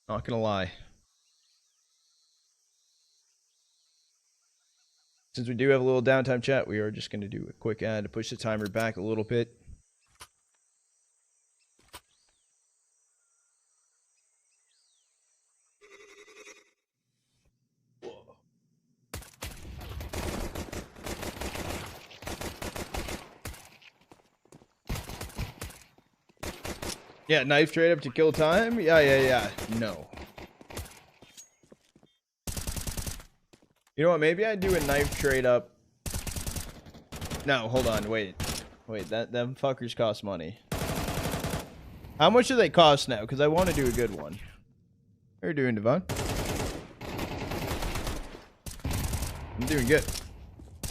Not going to lie. Since we do have a little downtime chat, we are just going to do a quick ad to push the timer back a little bit. Yeah, knife trade up to kill time? Yeah. No. You know what? Maybe I'd do a knife trade up. No, hold on. Wait, them fuckers cost money. How much do they cost now? Because I want to do a good one. How are you doing, Devon? I'm doing good.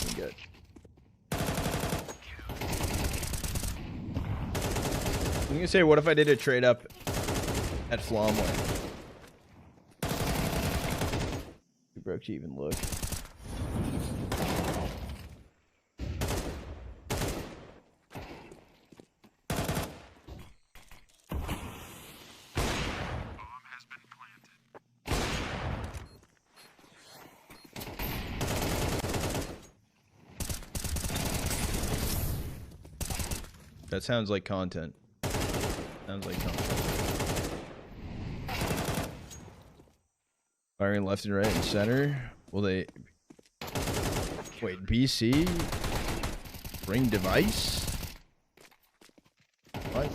Doing good. I'm gonna say, what if I did a trade up at Flomway? Too broke to even look. Bomb has been planted. That sounds like content. Sounds like content. Firing left and right and center. Will they... Wait, BC? Bring device? What?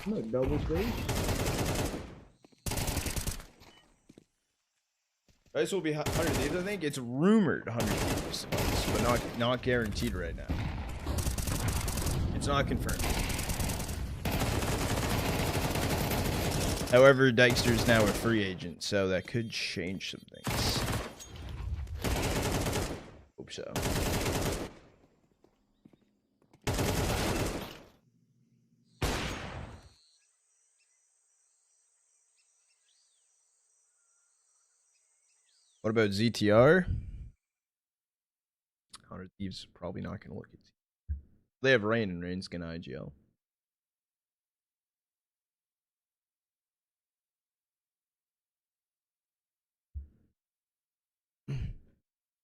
No, double space? Dice will be 100 thieves, I think. It's rumored 100 thieves, but not guaranteed right now. It's not confirmed. However, Dykster's now a free agent, so that could change some things. Hope so. What about ZTR? 100 Thieves probably not going to look at. They have Rain, and Rain's gonna IGL.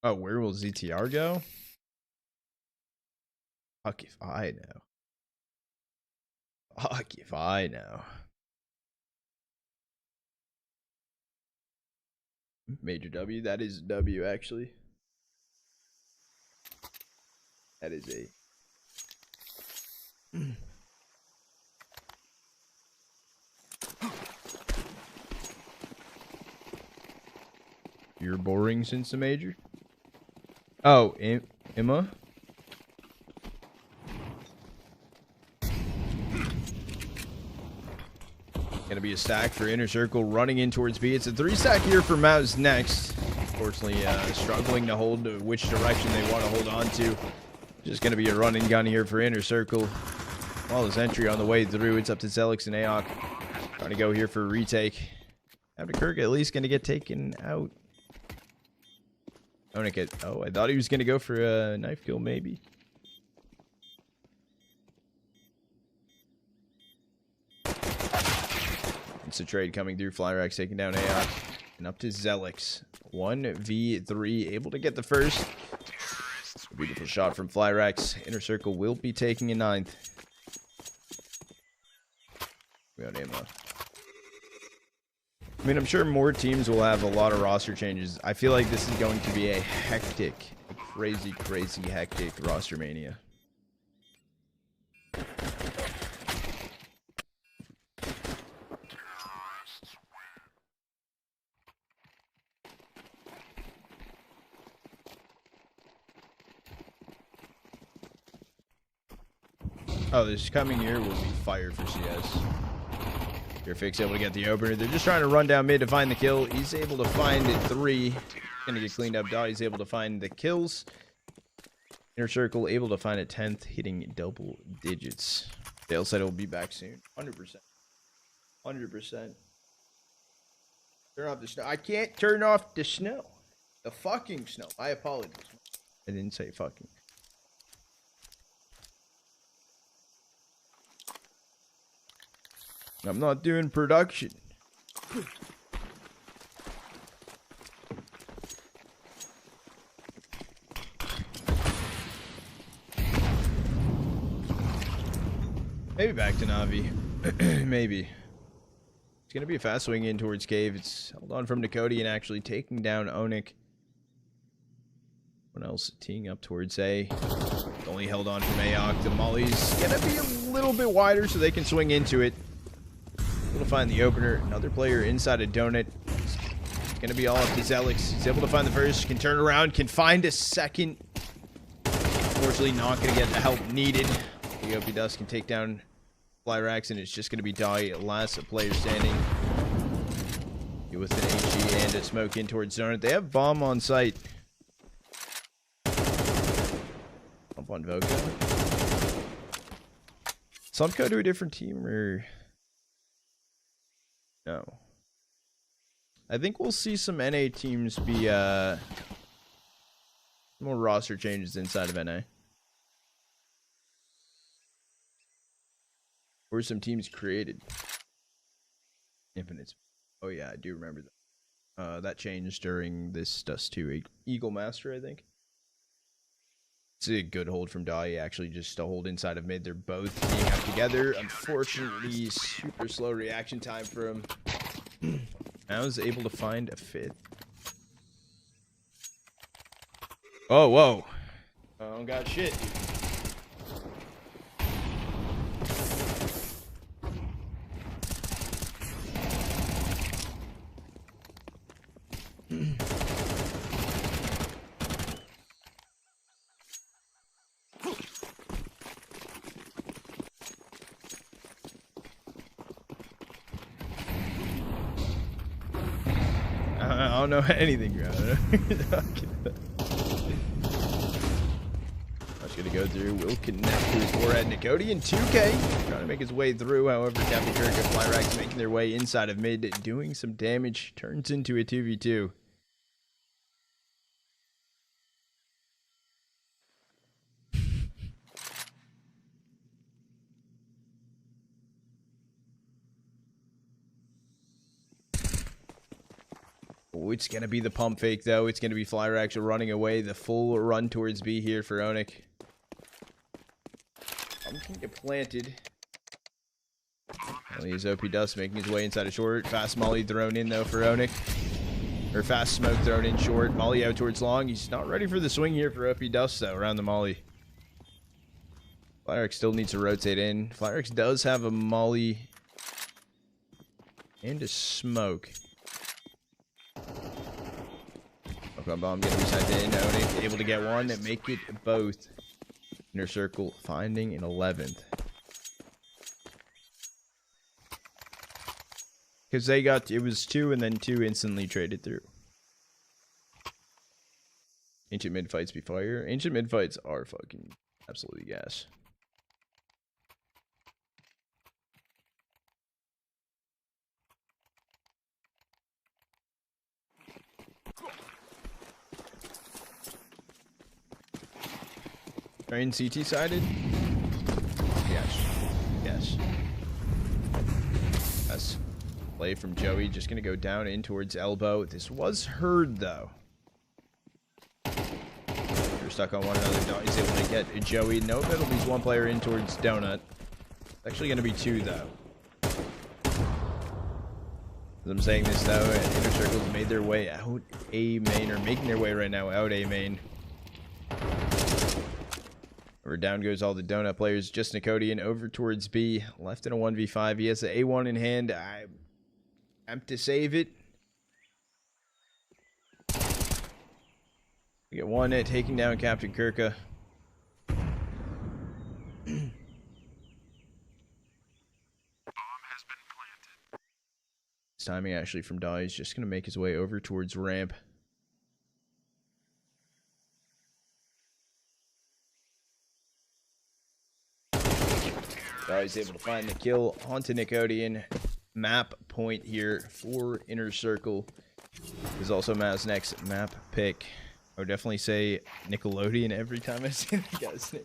Oh, where will ZTR go? Fuck if I know. Fuck if I know. Major W. That is W, actually. That is a. You're boring since the major? Oh, Emma? Gonna be a stack for Inner Circle running in towards B. It's a 3-stack here for MOUZ next. Unfortunately, struggling to hold which direction they want to hold on to. Just gonna be a run and gun here for Inner Circle. Flawless entry on the way through. It's up to Zelix and Aok. Trying to go here for a retake. After Kirk at least gonna get taken out. Oh, I thought he was gonna go for a knife kill, maybe. It's a trade coming through. Flyrax taking down Aok. And up to Zelix. 1v3. Able to get the first. A beautiful shot from Flyrax. Inner Circle will be taking a 9th. We got ammo. I mean, I'm sure more teams will have a lot of roster changes. I feel like this is going to be a hectic, crazy hectic roster mania. Oh, this coming year will be fire for CS. Fix able to get the opener. They're just trying to run down mid to find the kill. He's able to find it 3. Gonna get cleaned up. He's able to find the kills. Inner Circle able to find a 10th, hitting double digits. Dale said he'll be back soon. 100%. 100%. Turn off the snow. I can't turn off the snow. The fucking snow. I apologize. I didn't say fucking. I'm not doing production. Maybe back to Navi. Maybe. It's going to be a fast swing in towards Cave. It's held on from Nicodian actually taking down Onik. Someone else teeing up towards A. Only held on from Aok. The Molly's going to be a little bit wider so they can swing into it. Able to find the opener. Another player inside a donut. It's going to be all up to Zelix. He's able to find the first. Can turn around. Can find a second. Unfortunately, not going to get the help needed. EOP Dust can take down Flyrax, and it's just going to be Die, last player standing. With an HE and a smoke in towards donut. They have bomb on site. Bump on Voka. Slumco to a different team, or... No. I think we'll see some NA teams be more roster changes inside of NA. Or some teams created. Infinites. Oh yeah, I do remember that. That changed during this Dust 2 Eagle Master, I think. It's a good hold from Dai, actually just a hold inside of mid. They're both teaming up together. Unfortunately, super slow reaction time for him. I was able to find a 5th. Oh, whoa. I don't got shit, dude. I don't know anything, bro. I'm just gonna go through. Will connect to his forehead. Nicodian 2K trying to make his way through. However, Captain Kirk and Flyrax making their way inside of mid, doing some damage. Turns into a 2v2. Oh, it's going to be the pump fake, though. It's going to be Flyrax running away. The full run towards B here for Onyx. I'm going to get planted. Well, he's OP Dust making his way inside a short. Fast Molly thrown in, though, for Onyx. Or fast smoke thrown in short. Molly out towards long. He's not ready for the swing here for OP Dust, though, around the Molly. Flyrax still needs to rotate in. Flyrax does have a Molly and a smoke. Okay, bomb getting sent in. Onyx able to get one and make it both. Inner circle finding an 11th. Because they got, it was 2 and then 2 instantly traded through. Ancient mid fights be fire. Ancient mid fights are fucking absolutely gas. Train CT sided? Yes. Yes. Yes. Play from Joey. Just going to go down in towards elbow. This was heard, though. They're stuck on one another. He's able to get Joey. No, that'll be one player in towards Donut. It's actually going to be 2, though. As I'm saying this, though, Inner Circle's made their way out A main, or making their way right now out A main. Over down goes all the Donut players. Just Nicodian over towards B. Left in a 1v5. He has the A1 in hand. I attempt to save it. We get one at taking down Captain Kirka. Bomb has been planted. His timing actually from Die is just going to make his way over towards ramp. He's able to find the kill onto Nicodian. Map point here for Inner Circle is also MOUZ's next map pick. I would definitely say Nickelodeon every time I say the guy's name.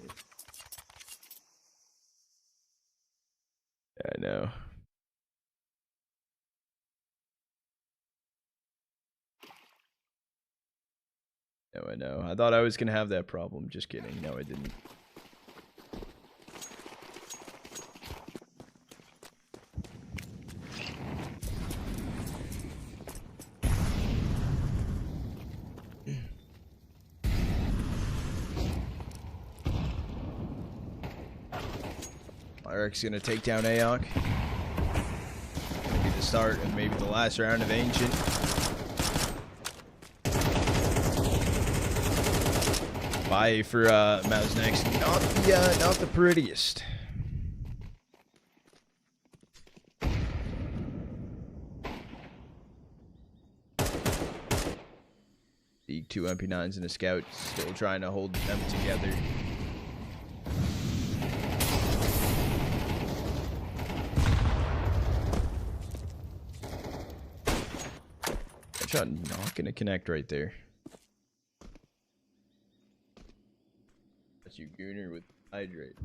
Yeah, I know. No, I know. I thought I was going to have that problem. Just kidding. No, I didn't. Eric's gonna take down Aok. Maybe the start and maybe the last round of Ancient. Bye for MOUZ next. Not the prettiest. The 2 MP9s and a scout still trying to hold them together. Shot not gonna connect right there. That's you Gooner with hydrate.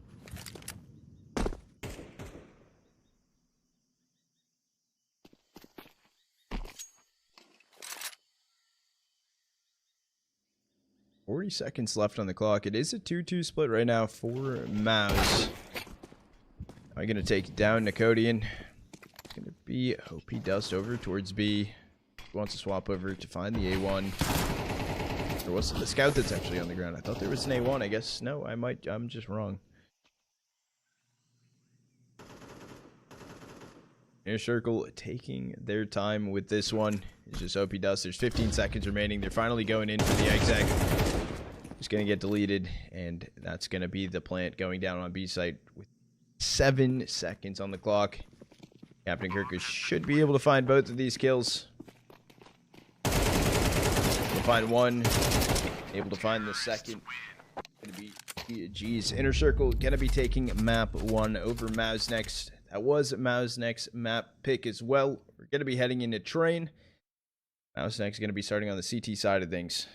$40 left on the clock. It is a 2-2 split right now for MOUZ. I'm gonna take down Nicodian. It's gonna be OP Dust over towards B. Wants to swap over to find the A1. There was the scout that's actually on the ground. I thought there was an A1. I guess no. I'm just wrong. Inner Circle taking their time with this one. It's just OP Dust. There's 15 seconds remaining. They're finally going in for the exec. It's gonna get deleted, and that's gonna be the plant going down on B site with 7 seconds on the clock. Captain Kirka should be able to find both of these kills. Find one, able to find the second. Gonna be geez. Inner Circle gonna be taking map 1 over MOUZ next. That was MOUZ next map pick as well. We're gonna be heading into train. MOUZ next gonna be starting on the CT side of things.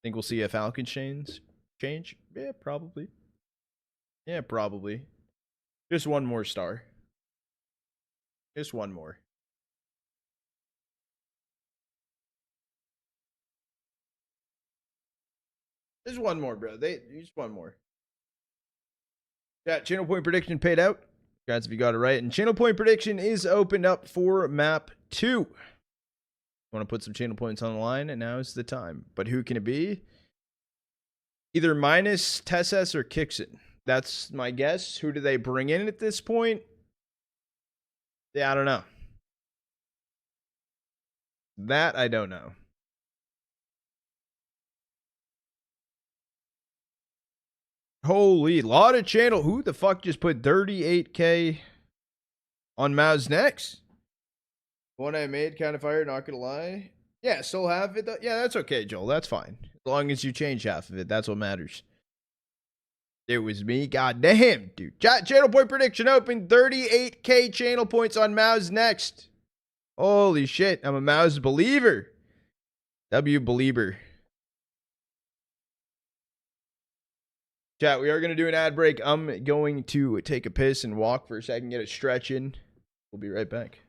Think we'll see a Falcon change? Yeah, probably. Yeah, probably. Just one more star. Just one more. There's one more, bro. Just one more. Chat, channel point prediction paid out. Guys, if you got it right. And channel point prediction is opened up for map 2. Want to put some channel points on the line, and now is the time. But who can it be? Either Minus, Tesses, or Kixon. That's my guess. Who do they bring in at this point? Yeah, I don't know. That I don't know. Holy, lot of channel. Who the fuck just put 38K on MOUZ next? One I made, kind of fire, not gonna lie. Yeah, still half of it though. Yeah, that's okay, Joel. That's fine. As long as you change half of it, that's what matters. It was me. God damn, dude. Channel point prediction open. 38K channel points on MOUZ next. Holy shit. I'm a MOUZ believer. W believer. Chat, we are going to do an ad break. I'm going to take a piss and walk for a second, get a stretch in. We'll be right back.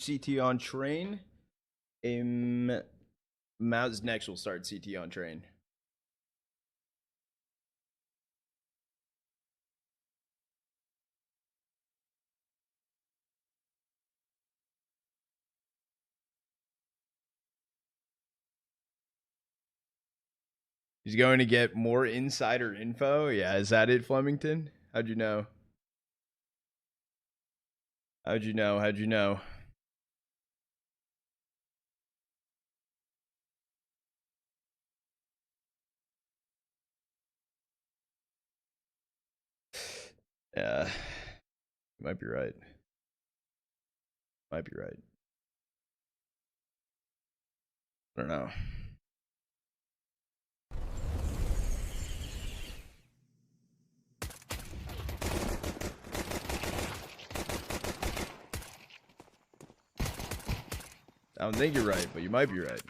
CT on train. MOUZ next will start CT on train. He's going to get more insider info. Yeah, is that it, Flemington? How'd you know? How'd you know? How'd you know? Yeah, you might be right. Might be right. I don't know. I don't think you're right, but you might be right.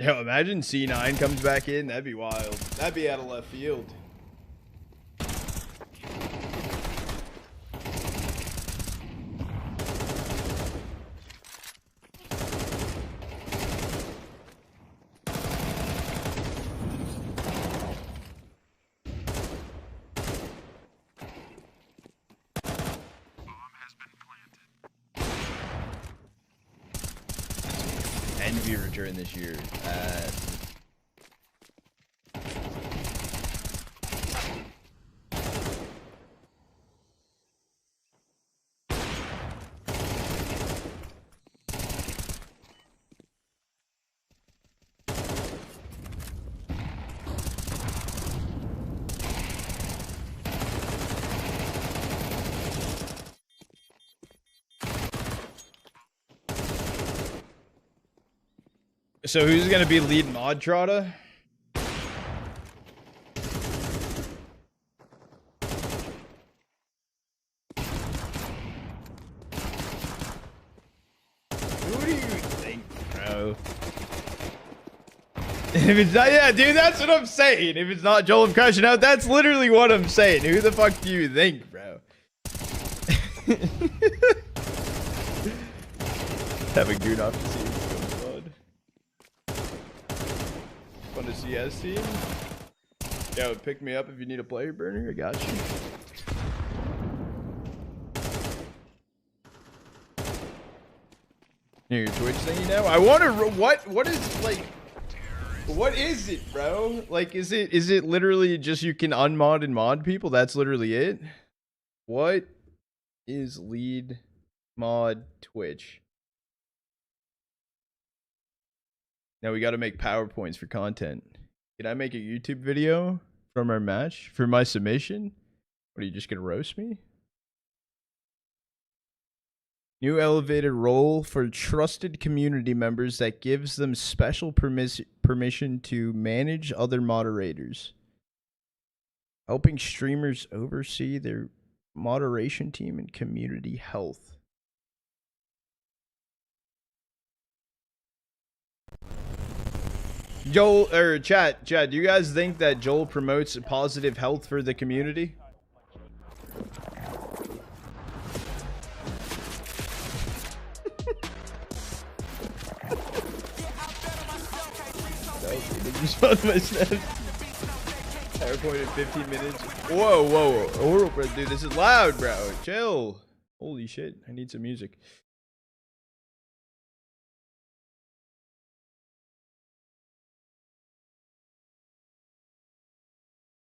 Yo, imagine C9 comes back in. That'd be wild. That'd be out of left field. Envy return this year. So who's gonna be lead mod Trotta? bro. If it's not, yeah, dude, that's what I'm saying. If it's not Joel, I'm crashing out. That's literally what I'm saying. Who the fuck do you think, bro? Have a goon off to see what's going on. Fun to CS team. Yeah, pick me up if you need a player burner. I got you. Near your Twitch thingy now. I wonder what is like. What is it, bro? Like, is it literally just you can unmod and mod people? That's literally it. What is lead mod Twitch? Now we got to make PowerPoints for content. Can I make a YouTube video from our match for my submission? What, are you just gonna roast me? New elevated role for trusted community members that gives them special permission to manage other moderators. Helping streamers oversee their moderation team and community health. Joel, or chat, do you guys think that Joel promotes positive health for the community? Respond to my snaps. PowerPoint in 15 minutes. Whoa. Oh, bro, dude, this is loud, bro. Chill. Holy shit. I need some music.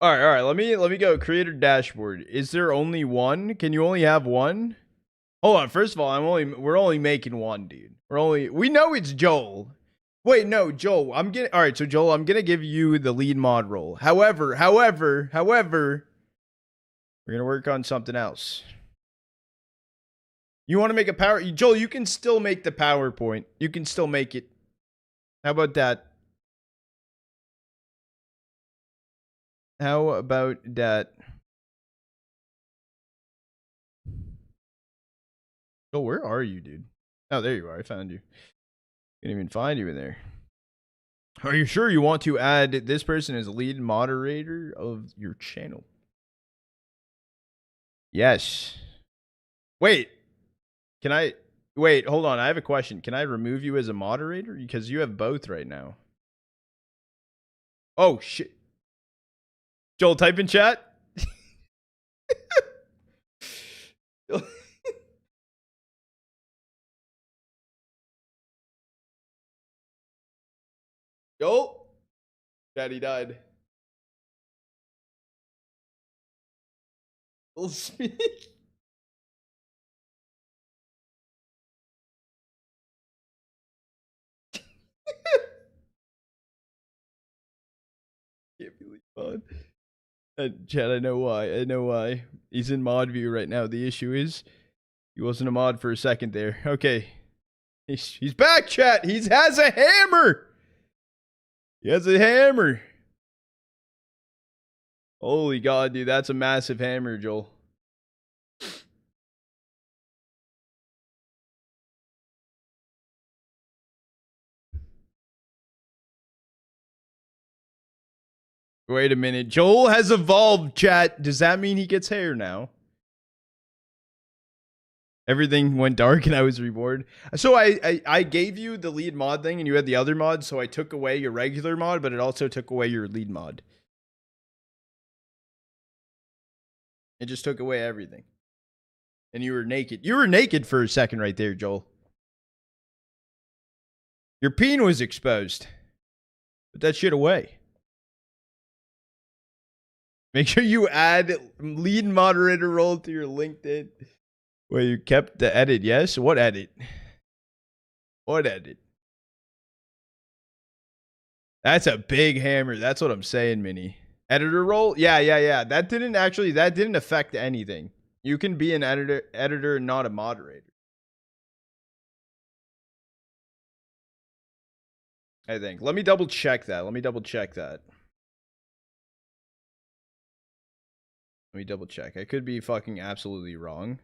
All right. Let me go. Creator dashboard. Is there only one? Can you only have one? Hold on. First of all, we're only making one, dude. We know it's Joel. Wait, no, Joel, all right, so Joel, I'm going to give you the lead mod role. However, we're going to work on something else. You want to make a Joel, you can still make the PowerPoint. You can still make it. How about that? Joel, where are you, dude? Oh, there you are. I found you. Can't even find you in there. Are you sure you want to add this person as lead moderator of your channel? Yes. Wait. Wait, hold on. I have a question. Can I remove you as a moderator? Because you have both right now. Oh, shit. Joel, type in chat. Joel? Daddy died. We'll speak. Can't believe mod. Chat, I know why. He's in mod view right now. The issue is he wasn't a mod for a second there. Okay. He's back, chat. He has a hammer. He has a hammer. Holy God, dude. That's a massive hammer, Joel. Wait a minute. Joel has evolved, chat. Does that mean he gets hair now? Everything went dark and I was reborn. So I gave you the lead mod thing and you had the other mod, so I took away your regular mod, but it also took away your lead mod. It just took away everything. And you were naked. You were naked for a second right there, Joel. Your peen was exposed. Put that shit away. Make sure you add lead moderator role to your LinkedIn. Well, you kept the edit, yes? What edit? What edit? That's a big hammer. That's what I'm saying, Minnie. Editor role? Yeah. That didn't affect anything. You can be an editor and not a moderator. I think. Let me double check that. Let me double check. I could be fucking absolutely wrong.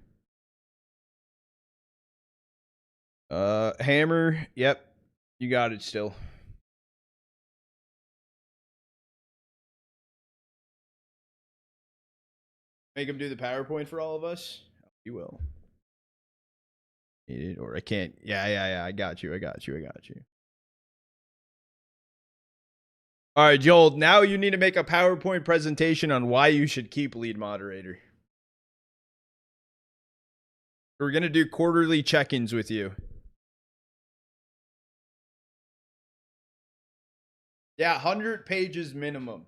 Hammer. Yep. You got it still. Make him do the PowerPoint for all of us? You will. Need it, or I can't. Yeah. I got you. All right, Joel, now you need to make a PowerPoint presentation on why you should keep lead moderator. We're going to do quarterly check-ins with you. Yeah, 100 pages minimum.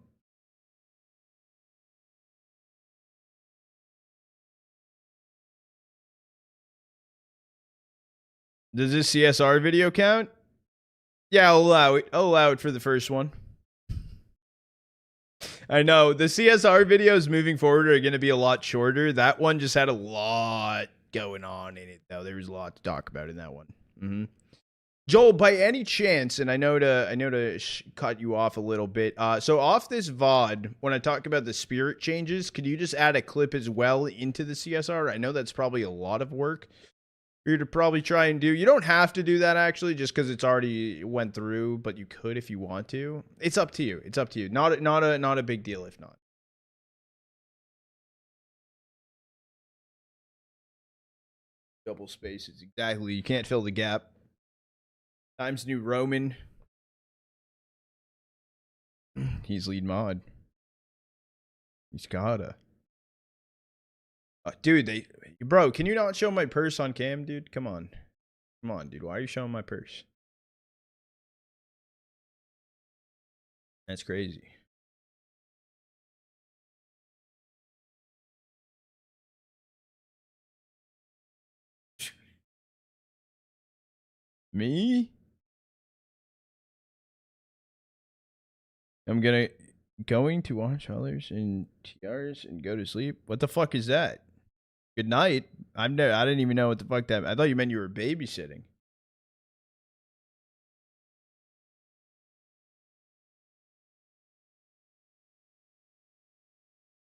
Does this CSR video count? Yeah, I'll allow it. I'll allow it for the first one. I know. The CSR videos moving forward are going to be a lot shorter. That one just had a lot going on in it, though. There was a lot to talk about in that one. Mm-hmm. Joel, by any chance, and I know to cut you off a little bit. So off this VOD, when I talk about the spirit changes, could you just add a clip as well into the CSR? I know that's probably a lot of work for you to probably try and do. You don't have to do that actually, just because it's already went through, but you could if you want to. It's up to you. It's up to you. Not a big deal if not. Double spaces, exactly. You can't fill the gap. Times New Roman. He's lead mod. He's gotta. Dude, bro, can you not show my purse on cam, dude? Come on, dude. Why are you showing my purse? That's crazy. Me? I'm going to watch others in TRs and go to sleep. What the fuck is that? Good night. I didn't even know what the fuck that. I thought you meant you were babysitting. Is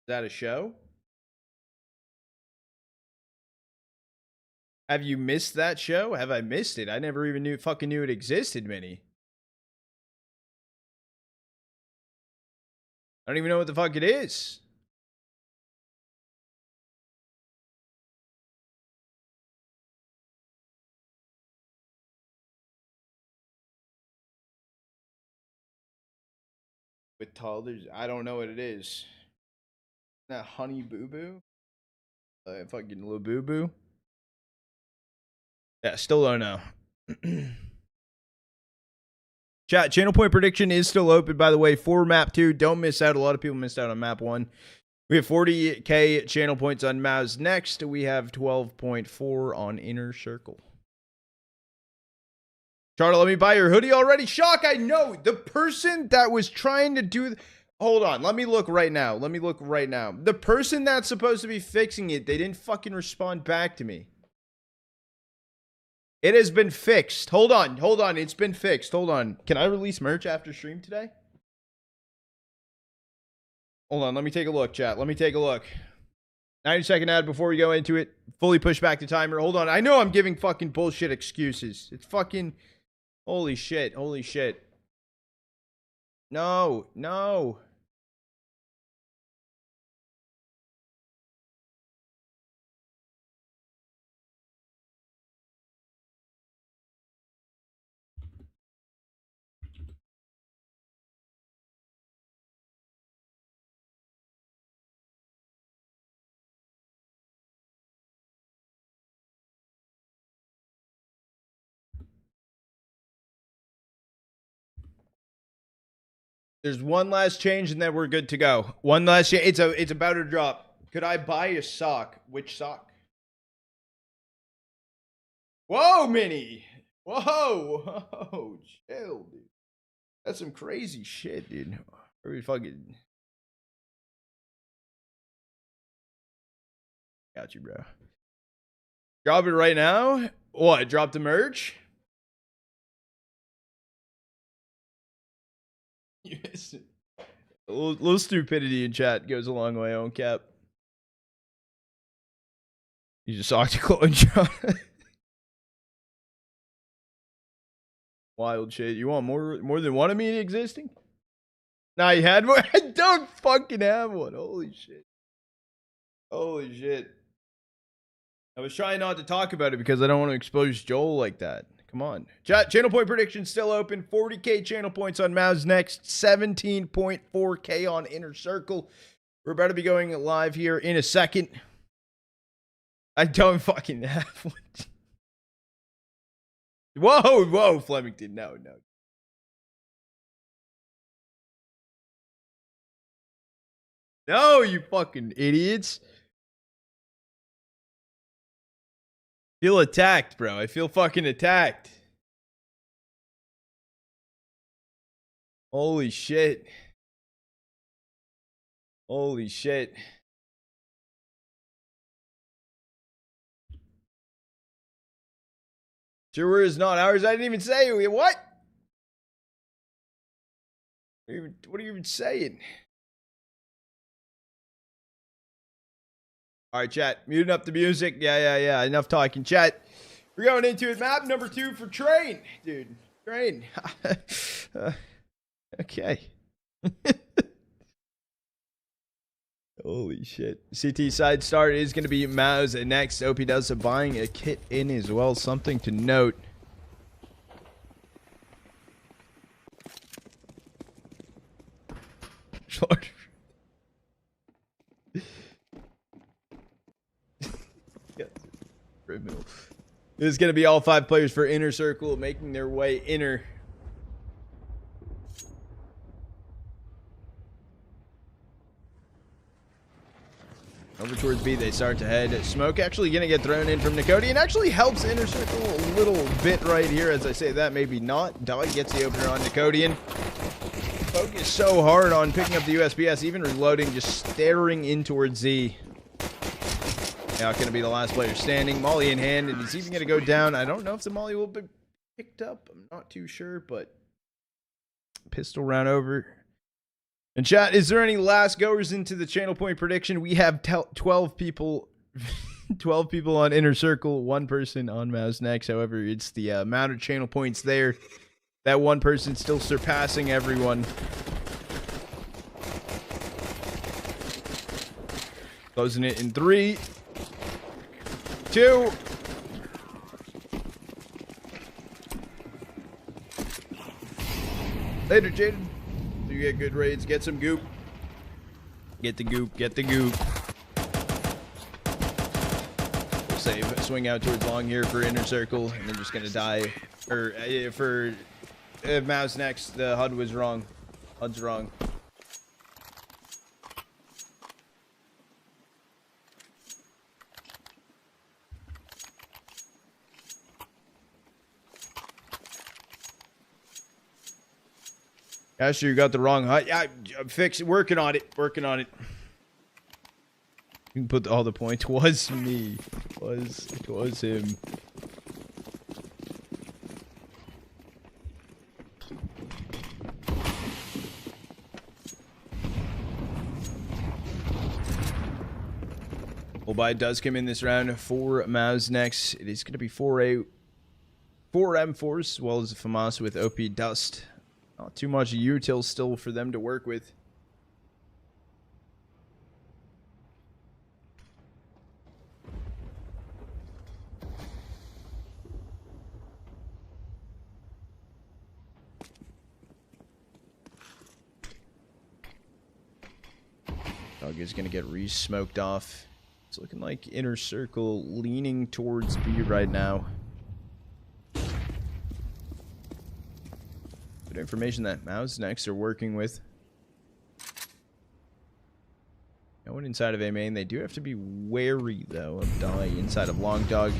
that a show? Have you missed that show? Have I missed it? I never even knew it existed, Minnie. I don't even know what the fuck it is. With toddlers, I don't know what it is. That Honey Boo Boo? Fucking little Boo Boo? Yeah, still don't know. Chat, channel point prediction is still open, by the way, for map 2. Don't miss out. A lot of people missed out on map 1. We have 40k channel points on MOUZ. Next, we have 12.4 on Inner Circle. Charlie, let me buy your hoodie already. Shock, I know. The person that was trying to do... Hold on, let me look right now. The person that's supposed to be fixing it, they didn't fucking respond back to me. It has been fixed. Hold on. It's been fixed. Hold on. Can I release merch after stream today? Hold on. Let me take a look, chat. 90-second ad before we go into it. Fully push back the timer. Hold on. I know I'm giving fucking bullshit excuses. It's fucking... Holy shit. No. There's one last change and then we're good to go. One last change. It's about to drop. Could I buy a sock? Which sock? Whoa, Minnie. Whoa. Chill, dude. That's some crazy shit, dude. Are we fucking... Got you, bro. Drop it right now? What? Drop the merch? Yes. A little stupidity in chat goes a long way, on cap. You just talked to Chloe and John. Wild shit. You want more than one of me existing? Nah, you had one. I don't fucking have one. Holy shit. Holy shit. I was trying not to talk about it because I don't want to expose Joel like that. Come on. Chat, channel point prediction still open. 40k channel points on MOUZ next. 17.4k on Inner Circle. We're about to be going live here in a second. I don't fucking have one. Whoa, Flemington. No. No, you fucking idiots. Feel attacked, bro. I feel fucking attacked. Holy shit. Holy shit. Sure is not ours. I didn't even say it. What? What are you even saying? All right, chat. Muting up the music. Yeah. Enough talking. Chat. We're going into it. Map number 2 for Train. Dude. Train. Okay. Holy shit. CT side start is going to be MOUZ next. OP does buying a kit in as well. Something to note. Criminal. This is going to be all 5 players for Inner Circle making their way inner. Over towards B, they start to head. Smoke actually going to get thrown in from NXT. Actually helps Inner Circle a little bit right here. As I say that, maybe not. Dog gets the opener on NXT. Focus so hard on picking up the USPS, even reloading, just staring in towards Z. Now going to be the last player standing. Molly in hand, and he's even going to go down. I don't know if the Molly will be picked up. I'm not too sure, but pistol round over. And chat, is there any last goers into the channel point prediction? We have 12 people, 12 people on Inner Circle, 1 person on MOUZ next. However, it's the amount of channel points there. That 1 person still surpassing everyone. Closing it in 3, 2. Later, Jaden. You get good raids. Get some goop. Get the goop. Get the goop. Save. Swing out towards long here for Inner Circle. And they're just going to die. Or for MOUZ next. The HUD was wrong. HUD's wrong. Asher, you got the wrong HUD. Yeah, I'm fixing. Working on it. Working on it. You can put all the points. Was me. It was him. Obai does come in this round for MOUZ next. It is going to be 4 M4s as well as a FAMAS with OP Dust. Not too much util still for them to work with. Dog is going to get re-smoked off. It's looking like Inner Circle leaning towards B right now. Good information that MOUZ next are working with. No one inside of A main. They do have to be wary though of Die inside of Long Dog.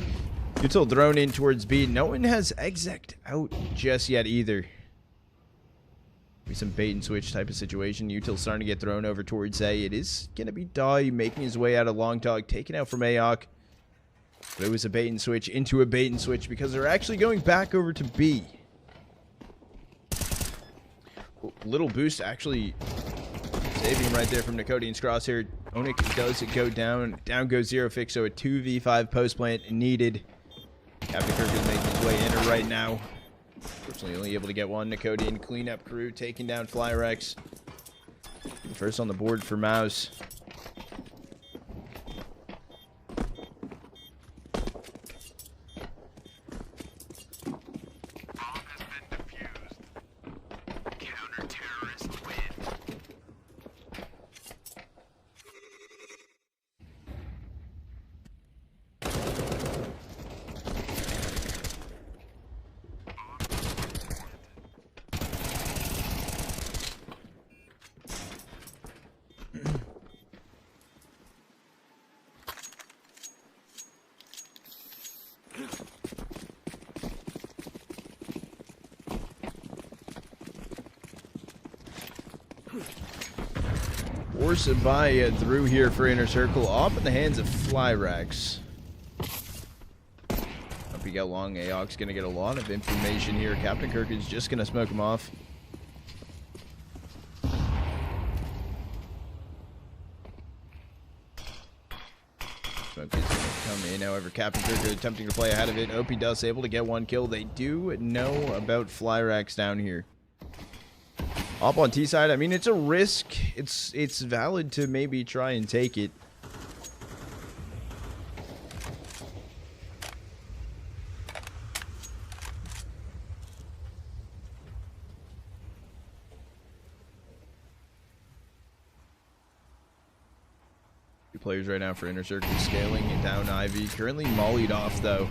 Util thrown in towards B. No one has exec out just yet either. Maybe some bait and switch type of situation. Util starting to get thrown over towards A. It is going to be Die making his way out of Long Dog, taken out from AOC. But it was a bait and switch into a bait and switch because they're actually going back over to B. Little boost actually saving him right there from NXT's crosshair. Onyx does it go down. Down goes Zero Fix, so a 2v5 post plant needed. Captain Kirk is making his way in right now. Fortunately, only able to get one. Nicodian cleanup crew taking down Flyrex. First on the board for MOUZ. Bomb has been defused. Counter-terrorist win. Force by through here for Inner Circle. Off in the hands of Flyrex. Hope he got long. AOC's going to get a lot of information here. Captain Kirk is just going to smoke him off. Smoke is going to come in. However, Captain Kirk is attempting to play ahead of it. OP Dust able to get one kill. They do know about Flyrex down here. Up on T side, I mean, it's a risk. It's valid to maybe try and take it. Two players right now for Inner Circle scaling it down. Ivy currently mollied off though.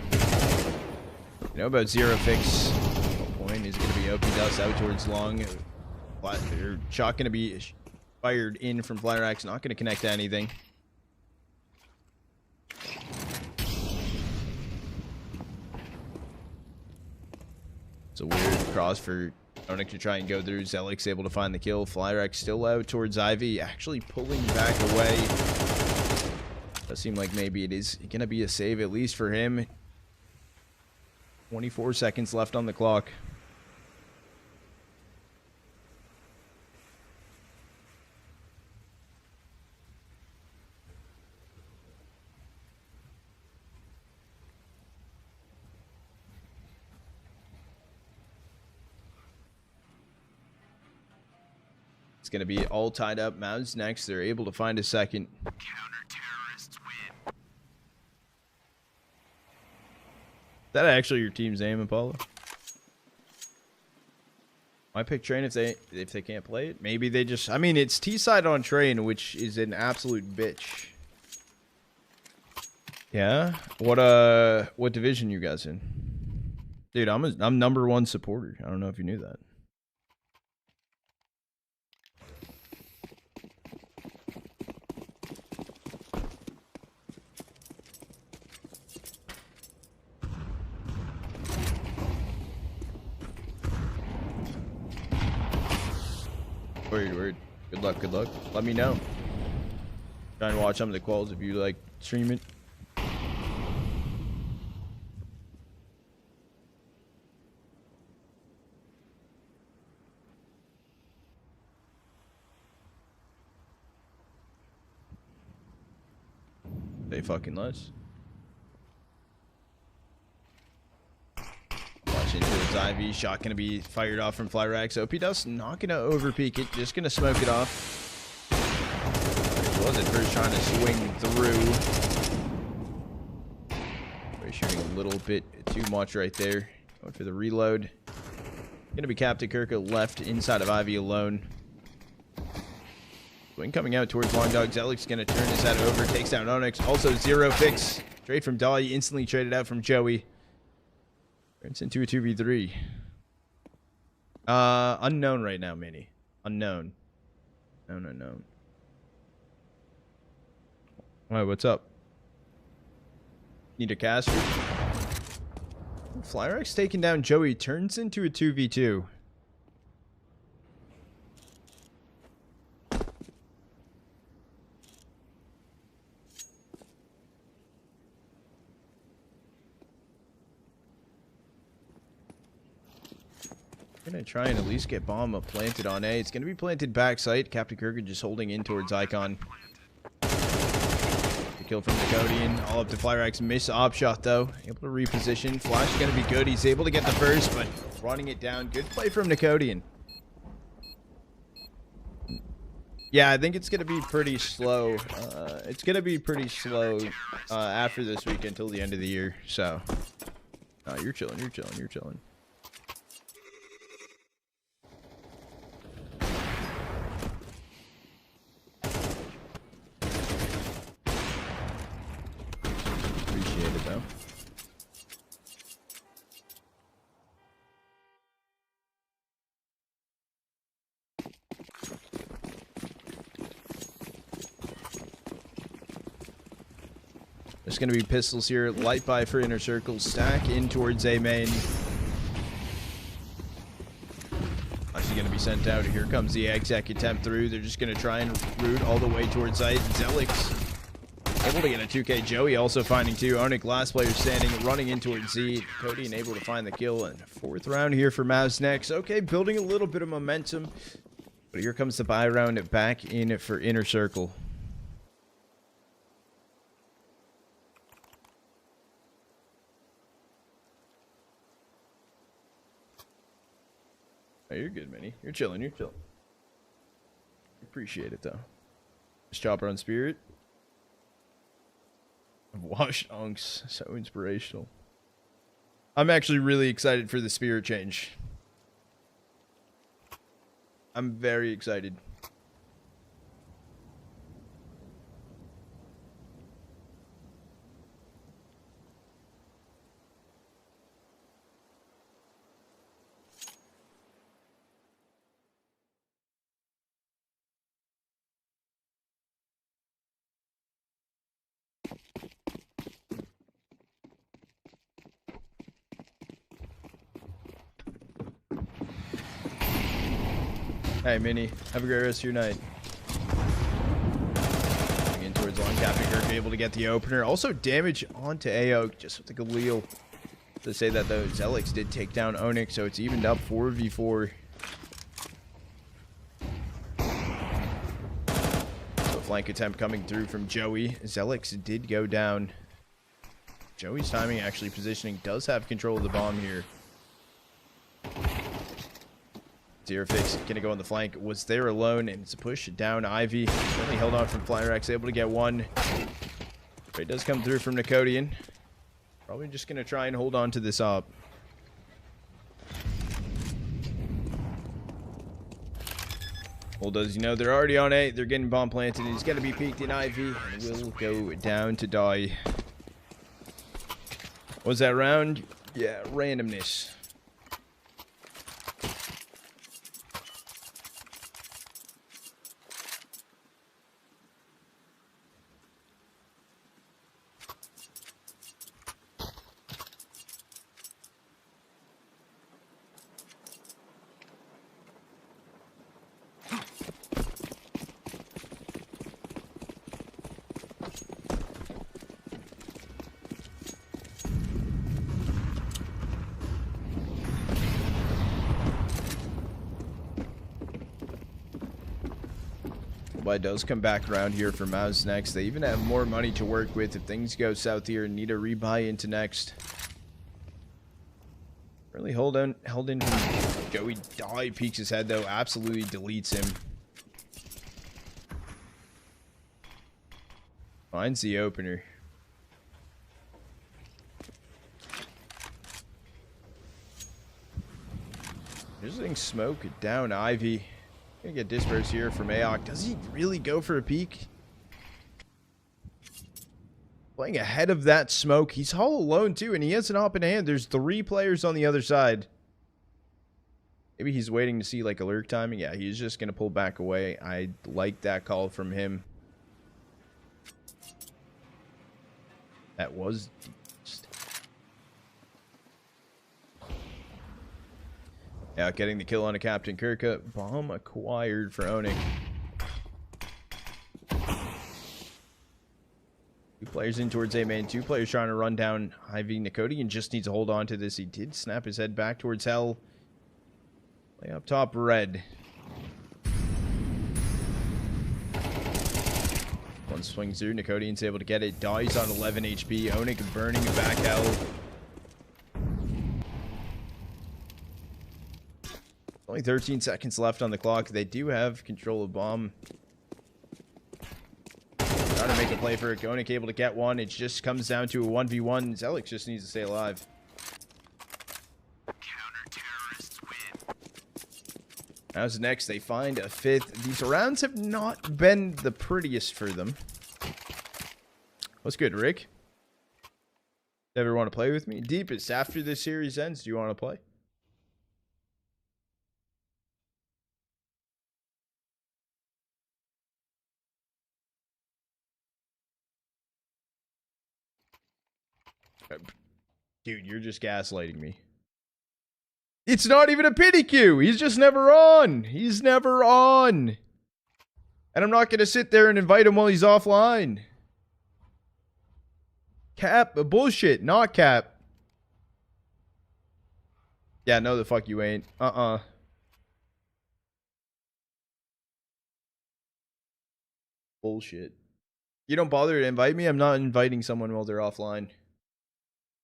You know about Zero Fix. Point is going to be OP Dust out towards long. Shot going to be fired in from Flyrex, not going to connect to anything. It's a weird cross for Onyx to try and go through. Zelix able to find the kill. Flyrex still out towards Ivy, actually pulling back away. Does seem like maybe it is going to be a save, at least for him. 24 seconds left on the clock. It's going to be all tied up. MOUZ next. They're able to find a second. Counter-terrorists win. Is that actually your team's name, Apollo? I pick Train if they can't play it. Maybe they just... I mean, it's T-side on Train, which is an absolute bitch. Yeah? What division you guys in? Dude, I'm #1 supporter. I don't know if you knew that. Word. Good luck. Let me know. Try and watch some of the quals if you like stream it. They fucking less. Into his Ivy. Shot going to be fired off from Flyrex. OP Dust not going to overpeak it. Just going to smoke it off. Was at first trying to swing through. We're shooting a little bit too much right there. Going for the reload. Going to be Captain Kirka left inside of Ivy alone. Swing coming out towards Long Dog. Zelix going to turn his head over. Takes down Onyx. Also Zero Fix. Trade from Dolly. Instantly traded out from Joey. It's into a 2v3. Unknown right now, Minnie. Unknown. Unknown. Alright, what's up? Need a caster? Flyrex taking down Joey turns into a 2v2. Gonna try and at least get bomb up planted on A. It's gonna be planted backside. Captain Kirk just holding in towards Icon. kill from Nicodian. All up to Flyrax. Miss op shot though. Able to reposition. Flash is going to be good. He's able to get the first, but running it down. Good play from Nicodian. Yeah, I think it's going to be pretty slow. It's going to be pretty slow after this week until the end of the year. So, you're chilling. You're chilling. You're chilling. Appreciate it though. There's going to be pistols here. Light buy for inner circle. Stack in towards A main. Actually going to be sent out. Here comes the exec attempt through. They're just going to try and root all the way towards site. Zelix able to get a 2K. Joey also finding 2. Onic, last player standing, running in towards Z. Cody able to find the kill. And 4th round here for MOUZ next. Okay, building a little bit of momentum. But here comes the buy round back in for inner circle. Oh, you're good, Minnie. You're chilling. You're chilling. Appreciate it, though. Just chopper on Spirit. Washed Unks. So inspirational. I'm actually really excited for the Spirit change. I'm very excited. Hey, Minnie. Have a great rest of your night. Going in towards long capping. Kirk able to get the opener. Also damage onto AO just with the Galil. To say that, though, Zelix did take down Onyx, so it's evened up 4v4. So flank attempt coming through from Joey. Zelix did go down. Joey's timing, actually positioning, does have control of the bomb here. Zerafix gonna go on the flank. Was there alone, and it's a push down. Ivy certainly held on from Flyrax, able to get one. It does come through from Nicodian. Probably just gonna try and hold on to this op. Well, does you know they're already on A. They're getting bomb planted. He's gonna be peeked in Ivy and will go down to die. Was that round? Yeah, randomness. But does come back around here for MOUZ next. They even have more money to work with if things go south here and need a rebuy into next. Really held in from Joey. Die peeks his head though. Absolutely deletes him. Finds the opener. Just letting smoke down Ivy. Gonna get dispersed here from Aok. Does he really go for a peek? Playing ahead of that smoke. He's all alone too, and he has an op in hand. There's 3 players on the other side. Maybe he's waiting to see like alert timing. Yeah, he's just gonna pull back away. I like that call from him. That was yeah, getting the kill on a Captain Kirka. Bomb acquired for Onic. 2 players in towards A main. 2 players trying to run down Ivy. Nicodian just needs to hold on to this. He did snap his head back towards Hell. Play up top red. One swings through. Nicodian's able to get it. Dies on 11 HP. Onic burning it back out. Only 13 seconds left on the clock. They do have control of bomb. Trying to make a play for it. Onic able to get one. It just comes down to a 1v1. Zelix just needs to stay alive. Counter-terrorists win. How's next? They find a fifth. These rounds have not been the prettiest for them. What's good, Rick? Ever want to play with me? Deepest, after this series ends, do you want to play? Dude, you're just gaslighting me. It's not even a pity queue. He's just never on. He's never on. And I'm not going to sit there and invite him while he's offline. Cap. Bullshit. Not cap. Yeah, no the fuck you ain't. Bullshit. You don't bother to invite me? I'm not inviting someone while they're offline.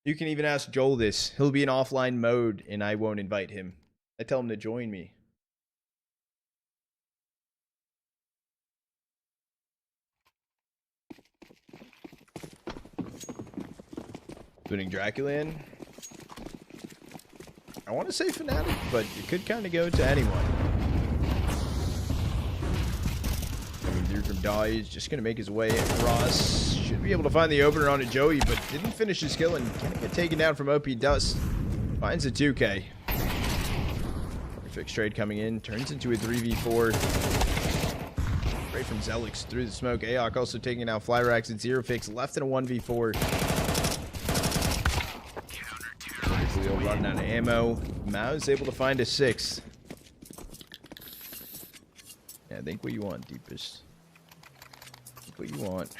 You can even ask Joel this. He'll be in offline mode, and I won't invite him. I tell him to join me. Including DraculaN. I want to say Fnatic, but it could kind of go to anyone. Coming through from Die, he's just going to make his way across. Should be able to find the opener on a Joey, but didn't finish his kill and can't get taken down from OP Dust. Finds a 2K. Perfect trade coming in. Turns into a 3v4. Right from Zelix through the smoke. Aok also taking out Flyrax and Zero Fix. Left in a 1v4. We'll run out of ammo. MOUZ able to find a 6th. Yeah, think what you want, Deepest. Think what you want.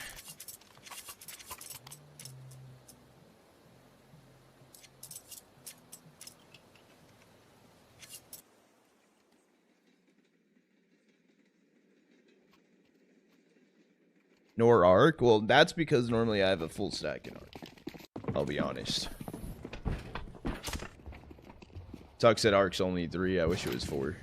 Nor Arc? Well, that's because normally I have a full stack in Arc. I'll be honest. Tuck said Arc's only 3. I wish it was 4.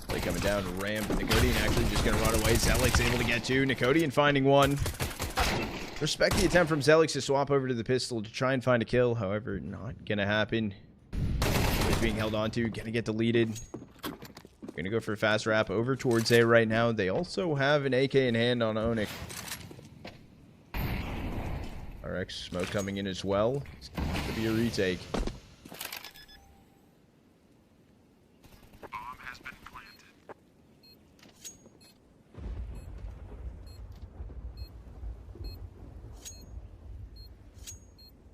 Play coming down to ramp. Nicodian actually just going to run away. Zelix able to get 2. Nicodian finding 1. Respect the attempt from Zelix to swap over to the pistol to try and find a kill. However, not going to happen. He's being held onto. Going to get deleted. Going to go for a fast wrap over towards A right now. They also have an AK in hand on Onic. RX smoke coming in as well. It's going to be a retake.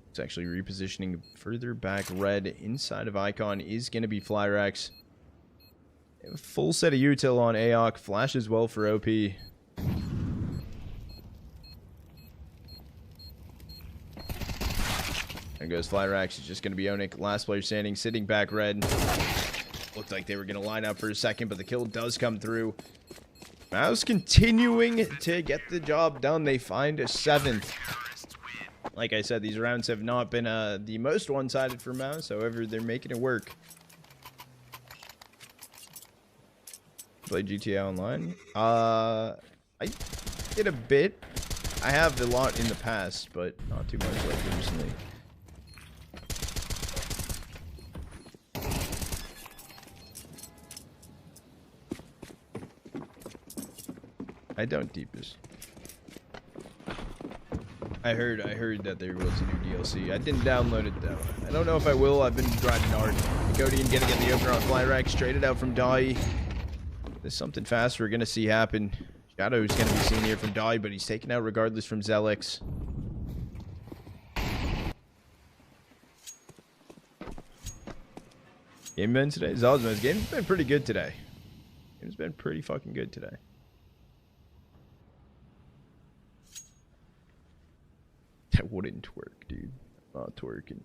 It's actually repositioning further back. Red inside of Icon is going to be Flyrax. A full set of util on Aok. Flash as well for OP. There goes Flyrax. It's just going to be Onic. Last player standing, sitting back Red. Looked like they were going to line up for a second, but the kill does come through. MOUZ continuing to get the job done. They find a 7th. Like I said, these rounds have not been the most one-sided for MOUZ. However, they're making it work. Play GTA Online? I did a bit. I have a lot in the past, but not too much like recently. I don't, Deepest. I heard that there was a new DLC. I didn't download it though. I don't know if I will. I've been grinding hard. Nicodian gonna get the opener on Flyrax, traded out from Dai. There's something fast we're gonna see happen. Shadow's gonna be seen here from Dai, but he's taken out regardless from Zelix. Game been today? Zalzman's game's been pretty good today. Game's been pretty fucking good today. That wouldn't work, dude. Not twerking.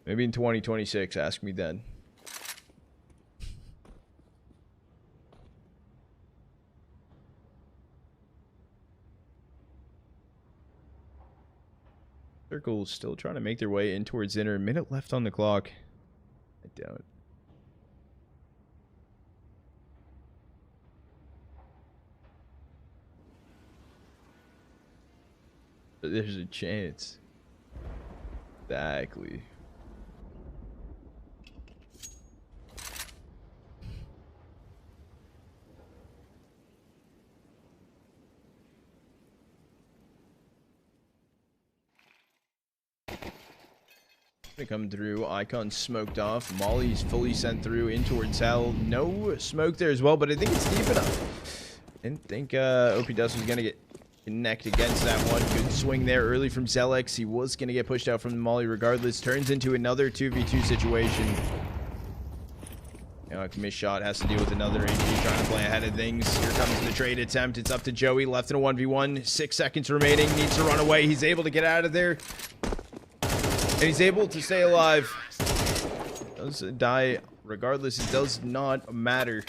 Maybe in 2026, ask me then. Circle's still trying to make their way in towards inner. A minute left on the clock. I doubt. But there's a chance. Exactly. Gonna come through. Icon smoked off. Molly's fully sent through in towards hell. No smoke there as well, but I think it's deep enough. Didn't think OP Dust was gonna get connect against that one. Good swing there early from Zelex. He was gonna get pushed out from the Molly regardless. Turns into another 2v2 situation. Now, a missed shot has to deal with another AG trying to play ahead of things. Here comes the trade attempt. It's up to Joey. Left in a 1v1. 6 seconds remaining. Needs to run away. He's able to get out of there. And he's able to stay alive. Does die regardless. It does not matter.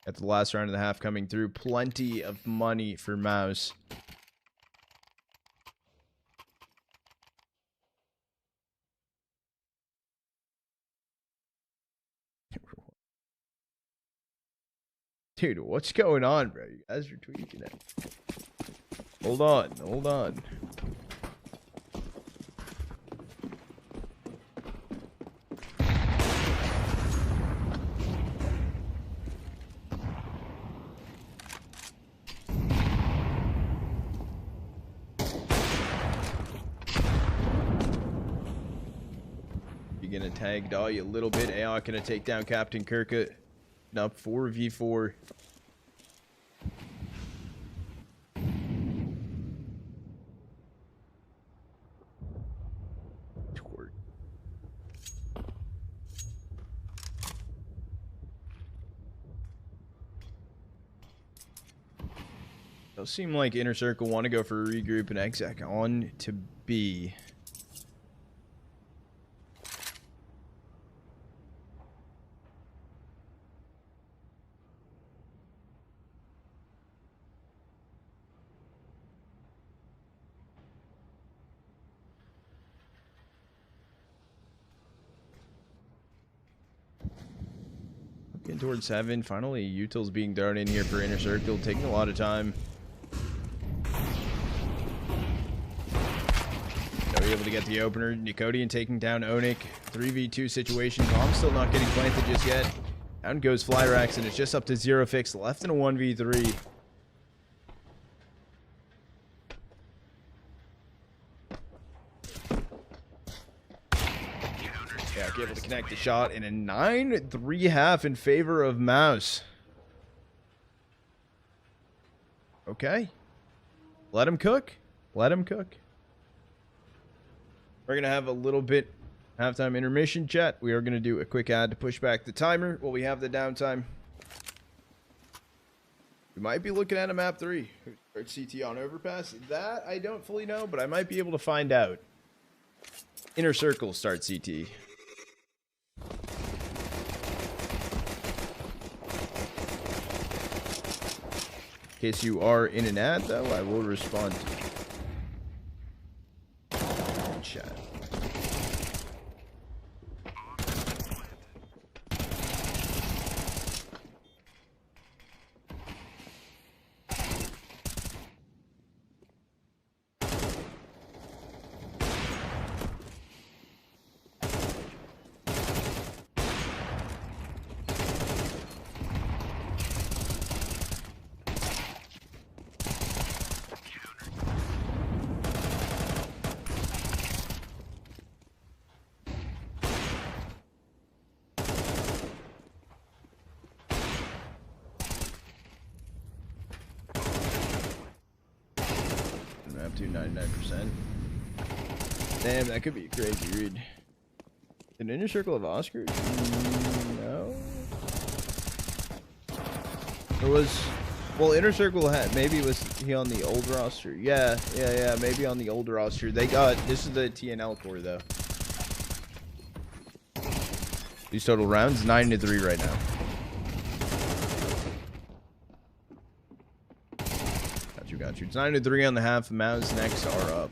At the last round of the half coming through. Plenty of money for MOUZ. Dude, what's going on, bro? You guys are tweaking it. Hold on, hold on. You're gonna tag Dolly a little bit. AOC gonna take down Captain Kirka. Up 4v4. Does seem like Inner Circle want to go for a regroup and exec on to B. Getting towards 7. Finally, Util's being thrown in here for Inner Circle, taking a lot of time. Are able to get the opener. Nicodian taking down Onik. 3v2 situation. Bomb's still not getting planted just yet. Down goes Flyrax, and it's just up to 0 fix. Left in a 1v3. Yeah, able to connect the shot in a 9-3 half in favor of MOUZ. Okay. Let him cook. Let him cook. We're going to have a little bit halftime intermission chat. We are going to do a quick ad to push back the timer while we have the downtime. We might be looking at a map 3. Start CT on overpass. That I don't fully know, but I might be able to find out. Inner Circle start CT. In case you are in an ad, though, I will respond to chat. Up to 99%. Damn, that could be a crazy read. An Inner Circle of Oscar? No. There was Well, Inner Circle had, maybe was he on the old roster? Yeah, maybe on the old roster. They got, this is the TNL core though. These total rounds, 9-3 right now. Got you. It's 9-3 on the half. MOUZ next are up.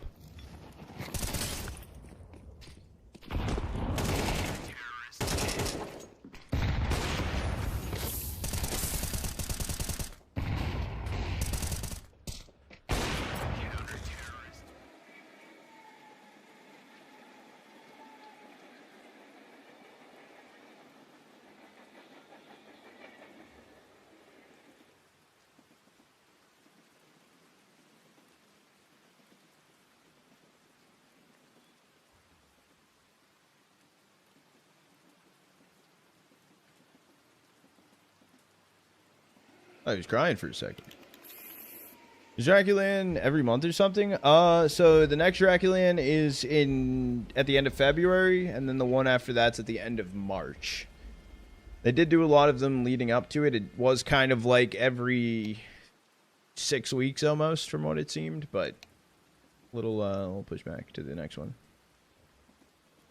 I was crying for a second. Is DraculaN every month or something? So the next DraculaN is at the end of February, and then the one after that's at the end of March. They did do a lot of them leading up to it. It was kind of like every 6 weeks almost, from what it seemed, but little pushback to the next one.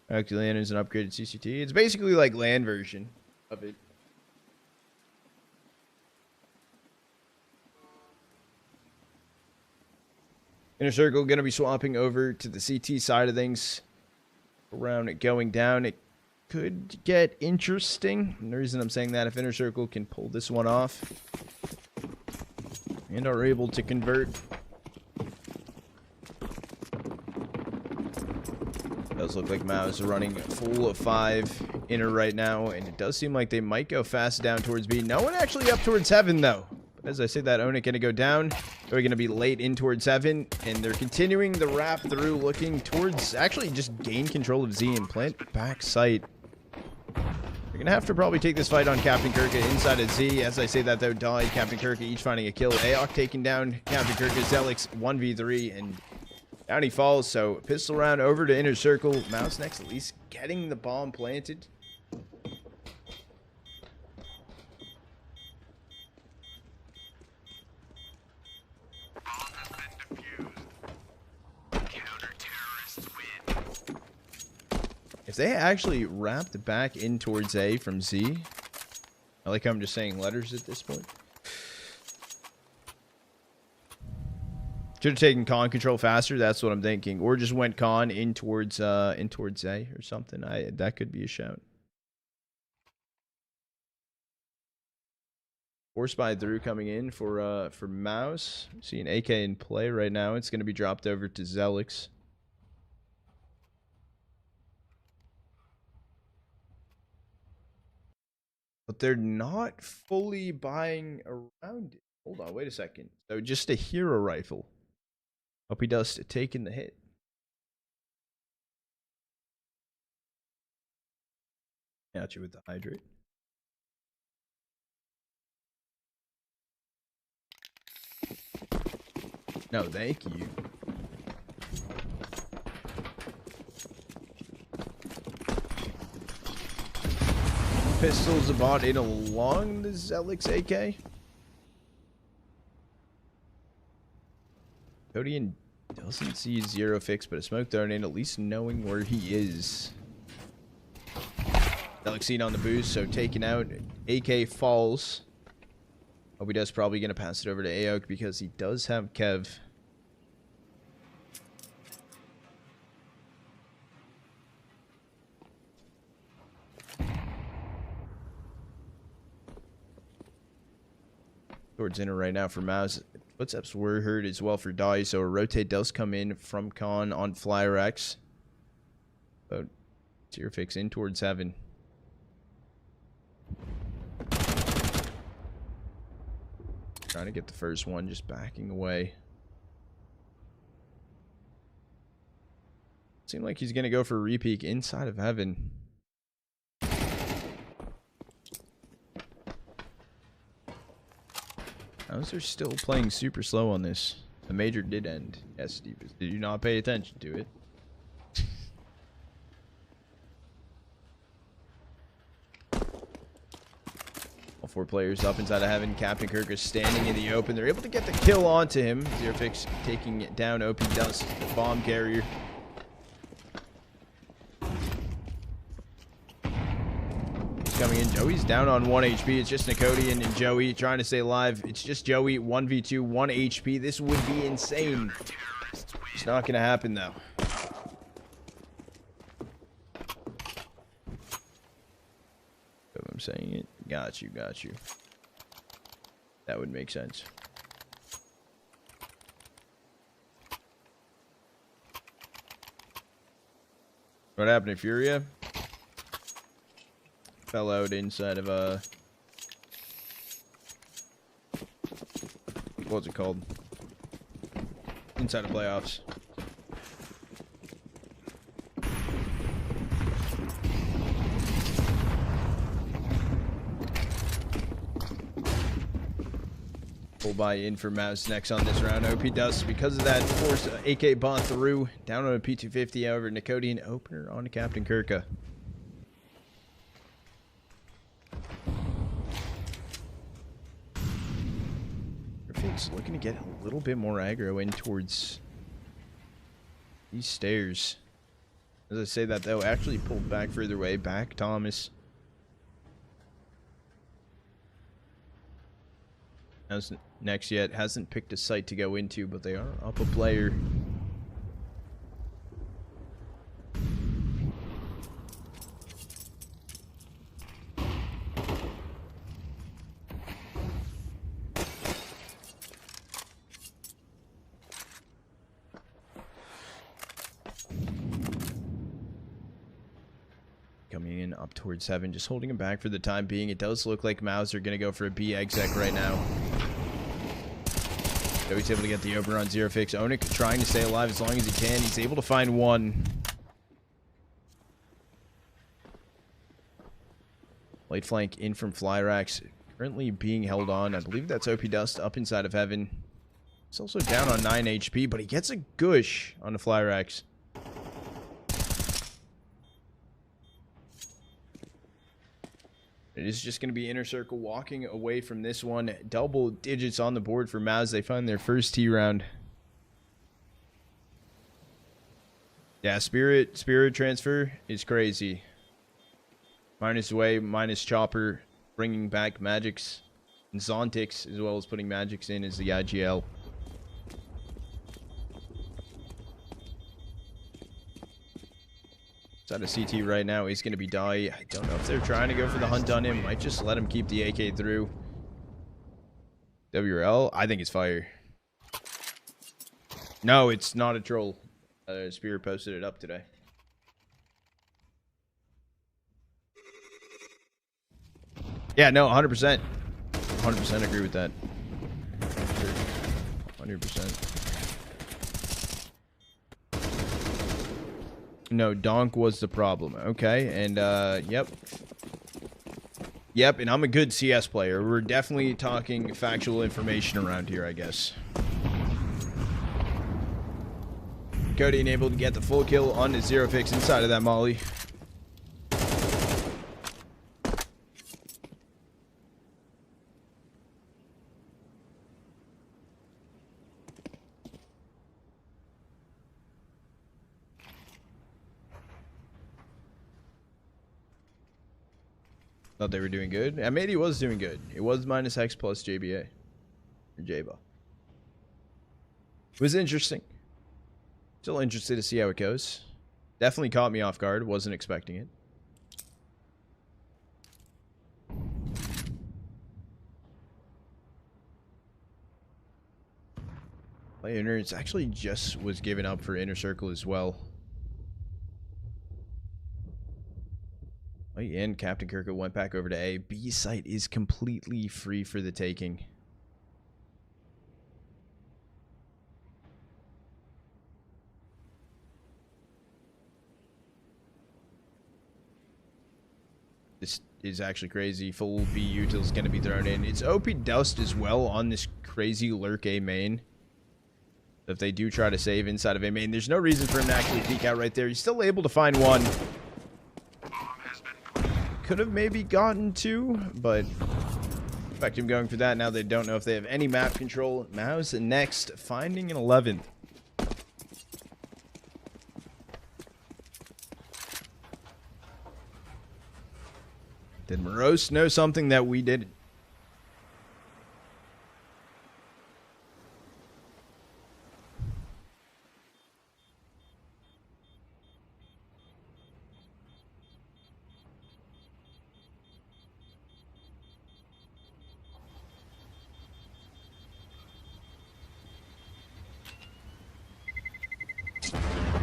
DraculaN is an upgraded CCT. It's basically like LAN version of it. Inner Circle going to be swapping over to the CT side of things. Around it going down, it could get interesting. And the reason I'm saying that, if Inner Circle can pull this one off and are able to convert, does look like MOUZ are running full of 5 inner right now, and it does seem like they might go fast down towards B. No one actually up towards heaven though. As I say that, Onik going to go down. They're going to be late in towards heaven, and they're continuing the wrap through, looking towards actually just gain control of Z and plant back sight. They're going to have to probably take this fight on Captain Kirka inside of Z. As I say that though, died Captain Kirka, each finding a kill. Aok taking down Captain Kirka, Zelix 1v3, and down he falls. So pistol round over to Inner Circle. MOUZ next, at least getting the bomb planted. If they actually wrapped back in towards A from Z, I like how I'm just saying letters at this point. Should have taken con control faster. That's what I'm thinking, or just went con in towards A or something. That could be a shout. Force by through coming in for MOUZ. See an AK in play right now. It's going to be dropped over to Zelix. But they're not fully buying around it. Hold on, wait a second. So just a hero rifle. Hope he does taking the hit. Got you with the hydrate. No, thank you. Pistols bought in along the Zelix AK. Codian doesn't see zero fix, but a smoke thrown in, at least knowing where he is. Zelix seen on the boost, so taken out. AK falls. Hope he does, probably going to pass it over to Aok because he does have Kev. Towards inner right now for MOUZ. Footsteps were heard as well for Dai, so a rotate does come in from Con on Flyrex. But Tear fix in towards heaven. Trying to get the first one, just backing away. Seemed like he's gonna go for a repeat inside of heaven. Those are still playing super slow on this. The major did end. Yes, Steve. Did you not pay attention to it? Well, 4 players up inside of heaven. Captain Kirk is standing in the open. They're able to get the kill onto him. Zerofix taking it down. OP Dust, the bomb carrier. He's coming in. Joey's down on 1 HP. It's just Nicodian and Joey trying to stay alive. It's just Joey, 1v2, 1 HP. This would be insane. It's not going to happen, though. I'm saying it. Got you. That would make sense. What happened to Furia? Fell out inside of what's it called? Inside of playoffs. Pull by in for MOUZ next on this round. OP Dust, because of that, force AK bond through. Down on a P250. However, Nicodian opener on Captain Kirka. Perfect's looking to get a little bit more aggro in towards these stairs. As I say that, though, actually pulled back further away. Back Thomas. Hasn't next yet, hasn't picked a site to go into, but they are up a player. Coming in up towards 7, just holding him back for the time being. It does look like MOUZ are going to go for a B exec right now. Joey's able to get the opener on Zerofix. Onik trying to stay alive as long as he can. He's able to find one. Light flank in from Flyrax. Currently being held on. I believe that's OP Dust up inside of heaven. He's also down on 9 HP, but he gets a gush on the Flyrax. It is just going to be Inner Circle walking away from this one. Double digits on the board for MOUZ. They find their first T round. Yeah, Spirit transfer is crazy. Minus Way, minus Chopper, bringing back Magix and Zontix, as well as putting Magix in as the IGL. Out of CT right now. He's going to be die. I don't know if they're trying to go for the hunt on him. Might just let him keep the AK through. WRL? I think it's fire. No, it's not a troll. Spirit posted it up today. Yeah, no, 100%. 100% agree with that. 100%. No, Donk was the problem. Okay, and yep, and I'm a good CS player. We're definitely talking factual information around here, I guess. Cody able to get the full kill on the Zerofix inside of that molly. Thought they were doing good. M80 was doing good. It was minus X plus JBA. Or JBA. It was interesting. Still interested to see how it goes. Definitely caught me off guard. Wasn't expecting it. It's actually just was given up for Inner Circle as well. And Captain Kirko went back over to A. B site is completely free for the taking. This is actually crazy. Full B util is going to be thrown in. It's OP Dust as well on this crazy lurk A main. If they do try to save inside of A main, there's no reason for him to actually peek out right there. He's still able to find one. Could have maybe gotten 2, but Expect him going for that. Now they don't know if they have any map control. MOUZ next, finding an 11. Did Morose know something that we didn't?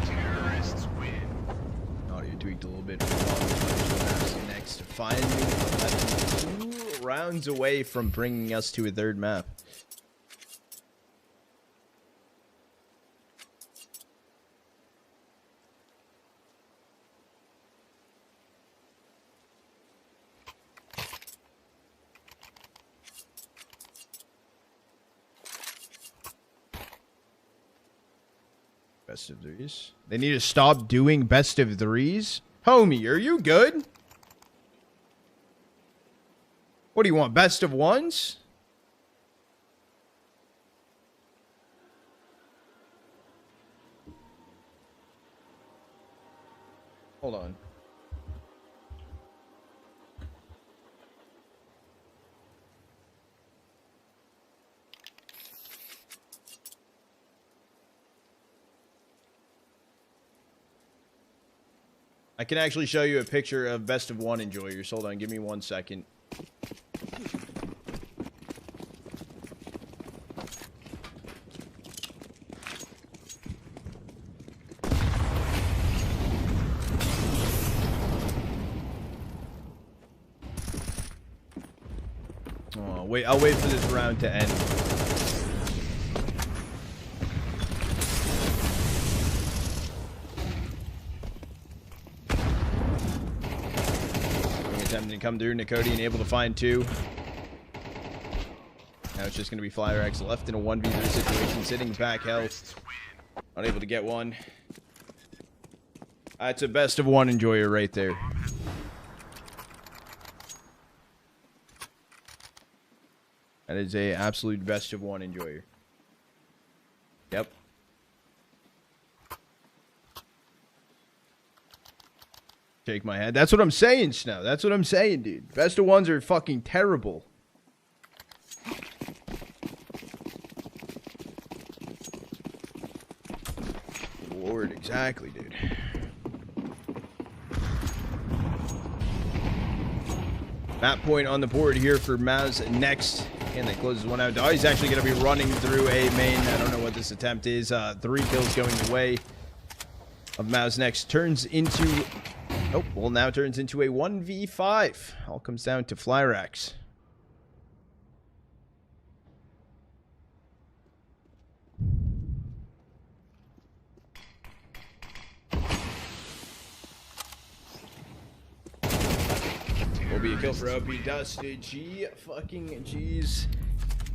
Terrorists win. Audio tweaked a little bit. Next, finding 11, 2 rounds away from bringing us to a third map. Best of threes. They need to stop doing best of threes. Homie, are you good? What do you want? Best of ones? Hold on. I can actually show you a picture of best of one enjoyers. Hold on, give me 1 second. Oh, wait, I'll wait for this round to end. Attempting to come through, Nicodian able to find 2. Now it's just going to be FlyerX left in a 1v3 situation, sitting back health. Unable to get one. That's a best of one enjoyer right there. That is a absolute best of one enjoyer. Yep. Shake my head. That's what I'm saying, Snow. That's what I'm saying, dude. Best of ones are fucking terrible. Lord, exactly, dude. Map point on the board here for MOUZ next. And they closes one out. Oh, he's actually going to be running through a main. I don't know what this attempt is. 3 kills going the way of MOUZ next. Turns into... Oh, well, now turns into a 1v5. All comes down to FlyerX. Will be a kill for OP Dusty. Fucking G's.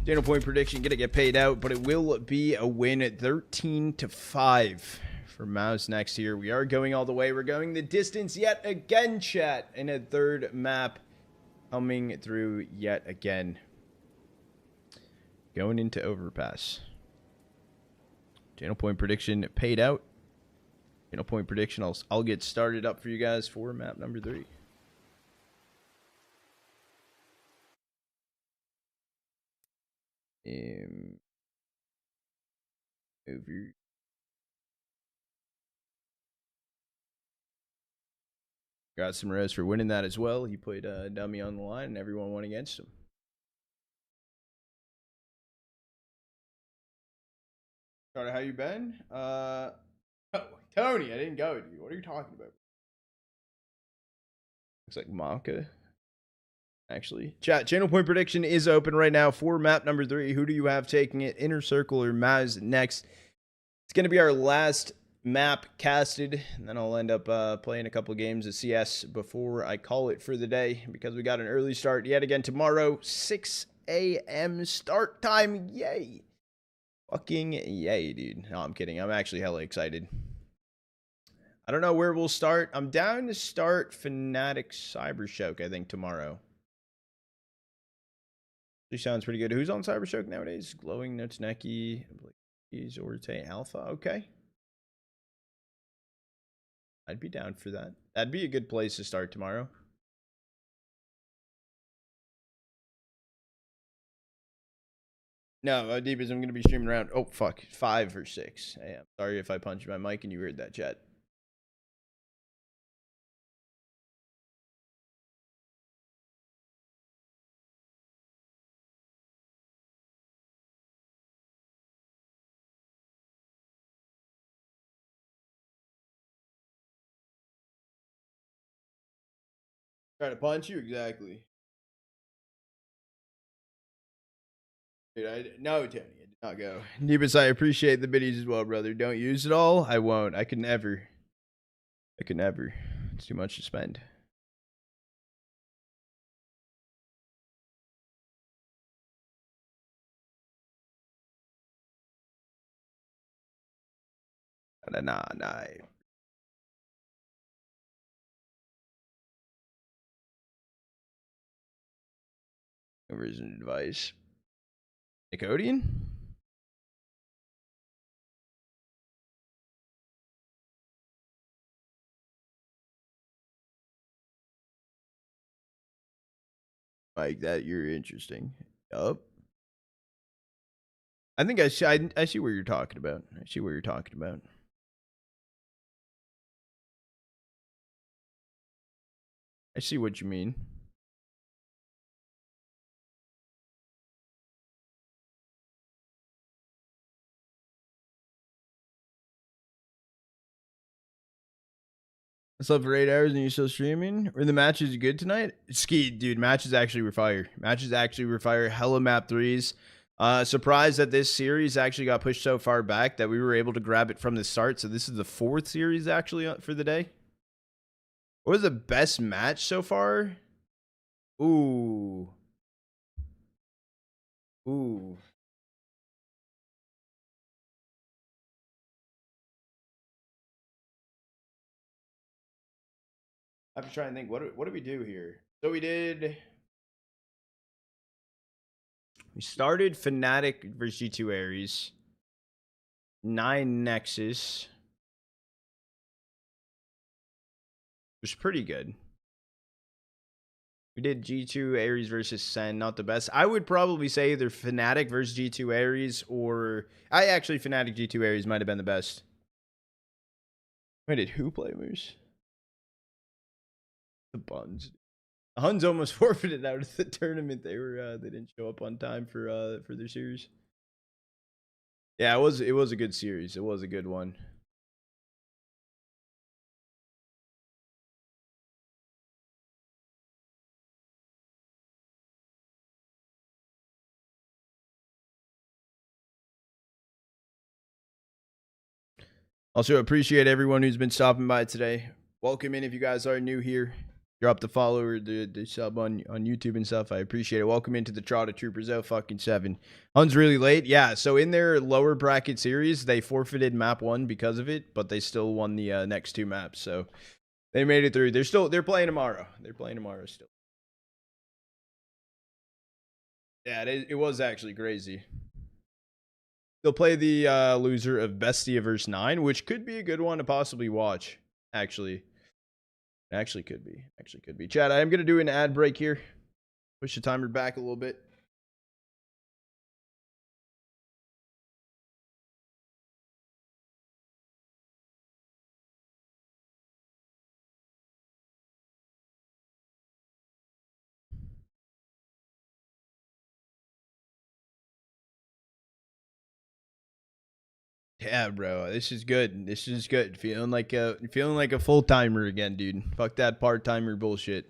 Daniel point prediction gonna get paid out, but it will be a win at 13-5 for MOUZ next here. We are going all the way. We're going the distance yet again, chat, in a third map coming through yet again. Going into overpass. Daniel point prediction paid out. Daniel point prediction. I'll get started up for you guys for map number 3. Over. Got some res for winning that as well. He played dummy on the line and everyone went against him. Carter, how you been? Oh, Tony, I didn't go to you. What are you talking about? Looks like Maka. Actually, chat, channel point prediction is open right now for map number 3. Who do you have taking it? Inner Circle or MOUZ next? It's going to be our last map casted, and then I'll end up playing a couple games of CS before I call it for the day, because we got an early start yet again tomorrow. 6 a.m. start time. Yay. Fucking yay, dude. No, I'm kidding. I'm actually hella excited. I don't know where we'll start. I'm down to start Fnatic Cybershock, I think, tomorrow. He sounds pretty good. Who's on Cyberstroke nowadays? Glowing, Notsneki, Orte, Alpha. Okay. I'd be down for that. That'd be a good place to start tomorrow. No, deep as I'm going to be streaming around. Oh, fuck. 5 or 6 a.m. Sorry if I punched my mic and you heard that, chat. Try to punch you? Exactly. Dude, no, Tony, I did not go. Nebus, I appreciate the biddies as well, brother. Don't use it all. I won't. I could never. I could never. It's too much to spend. Nah. Version device. Nicodian? Like that, you're interesting. Yup. I think I see where you're talking about. I see where you're talking about. I see what you mean. I slept for 8 hours and you're still streaming? Were the matches good tonight? Ski, dude, matches actually were fire. Matches actually were fire. Hella map threes. Surprised that this series actually got pushed so far back that we were able to grab it from the start. So this is the 4th series actually for the day. What was the best match so far? Ooh. I'm trying to think. What did we do here? So we started Fnatic versus G2 Ares. 9 Nexus. It was pretty good. We did G2 Ares versus Sen, not the best. I would probably say either Fnatic versus G2 Ares or Fnatic G2 Ares might have been the best. Wait, did who play Moose? The Buns. The Huns almost forfeited out of the tournament. They didn't show up on time for their series. Yeah, it was a good series. It was a good one. Also, appreciate everyone who's been stopping by today. Welcome in if you guys are new here. Drop the follow or the sub on YouTube and stuff. I appreciate it. Welcome into the Trotta Troopers 7. Hun's really late. Yeah, so in their lower bracket series, they forfeited map 1 because of it, but they still won the next 2 maps. So they made it through. They're playing tomorrow. They're playing tomorrow still. Yeah, it was actually crazy. They'll play the loser of Bestia versus 9, which could be a good one to possibly watch. Actually could be. Chad, I am gonna do an ad break here. Push the timer back a little bit. Yeah, bro, this is good. This is good. Feeling like a full timer again, dude. Fuck that part timer bullshit.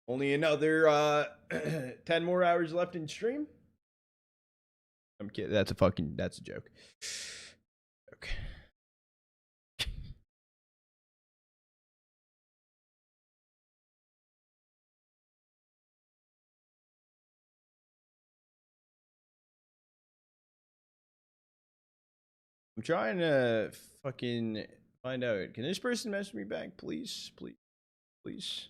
Only another 10 more hours left in stream. I'm kidding. That's a joke. Okay. I'm trying to fucking find out. Can this person message me back, please? Please.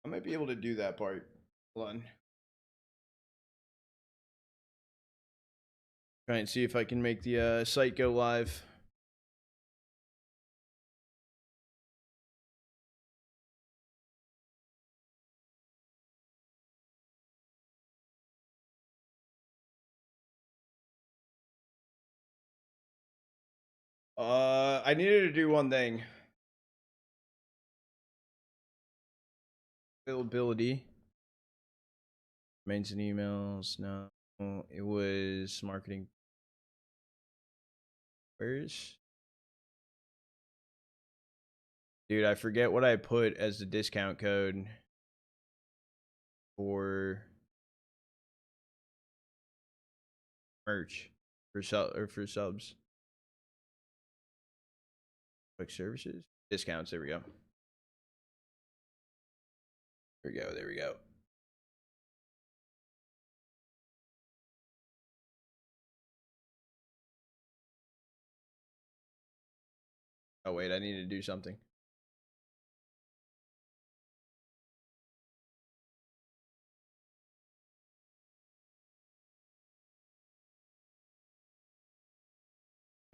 I might be able to do that part. Hold on. Try and see if I can make the site go live. I needed to do one thing. Availability. Mains and emails. No, it was marketing. Where's? Dude, I forget what I put as the discount code for merch for for subs. Quick services discounts. There we go. There we go. There we go. Oh wait, I need to do something.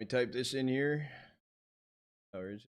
Let me type this in here. Or is it?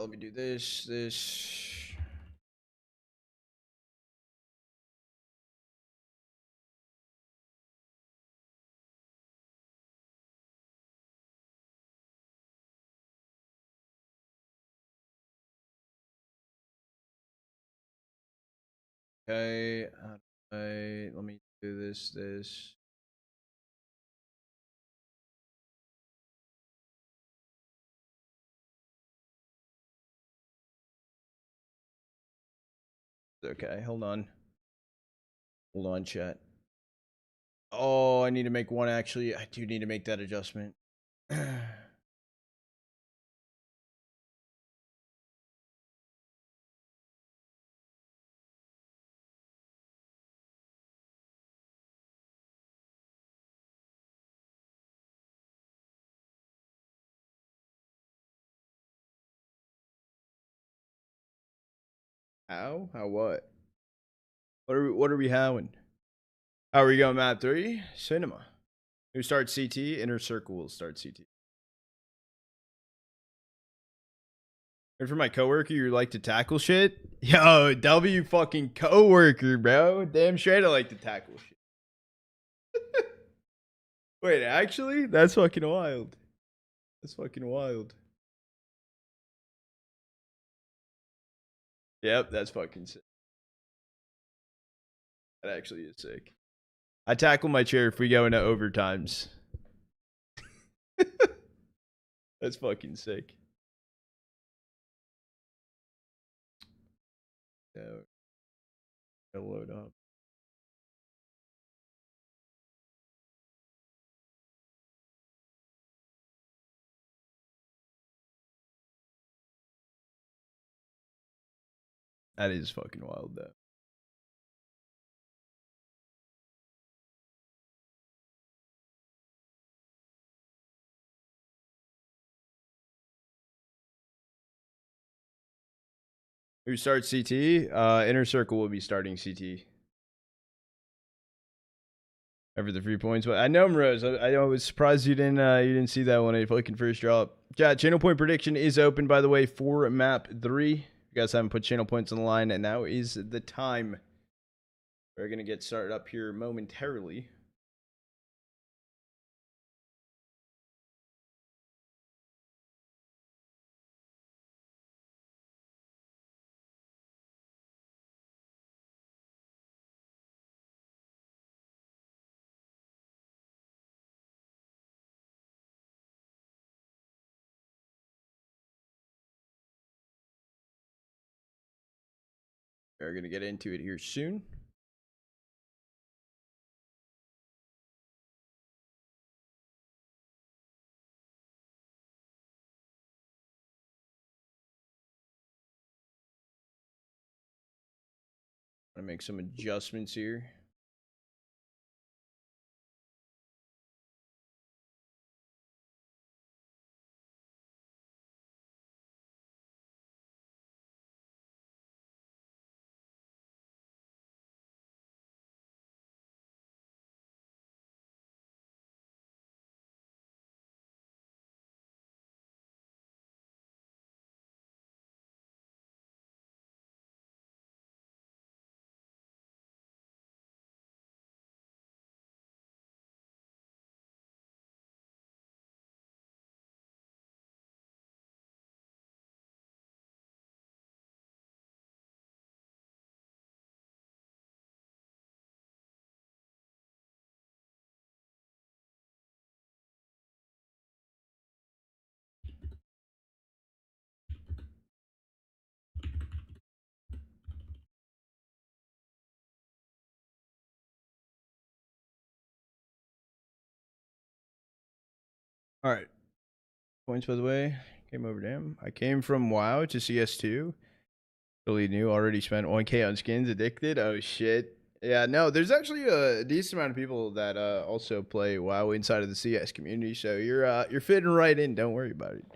Let me do this. Okay. Let me do this. Okay, hold on. Hold on, chat. Oh, I need to make one actually. I do need to make that adjustment. How? How what? What are we having? How are we going map 3? Cinema. Who starts CT? Inner Circle will start CT. And for my coworker, you like to tackle shit? Yo, W fucking coworker, bro. Damn straight I like to tackle shit. Wait, actually? That's fucking wild. That's fucking wild. Yep, that's fucking sick. That actually is sick. I tackle my chair if we go into overtimes. That's fucking sick. Yeah, load up. That is fucking wild, though. Who starts CT? Inner Circle will be starting CT. Over the 3 points. But I know, Rose. I was surprised you didn't see that when I fucking first dropped. Yeah, channel point prediction is open, by the way, for map 3. You guys haven't put channel points on the line, and now is the time. We're gonna get started up here momentarily. We're going to get into it here soon. I'm going to make some adjustments here. All right. Points, by the way. Came over to him. I came from WoW to CS2. Totally new. Already spent 1K on skins. Addicted. Oh, shit. Yeah, no, there's actually a decent amount of people that also play WoW inside of the CS community. So you're fitting right in. Don't worry about it.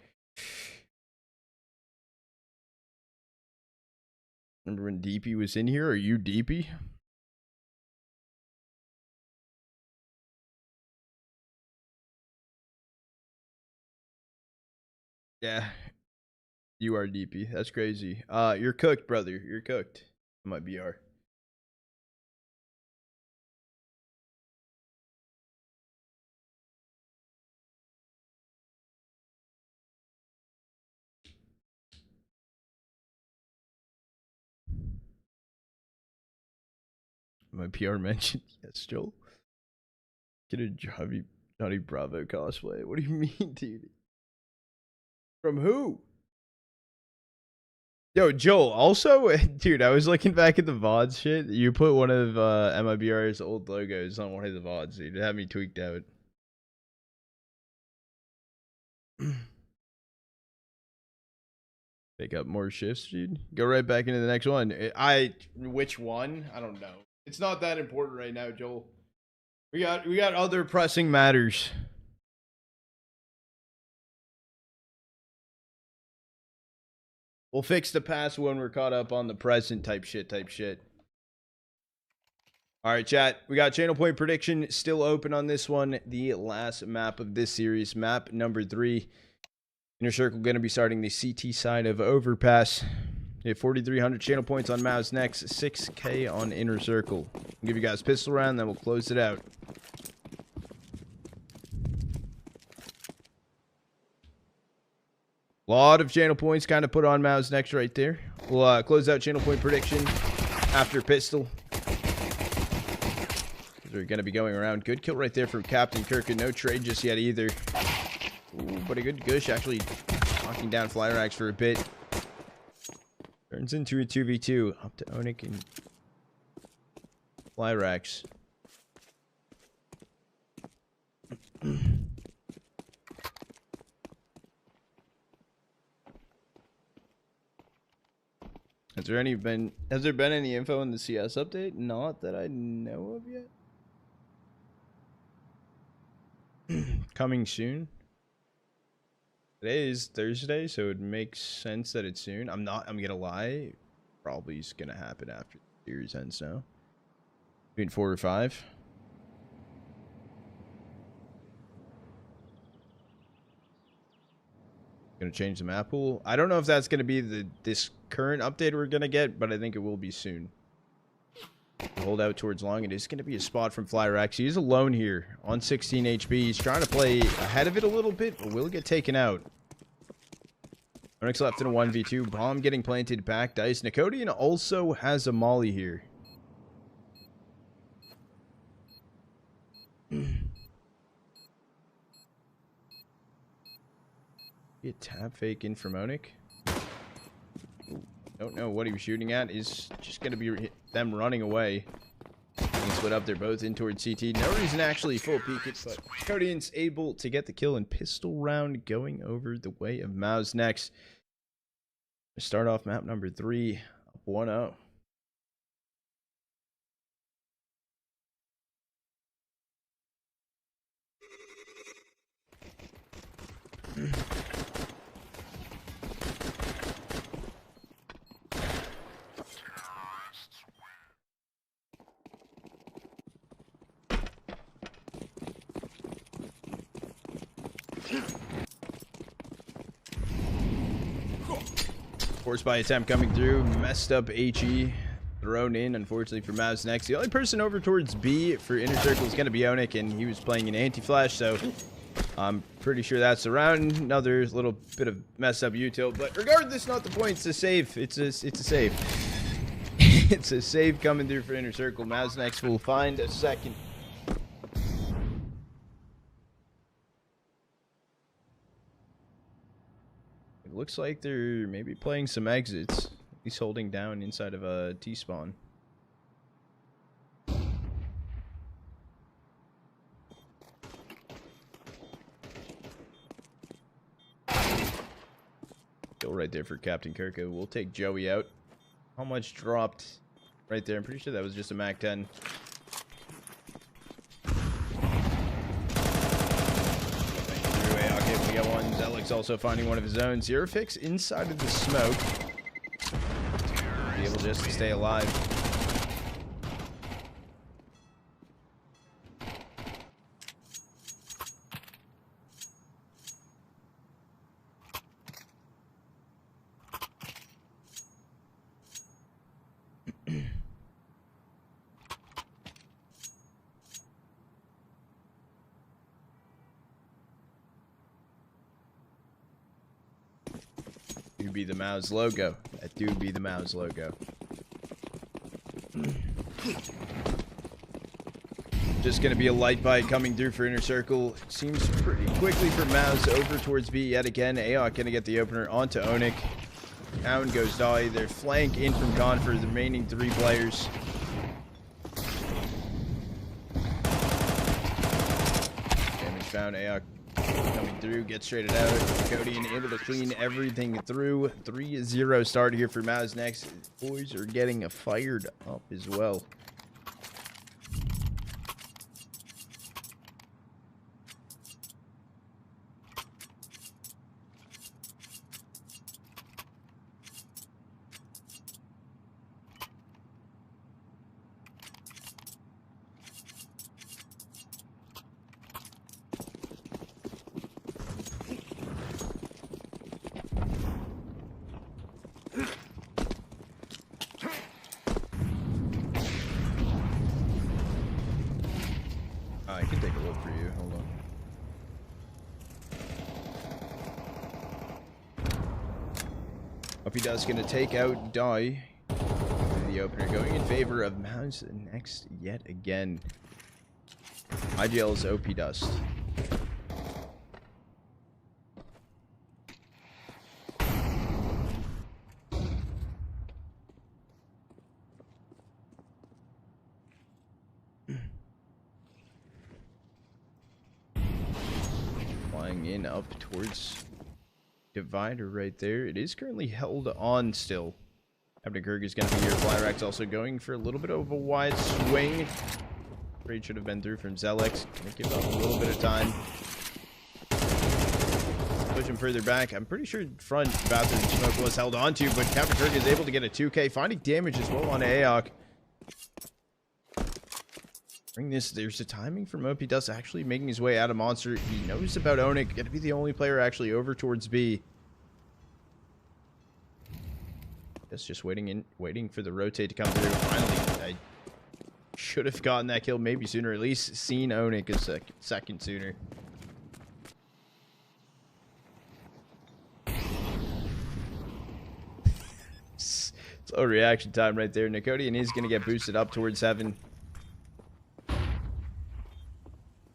Remember when DP was in here? Are you DP? Yeah, you are DP. That's crazy. You're cooked, brother. You're cooked. My BR. My PR mentioned yes, Joel. Get a Johnny Bravo cosplay. What do you mean, dude? From who? Yo, Joel, also, dude, I was looking back at the VODs shit. You put one of MIBR's old logos on one of the VODs, dude. It had me tweaked out. Pick up more shifts, dude. Go right back into the next one. Which one? I don't know. It's not that important right now, Joel. We got other pressing matters. We'll fix the past when we're caught up on the present type shit. All right, chat. We got channel point prediction still open on this one. The last map of this series, map number 3. Inner Circle going to be starting the CT side of Overpass. You have 4,300 channel points on MOUZ next, 6K on Inner Circle. I'll give you guys pistol round, then we'll close it out. Lot of channel points kind of put on MOUZ next right there. We'll close out channel point prediction after pistol. We're going to be going around. Good kill right there from Captain Kirk, and no trade just yet either. Ooh, but a good gush actually knocking down Flyrax for a bit. Turns into a 2v2. Up to Onik and Flyrax. Has there been any info in the CS update? Not that I know of yet. Coming soon. Today is Thursday, so it makes sense that it's soon. I'm gonna lie. Probably is gonna happen after the series ends now. Between 4 or 5. Gonna change the map pool. I don't know if that's gonna be this current update we're gonna get, but I think it will be soon. Hold out towards long. It is going to be a spot from Flyrax. He is alone here on 16 HP. He's trying to play ahead of it a little bit, but will get taken out. Onyx left in a 1v2. Bomb getting planted back. Dice. Nicodian also has a molly here. Be a tap fake in from Onyx. Don't know what he was shooting at. Is just going to be them running away. Being split up. They're both in towards CT. No reason to actually full peek it, but DraculaN's able to get the kill and pistol round going over the way of MOUZ next. Start off map number 3, 1-0. Force by attempt coming through. Messed up HE. Thrown in, unfortunately, for MOUZ next. The only person over towards B for Inner Circle is going to be Onic, and he was playing an anti-flash, so I'm pretty sure that's around. Another little bit of messed up util, but regardless, not the point. It's a save. It's a save. It's a save coming through for Inner Circle. MOUZ next will find a second. It looks like they're maybe playing some exits. At least holding down inside of a T-spawn. Kill right there for Captain Kirko. We'll take Joey out. How much dropped right there? I'm pretty sure that was just a Mac 10. We got one. Zelix also finding one of his own. Zerofix inside of the smoke. Be able just to stay alive. Do be the MOUZ logo. That do be the MOUZ logo. Just gonna be a light bite coming through for Inner Circle. Seems pretty quickly for MOUZ over towards B yet again. AOC gonna get the opener onto Onic. Down goes Dolly. They're flank in from Con for the remaining 3 players. Damage found. AOC coming through, gets traded out. DraculaN able to clean everything through. 3-0 start here for MOUZ next. Boys are getting fired up as well. I can take a look for you. Hold on. Uppy Dust gonna take out Die. The opener going in favor of MOUZ next yet again. IGL's OP Dust. Flying in up towards Divider right there. It is currently held on still. Captain Kirk is going to be here. Flyrack's also going for a little bit of a wide swing. Trade should have been through from Zelix. Gonna give up a little bit of time. Push him further back. I'm pretty sure front bathroom smoke was held on to, but Captain Kirk is able to get a 2K, finding damage as well on AOC. Bring this. There's the timing from OP Dust actually making his way out of Monster. He knows about Onic. Gonna be the only player actually over towards B. Just waiting for the rotate to come through. Finally, I should have gotten that kill maybe sooner. At least seen Onic a second sooner. Slow reaction time right there. DraculaN is going to get boosted up towards heaven.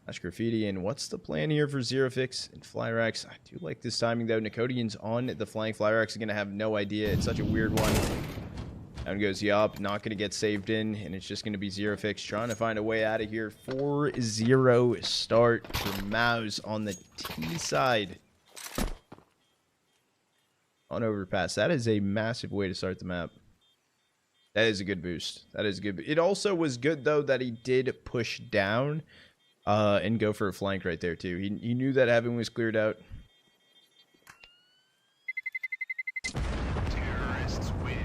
Not Graffiti. And what's the plan here for Zero Fix and Flyrax? I do like this timing, though. Nicodian's on the flank. Flyrax is going to have no idea. It's such a weird one. Down goes Yop. Not going to get saved in. And it's just going to be Zero Fix trying to find a way out of here. 4-0 start for MOUZ on the T side. On overpass. That is a massive way to start the map. That is a good boost. That is good. It also was good, though, that he did push down and go for a flank right there, too. He knew that heaven was cleared out. Terrorists win.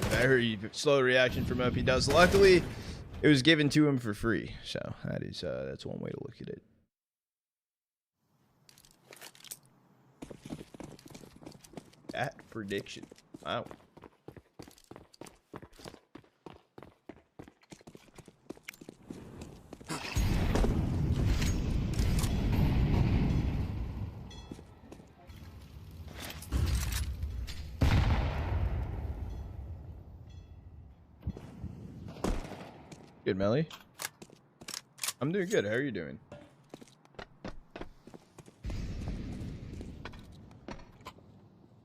Very slow reaction from OP Does. Luckily, it was given to him for free, so that's one way to look at it. That prediction, wow. Good, Melly. I'm doing good. How are you doing?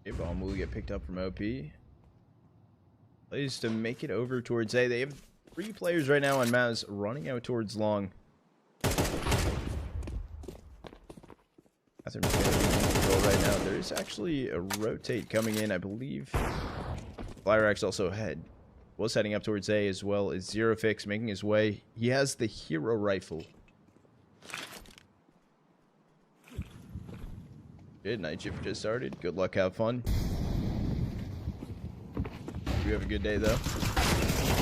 Okay, bomb will get picked up from OP. Plays to make it over towards A. They have 3 players right now on MOUZ running out towards long. Catherine's going to be in control right now. There is actually a rotate coming in, I believe. Flyrax also ahead. Was heading up towards A, as well as Zero Fix making his way. He has the hero rifle. Good. Night shift just started. Good luck. Have fun. You have a good day, though.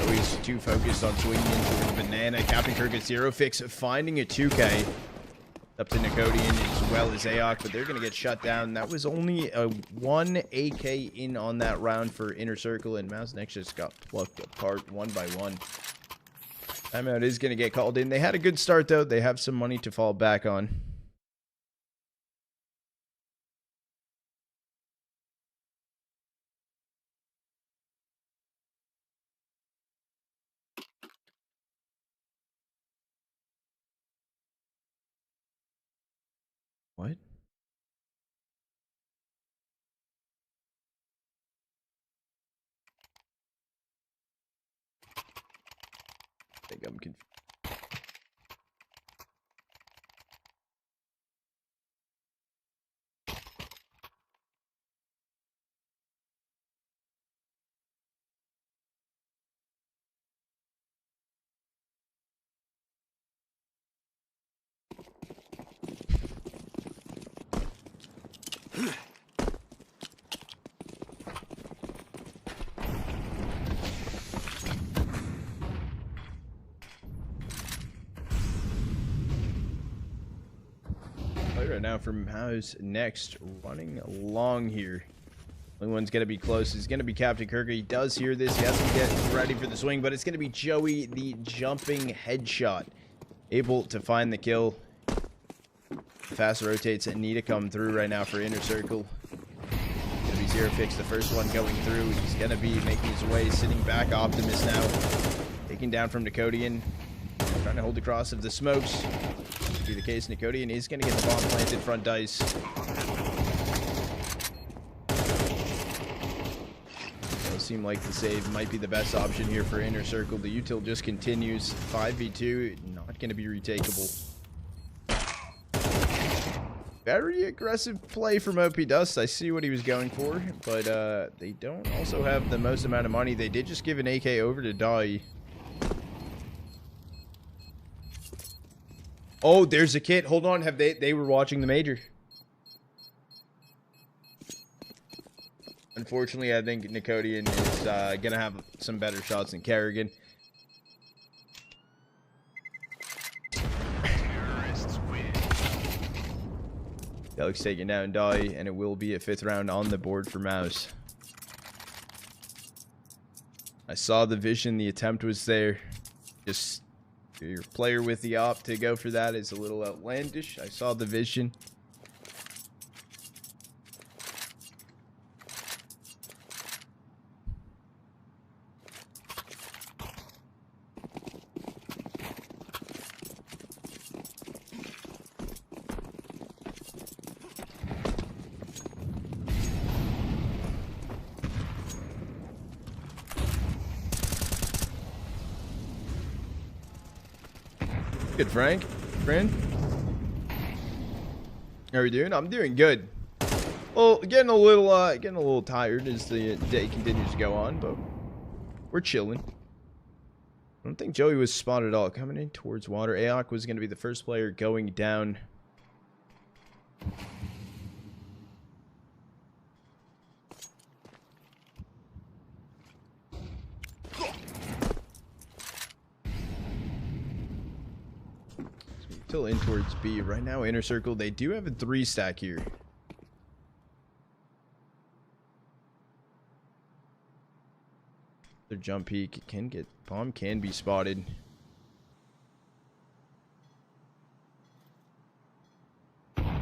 Always too focused on swinging into the banana. Captain Kirk at Zero Fix finding a 2K. Up to Nicodian as well as Aok, but they're going to get shut down. That was only a 1 AK in on that round for Inner Circle, and MOUZ Nexus got plucked apart one by one. Timeout is going to get called in. They had a good start, though. They have some money to fall back on. What? I think I'm confused. Right now from MOUZ next, running along here. Only one's going to be close is going to be Captain Kirk. He does hear this. He has to get ready for the swing, but it's going to be Joey, the jumping headshot. Able to find the kill. Fast rotates and need to come through right now for Inner Circle. Going to be Zero Fix, the first one going through. He's going to be making his way, sitting back. Optimus now. Taking down from Nicodian. Trying to hold the cross of the smokes. Be the case. Nicodian is going to get the bomb planted front dice. Does seem like the save might be the best option here for Inner Circle. The util just continues. 5v2, not going to be retakeable. Very aggressive play from OP Dust. I see what he was going for, but they don't also have the most amount of money. They did just give an AK over to Dai. Oh, there's a kit. Hold on. Have they were watching the major. Unfortunately, I think Nicodian is going to have some better shots than Kerrigan. Terrorists win. Alex taking down Dai, and it will be a 5th round on the board for MOUZ. I saw the vision. The attempt was there. Just Your player with the op to go for that is a little outlandish. I saw the vision. Good, Frank. Friend? How are you doing? I'm doing good. Well, getting a little tired as the day continues to go on, but we're chilling. I don't think Joey was spotted at all. Coming in towards water. Aok was going to be the first player going down. Still in towards B. Right now, inner circle. They do have a 3-stack here. Their jump peak can get bomb, can be spotted. Gonna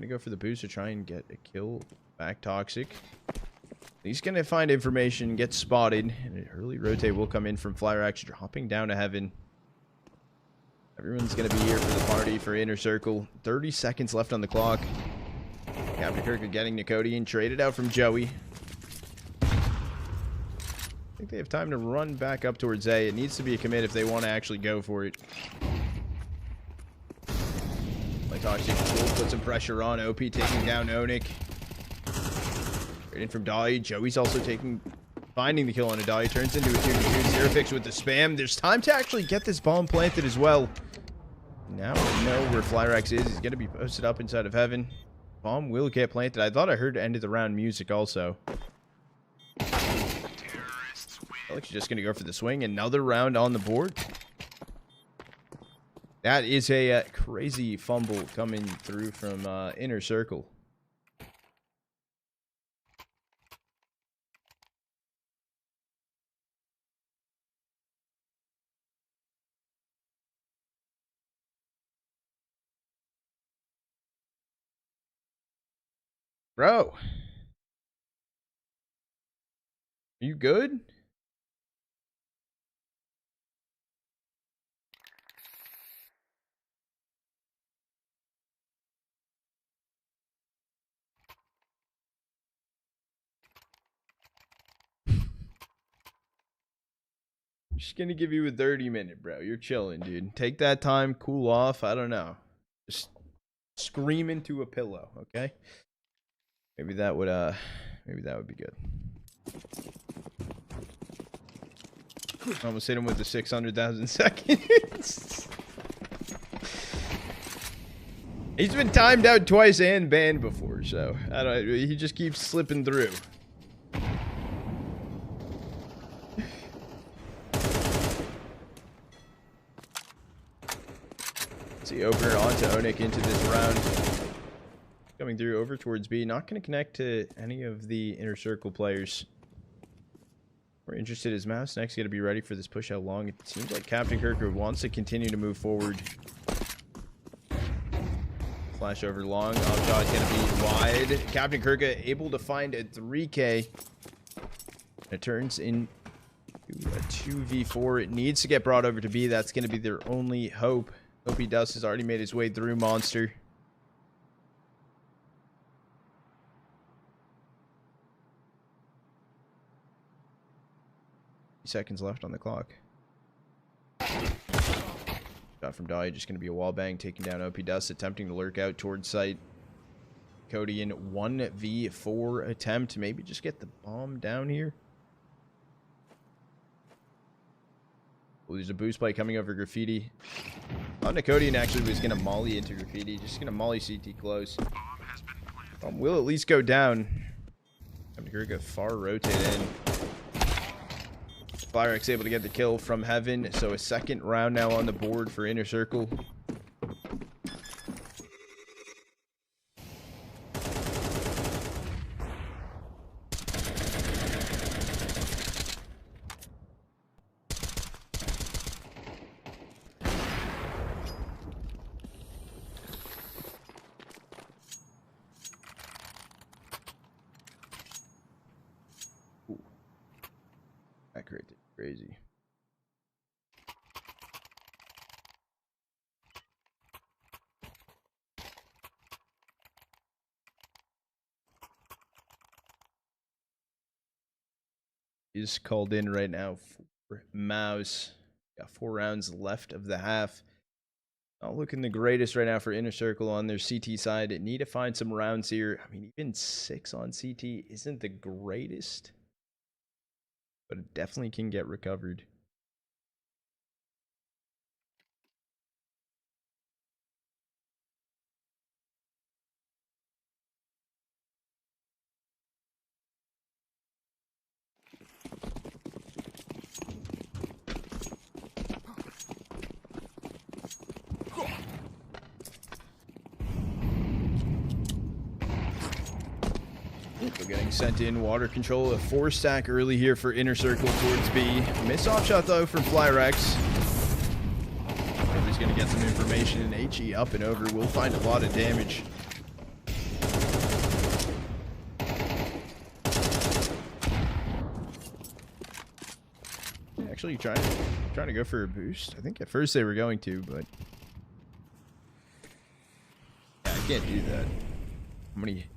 go for the boost to try and get a kill. Back toxic. He's gonna find information, get spotted, and an early rotate will come in from Flyrax, dropping down to heaven. Everyone's gonna be here for the party for inner circle. 30 seconds left on the clock. Captain Kirk getting Nicodian, traded out from Joey. I think they have time to run back up towards A. It needs to be a commit if they want to actually go for it. Like Toxic will put some pressure on. OP taking down Onik. In from Dai. Joey's also finding the kill on a Dai. Turns into a 2v2. Zerafix with the spam. There's time to actually get this bomb planted as well. Now we know where Flyrax is. He's going to be posted up inside of heaven. Bomb will get planted. I thought I heard end of the round music also. Alex is just going to go for the swing. Another round on the board. That is a crazy fumble coming through from inner circle. Bro. Are you good? I'm just gonna give you a 30-minute, bro. You're chilling, dude. Take that time, cool off. I don't know. Just scream into a pillow, okay? Maybe that would be good. Almost hit him with the 600,000 seconds. He's been timed out twice and banned before, so I don't. He just keeps slipping through. See, opener onto Onik into this round. Coming through over towards B. Not going to connect to any of the inner circle players. We're interested as MOUZ next going to be ready for this push out long. It seems like Captain Kirker wants to continue to move forward. Flash over long. Offshot is going to be wide. Captain Kirka able to find a 3K. It turns into a 2v4. It needs to get brought over to B. That's going to be their only hope. OP Dust has already made his way through Monster. Seconds left on the clock. Shot from Dai, just going to be a wall bang, taking down OP Dust, attempting to lurk out towards site. Cody in 1v4 attempt, maybe just get the bomb down here. Oh, there's a boost play coming over Graffiti. Oh, Nicodian actually was going to molly into Graffiti, just going to molly CT close. Will at least go down. I'm going to go far rotate in. Flyrex able to get the kill from heaven, so a second round now on the board for inner circle. Accurate. Crazy. He's called in right now for MOUZ. Got 4 rounds left of the half. Not looking the greatest right now for Inner Circle on their CT side. Need to find some rounds here. I mean, even 6 on CT isn't the greatest, but it definitely can get recovered. We're getting sent in. Water control, a 4-stack early here for Inner Circle towards B. Miss off shot though from Flyrex. He's going to get some information, and HE up and over will find a lot of damage. Actually trying to go for a boost. I think at first they were going to, but yeah, I can't do that. How many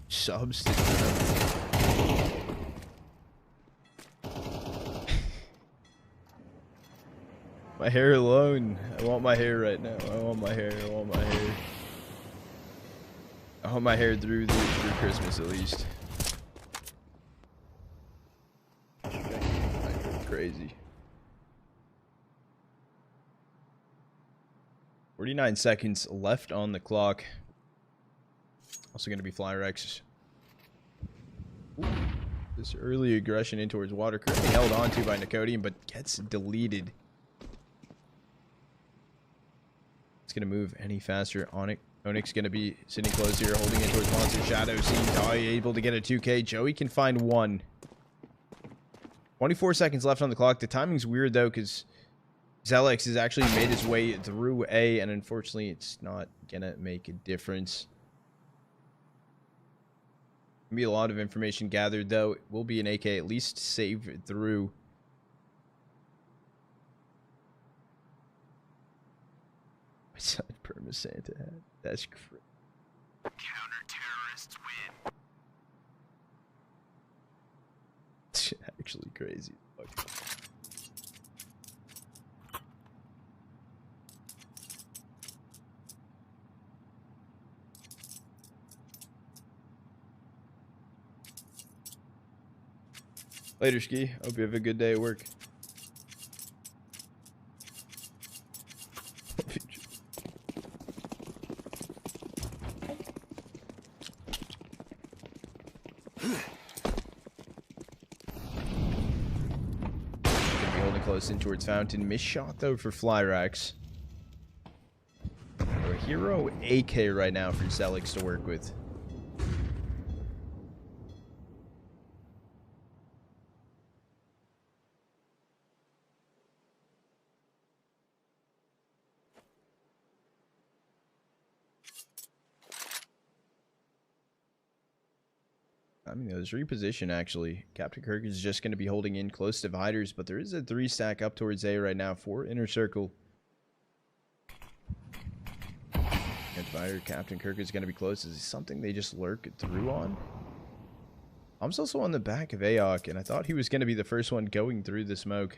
subs did you have? My hair alone. I want my hair right now. I want my hair. I want my hair. I want my hair through Christmas at least. Crazy. 49 seconds left on the clock. Also going to be Flyrex. This early aggression in towards water currently held on to by Nicodium, but gets deleted. It's going to move any faster on it. Onyx going to be sitting close here, holding it towards Monster Shadow. Seeing Tai able to get a 2K. Joey can find 1. 24 seconds left on the clock. The timing's weird though, because Zelix has actually made his way through A, and unfortunately it's not gonna make a difference. Gonna be a lot of information gathered though. It will be an AK at least save through. My son Perma Santa hat. That's crazy. Counter-terrorists win. It's actually crazy. Fuck. Later, Ski. Hope you have a good day at work. Close in towards Fountain. Missed shot though for Flyrex. A hero AK right now for Zelix to work with. I mean, there's reposition actually. Captain Kirk is just going to be holding in close dividers, but there is a 3-stack up towards A right now for Inner Circle. And divider, Captain Kirk is going to be close. Is something they just lurk through on? I'm also on the back of AOC, and I thought he was going to be the first one going through the smoke.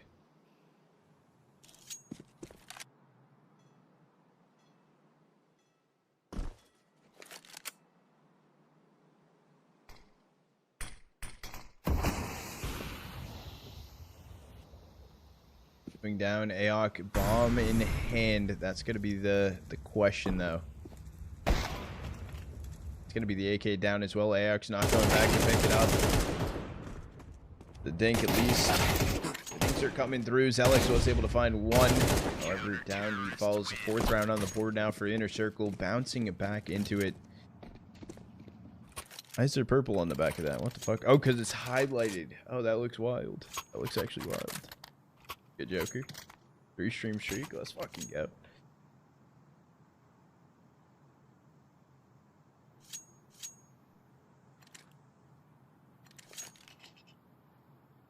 Down, AOC, bomb in hand. That's going to be the question, though. It's going to be the AK down as well. AOC's not going back to pick it up. The dink, at least. The dinks are coming through. Zelix was able to find 1. However, down he falls. 4th round on the board now for Inner Circle. Bouncing it back into it. Why is there purple on the back of that? What the fuck? Oh, because it's highlighted. Oh, that looks wild. That looks actually wild. Good Joker. 3-stream streak. Let's fucking go.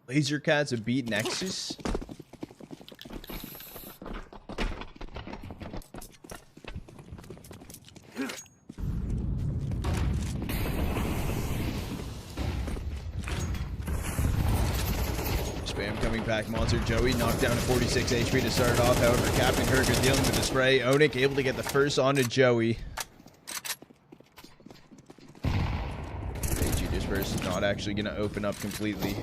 Laser Cats have beat Nexus. Spam coming back. Monster Joey knocked down to 46 HP to start off. However, Captain Kirk is dealing with the spray. Onik able to get the first onto Joey. AG Disperse is not actually going to open up completely.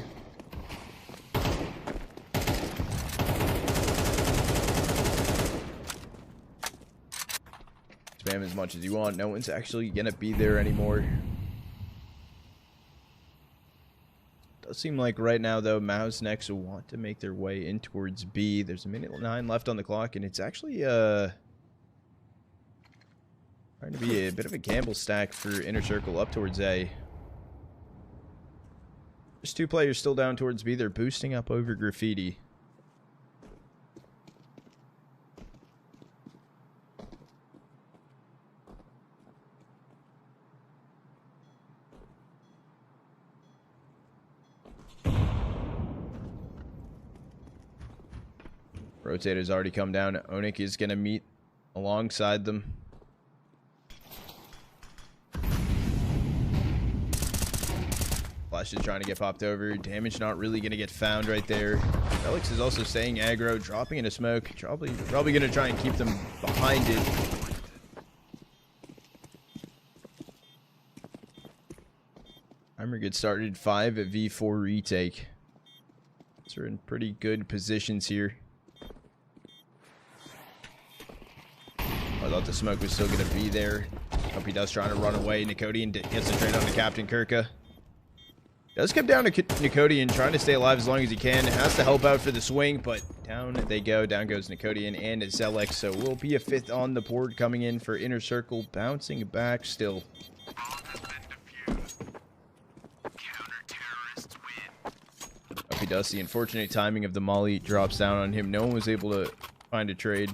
Spam as much as you want. No one's actually going to be there anymore. Does seem like right now, though, MOUZ next will want to make their way in towards B. There's a minute 9 left on the clock, and it's actually trying to be a bit of a gamble stack for Inner Circle up towards A. There's 2 players still down towards B. They're boosting up over Graffiti. Rotator's already come down. Onik is going to meet alongside them. Flash is trying to get popped over. Damage not really going to get found right there. Felix is also staying aggro, dropping into smoke. Probably going to try and keep them behind it. Timer gets started 5 at V4 retake. So we're in pretty good positions here. I thought the smoke was still going to be there. Hope he does trying to run away. Nicodian gets the trade on to Captain Kirka. Does come down to Nicodian trying to stay alive as long as he can. Has to help out for the swing, but down they go. Down goes Nicodian and Zelex. So we'll be a 5th on the board coming in for Inner Circle. Bouncing back still. Hope he does. The unfortunate timing of the molly drops down on him. No one was able to find a trade.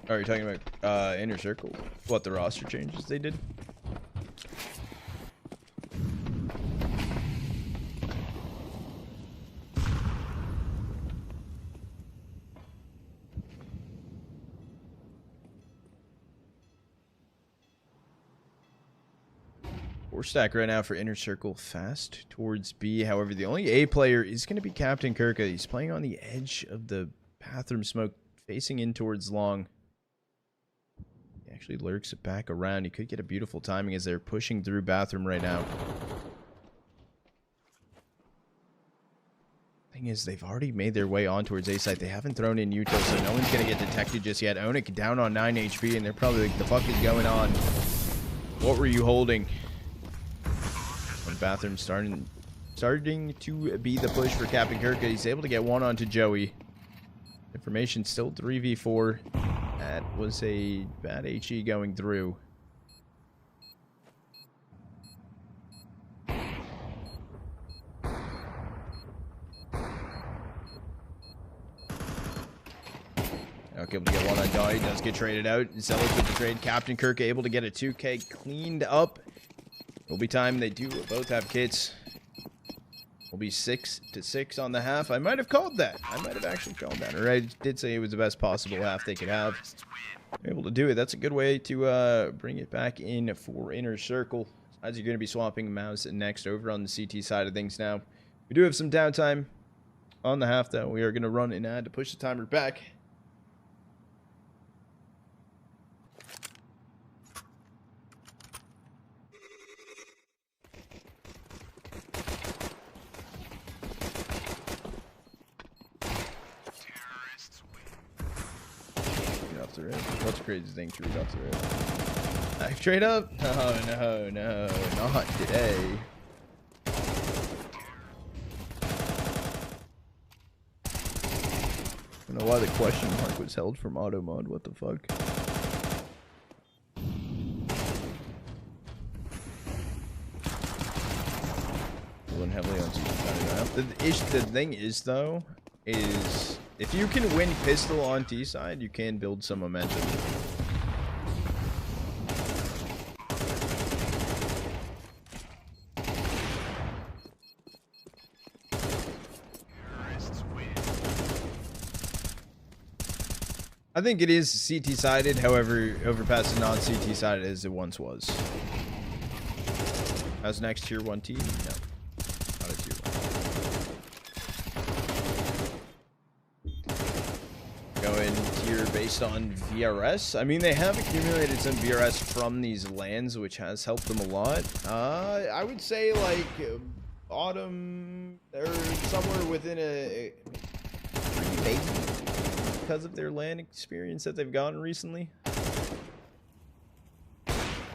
Oh, you're talking about Inner Circle? What, the roster changes they did? Four stack right now for Inner Circle, fast towards B. However, the only A player is going to be Captain Kirka. He's playing on the edge of the bathroom smoke, facing in towards long. He actually lurks back around. He could get a beautiful timing as they're pushing through bathroom right now. Thing is, they've already made their way on towards A site. They haven't thrown in Yuto, so no one's going to get detected just yet. Onik down on 9 HP, and they're probably like, the fuck is going on? What were you holding? And bathroom starting to be the push for Captain Kirka. He's able to get one onto Joey. Information still 3v4. That was a bad HE going through. Okay, able to get one on Dottie. Does get traded out. Zealous with the trade. Captain Kirk able to get a 2K cleaned up. Will be time. They do both have kits. Will be 6-6 on the half. I might have called that. I might have actually called that. Or I did say it was the best possible half they could have. Able to do it. That's a good way to bring it back in for Inner Circle. As you're going to be swapping MOUZ next over on the CT side of things now. We do have some downtime on the half, though. We are going to run an ad to push the timer back. Off the rip. What's the craziest thing to read off the rip? Knife trade up? No, not today. I don't know why the question mark was held from auto mod. What the fuck? The thing is, though, is if you can win pistol on T side, you can build some momentum. I think it is CT sided, however, overpass is not CT sided as it once was. How's next tier 1 T? No. Not a tier 1. Going tier based on VRS. I mean, they have accumulated some VRS from these lands, which has helped them a lot. I would say like autumn or somewhere within a pretty basic because of their land experience that they've gotten recently.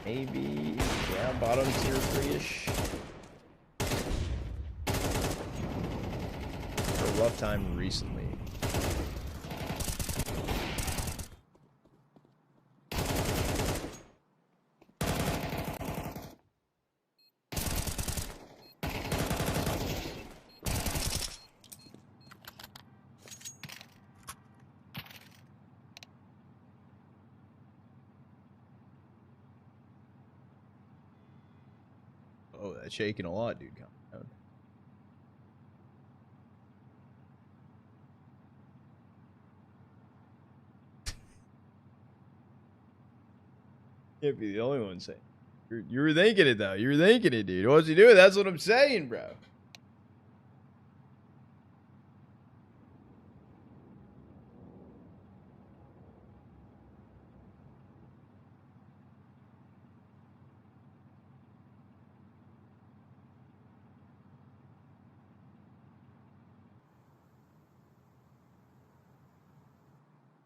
Maybe, yeah, bottom tier 3-ish. For a rough time recently. Oh, that's shaking a lot, dude. Calm down. Can't be the only one saying. You were thinking it, though. You were thinking it, dude. What's he doing? That's what I'm saying, bro.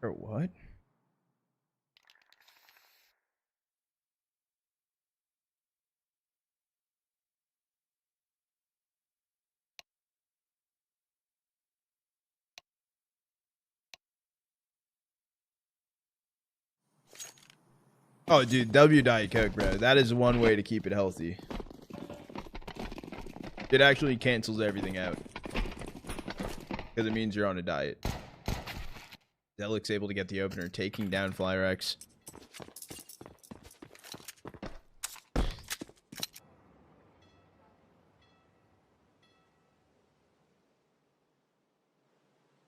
Or what? Oh, dude, W Diet Coke, bro. That is one way to keep it healthy. It actually cancels everything out. Because it means you're on a diet. Zelix able to get the opener, taking down Flyrex.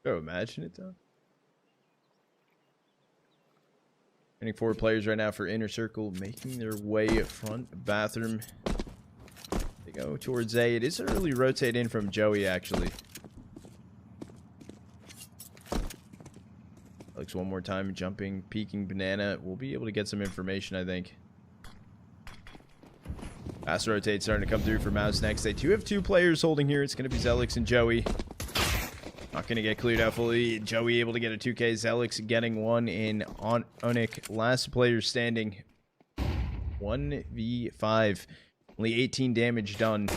Oh, imagine it, though. Getting 4 players right now for Inner Circle, making their way front bathroom. They go towards A. It is an early rotate in from Joey, actually. Looks one more time, jumping, peeking banana. We'll be able to get some information, I think. Fast rotate starting to come through for MOUZ next. They do have 2 players holding here. It's going to be Zelix and Joey. Not going to get cleared out fully. Joey able to get a 2K. Zelix getting one in on Onik. Last player standing. 1v5. Only 18 damage done.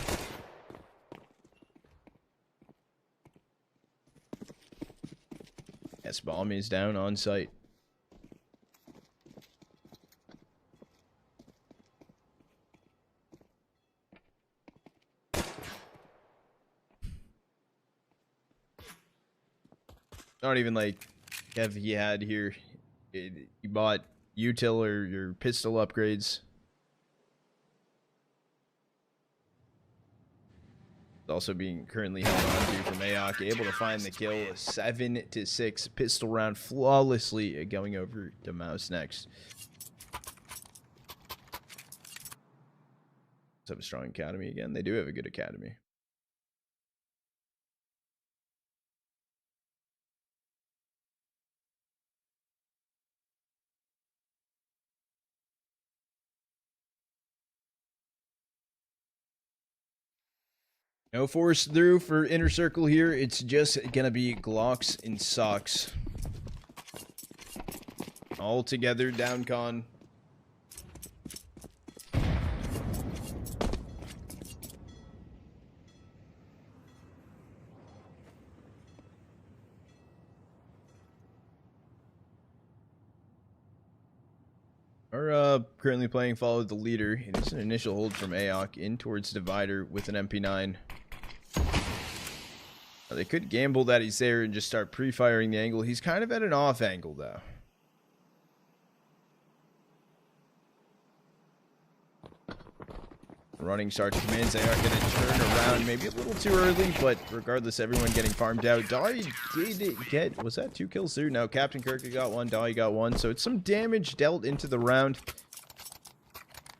Yes, bomb is down on site. Not even like Kev he had here. He bought util or your pistol upgrades. Also being currently held on to from Aok, able to find the kill. 7-6 pistol round flawlessly going over to MOUZ next. Let's have a strong academy again. They do have a good academy. No force through for Inner Circle here. It's just gonna be Glocks and socks. All together, down con. Are currently playing Follow the Leader. It is an initial hold from Aok in towards Divider with an MP9. They could gamble that he's there and just start pre-firing the angle. He's kind of at an off angle, though. Running starts to come in. They are going to turn around maybe a little too early, but regardless, everyone getting farmed out. Dai did get... Was that 2 kills too? No, Captain Kirk got 1. Dai got 1. So it's some damage dealt into the round.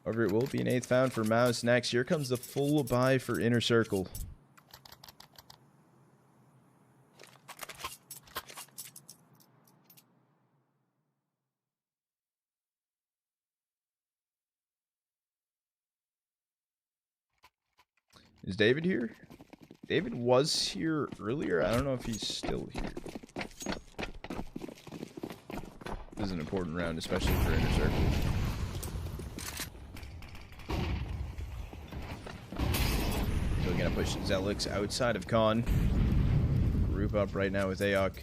However, it will be an 8th found for MOUZ next. Here comes the full buy for Inner Circle. Is David here? David was here earlier. I don't know if he's still here. This is an important round, especially for Inner Circle. Still gonna push Zelix outside of Khan. Group up right now with Aok.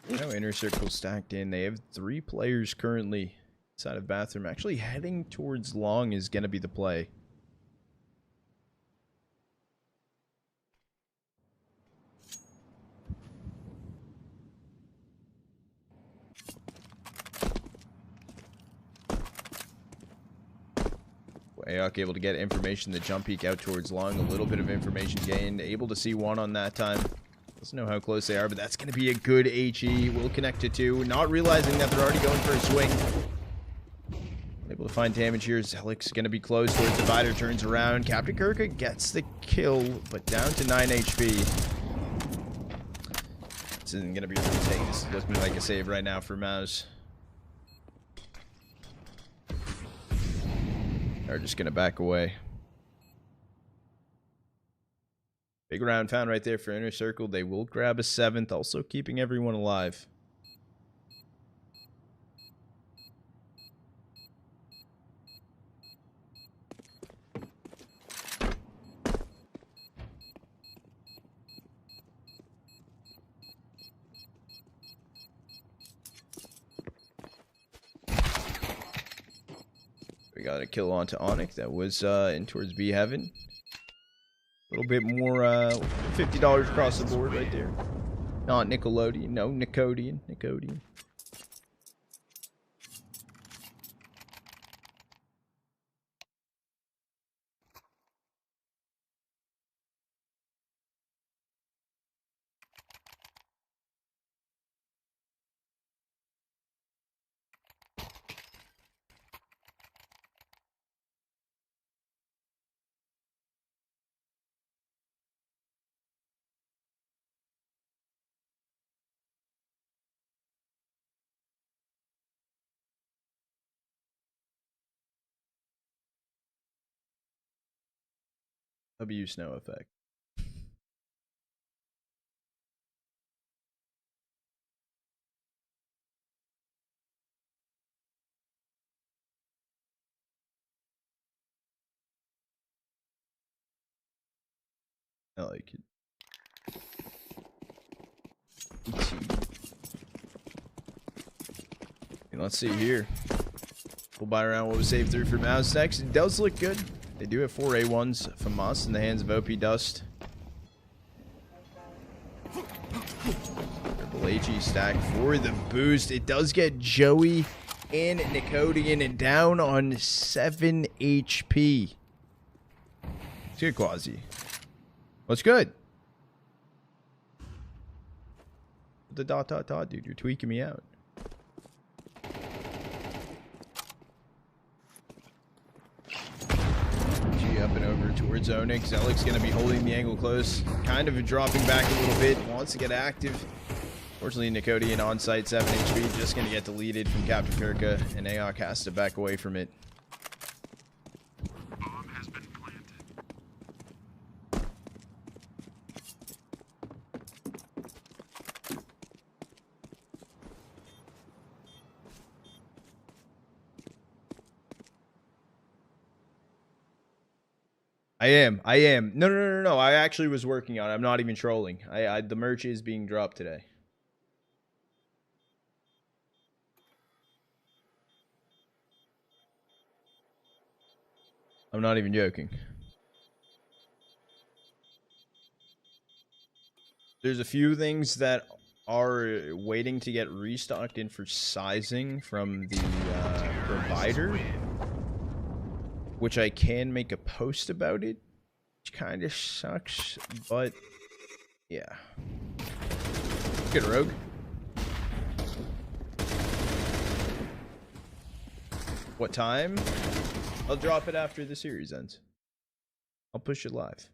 No Inner Circle stacked in. They have 3 players currently inside of bathroom. Actually heading towards long is going to be the play. Aok able to get information, the jump peek out towards long. A little bit of information gained. Able to see 1 on that time. Doesn't know how close they are, but that's going to be a good HE. Will connect to 2. Not realizing that they're already going for a swing. Able to find damage here. Zelix going to be close towards Divider. Turns around. Captain Kirka gets the kill, but down to 9 HP. This isn't going to be a retake. This is looking like a save right now for MOUZ. They're just going to back away. Big round found right there for Inner Circle. They will grab a 7th, also keeping everyone alive. We got a kill onto Onyx. That was in towards B Heaven. A little bit more, $50 across the board right there. Not Nickelodeon, no, Nicodian. W snow effect. I like it. And let's see here. We'll buy around what was saved through for MOUZ next. It does look good. They do have 4 A1s from MOUZ in the hands of OP Dust. Triple HE stack for the boost. It does get Joey and Nicodian and down on 7 HP. It's good, Quasi. What's good? The ... dude. You're tweaking me out. Up and over towards Onyx. Zelix going to be holding the angle close. Kind of dropping back a little bit. Wants to get active. Fortunately, Nicodian on site, 7 HP. Just going to get deleted from Captain Kirka. And Aok has to back away from it. Bomb has been planted. I am. No. I actually was working on it. I'm not even trolling. The merch is being dropped today. I'm not even joking. There's a few things that are waiting to get restocked in for sizing from the provider, which I can make a post about it, which kind of sucks, but yeah. Good rogue. What time? I'll drop it after the series ends. I'll push it live.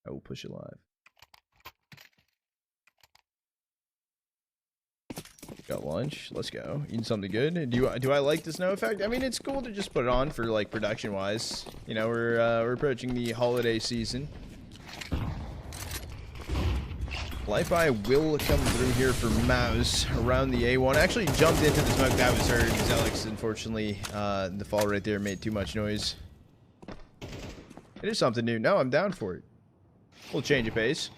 I will push it live. Got lunch. Let's go. Eating something good. Do I like the snow effect? I mean, it's cool to just put it on for like production wise. You know, we're approaching the holiday season. Light by will come through here for MOUZ around the A1. Actually jumped into the smoke. That was heard. Zelix, unfortunately, the fall right there made too much noise. It is something new. No, I'm down for it. We'll change of pace.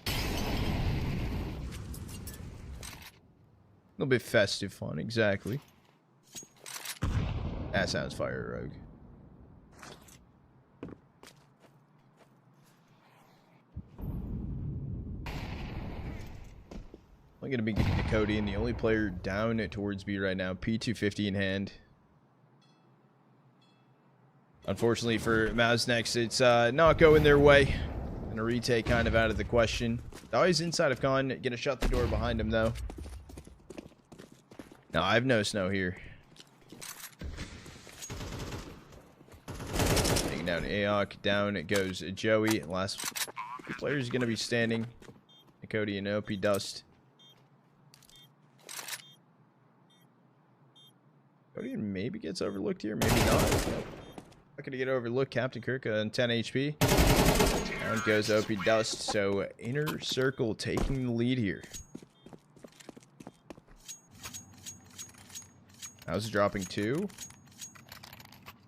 A little bit festive fun, exactly. That sounds fire, Rogue. I'm going to be getting to Cody, and the only player down towards B right now, P250 in hand. Unfortunately for MOUZ next, it's not going their way. And a retake kind of out of the question. Always inside of con, gonna shut the door behind him though. No, I have no snow here. Taking down Aok, down it goes Joey. Last two players gonna be standing. Cody and OP Dust. Cody maybe gets overlooked here, maybe not. Not gonna get overlooked. Captain Kirk on 10 HP. Down goes OP Dust. So Inner Circle taking the lead here. MOUZ is dropping 2.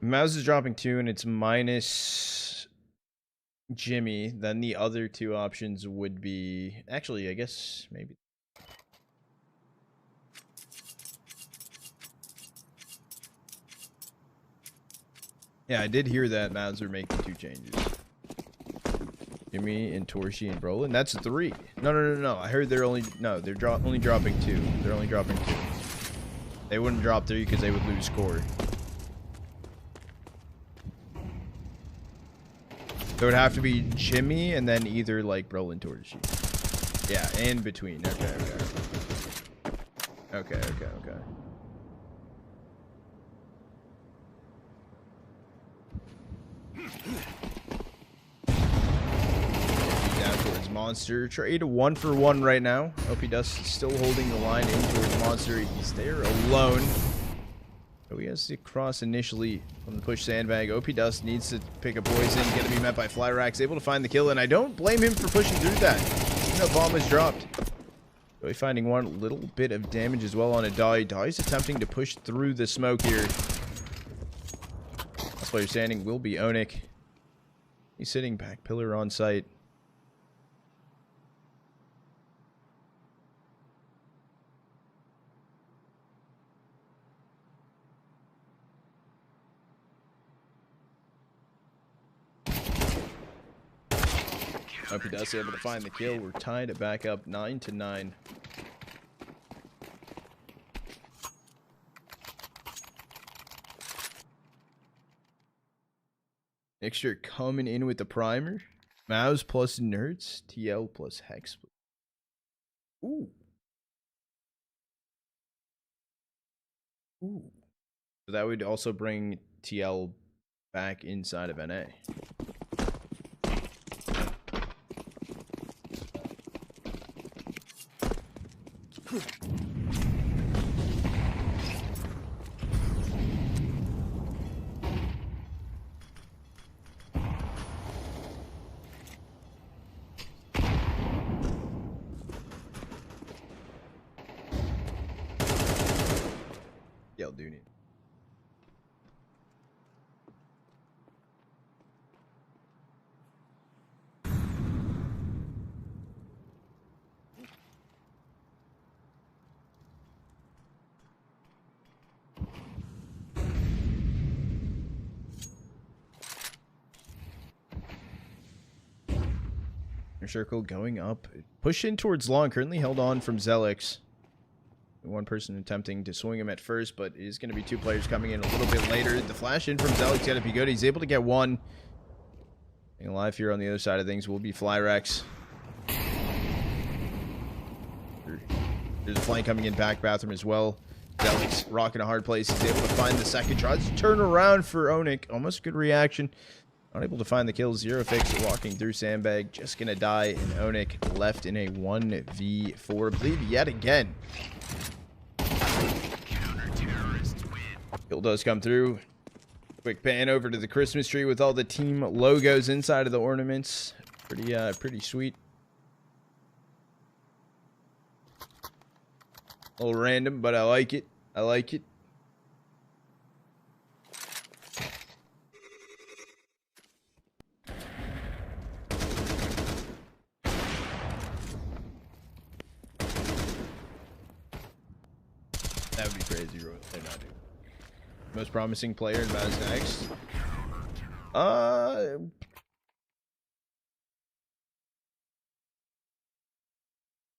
MOUZ is dropping 2, and it's minus Jimmy. Then the other 2 options would be... Actually, I guess maybe... Yeah, I did hear that MOUZ are making 2 changes. Jimmy and Torshi and Brolin. That's 3. No. I heard they're only... No, they're only dropping 2. They're only dropping 2. They wouldn't drop 3 because they would lose score. So it would have to be Jimmy and then either like Brolin Torshi. Yeah, in between. Okay. Down towards Monster. Trade 1-for-1 right now. OP Dust is still holding the line in towards Monster. He's there alone. So he has to cross initially from the push sandbag. OP Dust needs to pick a poison. Gonna be met by Flyrax. Able to find the kill, and I don't blame him for pushing through that. No bomb is dropped. Really finding one little bit of damage as well on a Die. Die's attempting to push through the smoke here. Last player standing will be Onik. He's sitting back pillar on site. Hope he does able to find the kill. We're tied it back up 9-9. Mixture coming in with the primer. MOUZ plus Nerds. TL plus Hex. Ooh. So that would also bring TL back inside of NA. Yeah, I'll do it. Circle going up. Push in towards long. Currently held on from Zelix. One person attempting to swing him at first, but it is going to be two players coming in a little bit later. The flash in from Zelix got to be good. He's able to get one. Being alive here on the other side of things will be Flyrex. There's a flank coming in back bathroom as well. Zelix rocking a hard place. He's able to find the second. Tries to turn around for Onik. Almost good reaction. Unable to find the kill. Zero fix walking through sandbag. Just going to die. And Onik left in a 1v4 bleed yet again. Kill does come through. Quick pan over to the Christmas tree with all the team logos inside of the ornaments. Pretty sweet. A little random, but I like it. I like it. That would be crazy, Roy. They're not doing. Most promising player in MOUZ next.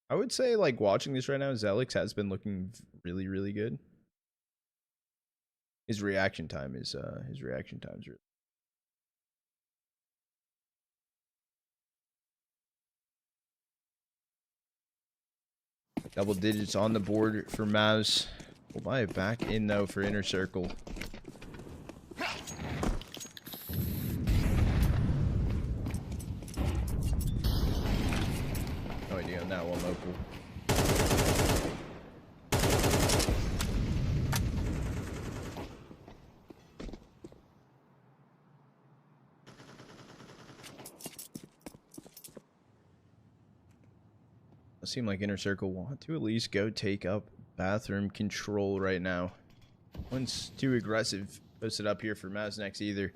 I would say, like, watching this right now, Zelix has been looking really, really good. His reaction time is really. Double digits on the board for MOUZ. We'll buy it back in, though, for Inner Circle. No idea on that one, local. It seems like Inner Circle want to at least go take up bathroom control right now. One's too aggressive. Posted up here for MOUZ next either.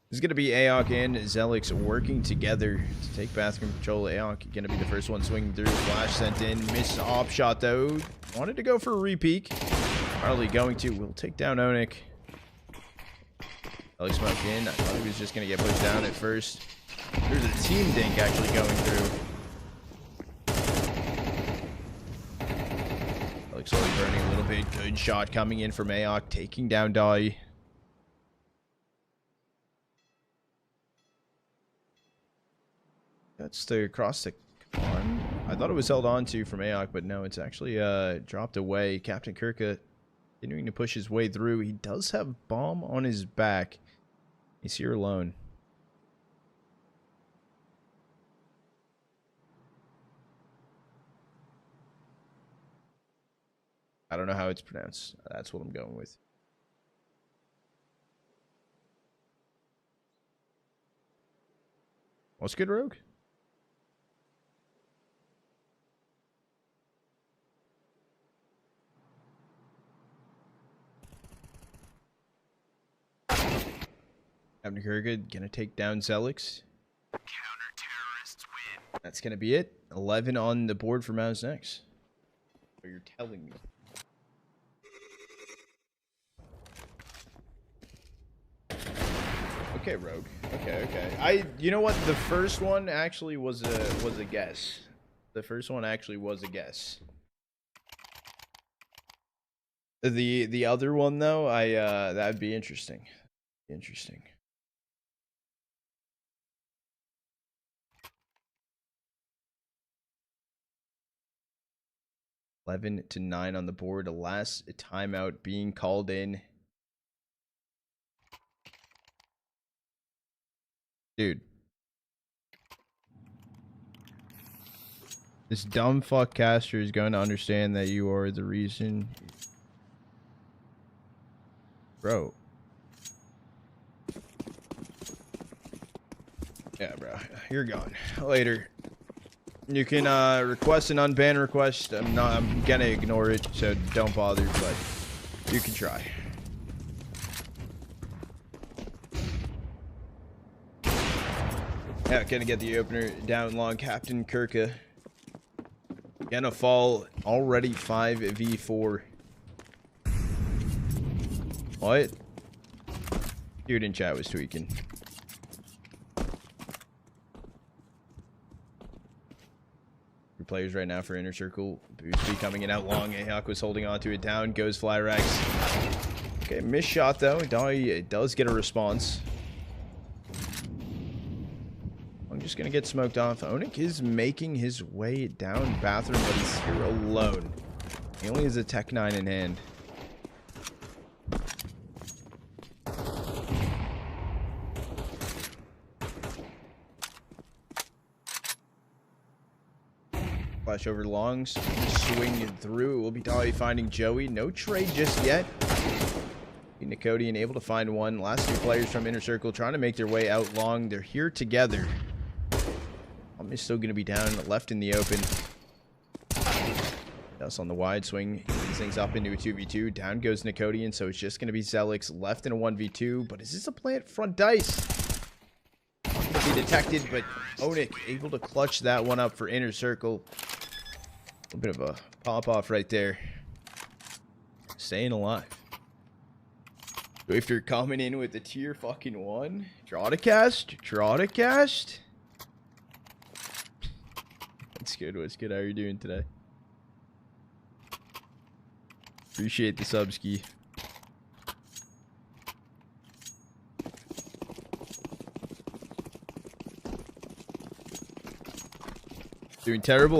This is going to be Aok and Zelix working together to take bathroom control. Aok going to be the first one swinging through. Flash sent in. Missed op shot though. Wanted to go for a repeak. Hardly going to. Will take down Onik. Zelix smoke in. I thought he was just going to get pushed down at first. There's a team dink actually going through. Slowly burning a little bit. Good shot coming in from Aok, taking down Dai. That's the cross stick on. I thought it was held on to from Aok, but no, it's actually dropped away. Captain Kirka continuing to push his way through. He does have bomb on his back. He's here alone. I don't know how it's pronounced. That's what I'm going with. What's good, Rogue? Abnikurga gonna take down Zelix. Counter-terrorists win. That's gonna be it. 11 on the board for MOUZ next. What you're telling me. Okay, Rogue. Okay. You know what? The first one actually was a guess. The first one actually was a guess. The other one though, that'd be interesting. Interesting. $11 to 9 on the board. A last timeout being called in. Dude. This dumb fuck caster is going to understand that you are the reason. Bro. Yeah, bro. You're gone. Later. You can request an unban request. I'm gonna ignore it, so don't bother, but you can try. Yeah, gonna get the opener down long. Captain Kirka gonna fall already 5v4. What? Dude in chat was tweaking. Three players right now for Inner Circle. Boosty coming in out long. Ahawk was holding on to it down. Goes Flyrax. Okay, missed shot though. It does get a response. I'm just gonna get smoked off. Onyx is making his way down bathroom, but he's here alone. He only has a Tech 9 in hand. Flash over longs, swing through. It will be Dolly finding Joey. No trade just yet. Nicodian able to find one. Last two players from Inner Circle trying to make their way out long. They're here together. I'm still going to be down left in the open. That's on the wide swing. These things up into a 2v2. Down goes Nicodian, so it's just going to be Zelix left in a 1v2. But is this a plant front dice? Be detected, but Onyx able to clutch that one up for Inner Circle. A bit of a pop-off right there. Staying alive. Swifter coming in with the tier fucking 1. Draw to cast. That's good. What's good? How are you doing today? Appreciate the sub ski. Doing terrible.